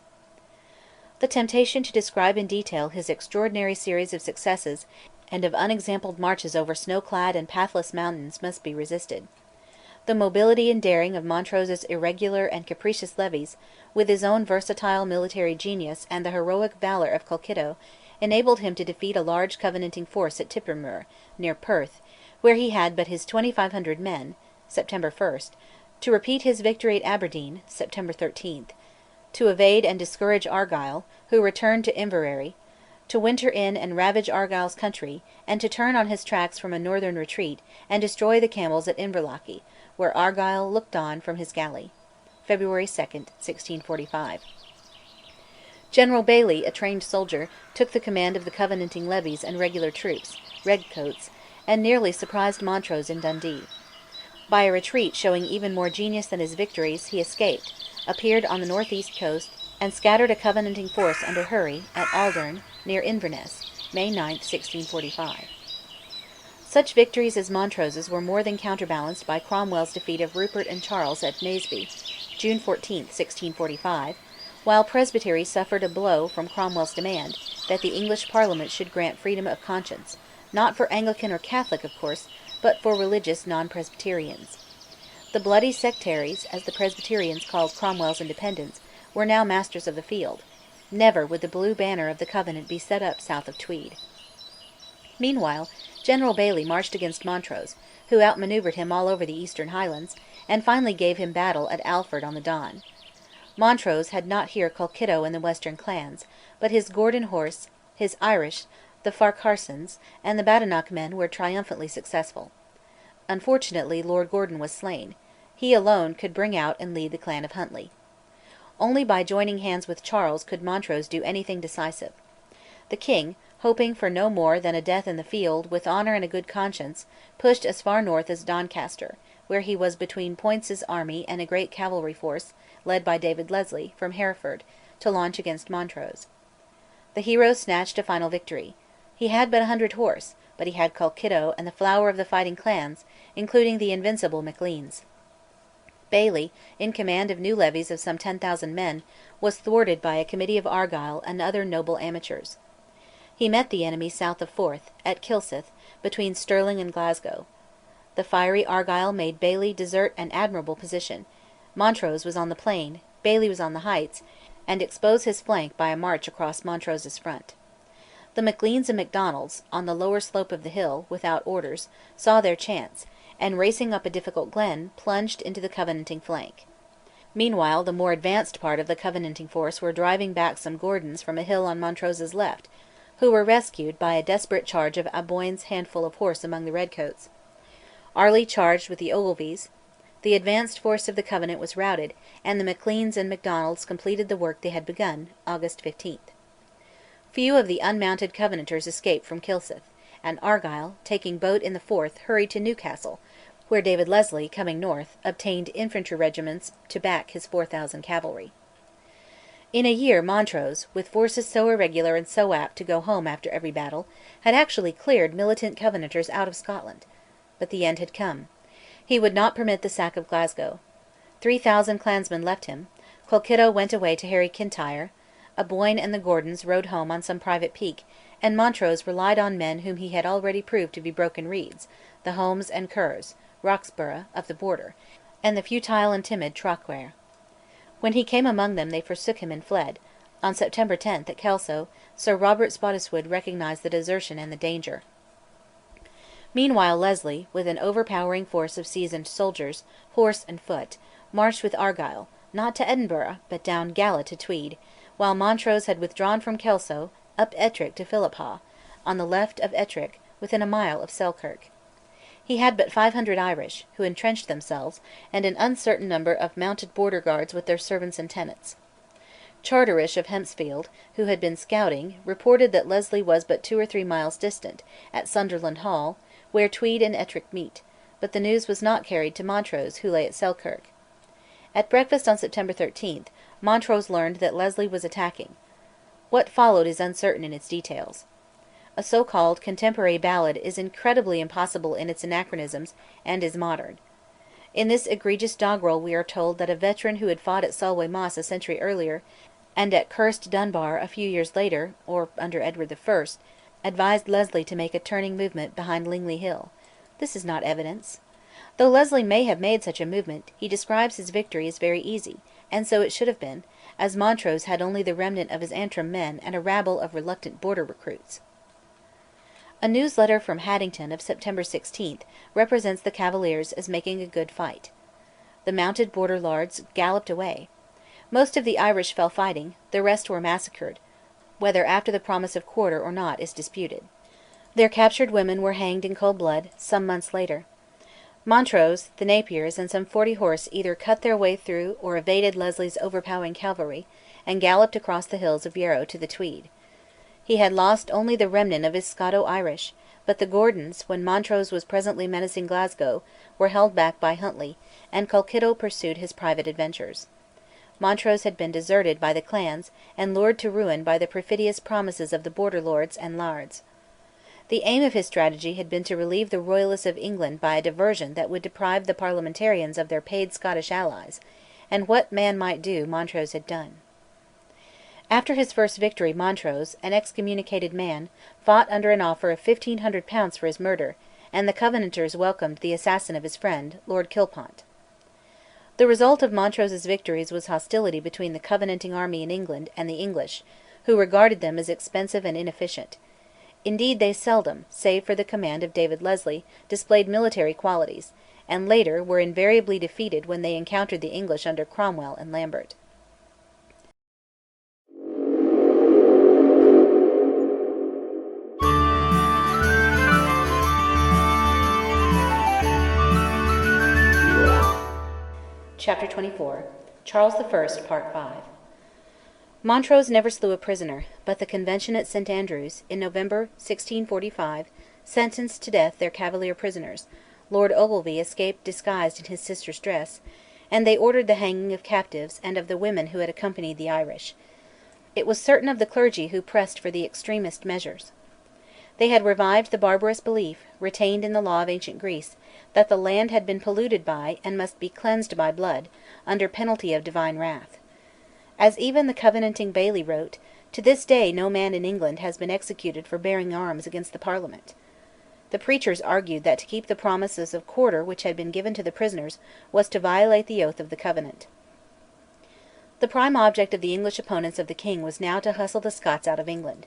Speaker 1: The temptation to describe in detail his extraordinary series of successes and of unexampled marches over snow-clad and pathless mountains must be resisted. The mobility and daring of Montrose's irregular and capricious levies, with his own versatile military genius and the heroic valour of Colkitto, enabled him to defeat a large Covenanting force at Tippermuir, near Perth, where he had but his 2,500 men (September 1), to repeat his victory at Aberdeen (September 13), to evade and discourage Argyll, who returned to Inverary, to winter in and ravage Argyll's country, and to turn on his tracks from a northern retreat, and destroy the Campbells at Inverlochy, where Argyll looked on from his galley. February 2, 1645. General Baillie, a trained soldier, took the command of the Covenanting levies and regular troops, redcoats, and nearly surprised Montrose in Dundee. By a retreat showing even more genius than his victories, he escaped, appeared on the north-east coast, and scattered a Covenanting force under Hurry at Aldern, near Inverness, May 9, 1645. Such victories as Montrose's were more than counterbalanced by Cromwell's defeat of Rupert and Charles at Naseby, June 14, 1645, while Presbytery suffered a blow from Cromwell's demand that the English Parliament should grant freedom of conscience, not for Anglican or Catholic, of course, but for religious non-Presbyterians. The bloody sectaries, as the Presbyterians called Cromwell's independents, were now masters of the field. Never would the blue banner of the Covenant be set up south of Tweed. Meanwhile, General Baillie marched against Montrose, who outmanoeuvred him all over the eastern Highlands, and finally gave him battle at Alford on the Don. Montrose had not here Colkitto and the western clans, but his Gordon horse, his Irish, the Farquharsons, and the Badenoch men were triumphantly successful. Unfortunately Lord Gordon was slain; he alone could bring out and lead the clan of Huntly. Only by joining hands with Charles could Montrose do anything decisive. The king, hoping for no more than a death in the field, with honour and a good conscience, pushed as far north as Doncaster, where he was between Poyntz's army and a great cavalry force, led by David Leslie, from Hereford, to launch against Montrose. The hero snatched a final victory. He had but 100 horse, but he had Colkitto and the flower of the fighting clans, including the invincible Macleans. Baillie, in command of new levies of some 10,000 men, was thwarted by a committee of Argyll and other noble amateurs. He met the enemy south of Forth, at Kilsyth, between Stirling and Glasgow. The fiery Argyll made Baillie desert an admirable position; Montrose was on the plain, Baillie was on the heights, and exposed his flank by a march across Montrose's front. The Macleans and Macdonalds, on the lower slope of the hill, without orders, saw their chance, and, racing up a difficult glen, plunged into the Covenanting flank. Meanwhile the more advanced part of the Covenanting force were driving back some Gordons from a hill on Montrose's left, who were rescued by a desperate charge of Aboyne's handful of horse among the redcoats. Arley charged with the Ogilvies. The advanced force of the Covenant was routed, and the Macleans and Macdonalds completed the work they had begun (August 15). Few of the unmounted Covenanters escaped from Kilsyth, and Argyll, taking boat in the Forth, hurried to Newcastle, where David Leslie, coming north, obtained infantry regiments to back his 4,000 cavalry. In a year Montrose, with forces so irregular and so apt to go home after every battle, had actually cleared militant Covenanters out of Scotland. But the end had come. He would not permit the sack of Glasgow. 3,000 clansmen left him; Colkitto went away to harry Kintyre; Aboyne and the Gordons rode home on some private pique, and Montrose relied on men whom he had already proved to be broken reeds, the Holmes and Kerrs (Roxburgh) of the Border, and the futile and timid Traquair. When he came among them they forsook him and fled. On September 10, at Kelso, Sir Robert Spottiswoode recognised the desertion and the danger. Meanwhile Leslie, with an overpowering force of seasoned soldiers, horse and foot, marched with Argyll, not to Edinburgh, but down Gala to Tweed, while Montrose had withdrawn from Kelso, up Ettrick to Philiphaugh, on the left of Ettrick, within a mile of Selkirk. He had but 500 Irish, who entrenched themselves, and an uncertain number of mounted border guards with their servants and tenants. Charterish of Hempsfield, who had been scouting, reported that Leslie was but 2 or 3 miles distant, at Sunderland Hall, where Tweed and Ettrick meet, but the news was not carried to Montrose, who lay at Selkirk. At breakfast on September 13, Montrose learned that Leslie was attacking. What followed is uncertain in its details. A so-called contemporary ballad is incredibly impossible in its anachronisms, and is modern. In this egregious doggerel we are told that a veteran who had fought at Solway Moss a century earlier, and at Cursed Dunbar a few years later, or under Edward I, advised Leslie to make a turning movement behind Lingley Hill. This is not evidence. Though Leslie may have made such a movement, he describes his victory as very easy, and so it should have been, as Montrose had only the remnant of his Antrim men and a rabble of reluctant border recruits. A newsletter from Haddington of September 16 represents the Cavaliers as making a good fight. The mounted border lairds galloped away. Most of the Irish fell fighting; the rest were massacred, whether after the promise of quarter or not is disputed. Their captured women were hanged in cold blood, some months later. Montrose, the Napiers, and some 40 horse either cut their way through or evaded Leslie's overpowering cavalry, and galloped across the hills of Yarrow to the Tweed. He had lost only the remnant of his Scoto-Irish, but the Gordons, when Montrose was presently menacing Glasgow, were held back by Huntly, and Colkitto pursued his private adventures. Montrose had been deserted by the clans, and lured to ruin by the perfidious promises of the border lords and lairds. The aim of his strategy had been to relieve the Royalists of England by a diversion that would deprive the Parliamentarians of their paid Scottish allies, and what man might do Montrose had done. After his first victory Montrose, an excommunicated man, fought under an offer of £1,500 for his murder, and the Covenanters welcomed the assassin of his friend, Lord Kilpont. The result of Montrose's victories was hostility between the Covenanting army in England and the English, who regarded them as expensive and inefficient. Indeed they seldom, save for the command of David Leslie, displayed military qualities, and later were invariably defeated when they encountered the English under Cromwell and Lambert. Chapter 24. Charles I, Part 5. Montrose never slew a prisoner, but the Convention at St Andrews, in November 1645, sentenced to death their Cavalier prisoners. Lord Ogilvy escaped disguised in his sister's dress, and they ordered the hanging of captives and of the women who had accompanied the Irish. It was certain of the clergy who pressed for the extremest measures. They had revived the barbarous belief, retained in the law of ancient Greece, that the land had been polluted by, and must be cleansed by blood, under penalty of divine wrath. As even the Covenanting Baillie wrote, "To this day no man in England has been executed for bearing arms against the Parliament." The preachers argued that to keep the promises of quarter which had been given to the prisoners was to violate the oath of the Covenant. The prime object of the English opponents of the king was now to hustle the Scots out of England.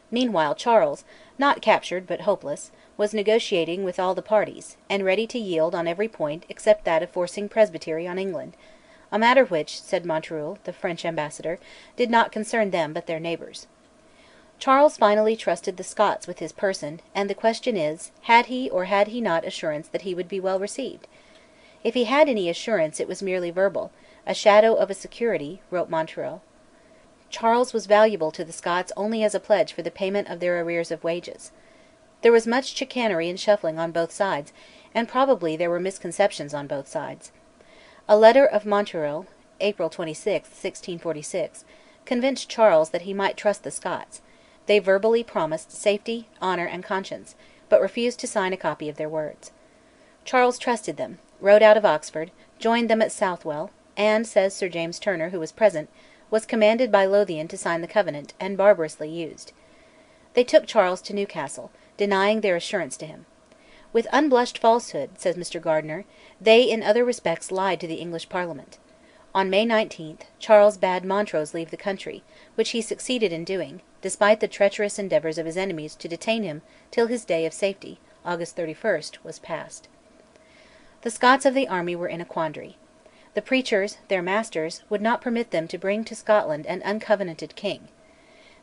Speaker 1: Meanwhile Charles, not captured but hopeless, was negotiating with all the parties, and ready to yield on every point except that of forcing presbytery on England, a matter which, said Montereuil, the French ambassador, did not concern them but their neighbours. Charles finally trusted the Scots with his person, and the question is, had he or had he not assurance that he would be well received? If he had any assurance, it was merely verbal, a shadow of a security, wrote Montereuil. Charles was valuable to the Scots only as a pledge for the payment of their arrears of wages. There was much chicanery and shuffling on both sides, and probably there were misconceptions on both sides. A letter of Montereuil (April 26, 1646) convinced Charles that he might trust the Scots. They verbally promised safety, honour, and conscience, but refused to sign a copy of their words. Charles trusted them, rode out of Oxford, joined them at Southwell, and, says Sir James Turner, who was present, was commanded by Lothian to sign the Covenant, and barbarously used. They took Charles to Newcastle, denying their assurance to him. With unblushed falsehood, says Mr Gardiner, they in other respects lied to the English Parliament. On May 19 Charles bade Montrose leave the country, which he succeeded in doing, despite the treacherous endeavours of his enemies to detain him till his day of safety, August 31, was past. The Scots of the army were in a quandary. The preachers, their masters, would not permit them to bring to Scotland an uncovenanted king.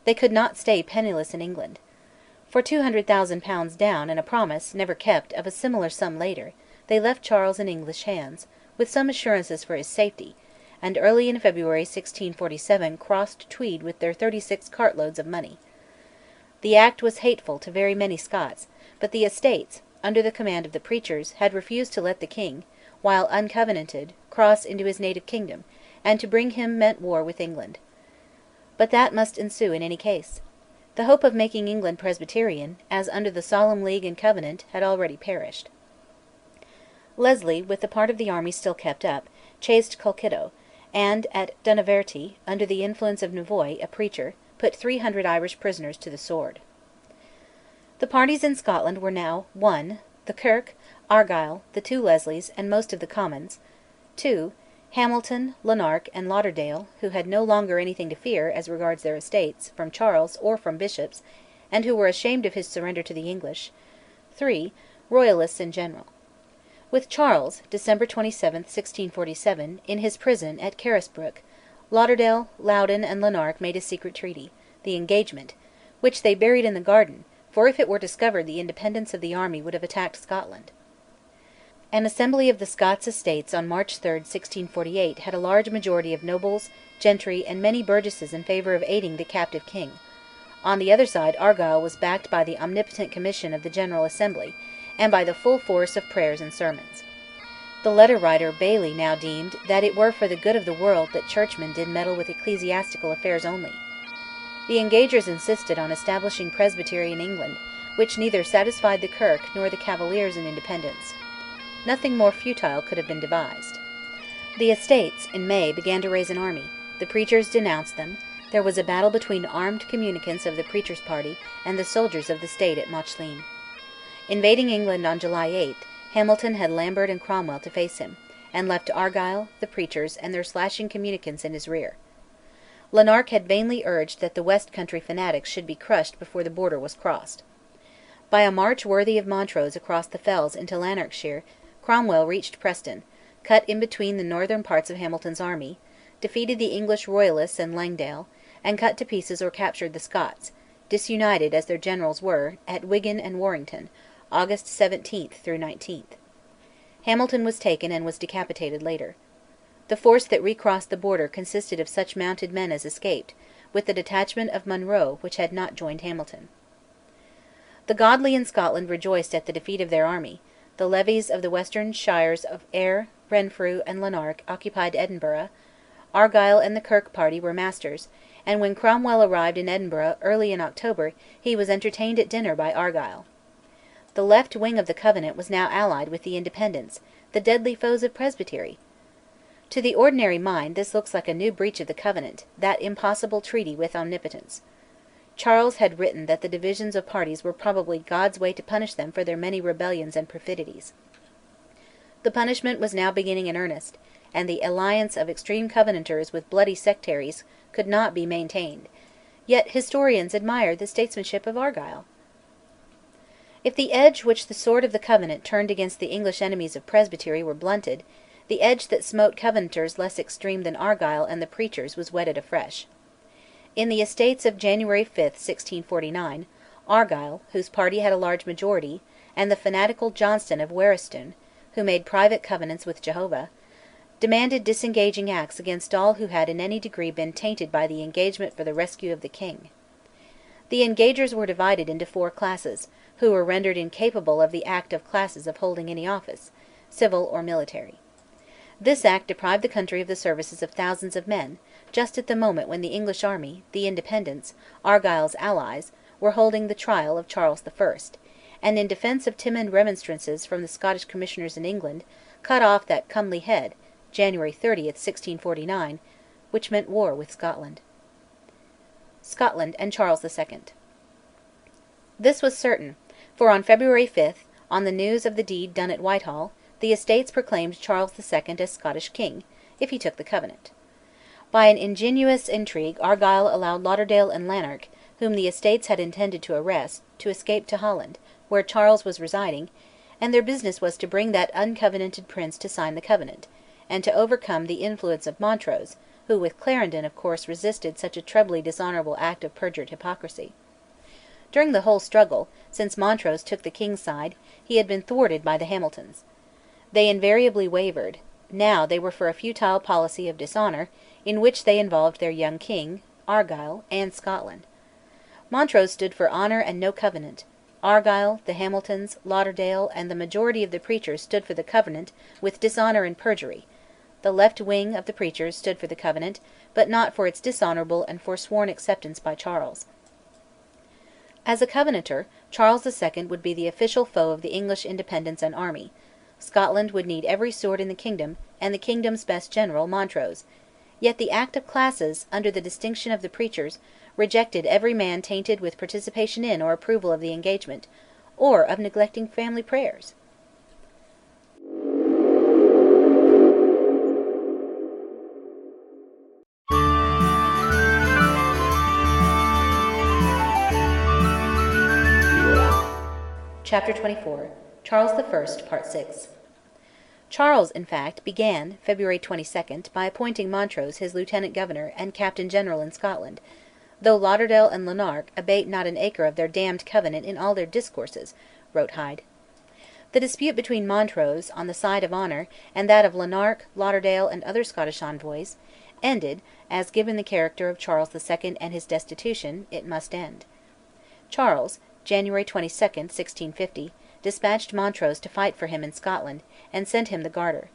Speaker 1: They could not stay penniless in England. For £200,000 down and a promise, never kept, of a similar sum later, they left Charles in English hands, with some assurances for his safety, and early in February 1647 crossed Tweed with their 36 cartloads of money. The act was hateful to very many Scots, but the Estates, under the command of the preachers, had refused to let the king, while uncovenanted, cross into his native kingdom, and to bring him meant war with England. But that must ensue in any case. The hope of making England Presbyterian, as under the Solemn League and Covenant, had already perished. Leslie, with the part of the army still kept up, chased Colkitto, and at Dunaverty, under the influence of Nevoy, a preacher, put 300 Irish prisoners to the sword. The parties in Scotland were now 1. The Kirk, Argyll, the two Leslies, and most of the Commons; 2. Hamilton, Lanark, and Lauderdale, who had no longer anything to fear, as regards their estates, from Charles or from bishops, and who were ashamed of his surrender to the English; 3. Royalists in general. With Charles, December 27, 1647, in his prison at Carisbrooke, Lauderdale, Loudon, and Lanark made a secret treaty, the Engagement, which they buried in the garden, for if it were discovered the independence of the army would have attacked Scotland. An assembly of the Scots Estates on March 3, 1648, had a large majority of nobles, gentry, and many burgesses in favour of aiding the captive king. On the other side Argyll was backed by the omnipotent commission of the General Assembly, and by the full force of prayers and sermons. The letter writer Baillie now deemed that it were for the good of the world that churchmen did meddle with ecclesiastical affairs only. The Engagers insisted on establishing presbytery in England, which neither satisfied the Kirk nor the Cavaliers in independence. Nothing more futile could have been devised. The Estates, in May, began to raise an army; the preachers denounced them; there was a battle between armed communicants of the preachers' party and the soldiers of the state at Mauchline. Invading England on July 8, Hamilton had Lambert and Cromwell to face him, and left Argyll, the preachers, and their slashing communicants in his rear. Lanark had vainly urged that the West Country fanatics should be crushed before the border was crossed. By a march worthy of Montrose across the fells into Lanarkshire, Cromwell reached Preston, cut in between the northern parts of Hamilton's army, defeated the English Royalists and Langdale, and cut to pieces or captured the Scots, disunited as their generals were, at Wigan and Warrington, August 17–19. Hamilton was taken and was decapitated later. The force that recrossed the Border consisted of such mounted men as escaped, with the detachment of Monro which had not joined Hamilton. The godly in Scotland rejoiced at the defeat of their army; the levies of the western shires of Ayr, Renfrew, and Lanark occupied Edinburgh; Argyll and the Kirk party were masters; and when Cromwell arrived in Edinburgh early in October he was entertained at dinner by Argyll. The left wing of the Covenant was now allied with the Independents, the deadly foes of Presbytery! To the ordinary mind this looks like a new breach of the Covenant, that impossible treaty with Omnipotence. Charles had written that the divisions of parties were probably God's way to punish them for their many rebellions and perfidies. The punishment was now beginning in earnest, and the alliance of extreme Covenanters with bloody sectaries could not be maintained; yet historians admired the statesmanship of Argyll. If the edge which the sword of the Covenant turned against the English enemies of Presbytery were blunted, the edge that smote Covenanters less extreme than Argyll and the preachers was whetted afresh. In the Estates of January 5, 1649, Argyll, whose party had a large majority, and the fanatical Johnston of Waristoun, who made private covenants with Jehovah, demanded disengaging acts against all who had in any degree been tainted by the engagement for the rescue of the king. The engagers were divided into four classes, who were rendered incapable of the Act of Classes of holding any office, civil or military. This Act deprived the country of the services of thousands of men, just at the moment when the English army, the Independents, Argyll's allies, were holding the trial of Charles I., and, in defence of timid remonstrances from the Scottish Commissioners in England, cut off that comely head (January 30, 1649), which meant war with Scotland. Scotland and Charles II. This was certain, for on February 5, on the news of the deed done at Whitehall, the Estates proclaimed Charles II as Scottish king, if he took the Covenant. By an ingenious intrigue Argyll allowed Lauderdale and Lanark, whom the Estates had intended to arrest, to escape to Holland, where Charles was residing, and their business was to bring that uncovenanted prince to sign the Covenant, and to overcome the influence of Montrose, who with Clarendon of course resisted such a trebly dishonourable act of perjured hypocrisy. During the whole struggle, since Montrose took the king's side, he had been thwarted by the Hamiltons. They invariably wavered; now they were for a futile policy of dishonour, in which they involved their young king, Argyll, and Scotland. Montrose stood for honour and no Covenant; Argyll, the Hamiltons, Lauderdale, and the majority of the preachers stood for the Covenant with dishonour and perjury; the left wing of the preachers stood for the Covenant, but not for its dishonourable and forsworn acceptance by Charles. As a Covenanter, Charles II would be the official foe of the English independence and army; Scotland would need every sword in the kingdom, and the kingdom's best general, Montrose; yet the Act of Classes, under the distinction of the preachers, rejected every man tainted with participation in or approval of the engagement, or of neglecting family prayers. Chapter 24. Charles I, Part 6. Charles, in fact, began (February 22) by appointing Montrose his lieutenant governor and captain general in Scotland, though Lauderdale and Lanark "abate not an acre of their damned Covenant in all their discourses," wrote Hyde. The dispute between Montrose, on the side of honour, and that of Lanark, Lauderdale, and other Scottish envoys, ended, as given the character of Charles II and his destitution, it must end. Charles, January 22, 1650, despatched Montrose to fight for him in Scotland, and sent him the Garter.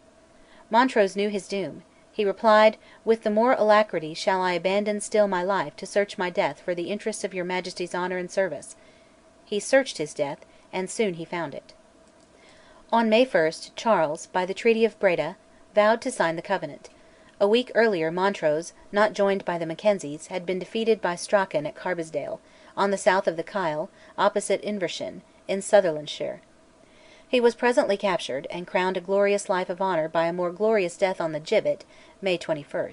Speaker 1: Montrose knew his doom; he replied, "With the more alacrity shall I abandon still my life to search my death for the interests of your Majesty's honour and service." He searched his death, and soon he found it. On May 1, Charles, by the Treaty of Breda, vowed to sign the Covenant. A week earlier Montrose, not joined by the Mackenzies, had been defeated by Strachan at Carbisdale, on the south of the Kyle, opposite Invershin, in Sutherlandshire. He was presently captured, and crowned a glorious life of honour by a more glorious death on the gibbet, May 21.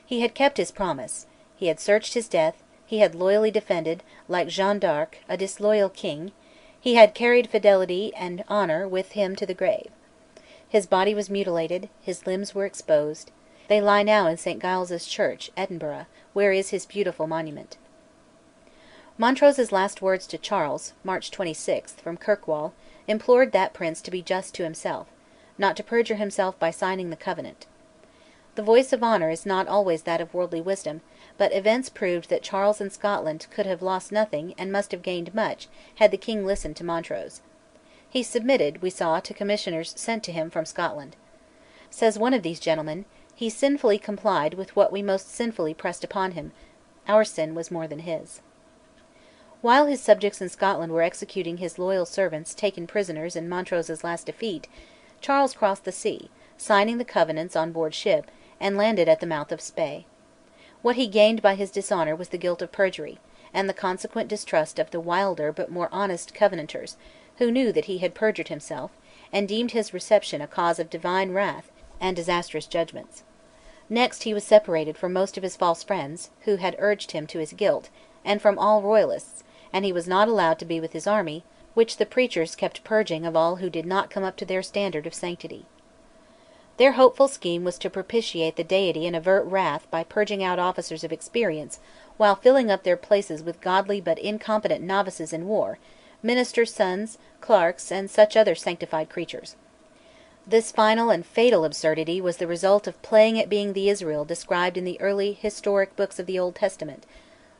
Speaker 1: He had kept his promise; he had searched his death; he had loyally defended, like Jeanne d'Arc, a disloyal king; he had carried fidelity and honour with him to the grave. His body was mutilated; his limbs were exposed; they lie now in St Giles's Church, Edinburgh, where is his beautiful monument. Montrose's last words to Charles (March 26) from Kirkwall implored that prince to be just to himself, not to perjure himself by signing the Covenant. The voice of honour is not always that of worldly wisdom, but events proved that Charles and Scotland could have lost nothing and must have gained much had the king listened to Montrose. He submitted, we saw, to commissioners sent to him from Scotland. Says one of these gentlemen, "He sinfully complied with what we most sinfully pressed upon him; our sin was more than his." While his subjects in Scotland were executing his loyal servants taken prisoners in Montrose's last defeat, Charles crossed the sea, signing the Covenants on board ship, and landed at the mouth of Spey. What he gained by his dishonour was the guilt of perjury, and the consequent distrust of the wilder but more honest Covenanters, who knew that he had perjured himself, and deemed his reception a cause of divine wrath and disastrous judgments. Next he was separated from most of his false friends, who had urged him to his guilt, and from all Royalists, and he was not allowed to be with his army, which the preachers kept purging of all who did not come up to their standard of sanctity. Their hopeful scheme was to propitiate the Deity and avert wrath by purging out officers of experience, while filling up their places with godly but incompetent novices in war, ministers' sons, clerks, and such other sanctified creatures. This final and fatal absurdity was the result of playing at being the Israel described in the early historic books of the Old Testament,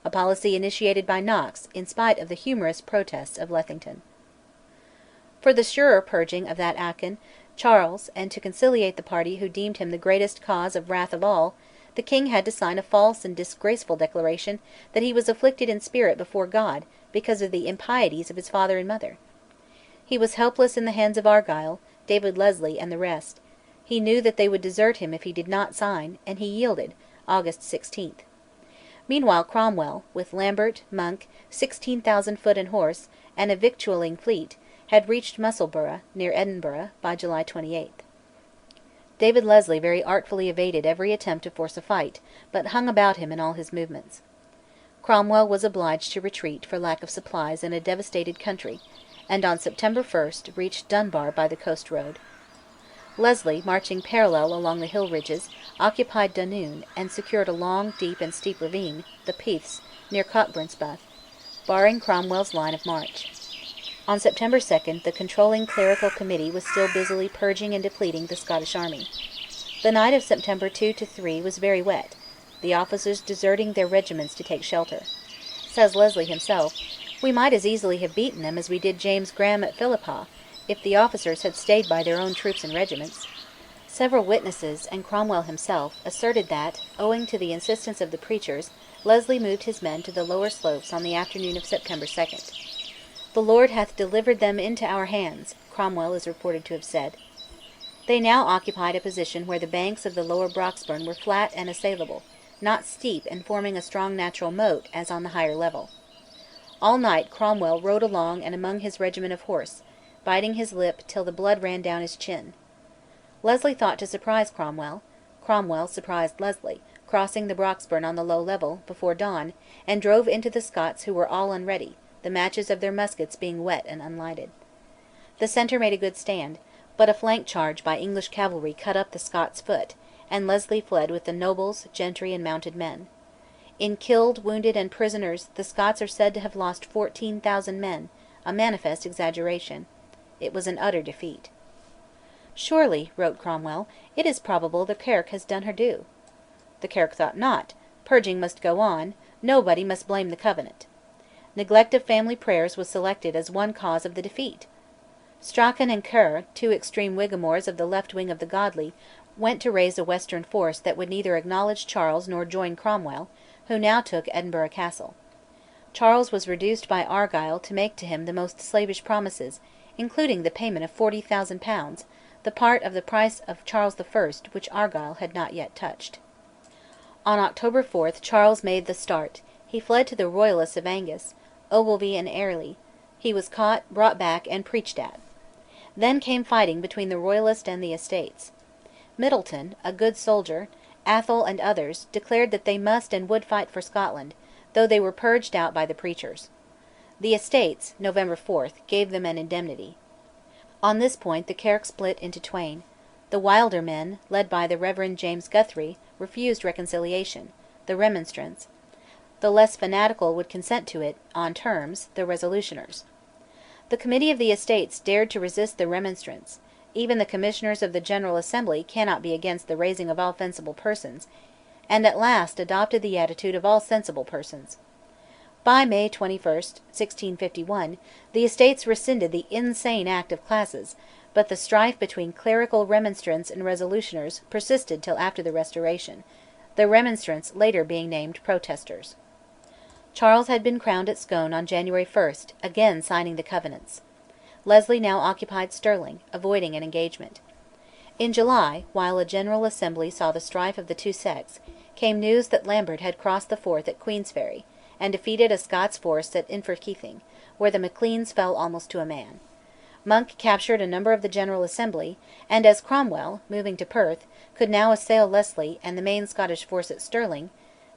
Speaker 1: a policy initiated by Knox in spite of the humorous protests of Lethington. For the surer purging of that Achan, Charles, and to conciliate the party who deemed him the greatest cause of wrath of all, the king had to sign a false and disgraceful declaration that he was afflicted in spirit before God because of the impieties of his father and mother. He was helpless in the hands of Argyll, David Leslie, and the rest; he knew that they would desert him if he did not sign, and he yielded (August 16). Meanwhile Cromwell, with Lambert, Monk, 16,000 foot and horse, and a victualling fleet, had reached Musselburgh, near Edinburgh, by July 28. David Leslie very artfully evaded every attempt to force a fight, but hung about him in all his movements. Cromwell was obliged to retreat for lack of supplies in a devastated country, and on September 1 reached Dunbar by the coast road. Leslie, marching parallel along the hill ridges, occupied Dunoon, and secured a long, deep, and steep ravine, the Peaths, near Cockburnspath, barring Cromwell's line of march. On September 2 the controlling clerical committee was still busily purging and depleting the Scottish army. The night of September 2–3 was very wet, the officers deserting their regiments to take shelter. Says Leslie himself, "We might as easily have beaten them as we did James Graham at Philiphaugh, if the officers had stayed by their own troops and regiments." Several witnesses, and Cromwell himself, asserted that, owing to the insistence of the preachers, Leslie moved his men to the lower slopes on the afternoon of September 2. "The Lord hath delivered them into our hands," Cromwell is reported to have said. They now occupied a position where the banks of the lower Broxburn were flat and assailable, not steep and forming a strong natural moat as on the higher level. All night Cromwell rode along and among his regiment of horse, biting his lip till the blood ran down his chin. Leslie thought to surprise Cromwell; Cromwell surprised Leslie, crossing the Broxburn on the low level, before dawn, and drove into the Scots who were all unready, the matches of their muskets being wet and unlighted. The centre made a good stand, but a flank charge by English cavalry cut up the Scots' foot, and Leslie fled with the nobles, gentry, and mounted men. In killed, wounded, and prisoners the Scots are said to have lost 14,000 men, a manifest exaggeration. It was an utter defeat. "Surely," wrote Cromwell, "it is probable the Kirk has done her due." The Kirk thought not; purging must go on; nobody must blame the Covenant. Neglect of family prayers was selected as one cause of the defeat. Strachan and Kerr, two extreme Whigamores of the left wing of the godly, went to raise a western force that would neither acknowledge Charles nor join Cromwell, who now took Edinburgh Castle. Charles was reduced by Argyll to make to him the most slavish promises, including the payment of £40,000, the part of the price of Charles I which Argyll had not yet touched. On October 4 Charles made the start; he fled to the Royalists of Angus, Ogilvy and Airlie; he was caught, brought back, and preached at. Then came fighting between the Royalists and the Estates. Middleton, a good soldier, Atholl and others, declared that they must and would fight for Scotland, though they were purged out by the preachers. The Estates (November 4) gave them an indemnity. On this point the Kirk split into twain. The wilder men, led by the Rev. James Guthrie, refused reconciliation, the Remonstrants; the less fanatical would consent to it, on terms, the Resolutioners. The Committee of the Estates dared to resist the Remonstrants; even the Commissioners of the General Assembly cannot be against the raising of all sensible persons, and at last adopted the attitude of all sensible persons. By May 21, 1651, the Estates rescinded the insane Act of Classes, but the strife between clerical Remonstrants and Resolutioners persisted till after the Restoration, the Remonstrants later being named Protesters. Charles had been crowned at Scone on January 1, again signing the Covenants. Leslie now occupied Stirling, avoiding an engagement. In July, while a General Assembly saw the strife of the two sects, came news that Lambert had crossed the Forth at Queensferry, and defeated a Scots force at Inverkeithing, where the Macleans fell almost to a man. Monk captured a number of the General Assembly, and as Cromwell, moving to Perth, could now assail Leslie and the main Scottish force at Stirling,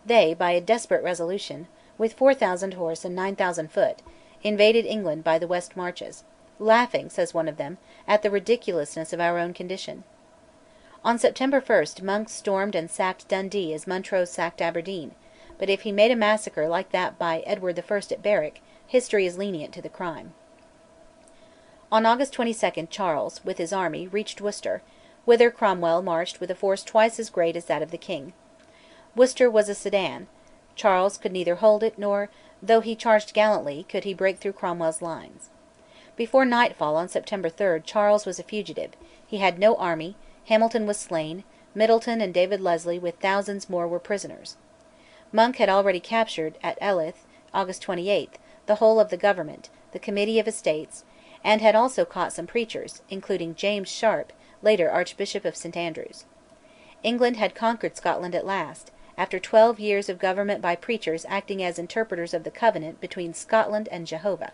Speaker 1: they, by a desperate resolution, with 4,000 horse and 9,000 foot, invaded England by the west marches, laughing, says one of them, at the ridiculousness of our own condition. On September 1 Monk stormed and sacked Dundee as Montrose sacked Aberdeen, but if he made a massacre like that by Edward I at Berwick, history is lenient to the crime. On August 22 Charles, with his army, reached Worcester, whither Cromwell marched with a force twice as great as that of the king. Worcester was a Sedan. Charles could neither hold it nor, though he charged gallantly, could he break through Cromwell's lines. Before nightfall on September 3 Charles was a fugitive; he had no army; Hamilton was slain; Middleton and David Leslie with thousands more were prisoners. Monk had already captured, at Elyth (August 28), the whole of the Government, the Committee of Estates, and had also caught some preachers, including James Sharp, later Archbishop of St Andrews. England had conquered Scotland at last, after 12 years of government by preachers acting as interpreters of the covenant between Scotland and Jehovah.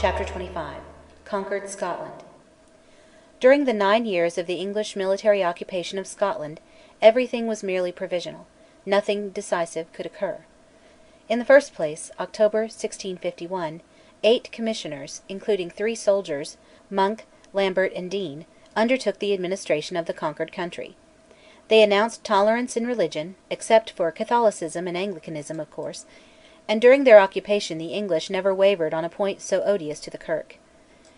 Speaker 1: Chapter 25 Conquered Scotland. During the 9 years of the English military occupation of Scotland, everything was merely provisional; nothing decisive could occur. In the first place, October 1651, 8 commissioners, including 3 soldiers, Monk, Lambert, and Dean, undertook the administration of the conquered country. They announced tolerance in religion, except for Catholicism and Anglicanism, of course, and during their occupation the English never wavered on a point so odious to the Kirk.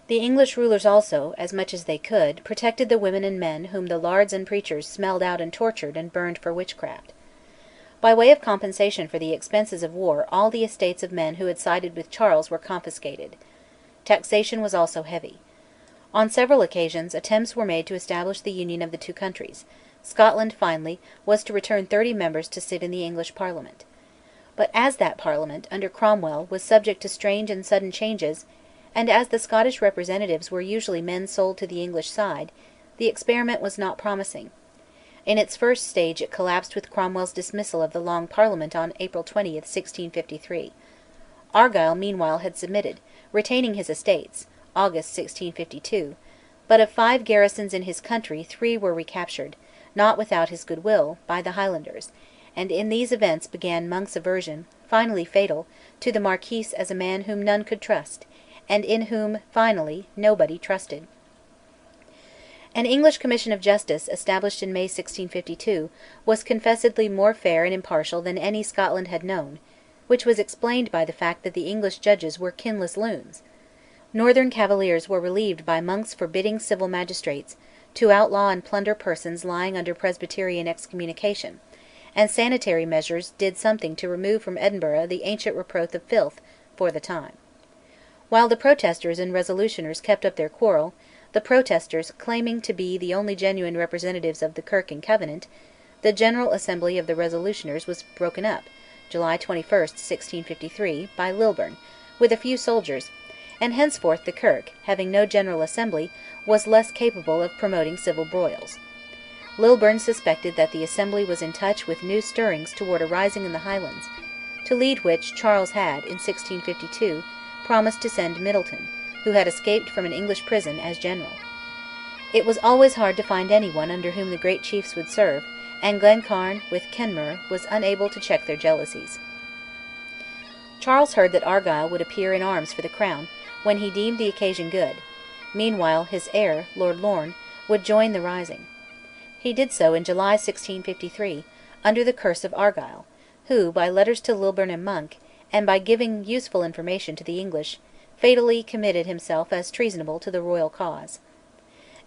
Speaker 1: The English rulers also, as much as they could, protected the women and men whom the lairds and preachers smelled out and tortured and burned for witchcraft. By way of compensation for the expenses of war all the estates of men who had sided with Charles were confiscated. Taxation was also heavy. On several occasions attempts were made to establish the union of the two countries; Scotland, finally, was to return 30 members to sit in the English Parliament. But as that Parliament, under Cromwell, was subject to strange and sudden changes, and as the Scottish representatives were usually men sold to the English side, the experiment was not promising. In its first stage it collapsed with Cromwell's dismissal of the Long Parliament on April 20, 1653. Argyll meanwhile had submitted, retaining his estates (August 1652), but of 5 garrisons in his country 3 were recaptured, not without his goodwill, by the Highlanders, and in these events began Monk's aversion, finally fatal, to the Marquis as a man whom none could trust, and in whom, finally, nobody trusted. An English Commission of Justice, established in May 1652, was confessedly more fair and impartial than any Scotland had known, which was explained by the fact that the English judges were kinless loons. Northern Cavaliers were relieved by Monk's forbidding civil magistrates to outlaw and plunder persons lying under Presbyterian excommunication, and sanitary measures did something to remove from Edinburgh the ancient reproach of filth, for the time. While the Protesters and Resolutioners kept up their quarrel, the Protesters claiming to be the only genuine representatives of the Kirk and Covenant, the General Assembly of the Resolutioners was broken up, July 21, 1653, by Lilburne, with a few soldiers, and henceforth the Kirk, having no General Assembly, was less capable of promoting civil broils. Lilburne suspected that the Assembly was in touch with new stirrings toward a rising in the Highlands, to lead which Charles had, in 1652, promised to send Middleton, who had escaped from an English prison, as general. It was always hard to find anyone under whom the great chiefs would serve, and Glencairn, with Kenmure, was unable to check their jealousies. Charles heard that Argyll would appear in arms for the crown, when he deemed the occasion good; meanwhile his heir, Lord Lorne, would join the rising. He did so in July 1653, under the curse of Argyll, who, by letters to Lilburne and Monk, and by giving useful information to the English, fatally committed himself as treasonable to the royal cause.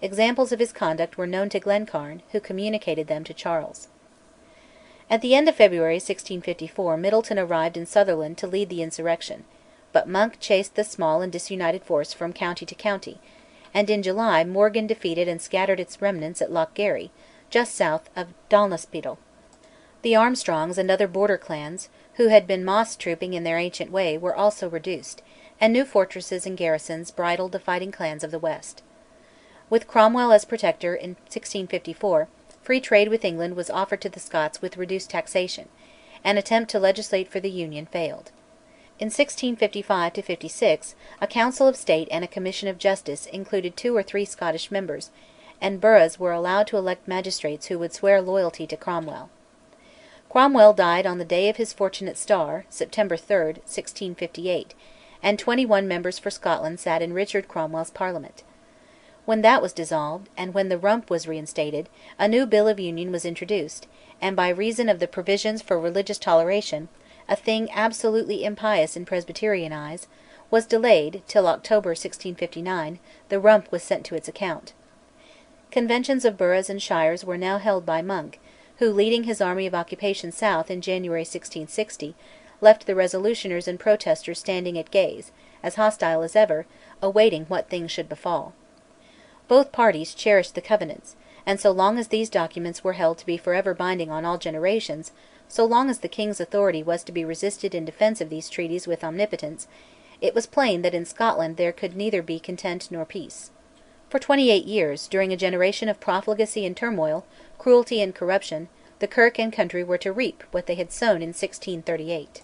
Speaker 1: Examples of his conduct were known to Glencairn, who communicated them to Charles. At the end of February 1654 Middleton arrived in Sutherland to lead the insurrection, but Monk chased the small and disunited force from county to county, and in July Morgan defeated and scattered its remnants at Lochgarry, just south of Dalnaspidal. The Armstrongs and other border clans, who had been moss trooping in their ancient way, were also reduced, and new fortresses and garrisons bridled the fighting clans of the west. With Cromwell as protector in 1654, free trade with England was offered to the Scots with reduced taxation; an attempt to legislate for the Union failed. In 1655 56 a Council of State and a Commission of Justice included 2 or 3 Scottish members, and boroughs were allowed to elect magistrates who would swear loyalty to Cromwell. Cromwell died on the day of his fortunate star, September 3, 1658, and 21 members for Scotland sat in Richard Cromwell's Parliament. When that was dissolved, and when the Rump was reinstated, a new Bill of Union was introduced, and by reason of the provisions for religious toleration, a thing absolutely impious in Presbyterian eyes, was delayed till October 1659. The Rump was sent to its account. Conventions of boroughs and shires were now held by Monk, who, leading his army of occupation south in January 1660, left the Resolutioners and Protesters standing at gaze, as hostile as ever, awaiting what things should befall. Both parties cherished the Covenants, and so long as these documents were held to be forever binding on all generations, so long as the King's authority was to be resisted in defence of these treaties with omnipotence, it was plain that in Scotland there could neither be content nor peace. For 28 years, during a generation of profligacy and turmoil, cruelty and corruption, the Kirk and country were to reap what they had sown in 1638.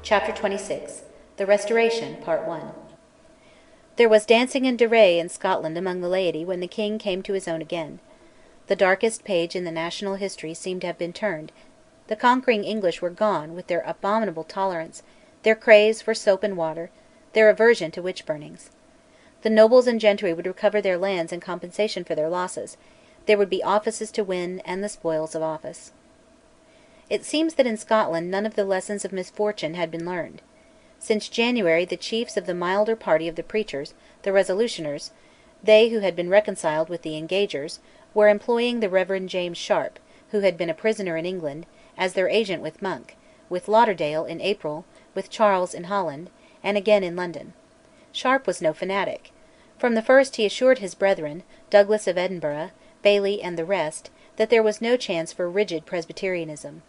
Speaker 1: Chapter 26 The Restoration, Part 1 There was dancing and deray in Scotland among the laity when the King came to his own again. The darkest page in the national history seemed to have been turned. The conquering English were gone with their abominable tolerance, their craze for soap and water, their aversion to witch burnings. The nobles and gentry would recover their lands in compensation for their losses; there would be offices to win, and the spoils of office. It seems that in Scotland none of the lessons of misfortune had been learned. Since January the chiefs of the milder party of the preachers, the Resolutioners, they who had been reconciled with the Engagers, were employing the Reverend James Sharp, who had been a prisoner in England, as their agent with Monk, with Lauderdale in April, with Charles in Holland, and again in London. Sharp was no fanatic. From the first he assured his brethren, Douglas of Edinburgh, Baillie, and the rest, that there was no chance for rigid Presbyterianism.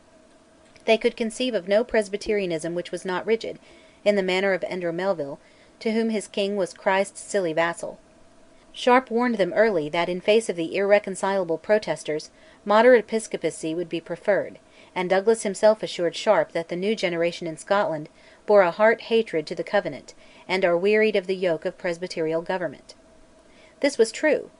Speaker 1: They could conceive of no Presbyterianism which was not rigid, in the manner of Andrew Melville, to whom his king was Christ's silly vassal. Sharp warned them early that, in face of the irreconcilable Protesters, moderate episcopacy would be preferred, and Douglas himself assured Sharp that the new generation in Scotland bore a heart hatred to the Covenant, and are wearied of the yoke of presbyterial government. This was true.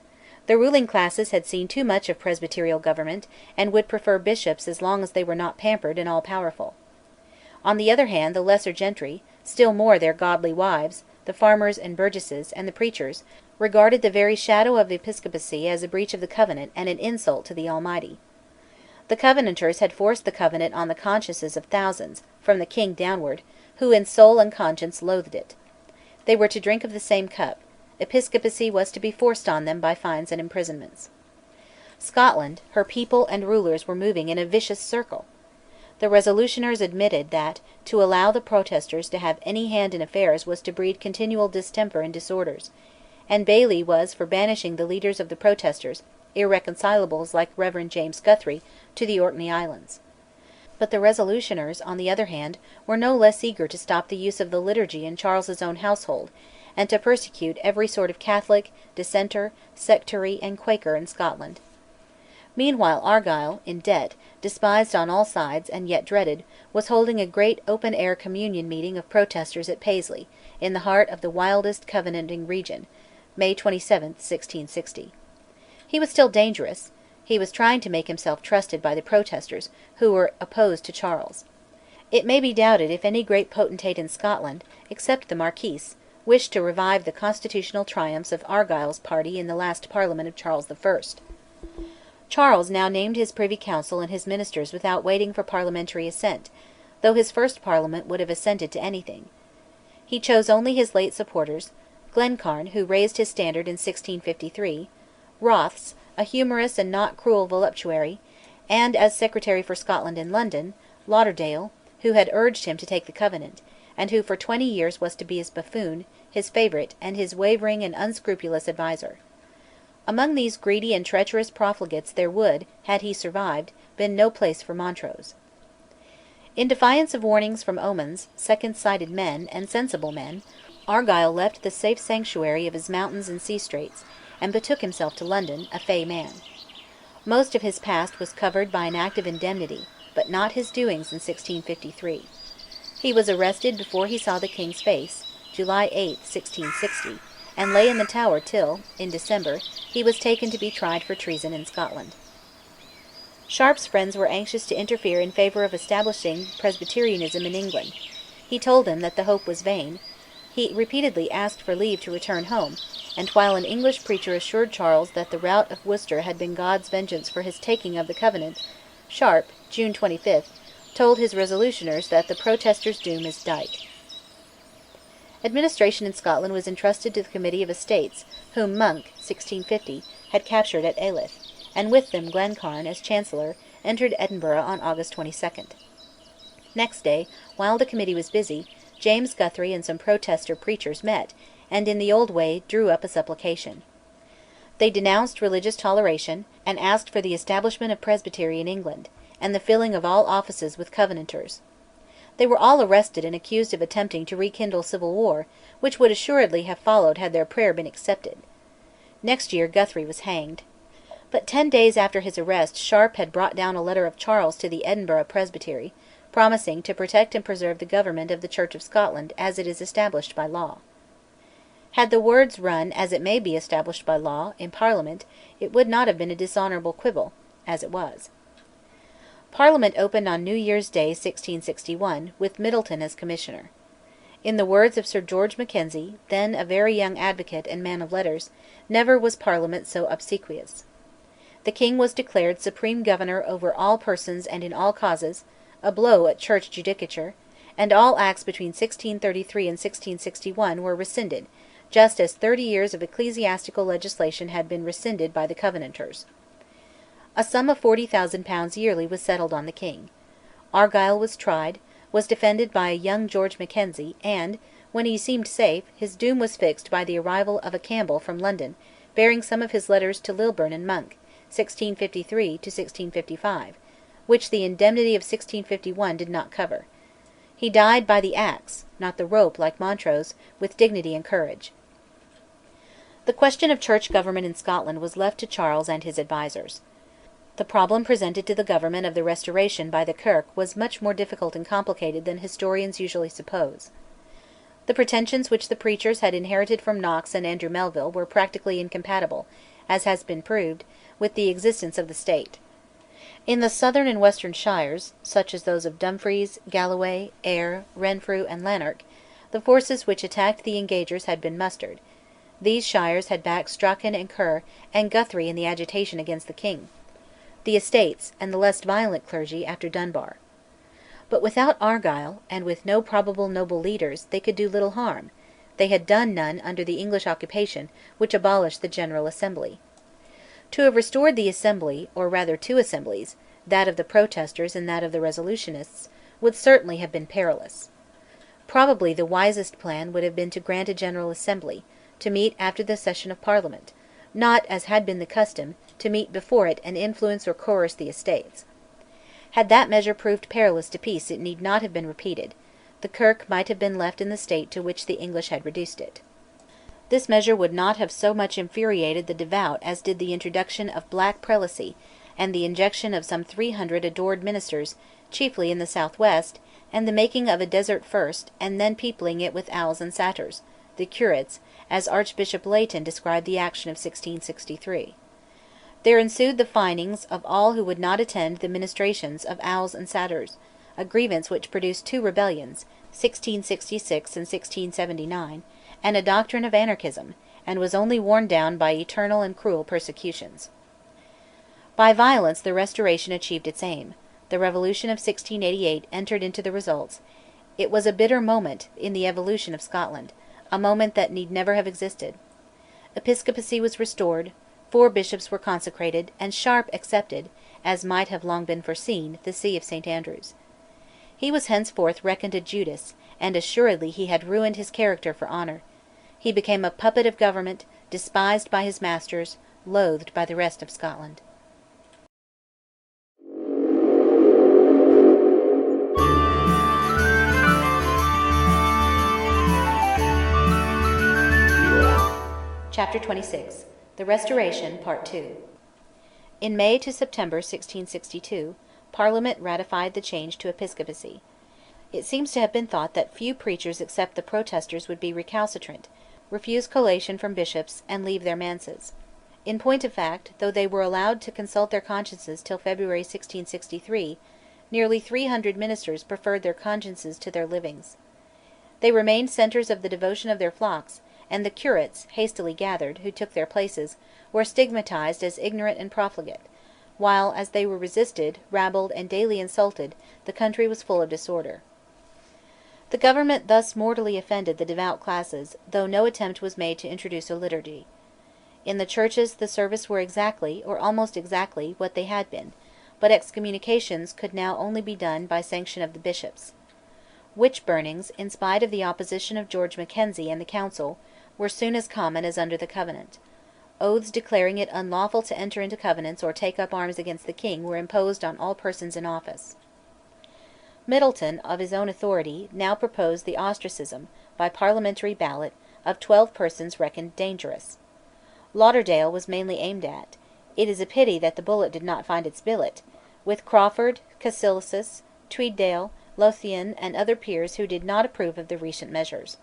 Speaker 1: The ruling classes had seen too much of presbyterial government, and would prefer bishops as long as they were not pampered and all-powerful. On the other hand, the lesser gentry, still more their godly wives, the farmers and burgesses, and the preachers, regarded the very shadow of episcopacy as a breach of the Covenant and an insult to the Almighty. The Covenanters had forced the Covenant on the consciences of thousands, from the king downward, who in soul and conscience loathed it. They were to drink of the same cup; episcopacy was to be forced on them by fines and imprisonments. Scotland, her people and rulers were moving in a vicious circle. The Resolutioners admitted that to allow the Protesters to have any hand in affairs was to breed continual distemper and disorders, and Baillie was for banishing the leaders of the Protesters, irreconcilables like Reverend James Guthrie, to the Orkney Islands. But the Resolutioners, on the other hand, were no less eager to stop the use of the liturgy in Charles's own household, and to persecute every sort of Catholic, Dissenter, Sectary, and Quaker in Scotland. Meanwhile Argyll, in debt, despised on all sides and yet dreaded, was holding a great open-air communion meeting of Protesters at Paisley, in the heart of the wildest Covenanting region, May 27, 1660. He was still dangerous; he was trying to make himself trusted by the Protesters, who were opposed to Charles. It may be doubted if any great potentate in Scotland, except the Marquis, wished to revive the constitutional triumphs of Argyll's party in the last Parliament of Charles I. Charles now named his Privy Council and his ministers without waiting for parliamentary assent, though his first Parliament would have assented to anything. He chose only his late supporters: Glencairn, who raised his standard in 1653; Rothes, a humorous and not cruel voluptuary; and, as Secretary for Scotland in London, Lauderdale, who had urged him to take the Covenant, and who for 20 years was to be his buffoon, his favourite, and his wavering and unscrupulous adviser. Among these greedy and treacherous profligates there would, had he survived, been no place for Montrose. In defiance of warnings from omens, second-sighted men, and sensible men, Argyll left the safe sanctuary of his mountains and sea straits, and betook himself to London, a fey man. Most of his past was covered by an Act of Indemnity, but not his doings in 1653. He was arrested before he saw the King's face, July 8, 1660, and lay in the Tower till, in December, he was taken to be tried for treason in Scotland. Sharp's friends were anxious to interfere in favour of establishing Presbyterianism in England. He told them that the hope was vain. He repeatedly asked for leave to return home, and while an English preacher assured Charles that the rout of Worcester had been God's vengeance for his taking of the Covenant, Sharp, June 25, told his resolutioners that the Protesters' doom is Dyke. Administration in Scotland was entrusted to the Committee of Estates, whom Monk (1650) had captured at Alyth, and with them Glencairn, as Chancellor, entered Edinburgh on August 22. Next day, while the Committee was busy, James Guthrie and some Protester preachers met, and in the old way drew up a supplication. They denounced religious toleration, and asked for the establishment of Presbytery in England, and the filling of all offices with Covenanters. They were all arrested and accused of attempting to rekindle civil war, which would assuredly have followed had their prayer been accepted. Next year Guthrie was hanged. But 10 days after his arrest Sharp had brought down a letter of Charles to the Edinburgh Presbytery, promising to protect and preserve the government of the Church of Scotland as it is established by law. Had the words run "as it may be established by law" in Parliament, it would not have been a dishonourable quibble, as it was. Parliament opened on New Year's Day 1661, with Middleton as Commissioner. In the words of Sir George Mackenzie, then a very young advocate and man of letters, never was Parliament so obsequious. The King was declared supreme governor over all persons and in all causes, a blow at Church judicature, and all Acts between 1633 and 1661 were rescinded, just as 30 years of ecclesiastical legislation had been rescinded by the Covenanters. A sum of £40,000 yearly was settled on the King. Argyll was tried, was defended by a young George Mackenzie, and, when he seemed safe, his doom was fixed by the arrival of a Campbell from London, bearing some of his letters to Lilburne and Monk, 1653 to 1655, which the Indemnity of 1651 did not cover. He died by the axe, not the rope like Montrose, with dignity and courage. The question of church government in Scotland was left to Charles and his advisers. The problem presented to the government of the Restoration by the Kirk was much more difficult and complicated than historians usually suppose. The pretensions which the preachers had inherited from Knox and Andrew Melville were practically incompatible, as has been proved, with the existence of the State. In the southern and western shires, such as those of Dumfries, Galloway, Ayr, Renfrew, and Lanark, the forces which attacked the Engagers had been mustered. These shires had backed Strachan and Kerr and Guthrie in the agitation against the King, the Estates, and the less violent clergy after Dunbar. But without Argyll, and with no probable noble leaders, they could do little harm; they had done none under the English occupation, which abolished the General Assembly. To have restored the Assembly, or rather two assemblies, that of the Protesters and that of the Resolutionists, would certainly have been perilous. Probably the wisest plan would have been to grant a General Assembly, to meet after the session of Parliament, not, as had been the custom, to meet before it and influence or coerce the Estates. Had that measure proved perilous to peace it need not have been repeated; the Kirk might have been left in the state to which the English had reduced it. This measure would not have so much infuriated the devout as did the introduction of black prelacy, and the injection of some 300 adored ministers, chiefly in the south-west, and the making of a desert first, and then peopling it with owls and satyrs, the curates, as Archbishop Leighton described the action of 1663. There ensued the finings of all who would not attend the ministrations of owls and satyrs, a grievance which produced two rebellions, 1666 and 1679, and a doctrine of anarchism, and was only worn down by eternal and cruel persecutions. By violence the Restoration achieved its aim; the Revolution of 1688 entered into the results; it was a bitter moment in the evolution of Scotland, a moment that need never have existed. Episcopacy was restored, 4 bishops were consecrated, and Sharp accepted, as might have long been foreseen, the See of St Andrews. He was henceforth reckoned a Judas, and assuredly he had ruined his character for honour. He became a puppet of government, despised by his masters, loathed by the rest of Scotland. Chapter 26. The Restoration, Part 2. In May to September 1662, Parliament ratified the change to episcopacy. It seems to have been thought that few preachers except the Protesters would be recalcitrant, refuse collation from bishops, and leave their manses. In point of fact, though they were allowed to consult their consciences till February 1663, nearly 300 ministers preferred their consciences to their livings. They remained centres of the devotion of their flocks, and the curates, hastily gathered, who took their places, were stigmatised as ignorant and profligate, while, as they were resisted, rabbled, and daily insulted, the country was full of disorder. The government thus mortally offended the devout classes, though no attempt was made to introduce a liturgy. In the churches the services were exactly, or almost exactly, what they had been, but excommunications could now only be done by sanction of the bishops. Witch burnings, in spite of the opposition of George Mackenzie and the Council, were soon as common as under the Covenant. Oaths declaring it unlawful to enter into covenants or take up arms against the king were imposed on all persons in office. Middleton, of his own authority, now proposed the ostracism, by parliamentary ballot, of 12 persons reckoned dangerous. Lauderdale was mainly aimed at; it is a pity that the bullet did not find its billet, with Crawford, Cassilis, Tweeddale, Lothian, and other peers who did not approve of the recent measures.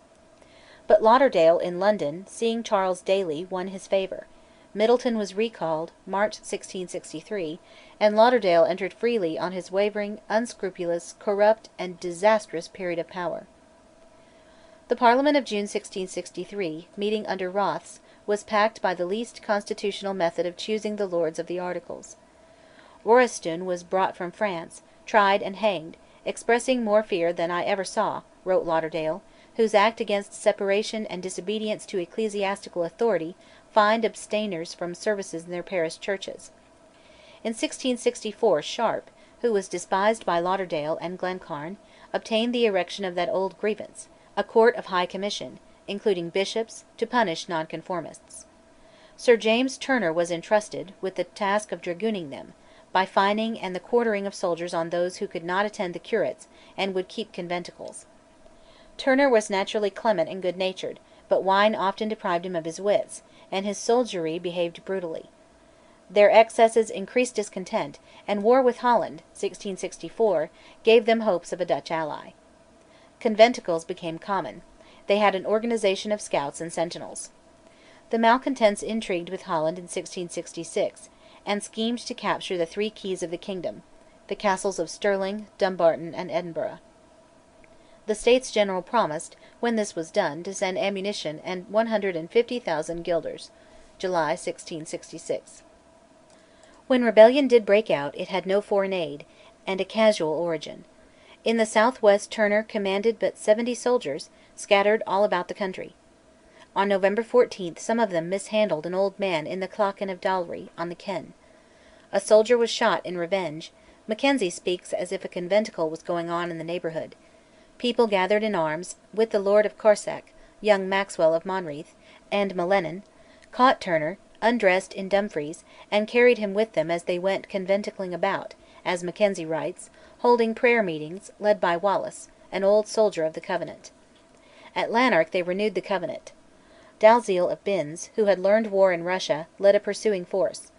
Speaker 1: But Lauderdale, in London, seeing Charles Daly, won his favour; Middleton was recalled (March 1663), and Lauderdale entered freely on his wavering, unscrupulous, corrupt, and disastrous period of power. The Parliament of June 1663, meeting under Rothes, was packed by the least constitutional method of choosing the Lords of the Articles. Orestune was brought from France, tried and hanged, expressing more fear than I ever saw, wrote Lauderdale, whose act against separation and disobedience to ecclesiastical authority fined abstainers from services in their parish churches. In 1664 Sharp, who was despised by Lauderdale and Glencairn, obtained the erection of that old grievance, a Court of High Commission, including bishops, to punish nonconformists. Sir James Turner was entrusted with the task of dragooning them, by fining and the quartering of soldiers on those who could not attend the curates and would keep conventicles. Turner was naturally clement and good-natured, but wine often deprived him of his wits, and his soldiery behaved brutally. Their excesses increased discontent, and war with Holland (1664) gave them hopes of a Dutch ally. Conventicles became common; they had an organisation of scouts and sentinels. The malcontents intrigued with Holland in 1666, and schemed to capture the 3 keys of the kingdom, the castles of Stirling, Dumbarton, and Edinburgh. The States General promised, when this was done, to send ammunition and 150,000 guilders (July 1666). When rebellion did break out, it had no foreign aid, and a casual origin. In the south-west Turner commanded but 70 soldiers, scattered all about the country. On November 14 some of them mishandled an old man in the Clachan of Dalry, on the Ken. A soldier was shot in revenge; Mackenzie speaks as if a conventicle was going on in the neighbourhood. People gathered in arms, with the Lord of Corsac, young Maxwell of Monreith, and M'Lennan, caught Turner, undressed in Dumfries, and carried him with them as they went conventicling about, as Mackenzie writes, holding prayer meetings, led by Wallace, an old soldier of the Covenant. At Lanark they renewed the Covenant. Dalziel of Binns, who had learned war in Russia, led a pursuing force.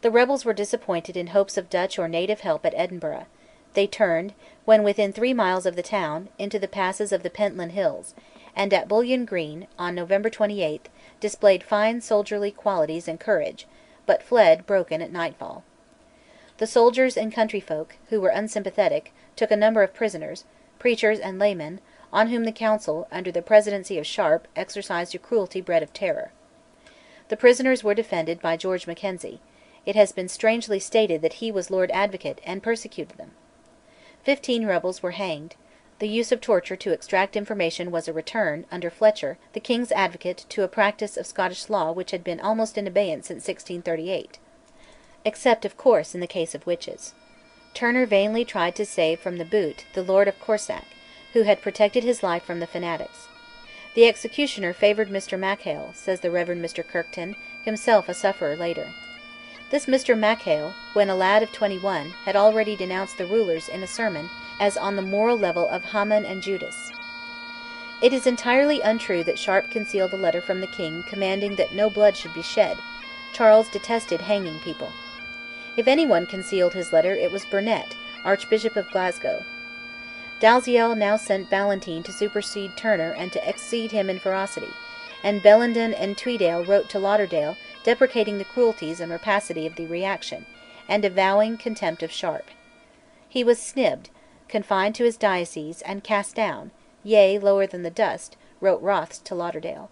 Speaker 1: The rebels were disappointed in hopes of Dutch or native help at Edinburgh; they turned, when within 3 miles of the town, into the passes of the Pentland Hills, and at Bullion Green, on November 28, displayed fine soldierly qualities and courage, but fled broken at nightfall. The soldiers and country folk, who were unsympathetic, took a number of prisoners, preachers and laymen, on whom the Council, under the presidency of Sharp, exercised a cruelty bred of terror. The prisoners were defended by George Mackenzie; it has been strangely stated that he was Lord Advocate, and persecuted them. 15 rebels were hanged; the use of torture to extract information was a return, under Fletcher, the King's Advocate, to a practice of Scottish law which had been almost in abeyance since 1638, except, of course, in the case of witches. Turner vainly tried to save from the boot the Lord of Corsack, who had protected his life from the fanatics. The executioner favoured Mr Mackail, says the Rev. Mr Kirkton, himself a sufferer later. This Mr Mackail, when a lad of 21, had already denounced the rulers in a sermon as on the moral level of Haman and Judas. It is entirely untrue that Sharp concealed the letter from the king commanding that no blood should be shed. Charles detested hanging people. If anyone concealed his letter, it was Burnet, Archbishop of Glasgow. Dalziel now sent Ballantyne to supersede Turner and to exceed him in ferocity, and Bellenden and Tweedale wrote to Lauderdale deprecating the cruelties and rapacity of the reaction, and avowing contempt of Sharp. He was snibbed, confined to his diocese, and cast down, yea, lower than the dust, wrote Rothes to Lauderdale.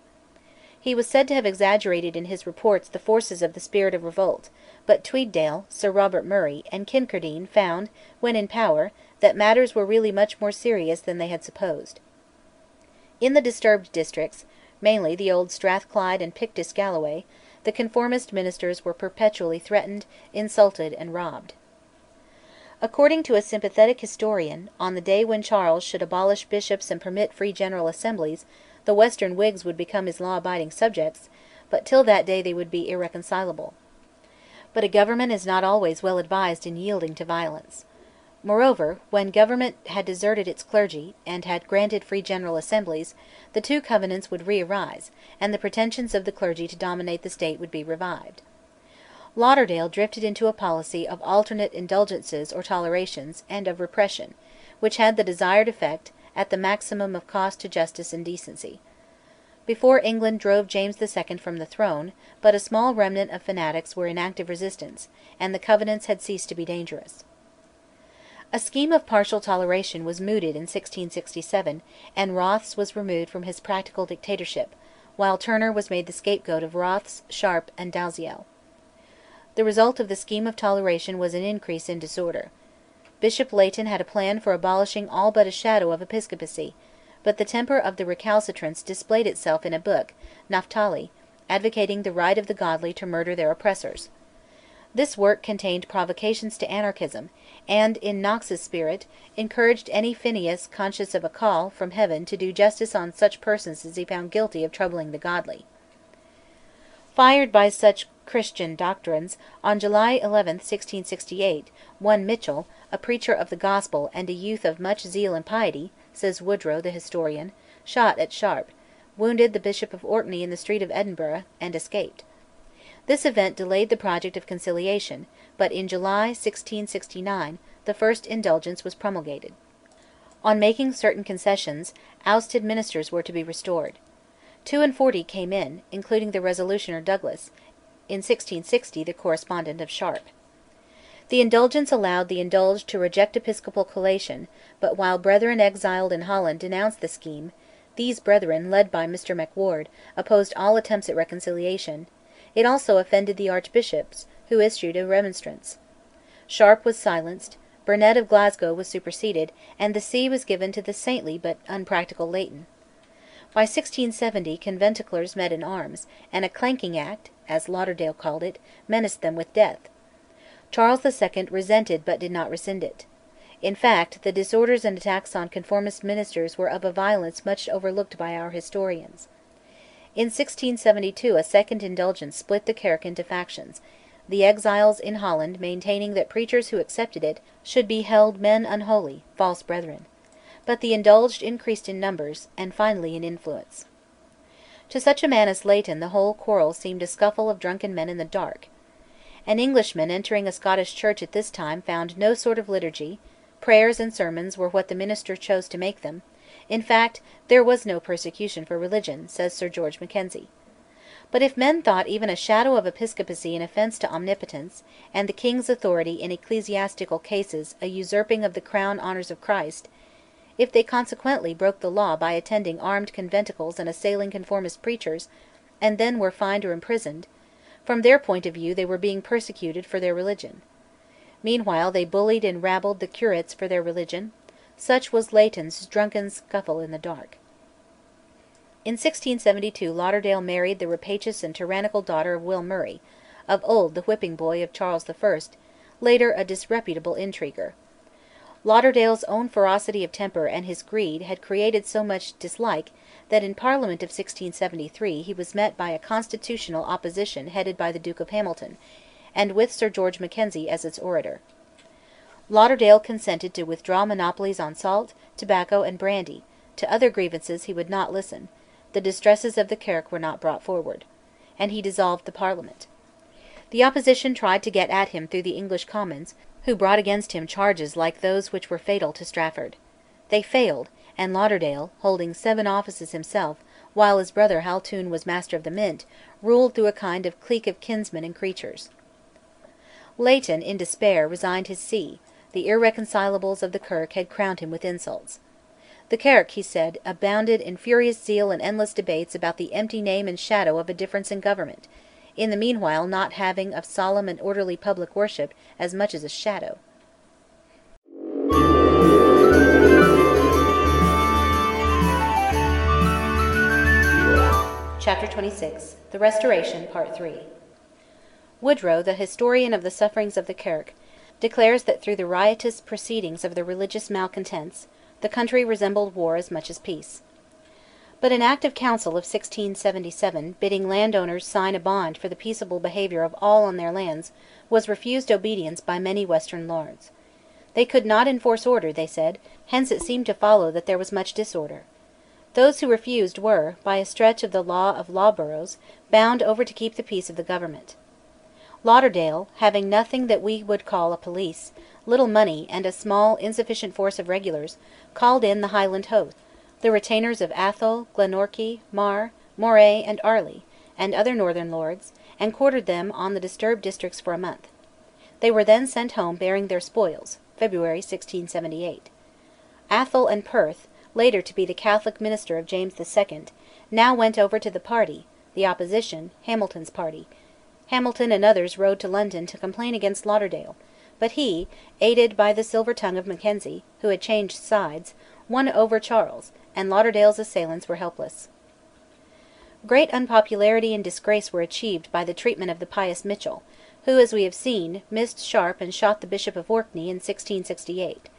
Speaker 1: He was said to have exaggerated in his reports the forces of the spirit of revolt, but Tweeddale, Sir Robert Murray, and Kincardine found, when in power, that matters were really much more serious than they had supposed. In the disturbed districts, mainly the old Strathclyde and Pictish Galloway, the conformist ministers were perpetually threatened, insulted, and robbed. According to a sympathetic historian, on the day when Charles should abolish bishops and permit free general assemblies, the Western Whigs would become his law-abiding subjects, but till that day they would be irreconcilable. But a government is not always well advised in yielding to violence. Moreover, when government had deserted its clergy, and had granted free general assemblies, the two covenants would re-arise, and the pretensions of the clergy to dominate the state would be revived. Lauderdale drifted into a policy of alternate indulgences or tolerations, and of repression, which had the desired effect, at the maximum of cost to justice and decency. Before England drove James II from the throne, but a small remnant of fanatics were in active resistance, and the Covenants had ceased to be dangerous. A scheme of partial toleration was mooted in 1667, and Rothes was removed from his practical dictatorship, while Turner was made the scapegoat of Rothes, Sharp, and Dalziel. The result of the scheme of toleration was an increase in disorder. Bishop Leighton had a plan for abolishing all but a shadow of episcopacy, but the temper of the recalcitrants displayed itself in a book, Naphtali, advocating the right of the godly to murder their oppressors. This work contained provocations to anarchism, and, in Knox's spirit, encouraged any Phineas conscious of a call from heaven to do justice on such persons as he found guilty of troubling the godly. Fired by such Christian doctrines, on July 11, 1668, one Mitchell, a preacher of the Gospel and a youth of much zeal and piety, says Woodrow the historian, shot at Sharp, wounded the Bishop of Orkney in the street of Edinburgh, and escaped. This event delayed the project of conciliation, but in July 1669 the first Indulgence was promulgated. On making certain concessions, ousted ministers were to be restored. 42 came in, including the Resolutioner Douglas, in 1660 the correspondent of Sharp. The Indulgence allowed the indulged to reject episcopal collation, but while brethren exiled in Holland denounced the scheme, these brethren, led by Mr Macward, opposed all attempts at reconciliation. It also offended the archbishops, who issued a remonstrance. Sharp was silenced, Burnet of Glasgow was superseded, and the see was given to the saintly but unpractical Leighton. By 1670 conventiclers met in arms, and a clanking act, as Lauderdale called it, menaced them with death. Charles II resented but did not rescind it. In fact, the disorders and attacks on conformist ministers were of a violence much overlooked by our historians. In 1672 a second Indulgence split the Kirk into factions, the exiles in Holland maintaining that preachers who accepted it should be held men unholy, false brethren. But the indulged increased in numbers, and finally in influence. To such a man as Leighton the whole quarrel seemed a scuffle of drunken men in the dark. An Englishman entering a Scottish church at this time found no sort of liturgy, prayers and sermons were what the minister chose to make them. In fact, there was no persecution for religion, says Sir George Mackenzie. But if men thought even a shadow of episcopacy an offence to omnipotence, and the king's authority in ecclesiastical cases a usurping of the crown honours of Christ, if they consequently broke the law by attending armed conventicles and assailing conformist preachers, and then were fined or imprisoned, from their point of view they were being persecuted for their religion. Meanwhile they bullied and rabbled the curates for their religion. Such was Leighton's drunken scuffle in the dark. In 1672 Lauderdale married the rapacious and tyrannical daughter of Will Murray, of old the whipping boy of Charles I, later a disreputable intriguer. Lauderdale's own ferocity of temper and his greed had created so much dislike that in Parliament of 1673 he was met by a constitutional opposition headed by the Duke of Hamilton, and with Sir George Mackenzie as its orator. Lauderdale consented to withdraw monopolies on salt, tobacco and brandy; to other grievances he would not listen; the distresses of the Kirk were not brought forward. And he dissolved the Parliament. The opposition tried to get at him through the English Commons, who brought against him charges like those which were fatal to Strafford. They failed, and Lauderdale, holding 7 offices himself, while his brother Haltoun was Master of the Mint, ruled through a kind of clique of kinsmen and creatures. Leighton, in despair, resigned his see; the irreconcilables of the Kirk had crowned him with insults. The Kirk, he said, abounded in furious zeal and endless debates about the empty name and shadow of a difference in government, in the meanwhile not having of solemn and orderly public worship as much as a shadow. Chapter 26 The Restoration, Part 3 Woodrow, the historian of the sufferings of the Kirk, declares that through the riotous proceedings of the religious malcontents, the country resembled war as much as peace. But an Act of Council of 1677, bidding landowners sign a bond for the peaceable behaviour of all on their lands, was refused obedience by many western lords. They could not enforce order, they said, hence it seemed to follow that there was much disorder. Those who refused were, by a stretch of the law of Lawboroughs, bound over to keep the peace of the government. Lauderdale, having nothing that we would call a police, little money, and a small insufficient force of regulars, called in the Highland host, the retainers of Atholl, Glenorchy, Mar, Moray, and Arley, and other northern lords, and quartered them on the disturbed districts for a month. They were then sent home bearing their spoils (February 1678). Atholl and Perth, later to be the Catholic minister of James II, now went over to the party, the opposition, Hamilton's party. Hamilton and others rode to London to complain against Lauderdale, but he, aided by the silver tongue of Mackenzie, who had changed sides, won over Charles, and Lauderdale's assailants were helpless. Great unpopularity and disgrace were achieved by the treatment of the pious Mitchell, who, as we have seen, missed Sharp and shot the Bishop of Orkney in 1668.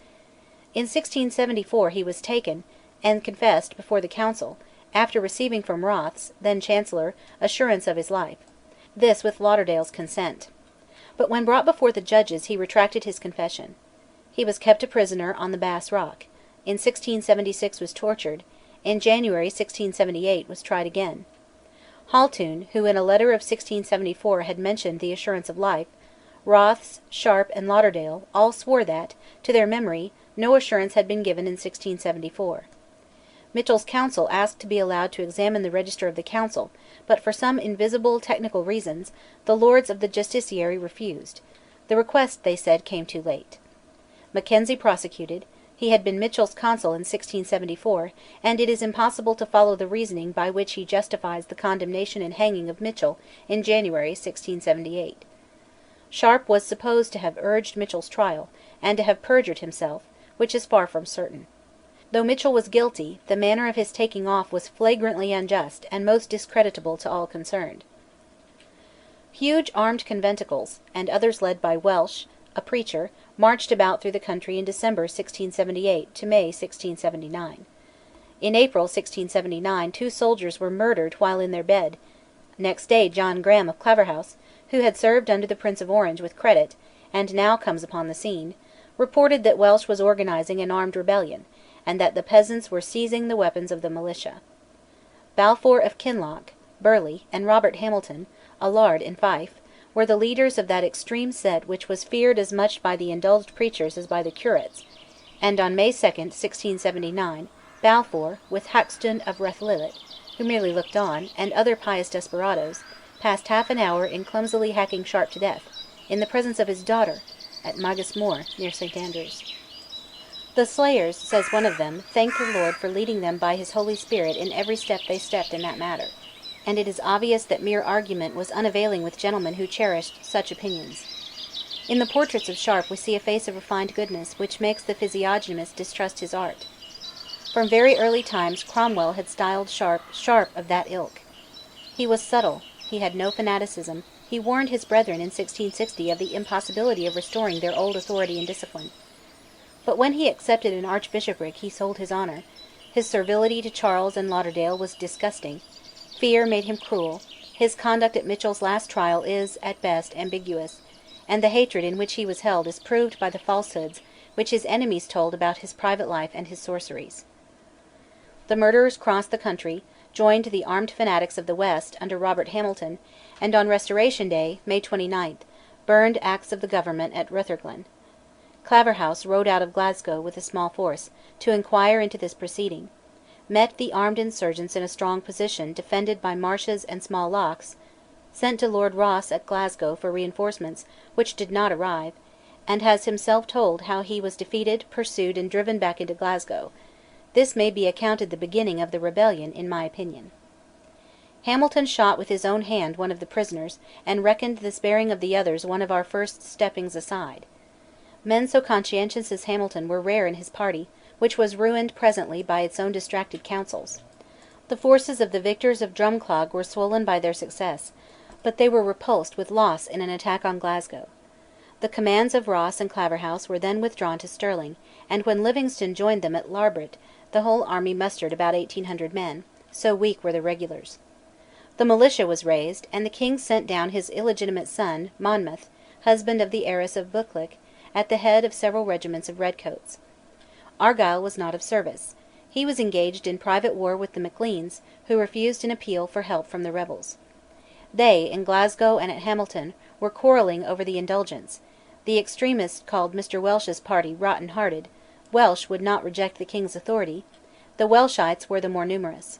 Speaker 1: In 1674 he was taken, and confessed before the Council, after receiving from Rothes, then Chancellor, assurance of his life. This with Lauderdale's consent. But when brought before the judges he retracted his confession. He was kept a prisoner on the Bass Rock; in 1676 was tortured; in January 1678 was tried again. Haltoun, who in a letter of 1674 had mentioned the assurance of life, Rothes, Sharp, and Lauderdale, all swore that, to their memory, no assurance had been given in 1674. Mitchell's counsel asked to be allowed to examine the register of the Council, but for some invisible technical reasons, the Lords of the Justiciary refused. The request, they said, came too late. Mackenzie prosecuted; he had been Mitchell's counsel in 1674, and it is impossible to follow the reasoning by which he justifies the condemnation and hanging of Mitchell in January 1678. Sharp was supposed to have urged Mitchell's trial, and to have perjured himself, which is far from certain. Though Mitchell was guilty, the manner of his taking off was flagrantly unjust and most discreditable to all concerned. Huge armed conventicles, and others led by Welsh, a preacher, marched about through the country in December 1678 to May 1679. In April 1679 2 soldiers were murdered while in their bed; next day John Graham of Claverhouse, who had served under the Prince of Orange with credit, and now comes upon the scene, reported that Welsh was organising an armed rebellion, and that the peasants were seizing the weapons of the militia. Balfour of Kinloch, Burleigh, and Robert Hamilton, a laird in Fife, were the leaders of that extreme set which was feared as much by the indulged preachers as by the curates, and on May 2, 1679, Balfour, with Haxton of Rathlillet, who merely looked on, and other pious desperadoes, passed half an hour in clumsily hacking Sharp to death, in the presence of his daughter, at Magus Moor, near St Andrews. The slayers, says one of them, thanked the Lord for leading them by his Holy Spirit in every step they stepped in that matter, and it is obvious that mere argument was unavailing with gentlemen who cherished such opinions. In the portraits of Sharp we see a face of refined goodness which makes the physiognomist distrust his art. From very early times Cromwell had styled Sharp of that ilk. He was subtle, he had no fanaticism, he warned his brethren in 1660 of the impossibility of restoring their old authority and discipline. But when he accepted an archbishopric he sold his honour, his servility to Charles and Lauderdale was disgusting, fear made him cruel, his conduct at Mitchell's last trial is, at best, ambiguous, and the hatred in which he was held is proved by the falsehoods which his enemies told about his private life and his sorceries. The murderers crossed the country, joined the armed fanatics of the West under Robert Hamilton, and on Restoration Day, May 29, burned acts of the government at Rutherglen. Claverhouse rode out of Glasgow with a small force, to inquire into this proceeding, met the armed insurgents in a strong position defended by marshes and small lochs, sent to Lord Ross at Glasgow for reinforcements which did not arrive, and has himself told how he was defeated, pursued, and driven back into Glasgow. This may be accounted the beginning of the rebellion, in my opinion. Hamilton shot with his own hand one of the prisoners, and reckoned the sparing of the others one of our first steppings aside. Men so conscientious as Hamilton were rare in his party, which was ruined presently by its own distracted counsels. The forces of the victors of Drumclog were swollen by their success, but they were repulsed with loss in an attack on Glasgow. The commands of Ross and Claverhouse were then withdrawn to Stirling, and when Livingston joined them at Larbert, the whole army mustered about 1800 men, so weak were the regulars. The militia was raised, and the king sent down his illegitimate son, Monmouth, husband of the heiress of Buccleuch, at the head of several regiments of redcoats. Argyll was not of service. He was engaged in private war with the Macleans, who refused an appeal for help from the rebels. They, in Glasgow and at Hamilton, were quarrelling over the Indulgence. The extremists called Mr Welsh's party rotten-hearted. Welsh would not reject the king's authority. The Welshites were the more numerous.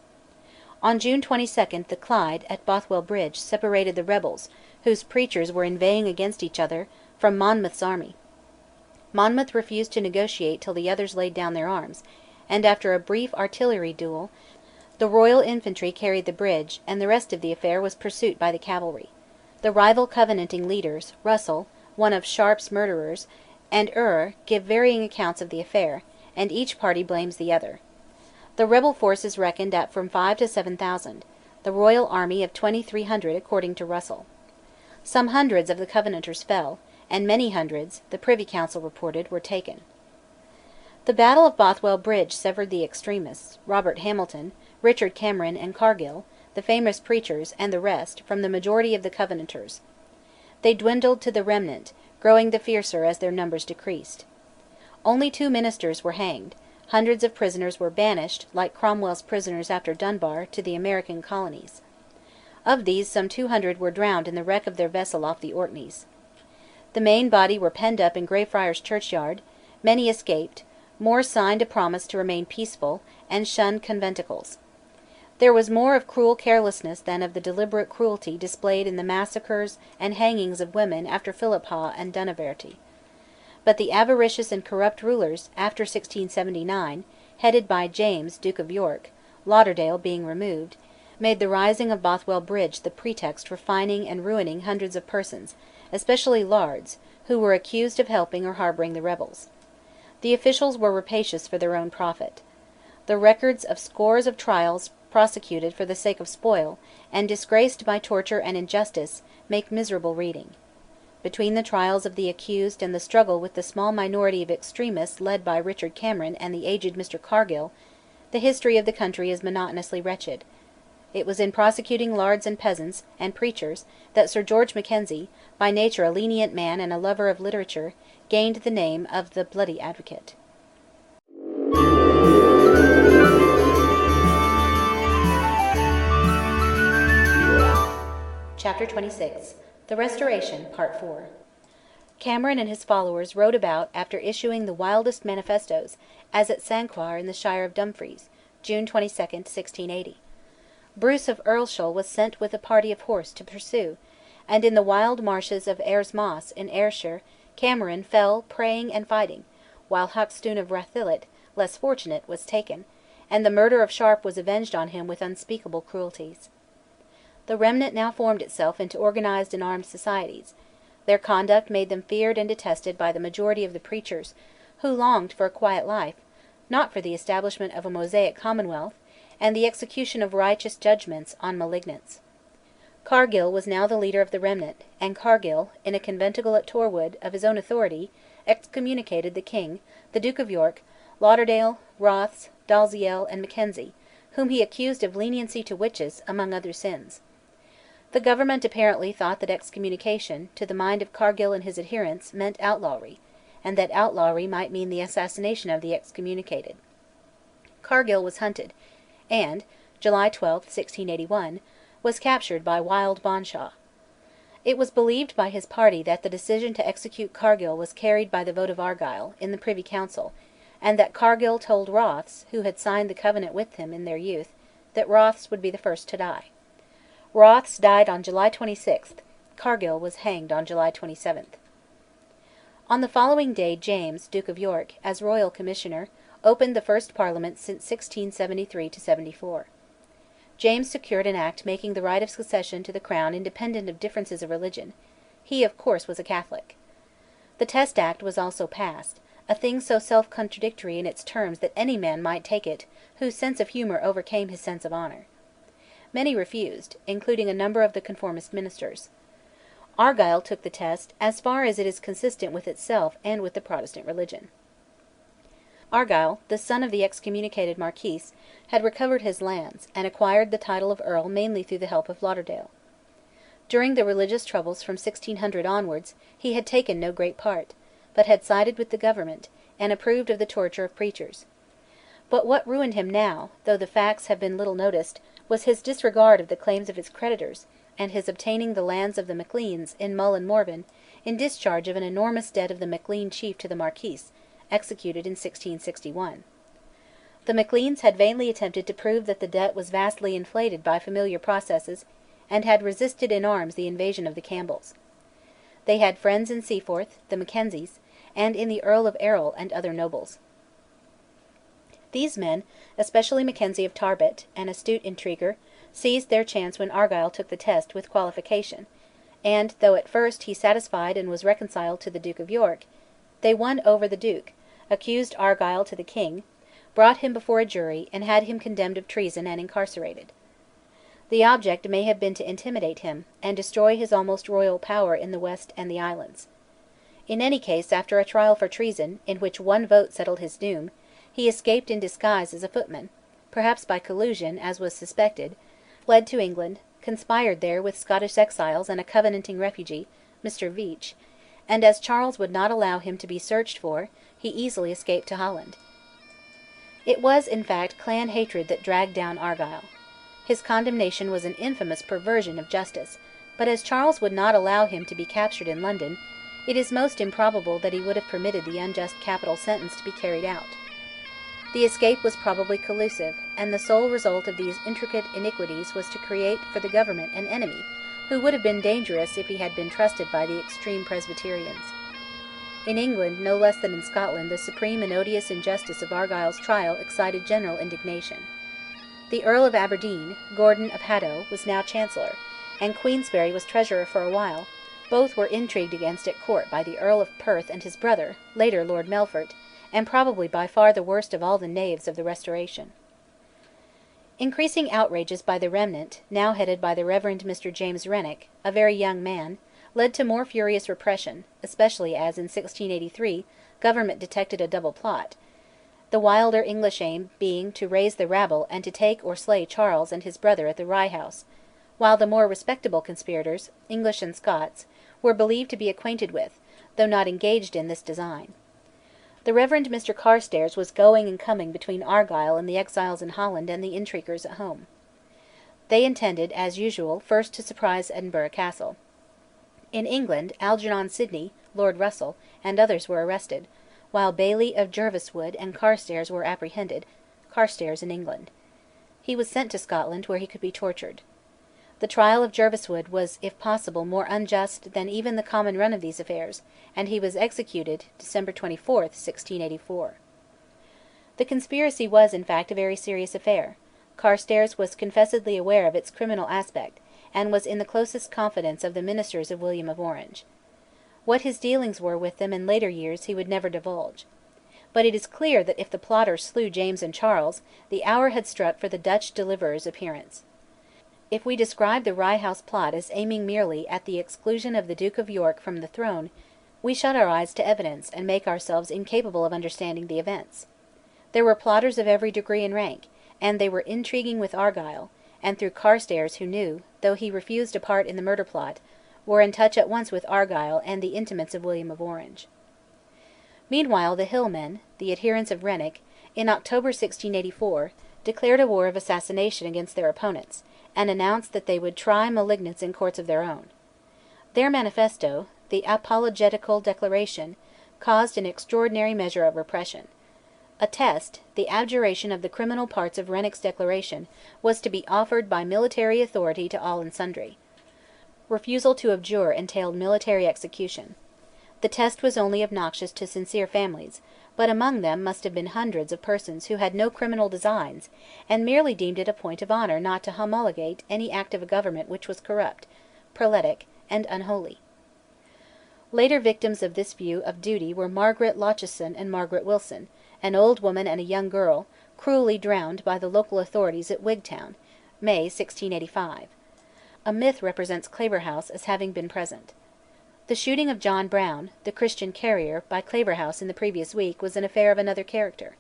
Speaker 1: On June 22 the Clyde, at Bothwell Bridge, separated the rebels, whose preachers were inveighing against each other, from Monmouth's army. Monmouth refused to negotiate till the others laid down their arms, and after a brief artillery duel, the royal infantry carried the bridge, and the rest of the affair was pursuit by the cavalry. The rival Covenanting leaders, Russell, one of Sharp's murderers, and Ure, give varying accounts of the affair, and each party blames the other. The rebel force is reckoned at from 5,000 to 7,000, the royal army of 2,300 according to Russell. Some hundreds of the Covenanters fell, and many hundreds, the Privy Council reported, were taken. The Battle of Bothwell Bridge severed the extremists, Robert Hamilton, Richard Cameron, and Cargill, the famous preachers, and the rest, from the majority of the Covenanters. They dwindled to the remnant, growing the fiercer as their numbers decreased. Only 2 ministers were hanged, hundreds of prisoners were banished, like Cromwell's prisoners after Dunbar, to the American colonies. Of these some 200 were drowned in the wreck of their vessel off the Orkneys. The main body were penned up in Greyfriars Churchyard, many escaped, more signed a promise to remain peaceful, and shunned conventicles. There was more of cruel carelessness than of the deliberate cruelty displayed in the massacres and hangings of women after Philiphaugh and Dunaverty. But the avaricious and corrupt rulers, after 1679, headed by James, Duke of York, Lauderdale being removed, made the rising of Bothwell Bridge the pretext for fining and ruining hundreds of persons, especially lairds, who were accused of helping or harbouring the rebels. The officials were rapacious for their own profit. The records of scores of trials prosecuted for the sake of spoil, and disgraced by torture and injustice, make miserable reading. Between the trials of the accused and the struggle with the small minority of extremists led by Richard Cameron and the aged Mr Cargill, the history of the country is monotonously wretched. It was in prosecuting lairds and peasants, and preachers, that Sir George Mackenzie, by nature a lenient man and a lover of literature, gained the name of the Bloody Advocate. Chapter 26. The Restoration, Part 4. Cameron and his followers rode about after issuing the wildest manifestoes, as at Sanquhar in the shire of Dumfries, June 22, 1680. Bruce of Earlshall was sent with a party of horse to pursue, and in the wild marshes of Ayers Moss in Ayrshire Cameron fell praying and fighting, while Hackstoun of Rathillet, less fortunate, was taken, and the murder of Sharp was avenged on him with unspeakable cruelties. The remnant now formed itself into organised and armed societies. Their conduct made them feared and detested by the majority of the preachers, who longed for a quiet life, not for the establishment of a Mosaic commonwealth, and the execution of righteous judgments on malignants. Cargill was now the leader of the remnant, and Cargill, in a conventicle at Torwood, of his own authority, excommunicated the King, the Duke of York, Lauderdale, Rothes, Dalziel, and Mackenzie, whom he accused of leniency to witches, among other sins. The government apparently thought that excommunication, to the mind of Cargill and his adherents, meant outlawry, and that outlawry might mean the assassination of the excommunicated. Cargill was hunted, and (July 12, 1681) was captured by Wild Bonshaw. It was believed by his party that the decision to execute Cargill was carried by the vote of Argyll, in the Privy Council, and that Cargill told Rothes, who had signed the Covenant with him in their youth, that Rothes would be the first to die. Rothes died on July 26; Cargill was hanged on July 27. On the following day James, Duke of York, as Royal Commissioner, opened the first Parliament since 1673–74. James secured an Act making the right of succession to the Crown independent of differences of religion; he, of course, was a Catholic. The Test Act was also passed, a thing so self-contradictory in its terms that any man might take it whose sense of humour overcame his sense of honour. Many refused, including a number of the conformist ministers. Argyll took the test, as far as it is consistent with itself and with the Protestant religion. Argyll, the son of the excommunicated Marquis, had recovered his lands, and acquired the title of Earl mainly through the help of Lauderdale. During the religious troubles from 1600 onwards he had taken no great part, but had sided with the government, and approved of the torture of preachers. But what ruined him now, though the facts have been little noticed, was his disregard of the claims of his creditors, and his obtaining the lands of the Macleans, in Mull and Morven, in discharge of an enormous debt of the Maclean chief to the Marquis, executed in 1661. The Macleans had vainly attempted to prove that the debt was vastly inflated by familiar processes, and had resisted in arms the invasion of the Campbells. They had friends in Seaforth, the Mackenzies, and in the Earl of Errol and other nobles. These men, especially Mackenzie of Tarbet, an astute intriguer, seized their chance when Argyll took the test with qualification, and, though at first he satisfied and was reconciled to the Duke of York, they won over the Duke, accused Argyll to the King, brought him before a jury, and had him condemned of treason and incarcerated. The object may have been to intimidate him, and destroy his almost royal power in the West and the Islands. In any case, after a trial for treason, in which one vote settled his doom, he escaped in disguise as a footman, perhaps by collusion, as was suspected, fled to England, conspired there with Scottish exiles and a Covenanting refugee, Mr. Veitch, and as Charles would not allow him to be searched for, he easily escaped to Holland. It was, in fact, clan hatred that dragged down Argyll. His condemnation was an infamous perversion of justice, but as Charles would not allow him to be captured in London, it is most improbable that he would have permitted the unjust capital sentence to be carried out. The escape was probably collusive, and the sole result of these intricate iniquities was to create for the government an enemy who would have been dangerous if he had been trusted by the extreme Presbyterians. In England, no less than in Scotland, the supreme and odious injustice of Argyll's trial excited general indignation. The Earl of Aberdeen, Gordon of Haddo, was now Chancellor, and Queensberry was Treasurer for a while; both were intrigued against at court by the Earl of Perth and his brother, later Lord Melfort, and probably by far the worst of all the knaves of the Restoration. Increasing outrages by the remnant, now headed by the Reverend Mr. James Renwick, a very young man, led to more furious repression, especially as, in 1683, Government detected a double plot, the wilder English aim being to raise the rabble and to take or slay Charles and his brother at the Rye House, while the more respectable conspirators, English and Scots, were believed to be acquainted with, though not engaged in, this design. The Reverend Mr. Carstairs was going and coming between Argyll and the exiles in Holland and the intriguers at home. They intended, as usual, first to surprise Edinburgh Castle. In England, Algernon Sidney, Lord Russell, and others were arrested, while Baillie of Jerviswood and Carstairs were apprehended, Carstairs in England. He was sent to Scotland, where he could be tortured. The trial of Jerviswoode was if possible more unjust than even the common run of these affairs, and he was executed December 24, 1684. The conspiracy was, in fact, a very serious affair. Carstairs was confessedly aware of its criminal aspect, and was in the closest confidence of the ministers of William of Orange. What his dealings were with them in later years he would never divulge. But it is clear that if the plotters slew James and Charles, the hour had struck for the Dutch deliverer's appearance. If we describe the Rye House plot as aiming merely at the exclusion of the Duke of York from the throne, we shut our eyes to evidence and make ourselves incapable of understanding the events. There were plotters of every degree and rank, and they were intriguing with Argyll, and through Carstairs who knew, though he refused a part in the murder plot, were in touch at once with Argyll and the intimates of William of Orange. Meanwhile the Hill-men, the adherents of Renwick, in October 1684, declared a war of assassination against their opponents, and announced that they would try malignants in courts of their own. Their manifesto, the Apologetical Declaration, caused an extraordinary measure of repression. A test, the abjuration of the criminal parts of Renwick's declaration, was to be offered by military authority to all and sundry. Refusal to abjure entailed military execution. The test was only obnoxious to sincere families, but among them must have been hundreds of persons who had no criminal designs, and merely deemed it a point of honour not to homologate any act of a government which was corrupt, prelatic, and unholy. Later victims of this view of duty were Margaret Lauchison and Margaret Wilson, an old woman and a young girl, cruelly drowned by the local authorities at Wigtown, May 1685. A myth represents Claverhouse as having been present. The shooting of John Brown, the Christian carrier, by Claverhouse in the previous week was an affair of another character.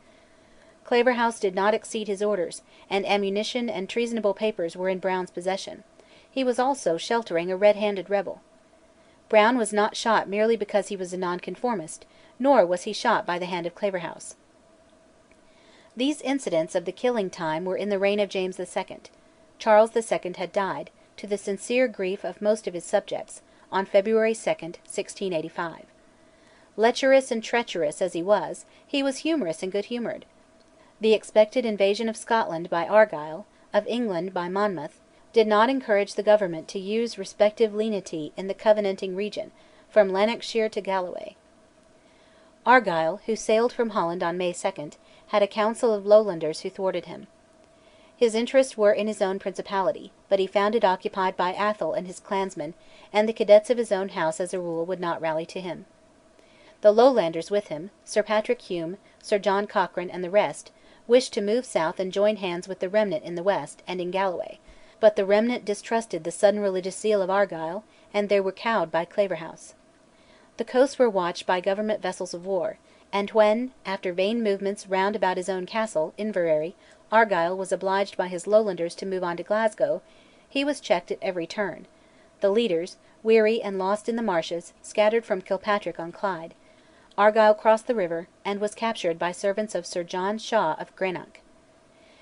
Speaker 1: Claverhouse did not exceed his orders, and ammunition and treasonable papers were in Brown's possession. He was also sheltering a red-handed rebel. Brown was not shot merely because he was a nonconformist, nor was he shot by the hand of Claverhouse. These incidents of the killing time were in the reign of James II. Charles II had died, to the sincere grief of most of his subjects, on February 2, 1685. Lecherous and treacherous as he was humorous and good-humoured. The expected invasion of Scotland by Argyll, of England by Monmouth, did not encourage the government to use respective lenity in the Covenanting region, from Lanarkshire to Galloway. Argyll, who sailed from Holland on May 2, had a council of Lowlanders who thwarted him. His interests were in his own principality, but he found it occupied by Atholl and his clansmen, and the cadets of his own house as a rule would not rally to him. The Lowlanders with him, Sir Patrick Hume, Sir John Cochrane, and the rest, wished to move south and join hands with the remnant in the west and in Galloway, but the remnant distrusted the sudden religious zeal of Argyll, and they were cowed by Claverhouse. The coasts were watched by government vessels of war, and when, after vain movements round about his own castle, Inverary, Argyll was obliged by his Lowlanders to move on to Glasgow, he was checked at every turn. The leaders, weary and lost in the marshes, scattered from Kilpatrick on Clyde. Argyll crossed the river, and was captured by servants of Sir John Shaw of Greenock.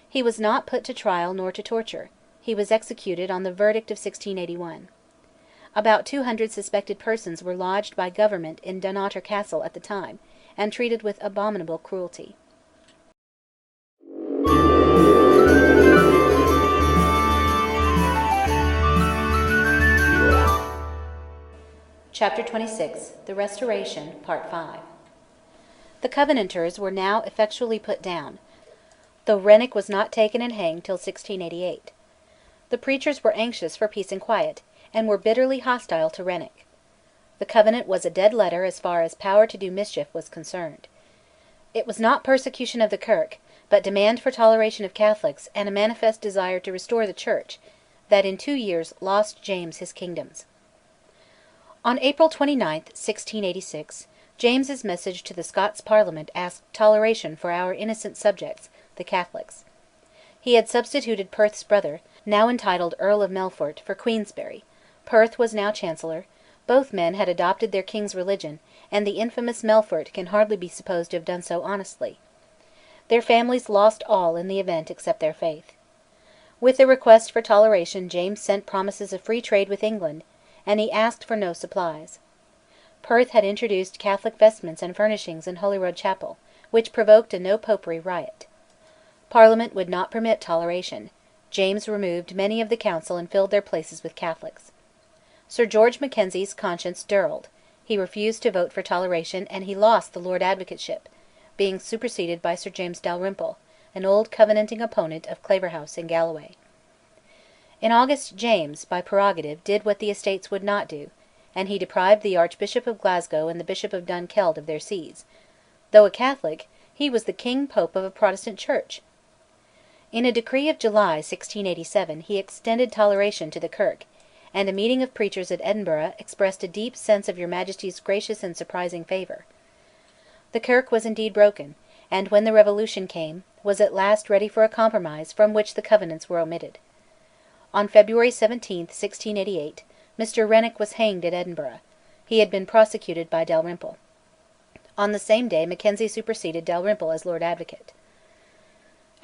Speaker 1: He was not put to trial nor to torture; he was executed on the verdict of 1681. About 200 suspected persons were lodged by government in Dunnottar Castle at the time, and treated with abominable cruelty. Chapter 26: The Restoration, Part 5. The Covenanters were now effectually put down, though Renwick was not taken and hanged till 1688. The preachers were anxious for peace and quiet, and were bitterly hostile to Renwick. The Covenant was a dead letter as far as power to do mischief was concerned. It was not persecution of the Kirk, but demand for toleration of Catholics and a manifest desire to restore the Church, that in 2 years lost James his kingdoms. On April 29, 1686, James's message to the Scots Parliament asked toleration for our innocent subjects, the Catholics. He had substituted Perth's brother, now entitled Earl of Melfort, for Queensberry. Perth was now Chancellor; both men had adopted their king's religion, and the infamous Melfort can hardly be supposed to have done so honestly. Their families lost all in the event except their faith. With the request for toleration James sent promises of free trade with England, and he asked for no supplies. Perth had introduced Catholic vestments and furnishings in Holyrood Chapel, which provoked a No Popery riot. Parliament would not permit toleration; James removed many of the Council and filled their places with Catholics. Sir George Mackenzie's conscience dirled; he refused to vote for toleration, and he lost the Lord Advocateship, being superseded by Sir James Dalrymple, an old Covenanting opponent of Claverhouse in Galloway. In August James, by prerogative, did what the Estates would not do, and he deprived the Archbishop of Glasgow and the Bishop of Dunkeld of their sees: though a Catholic, he was the King Pope of a Protestant Church! In a decree of July 1687 he extended toleration to the Kirk, and a meeting of preachers at Edinburgh expressed a deep sense of Your Majesty's gracious and surprising favour. The Kirk was indeed broken, and, when the Revolution came, was at last ready for a compromise from which the Covenants were omitted. On February 17, 1688, Mr Renwick was hanged at Edinburgh; he had been prosecuted by Dalrymple. On the same day Mackenzie superseded Dalrymple as Lord Advocate.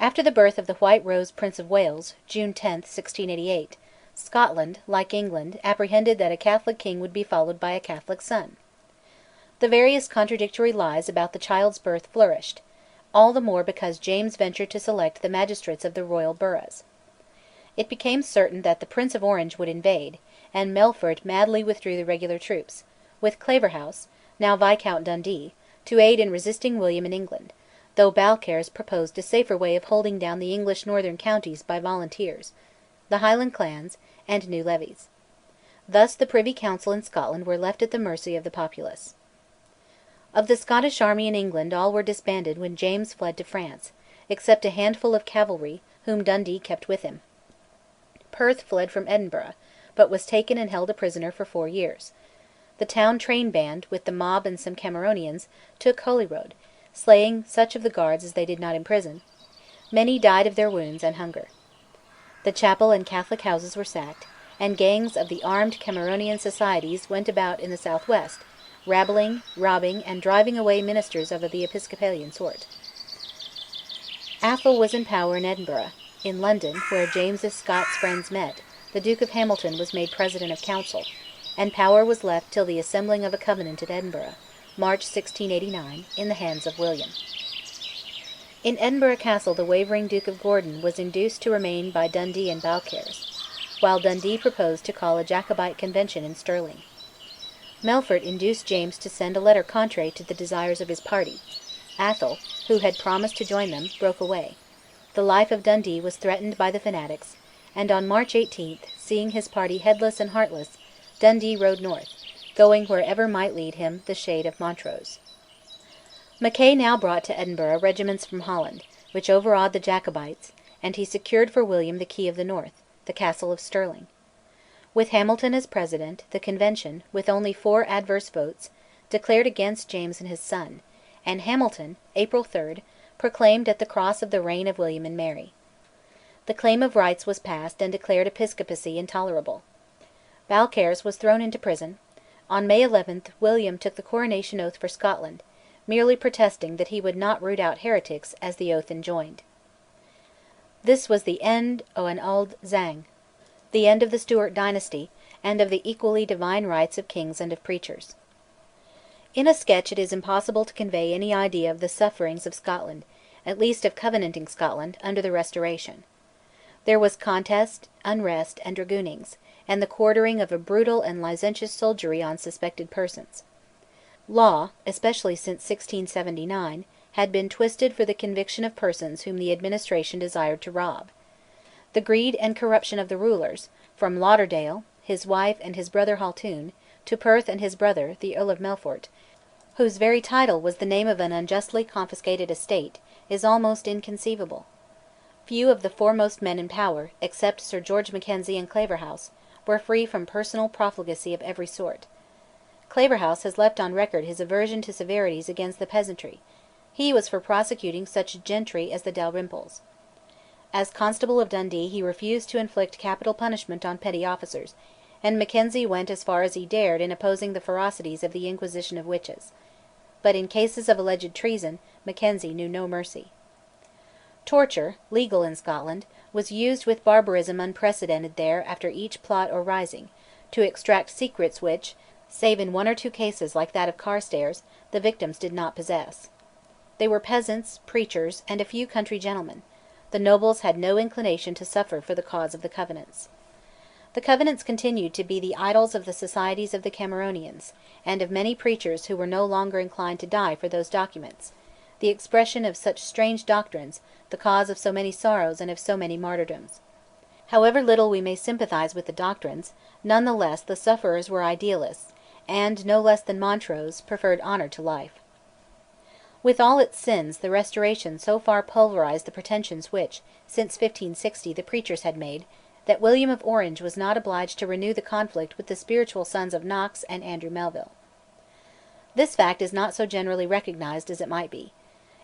Speaker 1: After the birth of the White Rose Prince of Wales (June 10, 1688), Scotland, like England, apprehended that a Catholic king would be followed by a Catholic son. The various contradictory lies about the child's birth flourished, all the more because James ventured to select the magistrates of the royal boroughs. It became certain that the Prince of Orange would invade, and Melfort madly withdrew the regular troops, with Claverhouse, now Viscount Dundee, to aid in resisting William in England, though Balcarres proposed a safer way of holding down the English northern counties by volunteers, the Highland clans, and new levies. Thus the Privy Council in Scotland were left at the mercy of the populace. Of the Scottish army in England all were disbanded when James fled to France, except a handful of cavalry, whom Dundee kept with him. Perth fled from Edinburgh, but was taken and held a prisoner for 4 years. The town train band, with the mob and some Cameronians, took Holyrood, slaying such of the guards as they did not imprison. Many died of their wounds and hunger. The chapel and Catholic houses were sacked, and gangs of the armed Cameronian societies went about in the southwest, rabbling, robbing, and driving away ministers of the Episcopalian sort. Atholl was in power in Edinburgh. In London, where James's Scots friends met, the Duke of Hamilton was made President of Council, and power was left till the assembling of a Covenant at Edinburgh, March 1689, in the hands of William. In Edinburgh Castle the wavering Duke of Gordon was induced to remain by Dundee and Balcarres, while Dundee proposed to call a Jacobite convention in Stirling. Melfort induced James to send a letter contrary to the desires of his party. Atholl, who had promised to join them, broke away. The life of Dundee was threatened by the fanatics, and on March 18, seeing his party headless and heartless, Dundee rode north, going wherever might lead him the shade of Montrose. Mackay now brought to Edinburgh regiments from Holland, which overawed the Jacobites, and he secured for William the key of the north, the castle of Stirling. With Hamilton as President, the Convention, with only 4 adverse votes, declared against James and his son, and Hamilton, April 3, proclaimed at the cross of the reign of William and Mary. The Claim of Rights was passed and declared episcopacy intolerable. Balcarres was thrown into prison. On May 11 William took the coronation oath for Scotland, merely protesting that he would not root out heretics as the oath enjoined. This was the end o' an auld sang, the end of the Stuart dynasty, and of the equally divine rights of kings and of preachers. In a sketch it is impossible to convey any idea of the sufferings of Scotland, at least of Covenanting Scotland, under the Restoration. There was contest, unrest, and dragoonings, and the quartering of a brutal and licentious soldiery on suspected persons. Law, especially since 1679, had been twisted for the conviction of persons whom the administration desired to rob. The greed and corruption of the rulers, from Lauderdale, his wife and his brother Haltoun, to Perth and his brother, the Earl of Melfort, whose very title was the name of an unjustly confiscated estate, is almost inconceivable. Few of the foremost men in power, except Sir George Mackenzie and Claverhouse, were free from personal profligacy of every sort. Claverhouse has left on record his aversion to severities against the peasantry; he was for prosecuting such gentry as the Dalrymples. As Constable of Dundee he refused to inflict capital punishment on petty officers, and Mackenzie went as far as he dared in opposing the ferocities of the Inquisition of Witches. But in cases of alleged treason Mackenzie knew no mercy. Torture, legal in Scotland, was used with barbarism unprecedented there after each plot or rising, to extract secrets which, save in 1 or 2 cases like that of Carstairs, the victims did not possess. They were peasants, preachers, and a few country gentlemen, The nobles had no inclination to suffer for the cause of the Covenants. The Covenants continued to be the idols of the societies of the Cameronians, and of many preachers who were no longer inclined to die for those documents, the expression of such strange doctrines, the cause of so many sorrows and of so many martyrdoms. However little we may sympathise with the doctrines, none the less the sufferers were idealists, and, no less than Montrose, preferred honour to life. With all its sins, the Restoration so far pulverised the pretensions which, since 1560, the preachers had made, that William of Orange was not obliged to renew the conflict with the spiritual sons of Knox and Andrew Melville. This fact is not so generally recognised as it might be.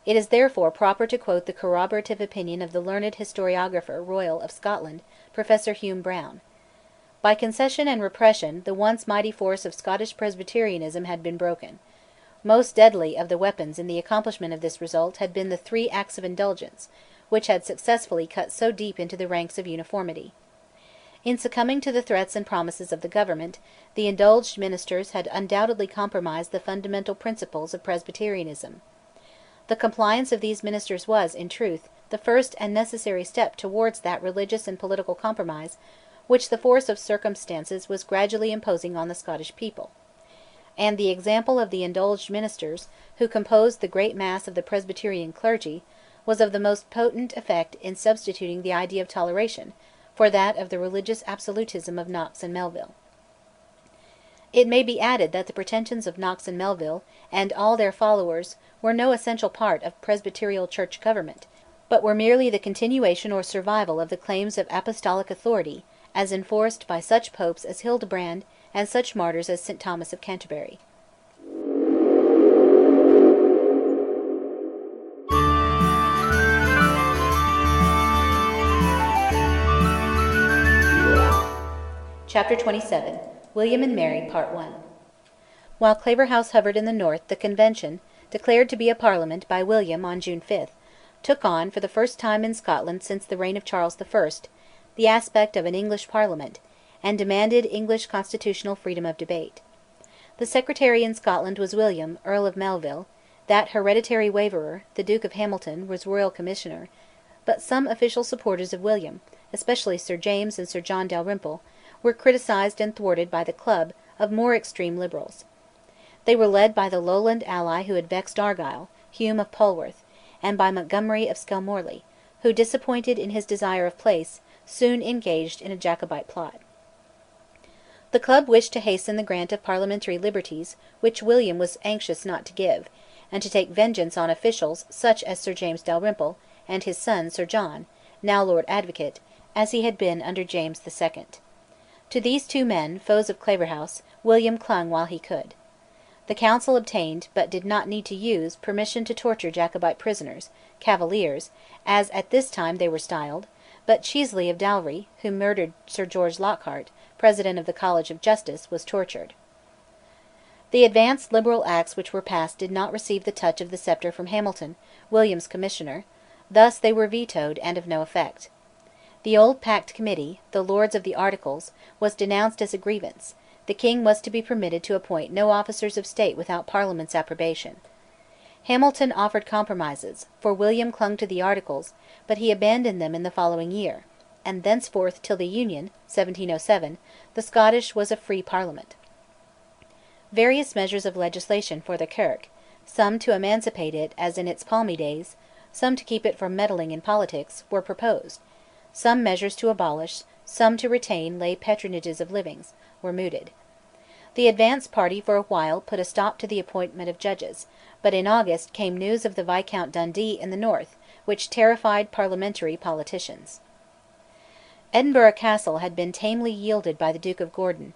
Speaker 1: It is therefore proper to quote the corroborative opinion of the learned historiographer royal of Scotland, Professor Hume Brown. By concession and repression the once mighty force of Scottish Presbyterianism had been broken. Most deadly of the weapons in the accomplishment of this result had been the 3 Acts of Indulgence, which had successfully cut so deep into the ranks of uniformity. In succumbing to the threats and promises of the government, the indulged ministers had undoubtedly compromised the fundamental principles of Presbyterianism. The compliance of these ministers was, in truth, the first and necessary step towards that religious and political compromise which the force of circumstances was gradually imposing on the Scottish people. And the example of the indulged ministers, who composed the great mass of the Presbyterian clergy, was of the most potent effect in substituting the idea of toleration for that of the religious absolutism of Knox and Melville. It may be added that the pretensions of Knox and Melville, and all their followers, were no essential part of presbyterial church government, but were merely the continuation or survival of the claims of apostolic authority, as enforced by such popes as Hildebrand and such martyrs as St Thomas of Canterbury. Chapter 27 William and Mary Part 1 While Claverhouse hovered in the north, the Convention, declared to be a Parliament by William on June 5, took on, for the first time in Scotland since the reign of Charles I, the aspect of an English Parliament, and demanded English constitutional freedom of debate. The Secretary in Scotland was William, Earl of Melville; that hereditary waverer, the Duke of Hamilton, was Royal Commissioner; but some official supporters of William, especially Sir James and Sir John Dalrymple, were criticised and thwarted by the club of more extreme Liberals. They were led by the Lowland ally who had vexed Argyll, Hume of Polwarth, and by Montgomery of Skelmorley, who, disappointed in his desire of place, soon engaged in a Jacobite plot. The club wished to hasten the grant of parliamentary liberties which William was anxious not to give, and to take vengeance on officials such as Sir James Dalrymple, and his son Sir John, now Lord Advocate, as he had been under James II. To these 2 men, foes of Claverhouse, William clung while he could. The Council obtained, but did not need to use, permission to torture Jacobite prisoners, Cavaliers, as at this time they were styled, but Cheesley of Dalry, who murdered Sir George Lockhart, President of the College of Justice, was tortured. The advanced Liberal Acts which were passed did not receive the touch of the sceptre from Hamilton, William's Commissioner; thus they were vetoed and of no effect. The old Pact Committee, the Lords of the Articles, was denounced as a grievance; the King was to be permitted to appoint no officers of state without Parliament's approbation. Hamilton offered compromises, for William clung to the Articles, but he abandoned them in the following year, and thenceforth till the Union (1707) the Scottish was a free Parliament. Various measures of legislation for the Kirk, some to emancipate it as in its palmy days, some to keep it from meddling in politics, were proposed; some measures to abolish, some to retain lay patronages of livings, were mooted. The advanced party for a while put a stop to the appointment of judges, but in August came news of the Viscount Dundee in the north, which terrified parliamentary politicians. Edinburgh Castle had been tamely yielded by the Duke of Gordon;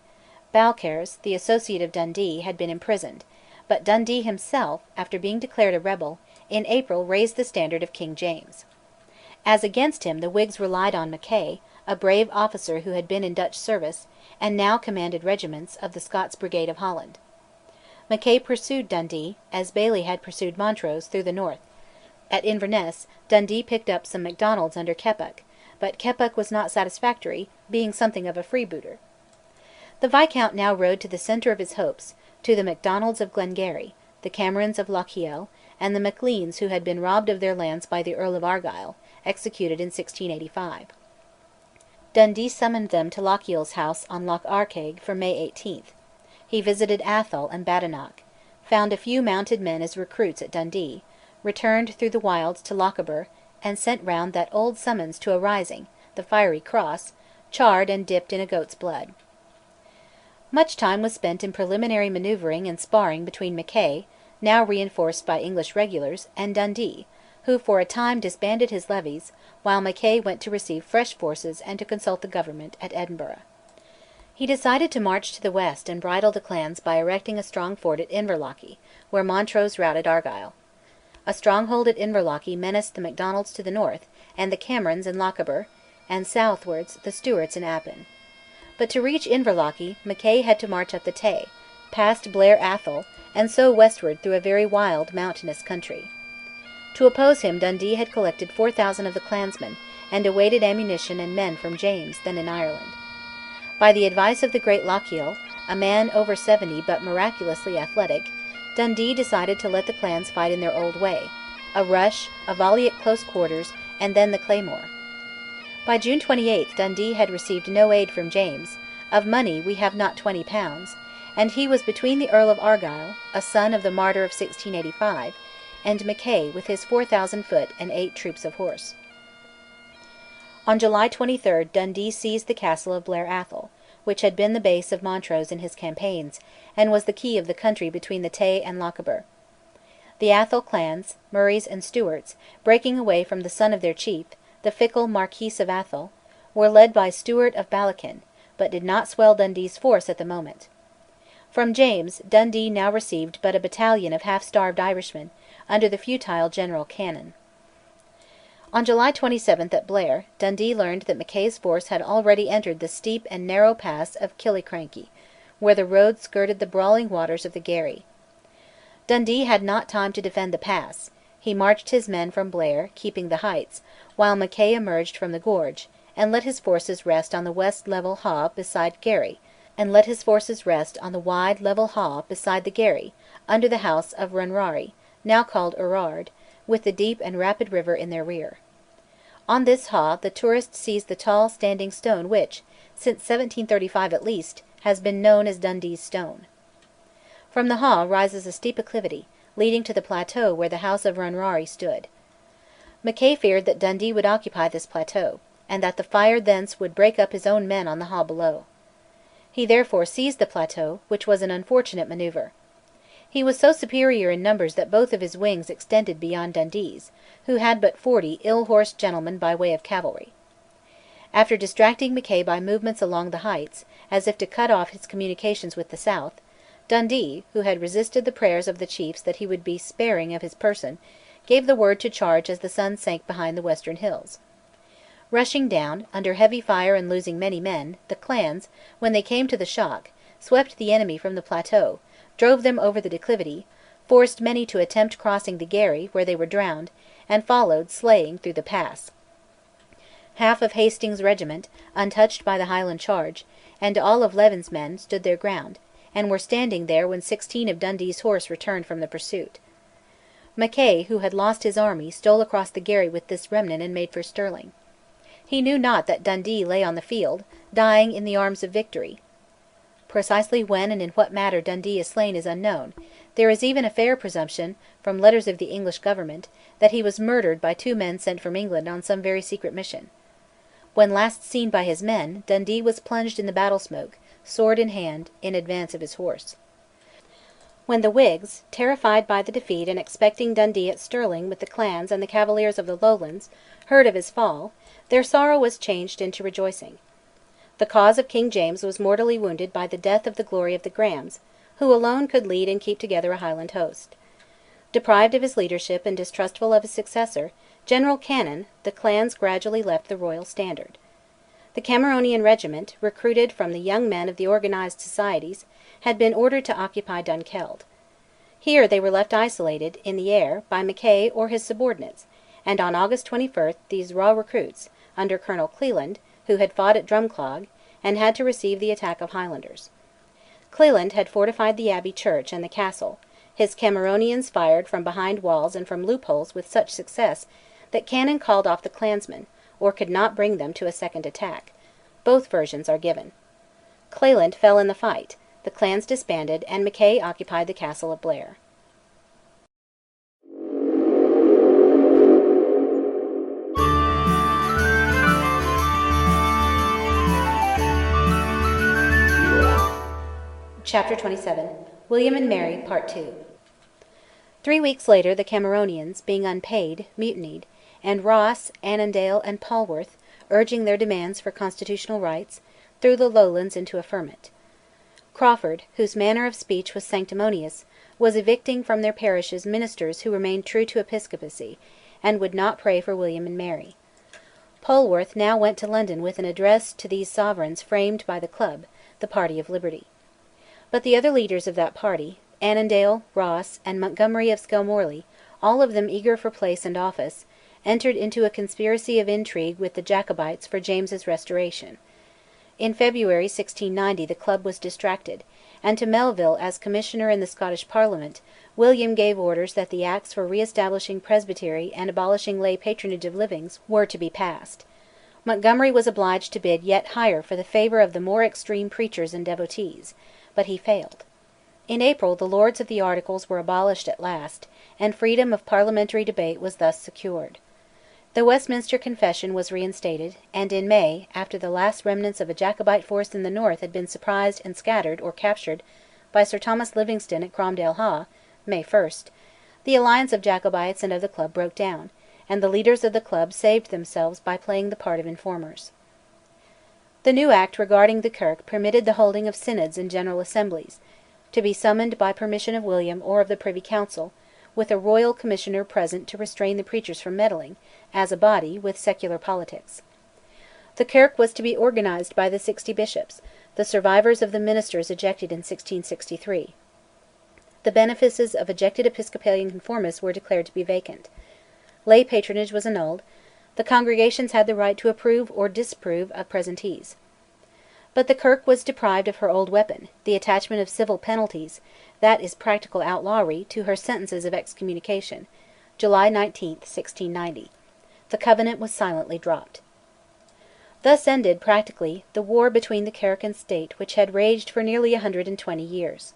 Speaker 1: Balcarres, the associate of Dundee, had been imprisoned; but Dundee himself, after being declared a rebel, in April raised the standard of King James. As against him the Whigs relied on Mackay, a brave officer who had been in Dutch service, and now commanded regiments of the Scots Brigade of Holland. Mackay pursued Dundee, as Baillie had pursued Montrose, through the north. At Inverness, Dundee picked up some Macdonalds under Keppoch, but Keppoch was not satisfactory, being something of a freebooter. The Viscount now rode to the centre of his hopes, to the Macdonalds of Glengarry, the Camerons of Lochiel, and the Macleans who had been robbed of their lands by the Earl of Argyll, executed in 1685. Dundee summoned them to Lochiel's house on Loch Arkaig for May 18. He visited Atholl and Badenoch, found a few mounted men as recruits at Dundee, returned through the wilds to Lochaber, and sent round that old summons to a rising, the Fiery Cross, charred and dipped in a goat's blood. Much time was spent in preliminary manoeuvring and sparring between Mackay, now reinforced by English regulars, and Dundee, who for a time disbanded his levies, while Mackay went to receive fresh forces and to consult the government at Edinburgh. He decided to march to the west and bridle the clans by erecting a strong fort at Inverlochy, where Montrose routed Argyll. A stronghold at Inverlochy menaced the Macdonalds to the north, and the Camerons in Lochaber, and southwards the Stewarts in Appin. But to reach Inverlochy, Mackay had to march up the Tay, past Blair Atholl, and so westward through a very wild, mountainous country. To oppose him Dundee had collected 4,000 of the clansmen, and awaited ammunition and men from James, then in Ireland. By the advice of the great Lochiel, a man over 70 but miraculously athletic, Dundee decided to let the clans fight in their old way: a rush, a volley at close quarters, and then the claymore. By June 28 Dundee had received no aid from James; of money we have not £20, and he was between the Earl of Argyll, a son of the martyr of 1685, and Mackay with his 4,000 foot and 8 troops of horse. On July 23 Dundee seized the castle of Blair Atholl, which had been the base of Montrose in his campaigns, and was the key of the country between the Tay and Lochaber. The Atholl clans, Murrays and Stewarts, breaking away from the son of their chief, the fickle Marquis of Atholl, were led by Stewart of Ballakin, but did not swell Dundee's force at the moment. From James, Dundee now received but a battalion of half-starved Irishmen, under the futile General Cannon. On July 27 at Blair, Dundee learned that Mackay's force had already entered the steep and narrow pass of Killiecrankie, where the road skirted the brawling waters of the Garry. Dundee had not time to defend the pass; he marched his men from Blair, keeping the heights, while Mackay emerged from the gorge, and let his forces rest on the wide level haugh beside the Garry, under the house of Runrari, now called Urrard, with the deep and rapid river in their rear. On this haugh the tourist sees the tall standing stone which, since 1735 at least, has been known as Dundee's Stone. From the haugh rises a steep acclivity, leading to the plateau where the house of Runrari stood. Mackay feared that Dundee would occupy this plateau, and that the fire thence would break up his own men on the haugh below. He therefore seized the plateau, which was an unfortunate manoeuvre. He was so superior in numbers that both of his wings extended beyond Dundee's, who had but 40 ill-horsed gentlemen by way of cavalry. After distracting Mackay by movements along the heights, as if to cut off his communications with the south, Dundee, who had resisted the prayers of the chiefs that he would be sparing of his person, gave the word to charge as the sun sank behind the western hills. Rushing down, under heavy fire and losing many men, the clans, when they came to the shock, swept the enemy from the plateau, drove them over the declivity, forced many to attempt crossing the Garry, where they were drowned, and followed, slaying, through the pass. Half of Hastings' regiment, untouched by the Highland charge, and all of Leven's men, stood their ground, and were standing there when 16 of Dundee's horse returned from the pursuit. Mackay, who had lost his army, stole across the Garry with this remnant and made for Stirling. He knew not that Dundee lay on the field, dying in the arms of victory. Precisely when and in what manner Dundee is slain is unknown; there is even a fair presumption, from letters of the English government, that he was murdered by 2 men sent from England on some very secret mission. When last seen by his men, Dundee was plunged in the battle smoke, sword in hand, in advance of his horse. When the Whigs, terrified by the defeat and expecting Dundee at Stirling with the clans and the Cavaliers of the Lowlands, heard of his fall, their sorrow was changed into rejoicing. The cause of King James was mortally wounded by the death of the glory of the Grahams, who alone could lead and keep together a Highland host. Deprived of his leadership and distrustful of his successor, General Cannon, the clans gradually left the royal standard. The Cameronian regiment, recruited from the young men of the organised societies, had been ordered to occupy Dunkeld. Here they were left isolated, in the air, by Mackay or his subordinates, and on August 21 these raw recruits, under Colonel Cleland, who had fought at Drumclog, and had to receive the attack of Highlanders. Cleland had fortified the abbey church and the castle; his Cameronians fired from behind walls and from loopholes with such success that Cannon called off the clansmen, or could not bring them to a second attack. Both versions are given. Cleland fell in the fight, the clans disbanded, and Mackay occupied the castle of Blair. Chapter 27. William and Mary, Part 2. 3 weeks later the Cameronians, being unpaid, mutinied, and Ross, Annandale, and Polwarth, urging their demands for constitutional rights, threw the Lowlands into a ferment. Crawford, whose manner of speech was sanctimonious, was evicting from their parishes ministers who remained true to episcopacy, and would not pray for William and Mary. Polwarth now went to London with an address to these sovereigns framed by the Club, the Party of Liberty. But the other leaders of that party, Annandale, Ross, and Montgomery of Skelmorley, all of them eager for place and office, entered into a conspiracy of intrigue with the Jacobites for James's restoration. In February 1690 the Club was distracted, and to Melville as Commissioner in the Scottish Parliament, William gave orders that the Acts for re-establishing presbytery and abolishing lay patronage of livings were to be passed. Montgomery was obliged to bid yet higher for the favour of the more extreme preachers and devotees, but he failed. In April the Lords of the Articles were abolished at last, and freedom of parliamentary debate was thus secured. The Westminster Confession was reinstated, and in May, after the last remnants of a Jacobite force in the north had been surprised and scattered or captured by Sir Thomas Livingstone at Cromdale Haugh, May 1, the alliance of Jacobites and of the Club broke down, and the leaders of the Club saved themselves by playing the part of informers. The new Act regarding the Kirk permitted the holding of synods and general assemblies, to be summoned by permission of William or of the Privy Council, with a royal commissioner present to restrain the preachers from meddling, as a body, with secular politics. The Kirk was to be organised by the 60 bishops, the survivors of the ministers ejected in 1663. The benefices of ejected Episcopalian conformists were declared to be vacant. Lay patronage was annulled. The congregations had the right to approve or disapprove of presentees. But the Kirk was deprived of her old weapon, the attachment of civil penalties, that is practical outlawry, to her sentences of excommunication, July 19, 1690. The Covenant was silently dropped. Thus ended, practically, the war between the Kirk and State which had raged for nearly 120 years.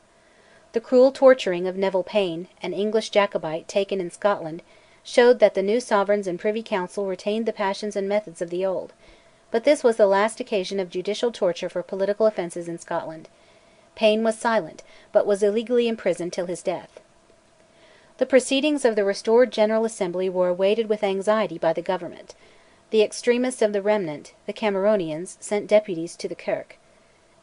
Speaker 1: The cruel torturing of Neville Payne, an English Jacobite taken in Scotland, showed that the new sovereigns and Privy Council retained the passions and methods of the old, but this was the last occasion of judicial torture for political offences in Scotland. Payne was silent, but was illegally imprisoned till his death. The proceedings of the restored General Assembly were awaited with anxiety by the Government. The extremists of the remnant, the Cameronians, sent deputies to the Kirk.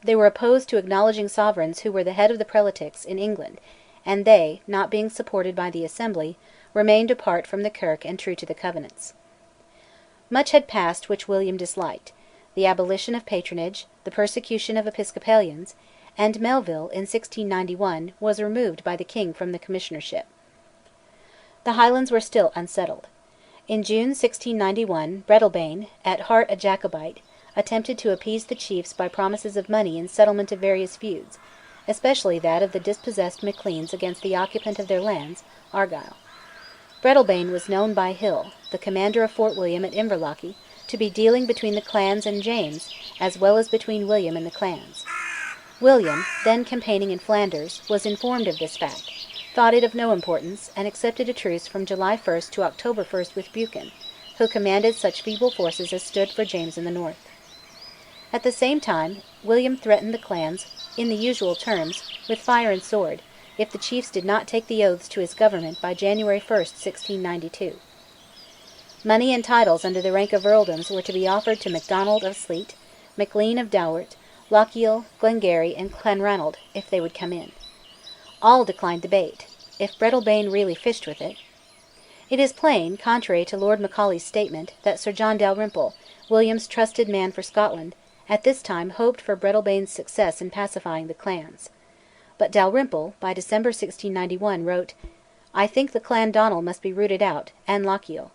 Speaker 1: They were opposed to acknowledging sovereigns who were the head of the prelatics in England, and they, not being supported by the Assembly, remained apart from the Kirk and true to the Covenants. Much had passed which William disliked: the abolition of patronage, the persecution of Episcopalians, and Melville, in 1691, was removed by the King from the commissionership. The Highlands were still unsettled. In June 1691 Breadalbane, at heart a Jacobite, attempted to appease the chiefs by promises of money in settlement of various feuds, especially that of the dispossessed Macleans against the occupant of their lands, Argyll. Breadalbane was known by Hill, the commander of Fort William at Inverlochy, to be dealing between the clans and James, as well as between William and the clans. William, then campaigning in Flanders, was informed of this fact, thought it of no importance, and accepted a truce from July 1 to October 1 with Buchan, who commanded such feeble forces as stood for James in the north. At the same time, William threatened the clans, in the usual terms, with fire and sword, if the chiefs did not take the oaths to his government by January 1, 1692. Money and titles under the rank of earldoms were to be offered to Macdonald of Sleat, Maclean of Dowart, Lochiel, Glengarry, and Clanranald, if they would come in. All declined the bait, if Breadalbane really fished with it. It is plain, contrary to Lord Macaulay's statement, that Sir John Dalrymple, William's trusted man for Scotland, at this time hoped for Breadalbane's success in pacifying the clans. But Dalrymple, by December 1691, wrote, "I think the Clan Donald must be rooted out, and Lochiel."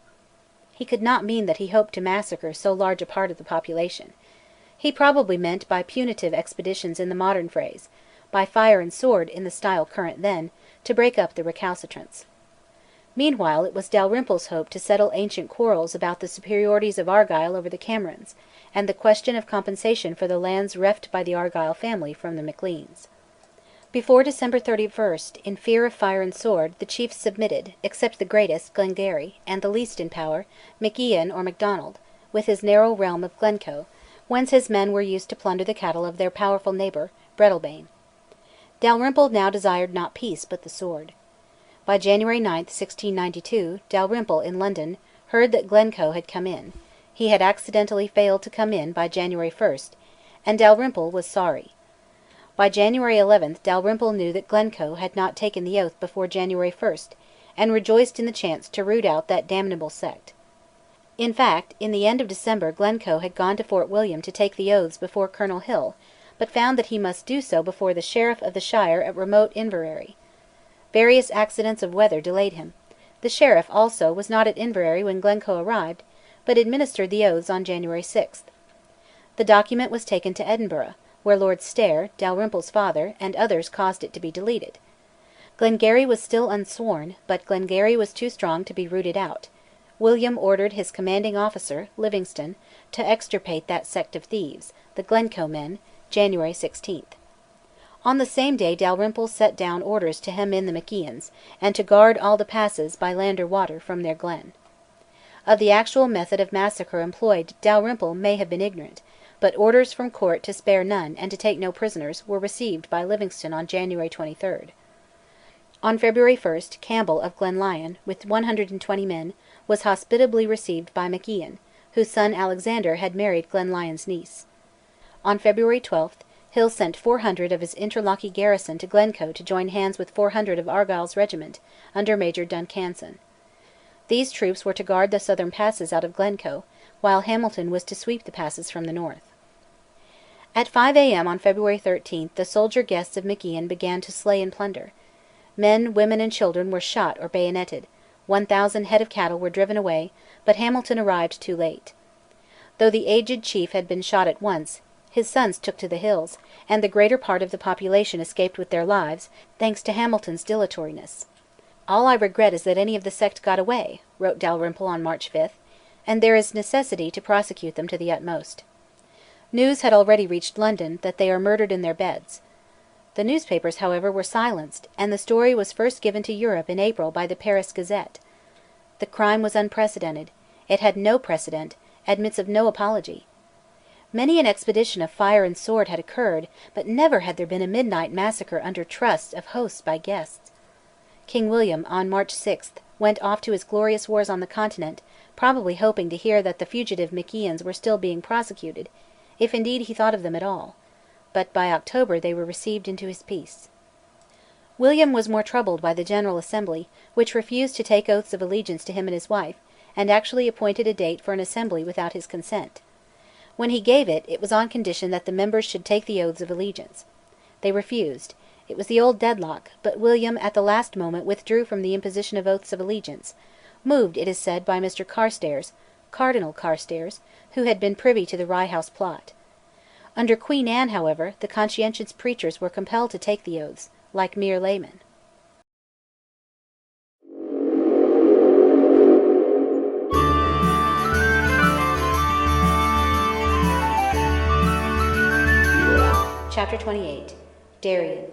Speaker 1: He could not mean that he hoped to massacre so large a part of the population. He probably meant by punitive expeditions in the modern phrase, by fire and sword in the style current then, to break up the recalcitrants. Meanwhile it was Dalrymple's hope to settle ancient quarrels about the superiorities of Argyll over the Camerons, and the question of compensation for the lands reft by the Argyll family from the Macleans. Before December 31, in fear of fire and sword, the chiefs submitted, except the greatest, Glengarry, and the least in power, MacIan or Macdonald, with his narrow realm of Glencoe, whence his men were used to plunder the cattle of their powerful neighbour, Breadalbane. Dalrymple now desired not peace but the sword. By January 9, 1692, Dalrymple, in London, heard that Glencoe had come in; he had accidentally failed to come in by January 1, and Dalrymple was sorry. By January 11 Dalrymple knew that Glencoe had not taken the oath before January 1, and rejoiced in the chance to root out that damnable sect. In fact, in the end of December Glencoe had gone to Fort William to take the oaths before Colonel Hill, but found that he must do so before the sheriff of the shire at remote Inverary. Various accidents of weather delayed him. The sheriff, also, was not at Inverary when Glencoe arrived, but administered the oaths on January 6. The document was taken to Edinburgh, where Lord Stair, Dalrymple's father, and others caused it to be deleted. Glengarry was still unsworn, but Glengarry was too strong to be rooted out. William ordered his commanding officer, Livingston, to extirpate that sect of thieves, the Glencoe men, January 16. On the same day Dalrymple set down orders to hem in the Macleans, and to guard all the passes, by land or water, from their glen. Of the actual method of massacre employed Dalrymple may have been ignorant, but orders from Court to spare none and to take no prisoners were received by Livingston on January 23. On February 1 Campbell of Glenlyon, with 120 men, was hospitably received by MacIan, whose son Alexander had married Glenlyon's niece. On February 12 Hill sent 400 of his interlocky garrison to Glencoe to join hands with 400 of Argyll's regiment, under Major Duncanson. These troops were to guard the southern passes out of Glencoe, while Hamilton was to sweep the passes from the north. At 5 a.m. on February 13 the soldier guests of MacIan began to slay and plunder. Men, women, and children were shot or bayoneted; 1,000 head of cattle were driven away, but Hamilton arrived too late. Though the aged chief had been shot at once, his sons took to the hills, and the greater part of the population escaped with their lives, thanks to Hamilton's dilatoriness. "All I regret is that any of the sect got away," wrote Dalrymple on March 5, "and there is necessity to prosecute them to the utmost." News had already reached London that they are murdered in their beds. The newspapers, however, were silenced, and the story was first given to Europe in April by the Paris Gazette. The crime was unprecedented; it had no precedent, admits of no apology. Many an expedition of fire and sword had occurred, but never had there been a midnight massacre under trust of hosts by guests. King William, on March 6, went off to his glorious wars on the Continent, probably hoping to hear that the fugitive MacIans were still being prosecuted, if indeed he thought of them at all; but by October they were received into his peace. William was more troubled by the General Assembly, which refused to take oaths of allegiance to him and his wife, and actually appointed a date for an assembly without his consent. When he gave it, it was on condition that the members should take the oaths of allegiance. They refused; it was the old deadlock, but William at the last moment withdrew from the imposition of oaths of allegiance, moved, it is said, by Mr Carstairs, Cardinal Carstairs, who had been privy to the Rye House plot. Under Queen Anne, however, the conscientious preachers were compelled to take the oaths, like mere laymen. Chapter 28 Darien.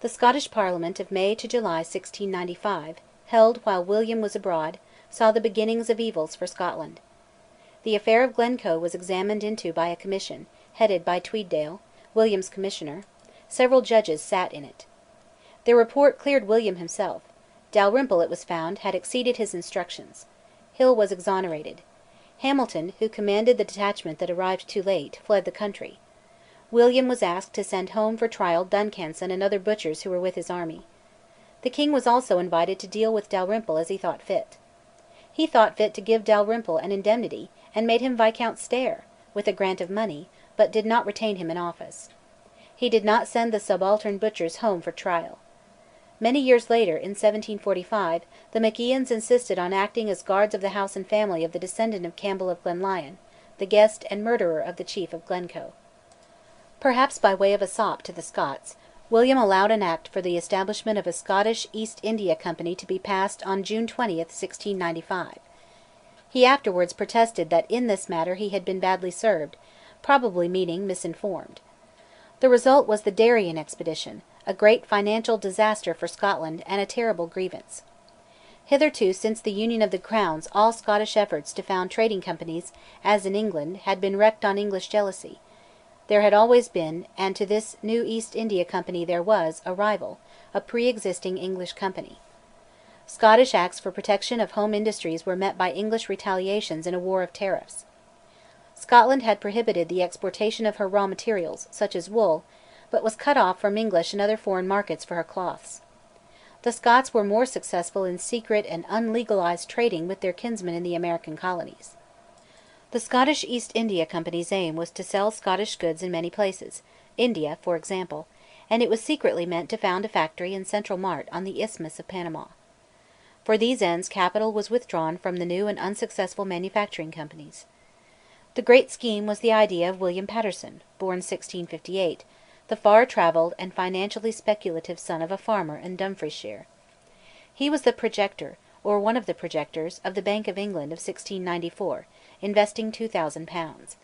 Speaker 1: The Scottish Parliament of May to July 1695, held while William was abroad, saw the beginnings of evils for Scotland. The affair of Glencoe was examined into by a commission, headed by Tweeddale, William's commissioner; several judges sat in it. Their report cleared William himself; Dalrymple, it was found, had exceeded his instructions. Hill was exonerated. Hamilton, who commanded the detachment that arrived too late, fled the country. William was asked to send home for trial Duncanson and other butchers who were with his army. The king was also invited to deal with Dalrymple as he thought fit. He thought fit to give Dalrymple an indemnity, and made him Viscount Stair, with a grant of money, but did not retain him in office. He did not send the subaltern butchers home for trial. Many years later, in 1745, the MacIans insisted on acting as guards of the house and family of the descendant of Campbell of Glenlyon, the guest and murderer of the chief of Glencoe. Perhaps by way of a sop to the Scots, William allowed an Act for the establishment of a Scottish East India Company to be passed on June 20, 1695. He afterwards protested that in this matter he had been badly served, probably meaning misinformed. The result was the Darien expedition, a great financial disaster for Scotland and a terrible grievance. Hitherto since the union of the crowns all Scottish efforts to found trading companies, as in England, had been wrecked on English jealousy. There had always been, and to this new East India Company there was, a rival, a pre-existing English company. Scottish acts for protection of home industries were met by English retaliations in a war of tariffs. Scotland had prohibited the exportation of her raw materials, such as wool, but was cut off from English and other foreign markets for her cloths. The Scots were more successful in secret and unlegalised trading with their kinsmen in the American colonies. The Scottish East India Company's aim was to sell Scottish goods in many places, India, for example, and it was secretly meant to found a factory in Central Mart on the Isthmus of Panama. For these ends capital was withdrawn from the new and unsuccessful manufacturing companies. The great scheme was the idea of William Paterson, born 1658, the far-travelled and financially speculative son of a farmer in Dumfriesshire. He was the projector, or one of the projectors, of the Bank of England of 1694, investing £2,000.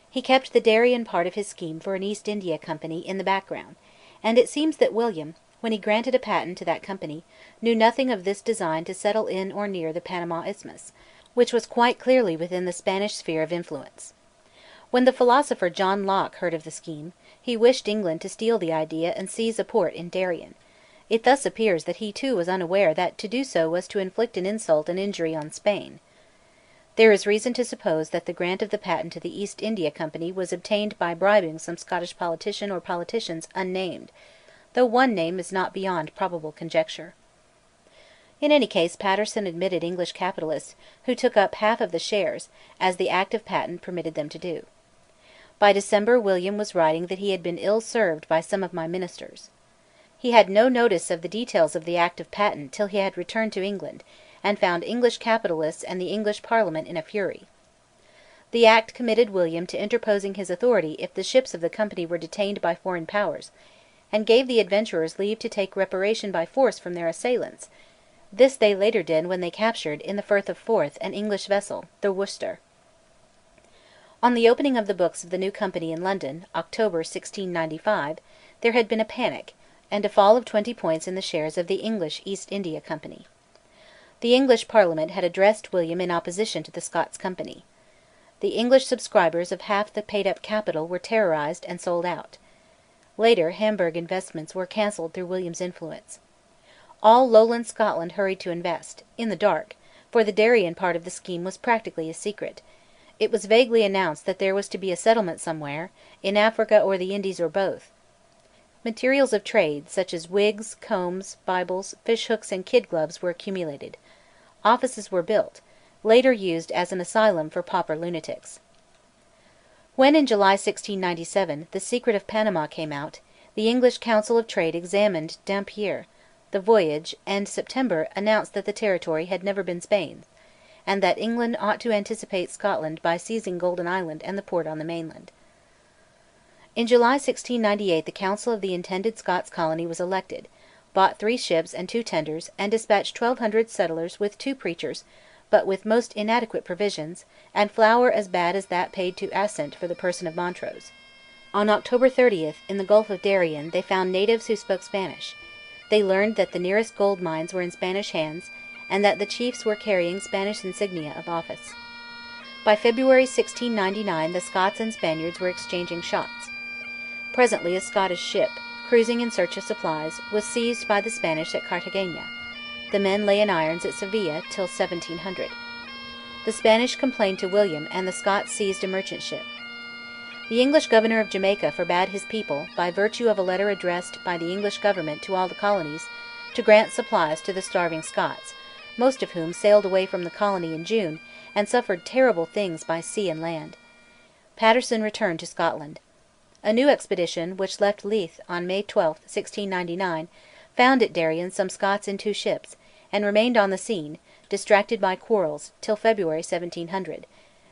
Speaker 1: He kept the Darien part of his scheme for an East India Company in the background, and it seems that William, when he granted a patent to that company, knew nothing of this design to settle in or near the Panama Isthmus, which was quite clearly within the Spanish sphere of influence. When the philosopher John Locke heard of the scheme, he wished England to steal the idea and seize a port in Darien. It thus appears that he too was unaware that to do so was to inflict an insult and injury on Spain. There is reason to suppose that the grant of the patent to the East India Company was obtained by bribing some Scottish politician or politicians unnamed, though one name is not beyond probable conjecture. In any case Paterson admitted English capitalists, who took up half of the shares, as the Act of Patent permitted them to do. By December William was writing that he had been ill served by some of my ministers. He had no notice of the details of the Act of Patent till he had returned to England, and found English capitalists and the English Parliament in a fury. The Act committed William to interposing his authority if the ships of the company were detained by foreign powers, and gave the adventurers leave to take reparation by force from their assailants. This they later did when they captured, in the Firth of Forth, an English vessel, the Worcester. On the opening of the books of the new company in London, October 1695, there had been a panic, and a fall of 20 points in the shares of the English East India Company. The English Parliament had addressed William in opposition to the Scots Company. The English subscribers of half the paid-up capital were terrorised and sold out. Later Hamburg investments were cancelled through William's influence. All Lowland Scotland hurried to invest, in the dark, for the Darien part of the scheme was practically a secret. It was vaguely announced that there was to be a settlement somewhere, in Africa or the Indies or both. Materials of trade, such as wigs, combs, Bibles, fish-hooks and kid gloves were accumulated. Offices were built, later used as an asylum for pauper lunatics. When in July 1697 the Secret of Panama came out, the English Council of Trade examined Dampier, the voyage, and September announced that the territory had never been Spain's, and that England ought to anticipate Scotland by seizing Golden Island and the port on the mainland. In July 1698 the Council of the intended Scots colony was elected, bought 3 ships and 2 tenders, and dispatched 1,200 settlers with 2 preachers, but with most inadequate provisions, and flour as bad as that paid to Assynt for the person of Montrose. On October 30, in the Gulf of Darien, they found natives who spoke Spanish. They learned that the nearest gold mines were in Spanish hands, and that the chiefs were carrying Spanish insignia of office. By February 1699 the Scots and Spaniards were exchanging shots. Presently a Scottish ship, cruising in search of supplies, was seized by the Spanish at Cartagena. The men lay in irons at Seville till 1700. The Spanish complained to William, and the Scots seized a merchant ship. The English governor of Jamaica forbade his people, by virtue of a letter addressed by the English government to all the colonies, to grant supplies to the starving Scots, most of whom sailed away from the colony in June, and suffered terrible things by sea and land. Paterson returned to Scotland. A new expedition, which left Leith on May 12, 1699, found at Darien some Scots in 2 ships, and remained on the scene, distracted by quarrels, till February 1700,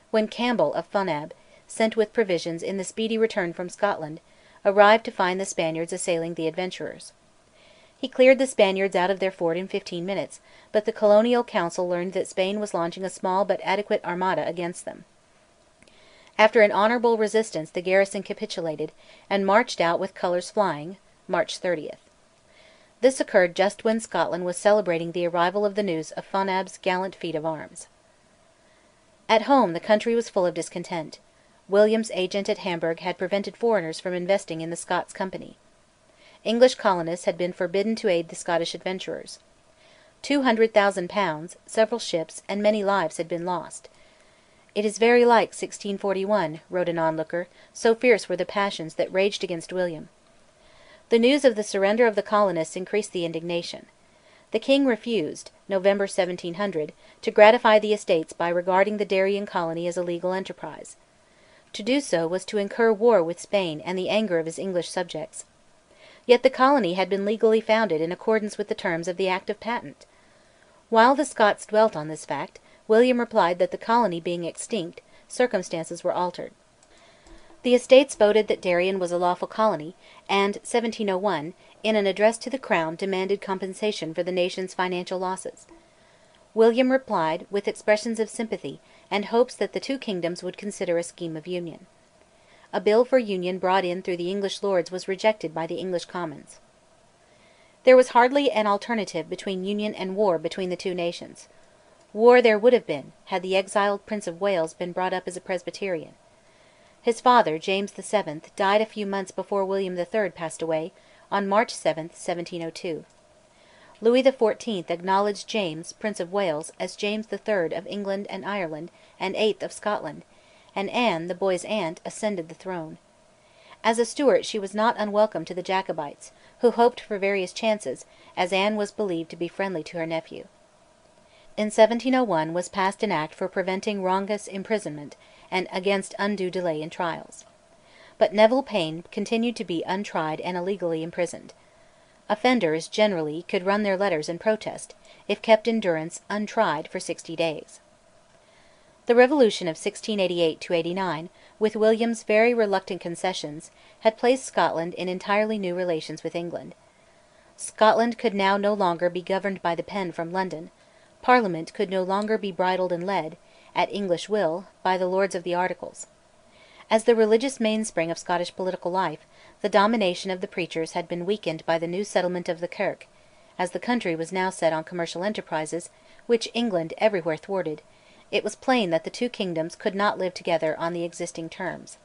Speaker 1: when Campbell of Fonab, sent with provisions in the Speedy Return from Scotland, arrived to find the Spaniards assailing the adventurers. He cleared the Spaniards out of their fort in 15 minutes, but the colonial council learned that Spain was launching a small but adequate armada against them. After an honourable resistance the garrison capitulated, and marched out with colours flying (March 30). This occurred just when Scotland was celebrating the arrival of the news of Fonab's gallant feat of arms. At home the country was full of discontent. William's agent at Hamburg had prevented foreigners from investing in the Scots Company. English colonists had been forbidden to aid the Scottish adventurers. £200,000, several ships, and many lives had been lost. "It is very like 1641," wrote an onlooker, so fierce were the passions that raged against William. The news of the surrender of the colonists increased the indignation. The king refused (November 1700) to gratify the Estates by regarding the Darien colony as a legal enterprise. To do so was to incur war with Spain and the anger of his English subjects. Yet the colony had been legally founded in accordance with the terms of the Act of Patent. While the Scots dwelt on this fact, William replied that the colony being extinct, circumstances were altered. The Estates voted that Darien was a lawful colony, and, 1701, in an address to the Crown demanded compensation for the nation's financial losses. William replied with expressions of sympathy, and hopes that the two kingdoms would consider a scheme of union. A bill for union brought in through the English Lords was rejected by the English Commons. There was hardly an alternative between union and war between the two nations. War there would have been, had the exiled Prince of Wales been brought up as a Presbyterian. His father, James VII, died a few months before William III passed away, on March 7, 1702. Louis XIV acknowledged James, Prince of Wales, as James III of England and Ireland and VIII of Scotland, and Anne, the boy's aunt, ascended the throne. As a Stuart she was not unwelcome to the Jacobites, who hoped for various chances, as Anne was believed to be friendly to her nephew. In 1701 was passed an Act for preventing wrongous imprisonment, and against undue delay in trials. But Neville Payne continued to be untried and illegally imprisoned. Offenders, generally, could run their letters and protest, if kept in durance untried for 60 days. The Revolution of 1688–89, with William's very reluctant concessions, had placed Scotland in entirely new relations with England. Scotland could now no longer be governed by the pen from London; Parliament could no longer be bridled and led, at English will, by the Lords of the Articles. As the religious mainspring of Scottish political life, the domination of the preachers had been weakened by the new settlement of the Kirk; as the country was now set on commercial enterprises, which England everywhere thwarted, it was plain that the two kingdoms could not live together on the existing terms.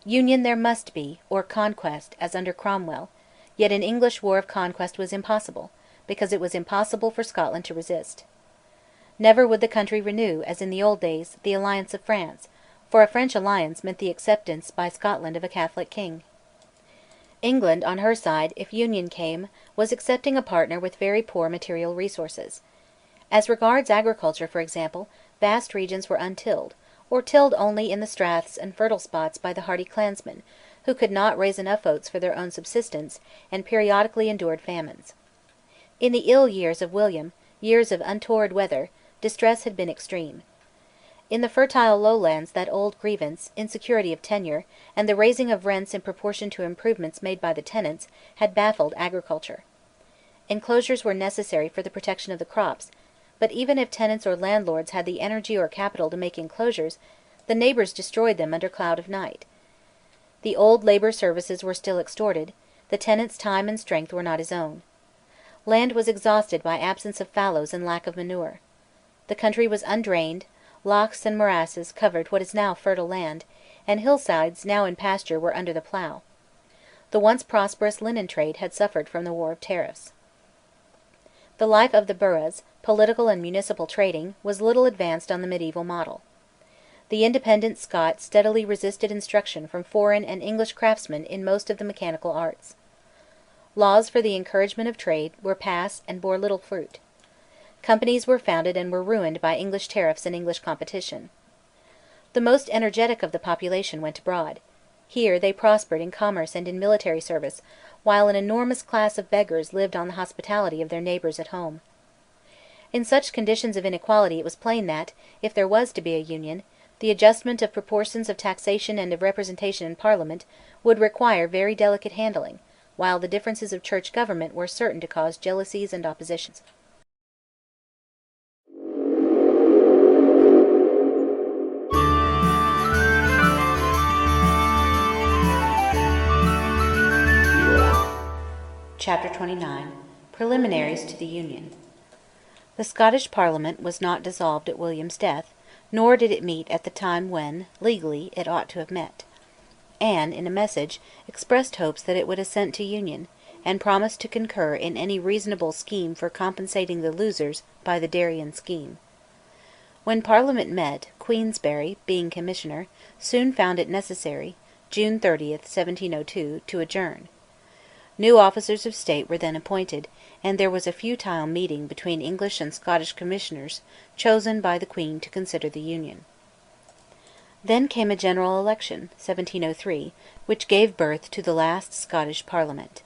Speaker 1: Union there must be, or conquest, as under Cromwell; yet an English war of conquest was impossible, because it was impossible for Scotland to resist. Never would the country renew, as in the old days, the alliance of France, for a French alliance meant the acceptance by Scotland of a Catholic king. England, on her side, if union came, was accepting a partner with very poor material resources. As regards agriculture, for example, vast regions were untilled, or tilled only in the straths and fertile spots by the hardy clansmen, who could not raise enough oats for their own subsistence, and periodically endured famines. In the ill years of William, years of untoward weather, distress had been extreme. In the fertile lowlands that old grievance, insecurity of tenure, and the raising of rents in proportion to improvements made by the tenants, had baffled agriculture. Enclosures were necessary for the protection of the crops, but even if tenants or landlords had the energy or capital to make enclosures, the neighbours destroyed them under cloud of night. The old labour services were still extorted; the tenant's time and strength were not his own. Land was exhausted by absence of fallows and lack of manure. The country was undrained; lochs and morasses covered what is now fertile land, and hillsides now in pasture were under the plough. The once prosperous linen trade had suffered from the war of tariffs. The life of the boroughs, political and municipal trading, was little advanced on the medieval model. The independent Scot steadily resisted instruction from foreign and English craftsmen in most of the mechanical arts. Laws for the encouragement of trade were passed and bore little fruit. Companies were founded and were ruined by English tariffs and English competition. The most energetic of the population went abroad. Here they prospered in commerce and in military service, while an enormous class of beggars lived on the hospitality of their neighbours at home. In such conditions of inequality it was plain that, if there was to be a union, the adjustment of proportions of taxation and of representation in Parliament would require very delicate handling, while the differences of Church government were certain to cause jealousies and oppositions. Chapter 29 Preliminaries to the Union. The Scottish Parliament was not dissolved at William's death, nor did it meet at the time when, legally, it ought to have met. Anne, in a message, expressed hopes that it would assent to union, and promised to concur in any reasonable scheme for compensating the losers by the Darien scheme. When Parliament met, Queensberry, being Commissioner, soon found it necessary, June 30, 1702, to adjourn. New officers of state were then appointed, and there was a futile meeting between English and Scottish commissioners chosen by the Queen to consider the Union. Then came a general election (1703), which gave birth to the last Scottish Parliament.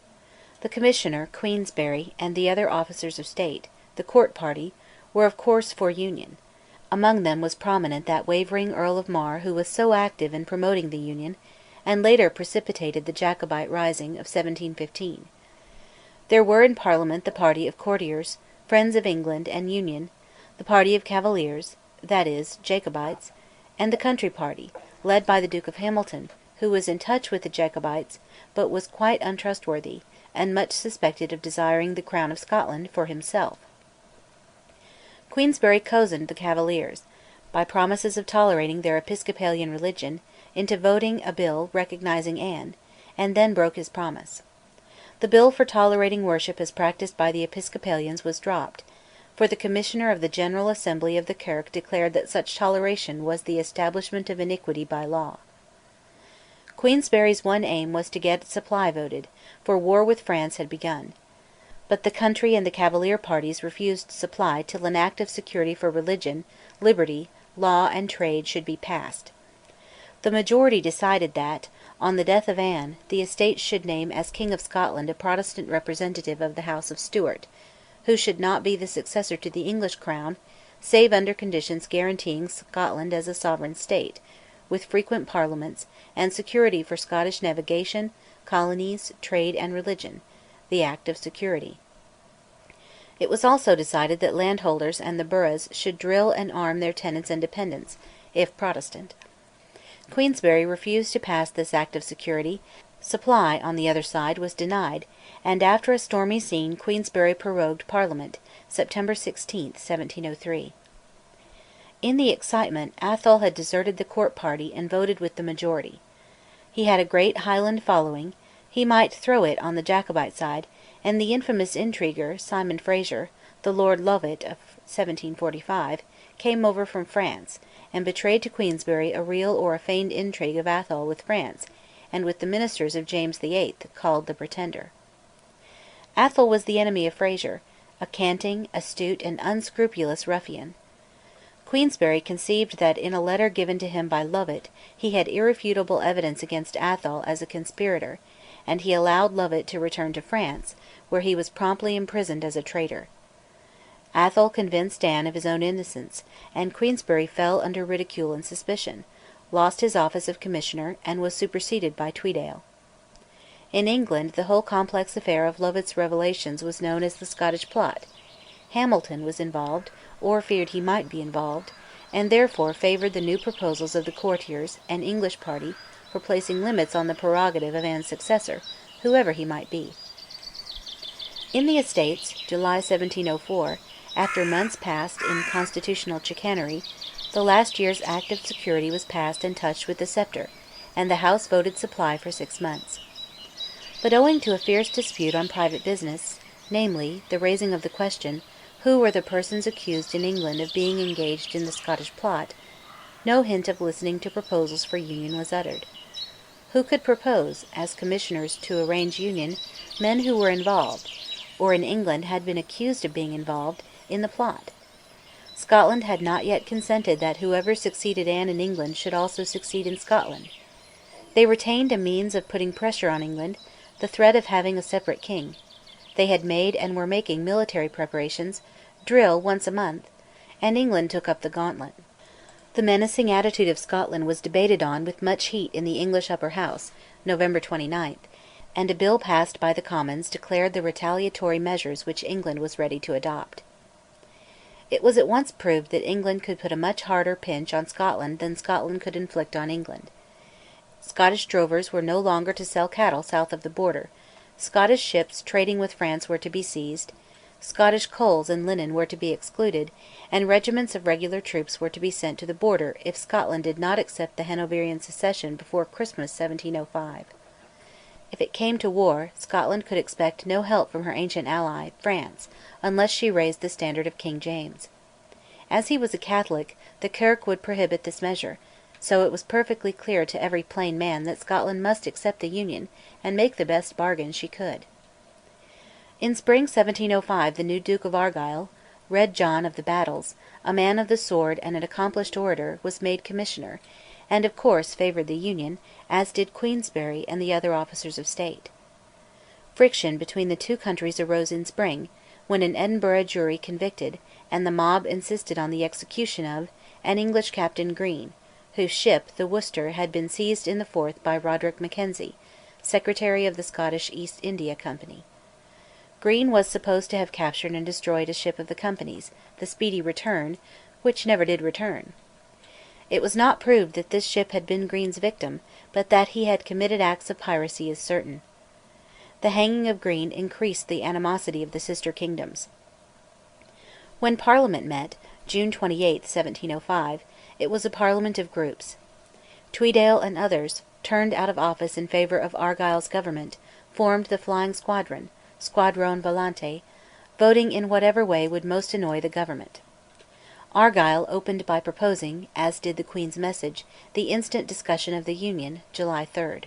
Speaker 1: The Commissioner, Queensberry, and the other officers of state, the Court party, were of course for Union. Among them was prominent that wavering Earl of Mar who was so active in promoting the Union, and later precipitated the Jacobite rising of 1715. There were in Parliament the party of courtiers, friends of England and Union, the party of Cavaliers, that is, Jacobites, and the country party, led by the Duke of Hamilton, who was in touch with the Jacobites, but was quite untrustworthy, and much suspected of desiring the crown of Scotland for himself. Queensberry cozened the Cavaliers, by promises of tolerating their Episcopalian religion, into voting a bill recognising Anne, and then broke his promise. The bill for tolerating worship as practised by the Episcopalians was dropped, for the Commissioner of the General Assembly of the Kirk declared that such toleration was the establishment of iniquity by law. Queensberry's one aim was to get supply voted, for war with France had begun. But the country and the Cavalier parties refused supply till an Act of Security for religion, liberty, law and trade should be passed. The majority decided that, on the death of Anne, the Estates should name as King of Scotland a Protestant representative of the House of Stuart, who should not be the successor to the English crown, save under conditions guaranteeing Scotland as a sovereign state, with frequent parliaments, and security for Scottish navigation, colonies, trade and religion, the Act of Security. It was also decided that landholders and the boroughs should drill and arm their tenants and dependents, if Protestant. Queensberry refused to pass this Act of Security; supply, on the other side, was denied, and after a stormy scene Queensberry prorogued Parliament, September 16, 1703. In the excitement Atholl had deserted the Court party and voted with the majority. He had a great Highland following; he might throw it on the Jacobite side, and the infamous intriguer, Simon Fraser, the Lord Lovat of 1745, came over from France, and betrayed to Queensberry a real or a feigned intrigue of Atholl with France, and with the ministers of James VIII, called the Pretender. Atholl was the enemy of Fraser, a canting, astute, and unscrupulous ruffian. Queensberry conceived that in a letter given to him by Lovat he had irrefutable evidence against Atholl as a conspirator, and he allowed Lovat to return to France, where he was promptly imprisoned as a traitor. Atholl convinced Anne of his own innocence, and Queensberry fell under ridicule and suspicion, lost his office of Commissioner, and was superseded by Tweedale. In England the whole complex affair of Lovat's revelations was known as the Scottish plot. Hamilton was involved, or feared he might be involved, and therefore favoured the new proposals of the courtiers and English party for placing limits on the prerogative of Anne's successor, whoever he might be. In the Estates, July 1704, after months passed in constitutional chicanery, the last year's Act of Security was passed and touched with the sceptre, and the House voted supply for 6 months. But owing to a fierce dispute on private business, namely, the raising of the question, who were the persons accused in England of being engaged in the Scottish plot, no hint of listening to proposals for union was uttered. Who could propose, as commissioners to arrange union, men who were involved, or in England had been accused of being involved, in the plot? Scotland had not yet consented that whoever succeeded Anne in England should also succeed in Scotland. They retained a means of putting pressure on England, the threat of having a separate king. They had made and were making military preparations, drill once a month, and England took up the gauntlet. The menacing attitude of Scotland was debated on with much heat in the English Upper House (November 29), and a bill passed by the Commons declared the retaliatory measures which England was ready to adopt. It was at once proved that England could put a much harder pinch on Scotland than Scotland could inflict on England. Scottish drovers were no longer to sell cattle south of the border; Scottish ships trading with France were to be seized; Scottish coals and linen were to be excluded; and regiments of regular troops were to be sent to the border if Scotland did not accept the Hanoverian succession before Christmas 1705. If it came to war, Scotland could expect no help from her ancient ally, France, unless she raised the standard of King James. As he was a Catholic, the Kirk would prohibit this measure, so it was perfectly clear to every plain man that Scotland must accept the Union and make the best bargain she could. In spring 1705 the new Duke of Argyll, Red John of the Battles, a man of the sword and an accomplished orator, was made Commissioner, and of course favoured the Union, as did Queensberry and the other officers of state. Friction between the two countries arose in spring, when an Edinburgh jury convicted, and the mob insisted on the execution of, an English Captain Green, whose ship, the Worcester, had been seized in the Forth by Roderick Mackenzie, Secretary of the Scottish East India Company. Green was supposed to have captured and destroyed a ship of the Company's, the Speedy Return, which never did return. It was not proved that this ship had been Green's victim, but that he had committed acts of piracy is certain. The hanging of Green increased the animosity of the sister kingdoms. When Parliament met, June 28, 1705, it was a Parliament of groups. Tweedale and others, turned out of office in favour of Argyll's government, formed the Flying Squadron, Squadrone Volante, voting in whatever way would most annoy the government. Argyll opened by proposing, as did the Queen's message, the instant discussion of the Union (July 3).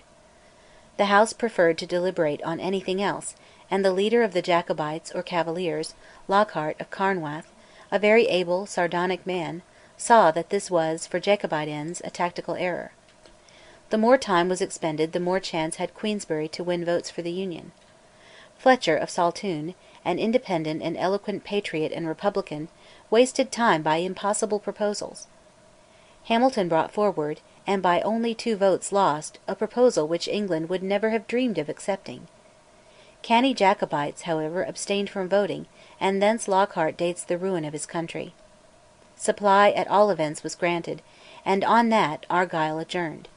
Speaker 1: The House preferred to deliberate on anything else, and the leader of the Jacobites or Cavaliers, Lockhart of Carnwath, a very able, sardonic man, saw that this was, for Jacobite ends, a tactical error. The more time was expended the more chance had Queensberry to win votes for the Union. Fletcher of Saltoun, an independent and eloquent patriot and republican, wasted time by impossible proposals. Hamilton brought forward, and by only 2 votes lost, a proposal which England would never have dreamed of accepting. Canny Jacobites, however, abstained from voting, and thence Lockhart dates the ruin of his country. Supply, at all events, was granted, and on that Argyll adjourned.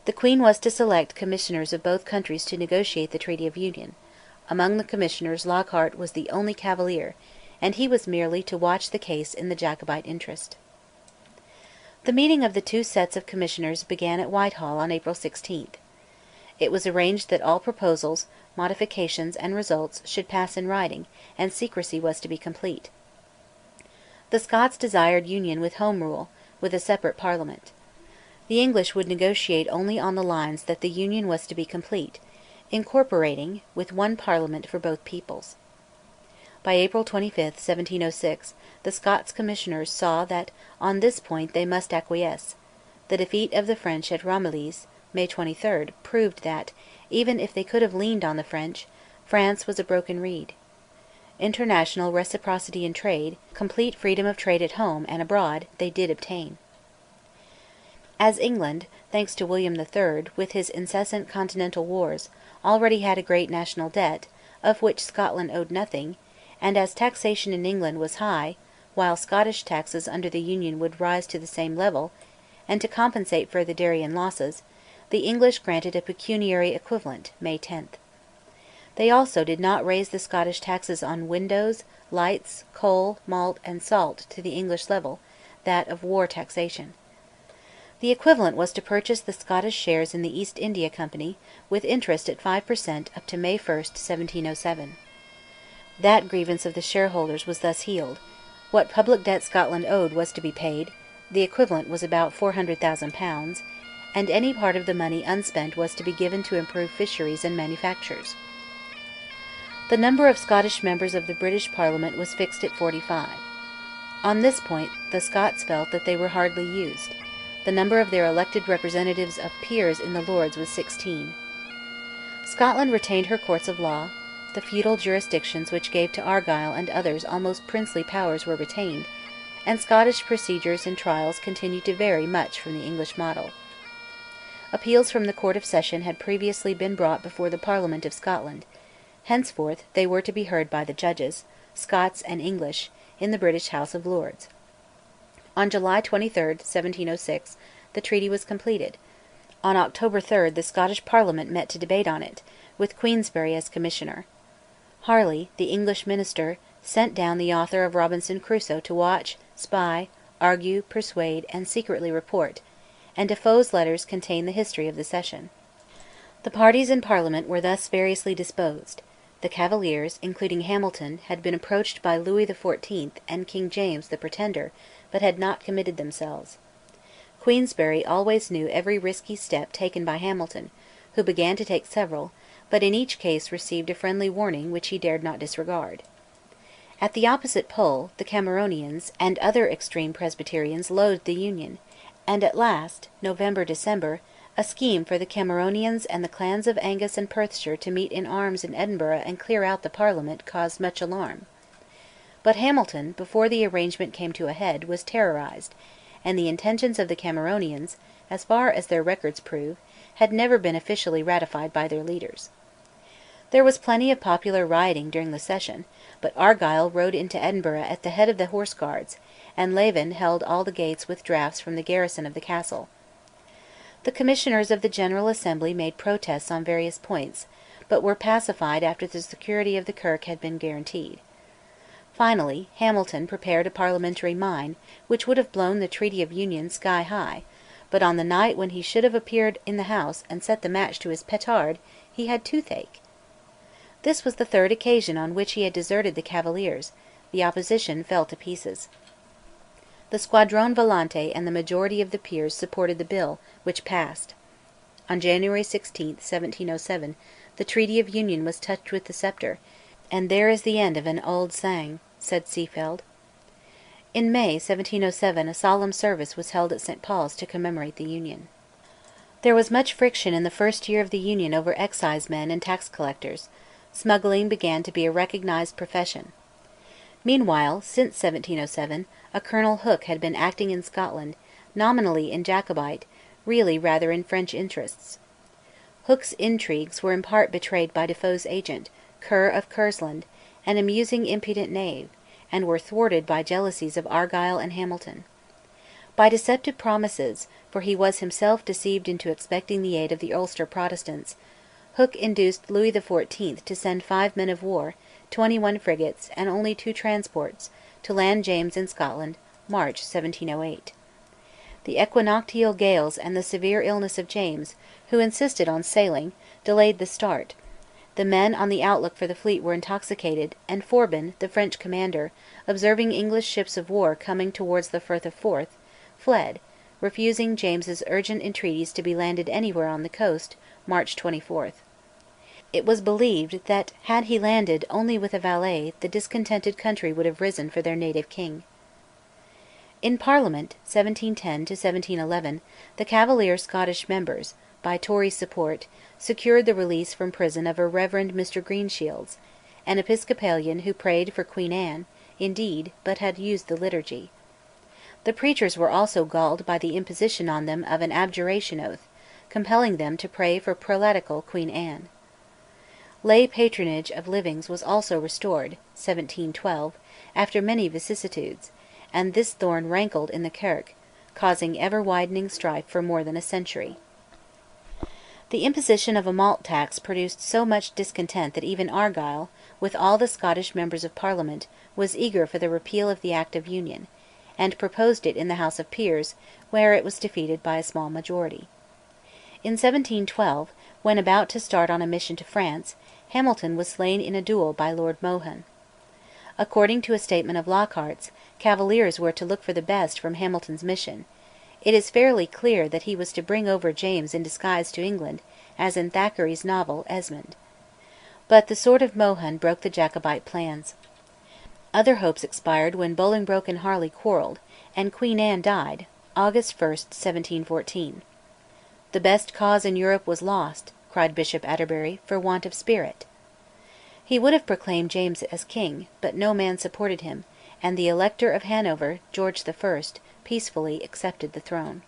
Speaker 1: The Queen was to select commissioners of both countries to negotiate the Treaty of Union. Among the commissioners Lockhart was the only Cavalier, and he was merely to watch the case in the Jacobite interest. The meeting of the 2 sets of commissioners began at Whitehall on April 16. It was arranged that all proposals, modifications, and results should pass in writing, and secrecy was to be complete. The Scots desired union with Home Rule, with a separate Parliament. The English would negotiate only on the lines that the Union was to be complete, incorporating, with one Parliament for both peoples. By April 25, 1706, the Scots Commissioners saw that on this point they must acquiesce. The defeat of the French at Ramillies, May 23, proved that, even if they could have leaned on the French, France was a broken reed. International reciprocity in trade, complete freedom of trade at home and abroad, they did obtain. As England, thanks to William III, with his incessant continental wars, already had a great national debt, of which Scotland owed nothing, and as taxation in England was high, while Scottish taxes under the Union would rise to the same level, and to compensate for the Darien losses, the English granted a pecuniary equivalent (May 10). They also did not raise the Scottish taxes on windows, lights, coal, malt, and salt to the English level, that of war taxation. The equivalent was to purchase the Scottish shares in the East India Company, with interest at 5% up to May 1, 1707. That grievance of the shareholders was thus healed; what public debt Scotland owed was to be paid; the equivalent was about £400,000, and any part of the money unspent was to be given to improve fisheries and manufactures. The number of Scottish members of the British Parliament was fixed at 45. On this point the Scots felt that they were hardly used. The number of their elected representatives of peers in the Lords was 16. Scotland retained her courts of law; the feudal jurisdictions which gave to Argyll and others almost princely powers were retained, and Scottish procedures and trials continued to vary much from the English model. Appeals from the Court of Session had previously been brought before the Parliament of Scotland; henceforth they were to be heard by the judges, Scots and English, in the British House of Lords. On July 23, 1706, the treaty was completed; on October 3 the Scottish Parliament met to debate on it, with Queensberry as Commissioner. Harley, the English minister, sent down the author of Robinson Crusoe to watch, spy, argue, persuade, and secretly report, and Defoe's letters contain the history of the session. The parties in Parliament were thus variously disposed. The Cavaliers, including Hamilton, had been approached by Louis XIV. And King James the Pretender, but had not committed themselves. Queensberry always knew every risky step taken by Hamilton, who began to take several, but in each case received a friendly warning which he dared not disregard. At the opposite pole, the Cameronians and other extreme Presbyterians loathed the Union, and at last (November-December) a scheme for the Cameronians and the clans of Angus and Perthshire to meet in arms in Edinburgh and clear out the Parliament caused much alarm. But Hamilton, before the arrangement came to a head, was terrorised, and the intentions of the Cameronians, as far as their records prove, had never been officially ratified by their leaders. There was plenty of popular rioting during the session, but Argyll rode into Edinburgh at the head of the Horse Guards, and Leven held all the gates with drafts from the garrison of the castle. The Commissioners of the General Assembly made protests on various points, but were pacified after the security of the Kirk had been guaranteed. Finally, Hamilton prepared a parliamentary mine, which would have blown the Treaty of Union sky high, but on the night when he should have appeared in the House and set the match to his petard, he had toothache. This was the third occasion on which he had deserted the Cavaliers; the opposition fell to pieces. The Squadrone Volante and the majority of the peers supported the bill, which passed. On January 16, 1707, the Treaty of Union was touched with the sceptre, and "there is the end of an auld sang," said Seafield. In May 1707 a solemn service was held at St Paul's to commemorate the Union. There was much friction in the first year of the Union over excisemen and tax collectors. Smuggling began to be a recognised profession. Meanwhile, since 1707, a Colonel Hooke had been acting in Scotland, nominally in Jacobite, really rather in French interests. Hooke's intrigues were in part betrayed by Defoe's agent, Ker of Kersland, an amusing impudent knave, and were thwarted by jealousies of Argyll and Hamilton. By deceptive promises, for he was himself deceived into expecting the aid of the Ulster Protestants, Hooke induced Louis XIV. To send 5 men of war, 21 frigates, and only 2 transports, to land James in Scotland, March 1708. The equinoctial gales and the severe illness of James, who insisted on sailing, delayed the start; the men on the outlook for the fleet were intoxicated, and Forbin, the French commander, observing English ships of war coming towards the Firth of Forth, fled, refusing James's urgent entreaties to be landed anywhere on the coast, March 24. It was believed that, had he landed only with a valet, the discontented country would have risen for their native king. In Parliament, 1710 1711, the Cavalier Scottish members, by Tory support, secured the release from prison of a Reverend Mr Greenshields, an Episcopalian who prayed for Queen Anne, indeed, but had used the liturgy. The preachers were also galled by the imposition on them of an abjuration oath, compelling them to pray for prelatical Queen Anne. Lay patronage of livings was also restored (1712), after many vicissitudes, and this thorn rankled in the Kirk, causing ever-widening strife for more than a century. The imposition of a malt tax produced so much discontent that even Argyll, with all the Scottish members of Parliament, was eager for the repeal of the Act of Union, and proposed it in the House of Peers, where it was defeated by a small majority. In 1712, when about to start on a mission to France, Hamilton was slain in a duel by Lord Mohun. According to a statement of Lockhart's, Cavaliers were to look for the best from Hamilton's mission; it is fairly clear that he was to bring over James in disguise to England, as in Thackeray's novel Esmond. But the sword of Mohun broke the Jacobite plans. Other hopes expired when Bolingbroke and Harley quarrelled, and Queen Anne died, August 1, 1714. "The best cause in Europe was lost," cried Bishop Atterbury, "for want of spirit." He would have proclaimed James as king, but no man supported him, and the Elector of Hanover, George I., peacefully accepted the throne.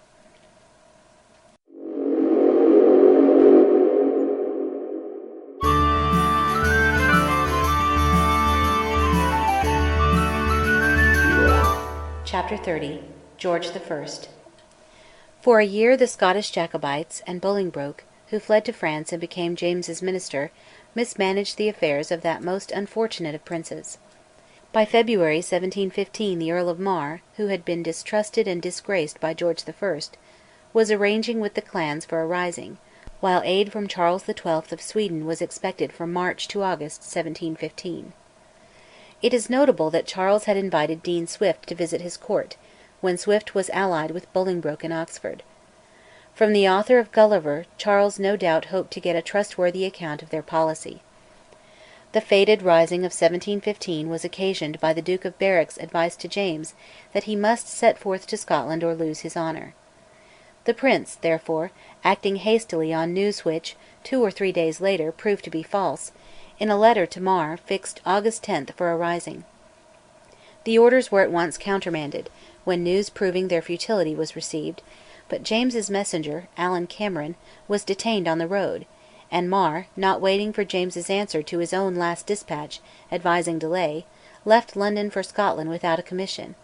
Speaker 1: Chapter 30 George I. For a year the Scottish Jacobites and Bolingbroke, who fled to France and became James's minister, mismanaged the affairs of that most unfortunate of princes. By February 1715 the Earl of Mar, who had been distrusted and disgraced by George I., was arranging with the clans for a rising, while aid from Charles XII. Of Sweden was expected from March to August 1715. It is notable that Charles had invited Dean Swift to visit his court, when Swift was allied with Bolingbroke in Oxford. From the author of Gulliver Charles no doubt hoped to get a trustworthy account of their policy. The fated rising of 1715 was occasioned by the Duke of Berwick's advice to James that he must set forth to Scotland or lose his honour. The prince, therefore, acting hastily on news which, 2 or 3 days later, proved to be false, in a letter to Mar fixed August 10 for a rising. The orders were at once countermanded, when news proving their futility was received, but James's messenger, Alan Cameron, was detained on the road, and Mar, not waiting for James's answer to his own last dispatch, advising delay, left London for Scotland without a commission;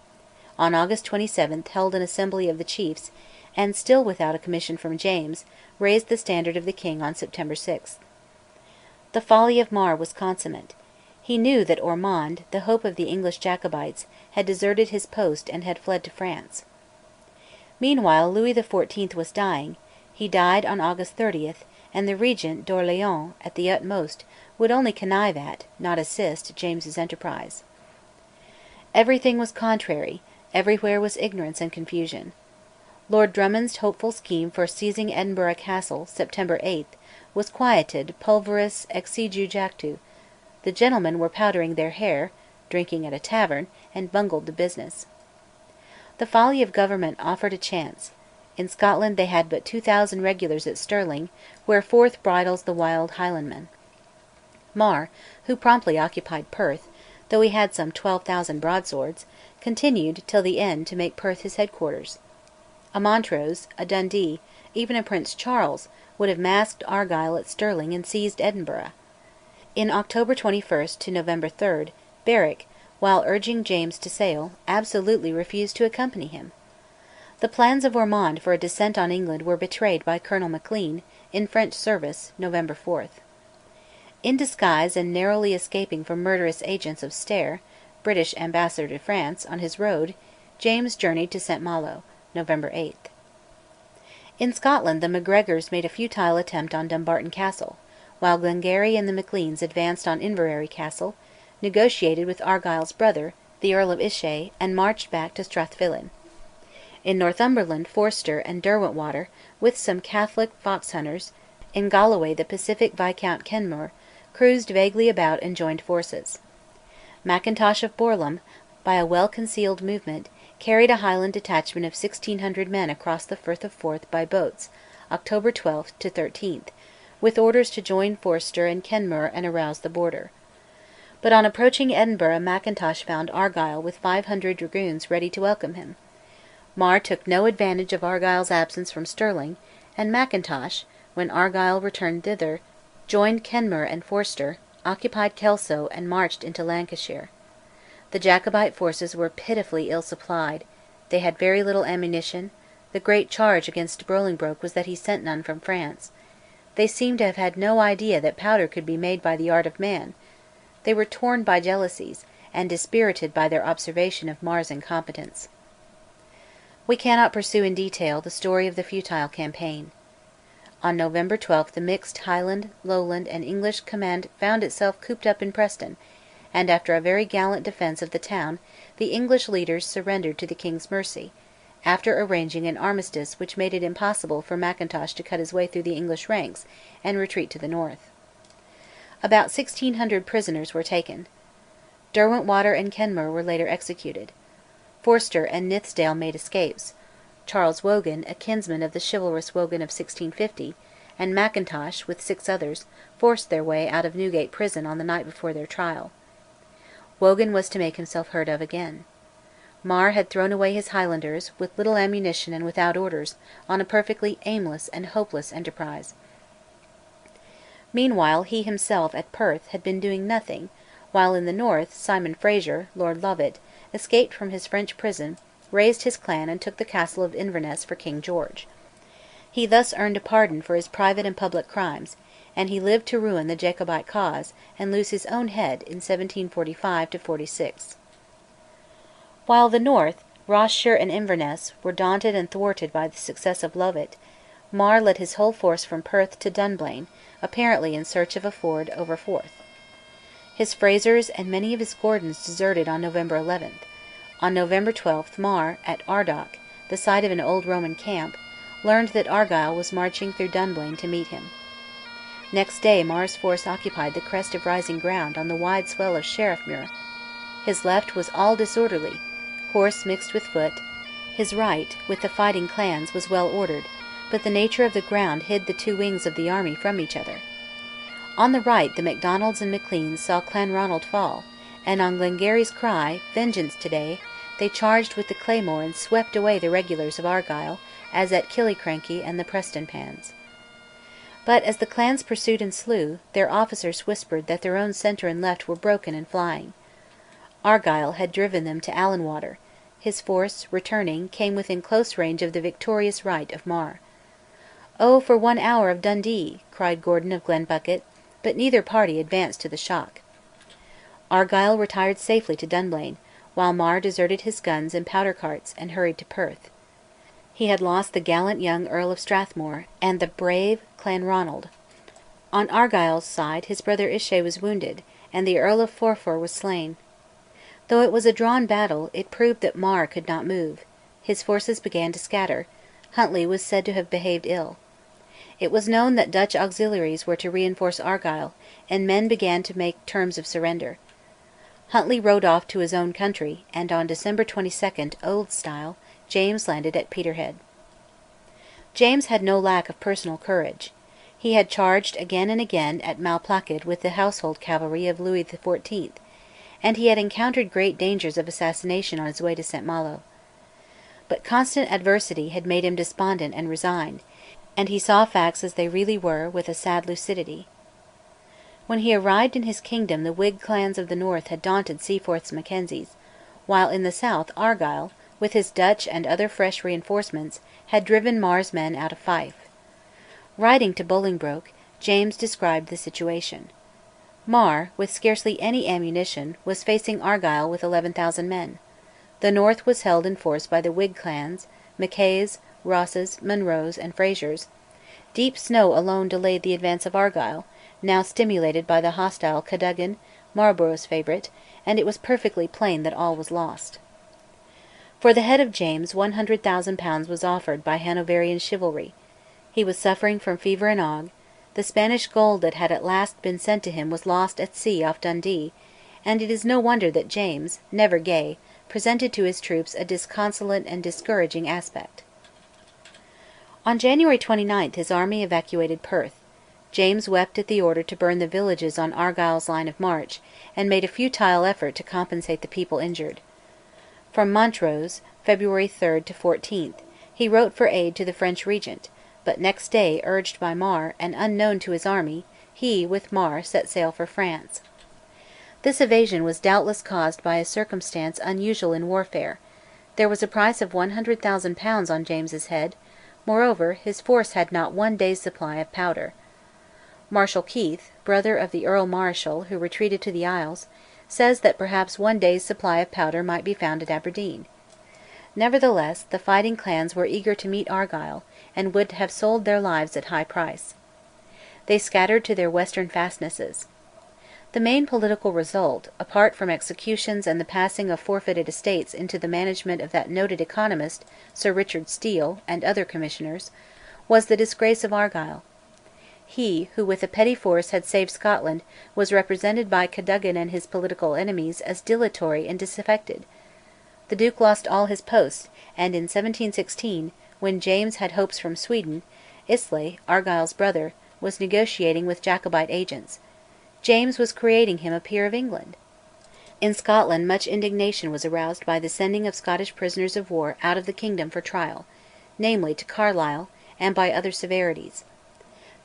Speaker 1: on August 27 held an assembly of the chiefs, and, still without a commission from James, raised the standard of the king on September 6. The folly of Mar was consummate. He knew that Ormond, the hope of the English Jacobites, had deserted his post and had fled to France. Meanwhile Louis XIV was dying; he died on August 30, and the Regent d'Orléans, at the utmost, would only connive at, not assist, James's enterprise. Everything was contrary; everywhere was ignorance and confusion. Lord Drummond's hopeful scheme for seizing Edinburgh Castle, September 8, was quieted pulveris exiguo jactu; the gentlemen were powdering their hair, drinking at a tavern, and bungled the business. The folly of government offered a chance. In Scotland they had but 2,000 regulars at Stirling, where Forth bridles the wild Highlandman. Mar, who promptly occupied Perth, though he had some 12,000 broadswords, continued till the end to make Perth his headquarters. A Montrose, a Dundee, even a Prince Charles, would have masked Argyll at Stirling and seized Edinburgh. In October 21 to November 3, Berwick, while urging James to sail, absolutely refused to accompany him. The plans of Ormond for a descent on England were betrayed by Colonel Maclean, in French service, November 4. In disguise and narrowly escaping from murderous agents of Stair, British ambassador to France, on his road, James journeyed to St Malo, November 8. In Scotland the Macgregors made a futile attempt on Dumbarton Castle, while Glengarry and the Macleans advanced on Inverary Castle, negotiated with Argyll's brother, the Earl of Ischay, and marched back to Strathfillan. In Northumberland Forster and Derwentwater, with some Catholic fox hunters, in Galloway the pacific Viscount Kenmure, cruised vaguely about and joined forces. Mackintosh of Borlum, by a well concealed movement, carried a Highland detachment of 1,600 men across the Firth of Forth by boats, October 12 to 13, with orders to join Forster and Kenmure and arouse the border. But on approaching Edinburgh Mackintosh found Argyll with 500 dragoons ready to welcome him. Mar took no advantage of Argyll's absence from Stirling, and Mackintosh, when Argyll returned thither, joined Kenmure and Forster, occupied Kelso, and marched into Lancashire. The Jacobite forces were pitifully ill supplied; they had very little ammunition; the great charge against Bolingbroke was that he sent none from France. They seem to have had no idea that powder could be made by the art of man. They were torn by jealousies, and dispirited by their observation of Mar's incompetence. We cannot pursue in detail the story of the futile campaign. On November 12 the mixed Highland, Lowland, and English command found itself cooped up in Preston, and, after a very gallant defence of the town, the English leaders surrendered to the King's mercy, after arranging an armistice which made it impossible for Mackintosh to cut his way through the English ranks and retreat to the north. About 1,600 prisoners were taken. Derwentwater and Kenmure were later executed. Forster and Nithsdale made escapes. Charles Wogan, a kinsman of the chivalrous Wogan of 1650, and Mackintosh, with 6 others, forced their way out of Newgate prison on the night before their trial. Wogan was to make himself heard of again. Mar had thrown away his Highlanders, with little ammunition and without orders, on a perfectly aimless and hopeless enterprise. Meanwhile he himself, at Perth, had been doing nothing, while in the north Simon Fraser, Lord Lovat, escaped from his French prison, raised his clan and took the castle of Inverness for King George. He thus earned a pardon for his private and public crimes, and he lived to ruin the Jacobite cause and lose his own head in 1745 46. While the north, Ross-shire and Inverness, were daunted and thwarted by the success of Lovat, Mar led his whole force from Perth to Dunblane, apparently in search of a ford over Forth. His Frasers and many of his Gordons deserted on November 11. On November 12 Mar, at Ardagh, the site of an old Roman camp, learned that Argyll was marching through Dunblane to meet him. Next day Mar's force occupied the crest of rising ground on the wide swell of Sheriffmuir. His left was all disorderly, horse mixed with foot; his right, with the fighting clans, was well ordered, but the nature of the ground hid the two wings of the army from each other. On the right the Macdonalds and Macleans saw Clanronald fall, and on Glengarry's cry, "Vengeance today!" they charged with the claymore and swept away the regulars of Argyll, as at Killiecrankie and the Prestonpans. But as the clans pursued and slew, their officers whispered that their own centre and left were broken and flying. Argyll had driven them to Allanwater; his force, returning, came within close range of the victorious right of Mar. "Oh for 1 hour of Dundee!" cried Gordon of Glenbucket; but neither party advanced to the shock. Argyll retired safely to Dunblane, while Mar deserted his guns and powder carts, and hurried to Perth. He had lost the gallant young Earl of Strathmore, and the brave Clanronald. On Argyll's side his brother Ishay was wounded, and the Earl of Forfar was slain. Though it was a drawn battle, it proved that Mar could not move; his forces began to scatter; Huntly was said to have behaved ill. It was known that Dutch auxiliaries were to reinforce Argyll, and men began to make terms of surrender. Huntly rode off to his own country, and on December 22, Old Style, James landed at Peterhead. James had no lack of personal courage. He had charged again and again at Malplaquet with the household cavalry of Louis XIV, and he had encountered great dangers of assassination on his way to St Malo. But constant adversity had made him despondent and resigned, and he saw facts as they really were with a sad lucidity. When he arrived in his kingdom the Whig clans of the north had daunted Seaforth's Mackenzies, while in the south Argyll, with his Dutch and other fresh reinforcements, had driven Mar's men out of Fife. Writing to Bolingbroke, James described the situation. Mar, with scarcely any ammunition, was facing Argyll with 11,000 men. The north was held in force by the Whig clans, Mackays, Rosses, Munros, and Frasers. Deep snow alone delayed the advance of Argyll, now stimulated by the hostile Cadogan, Marlborough's favourite, and it was perfectly plain that all was lost. For the head of James 100,000 pounds was offered by Hanoverian chivalry. He was suffering from fever and ague; the Spanish gold that had at last been sent to him was lost at sea off Dundee, and it is no wonder that James, never gay, presented to his troops a disconsolate and discouraging aspect. On January 29 his army evacuated Perth. James wept at the order to burn the villages on Argyll's line of march, and made a futile effort to compensate the people injured. From Montrose (February 3 14) he wrote for aid to the French regent, but next day, urged by Mar, and unknown to his army, he, with Mar, set sail for France. This evasion was doubtless caused by a circumstance unusual in warfare: there was a price of 100,000 pounds on James's head; moreover, his force had not one day's supply of powder. Marshal Keith, brother of the Earl Marischal who retreated to the Isles, says that perhaps one day's supply of powder might be found at Aberdeen. Nevertheless, the fighting clans were eager to meet Argyll, and would have sold their lives at high price. They scattered to their western fastnesses. The main political result, apart from executions and the passing of forfeited estates into the management of that noted economist, Sir Richard Steele, and other commissioners, was the disgrace of Argyll. He, who with a petty force had saved Scotland, was represented by Cadogan and his political enemies as dilatory and disaffected. The Duke lost all his posts, and in 1716, when James had hopes from Sweden, Islay, Argyll's brother, was negotiating with Jacobite agents. James was creating him a peer of England! In Scotland much indignation was aroused by the sending of Scottish prisoners of war out of the kingdom for trial, namely to Carlisle, and by other severities.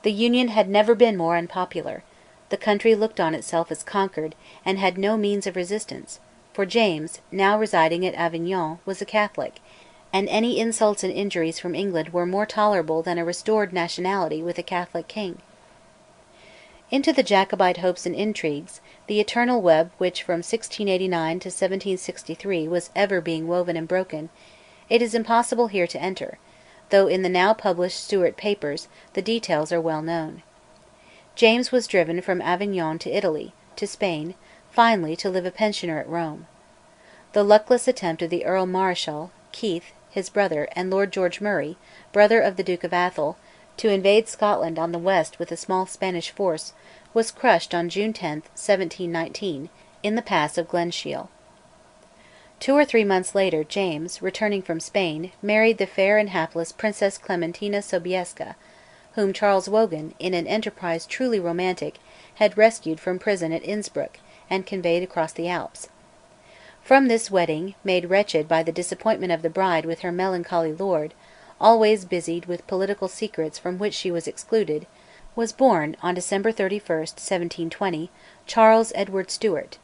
Speaker 1: The Union had never been more unpopular; the country looked on itself as conquered, and had no means of resistance, for James, now residing at Avignon, was a Catholic, and any insults and injuries from England were more tolerable than a restored nationality with a Catholic king. Into the Jacobite hopes and intrigues, the eternal web which from 1689 to 1763 was ever being woven and broken, it is impossible here to enter, though in the now published Stuart papers the details are well known. James was driven from Avignon to Italy, to Spain, finally to live a pensioner at Rome. The luckless attempt of the Earl Marischal, Keith, his brother, and Lord George Murray, brother of the Duke of Atholl, to invade Scotland on the west with a small Spanish force, was crushed on June 10, 1719, in the pass of Glenshiel. 2 or 3 months later James, returning from Spain, married the fair and hapless Princess Clementina Sobieska, whom Charles Wogan, in an enterprise truly romantic, had rescued from prison at Innsbruck and conveyed across the Alps. From this wedding, made wretched by the disappointment of the bride with her melancholy lord, always busied with political secrets from which she was excluded, was born, on December 31, 1720, Charles Edward Stuart,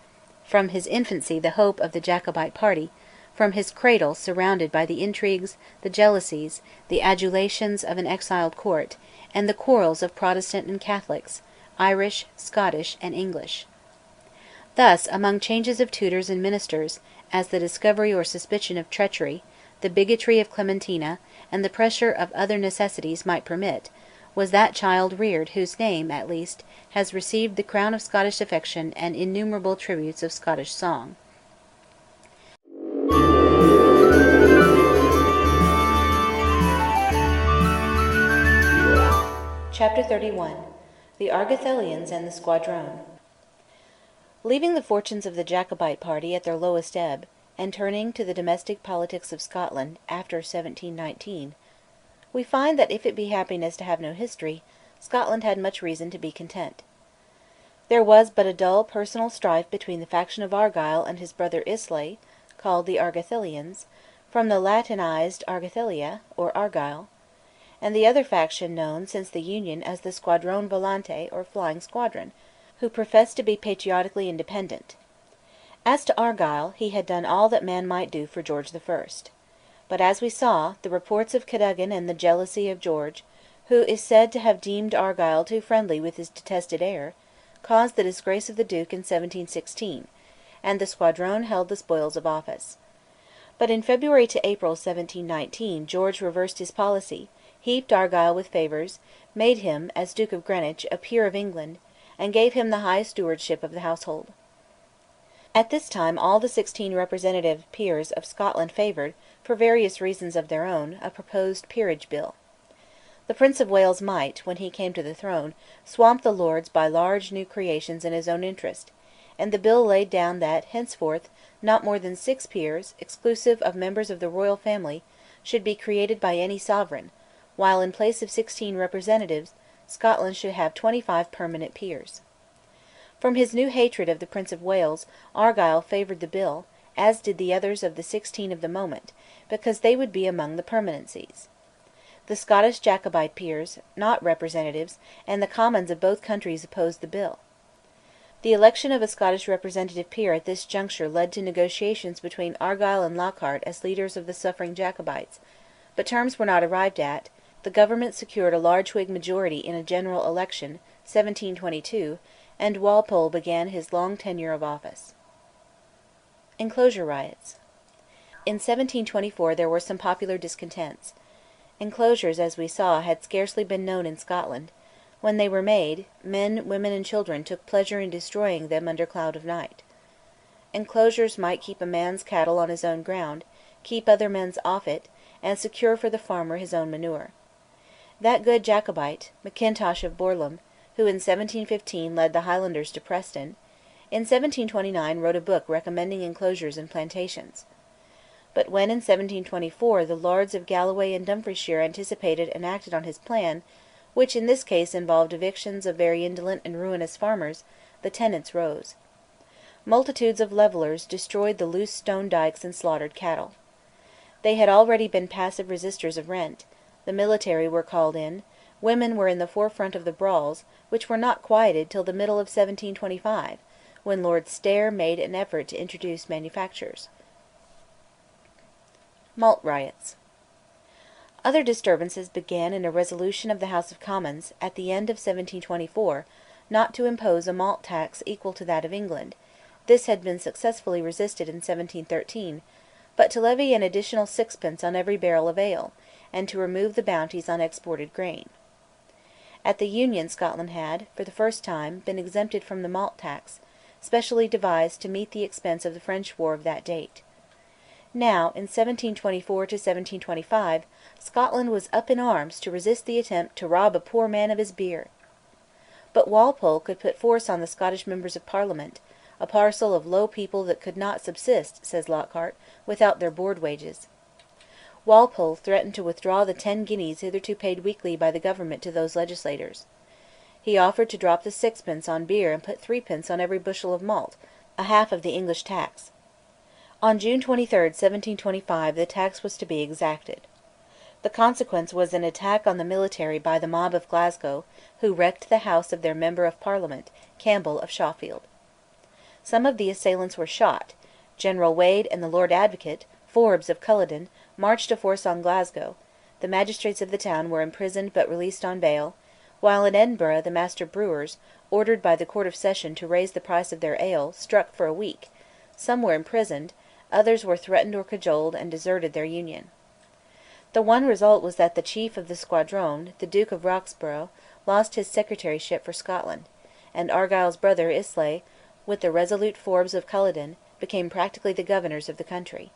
Speaker 1: from his infancy the hope of the Jacobite party, from his cradle surrounded by the intrigues, the jealousies, the adulations of an exiled court, and the quarrels of Protestant and Catholics, Irish, Scottish, and English. Thus, among changes of tutors and ministers, as the discovery or suspicion of treachery, the bigotry of Clementina, and the pressure of other necessities might permit, was that child reared whose name, at least, has received the crown of Scottish affection and innumerable tributes of Scottish song. Chapter 31. The Argathelians and the Squadrone. Leaving the fortunes of the Jacobite party at their lowest ebb, and turning to the domestic politics of Scotland after 1719, we find that if it be happiness to have no history, Scotland had much reason to be content. There was but a dull personal strife between the faction of Argyll and his brother Islay, called the Argathelians, from the Latinized Argathelia, or Argyll, and the other faction known since the Union as the Squadrone Volante, or Flying Squadron, who professed to be patriotically independent. As to Argyll, he had done all that man might do for George I. But, as we saw, the reports of Cadogan and the jealousy of George, who is said to have deemed Argyll too friendly with his detested heir, caused the disgrace of the Duke in 1716, and the Squadrone held the spoils of office. But in February to April 1719 George reversed his policy, heaped Argyll with favours, made him, as Duke of Greenwich, a peer of England, and gave him the high stewardship of the household. At this time all the 16 representative peers of Scotland favoured, for various reasons of their own, a proposed peerage bill. The Prince of Wales might, when he came to the throne, swamp the Lords by large new creations in his own interest, and the bill laid down that, henceforth, not more than 6 peers, exclusive of members of the royal family, should be created by any sovereign, while in place of 16 representatives, Scotland should have 25 permanent peers. From his new hatred of the Prince of Wales, Argyll favoured the bill, as did the others of the 16 of the moment, because they would be among the permanencies. The Scottish Jacobite peers, not representatives, and the Commons of both countries opposed the bill. The election of a Scottish representative peer at this juncture led to negotiations between Argyll and Lockhart as leaders of the suffering Jacobites, but terms were not arrived at. The government secured a large Whig majority in a general election, 1722, and Walpole began his long tenure of office. Enclosure riots. In 1724 there were some popular discontents. Enclosures, as we saw, had scarcely been known in Scotland. When they were made, men, women, and children took pleasure in destroying them under cloud of night. Enclosures might keep a man's cattle on his own ground, keep other men's off it, and secure for the farmer his own manure. That good Jacobite, Mackintosh of Borlum, who in 1715 led the Highlanders to Preston, in 1729 wrote a book recommending enclosures and plantations. But when in 1724 the Lairds of Galloway and Dumfriesshire anticipated and acted on his plan, which in this case involved evictions of very indolent and ruinous farmers, the tenants rose. Multitudes of levellers destroyed the loose stone dykes and slaughtered cattle. They had already been passive resisters of rent; the military were called in; women were in the forefront of the brawls, which were not quieted till the middle of 1725, when Lord Stair made an effort to introduce manufactures. Malt riots. Other disturbances began in a resolution of the House of Commons, at the end of 1724, not to impose a malt tax equal to that of England (this had been successfully resisted in 1713), but to levy an additional sixpence on every barrel of ale, and to remove the bounties on exported grain. At the Union Scotland had, for the first time, been exempted from the malt tax, specially devised to meet the expense of the French war of that date. Now, in 1724 1725, Scotland was up in arms to resist the attempt to rob a poor man of his beer. But Walpole could put force on the Scottish members of Parliament, a parcel of low people that could not subsist, says Lockhart, without their board wages. Walpole threatened to withdraw the 10 guineas hitherto paid weekly by the government to those legislators. He offered to drop the sixpence on beer and put 3d. on every bushel of malt, a half of the English tax. On June 23, 1725, the tax was to be exacted. The consequence was an attack on the military by the mob of Glasgow, who wrecked the house of their Member of Parliament, Campbell of Shawfield. Some of the assailants were shot; General Wade and the Lord Advocate, Forbes of Culloden, marched a force on Glasgow; the magistrates of the town were imprisoned but released on bail; while in Edinburgh the master brewers, ordered by the Court of Session to raise the price of their ale, struck for a week; some were imprisoned, others were threatened or cajoled and deserted their union. The one result was that the chief of the squadron, the Duke of Roxburgh, lost his secretaryship for Scotland, and Argyll's brother Islay, with the resolute Forbes of Culloden, became practically the governors of the country.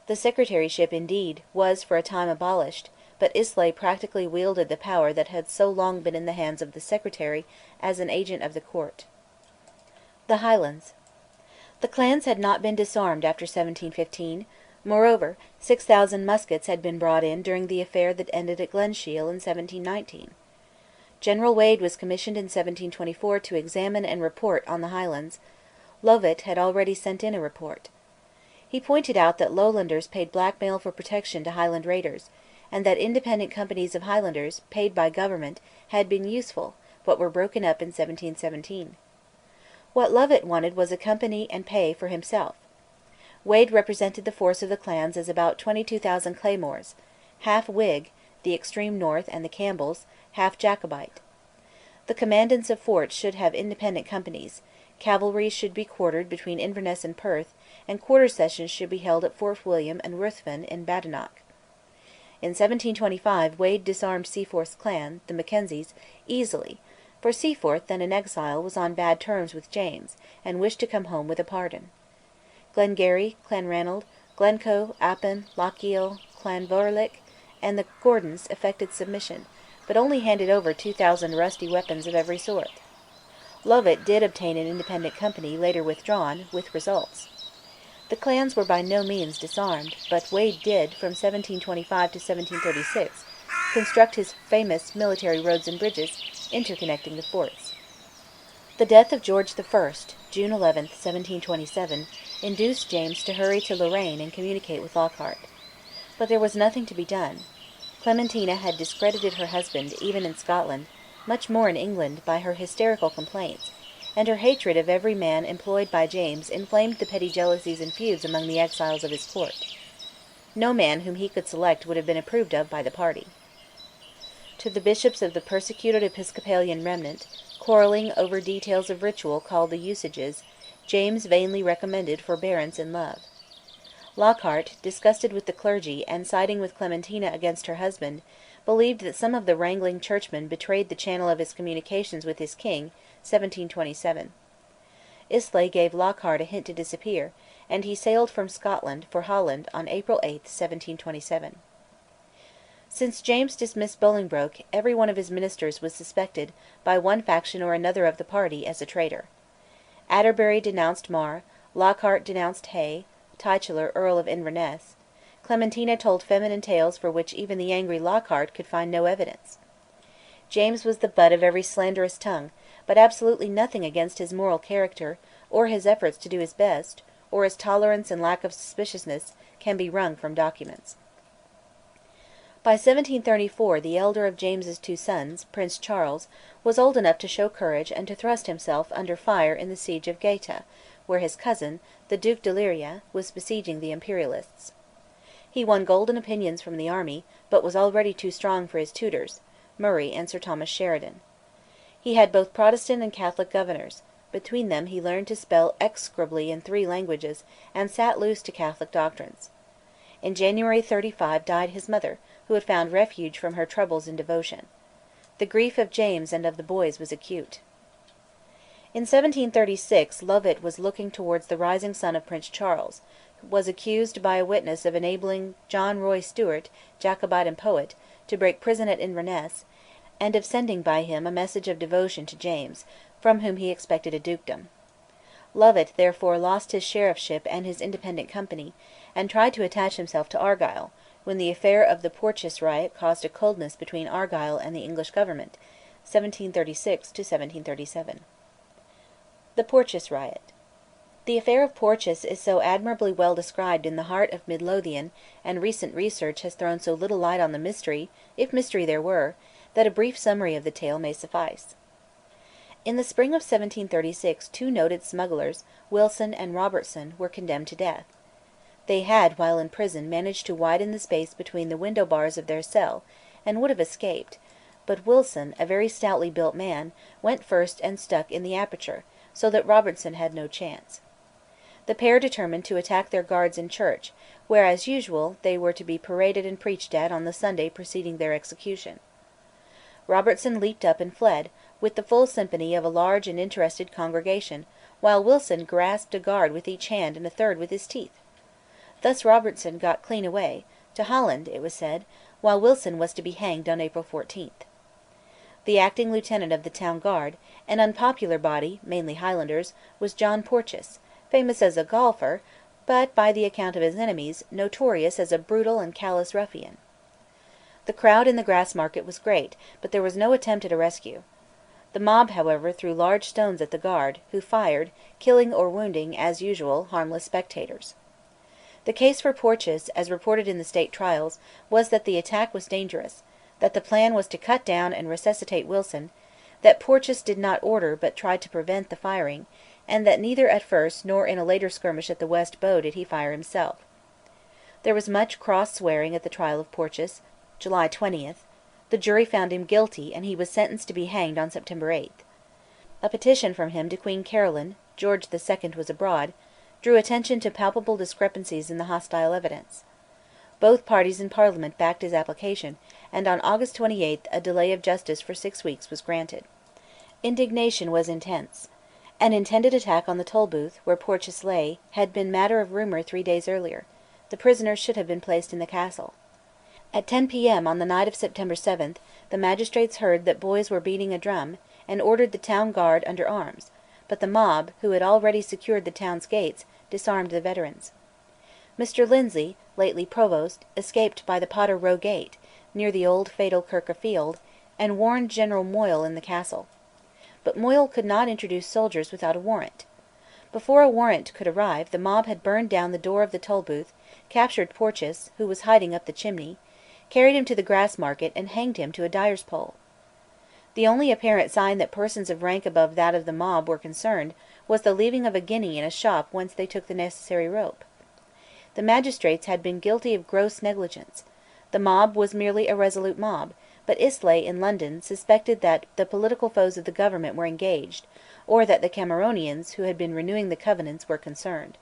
Speaker 1: The secretaryship, indeed, was for a time abolished, but Islay practically wielded the power that had so long been in the hands of the secretary as an agent of the court. The Highlands. The clans had not been disarmed after 1715; moreover, 6,000 muskets had been brought in during the affair that ended at Glenshiel in 1719. General Wade was commissioned in 1724 to examine and report on the Highlands. Lovat had already sent in a report. He pointed out that Lowlanders paid blackmail for protection to Highland raiders, and that independent companies of Highlanders, paid by government, had been useful, but were broken up in 1717. What Lovat wanted was a company and pay for himself. Wade represented the force of the clans as about 22,000 claymores, half Whig, the extreme north and the Campbells, half Jacobite. The commandants of forts should have independent companies; cavalry should be quartered between Inverness and Perth, and quarter sessions should be held at Fort William and Ruthven in Badenoch. In 1725 Wade disarmed Seaforth's clan, the Mackenzies, easily, for Seaforth, then in exile, was on bad terms with James, and wished to come home with a pardon. Glengarry, Clanranald, Glencoe, Appin, Lochiel, Clanvourlich, and the Gordons effected submission, but only handed over 2,000 rusty weapons of every sort. Lovat did obtain an independent company, later withdrawn, with results. The clans were by no means disarmed, but Wade did, from 1725 to 1736, construct his famous military roads and bridges, interconnecting the forts. The death of George I, June 11, 1727, induced James to hurry to Lorraine and communicate with Lockhart. But there was nothing to be done. Clementina had discredited her husband, even in Scotland, much more in England, by her hysterical complaints, and her hatred of every man employed by James inflamed the petty jealousies and feuds among the exiles of his court. No man whom he could select would have been approved of by the party. To the bishops of the persecuted Episcopalian remnant, quarrelling over details of ritual called the Usages, James vainly recommended forbearance and love. Lockhart, disgusted with the clergy, and siding with Clementina against her husband, believed that some of the wrangling churchmen betrayed the channel of his communications with his king, 1727. Islay gave Lockhart a hint to disappear, and he sailed from Scotland for Holland on April 8, 1727. Since James dismissed Bolingbroke, every one of his ministers was suspected, by one faction or another of the party, as a traitor. Atterbury denounced Mar, Lockhart denounced Hay, Titcheler, Earl of Inverness. Clementina told feminine tales for which even the angry Lockhart could find no evidence. James was the butt of every slanderous tongue, but absolutely nothing against his moral character, or his efforts to do his best, or his tolerance and lack of suspiciousness, can be wrung from documents. By 1734 the elder of James's two sons, Prince Charles, was old enough to show courage and to thrust himself under fire in the siege of Gaeta, where his cousin, the Duke de Liria, was besieging the Imperialists. He won golden opinions from the army, but was already too strong for his tutors, Murray and Sir Thomas Sheridan. He had both Protestant and Catholic governors; between them he learned to spell execrably in 3 languages, and sat loose to Catholic doctrines. In January 35 died his mother, who had found refuge from her troubles in devotion. The grief of James and of the boys was acute. In 1736 Lovat was looking towards the rising son of Prince Charles, was accused by a witness of enabling John Roy Stuart, Jacobite and poet, to break prison at Inverness, and of sending by him a message of devotion to James, from whom he expected a dukedom. Lovat therefore lost his sheriffship and his independent company, and tried to attach himself to Argyll, when the affair of the Porteous riot caused a coldness between Argyll and the English government, 1736 1737. The Porteous riot. The affair of Porteous is so admirably well described in the Heart of Midlothian, and recent research has thrown so little light on the mystery, if mystery there were, that a brief summary of the tale may suffice. In the spring of 1736 2 noted smugglers, Wilson and Robertson, were condemned to death. They had, while in prison, managed to widen the space between the window bars of their cell, and would have escaped, but Wilson, a very stoutly built man, went first and stuck in the aperture, so that Robertson had no chance. The pair determined to attack their guards in church, where, as usual, they were to be paraded and preached at on the Sunday preceding their execution. Robertson leaped up and fled, with the full sympathy of a large and interested congregation, while Wilson grasped a guard with each hand and a third with his teeth. Thus Robertson got clean away, to Holland, it was said, while Wilson was to be hanged on April 14. The acting lieutenant of the Town Guard, an unpopular body, mainly Highlanders, was John Porteous, famous as a golfer, but, by the account of his enemies, notorious as a brutal and callous ruffian. The crowd in the Grassmarket was great, but there was no attempt at a rescue. The mob, however, threw large stones at the guard, who fired, killing or wounding, as usual, harmless spectators. The case for Porteous, as reported in the State Trials, was that the attack was dangerous, that the plan was to cut down and resuscitate Wilson, that Porteous did not order but tried to prevent the firing, and that neither at first nor in a later skirmish at the West Bow did he fire himself. There was much cross-swearing at the trial of Porteous, July 20. The jury found him guilty, and he was sentenced to be hanged on September 8. A petition from him to Queen Caroline (George II was abroad) drew attention to palpable discrepancies in the hostile evidence. Both parties in Parliament backed his application, and on August 28 a delay of justice for 6 weeks was granted. Indignation was intense. An intended attack on the Tolbooth, where Porteous lay, had been matter of rumour 3 days earlier; the prisoners should have been placed in the castle. At 10 p.m. on the night of September 7 the magistrates heard that boys were beating a drum, and ordered the Town Guard under arms, but the mob, who had already secured the town's gates, disarmed the veterans. Mr. Lindsay, lately Provost, escaped by the Potter Row Gate, near the old fatal Kirk of Field, and warned General Moyle in the castle. But Moyle could not introduce soldiers without a warrant. Before a warrant could arrive the mob had burned down the door of the Tolbooth, captured Porteous, who was hiding up the chimney, carried him to the Grassmarket, and hanged him to a dyer's pole. The only apparent sign that persons of rank above that of the mob were concerned was the leaving of a guinea in a shop whence they took the necessary rope. The magistrates had been guilty of gross negligence. The mob was merely a resolute mob, but Islay in London suspected that the political foes of the government were engaged, or that the Cameronians, who had been renewing the Covenants, were concerned.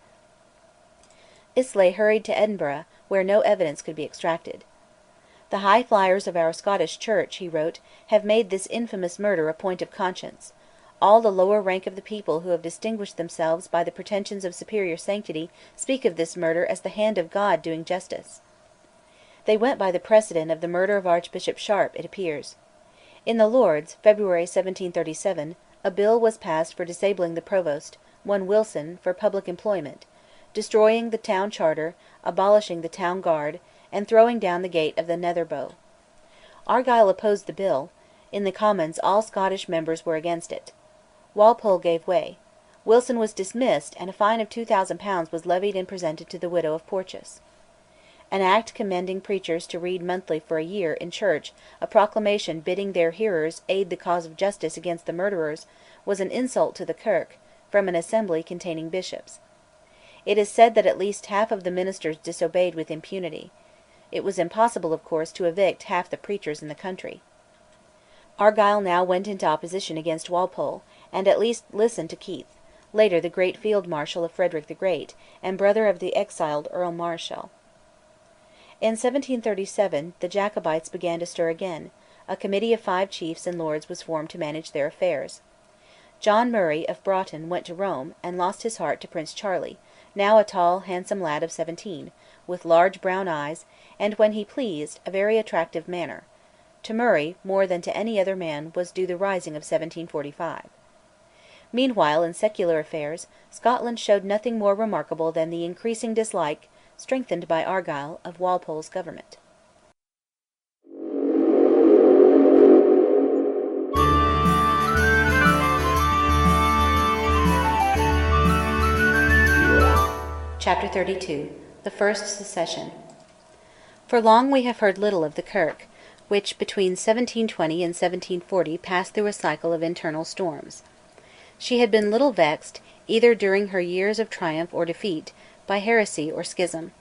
Speaker 1: Islay hurried to Edinburgh, where no evidence could be extracted. "The high flyers of our Scottish Church," he wrote, "have made this infamous murder a point of conscience. All the lower rank of the people who have distinguished themselves by the pretensions of superior sanctity speak of this murder as the hand of God doing justice." They went by the precedent of the murder of Archbishop Sharp, it appears. In the Lords, February 1737, a bill was passed for disabling the Provost, one Wilson, for public employment, destroying the town charter, abolishing the Town Guard, and throwing down the gate of the Netherbow. Argyll opposed the bill; in the Commons all Scottish members were against it. Walpole gave way. Wilson was dismissed, and a fine of £2000 was levied and presented to the widow of Porteous. An Act commending preachers to read monthly for a year, in church, a proclamation bidding their hearers aid the cause of justice against the murderers, was an insult to the Kirk, from an assembly containing bishops. It is said that at least half of the ministers disobeyed with impunity. It was impossible, of course, to evict half the preachers in the country. Argyll now went into opposition against Walpole, and at least listened to Keith, later the great Field Marshal of Frederick the Great, and brother of the exiled Earl Marischal. In 1737 the Jacobites began to stir again; a committee of 5 chiefs and lords was formed to manage their affairs. John Murray of Broughton went to Rome, and lost his heart to Prince Charlie, now a tall handsome lad of 17, with large brown eyes, and, when he pleased, a very attractive manner. To Murray, more than to any other man, was due the rising of 1745. Meanwhile, in secular affairs, Scotland showed nothing more remarkable than the increasing dislike, strengthened by Argyll, of Walpole's government. Chapter 32. The First Secession. For long we have heard little of the Kirk, which between 1720 and 1740 passed through a cycle of internal storms. She had been little vexed, either during her years of triumph or defeat, by heresy or schism.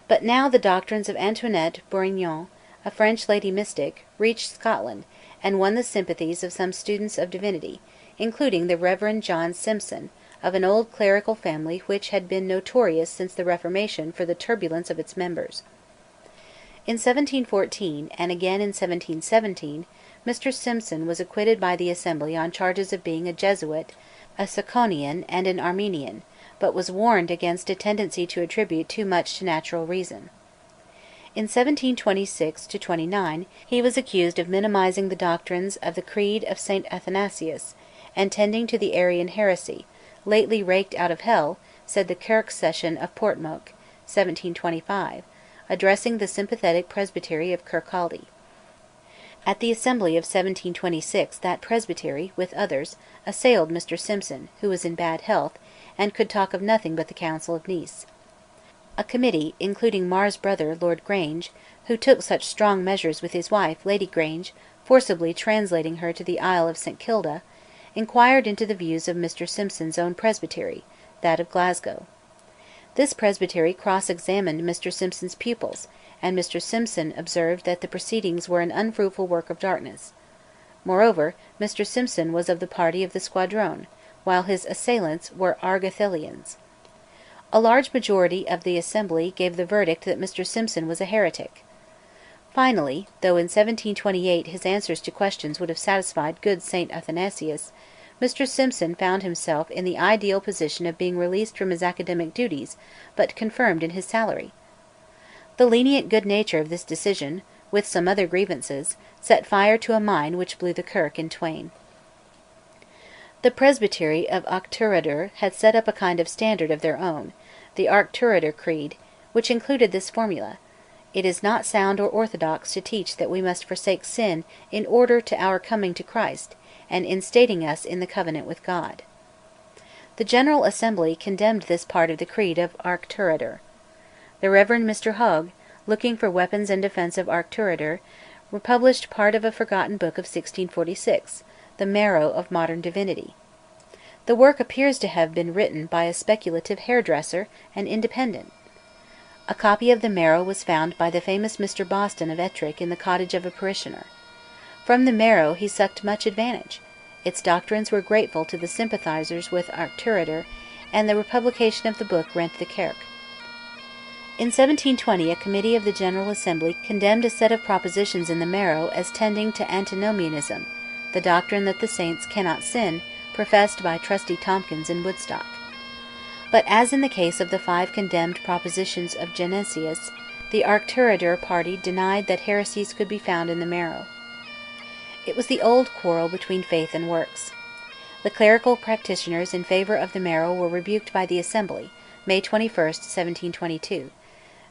Speaker 1: But now the doctrines of Antoinette Bourignon, a French lady mystic, reached Scotland, and won the sympathies of some students of divinity, including the Reverend John Simpson, of an old clerical family which had been notorious since the Reformation for the turbulence of its members. In 1714, and again in 1717, Mr Simpson was acquitted by the Assembly on charges of being a Jesuit, a Socinian, and an Arminian, but was warned against a tendency to attribute too much to natural reason. In 1726–29 he was accused of minimising the doctrines of the Creed of St Athanasius, and tending to the Arian heresy, lately raked out of hell, said the Kirk Session of Portmoak, 1725, addressing the sympathetic presbytery of Kirkcaldy. At the Assembly of 1726 that presbytery, with others, assailed Mr Simpson, who was in bad health, and could talk of nothing but the Council of Nice. A committee, including Mar's brother, Lord Grange, who took such strong measures with his wife, Lady Grange, forcibly translating her to the Isle of St Kilda, inquired into the views of Mr Simpson's own presbytery, that of Glasgow. This presbytery cross-examined Mr Simpson's pupils, and Mr Simpson observed that the proceedings were an unfruitful work of darkness. Moreover, Mr Simpson was of the party of the Squadrone, while his assailants were Argathelians. A large majority of the Assembly gave the verdict that Mr Simpson was a heretic. Finally, though in 1728 his answers to questions would have satisfied good St Athanasius, Mr Simpson found himself in the ideal position of being released from his academic duties, but confirmed in his salary. The lenient good nature of this decision, with some other grievances, set fire to a mine which blew the Kirk in twain. The presbytery of Auchterarder had set up a kind of standard of their own, the Auchterarder Creed, which included this formula: "It is not sound or orthodox to teach that we must forsake sin in order to our coming to Christ, and instating us in the covenant with God." The General Assembly condemned this part of the Creed of Auchterarder. The Reverend Mr Hogg, looking for weapons in defence of Auchterarder, republished part of a forgotten book of 1646, The Marrow of Modern Divinity. The work appears to have been written by a speculative hairdresser, and independent. A copy of The Marrow was found by the famous Mr Boston of Ettrick in the cottage of a parishioner. From The Marrow he sucked much advantage; its doctrines were grateful to the sympathisers with Auchterarder, and the republication of the book rent the Kirk. In 1720 a committee of the General Assembly condemned a set of propositions in The Marrow as tending to antinomianism, the doctrine that the saints cannot sin, professed by Trusty Tomkins in Woodstock. But, as in the case of the 5 condemned propositions of Genesius, the Auchterarder party denied that heresies could be found in The Marrow. It was the old quarrel between faith and works. The clerical practitioners in favour of The Marrow were rebuked by the Assembly, May 21, 1722.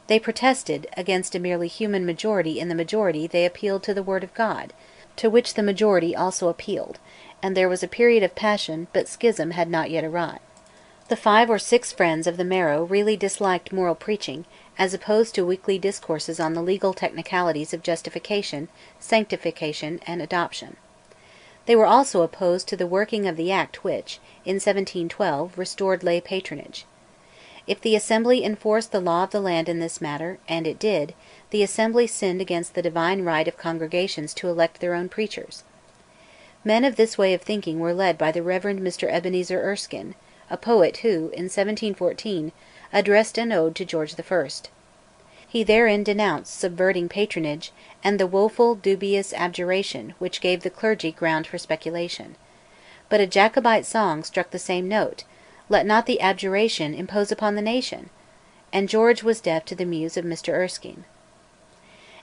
Speaker 1: They protested; against a merely human majority in the majority they appealed to the Word of God, to which the majority also appealed, and there was a period of passion, but schism had not yet arrived. The 5 or 6 friends of the Marrow really disliked moral preaching, as opposed to weekly discourses on the legal technicalities of justification, sanctification, and adoption. They were also opposed to the working of the Act which, in 1712, restored lay patronage. If the Assembly enforced the law of the land in this matter, and it did, the Assembly sinned against the divine right of congregations to elect their own preachers. Men of this way of thinking were led by the Rev. Mr. Ebenezer Erskine, a poet who, in 1714, addressed an ode to George I. He therein denounced subverting patronage, and the woeful dubious abjuration which gave the clergy ground for speculation. But a Jacobite song struck the same note, "Let not the abjuration impose upon the nation!" and George was deaf to the muse of Mr. Erskine.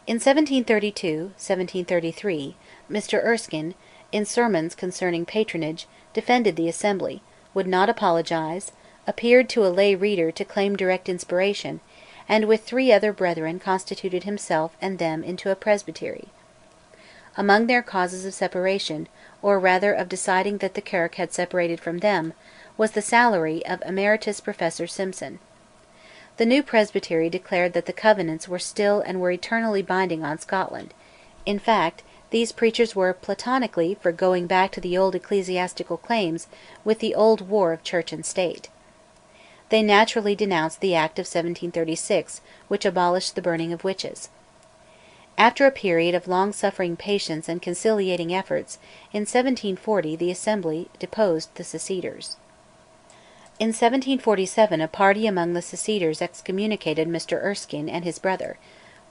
Speaker 1: In 1732–1733, Mr. Erskine, in sermons concerning patronage, defended the Assembly, would not apologise, appeared to a lay reader to claim direct inspiration, and with 3 other brethren constituted himself and them into a presbytery. Among their causes of separation, or rather of deciding that the Kirk had separated from them, was the salary of Emeritus Professor Simpson. The new presbytery declared that the Covenants were still and were eternally binding on Scotland; in fact, these preachers were platonically for going back to the old ecclesiastical claims with the old war of Church and State. They naturally denounced the Act of 1736 which abolished the burning of witches. After a period of long-suffering patience and conciliating efforts, in 1740 the Assembly deposed the seceders. In 1747 a party among the seceders excommunicated Mr. Erskine and his brother;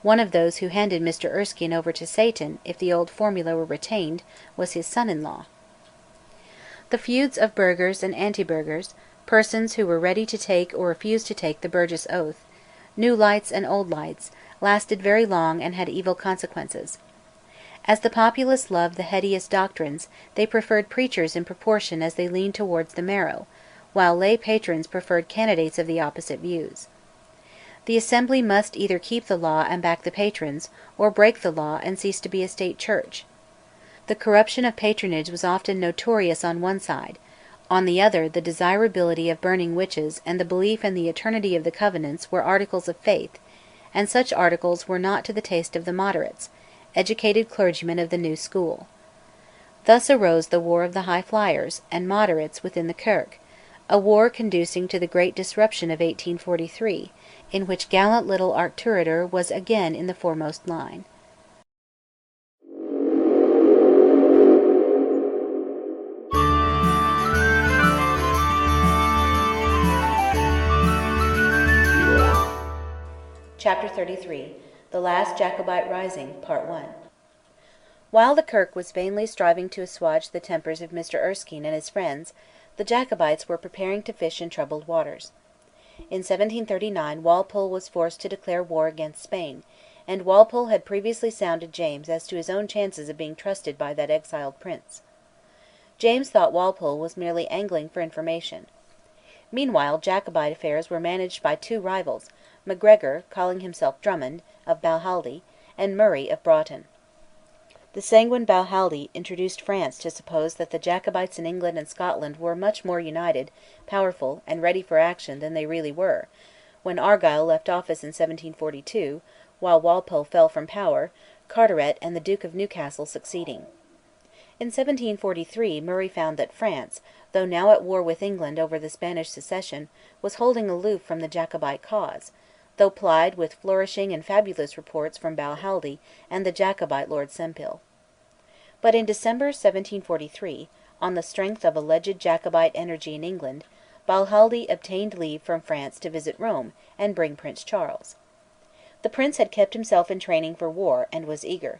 Speaker 1: one of those who handed Mr. Erskine over to Satan, if the old formula were retained, was his son-in-law. The feuds of burghers and anti-burghers, persons who were ready to take or refuse to take the Burgess oath, new lights and old lights, lasted very long and had evil consequences. As the populace loved the headiest doctrines, they preferred preachers in proportion as they leaned towards the Marrow, while lay patrons preferred candidates of the opposite views. The Assembly must either keep the law and back the patrons, or break the law and cease to be a state church. The corruption of patronage was often notorious on one side; on the other the desirability of burning witches and the belief in the eternity of the Covenants were articles of faith, and such articles were not to the taste of the moderates, educated clergymen of the new school. Thus arose the War of the High Flyers and Moderates within the Kirk, a war conducing to the great disruption of 1843, in which gallant little Auchterarder was again in the foremost line. Chapter 33: The Last Jacobite Rising, Part 1. While the Kirk was vainly striving to assuage the tempers of Mr. Erskine and his friends, the Jacobites were preparing to fish in troubled waters. In 1739 Walpole was forced to declare war against Spain, and Walpole had previously sounded James as to his own chances of being trusted by that exiled prince. James thought Walpole was merely angling for information. Meanwhile Jacobite affairs were managed by 2 rivals, Macgregor, calling himself Drummond, of Balhaldy, and Murray of Broughton. The sanguine Balhaldy induced France to suppose that the Jacobites in England and Scotland were much more united, powerful, and ready for action than they really were, when Argyll left office in 1742, while Walpole fell from power, Carteret and the Duke of Newcastle succeeding. In 1743 Murray found that France, though now at war with England over the Spanish succession, was holding aloof from the Jacobite cause, though plied with flourishing and fabulous reports from Balhaldy and the Jacobite Lord Sempill. But in December 1743, on the strength of alleged Jacobite energy in England, Balhaldy obtained leave from France to visit Rome and bring Prince Charles. The prince had kept himself in training for war, and was eager.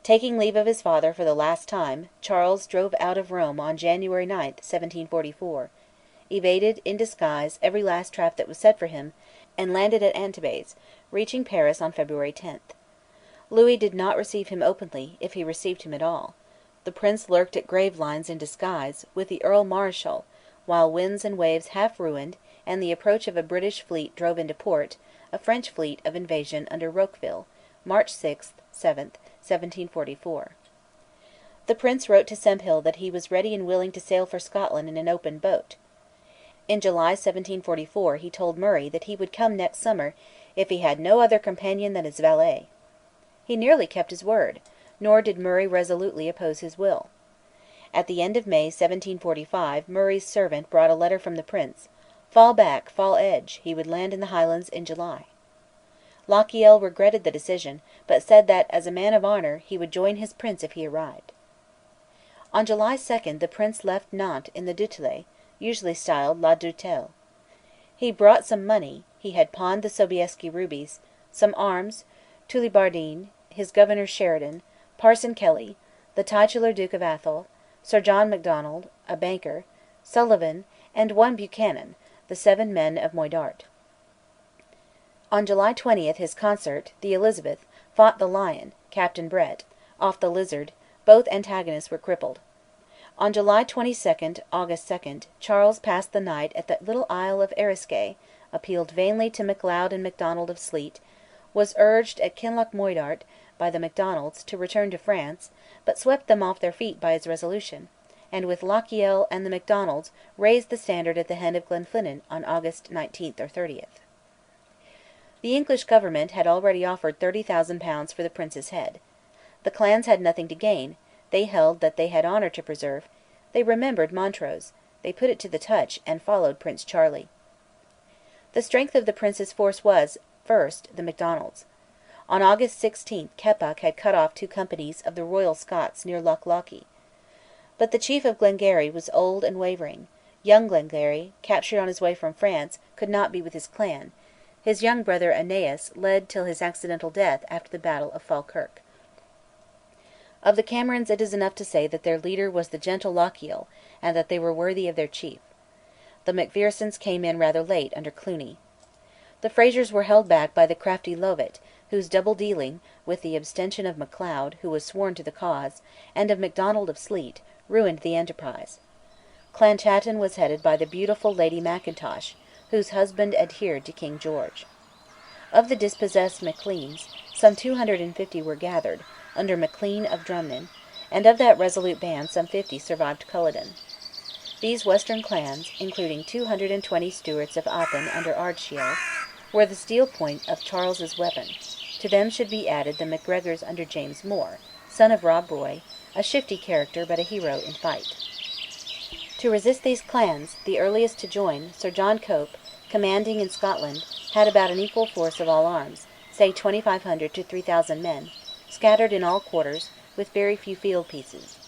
Speaker 1: Taking leave of his father for the last time, Charles drove out of Rome on January 9, 1744, evaded, in disguise, every last trap that was set for him, and landed at Antibes, reaching Paris on February 10. Louis did not receive him openly, if he received him at all. The prince lurked at Gravelines in disguise, with the Earl Marischal, while winds and waves half ruined, and the approach of a British fleet drove into port, a French fleet of invasion under Roqueville, March 6, 7, 1744. The Prince wrote to Sempill that he was ready and willing to sail for Scotland in an open boat. In July 1744 he told Murray that he would come next summer if he had no other companion than his valet. He nearly kept his word, nor did Murray resolutely oppose his will. At the end of May 1745 Murray's servant brought a letter from the Prince: "Fall back, fall edge; he would land in the Highlands in July." Lochiel regretted the decision, but said that, as a man of honour, he would join his Prince if he arrived. On July 2 the Prince left Nantes in the Doutelle, usually styled La Doutelle. He brought some money (he had pawned the Sobieski rubies), some arms, Tullibardine, his governor Sheridan, Parson Kelly, the titular Duke of Atholl, Sir John Macdonald, a banker, Sullivan, and one Buchanan, the 7 men of Moidart. On July 20 his consort, the Elizabeth, fought the Lion, Captain Brett, off the Lizard; both antagonists were crippled. On July 22 August 2 Charles passed the night at the little isle of Eriskay, appealed vainly to Macleod and Macdonald of Sleat, was urged at Kinlochmoidart by the Macdonalds to return to France, but swept them off their feet by his resolution, and with Lochiel and the Macdonalds raised the standard at the head of Glenfinnan on August 19 or 30. The English government had already offered £30,000 for the Prince's head. The clans had nothing to gain; they held that they had honour to preserve; they remembered Montrose; they put it to the touch, and followed Prince Charlie. The strength of the Prince's force was, first, the Macdonalds. On August 16 Keppoch had cut off 2 companies of the Royal Scots near Loch Lochy. But the chief of Glengarry was old and wavering; young Glengarry, captured on his way from France, could not be with his clan; his young brother Aeneas led till his accidental death after the battle of Falkirk. Of the Camerons it is enough to say that their leader was the gentle Lochiel, and that they were worthy of their chief. The Macphersons came in rather late, under Cluny. The Frasers were held back by the crafty Lovat, whose double dealing, with the abstention of Macleod, who was sworn to the cause, and of Macdonald of Sleat, ruined the enterprise. Clanchattan was headed by the beautiful Lady Mackintosh, whose husband adhered to King George. Of the dispossessed Macleans, some 250 were gathered, under Maclean of Drumnin, and of that resolute band some 50 survived Culloden. These western clans, including 220 Stewarts of Appin under Ardshiel, were the steel point of Charles's weapon; to them should be added the Macgregors under James More, son of Rob Roy, a shifty character but a hero in fight. To resist these clans, the earliest to join, Sir John Cope, commanding in Scotland, had about an equal force of all arms, say 2,500 to 3,000 men, scattered in all quarters, with very few field pieces.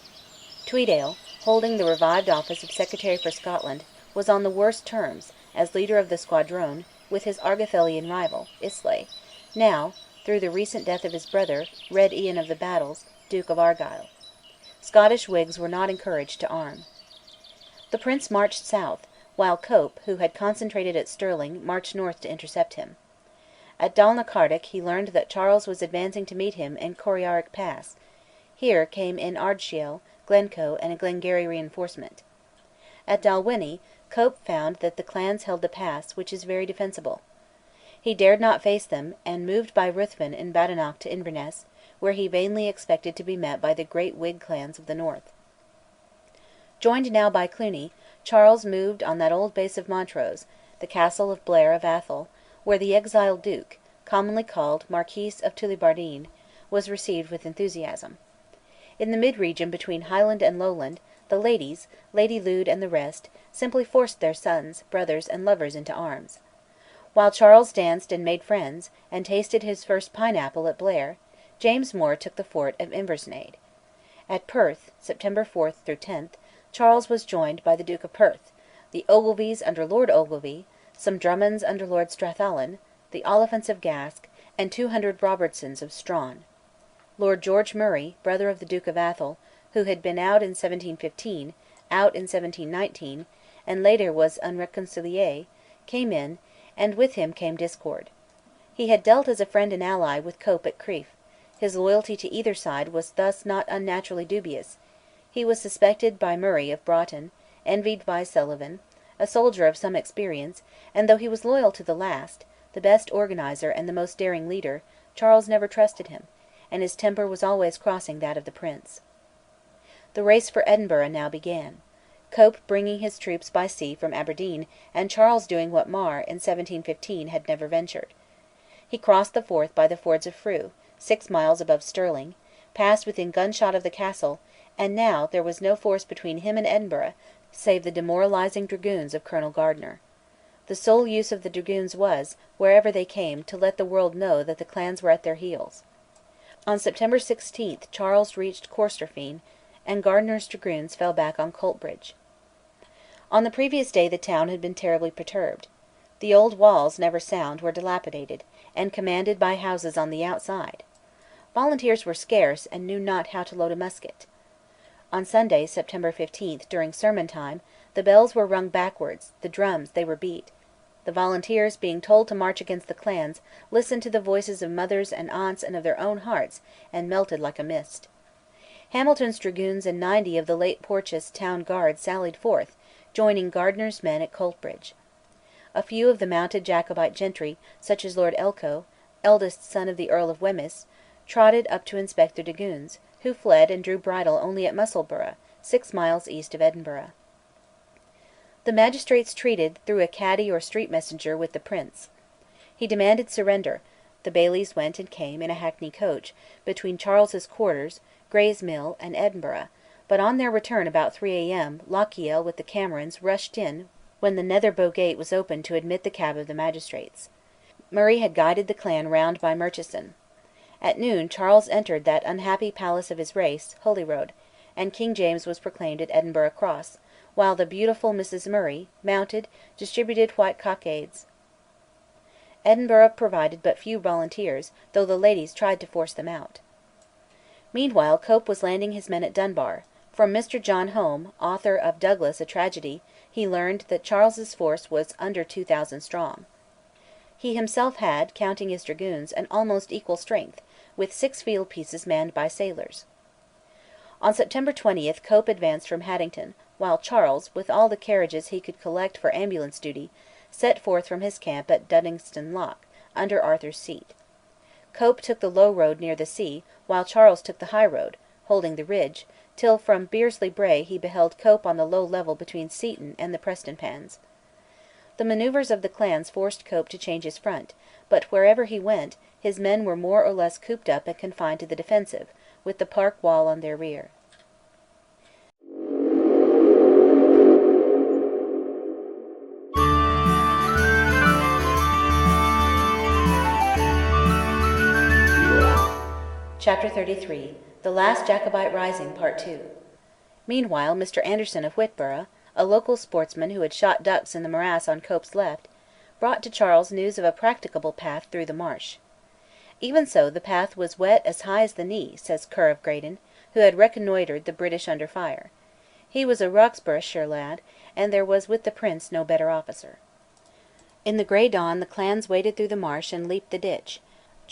Speaker 1: Tweedale, holding the revived office of Secretary for Scotland, was on the worst terms, as leader of the squadron, with his Argathelian rival, Islay, now, through the recent death of his brother, Red Ian of the Battles, Duke of Argyll. Scottish Whigs were not encouraged to arm. The Prince marched south, while Cope, who had concentrated at Stirling, marched north to intercept him. At Dalnacardoch he learned that Charles was advancing to meet him in Corryarrick Pass; here came in Ardshiel, Glencoe, and a Glengarry reinforcement. At Dalwhinnie, Cope found that the clans held the pass, which is very defensible. He dared not face them, and moved by Ruthven and Badenoch to Inverness, where he vainly expected to be met by the great Whig clans of the north. Joined now by Cluny, Charles moved on that old base of Montrose, the castle of Blair of Atholl, where the exiled Duke, commonly called Marquis of Tullibardine, was received with enthusiasm. In the mid region between Highland and Lowland, the ladies, Lady Lude and the rest, simply forced their sons, brothers, and lovers into arms. While Charles danced and made friends, and tasted his first pineapple at Blair, James More took the fort of Inversnaid. At Perth (September 4 10) Charles was joined by the Duke of Perth, the Ogilvies under Lord Ogilvy, some Drummonds under Lord Strathallan, the Oliphants of Gask, and 200 Robertsons of Strahan. Lord George Murray, brother of the Duke of Atholl, who had been out in 1715, out in 1719, and later was unreconcilié, came in, and with him came discord. He had dealt as a friend and ally with Cope at Crieff; his loyalty to either side was thus not unnaturally dubious; he was suspected by Murray of Broughton, envied by Sullivan, a soldier of some experience, and though he was loyal to the last, the best organizer and the most daring leader, Charles never trusted him, and his temper was always crossing that of the Prince. The race for Edinburgh now began, Cope bringing his troops by sea from Aberdeen, and Charles doing what Mar, in 1715, had never ventured. He crossed the Forth by the fords of Frew, 6 miles above Stirling, passed within gunshot of the castle, and now there was no force between him and Edinburgh save the demoralising dragoons of Colonel Gardiner. The sole use of the dragoons was, wherever they came, to let the world know that the clans were at their heels. On September 16 Charles reached Corstorphine, and Gardiner's dragoons fell back on Coltbridge. On the previous day the town had been terribly perturbed. The old walls, never sound, were dilapidated, and commanded by houses on the outside. Volunteers were scarce, and knew not how to load a musket. On Sunday, September 15, during sermon time, the bells were rung backwards, the drums they were beat. The volunteers, being told to march against the clans, listened to the voices of mothers and aunts and of their own hearts, and melted like a mist. Hamilton's dragoons and 90 of the late Porteous town guard sallied forth, joining Gardiner's men at Coltbridge. A few of the mounted Jacobite gentry, such as Lord Elcho, eldest son of the Earl of Wemyss, trotted up to inspect the dragoons, who fled and drew bridle only at Musselburgh, 6 miles east of Edinburgh. The magistrates treated, through a caddy or street messenger, with the Prince. He demanded surrender; the bailies went and came, in a hackney coach, between Charles's quarters, Gray's Mill, and Edinburgh, but on their return about 3 a.m. Lochiel with the Camerons rushed in when the Netherbow Gate was opened to admit the cab of the magistrates. Murray had guided the clan round by Merchiston. At noon Charles entered that unhappy palace of his race, Holyrood, and King James was proclaimed at Edinburgh Cross, while the beautiful Mrs Murray, mounted, distributed white cockades. Edinburgh provided but few volunteers, though the ladies tried to force them out. Meanwhile Cope was landing his men at Dunbar. From Mr John Home, author of Douglas, a Tragedy, he learned that Charles's force was under 2,000 strong. He himself had, counting his dragoons, an almost equal strength, with 6 field pieces manned by sailors. On September 20 Cope advanced from Haddington, while Charles, with all the carriages he could collect for ambulance duty, set forth from his camp at Duddingston Loch, under Arthur's Seat. Cope took the low road near the sea, while Charles took the high road, holding the ridge, till from Bearsley Brae he beheld Cope on the low level between Seaton and the Prestonpans. The manoeuvres of the clans forced Cope to change his front, but wherever he went, his men were more or less cooped up and confined to the defensive, with the park wall on their rear. Chapter 33 The Last Jacobite Rising, Part 2 Meanwhile Mr Anderson of Whitborough, a local sportsman who had shot ducks in the morass on Cope's left, brought to Charles news of a practicable path through the marsh. Even so, the path was wet as high as the knee, says Ker of Graydon, who had reconnoitred the British under fire. He was a Roxburghshire lad, and there was with the Prince no better officer. In the grey dawn the clans waded through the marsh and leaped the ditch.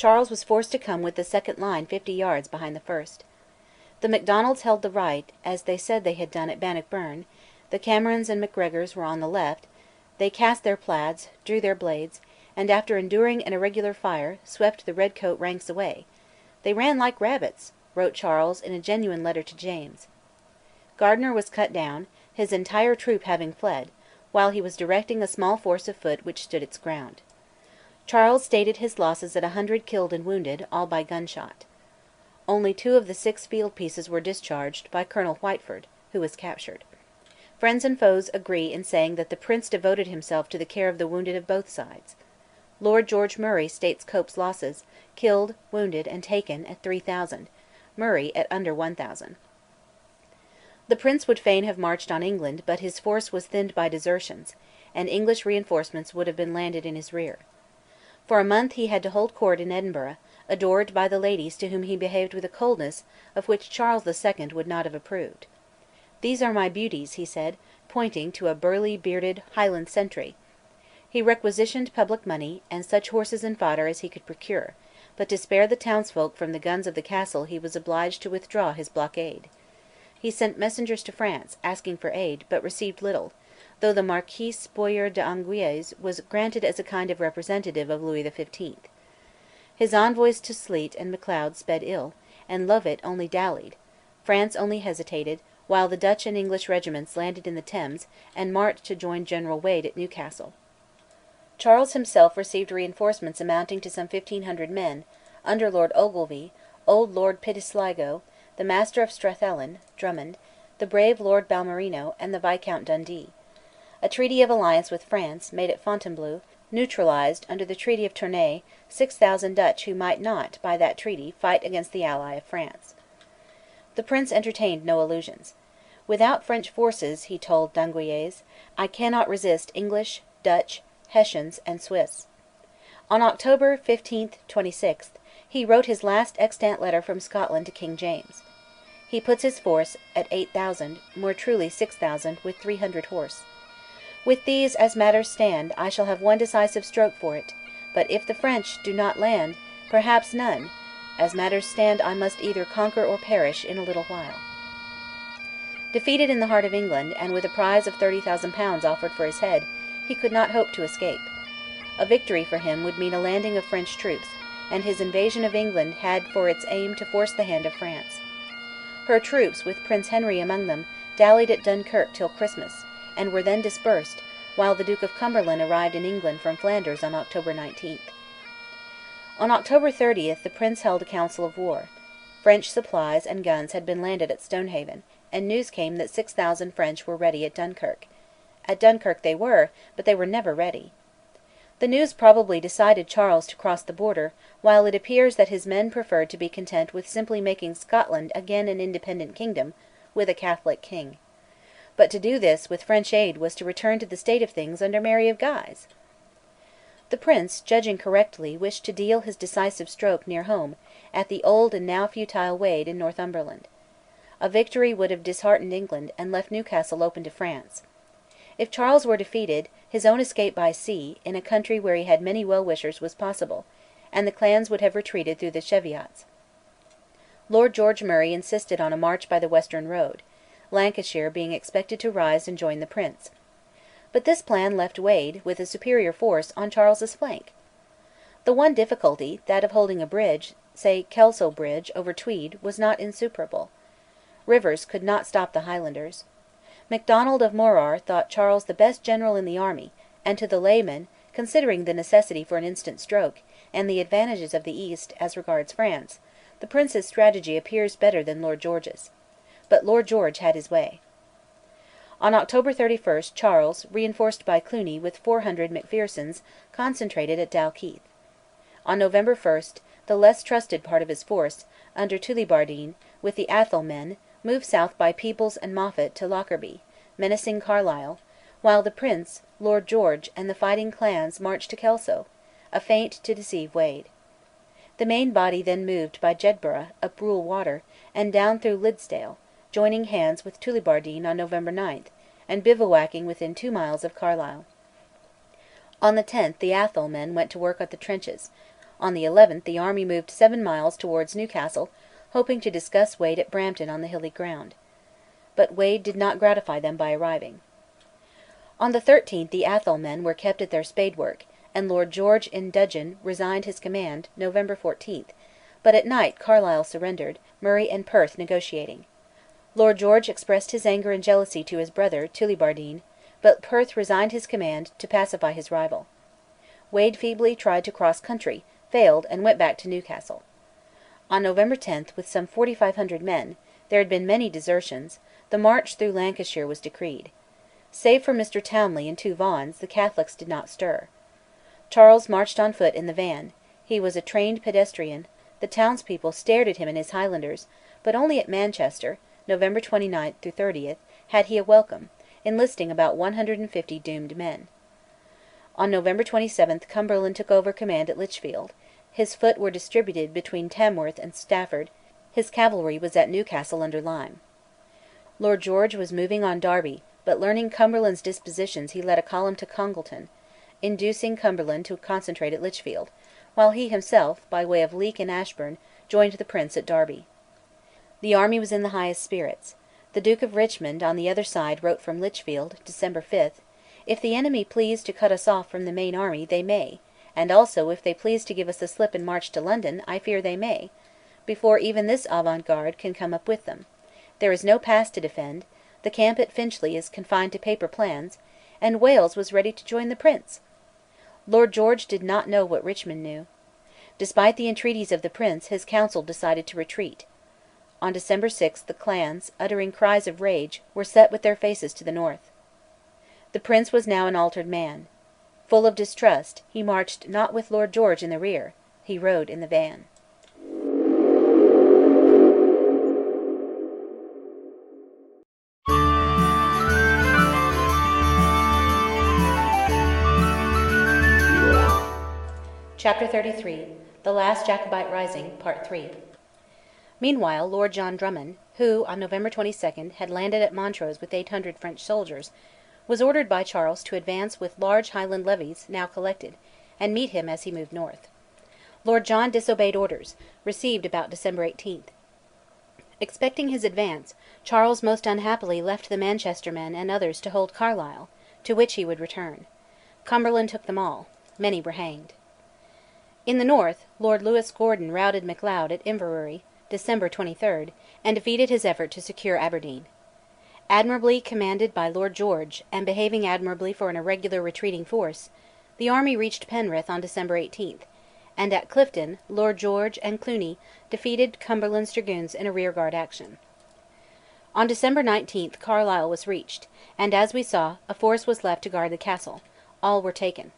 Speaker 1: Charles was forced to come with the second line 50 yards behind the first. The Macdonalds held the right, as they said they had done at Bannockburn; the Camerons and Macgregors were on the left; they cast their plaids, drew their blades, and, after enduring an irregular fire, swept the redcoat ranks away. "They ran like rabbits," wrote Charles in a genuine letter to James. Gardiner was cut down, his entire troop having fled, while he was directing a small force of foot which stood its ground. Charles stated his losses at 100 killed and wounded, all by gunshot. Only 2 of the 6 field pieces were discharged, by Colonel Whiteford, who was captured. Friends and foes agree in saying that the Prince devoted himself to the care of the wounded of both sides. Lord George Murray states Cope's losses, killed, wounded, and taken, at 3,000; Murray at under 1,000. The Prince would fain have marched on England, but his force was thinned by desertions, and English reinforcements would have been landed in his rear. For a month he had to hold court in Edinburgh, adored by the ladies to whom he behaved with a coldness of which Charles II. Would not have approved. "These are my beauties," he said, pointing to a burly bearded Highland sentry. He requisitioned public money, and such horses and fodder as he could procure, but to spare the townsfolk from the guns of the castle he was obliged to withdraw his blockade. He sent messengers to France, asking for aid, but received little, though the Marquis Boyer d'Anguies was granted as a kind of representative of Louis XV. His envoys to Sleat and Macleod sped ill, and Lovat only dallied; France only hesitated, while the Dutch and English regiments landed in the Thames and marched to join General Wade at Newcastle. Charles himself received reinforcements amounting to some 1,500 men, under Lord Ogilvy, old Lord Pitsligo, the Master of Strathallan, Drummond, the brave Lord Balmerino, and the Viscount Dundee. A treaty of alliance with France, made at Fontainebleau, neutralised, under the Treaty of Tournay, 6,000 Dutch who might not, by that treaty, fight against the ally of France. The Prince entertained no illusions. "Without French forces," he told d'Anguillez, "I cannot resist English, Dutch, Hessians, and Swiss." On October 15th–26th, he wrote his last extant letter from Scotland to King James. He puts his force at 8,000, more truly 6,000, with 300 horse. "With these, as matters stand, I shall have one decisive stroke for it; but if the French do not land, perhaps none; as matters stand, I must either conquer or perish in a little while." Defeated in the heart of England, and with a prize of £30,000 offered for his head, he could not hope to escape. A victory for him would mean a landing of French troops, and his invasion of England had for its aim to force the hand of France. Her troops, with Prince Henry among them, dallied at Dunkirk till Christmas, and were then dispersed, while the Duke of Cumberland arrived in England from Flanders on October 19th. On October 30th the Prince held a council of war. French supplies and guns had been landed at Stonehaven, and news came that 6,000 French were ready at Dunkirk. At Dunkirk they were, but they were never ready. The news probably decided Charles to cross the Border, while it appears that his men preferred to be content with simply making Scotland again an independent kingdom, with a Catholic king. But to do this with French aid was to return to the state of things under Mary of Guise. The Prince, judging correctly, wished to deal his decisive stroke near home, at the old and now futile Wade in Northumberland. A victory would have disheartened England, and left Newcastle open to France. If Charles were defeated, his own escape by sea, in a country where he had many well-wishers, was possible, and the clans would have retreated through the Cheviots. Lord George Murray insisted on a march by the western road, Lancashire being expected to rise and join the Prince. But this plan left Wade, with a superior force, on Charles's flank. The one difficulty, that of holding a bridge, say Kelso Bridge, over Tweed, was not insuperable. Rivers could not stop the Highlanders. Macdonald of Morar thought Charles the best general in the army, and to the layman, considering the necessity for an instant stroke, and the advantages of the East as regards France, the Prince's strategy appears better than Lord George's. But Lord George had his way. On October 31 Charles, reinforced by Cluny with 400 Macphersons, concentrated at Dalkeith. On November 1 the less trusted part of his force, under Tullibardine, with the Atholl men, moved south by Peebles and Moffat to Lockerbie, menacing Carlisle, while the Prince, Lord George, and the fighting clans marched to Kelso, a feint to deceive Wade. The main body then moved by Jedburgh, up Brule Water, and down through Liddesdale, joining hands with Tullibardine on November 9, and bivouacking within 2 miles of Carlisle. On the 10th the Atholl men went to work at the trenches; on the 11th the army moved 7 miles towards Newcastle, hoping to discuss Wade at Brampton on the hilly ground. But Wade did not gratify them by arriving. On the 13th the Atholl men were kept at their spade work, and Lord George in dudgeon resigned his command, November 14, but at night Carlisle surrendered, Murray and Perth negotiating. Lord George expressed his anger and jealousy to his brother, Tullibardine, but Perth resigned his command to pacify his rival. Wade feebly tried to cross country, failed, and went back to Newcastle. On November 10, with some 4,500 men (there had been many desertions), the march through Lancashire was decreed. Save for Mr Townley and 2 Vaughans, the Catholics did not stir. Charles marched on foot in the van; he was a trained pedestrian; the townspeople stared at him and his Highlanders; but only at Manchester, November 29–30, had he a welcome, enlisting about 150 doomed men. On November 27 Cumberland took over command at Lichfield; his foot were distributed between Tamworth and Stafford; his cavalry was at Newcastle under Lyme. Lord George was moving on Derby, but learning Cumberland's dispositions he led a column to Congleton, inducing Cumberland to concentrate at Lichfield, while he himself, by way of Leek and Ashburn, joined the Prince at Derby. The army was in the highest spirits. The Duke of Richmond, on the other side, wrote from Lichfield, December 5, "If the enemy please to cut us off from the main army, they may; and also if they please to give us the slip and march to London, I fear they may, before even this avant garde can come up with them. there is no pass to defend, the camp at Finchley is confined to paper plans, and Wales was ready to join the Prince! Lord George did not know what Richmond knew. Despite the entreaties of the Prince, his Council decided to retreat. On December 6 the clans, uttering cries of rage, were set with their faces to the north. The Prince was now an altered man. Full of distrust, he marched not with Lord George in the rear, he rode in the van. Chapter 33 The Last Jacobite Rising, Part 3 Meanwhile Lord John Drummond, who, on November 22, had landed at Montrose with 800 French soldiers, was ordered by Charles to advance with large Highland levies, now collected, and meet him as he moved north. Lord John disobeyed orders, received about December 18. Expecting his advance, Charles most unhappily left the Manchester men and others to hold Carlisle, to which he would return. Cumberland took them all. Many were hanged. In the north, Lord Lewis Gordon routed MacLeod at Inverurie, December 23, and defeated his effort to secure Aberdeen. Admirably commanded by Lord George, and behaving admirably for an irregular retreating force, the army reached Penrith on December 18, and at Clifton Lord George and Cluny defeated Cumberland's dragoons in a rearguard action. On December 19 Carlisle was reached, and, as we saw, a force was left to guard the castle. All were taken.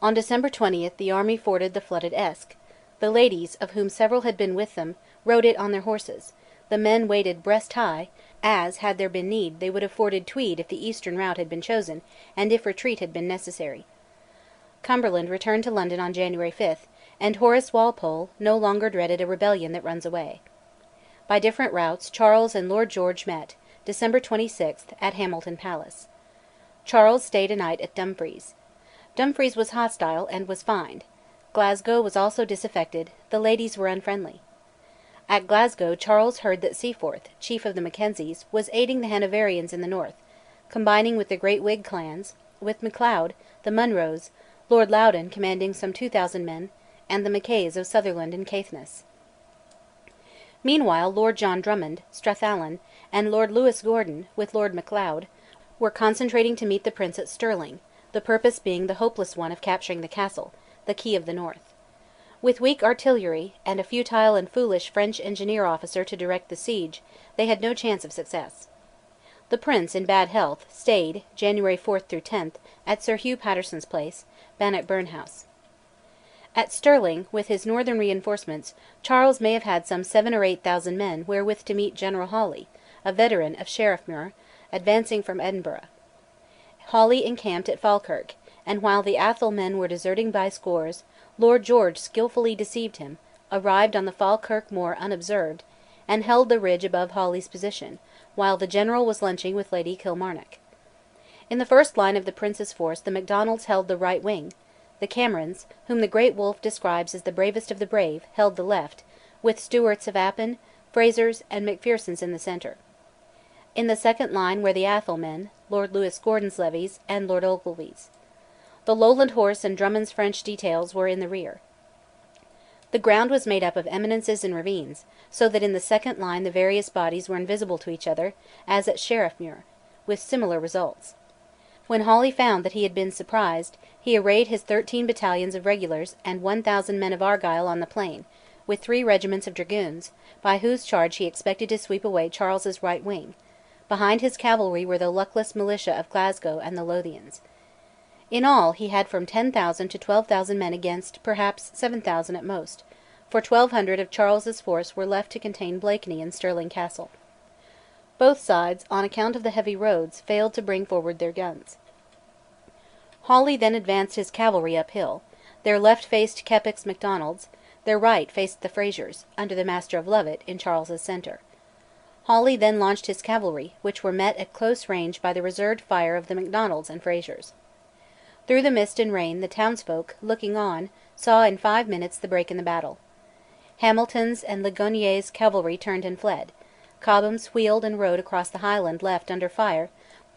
Speaker 1: On December 20 the army forded the flooded Esk. The ladies, of whom several had been with them, rode it on their horses; the men waded breast high, as, had there been need, they would have forded Tweed if the eastern route had been chosen, and if retreat had been necessary. Cumberland returned to London on January 5, and Horace Walpole no longer dreaded a rebellion that runs away. By different routes Charles and Lord George met, December 26, at Hamilton Palace. Charles stayed a night at Dumfries. Dumfries was hostile, and was fined. Glasgow was also disaffected; the ladies were unfriendly. At Glasgow Charles heard that Seaforth, chief of the Mackenzies, was aiding the Hanoverians in the north, combining with the great Whig clans, with MacLeod, the Munros, Lord Loudon commanding some 2,000 men, and the Mackays of Sutherland and Caithness. Meanwhile Lord John Drummond, Strathallan, and Lord Lewis Gordon, with Lord MacLeod, were concentrating to meet the Prince at Stirling, the purpose being the hopeless one of capturing the castle, the key of the north. With weak artillery, and a futile and foolish French engineer officer to direct the siege, they had no chance of success. The Prince, in bad health, stayed, January 4–10, at Sir Hugh Paterson's place, Bannockburn House. At Stirling, with his northern reinforcements, Charles may have had some 7,000 or 8,000 men wherewith to meet General Hawley, a veteran of Sheriffmuir, advancing from Edinburgh. Hawley encamped at Falkirk, and while the Atholl men were deserting by scores, Lord George skilfully deceived him, arrived on the Falkirk moor unobserved, and held the ridge above Hawley's position, while the general was lunching with Lady Kilmarnock. In the first line of the Prince's force the Macdonalds held the right wing; the Camerons, whom the Great Wolfe describes as the bravest of the brave, held the left, with Stewarts of Appin, Frasers, and Macphersons in the centre. In the second line were the Atholl men, Lord Lewis Gordon's levies, and Lord Ogilvy's. The Lowland Horse and Drummond's French details were in the rear. The ground was made up of eminences and ravines, so that in the second line the various bodies were invisible to each other, as at Sheriffmuir, with similar results. When Hawley found that he had been surprised, he arrayed his 13 battalions of regulars and 1,000 men of Argyll on the plain, with 3 regiments of dragoons, by whose charge he expected to sweep away Charles's right wing. Behind his cavalry were the luckless militia of Glasgow and the Lothians. In all he had from 10,000 to 12,000 men against, perhaps, 7,000 at most, for 1,200 of Charles's force were left to contain Blakeney and Stirling Castle. Both sides, on account of the heavy roads, failed to bring forward their guns. Hawley then advanced his cavalry uphill; their left faced Keppoch's Macdonalds, their right faced the Frasers, under the Master of Lovat, in Charles's centre. Hawley then launched his cavalry, which were met at close range by the reserved fire of the Macdonalds and Frasers. Through the mist and rain the townsfolk, looking on, saw in 5 minutes the break in the battle. Hamilton's and Ligonier's cavalry turned and fled; Cobham's wheeled and rode across the Highland left under fire,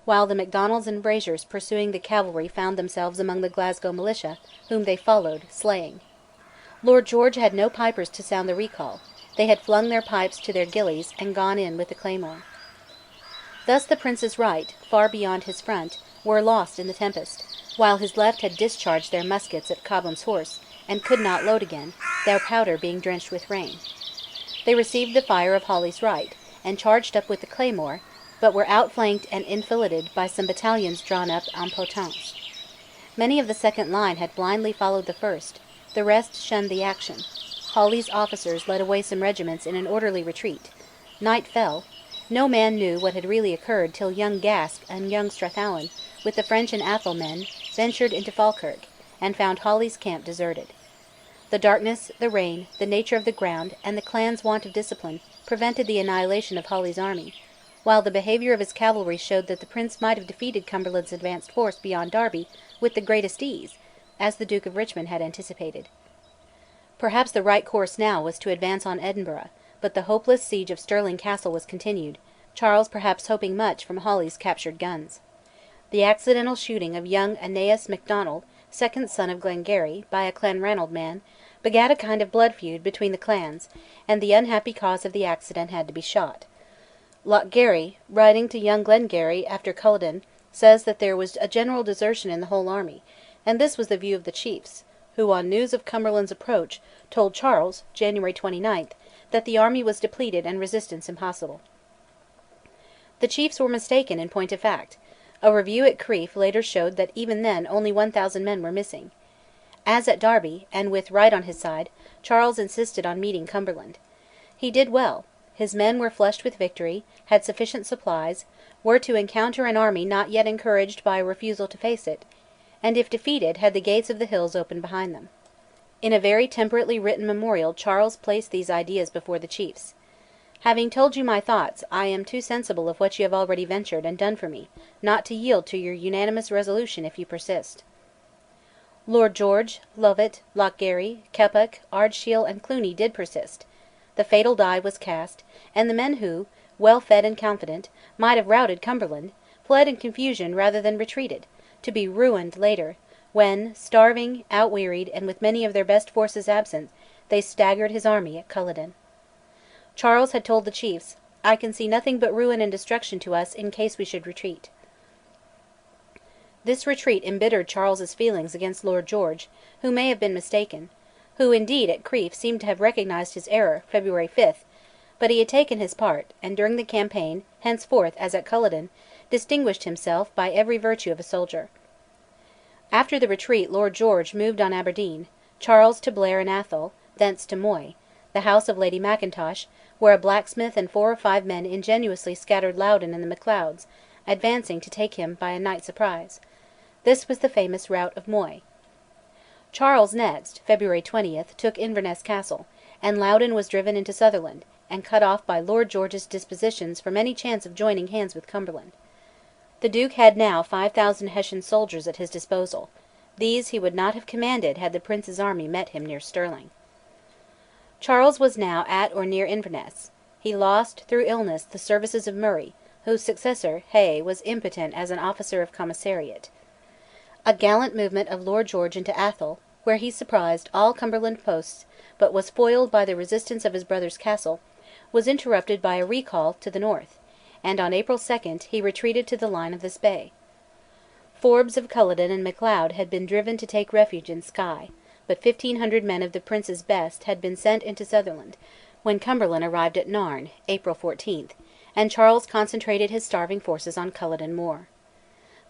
Speaker 1: while the Macdonalds and Frasers pursuing the cavalry found themselves among the Glasgow militia, whom they followed, slaying. Lord George had no pipers to sound the recall; They had flung their pipes to their gillies and gone in with the claymore. Thus the prince's right, far beyond his front, were lost in the tempest, while his left had discharged their muskets at Cobham's horse, and could not load again, their powder being drenched with rain. They received the fire of Hawley's right, and charged up with the claymore, but were outflanked and enfiladed by some battalions drawn up en potence. Many of the second line had blindly followed the first, the rest shunned the action. Hawley's officers led away some regiments in an orderly retreat. Night fell. No man knew what had really occurred till young Gask and young Strathallan, with the French and Atholl men, ventured into Falkirk, and found Hawley's camp deserted. The darkness, the rain, the nature of the ground, and the clan's want of discipline, prevented the annihilation of Hawley's army, while the behaviour of his cavalry showed that the prince might have defeated Cumberland's advanced force beyond Derby with the greatest ease, as the Duke of Richmond had anticipated. Perhaps the right course now was to advance on Edinburgh, but the hopeless siege of Stirling Castle was continued, Charles perhaps hoping much from Hawley's captured guns. The accidental shooting of young Aeneas MacDonald, second son of Glengarry, by a Clanranald man, begat a kind of blood feud between the clans, and the unhappy cause of the accident had to be shot. Lochgarry, writing to young Glengarry after Culloden, says that there was a general desertion in the whole army, and this was the view of the chiefs, who, on news of Cumberland's approach, told Charles, January 29th, that the army was depleted and resistance impossible. The chiefs were mistaken in point of fact. A review at Crieff later showed that even then only 1,000 men were missing. As at Derby, and with right on his side, Charles insisted on meeting Cumberland. He did well. His men were flushed with victory, had sufficient supplies, were to encounter an army not yet encouraged by a refusal to face it, and if defeated had the gates of the hills open behind them. In a very temperately written memorial Charles placed these ideas before the chiefs. "Having told you my thoughts, I am too sensible of what you have already ventured and done for me, not to yield to your unanimous resolution if you persist." Lord George, Lovat, Lochgarry, Keppoch, Ardshiel, and Cluny did persist. The fatal die was cast, and the men who, well fed and confident, might have routed Cumberland, fled in confusion rather than retreated, to be ruined later, when, starving, outwearied, and with many of their best forces absent, they staggered his army at Culloden. Charles had told the chiefs, "I can see nothing but ruin and destruction to us in case we should retreat." This retreat embittered Charles's feelings against Lord George, who may have been mistaken, who indeed at Crieff seemed to have recognised his error, February 5th, but he had taken his part, and during the campaign, henceforth as at Culloden, distinguished himself by every virtue of a soldier. After the retreat Lord George moved on Aberdeen, Charles to Blair and Atholl, thence to Moy, the house of Lady Mackintosh, where a blacksmith and 4 or 5 men ingeniously scattered Loudon and the Macleods, advancing to take him by a night surprise. This was the famous rout of Moy. Charles next, February 20th, took Inverness Castle, and Loudon was driven into Sutherland, and cut off by Lord George's dispositions from any chance of joining hands with Cumberland. The Duke had now 5,000 Hessian soldiers at his disposal; these he would not have commanded had the Prince's army met him near Stirling. Charles was now at or near Inverness. He lost, through illness, the services of Murray, whose successor, Hay, was impotent as an officer of commissariat. A gallant movement of Lord George into Atholl, where he surprised all Cumberland posts, but was foiled by the resistance of his brother's castle, was interrupted by a recall to the north, and on April 2nd he retreated to the line of the Spey. Forbes of Culloden and Macleod had been driven to take refuge in Skye, but 1,500 men of the Prince's best had been sent into Sutherland, when Cumberland arrived at Nairn, April 14th, and Charles concentrated his starving forces on Culloden Moor.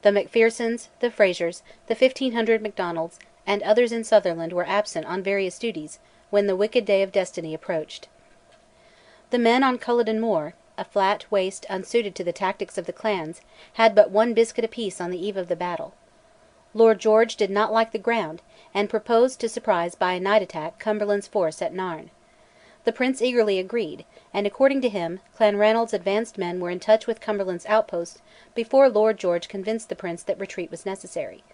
Speaker 1: The Macphersons, the Frasers, the 1,500 Macdonalds, and others in Sutherland were absent on various duties when the wicked day of destiny approached. The men on Culloden Moor, a flat waste unsuited to the tactics of the clans, had but 1 biscuit apiece on the eve of the battle. Lord George did not like the ground, and proposed to surprise by a night attack Cumberland's force at Nairn. The Prince eagerly agreed, and, according to him, Clanranald's advanced men were in touch with Cumberland's outposts before Lord George convinced the Prince that retreat was necessary.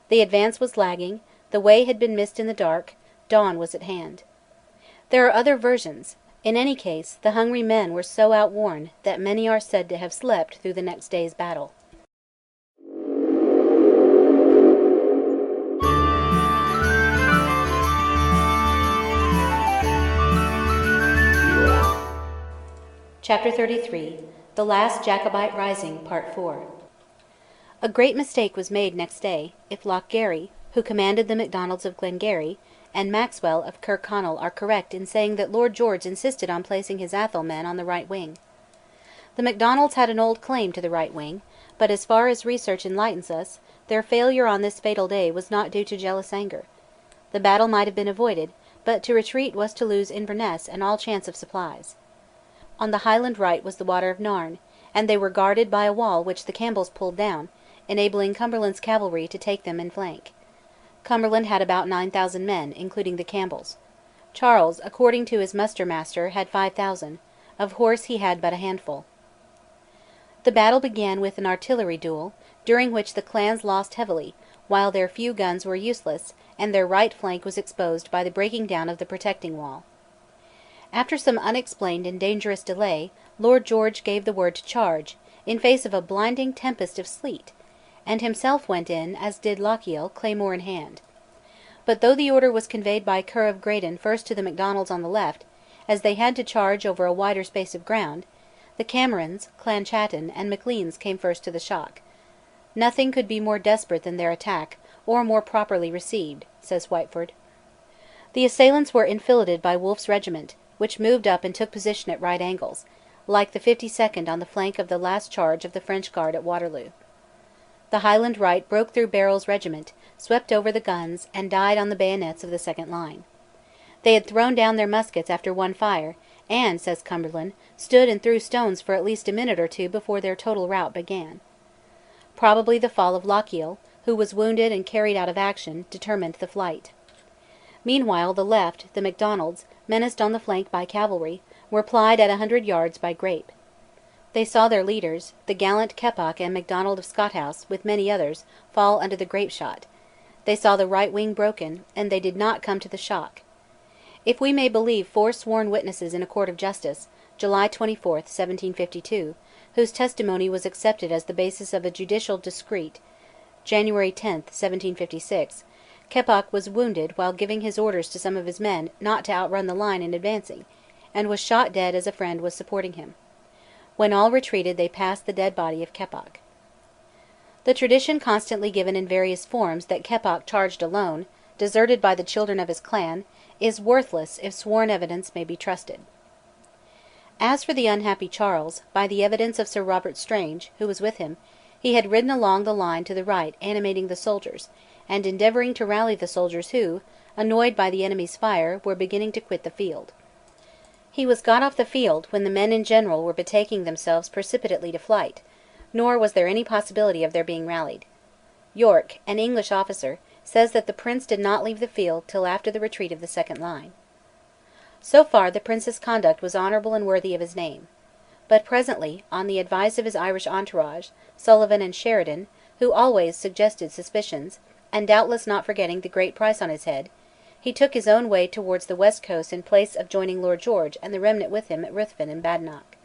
Speaker 1: The advance was lagging, the way had been missed in the dark, dawn was at hand. There are other versions; in any case, the hungry men were so outworn that many are said to have slept through the next day's battle. Chapter 33 The Last Jacobite Rising, Part 4 A great mistake was made next day, if Lochgarry, who commanded the Macdonalds of Glengarry, and Maxwell of Kirkconnell are correct in saying that Lord George insisted on placing his Atholl men on the right wing. The Macdonalds had an old claim to the right wing, but, as far as research enlightens us, their failure on this fatal day was not due to jealous anger. The battle might have been avoided, but to retreat was to lose Inverness and all chance of supplies. On the Highland right was the water of Narn, and they were guarded by a wall which the Campbells pulled down, enabling Cumberland's cavalry to take them in flank. Cumberland had about 9,000 men, including the Campbells. Charles, according to his muster master, had 5,000; of horse he had but a handful. The battle began with an artillery duel, during which the clans lost heavily, while their few guns were useless, and their right flank was exposed by the breaking down of the protecting wall. After some unexplained and dangerous delay, Lord George gave the word to charge, in face of a blinding tempest of sleet, and himself went in, as did Lochiel, claymore in hand. But though the order was conveyed by Ker of Graydon first to the Macdonalds on the left, as they had to charge over a wider space of ground, the Camerons, Clanchattan, and Macleans came first to the shock. Nothing could be more desperate than their attack, or more properly received, says Whiteford. The assailants were enfiladed by Wolfe's regiment, which moved up and took position at right angles, like the 52nd on the flank of the last charge of the French Guard at Waterloo. The Highland right broke through Barrow's regiment, swept over the guns, and died on the bayonets of the second line. They had thrown down their muskets after one fire, and, says Cumberland, stood and threw stones for at least a minute or two before their total rout began. Probably the fall of Lochiel, who was wounded and carried out of action, determined the flight. Meanwhile the left, the Macdonalds, menaced on the flank by cavalry, were plied at 100 yards by grape. They saw their leaders, the gallant Keppoch and Macdonald of Scothouse, with many others, fall under the grape shot. They saw the right wing broken, and they did not come to the shock. If we may believe 4 sworn witnesses in a court of justice, July 24, 1752, whose testimony was accepted as the basis of a judicial decree, January 10, 1756, Keppoch was wounded while giving his orders to some of his men not to outrun the line in advancing, and was shot dead as a friend was supporting him. When all retreated they passed the dead body of Keppoch. The tradition constantly given in various forms that Keppoch charged alone, deserted by the children of his clan, is worthless if sworn evidence may be trusted. As for the unhappy Charles, by the evidence of Sir Robert Strange, who was with him, he had ridden along the line to the right animating the soldiers, and endeavouring to rally the soldiers who, annoyed by the enemy's fire, were beginning to quit the field. He was got off the field when the men in general were betaking themselves precipitately to flight, nor was there any possibility of their being rallied. York, an English officer, says that the Prince did not leave the field till after the retreat of the second line. So far the Prince's conduct was honourable and worthy of his name. But presently, on the advice of his Irish entourage, Sullivan and Sheridan, who always suggested suspicions, and doubtless not forgetting the great price on his head, he took his own way towards the west coast in place of joining Lord George and the remnant with him at Ruthven and Badenoch.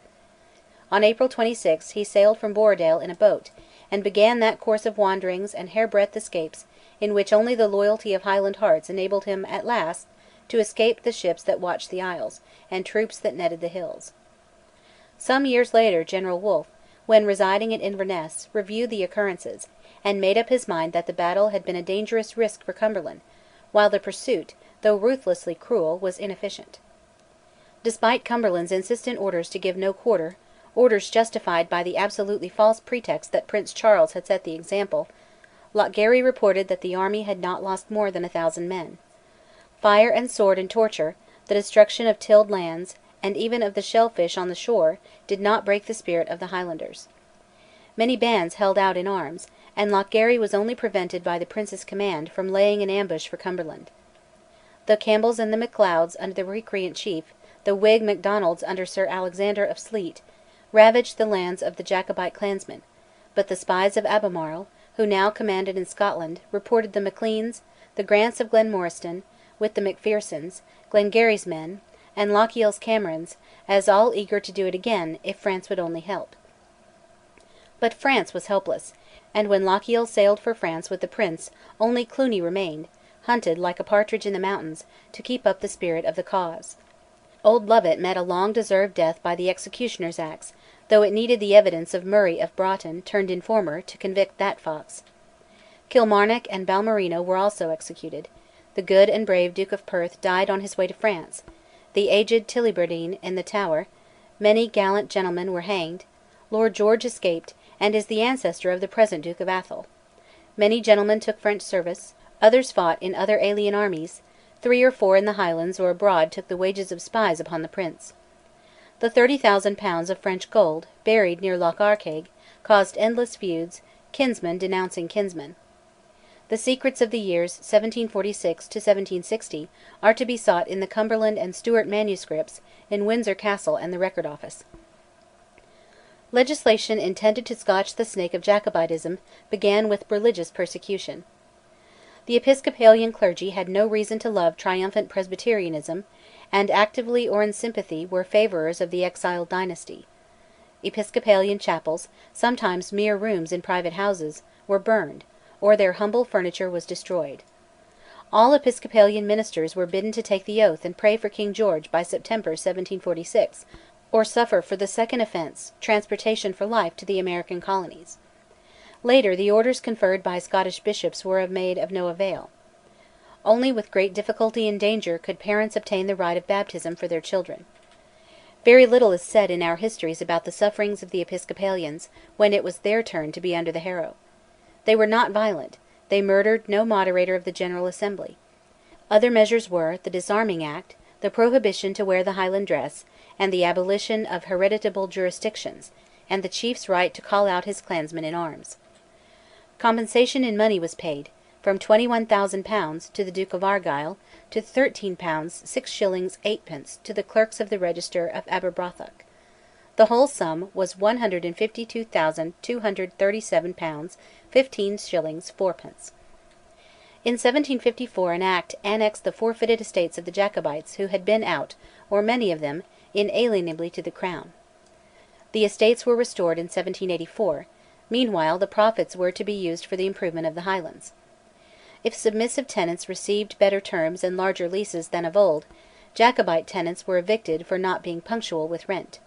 Speaker 1: On April 26 he sailed from Borrowdale in a boat, and began that course of wanderings and hairbreadth escapes in which only the loyalty of Highland hearts enabled him at last to escape the ships that watched the Isles, and troops that netted the hills. Some years later General Wolfe, when residing at Inverness, reviewed the occurrences, and made up his mind that the battle had been a dangerous risk for Cumberland, while the pursuit, though ruthlessly cruel, was inefficient. Despite Cumberland's insistent orders to give no quarter, orders justified by the absolutely false pretext that Prince Charles had set the example, Lochgarry reported that the army had not lost more than 1,000 men. Fire and sword and torture, the destruction of tilled lands, and even of the shellfish on the shore, did not break the spirit of the Highlanders. Many bands held out in arms, and Lochgarry was only prevented by the Prince's command from laying an ambush for Cumberland. The Campbells and the Macleods under the recreant chief, the Whig Macdonalds under Sir Alexander of Sleat, ravaged the lands of the Jacobite clansmen, but the spies of Albemarle, who now commanded in Scotland, reported the Macleans, the Grants of Glenmoriston, with the Macphersons, Glengarry's men, and Lochiel's Camerons, as all eager to do it again, if France would only help. But France was helpless, and when Lochiel sailed for France with the Prince, only Cluny remained, hunted like a partridge in the mountains, to keep up the spirit of the cause. Old Lovat met a long-deserved death by the executioner's axe, though it needed the evidence of Murray of Broughton, turned informer, to convict that fox. Kilmarnock and Balmerino were also executed. The good and brave Duke of Perth died on his way to France; the aged Tullibardine in the Tower; many gallant gentlemen were hanged; Lord George escaped, and is the ancestor of the present Duke of Atholl. Many gentlemen took French service; others fought in other alien armies; 3 or 4 in the Highlands or abroad took the wages of spies upon the Prince. The 30,000 pounds of French gold, buried near Loch Arkaig, caused endless feuds, kinsmen denouncing kinsmen. The secrets of the years 1746 to 1760 are to be sought in the Cumberland and Stuart manuscripts in Windsor Castle and the Record Office. Legislation intended to scotch the snake of Jacobitism began with religious persecution. The Episcopalian clergy had no reason to love triumphant Presbyterianism, and actively or in sympathy were favourers of the exiled dynasty. Episcopalian chapels, sometimes mere rooms in private houses, were burned, or their humble furniture was destroyed. All Episcopalian ministers were bidden to take the oath and pray for King George by September 1746, or suffer for the second offence transportation for life to the American colonies. Later the orders conferred by Scottish bishops were made of no avail. Only with great difficulty and danger could parents obtain the rite of baptism for their children. Very little is said in our histories about the sufferings of the Episcopalians when it was their turn to be under the harrow. They were not violent; they murdered no moderator of the General Assembly. Other measures were, the Disarming Act, the prohibition to wear the Highland dress, and the abolition of hereditable jurisdictions, and the chief's right to call out his clansmen in arms. Compensation in money was paid, from £21,000 to the Duke of Argyll to £13 6s. 8d. to the clerks of the Register of Aberbrothock. The whole sum was £152,237 15s. 4d. In 1754 an Act annexed the forfeited estates of the Jacobites who had been out, or many of them, inalienably to the Crown. The estates were restored in 1784; meanwhile the profits were to be used for the improvement of the Highlands. If submissive tenants received better terms and larger leases than of old, Jacobite tenants were evicted for not being punctual with rent.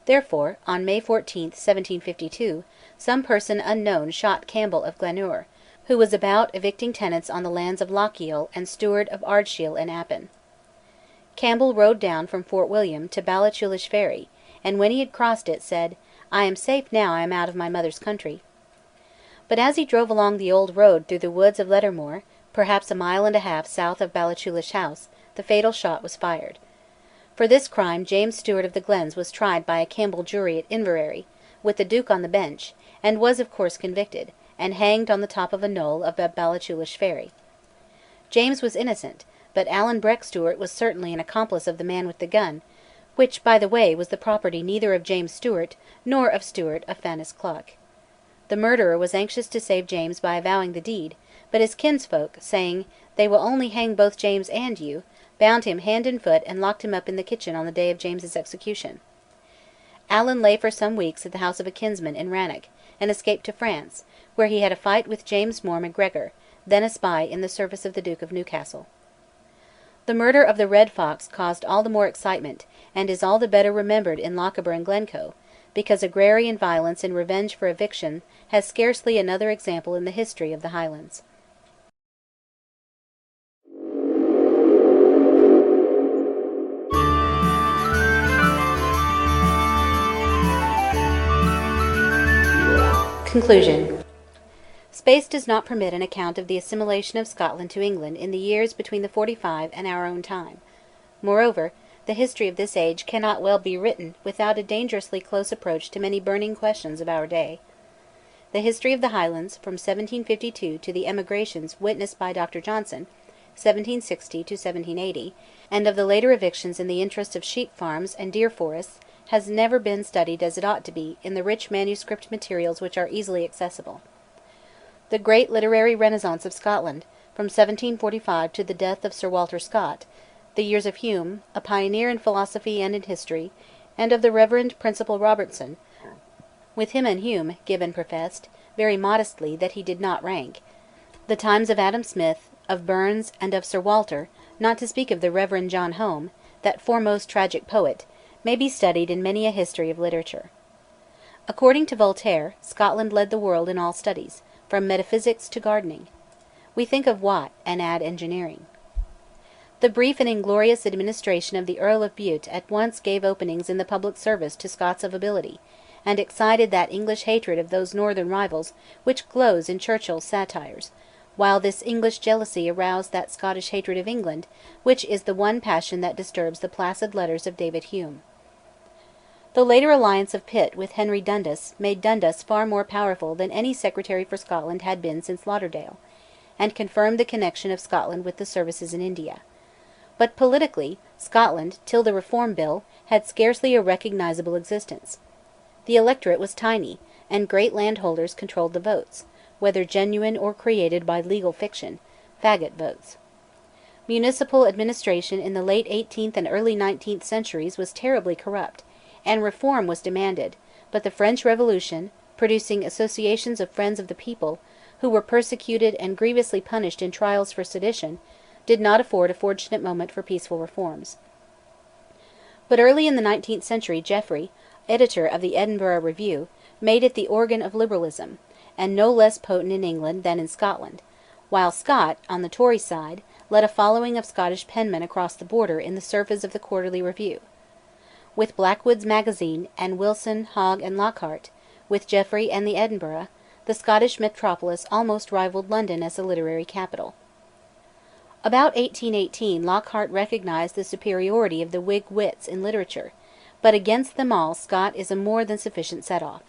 Speaker 1: Therefore, on May 14, 1752, some person unknown shot Campbell of Glenure, who was about evicting tenants on the lands of Lochiel and Stewart of Ardshiel and Appin. Campbell rode down from Fort William to Ballachulish ferry, and when he had crossed it, said, "I am safe now I am out of my mother's country." But as he drove along the old road through the woods of Lettermore, perhaps a mile and a half south of Ballachulish House, the fatal shot was fired. For this crime James Stewart of the Glens was tried by a Campbell jury at Inverary, with the Duke on the bench, and was of course convicted, and hanged on the top of a knoll of Ballachulish ferry. James was innocent, but Alan Breck Stewart was certainly an accomplice of the man with the gun, which, by the way, was the property neither of James Stewart nor of Stewart of Fanis Clough. The murderer was anxious to save James by avowing the deed, but his kinsfolk, saying, "They will only hang both James and you," bound him hand and foot and locked him up in the kitchen on the day of James's execution. Alan lay for some weeks at the house of a kinsman in Rannoch, and escaped to France, where he had a fight with James More Macgregor, then a spy in the service of the Duke of Newcastle. The murder of the Red Fox caused all the more excitement, and is all the better remembered in Lochaber and Glencoe, because agrarian violence in revenge for eviction has scarcely another example in the history of the Highlands. Conclusion. Space does not permit an account of the assimilation of Scotland to England in the years between the 45 and our own time. Moreover, the history of this age cannot well be written without a dangerously close approach to many burning questions of our day. The history of the Highlands, from 1752 to the emigrations witnessed by Dr Johnson, 1760 to 1780, and of the later evictions in the interest of sheep farms and deer forests, has never been studied as it ought to be in the rich manuscript materials which are easily accessible. The great literary renaissance of Scotland, from 1745 to the death of Sir Walter Scott, the years of Hume, a pioneer in philosophy and in history, and of the Reverend Principal Robertson, with him and Hume, Gibbon professed, very modestly, that he did not rank, the times of Adam Smith, of Burns, and of Sir Walter, not to speak of the Reverend John Home, that foremost tragic poet, may be studied in many a history of literature. According to Voltaire, Scotland led the world in all studies, from metaphysics to gardening. We think of Watt, and add engineering. The brief and inglorious administration of the Earl of Bute at once gave openings in the public service to Scots of ability, and excited that English hatred of those northern rivals which glows in Churchill's satires, while this English jealousy aroused that Scottish hatred of England which is the one passion that disturbs the placid letters of David Hume. The later alliance of Pitt with Henry Dundas made Dundas far more powerful than any Secretary for Scotland had been since Lauderdale, and confirmed the connection of Scotland with the services in India. But politically, Scotland, till the Reform Bill, had scarcely a recognisable existence. The electorate was tiny, and great landholders controlled the votes, whether genuine or created by legal fiction, faggot votes. Municipal administration in the late 18th and early 19th centuries was terribly corrupt, and reform was demanded, but the French Revolution, producing associations of Friends of the People, who were persecuted and grievously punished in trials for sedition, did not afford a fortunate moment for peaceful reforms. But early in the 19th century Jeffrey, editor of the Edinburgh Review, made it the organ of liberalism, and no less potent in England than in Scotland, while Scott, on the Tory side, led a following of Scottish penmen across the border in the service of the Quarterly Review. With Blackwood's Magazine and Wilson, Hogg and Lockhart, with Jeffrey and the Edinburgh, the Scottish metropolis almost rivalled London as a literary capital. About 1818 Lockhart recognised the superiority of the Whig wits in literature, but against them all Scott is a more than sufficient set-off.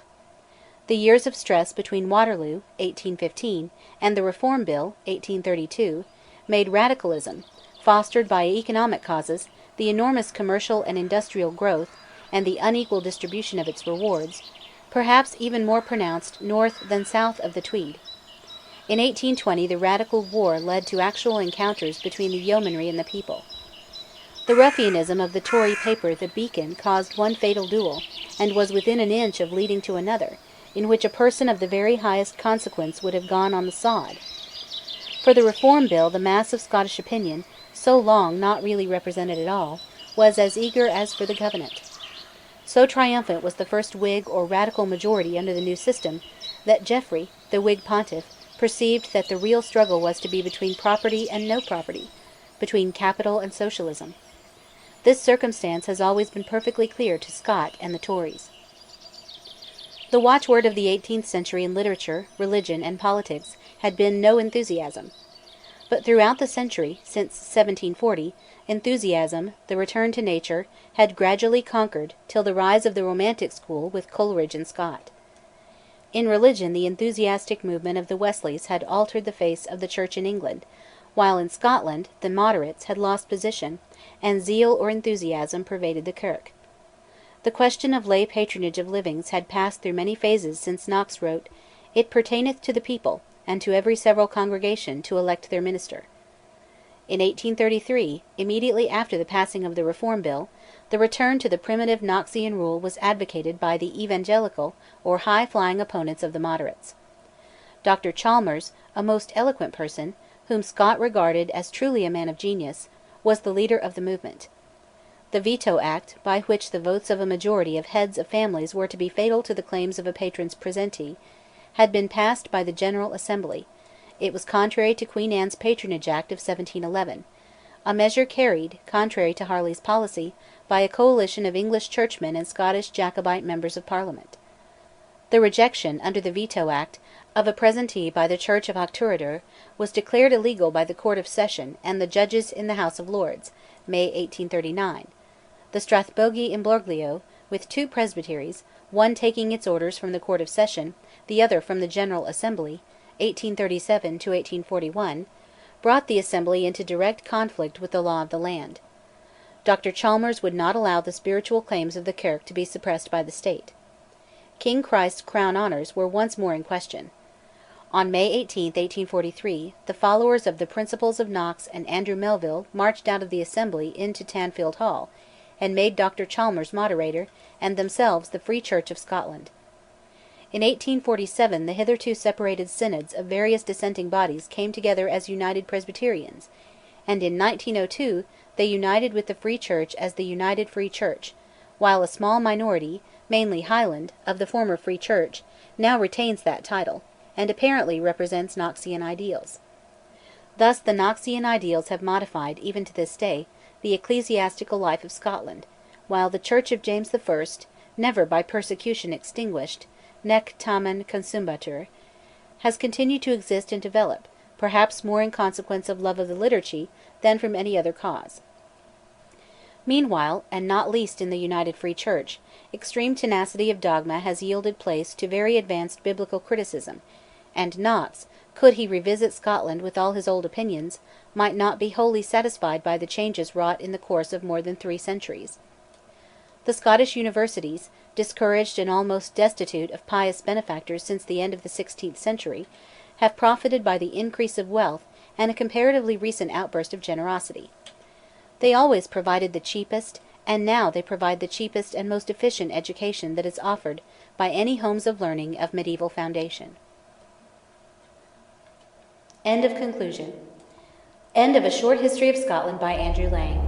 Speaker 1: The years of stress between Waterloo (1815) and the Reform Bill (1832) made radicalism, fostered by economic causes, the enormous commercial and industrial growth, and the unequal distribution of its rewards, perhaps even more pronounced north than south of the Tweed. In 1820 the Radical War led to actual encounters between the yeomanry and the people. The ruffianism of the Tory paper The Beacon caused one fatal duel, and was within an inch of leading to another, in which a person of the very highest consequence would have gone on the sod. For the Reform Bill the mass of Scottish opinion, so long not really represented at all, was as eager as for the Covenant. So triumphant was the first Whig or Radical majority under the new system, that Geoffrey, the Whig pontiff, perceived that the real struggle was to be between property and no property, between capital and socialism. This circumstance has always been perfectly clear to Scott and the Tories. The watchword of the 18th century in literature, religion, and politics had been "no enthusiasm." But throughout the century, since 1740, enthusiasm, the return to nature, had gradually conquered, till the rise of the Romantic school with Coleridge and Scott. In religion the enthusiastic movement of the Wesleys had altered the face of the Church in England, while in Scotland the moderates had lost position, and zeal or enthusiasm pervaded the Kirk. The question of lay patronage of livings had passed through many phases since Knox wrote, "It pertaineth to the people, and to every several congregation, to elect their minister." In 1833, immediately after the passing of the Reform Bill, the return to the primitive Knoxian rule was advocated by the evangelical or high-flying opponents of the moderates. Dr. Chalmers, a most eloquent person, whom Scott regarded as truly a man of genius, was the leader of the movement. The Veto Act, by which the votes of a majority of heads of families were to be fatal to the claims of a patron's presentee, had been passed by the General Assembly. It was contrary to Queen Anne's Patronage Act of 1711, a measure carried, contrary to Harley's policy, by a coalition of English churchmen and Scottish Jacobite members of Parliament. The rejection, under the Veto Act, of a presentee by the Church of Auchterarder was declared illegal by the Court of Session and the judges in the House of Lords, May 1839. The Strathbogie imbroglio, with two presbyteries, one taking its orders from the Court of Session, the other from the General Assembly, 1837 to 1841, brought the Assembly into direct conflict with the law of the land. Dr. Chalmers would not allow the spiritual claims of the Kirk to be suppressed by the State. King Christ's Crown honours were once more in question. On May 18, 1843, the followers of the principles of Knox and Andrew Melville marched out of the Assembly into Tanfield Hall, and made Dr. Chalmers moderator, and themselves the Free Church of Scotland. In 1847 the hitherto separated synods of various dissenting bodies came together as United Presbyterians, and in 1902 they united with the Free Church as the United Free Church, while a small minority, mainly Highland, of the former Free Church, now retains that title, and apparently represents Knoxian ideals. Thus the Knoxian ideals have modified, even to this day, the ecclesiastical life of Scotland, while the Church of James I., never by persecution extinguished, nec tamen consumatur, has continued to exist and develop, perhaps more in consequence of love of the Liturgy than from any other cause. Meanwhile, and not least in the United Free Church, extreme tenacity of dogma has yielded place to very advanced biblical criticism, and Knox, could he revisit Scotland with all his old opinions, might not be wholly satisfied by the changes wrought in the course of more than 3 centuries. The Scottish universities, discouraged and almost destitute of pious benefactors since the end of the 16th century, have profited by the increase of wealth and a comparatively recent outburst of generosity. They always provided the cheapest, and now they provide the cheapest and most efficient education that is offered by any homes of learning of medieval foundation. End of conclusion. End of A Short History of Scotland by Andrew Lang.